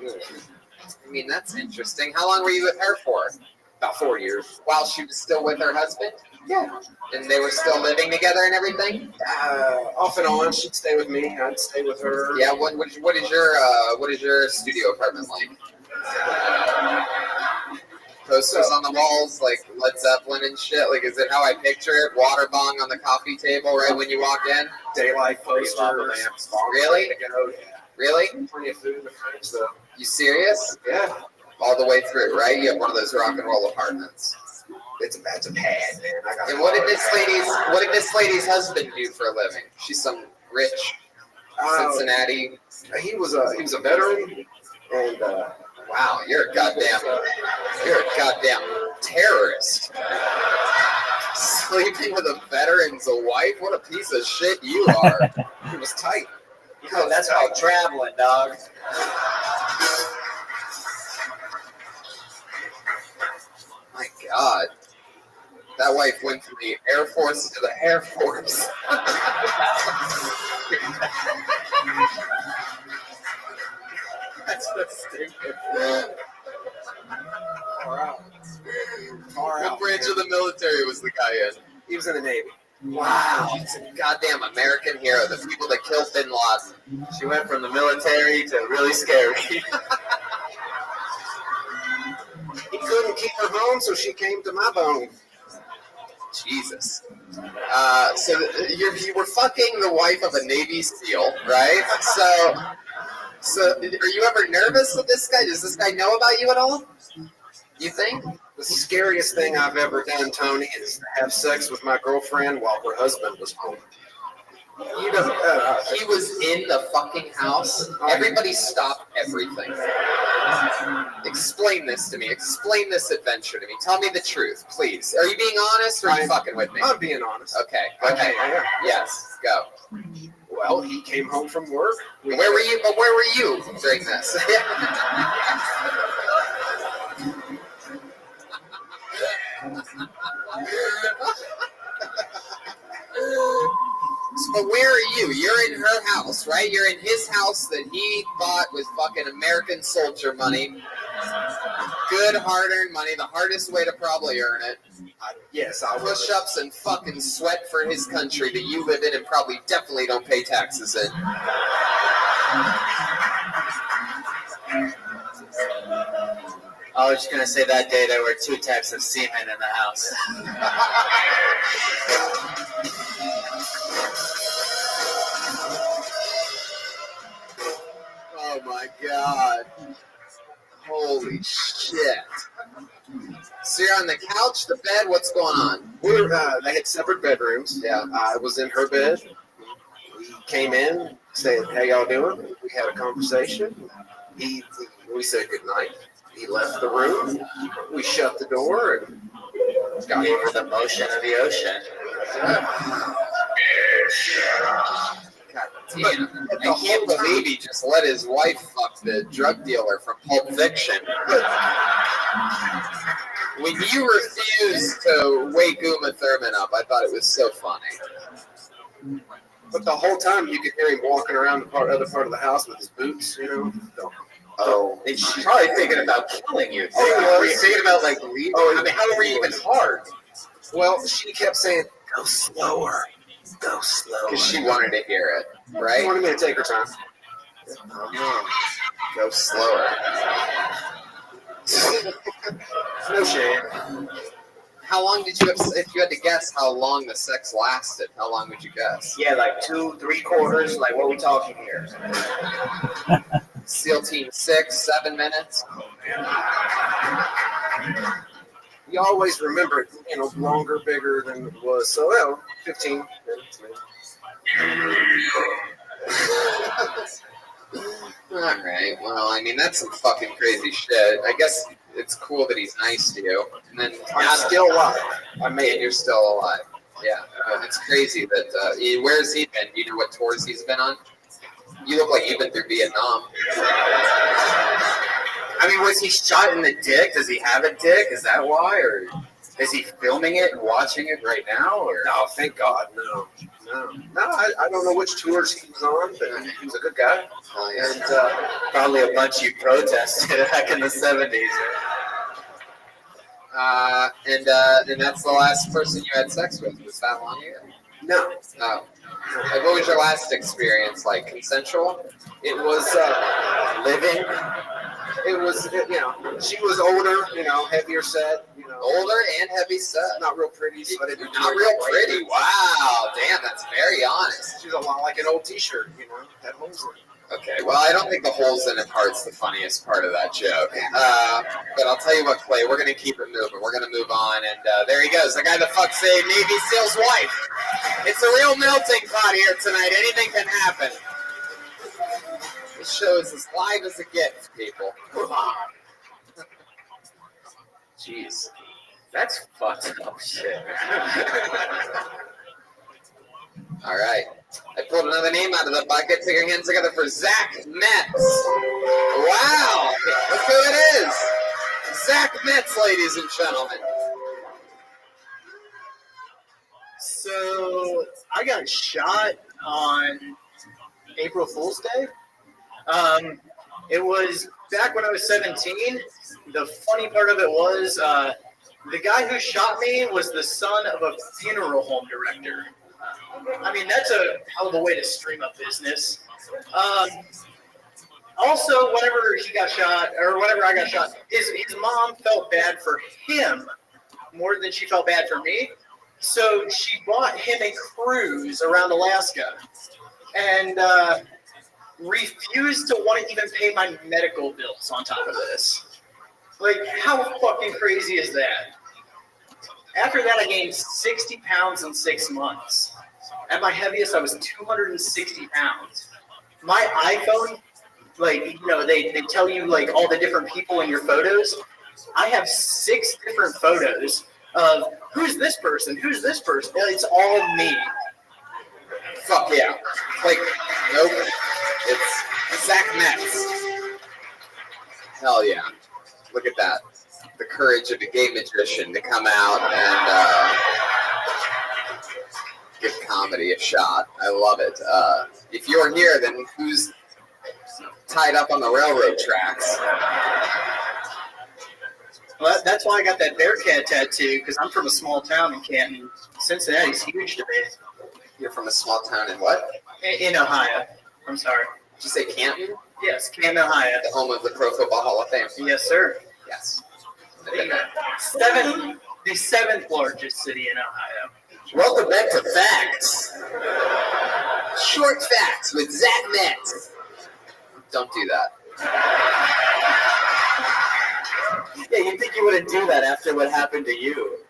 I mean, that's interesting. How long were you with her for? About 4 years. While she was still with her husband? Yeah. And they were still living together and everything? Off and on. She'd stay with me. I'd stay with her. Yeah. What is your studio apartment like? Posters on the walls, like Led Zeppelin and shit. Like, is it how I picture it? Water bong on the coffee table right when you walk in? Daylight posters. Really? Really? Plenty of food in the fridge, though. You serious? Yeah. All the way through, right? You have one of those rock and roll apartments. It's a pad, man. And what did this lady's husband do for a living? She's some rich Cincinnati. He was a veteran, and wow, you're a goddamn terrorist. Sleeping with a veteran's wife? What a piece of shit you are. It was tight. Yo, that's called traveling, dog. My God. That wife went from the Air Force to the Air Force. That's so stupid. Far out. What branch of the military was the guy in? He was in the Navy. Wow, he's a goddamn American hero. The people that killed Bin Laden. She went from the military to really scary. He couldn't keep her home, so she came to my bone. Jesus. So you were fucking the wife of a Navy SEAL, right? So are you ever nervous with this guy? Does this guy know about you at all? You think? The scariest thing I've ever done, Tony, is to have sex with my girlfriend while her husband was home. He was in the fucking house. Everybody stop everything. Explain this to me. Explain this adventure to me. Tell me the truth, please. Are you being honest or are you fucking with me? I'm being honest. Okay. Okay. Yes. Go. Well, he came home from work. Where were you? But where were you during this? But where are you? You're in her house, right? You're in his house that he bought with fucking American soldier money. Good hard-earned money, the hardest way to probably earn it. Yes, I was. Push-ups and fucking sweat for his country that you live in and probably definitely don't pay taxes in. I was just going to say that day there were 2 types of semen in the house. Oh my God. Holy shit. So you're on the couch, the bed, what's going on? They had separate bedrooms. Yeah. I was in her bed. We came in, said, "How y'all doing?" We had a conversation. We said goodnight. He left the room. We shut the door and Got over the motion of the ocean. God damn. I can't believe he just let his wife fuck the drug dealer from Pulp Fiction. When you refused to wake Uma Thurman up, I thought it was so funny. But the whole time you could hear him walking around the other part of the house with his boots, Oh, and she's probably thinking about killing you. Oh, were you thinking about like leaving? I mean, how were you even hard? Well, she kept saying, "Go slower, go slower," because she wanted to hear it, right? She wanted me to take her time. Go slower. No shame. How long did you, if you had to guess how long the sex lasted, how long would you guess? Yeah, like 2-3 quarters. Like, what are we talking here? SEAL Team 6, 7 minutes. You always remember it, longer, bigger than it was. So, well, 15 minutes. All right. Well, I mean, that's some fucking crazy shit. I guess it's cool that he's nice to you. And then I'm still alive. I mean, you're still alive. Yeah. It's crazy that. Where's he been? Do you know what tours he's been on? You look like you've been through Vietnam. I mean, was he shot in the dick? Does he have a dick? Is that why? Or is he filming it and watching it right now? Or no, thank God, no. I don't know which tours he was on, but he was a good guy. And probably a bunch you protested back in the 70s. And that's the last person you had sex with. Was that long ago? No. Oh. Like, what was your last experience like? Consensual? It was living. It was, she was older, heavier set. Older and heavy set. Not real pretty. So I didn't Not real pretty. Wow. Damn, that's very honest. She's a lot like an old T-shirt, had holes in it. Okay, well, I don't think the holes in it part's the funniest part of that joke. But I'll tell you what, Clay, we're going to keep it moving. We're going to move on. And there he goes, the guy that fucks a Navy SEAL's wife. It's a real melting pot here tonight. Anything can happen. This show is as live as it gets, people. Come on. Jeez. That's fucked up shit. All right. I pulled another name out of the bucket. Put your hands together for Zach Metz. Wow. Look who it is. Zach Metz, ladies and gentlemen. So I got shot on April Fool's Day. It was back when I was 17. The funny part of it was the guy who shot me was the son of a funeral home director. I mean, that's a hell of a way to stream a business. Also, whenever he got shot, or whenever I got shot, his mom felt bad for him more than she felt bad for me. So she bought him a cruise around Alaska and refused to want to even pay my medical bills on top of this. Like, how fucking crazy is that? After that, I gained 60 pounds in 6 months. At my heaviest, I was 260 pounds. My iPhone, like, you know, they tell you, like, all the different people in your photos. I have 6 different photos of who's this person, who's this person. It's all me. Fuck yeah. Like, nope. It's Zach Metz. Hell yeah. Look at that. The courage of a gay magician to come out and give comedy a shot. I love it. If you're here, then who's tied up on the railroad tracks? Well, that's why I got that Bearcat tattoo, because I'm from a small town in Canton. Cincinnati's huge to me. You're from a small town in what? In Ohio. I'm sorry. Did you say Canton? Yes, Canton, Ohio. The home of the Pro Football Hall of Fame. Yes, sir. Yes. The seventh largest city in Ohio. Welcome back to Facts. Short Facts with Zach Metz. Don't do that. Yeah, you'd think you wouldn't do that after what happened to you.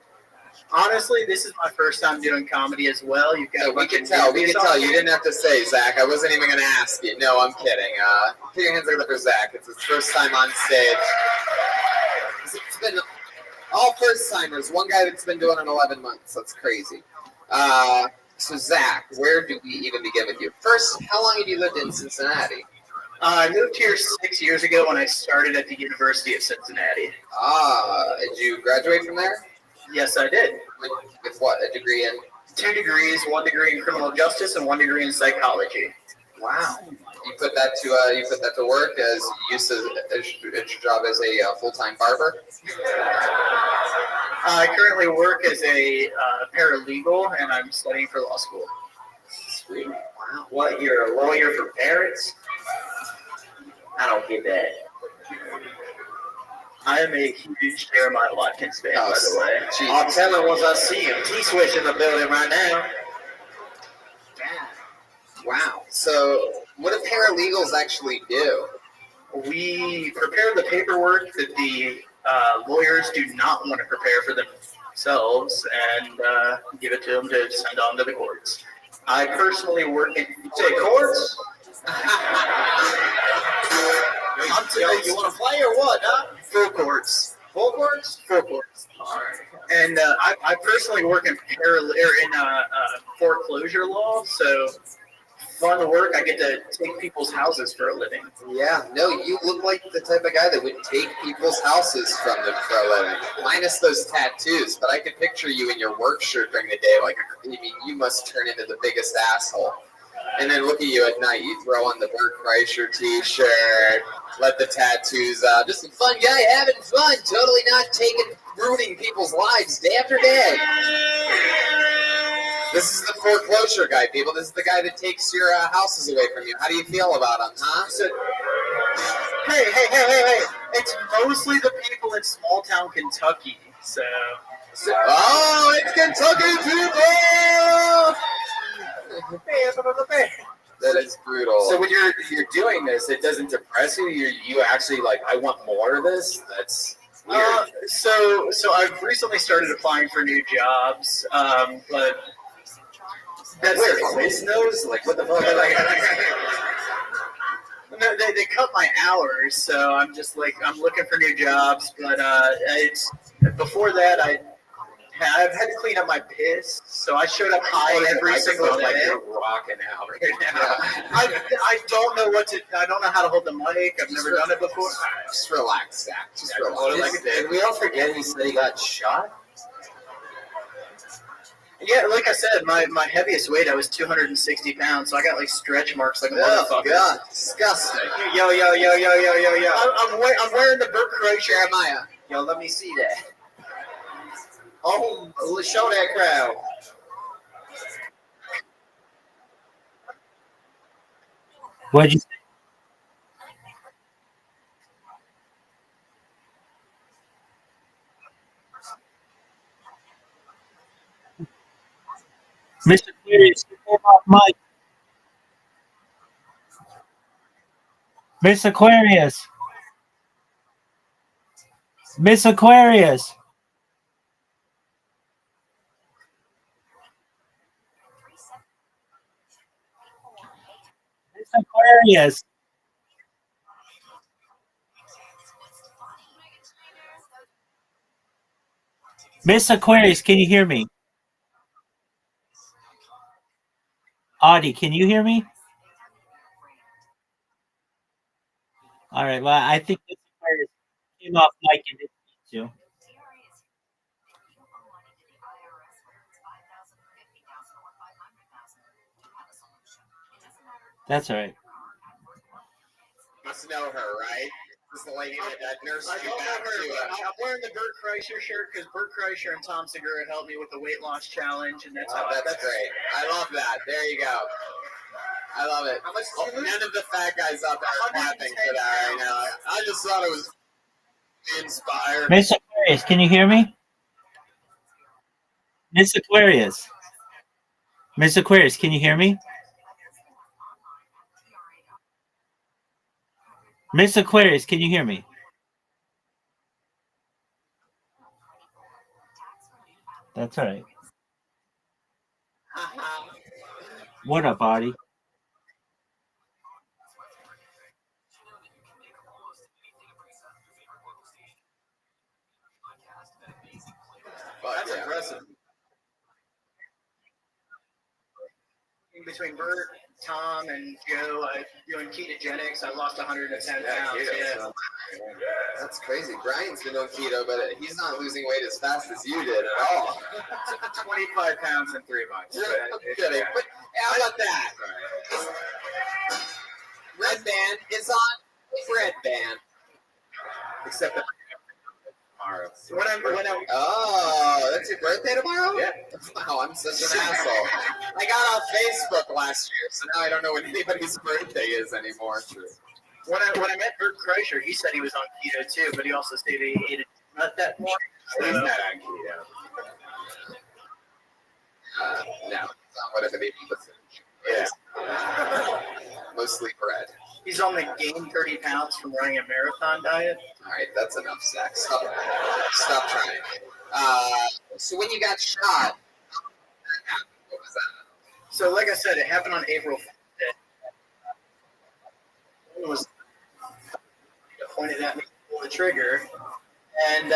Honestly, this is my first time doing comedy as well. You've got we can tell. We can tell. You didn't have to say, Zach. I wasn't even going to ask you. No, I'm kidding. Put your hands together for Zach. It's his first time on stage. It's been all first-timers. One guy that's been doing it 11 months. That's crazy. So, Zach, where do we even begin with you? First, how long have you lived in Cincinnati? I moved here 6 years ago when I started at the University of Cincinnati. Did you graduate from there? Yes, I did. With what? A degree in? 2 degrees, 1 degree in criminal justice and 1 degree in psychology. Wow. You put that to work as you used to as your job as a full-time barber? I currently work as a paralegal, and I'm studying for law school. Sweet. Wow. What, you're a lawyer for parrots? I don't get that. I am a huge Jeremiah Watkins fan, by the way. I'll tell him once I see him. T-Switch in the building right now. Wow. So what do paralegals actually do? We prepare the paperwork that the lawyers do not want to prepare for themselves and give it to them to send on to the courts. I personally work in courts. You want to play or what, huh? Full courts. Full courts? Full courts. All right. And I personally work in foreclosure law, so fun work. I get to take people's houses for a living. Yeah, no, you look like the type of guy that would take people's houses from them for a living. Minus those tattoos, but I could picture you in your work shirt during the day. Like, I mean, you must turn into the biggest asshole. And then look at you at night. You throw on the Bert Kreischer t-shirt, let the tattoos out. Just a fun guy having fun, totally not ruining people's lives day after day. This is the foreclosure guy, people. This is the guy that takes your houses away from you. How do you feel about him, huh? Hey. It's mostly the people in small town Kentucky, so. Oh, it's Kentucky people! That is brutal. So when you're doing this, it doesn't depress you? You actually like, I want more of this? That's weird. So I've recently started applying for new jobs, but that's weird. Quiznos? Like, what the fuck? No, they cut my hours, so I'm just like, I'm looking for new jobs, but before that, I've had to clean up my piss, so I showed up high every single day. Like you're rocking out right now. I don't know how to hold the mic. I've never done it before. Just relax, Zach. Just relax. Did we all forget he said he got shot? Yeah, like I said, my heaviest weight, I was 260 pounds, so I got like stretch marks like a Oh, motherfucker. God. Disgusting. Yo. I'm wearing the Burt Kreischer. Jeremiah. Yo, let me see that. Oh, let's show that crowd. What'd you say? Mr. Aquarius, you came off mic. Miss Aquarius. Miss Aquarius. Miss Aquarius. Miss Aquarius, can you hear me? Audie, can you hear me? All right. Well, I think Miss Aquarius came off mic and didn't need to. That's all right. Must know her, right? This is the lady that nursed I you don't back know her, to but I'm wearing the Burt Kreischer shirt because Burt Kreischer and Tom Segura helped me with the weight loss challenge, and that's Oh, that's great. I love that. There you go. I love it. How much Oh, none of the fat guys out there are clapping for that right now. I just thought it was inspired. Miss Aquarius, can you hear me? Miss Aquarius. Miss Aquarius, can you hear me? Miss Aquarius, can you hear me? That's all right. What up, Audie? That's impressive. Between Bert, Tom, and Joe, doing ketogenics, I lost 110 pounds. Yeah. That's crazy. Brian's been doing keto, but he's not losing weight as fast as you did at all. 25 pounds in 3 months. I'm kidding. But how about that? Red Band is on Red Band. Except that tomorrow. Oh, that's your birthday tomorrow? Yeah. Wow, I'm such an asshole. I got off Facebook last year, so now I don't know when anybody's birthday is anymore. True. When I met Bert Kreischer, he said he was on keto too, but he also stated he ate a nut that morning. He's not on keto. No, it's not whatever they eat. Yeah. Mostly bread. He's only gained 30 pounds from running a marathon diet. All right, that's enough sex. Stop trying. So when you got shot, what was that? So like I said, it happened on April 5th. It was pointed at me to pull the trigger, and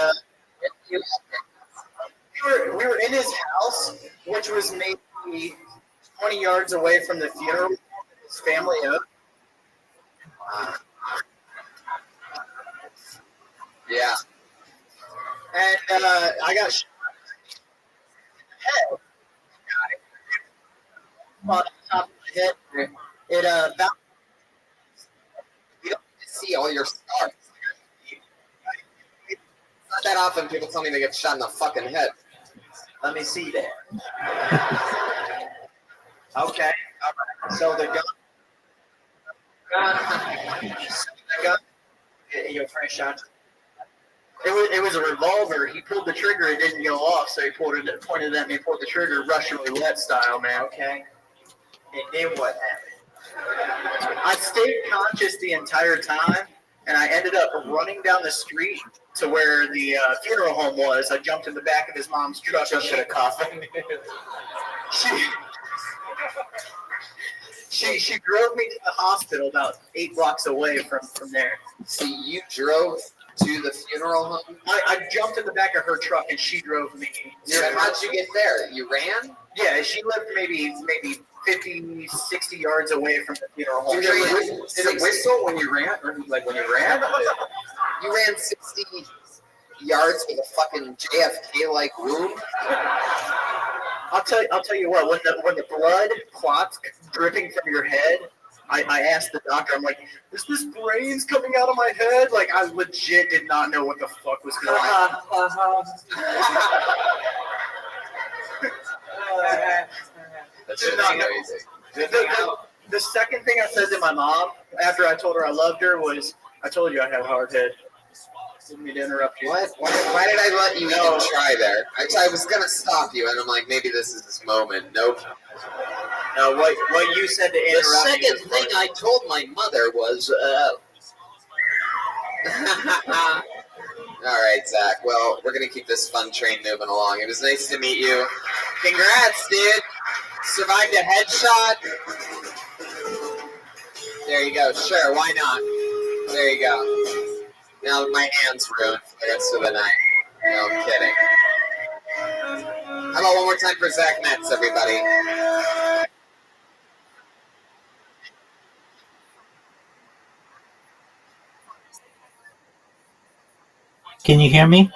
we were in his house, which was maybe 20 yards away from the funeral his family owned. Yeah. And I got shot in the head. On the top of the head. It bounced. You don't see all your scars. It's not that often people tell me they get shot in the fucking head. Let me see that. Okay. All right. So the gun. Your friend shot. It was a revolver. He pulled the trigger. It didn't go off, so he pointed at me, pulled the trigger, Russian roulette style, man. Okay. And then what happened? I stayed conscious the entire time, and I ended up running down the street to where the funeral home was. I jumped in the back of his mom's truck. Jumped in a coffin. She drove me to the hospital about 8 blocks away from there. See, you drove to the funeral home? I jumped in the back of her truck and she drove me. How'd you get there? You ran? Yeah, she lived maybe 50, 60 yards away from the funeral home. Did it whistle when you ran? Or like when you ran? You ran 60 yards with a fucking JFK-like wound? I'll tell you what. When the blood clots dripping from your head, I asked the doctor. I'm like, is this brains coming out of my head? Like, I legit did not know what the fuck was going on. That's just crazy. The second thing I said to my mom after I told her I loved her was, I told you I had a hard head. Didn't mean to interrupt you. What? Why did I let you even try there? I was going to stop you, and I'm like, maybe this is his moment. Nope. No, what you said to interrupt the second thing I told my mother was, all right, Zach. Well, we're going to keep this fun train moving along. It was nice to meet you. Congrats, dude. Survived a headshot. There you go. Sure, why not? There you go. Now my hand's ruined for the rest of the night. No, I'm kidding. How about one more time for Zach Metz, everybody? Can you hear me?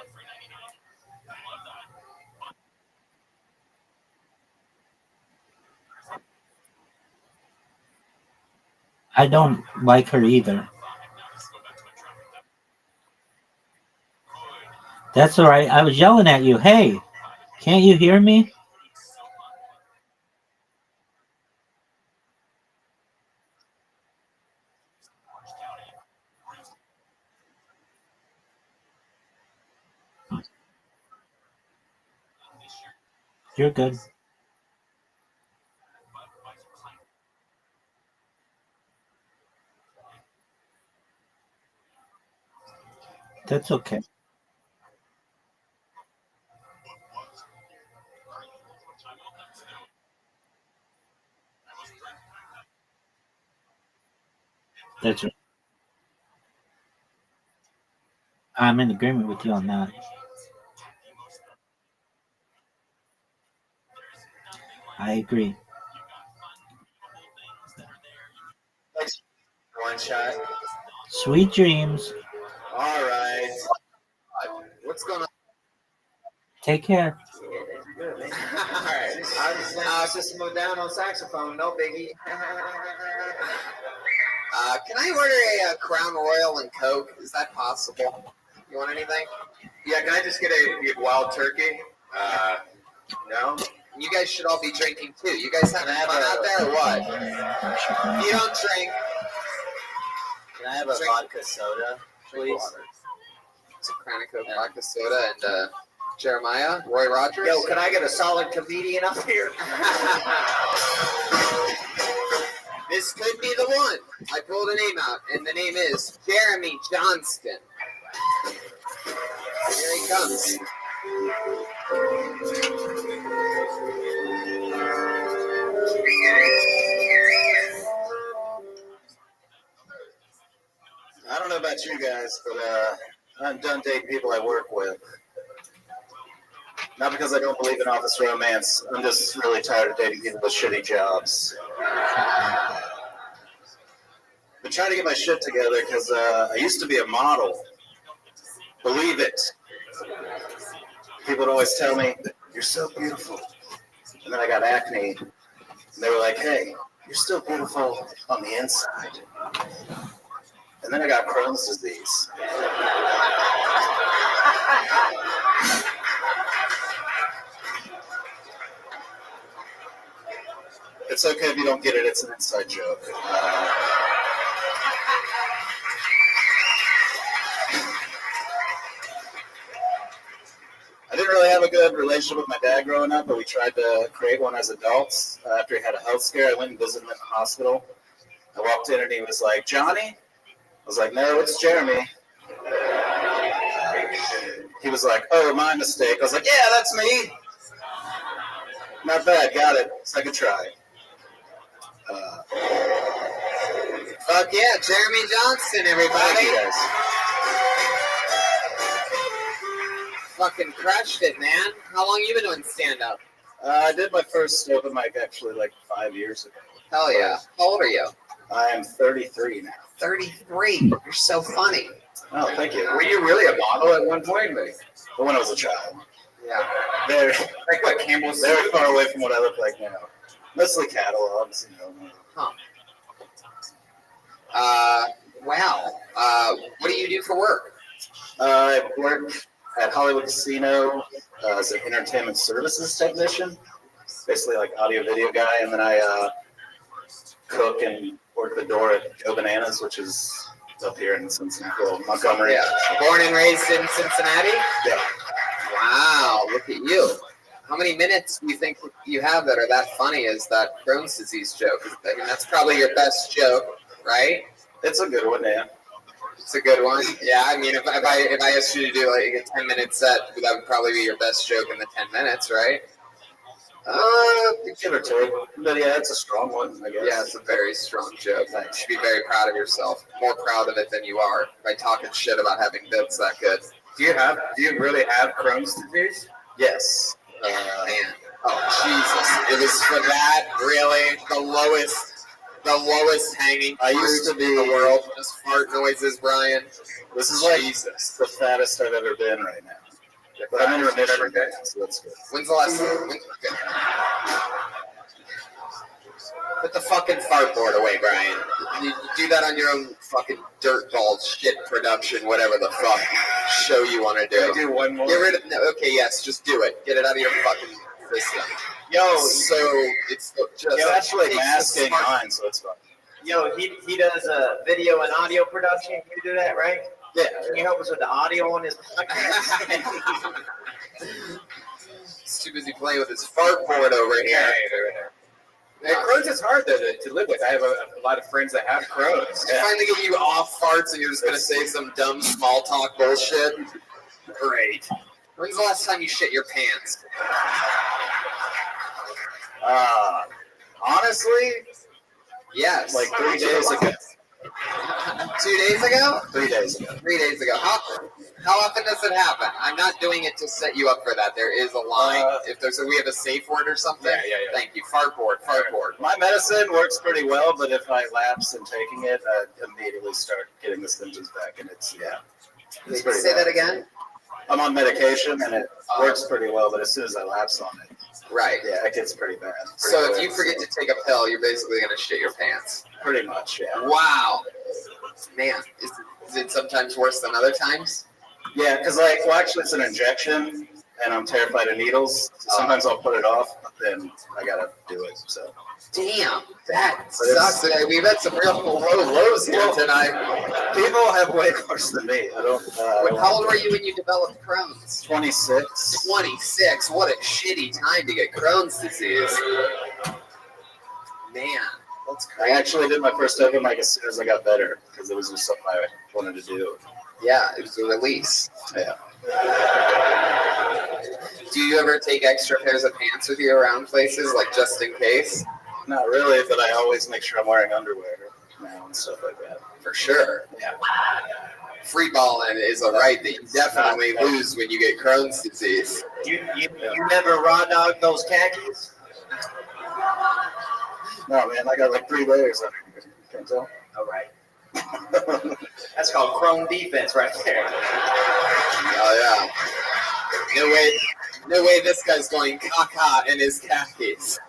I don't like her either. That's all right. I was yelling at you. Hey, can't you hear me? You're good. That's okay. That's right. I'm in agreement with you on that. I agree. One shot. Sweet dreams. All right. What's going on? Take care. All right. I was System of a Down on saxophone. No biggie. Can I order a Crown Royal and Coke? Is that possible? You want anything? Yeah, can I just get a wild turkey? No? You guys should all be drinking too. You guys having fun out there or what? You don't drink. Can I have a vodka soda, please? It's a Crown and Coke vodka soda and Jeremiah, Roy Rogers. Yo, can I get a solid comedian up here? This could be the one. I pulled a name out, and the name is Jeremy Johnston. Here he comes. I don't know about you guys, but I'm done dating people I work with. Not because I don't believe in office romance. I'm just really tired of dating people with shitty jobs. Been trying to get my shit together because I used to be a model. Believe it. People would always tell me, "You're so beautiful." And then I got acne. And they were like, "Hey, you're still beautiful on the inside." And then I got Crohn's disease. It's okay if you don't get it. It's an inside joke. I didn't really have a good relationship with my dad growing up, but we tried to create one as adults. After he had a health scare, I went and visited him in the hospital. I walked in and he was like, "Johnny?" I was like, "No, it's Jeremy." He was like, "Oh, my mistake." I was like, "Yeah, that's me." Not bad, got it. Second try. Fuck yeah, Jeremy Johnston, everybody. Thank you guys. Fucking crushed it, man. How long you been doing stand-up? I did my first open mic actually like 5 years ago. Hell yeah. How old are you? I am 33 now. 33. You're so funny. Oh, thank you. Were you really a model at one point? But when I was a child. Yeah. Very, Like what, Campbell's? very far away from what I look like now. Mostly catalogs, you know. Huh. Wow. What do you do for work? I work at Hollywood Casino as an entertainment services technician, basically like audio video guy, and then I cook and work the door at Go Bananas, which is up here in Cincinnati, well, Montgomery. Yeah. Born and raised in Cincinnati? Yeah. Wow, look at you. How many minutes do you think you have that are that funny as that Crohn's disease joke? I mean, that's probably your best joke, right? It's a good one, yeah. It's a good one. Yeah, I mean, if I asked you to do like a 10-minute set, that would probably be your best joke in the 10 minutes, right? Give or take. But yeah, it's a strong one, I guess. Yeah, it's a very strong joke. You should be very proud of yourself. More proud of it than you are by talking shit about having bits that good. Do you really have Crohn's disease? Yes. Man. Oh, Jesus. It was for that, really? The lowest hanging I used to be in the world. Just fart noises, Brian. This is like the fattest I've ever been right now. But I'm in remission right now, so that's good. When's the last time? Put the fucking fart board away, Brian. You do that on your own fucking dirtball shit production, whatever the fuck show you want to do. Can I do one more? Get rid of. No, okay, yes, just do it. Get it out of your fucking system. Yo, so it's just. You're actually takes masking the smart- mine, so it's fine. Yo, he does video and audio production. You do that, right? Yeah. Can you help us with the audio on his podcast? He's too busy playing with his fart board over here. Yeah, Crohn's is hard though to live with. I have a lot of friends that have Crohn's. Yeah. Finally get you off farts and you're just gonna say some dumb small talk bullshit. Great. When's the last time you shit your pants? Honestly, yes. Like 3 days ago. 2 days ago? 3 days ago. 3 days ago. How often does it happen? I'm not doing it to set you up for that. There is a line. If there's we have a safe word or something. Yeah. Thank you. Fart board. My medicine works pretty well, but if I lapse in taking it, I immediately start getting the symptoms back, and it's It's pretty Say bad. that again? I'm on medication, and it works pretty well, but as soon as I lapse on it, right, it gets pretty bad. So if you forget to take a pill, you're basically gonna shit your pants. Pretty much, yeah. Wow, man, is it sometimes worse than other times? Yeah, because actually it's an injection, and I'm terrified of needles. So sometimes I'll put it off, but then I gotta do it. So. Damn, that sucks. We've had some real low lows here tonight. People have way worse than me. I don't. How old were you when you developed Crohn's? 26. 26. What a shitty time to get Crohn's disease. Man, that's crazy. I actually did my first open mic as soon as I got better because it was just something I wanted to do. Yeah, it was a release. Yeah. Do you ever take extra pairs of pants with you around places, like just in case? Not really, but I always make sure I'm wearing underwear now and stuff like that. For sure. Yeah. Free balling is a right that you definitely lose when you get Crohn's disease. You never raw dog those khakis? No, man, I got like 3 layers under here. Can't tell. All right. That's called Chrome defense right there. Oh yeah. No way this guy's going caca in his khakis.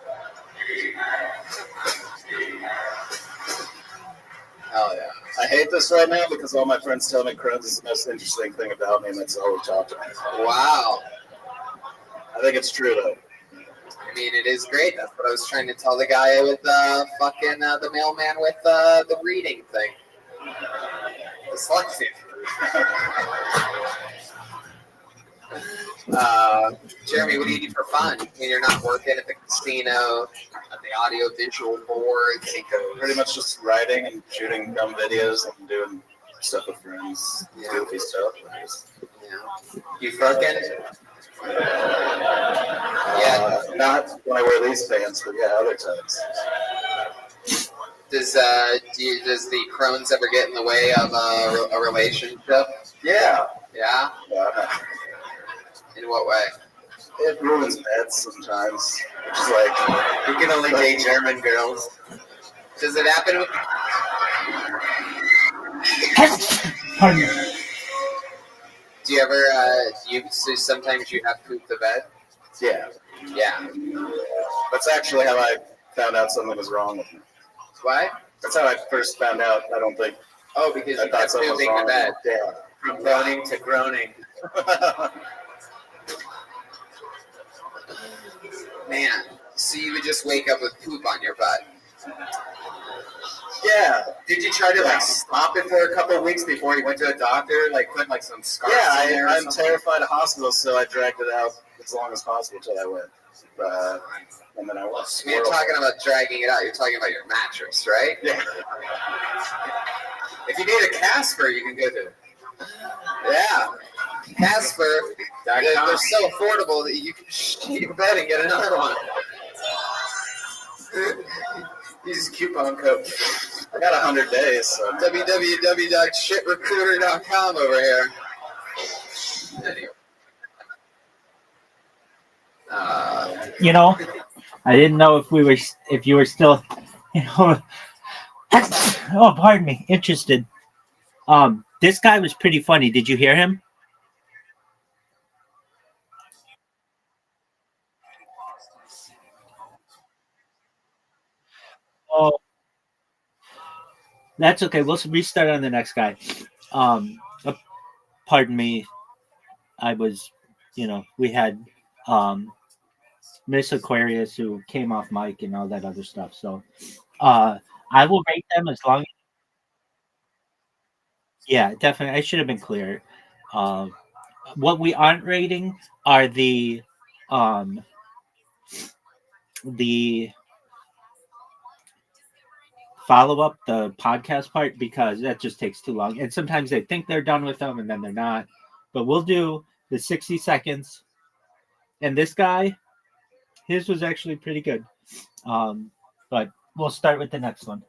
Hell yeah. I hate this right now because all my friends tell me Crohn's is the most interesting thing about me, and that's all we talk about. Wow. I think it's true though. I mean, it is great. That's what I was trying to tell the guy with the mailman with the reading thing. Dyslexia. Jeremy, what do you do for fun when you're not working at the casino, at the audio visual board? Pretty much just writing and shooting dumb videos and doing stuff with friends, goofy stuff. Yeah. You fucking? Not when I wear these pants, but yeah, other times. Does the Crohn's ever get in the way of a relationship? Yeah. Yeah? In what way? It ruins beds sometimes. Which is like, you can only date German girls. Does it happen with... Pardon me. Do you ever? So sometimes you have poop the bed. Yeah. Yeah. That's actually how I found out something was wrong with me. Why? That's how I first found out. I don't think. Oh, because I you thought kept something was pooping wrong the bed. with me. Yeah. From groaning to groaning. Man, so you would just wake up with poop on your butt. Yeah. Did you try to like stop it for a couple of weeks before you went to a doctor? Like put like some scarf in there? I'm terrified of hospitals, so I dragged it out as long as possible until I went. And then I was. You're talking about dragging it out. You're talking about your mattress, right? Yeah. If you need a Casper, you can go to. Yeah. Casper, they're so affordable that you can shit your bed and get another one. Use coupon code. I got 100 days. So. www.shitrecruiter.com over here. You know, I didn't know if you were still, oh, pardon me, interested. This guy was pretty funny. Did you hear him? Oh, that's okay. We'll restart on the next guy. Pardon me. I was, we had Miss Aquarius who came off mic and all that other stuff. So I will rate them as long. Yeah, definitely. I should have been clear. What we aren't rating are the follow up, the podcast part, because that just takes too long. And sometimes they think they're done with them and then they're not. But we'll do the 60 seconds. And this guy, his was actually pretty good. But we'll start with the next one.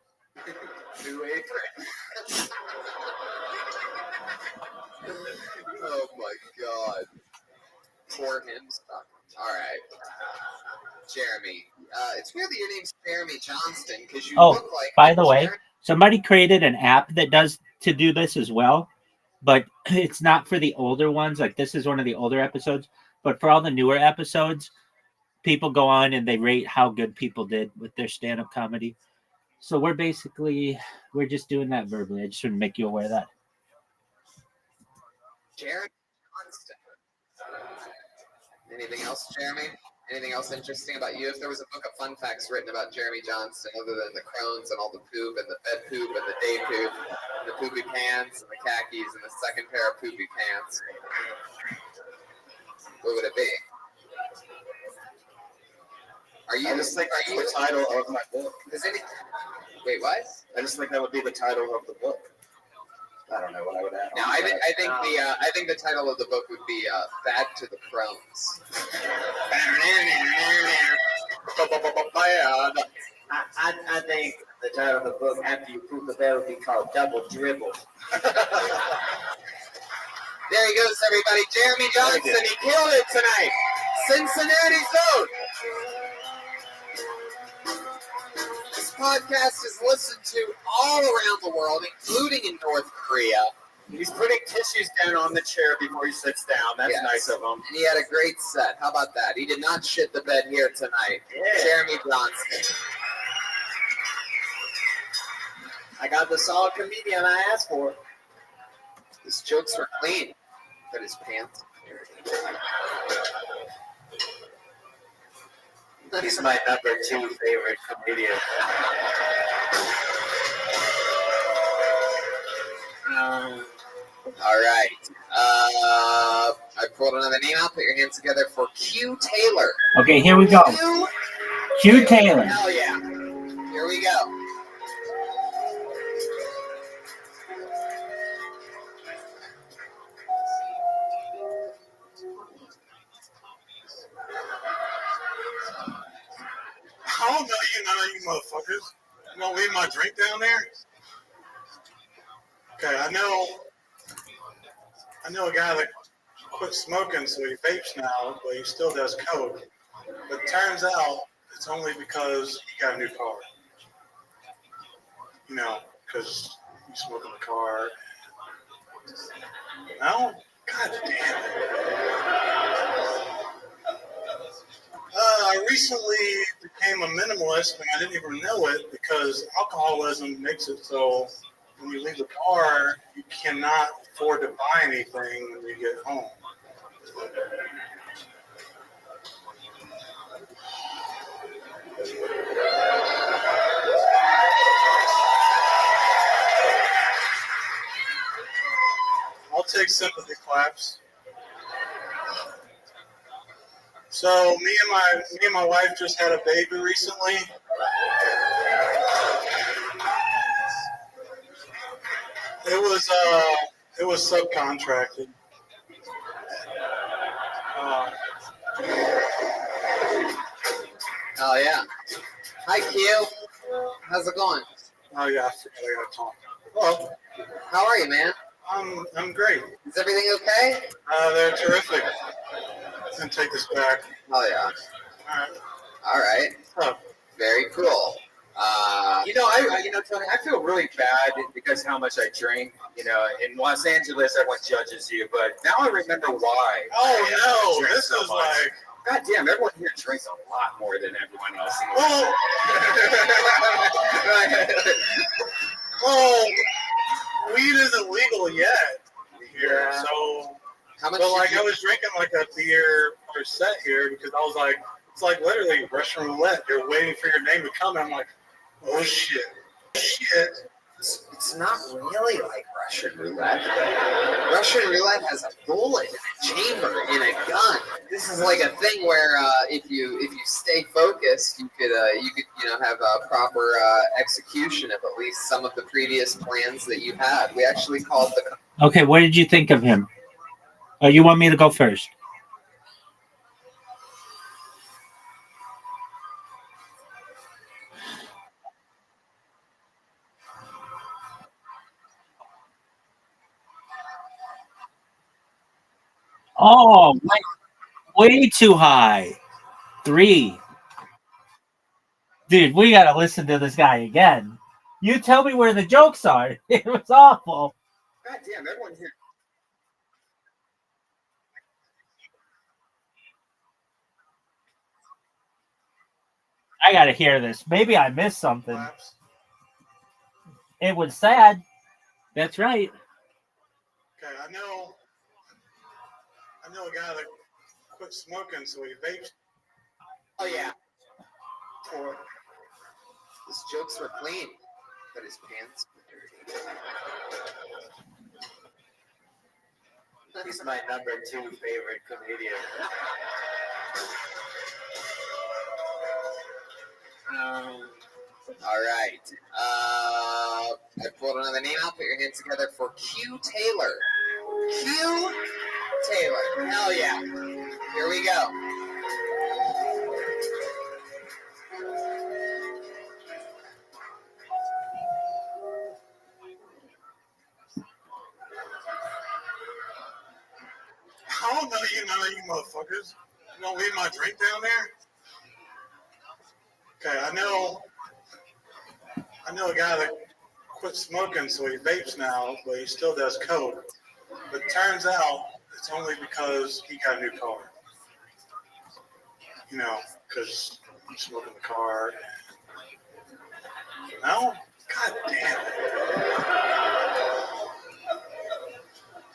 Oh my god. Poor him stuff. Alright. Jeremy. It's weird that your name's Jeremy Johnston because you look like. By the way, somebody created an app that does to do this as well, but it's not for the older ones. Like this is one of the older episodes, but for all the newer episodes, people go on and they rate how good people did with their stand-up comedy. So we're just doing that verbally. I just want to make you aware of that. Jeremy Johnston. Anything else, Jeremy? Anything else interesting about you? If there was a book of fun facts written about Jeremy Johnston, other than the Crohn's and all the poop and the bed poop and the day poop and the poopy pants and the khakis and the second pair of poopy pants, what would it be? I just think that's the title of my book. Wait, what? I just think that would be the title of the book. I don't know what I would add. No, I think the title of the book would be "Bad to the Crohn's." I think the title of the book after you poop the bed would be called Double Dribble. There he goes, everybody. Jeremy Johnston, he killed it tonight. Cincinnati Zone. This podcast is listened to all around the world, including in North Korea. He's putting tissues down on the chair before he sits down. That's nice of him. And he had a great set. How about that? He did not shit the bed here tonight. Yeah. Jeremy Johnston. I got the solid comedian I asked for. His jokes were clean, but his pants. He's my number 2 favorite comedian. All right. I pulled another name out. Put your hands together for Q Taylor. Okay, here we go. Q Taylor. Hell yeah. Here we go. I don't know you motherfuckers. You gonna leave my drink down there? Okay, I know a guy that quit smoking, so he vapes now, but he still does coke. But it turns out it's only because he got a new car. Because you smoke in the car. I don't God damn. I recently became a minimalist, and I didn't even know it because alcoholism makes it so when you leave the bar, you cannot afford to buy anything when you get home. I'll take sympathy claps. So me and my wife just had a baby recently. It was subcontracted. Oh yeah. Hi Q. How's it going? Oh yeah, I forgot I gotta talk. Hello. How are you, man? I'm great. Is everything okay? They're terrific. And take this back. Oh yeah. All right. Oh. Very cool. Tony, I feel really bad because how much I drink. You know, in Los Angeles, everyone judges you, but now I remember why. Oh no, this is like. God damn, everyone here drinks a lot more than everyone else. Well, weed isn't legal yet here, so. How much? But like, I was drinking like a beer per set here because I was like, it's like literally Russian roulette. You're waiting for your name to come, and I'm like, oh shit. It's not really like Russian roulette. Russian roulette has a bullet in a chamber in a gun. This is like a thing where if you stay focused, you could have a proper execution of at least some of the previous plans that you had. We actually called the. Okay, what did you think of him? Oh, you want me to go first? Oh, way too high. 3. Dude, we gotta listen to this guy again. You tell me where the jokes are. It was awful. God damn, everyone here. I gotta hear this. Maybe I missed something. It was sad. That's right. Okay, I know a guy that quit smoking, so he vapes. Oh yeah. His jokes were clean, but his pants were dirty. He's my number 2 favorite comedian. All right. I pulled another name out. Put your hands together for Q Taylor. Q Taylor. Hell yeah. Here we go. I don't know you motherfuckers. You gonna leave my drink down there? Okay, I know a guy that quit smoking, so he vapes now, but he still does coke. But it turns out it's only because he got a new car. You know, because I'm smoking the car. No? God damn it.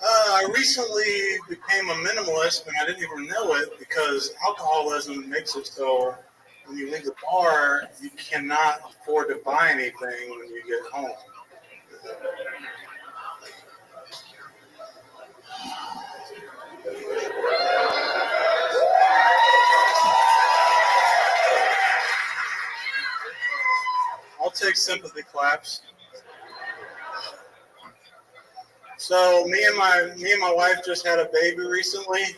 I recently became a minimalist, and I didn't even know it because alcoholism makes it so when you leave the bar, you cannot afford to buy anything when you get home. I'll take sympathy claps. So me and my wife just had a baby recently.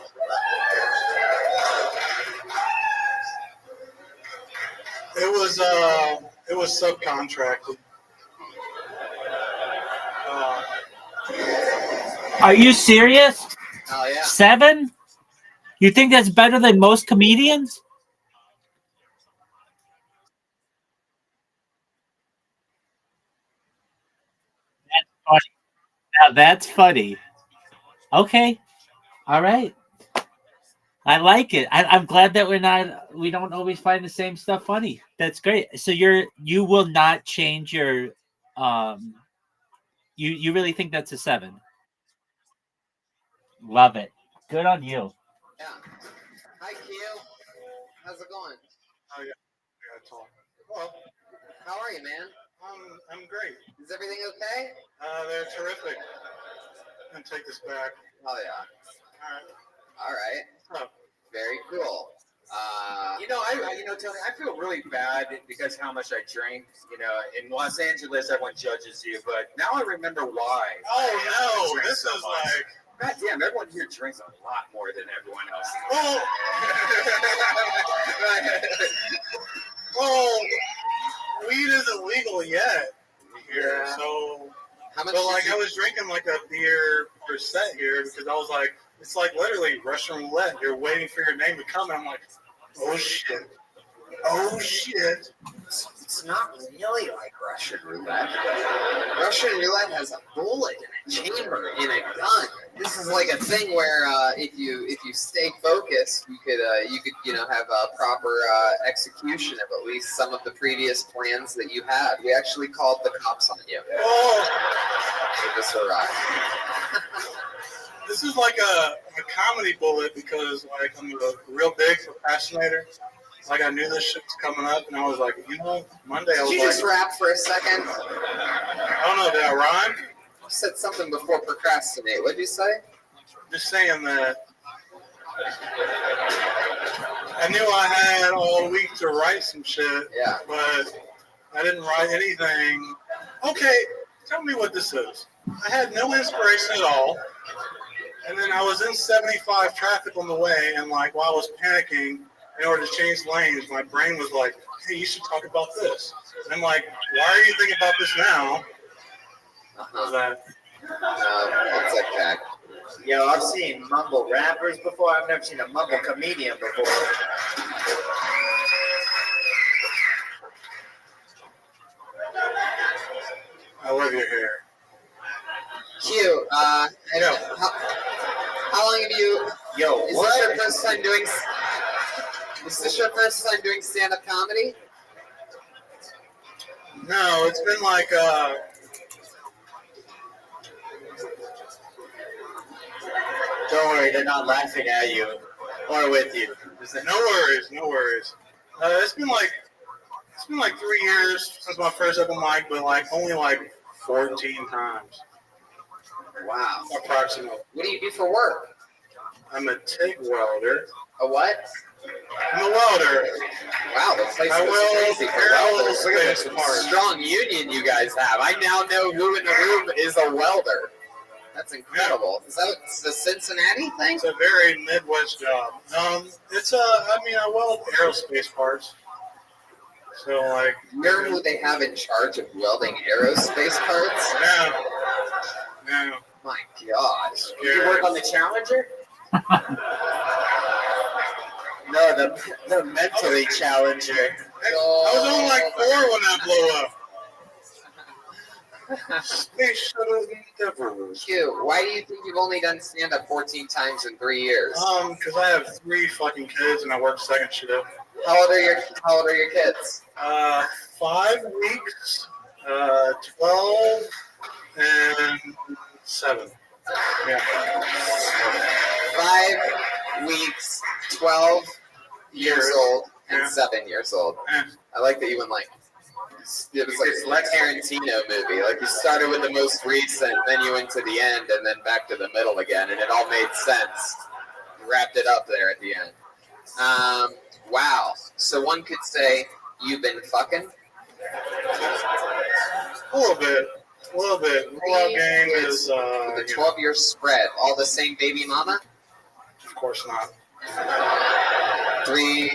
It was subcontracted. Are you serious? Oh yeah. 7? You think that's better than most comedians? That's funny. Now that's funny. Okay. All right. I like it. I'm glad that we don't always find the same stuff funny. That's great. So you will not change your you really think that's a 7? Love it. Good on you. Yeah. Hi, Q. How's it going? Oh yeah, yeah, it's all. Well, How are you, man? I'm great. Is everything okay? They're terrific. And take this back. Oh yeah. All right. All right. Very cool. Tony, I feel really bad because how much I drink. You know, in Los Angeles, everyone judges you, but now I remember why. Oh no, this so is much. like. God damn, everyone here drinks a lot more than everyone else. Well, weed isn't legal yet here, so. How much? But like, I was drinking like a beer per set here because I was like, it's like literally Russian roulette. You're waiting for your name to come, and I'm like, oh shit. Oh shit. It's not really like Russian roulette. Russian roulette has a bullet in a chamber in a gun. This is like a thing where if you stay focused, you could have a proper execution of at least some of the previous plans that you had. We actually called the cops on you. So this arrived. This is like a comedy bullet because like I'm a real big procrastinator. Like I knew this shit was coming up, and I was like, Monday I was Did you just rap for a second? I don't know, did I rhyme? You said something before procrastinate. What did you say? Just saying that I knew I had all week to write some shit, but I didn't write anything. Okay, tell me what this is. I had no inspiration at all, and then I was in 75 traffic on the way, and like while I was panicking, in order to change lanes, my brain was like, hey, you should talk about this. And I'm like, why are you thinking about this now? It's okay. Yo, I've seen mumble rappers before. I've never seen a mumble comedian before. I love your hair. Q, how long have you... Yo, Is this your first time doing... Is this your first time doing stand-up comedy? No, it's been like Don't worry, they're not laughing at you or with you. No worries. It's been like 3 years since my first open mic, but like only like 14 times. Wow. Approximately. What do you do for work? I'm a TIG welder. A what? I'm a welder. Wow, the place is crazy for welders. Look at this strong union you guys have. I now know who in the room is a welder. That's incredible. Is that a Cincinnati thing? It's a very Midwest job. I weld aerospace parts. So like, you're who they have in charge of welding aerospace parts? Yeah. My God. Did you work on the Challenger? No, the mentally Challenger. I was on like 4 when I blew up. Space shuttle endeavors. Q, why do you think you've only done stand-up 14 times in 3 years? Because I have 3 fucking kids and I work second shift. How old are your kids? 5 weeks, 12, and 7. Yeah. 5 weeks, 12 years old, and 7 years old. I like that you went like, it was like a Tarantino movie. Like you started with the most recent, then you went to the end, and then back to the middle again, and it all made sense. You wrapped it up there at the end. Wow. So one could say you've been fucking? A little bit. Rollout game is the 12-year spread. All the same baby mama? Of course not. 3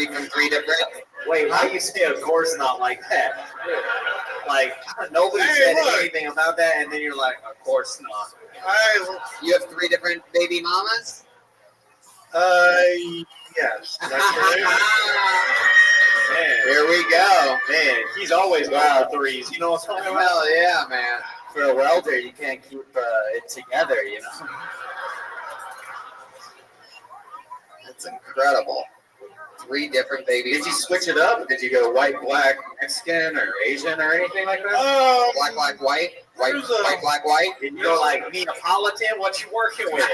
from 3 different? Wait, why you say of course not like that? Like nobody said anything about that, and then you're like, of course not. You have 3 different baby mamas? Yes. That's right. Man, here we go. Man, he's always going for 3s. You know what I'm talking about? Hell yeah, man. For a welder, you can't keep it together, you know. incredible. 3 different babies. Did you switch it up? Did you go white, black, Mexican, or Asian, or anything like that? Black, black, white. White, there's white, black, white. Did you go like Neapolitan? What you working with?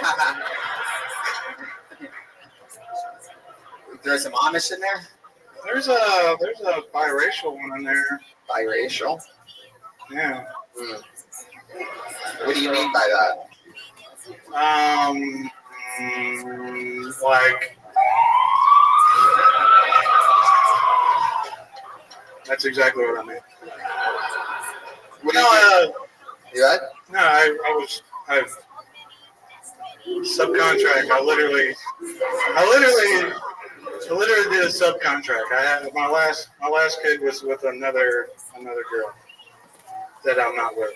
Throw some Amish in there? There's a biracial one in there. Biracial? Yeah. What do you mean by that? Like, that's exactly what I mean. You right? No, I subcontract. I literally did a subcontract. I had my last kid was with another girl that I'm not with.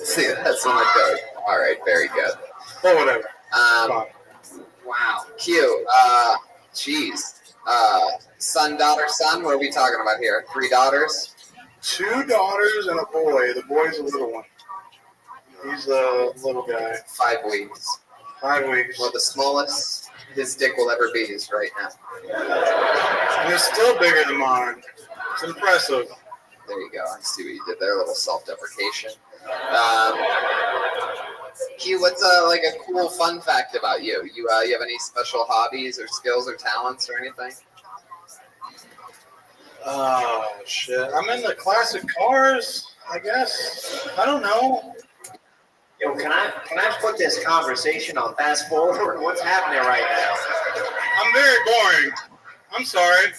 See, that's what I do. All right, very good. Well, whatever. Wow, cute. Jeez. Son, daughter, son. What are we talking about here? 3 daughters. 2 daughters and a boy. The boy's a little one. He's the little guy. 5 weeks. 5 weeks. Well, the smallest his dick will ever be is right now. And it's still bigger than mine. It's impressive. There you go. I see what you did there. A little self-deprecation. Q, what's like a cool fun fact about you? You have any special hobbies or skills or talents or anything? Oh shit! I'm into classic cars, I guess. I don't know. Yo, can I put this conversation on fast forward? What's happening right now? I'm very boring. I'm sorry.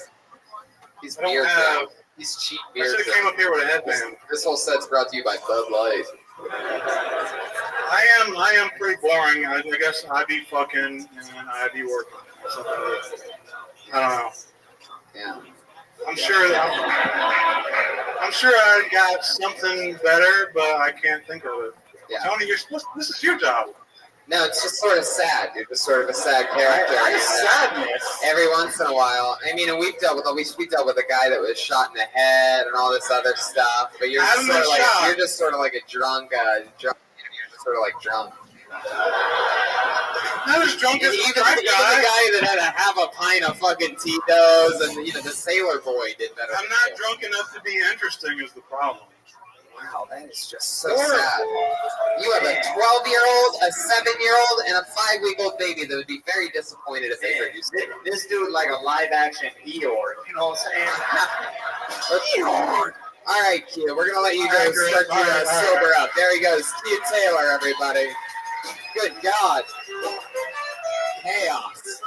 He's I don't beard have. down. He's cheap I beard should have came up here with a headband. This whole set's brought to you by Bud Light. I am pretty boring. I guess I be fucking and I be working. Something like that. I don't know. Yeah. I'm sure I got something better, but I can't think of it. Yeah. Tony, this is your job. No, it's just sort of sad. You're just sort of a sad character. Sadness. Every once in a while. I mean, and we dealt with a guy that was shot in the head and all this other stuff. But you're just sort of like a drunk. You're just sort of like drunk. Not as drunk as even the guy that had to have a pint of fucking Tito's, and the sailor boy did better. I'm not drunk enough to be interesting is the problem. Wow, that is just so sad. You have a 12-year-old, a 7-year-old, and a 5-week-old baby that would be very disappointed if they heard you say that. This dude like a live action Eeyore. You know what I'm saying? Eeyore. All right, Q. We're gonna let you go start to sober up. There he goes, Q Taylor, everybody. Good God. Chaos.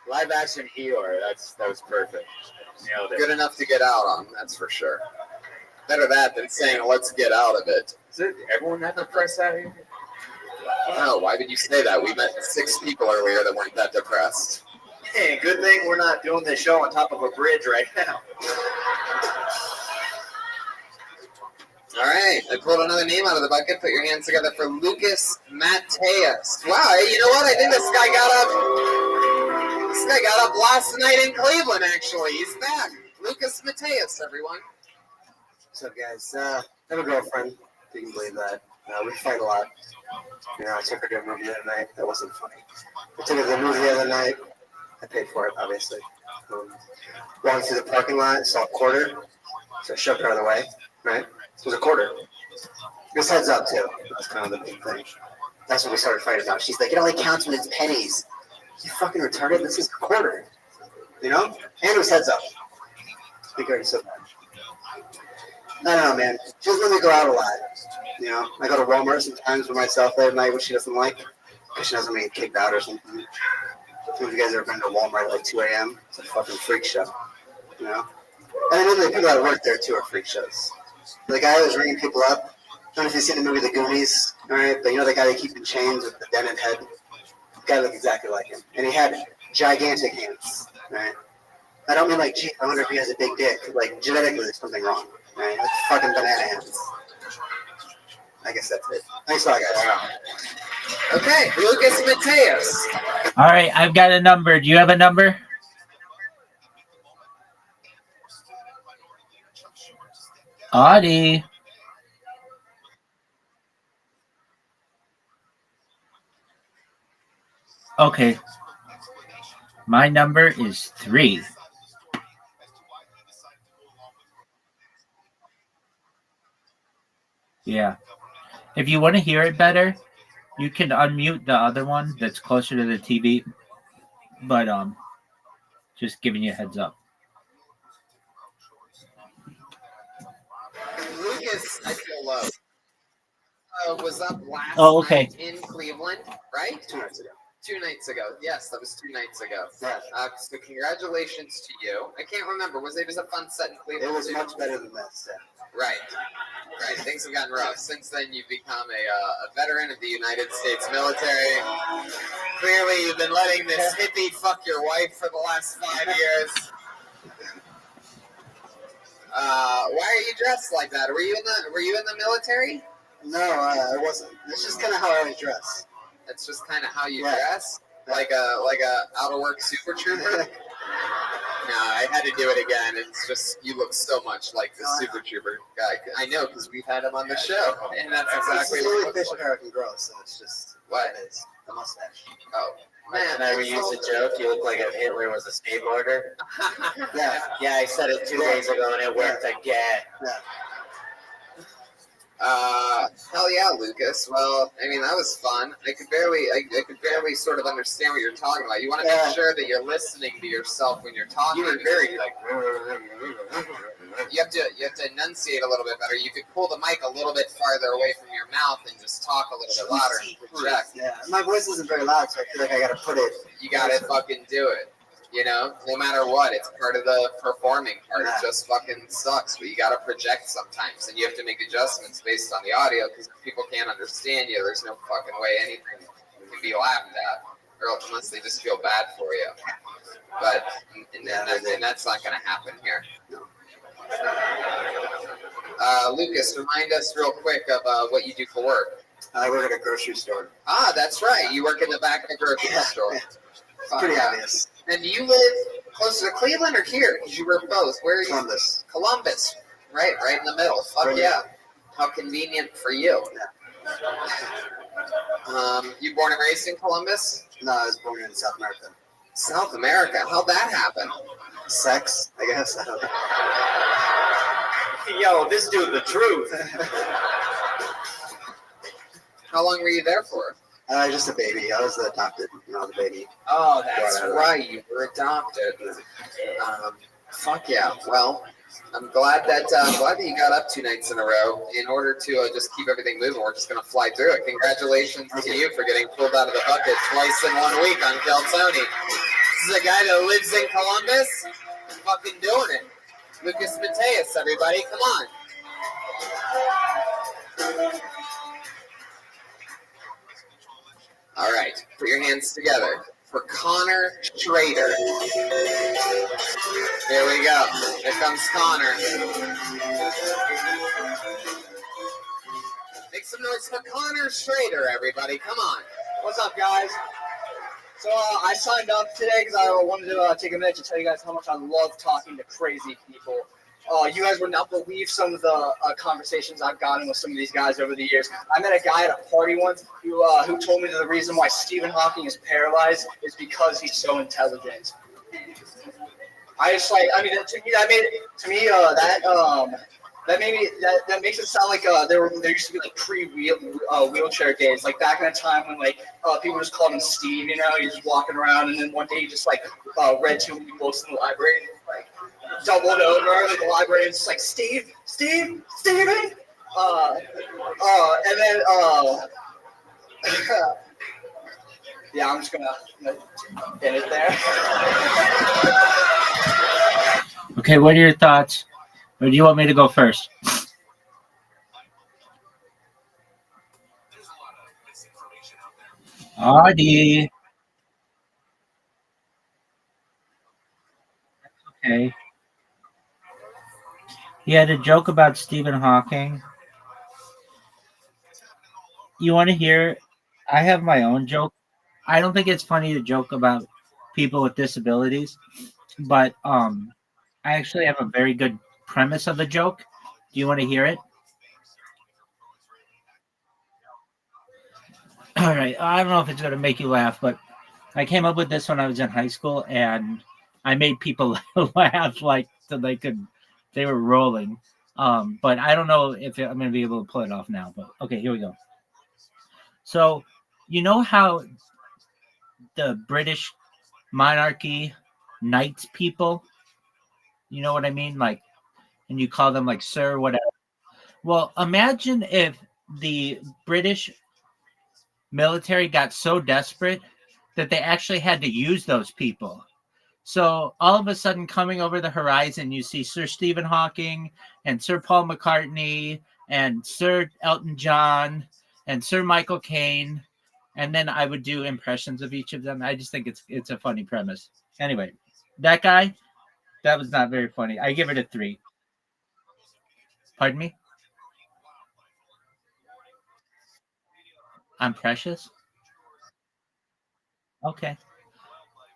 Live action Eeyore. That was perfect. Nailed it. Good enough to get out on, that's for sure. Better that than saying, let's get out of it. Is it everyone that depressed out here? No, why would you say that? We met 6 people earlier that weren't that depressed. Hey, good thing we're not doing this show on top of a bridge right now. All right, I pulled another name out of the bucket. Put your hands together for Lucas Mateus. Wow, you know what? I think this guy got up last night in Cleveland, actually. He's back. Lucas Mateus, everyone. What's up, guys? I have a girlfriend, if you can believe that. We fight a lot. I took her to a movie the other night. That wasn't funny. I took her to the movie the other night. I paid for it, obviously. Walking through the parking lot, saw a quarter, so I shoved it out of the way, right? It was a quarter. This heads up, too. That's kind of the big thing. That's what we started fighting about. She's like, it only counts when it's pennies. You fucking retarded? This is a quarter. You know? And it was heads up. I think I already said that. I don't know, man. She doesn't let me go out a lot. I go to Walmart sometimes by myself late at night, which she doesn't like, because she doesn't get kicked out or something. Some of you guys ever been to Walmart at like 2 a.m.? It's a fucking freak show, And I know the people that work there, too, are freak shows. The guy who was ringing people up, I don't know if you've seen the movie The Goonies, all right? But you know the guy they keep in chains with the dented head? The guy looked exactly like him. And he had gigantic hands, right? I don't mean like, gee, I wonder if he has a big dick. Like, genetically, there's something wrong, right? Like fucking banana hands. I guess that's it. Thanks a lot, guys. Wow. Okay, Lucas Mateus. All right, I've got a number. Do you have a number? Audie. Okay. My number is 3. Yeah. If you want to hear it better, you can unmute the other one that's closer to the TV. But just giving you a heads up. Lucas, I feel low. Was up last Oh, okay. night in Cleveland, right? 2 nights ago. 2 nights ago. Yes, that was 2 nights ago. Right. So congratulations to you. I can't remember. Was it a fun set in Cleveland? It was too? much better than that set. Right. Right. Things have gotten rough. Since then, you've become a veteran of the United States military. Clearly, you've been letting this hippie fuck your wife for the last 5 years. Why are you dressed like that? Were you in the military? No, I wasn't. It's just kind of how I dress. That's just kind of how you dress, like a out of work super trooper. No, I had to do it again. It's just you look so much like the super trooper guy. I know because we've had him on the show, and that's exactly It's what really it looks facial like. hair can grow, so it's just What? it is. The mustache. Oh. Man, and I reused a joke. You look like if Hitler was a skateboarder. Yeah. Yeah, I said it 2 days ago and it worked again. Yeah. Hell yeah, Lucas. Well, I mean that was fun. I could barely sort of understand what you're talking about. You want to make sure that you're listening to yourself when you're talking. You were very like. You have to enunciate a little bit better. You could pull the mic a little bit farther away from your mouth and just talk a little bit louder and project. Yeah, my voice isn't very loud, so I feel like I gotta put it. You gotta fucking do it. You know, no matter what, it's part of the performing part. It just fucking sucks, but you gotta project sometimes, and you have to make adjustments based on the audio because if people can't understand you, there's no fucking way anything can be laughed at, or unless they just feel bad for you. But and that's not gonna happen here. Lucas, remind us real quick of what you do for work. I work at a grocery store. Ah, that's right. You work in the back of a grocery store. Pretty obvious. And do you live closer to Cleveland or here? Because you work both. Where are you? Columbus. Columbus. Right in the middle. Fuck Right. yeah. How convenient for you. You born and raised in Columbus? No, I was born in South America. South America? How'd that happen? Sex, I guess. I don't know. Yo, this dude, the truth. How long were you there for? Just a baby. I was adopted when I was a baby. Oh, that's right. You were adopted. Fuck yeah. Well, I'm glad that you got up 2 nights in a row. In order to just keep everything moving, we're just gonna fly through it. Congratulations to you for getting pulled out of the bucket twice in 1 week on Kill Tony. This is a guy that lives in Columbus, fucking doing it. Lucas Mateus, everybody, come on. All right, put your hands together for Connor Schrader. There we go. Here comes Connor. Make some noise for Connor Schrader, everybody. Come on. What's up, guys? So I signed up today because I wanted to take a minute to tell you guys how much I love talking to crazy people. You guys would not believe some of the conversations I've gotten with some of these guys over the years. I met a guy at a party once who told me that the reason why Stephen Hawking is paralyzed is because he's so intelligent. I just that makes it sound like there used to be like wheelchair days, like back in a time when people just called him Steve, you know, he's just walking around, and then one day he just read too many books in the library, and doubled over to the library and just like Steven. And then yeah, I'm just gonna end it there. Okay, what are your thoughts? Or do you want me to go first? Audie. Okay. He had a joke about Stephen Hawking. You want to hear? I have my own joke. I don't think it's funny to joke about people with disabilities, but I actually have a very good premise of the joke. Do you want to hear it? All right. I don't know if it's going to make you laugh, but I came up with this when I was in high school, and I made people laugh like so they were rolling. But I don't know if I'm going to be able to pull it off now. But okay, here we go. So, you know how the British monarchy knights people? You know what I mean? Like, and you call them like sir, whatever. Well, imagine if the British military got so desperate that they actually had to use those people. So all of a sudden, coming over the horizon, you see Sir Stephen Hawking and Sir Paul McCartney and Sir Elton John and Sir Michael Caine, and then I would do impressions of each of them. I just think it's a funny premise. Anyway, that guy, that was not very funny. I give it a 3. Pardon me? I'm Precious? Okay.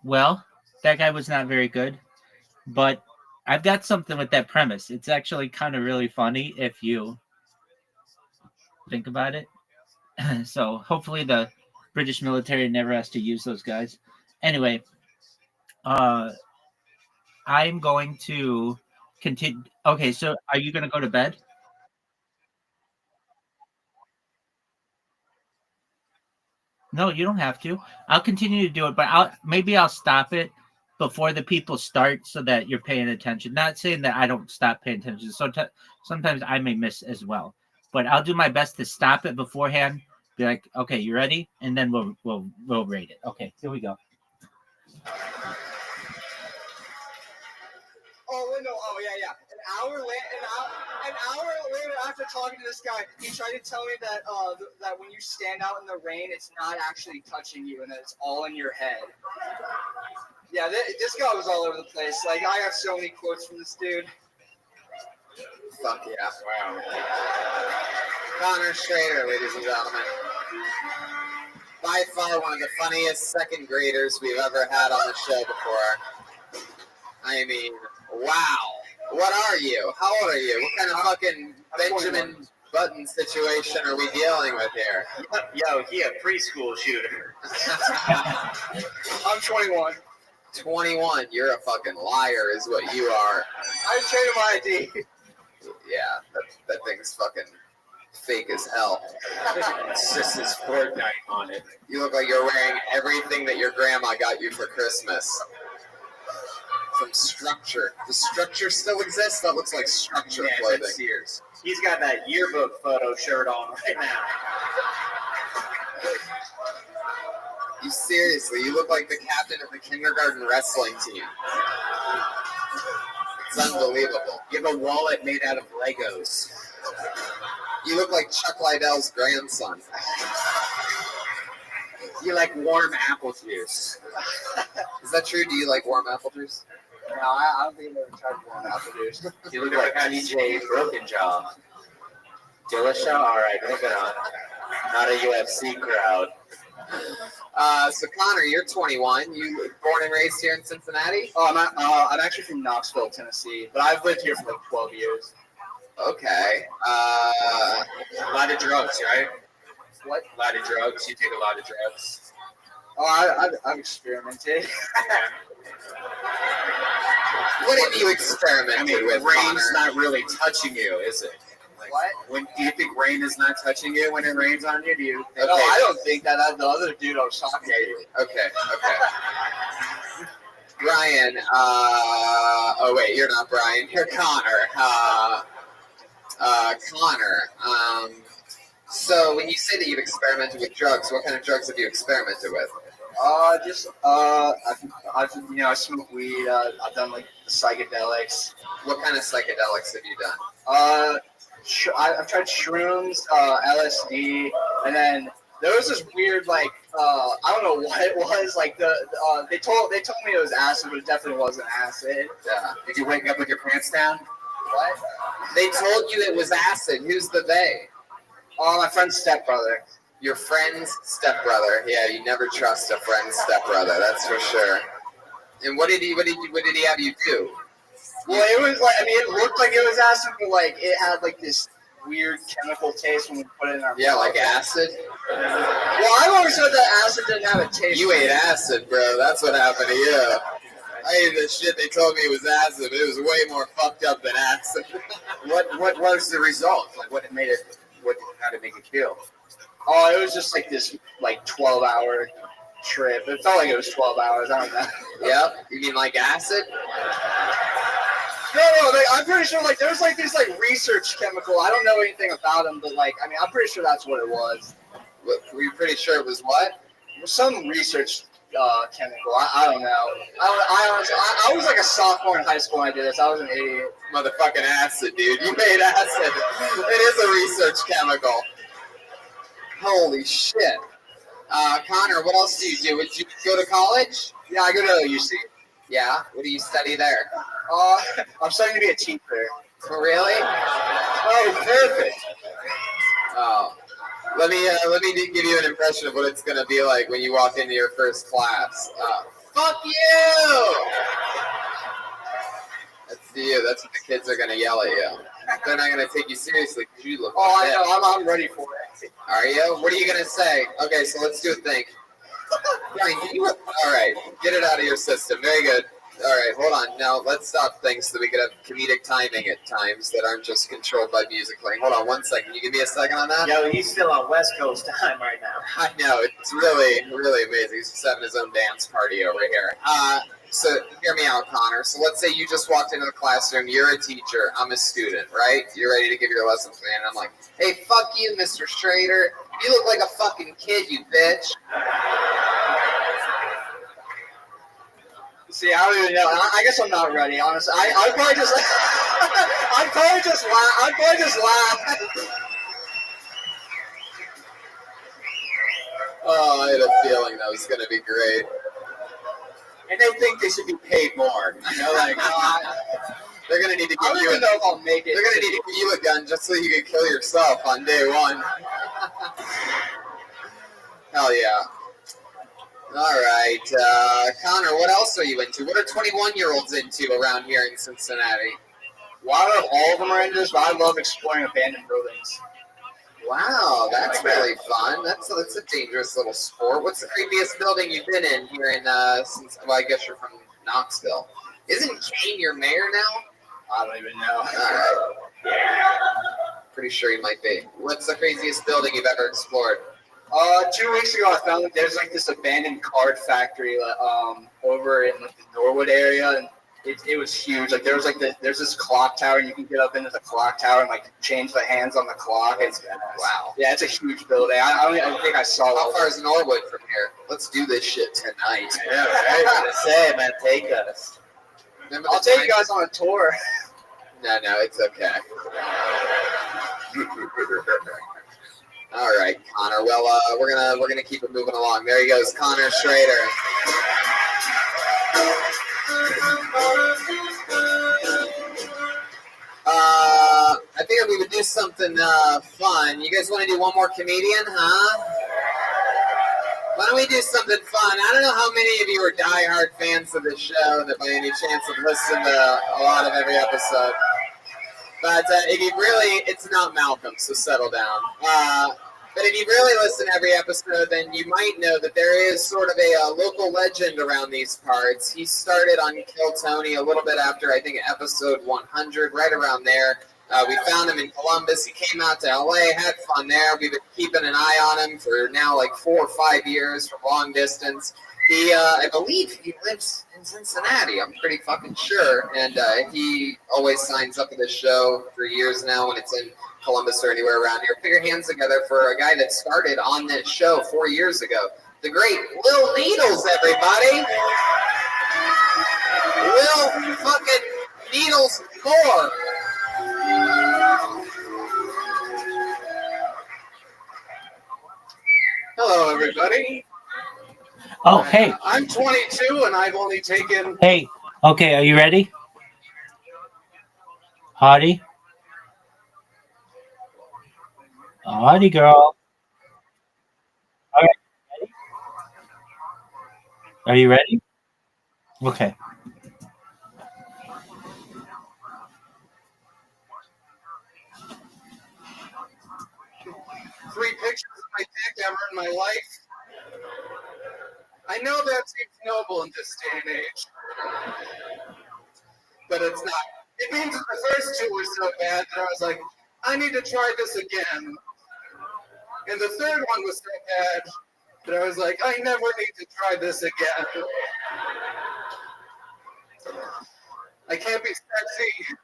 Well, that guy was not very good, but I've got something with that premise. It's actually kind of really funny if you think about it. So hopefully the British military never has to use those guys. Anyway, I'm going to continue. Okay, so are you going to go to bed? No, you don't have to. I'll continue to do it, but I'll stop it before the people start so that you're paying attention. Not saying that I don't stop paying attention. So sometimes I may miss as well, but I'll do my best to stop it beforehand. Be like, okay, you ready? And then we'll rate it. Okay, here we go. Oh yeah. An hour later, after talking to this guy, he tried to tell me that that when you stand out in the rain, it's not actually touching you, and that it's all in your head. Yeah, this guy was all over the place. Like, I have so many quotes from this dude. Fuck yeah! Wow. Connor Schrader, ladies and gentlemen. By far one of the funniest second graders we've ever had on the show before. I mean, wow. What are you? How old are you? What kind of fucking Benjamin Button situation are we dealing with here? Yo, he a preschool shooter. I'm 21. 21. You're a fucking liar is what you are. I traded my ID. Yeah, that thing's fucking fake as hell. It's just his Fortnite on it. You look like you're wearing everything that your grandma got you for Christmas. From Structure. Does Structure still exist? That looks like Structure clothing. Sears. He's got that yearbook photo shirt on right now. You seriously, you look like the captain of the kindergarten wrestling team. It's unbelievable. You have a wallet made out of Legos. You look like Chuck Liddell's grandson. You like warm apple juice. Is that true? Do you like warm apple juice? No, I don't think I've ever tried warm apple juice. You look like TJ Broken Jaw. Dillashaw? All right, moving on. Not a UFC crowd. So Connor, you're 21. You born and raised here in Cincinnati? Oh, I'm actually from Knoxville, Tennessee, but I've lived here for like 12 years. Okay. A lot of drugs, right? What? A lot of drugs. You take a lot of drugs. Oh, I've experimented. What have you experimented with, rain's Connor? not really touching you, is it? Like, what? Do you think rain is not touching you when it rains on you? Do you? Okay. No, I don't think that. That's the other dude I was talking to. Okay. Brian, oh wait, you're not Brian. You're Connor. Connor. So when you say that you've experimented with drugs, what kind of drugs have you experimented with? I smoke weed. I've done like the psychedelics. What kind of psychedelics have you done? I've tried shrooms, LSD, and then there was this weird I don't know what it was. Like they told me it was acid, but it definitely wasn't acid. Yeah. Did you wake up with your pants down? What? They told you it was acid. Who's the they? Oh, my friend's stepbrother. Your friend's stepbrother. Yeah, you never trust a friend's stepbrother. That's for sure. And what did he have you do? Well, it was it looked like it was acid, but it had like this weird chemical taste when we put it in our Yeah, mouth. like acid. Well, I've always heard that acid didn't have a taste. You ate acid, bro. That's what happened to you. I ate the shit they told me it was acid, but it was way more fucked up than acid. What was the result? Like, what made it? How did it make you feel? Oh, it was just like this, 12-hour trip. It felt like it was 12 hours. I don't know. Yep. You mean like acid? No, I'm pretty sure there's this research chemical. I don't know anything about them, but I'm pretty sure that's what it was. Were you pretty sure it was what? Some research chemical. I don't know. I honestly, I was like a sophomore in high school when I did this. I was an idiot. Motherfucking acid, dude. You made acid. It is a research chemical. Holy shit. Connor, what else do you do? Would you go to college? Yeah, I go to UC. Yeah? What do you study there? I'm studying to be a teacher. Oh, really? Oh, perfect. Oh. Let me give you an impression of what it's going to be like when you walk into your first class. Fuck you! That's you. That's what the kids are going to yell at you. They're not going to take you seriously because you look Oh, like I know. I'm ready for it. Are you? What are you going to say? Okay, so let's do a think. Brian, all right, get it out of your system. Very good. All right, hold on. Now, let's stop things so we can have comedic timing at times that aren't just controlled by music playing. Hold on 1 second. Can you give me a second on that? Yo, he's still on West Coast time right now. I know. It's really, really amazing. He's just having his own dance party over here. So hear me out, Connor. So let's say you just walked into the classroom. You're a teacher. I'm a student, right? You're ready to give your lesson plan. And I'm like, hey, fuck you, Mr. Schrader. You look like a fucking kid, you bitch. See, I don't even know. I guess I'm not ready, honestly. I'd probably just, I'd probably just laugh. Oh, I had a feeling that was going to be great. And they think they should be paid more. They're going to need to give you. I don't even know if I'll make it. They're going to need to give you a gun just so you can kill yourself on day one. Hell yeah. All right, Connor, what else are you into? What are 21-year-olds into around here in Cincinnati? Well, I don't know if all of them are into this, but I love exploring abandoned buildings. Wow, that's really fun. That's a dangerous little sport. What's the creepiest building you've been in here in, well, I guess you're from Knoxville. Isn't Kane your mayor now? I don't even know. All right. Pretty sure you might be. What's the craziest building you've ever explored? 2 weeks ago, I found that there's this abandoned card factory over in the Norwood area, and it was huge. There's this clock tower, and you can get up into the clock tower and change the hands on the clock. Wow. Yeah, it's a huge building. I think I saw. How far is Norwood from here? Let's do this shit tonight. Yeah, right. I was gonna say, man, take us. I'll take you guys on a tour. No, it's okay. All right, Connor. Well, we're gonna keep it moving along. There he goes, Connor Schrader. I figured we would do something fun. You guys want to do one more comedian, huh? Why don't we do something fun? I don't know how many of you are diehard fans of this show that by any chance have listened to a lot of every episode. But if you really, it's not Malcolm, so settle down. But if you really listen to every episode, then you might know that there is sort of a local legend around these parts. He started on Kill Tony a little bit after, I think, episode 100, right around there. We found him in Columbus. He came out to LA, had fun there. We've been keeping an eye on him for now 4 or 5 years from long distance. He, I believe he lives in Cincinnati. I'm pretty fucking sure. And he always signs up for this show for years now when it's in Columbus or anywhere around here. Put your hands together for a guy that started on this show 4 years ago. The great Will Needles, everybody. Will fucking Needles Moore. Hello, everybody. Oh, hey. I'm 22, and I've only taken... Hey, okay, are you ready? Hardy? Hardy, girl. All right. Ready? Are you ready? Okay. 3 pictures of my dick ever in my life. I know that seems noble in this day and age, but it's not. It means that the first 2 were so bad that I was like, I need to try this again. And the third one was so bad that I was like, I never need to try this again. I can't be sexy.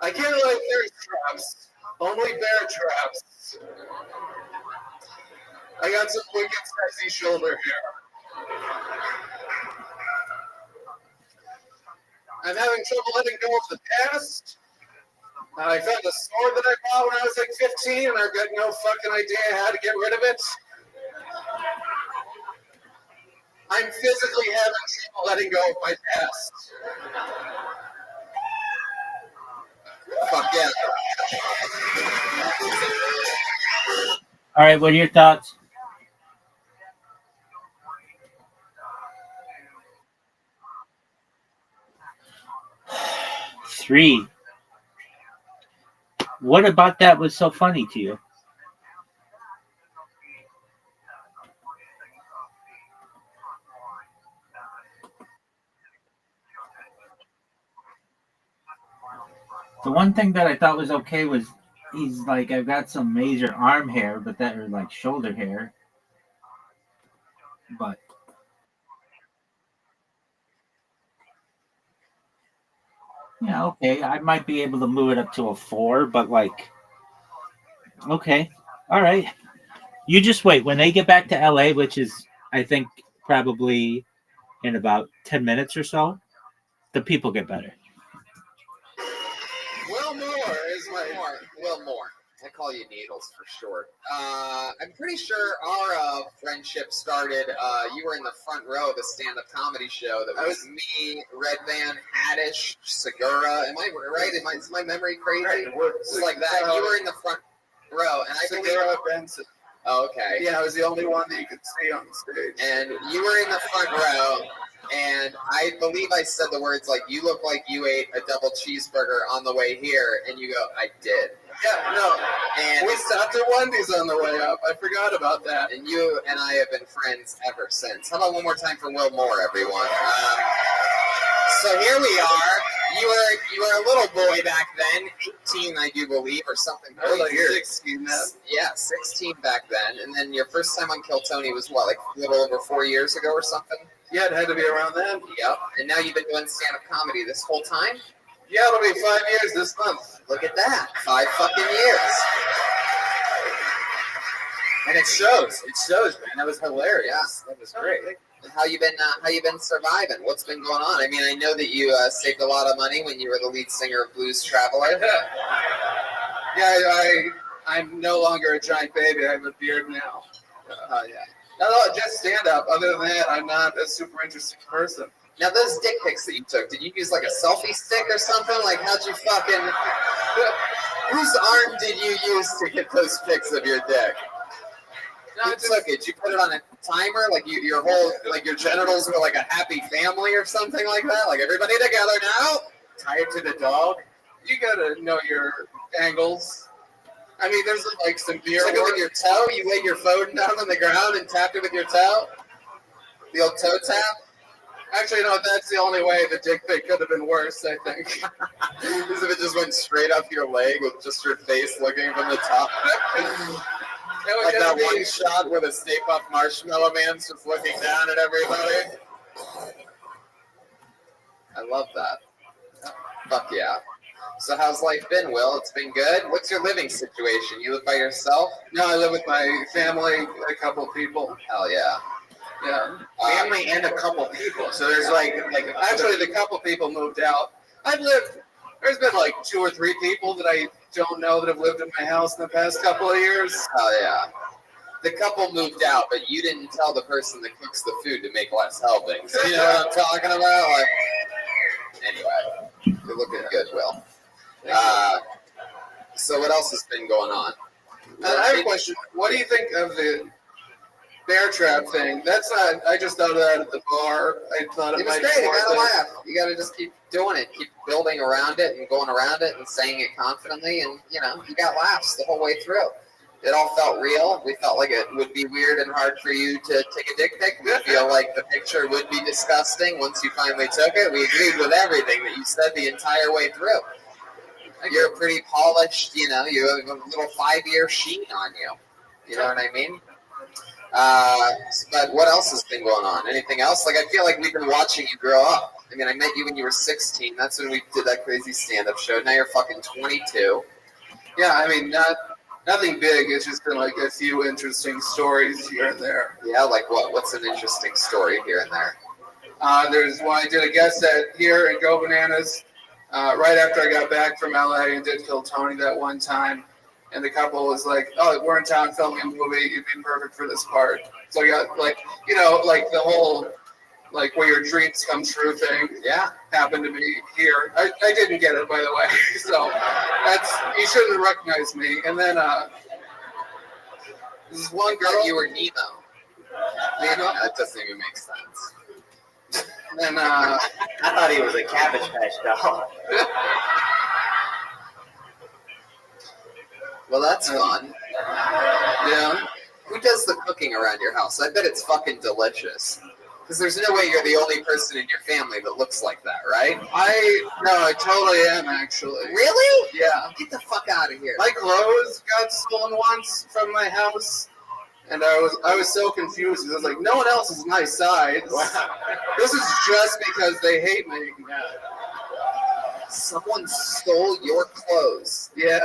I can't like thirst traps. Only bear traps. I got some wicked sexy shoulder hair. I'm having trouble letting go of the past. I found a sword that I bought when I was like 15, and I've got no fucking idea how to get rid of it. I'm physically having trouble letting go of my past. Fuck yeah. All right, what are your thoughts? Three. What about that was so funny to you? The one thing that I thought was okay was he's like, I've got some major arm hair, but that or like shoulder hair. But yeah, okay, I might be able to move it up to a 4, but like, okay, all right. You just wait. When they get back to LA, which is, I think, probably in about 10 minutes or so, the people get better. Will Moore is my Will Moore. I call you Needles for short. I'm pretty sure our friendship started. You were in the front row of the stand-up comedy show. That was me, Red Van, Haddish, Segura. Am I right? Is my memory crazy? Right, it's like that. You were in the front row, and I Segura Benson. Oh, okay. Yeah, I was the only one that you could see on the stage. And you were in the front row, and I believe I said the words like, "You look like you ate a double cheeseburger on the way here," and you go, "I did." Yeah, no. And we stopped at Wendy's on the way up. I forgot about that. And you and I have been friends ever since. How about one more time for Will Moore, everyone? So here we are. You were a little boy back then, 18, I do believe, or something. I was like 16 now. Yeah, 16 back then. And then your first time on Kill Tony was what, like a little over 4 years ago or something? Yeah, it had to be around then. Yep. And now you've been doing stand-up comedy this whole time? Yeah, it'll be 5 years this month. Look at that. 5 fucking years. And it shows. It shows, man. That was hilarious. Yeah. That was great. How you been surviving? What's been going on? I mean, I know that you saved a lot of money when you were the lead singer of Blues Traveler. Yeah, I'm no longer a giant baby. I have a beard now. Yeah. No, just stand up. Other than that, I'm not a super interesting person. Now, those dick pics that you took, did you use like a selfie stick or something? Like, how'd you fucking... Whose arm did you use to get those pics of your dick? No, it's okay. Did you put it on a timer? Like your whole, like your genitals were like a happy family or something like that? Like everybody together now? Tied to the dog? You gotta know your angles. I mean, there's like some beer. Took it with your toe? You laid your phone down on the ground and tapped it with your toe? The old toe tap? Actually, no, that's the only way the dick pic could have been worse, I think. Because if it just went straight up your leg with just your face looking from the top. Like that one shot where the Stay Puft Marshmallow Man's just looking down at everybody. I love that. Fuck yeah. So how's life been, Will? It's been good? What's your living situation? You live by yourself? No, I live with my family, a couple of people. Hell yeah. Yeah. Family and a couple people. So there's like actually the couple people moved out. There's been like 2 or 3 people that I don't know that have lived in my house in the past couple of years. Oh yeah. The couple moved out, but you didn't tell the person that cooks the food to make less helpings. You know what I'm talking about? Like, anyway, you're looking good, Will. So what else has been going on? I have a question. What do you think of the bear trap thing? That's not. I just thought of that at the bar. I thought it was great. You gotta laugh. You gotta just keep doing it. Keep building around it and going around it and saying it confidently, and you know you got laughs the whole way through. It all felt real. We felt like it would be weird and hard for you to take a dick pic. We feel like the picture would be disgusting once you finally took it. We agreed with everything that you said the entire way through. You're pretty polished, you know, you have a little 5-year sheen on you. You know what I mean? But what else has been going on? Anything else? Like, I feel like we've been watching you grow up. I mean, I met you when you were 16. That's when we did that crazy stand-up show. Now you're fucking 22. Yeah, I mean, nothing big. It's just been like a few interesting stories here and there. Yeah, like what? What's an interesting story here and there? There's one I did a guest set here at Go Bananas right after I got back from LA and did Kill Tony that one time. And the couple was like, oh, we're in town filming a movie. You'd be perfect for this part. So I got like, you know, like the whole, like where your dreams come true thing. Yeah. Happened to be here. I didn't get it, by the way. So that's, you shouldn't have recognized me. And then this one girl. You were Nemo. Nemo? That doesn't even make sense. And then I thought he was a Cabbage Patch doll. Well, that's fun. Yeah. Who does the cooking around your house? I bet it's fucking delicious. Because there's no way you're the only person in your family that looks like that, right? I totally am, actually. Really? Yeah. Get the fuck out of here. My clothes got stolen once from my house. And I was so confused because I was like, no one else is my size. This is just because they hate me. Someone stole your clothes. Yeah.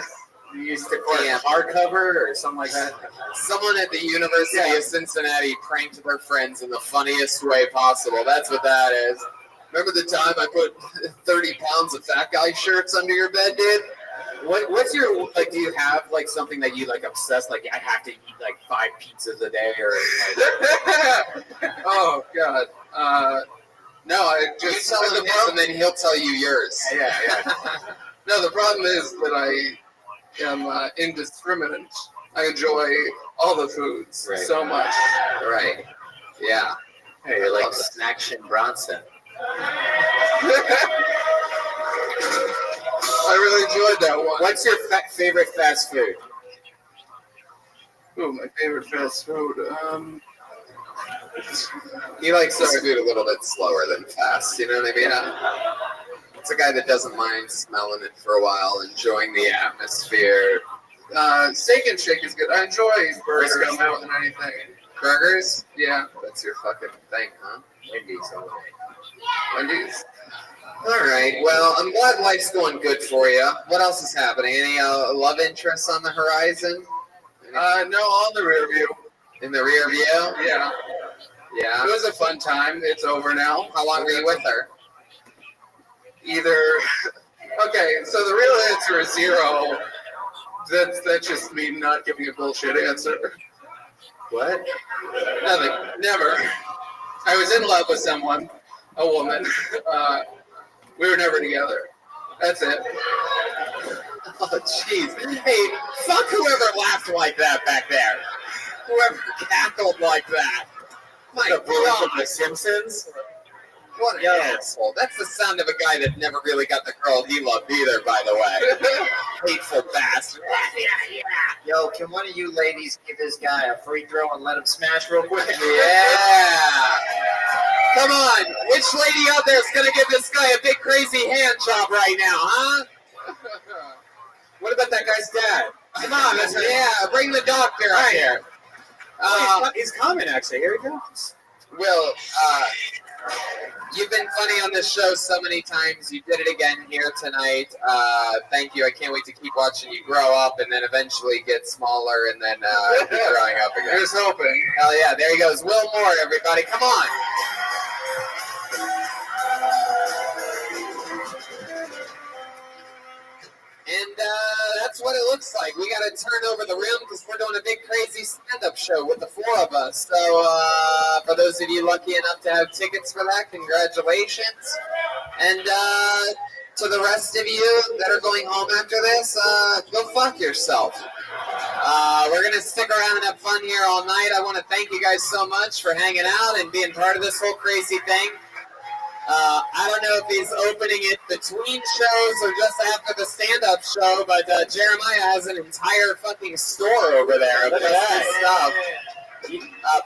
You used to court hardcover or something like that. Someone at the University of Cincinnati pranked their friends in the funniest way possible. That's what that is. Remember the time I put 30 pounds of fat guy shirts under your bed, dude? What's your, like, do you have, like, something that you, like, obsess, like, I have to eat, like, 5 pizzas a day, or, like... Oh, God. No, I just... You tell him this, and then he'll tell you yours. Yeah. No, the problem is that I am indiscriminate. I enjoy all the foods so much. Right. Yeah. Hey, you're like Snaction Bronson. I really enjoyed that one. What's your favorite fast food? Ooh, my favorite fast food. He likes his food a little bit slower than fast, you know what I mean? It's a guy that doesn't mind smelling it for a while, enjoying the atmosphere. Steak and Shake is good. I enjoy burgers more than anything. Burgers? Yeah. That's your fucking thing, huh? Wendy's. All right. Well, I'm glad life's going good for you. What else is happening? Any love interests on the horizon? No, on the rear view. In the rear view? Yeah. Yeah. It was a fun time. It's over now. How long were you with her? Either. Okay, so the real answer is 0. That's just me not giving a bullshit answer. What? Nothing. Never. I was in love with someone, a woman. We were never together. That's it. Oh, jeez. Hey, fuck whoever laughed like that back there. Whoever cackled like that. My God. From The Simpsons? What an asshole. That's the sound of a guy that never really got the girl he loved either, by the way. Hateful bastard. Yo, can one of you ladies give this guy a free throw and let him smash real quick? Yeah. Come on. Which lady out there is going to give this guy a big crazy hand job right now, huh? What about that guy's dad? Come on. Yeah, bring the doctor out here. He's coming, actually. Here he comes. Will, you've been funny on this show so many times. You did it again here tonight. Thank you. I can't wait to keep watching you grow up and then eventually get smaller and then keep growing up again. Here's hoping. Hell yeah. There he goes. Will Moore, everybody. Come on. And that's what it looks like. We got to turn over the rim because we're doing a big, crazy stand-up show with the 4 of us. So for those of you lucky enough to have tickets for that, congratulations. And to the rest of you that are going home after this, go fuck yourself. We're going to stick around and have fun here all night. I want to thank you guys so much for hanging out and being part of this whole crazy thing. I don't know if he's opening it between shows or just after the stand-up show, but Jeremiah has an entire fucking store over there of Look at just his that. stuff.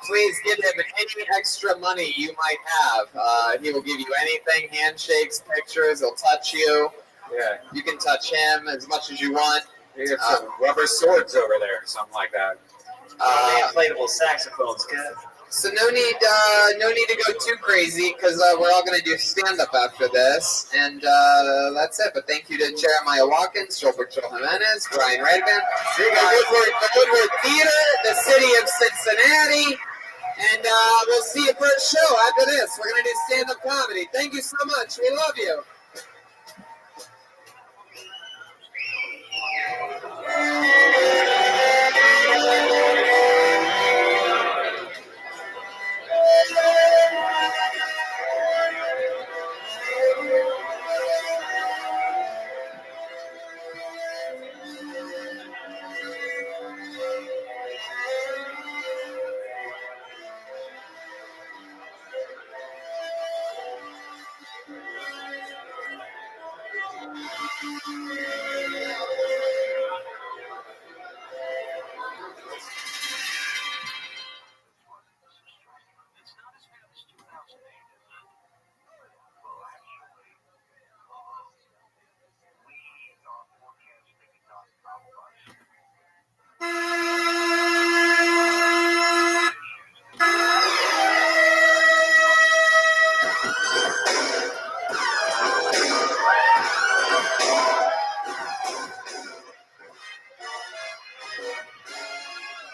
Please give him any extra money you might have. He will give you anything, handshakes, pictures, he'll touch you. Yeah. You can touch him as much as you want. You got some rubber swords over there, something like that. Inflatable saxophones, kid. So no need to go too crazy because we're all going to do stand-up after this, and that's it. But thank you to Jeremiah Watkins, Gilberto Jimenez, Brian Redman, the Woodward Theater, the city of Cincinnati, and we'll see you for a show after this. We're going to do stand-up comedy. Thank you so much. We love you.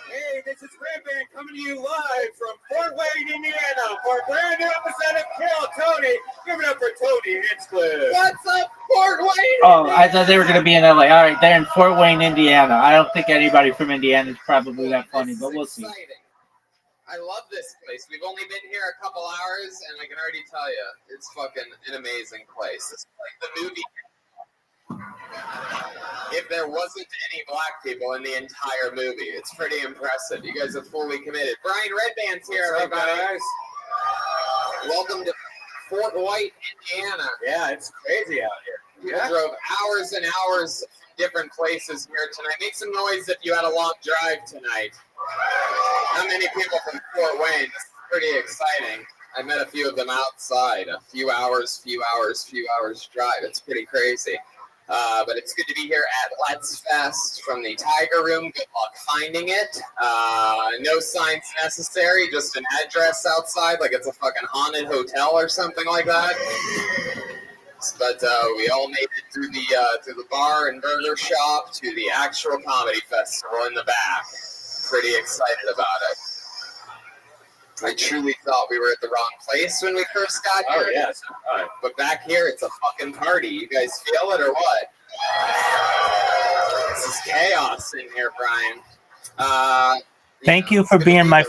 Hey, this is Rabbi coming to you live from Fort Wayne, Indiana, for a brand new episode of Kill Tony. Give it up for Tony Hinchcliffe. What's up, Fort Wayne? Oh, I thought they were going to be in LA. All right, they're in Fort Wayne, Indiana. I don't think anybody from Indiana is probably that funny, but we'll see. Exciting. I love this place. We've only been here a couple hours, and I can already tell you, it's fucking an amazing place. It's like the movie. If there wasn't any black people in the entire movie, it's pretty impressive. You guys are fully committed. Brian Redband's here, everybody. Welcome to Fort White, Indiana. Yeah, it's crazy out here. We drove hours and hours to different places here tonight. Make some noise if you had a long drive tonight. Not many people from Fort Wayne. This is pretty exciting. I met a few of them outside. A few hours drive. It's pretty crazy. But it's good to be here at Let's Fest from the Tiger Room. Good luck finding it. No signs necessary, just an address outside, like it's a fucking haunted hotel or something like that. But we all made it through the bar and burger shop to the actual comedy festival in the back. Pretty excited about it. I truly thought we were at the wrong place when we first got here. Oh, yes. But back here, it's a fucking party. You guys feel it or what? This is chaos in here, Brian. Thank you for being my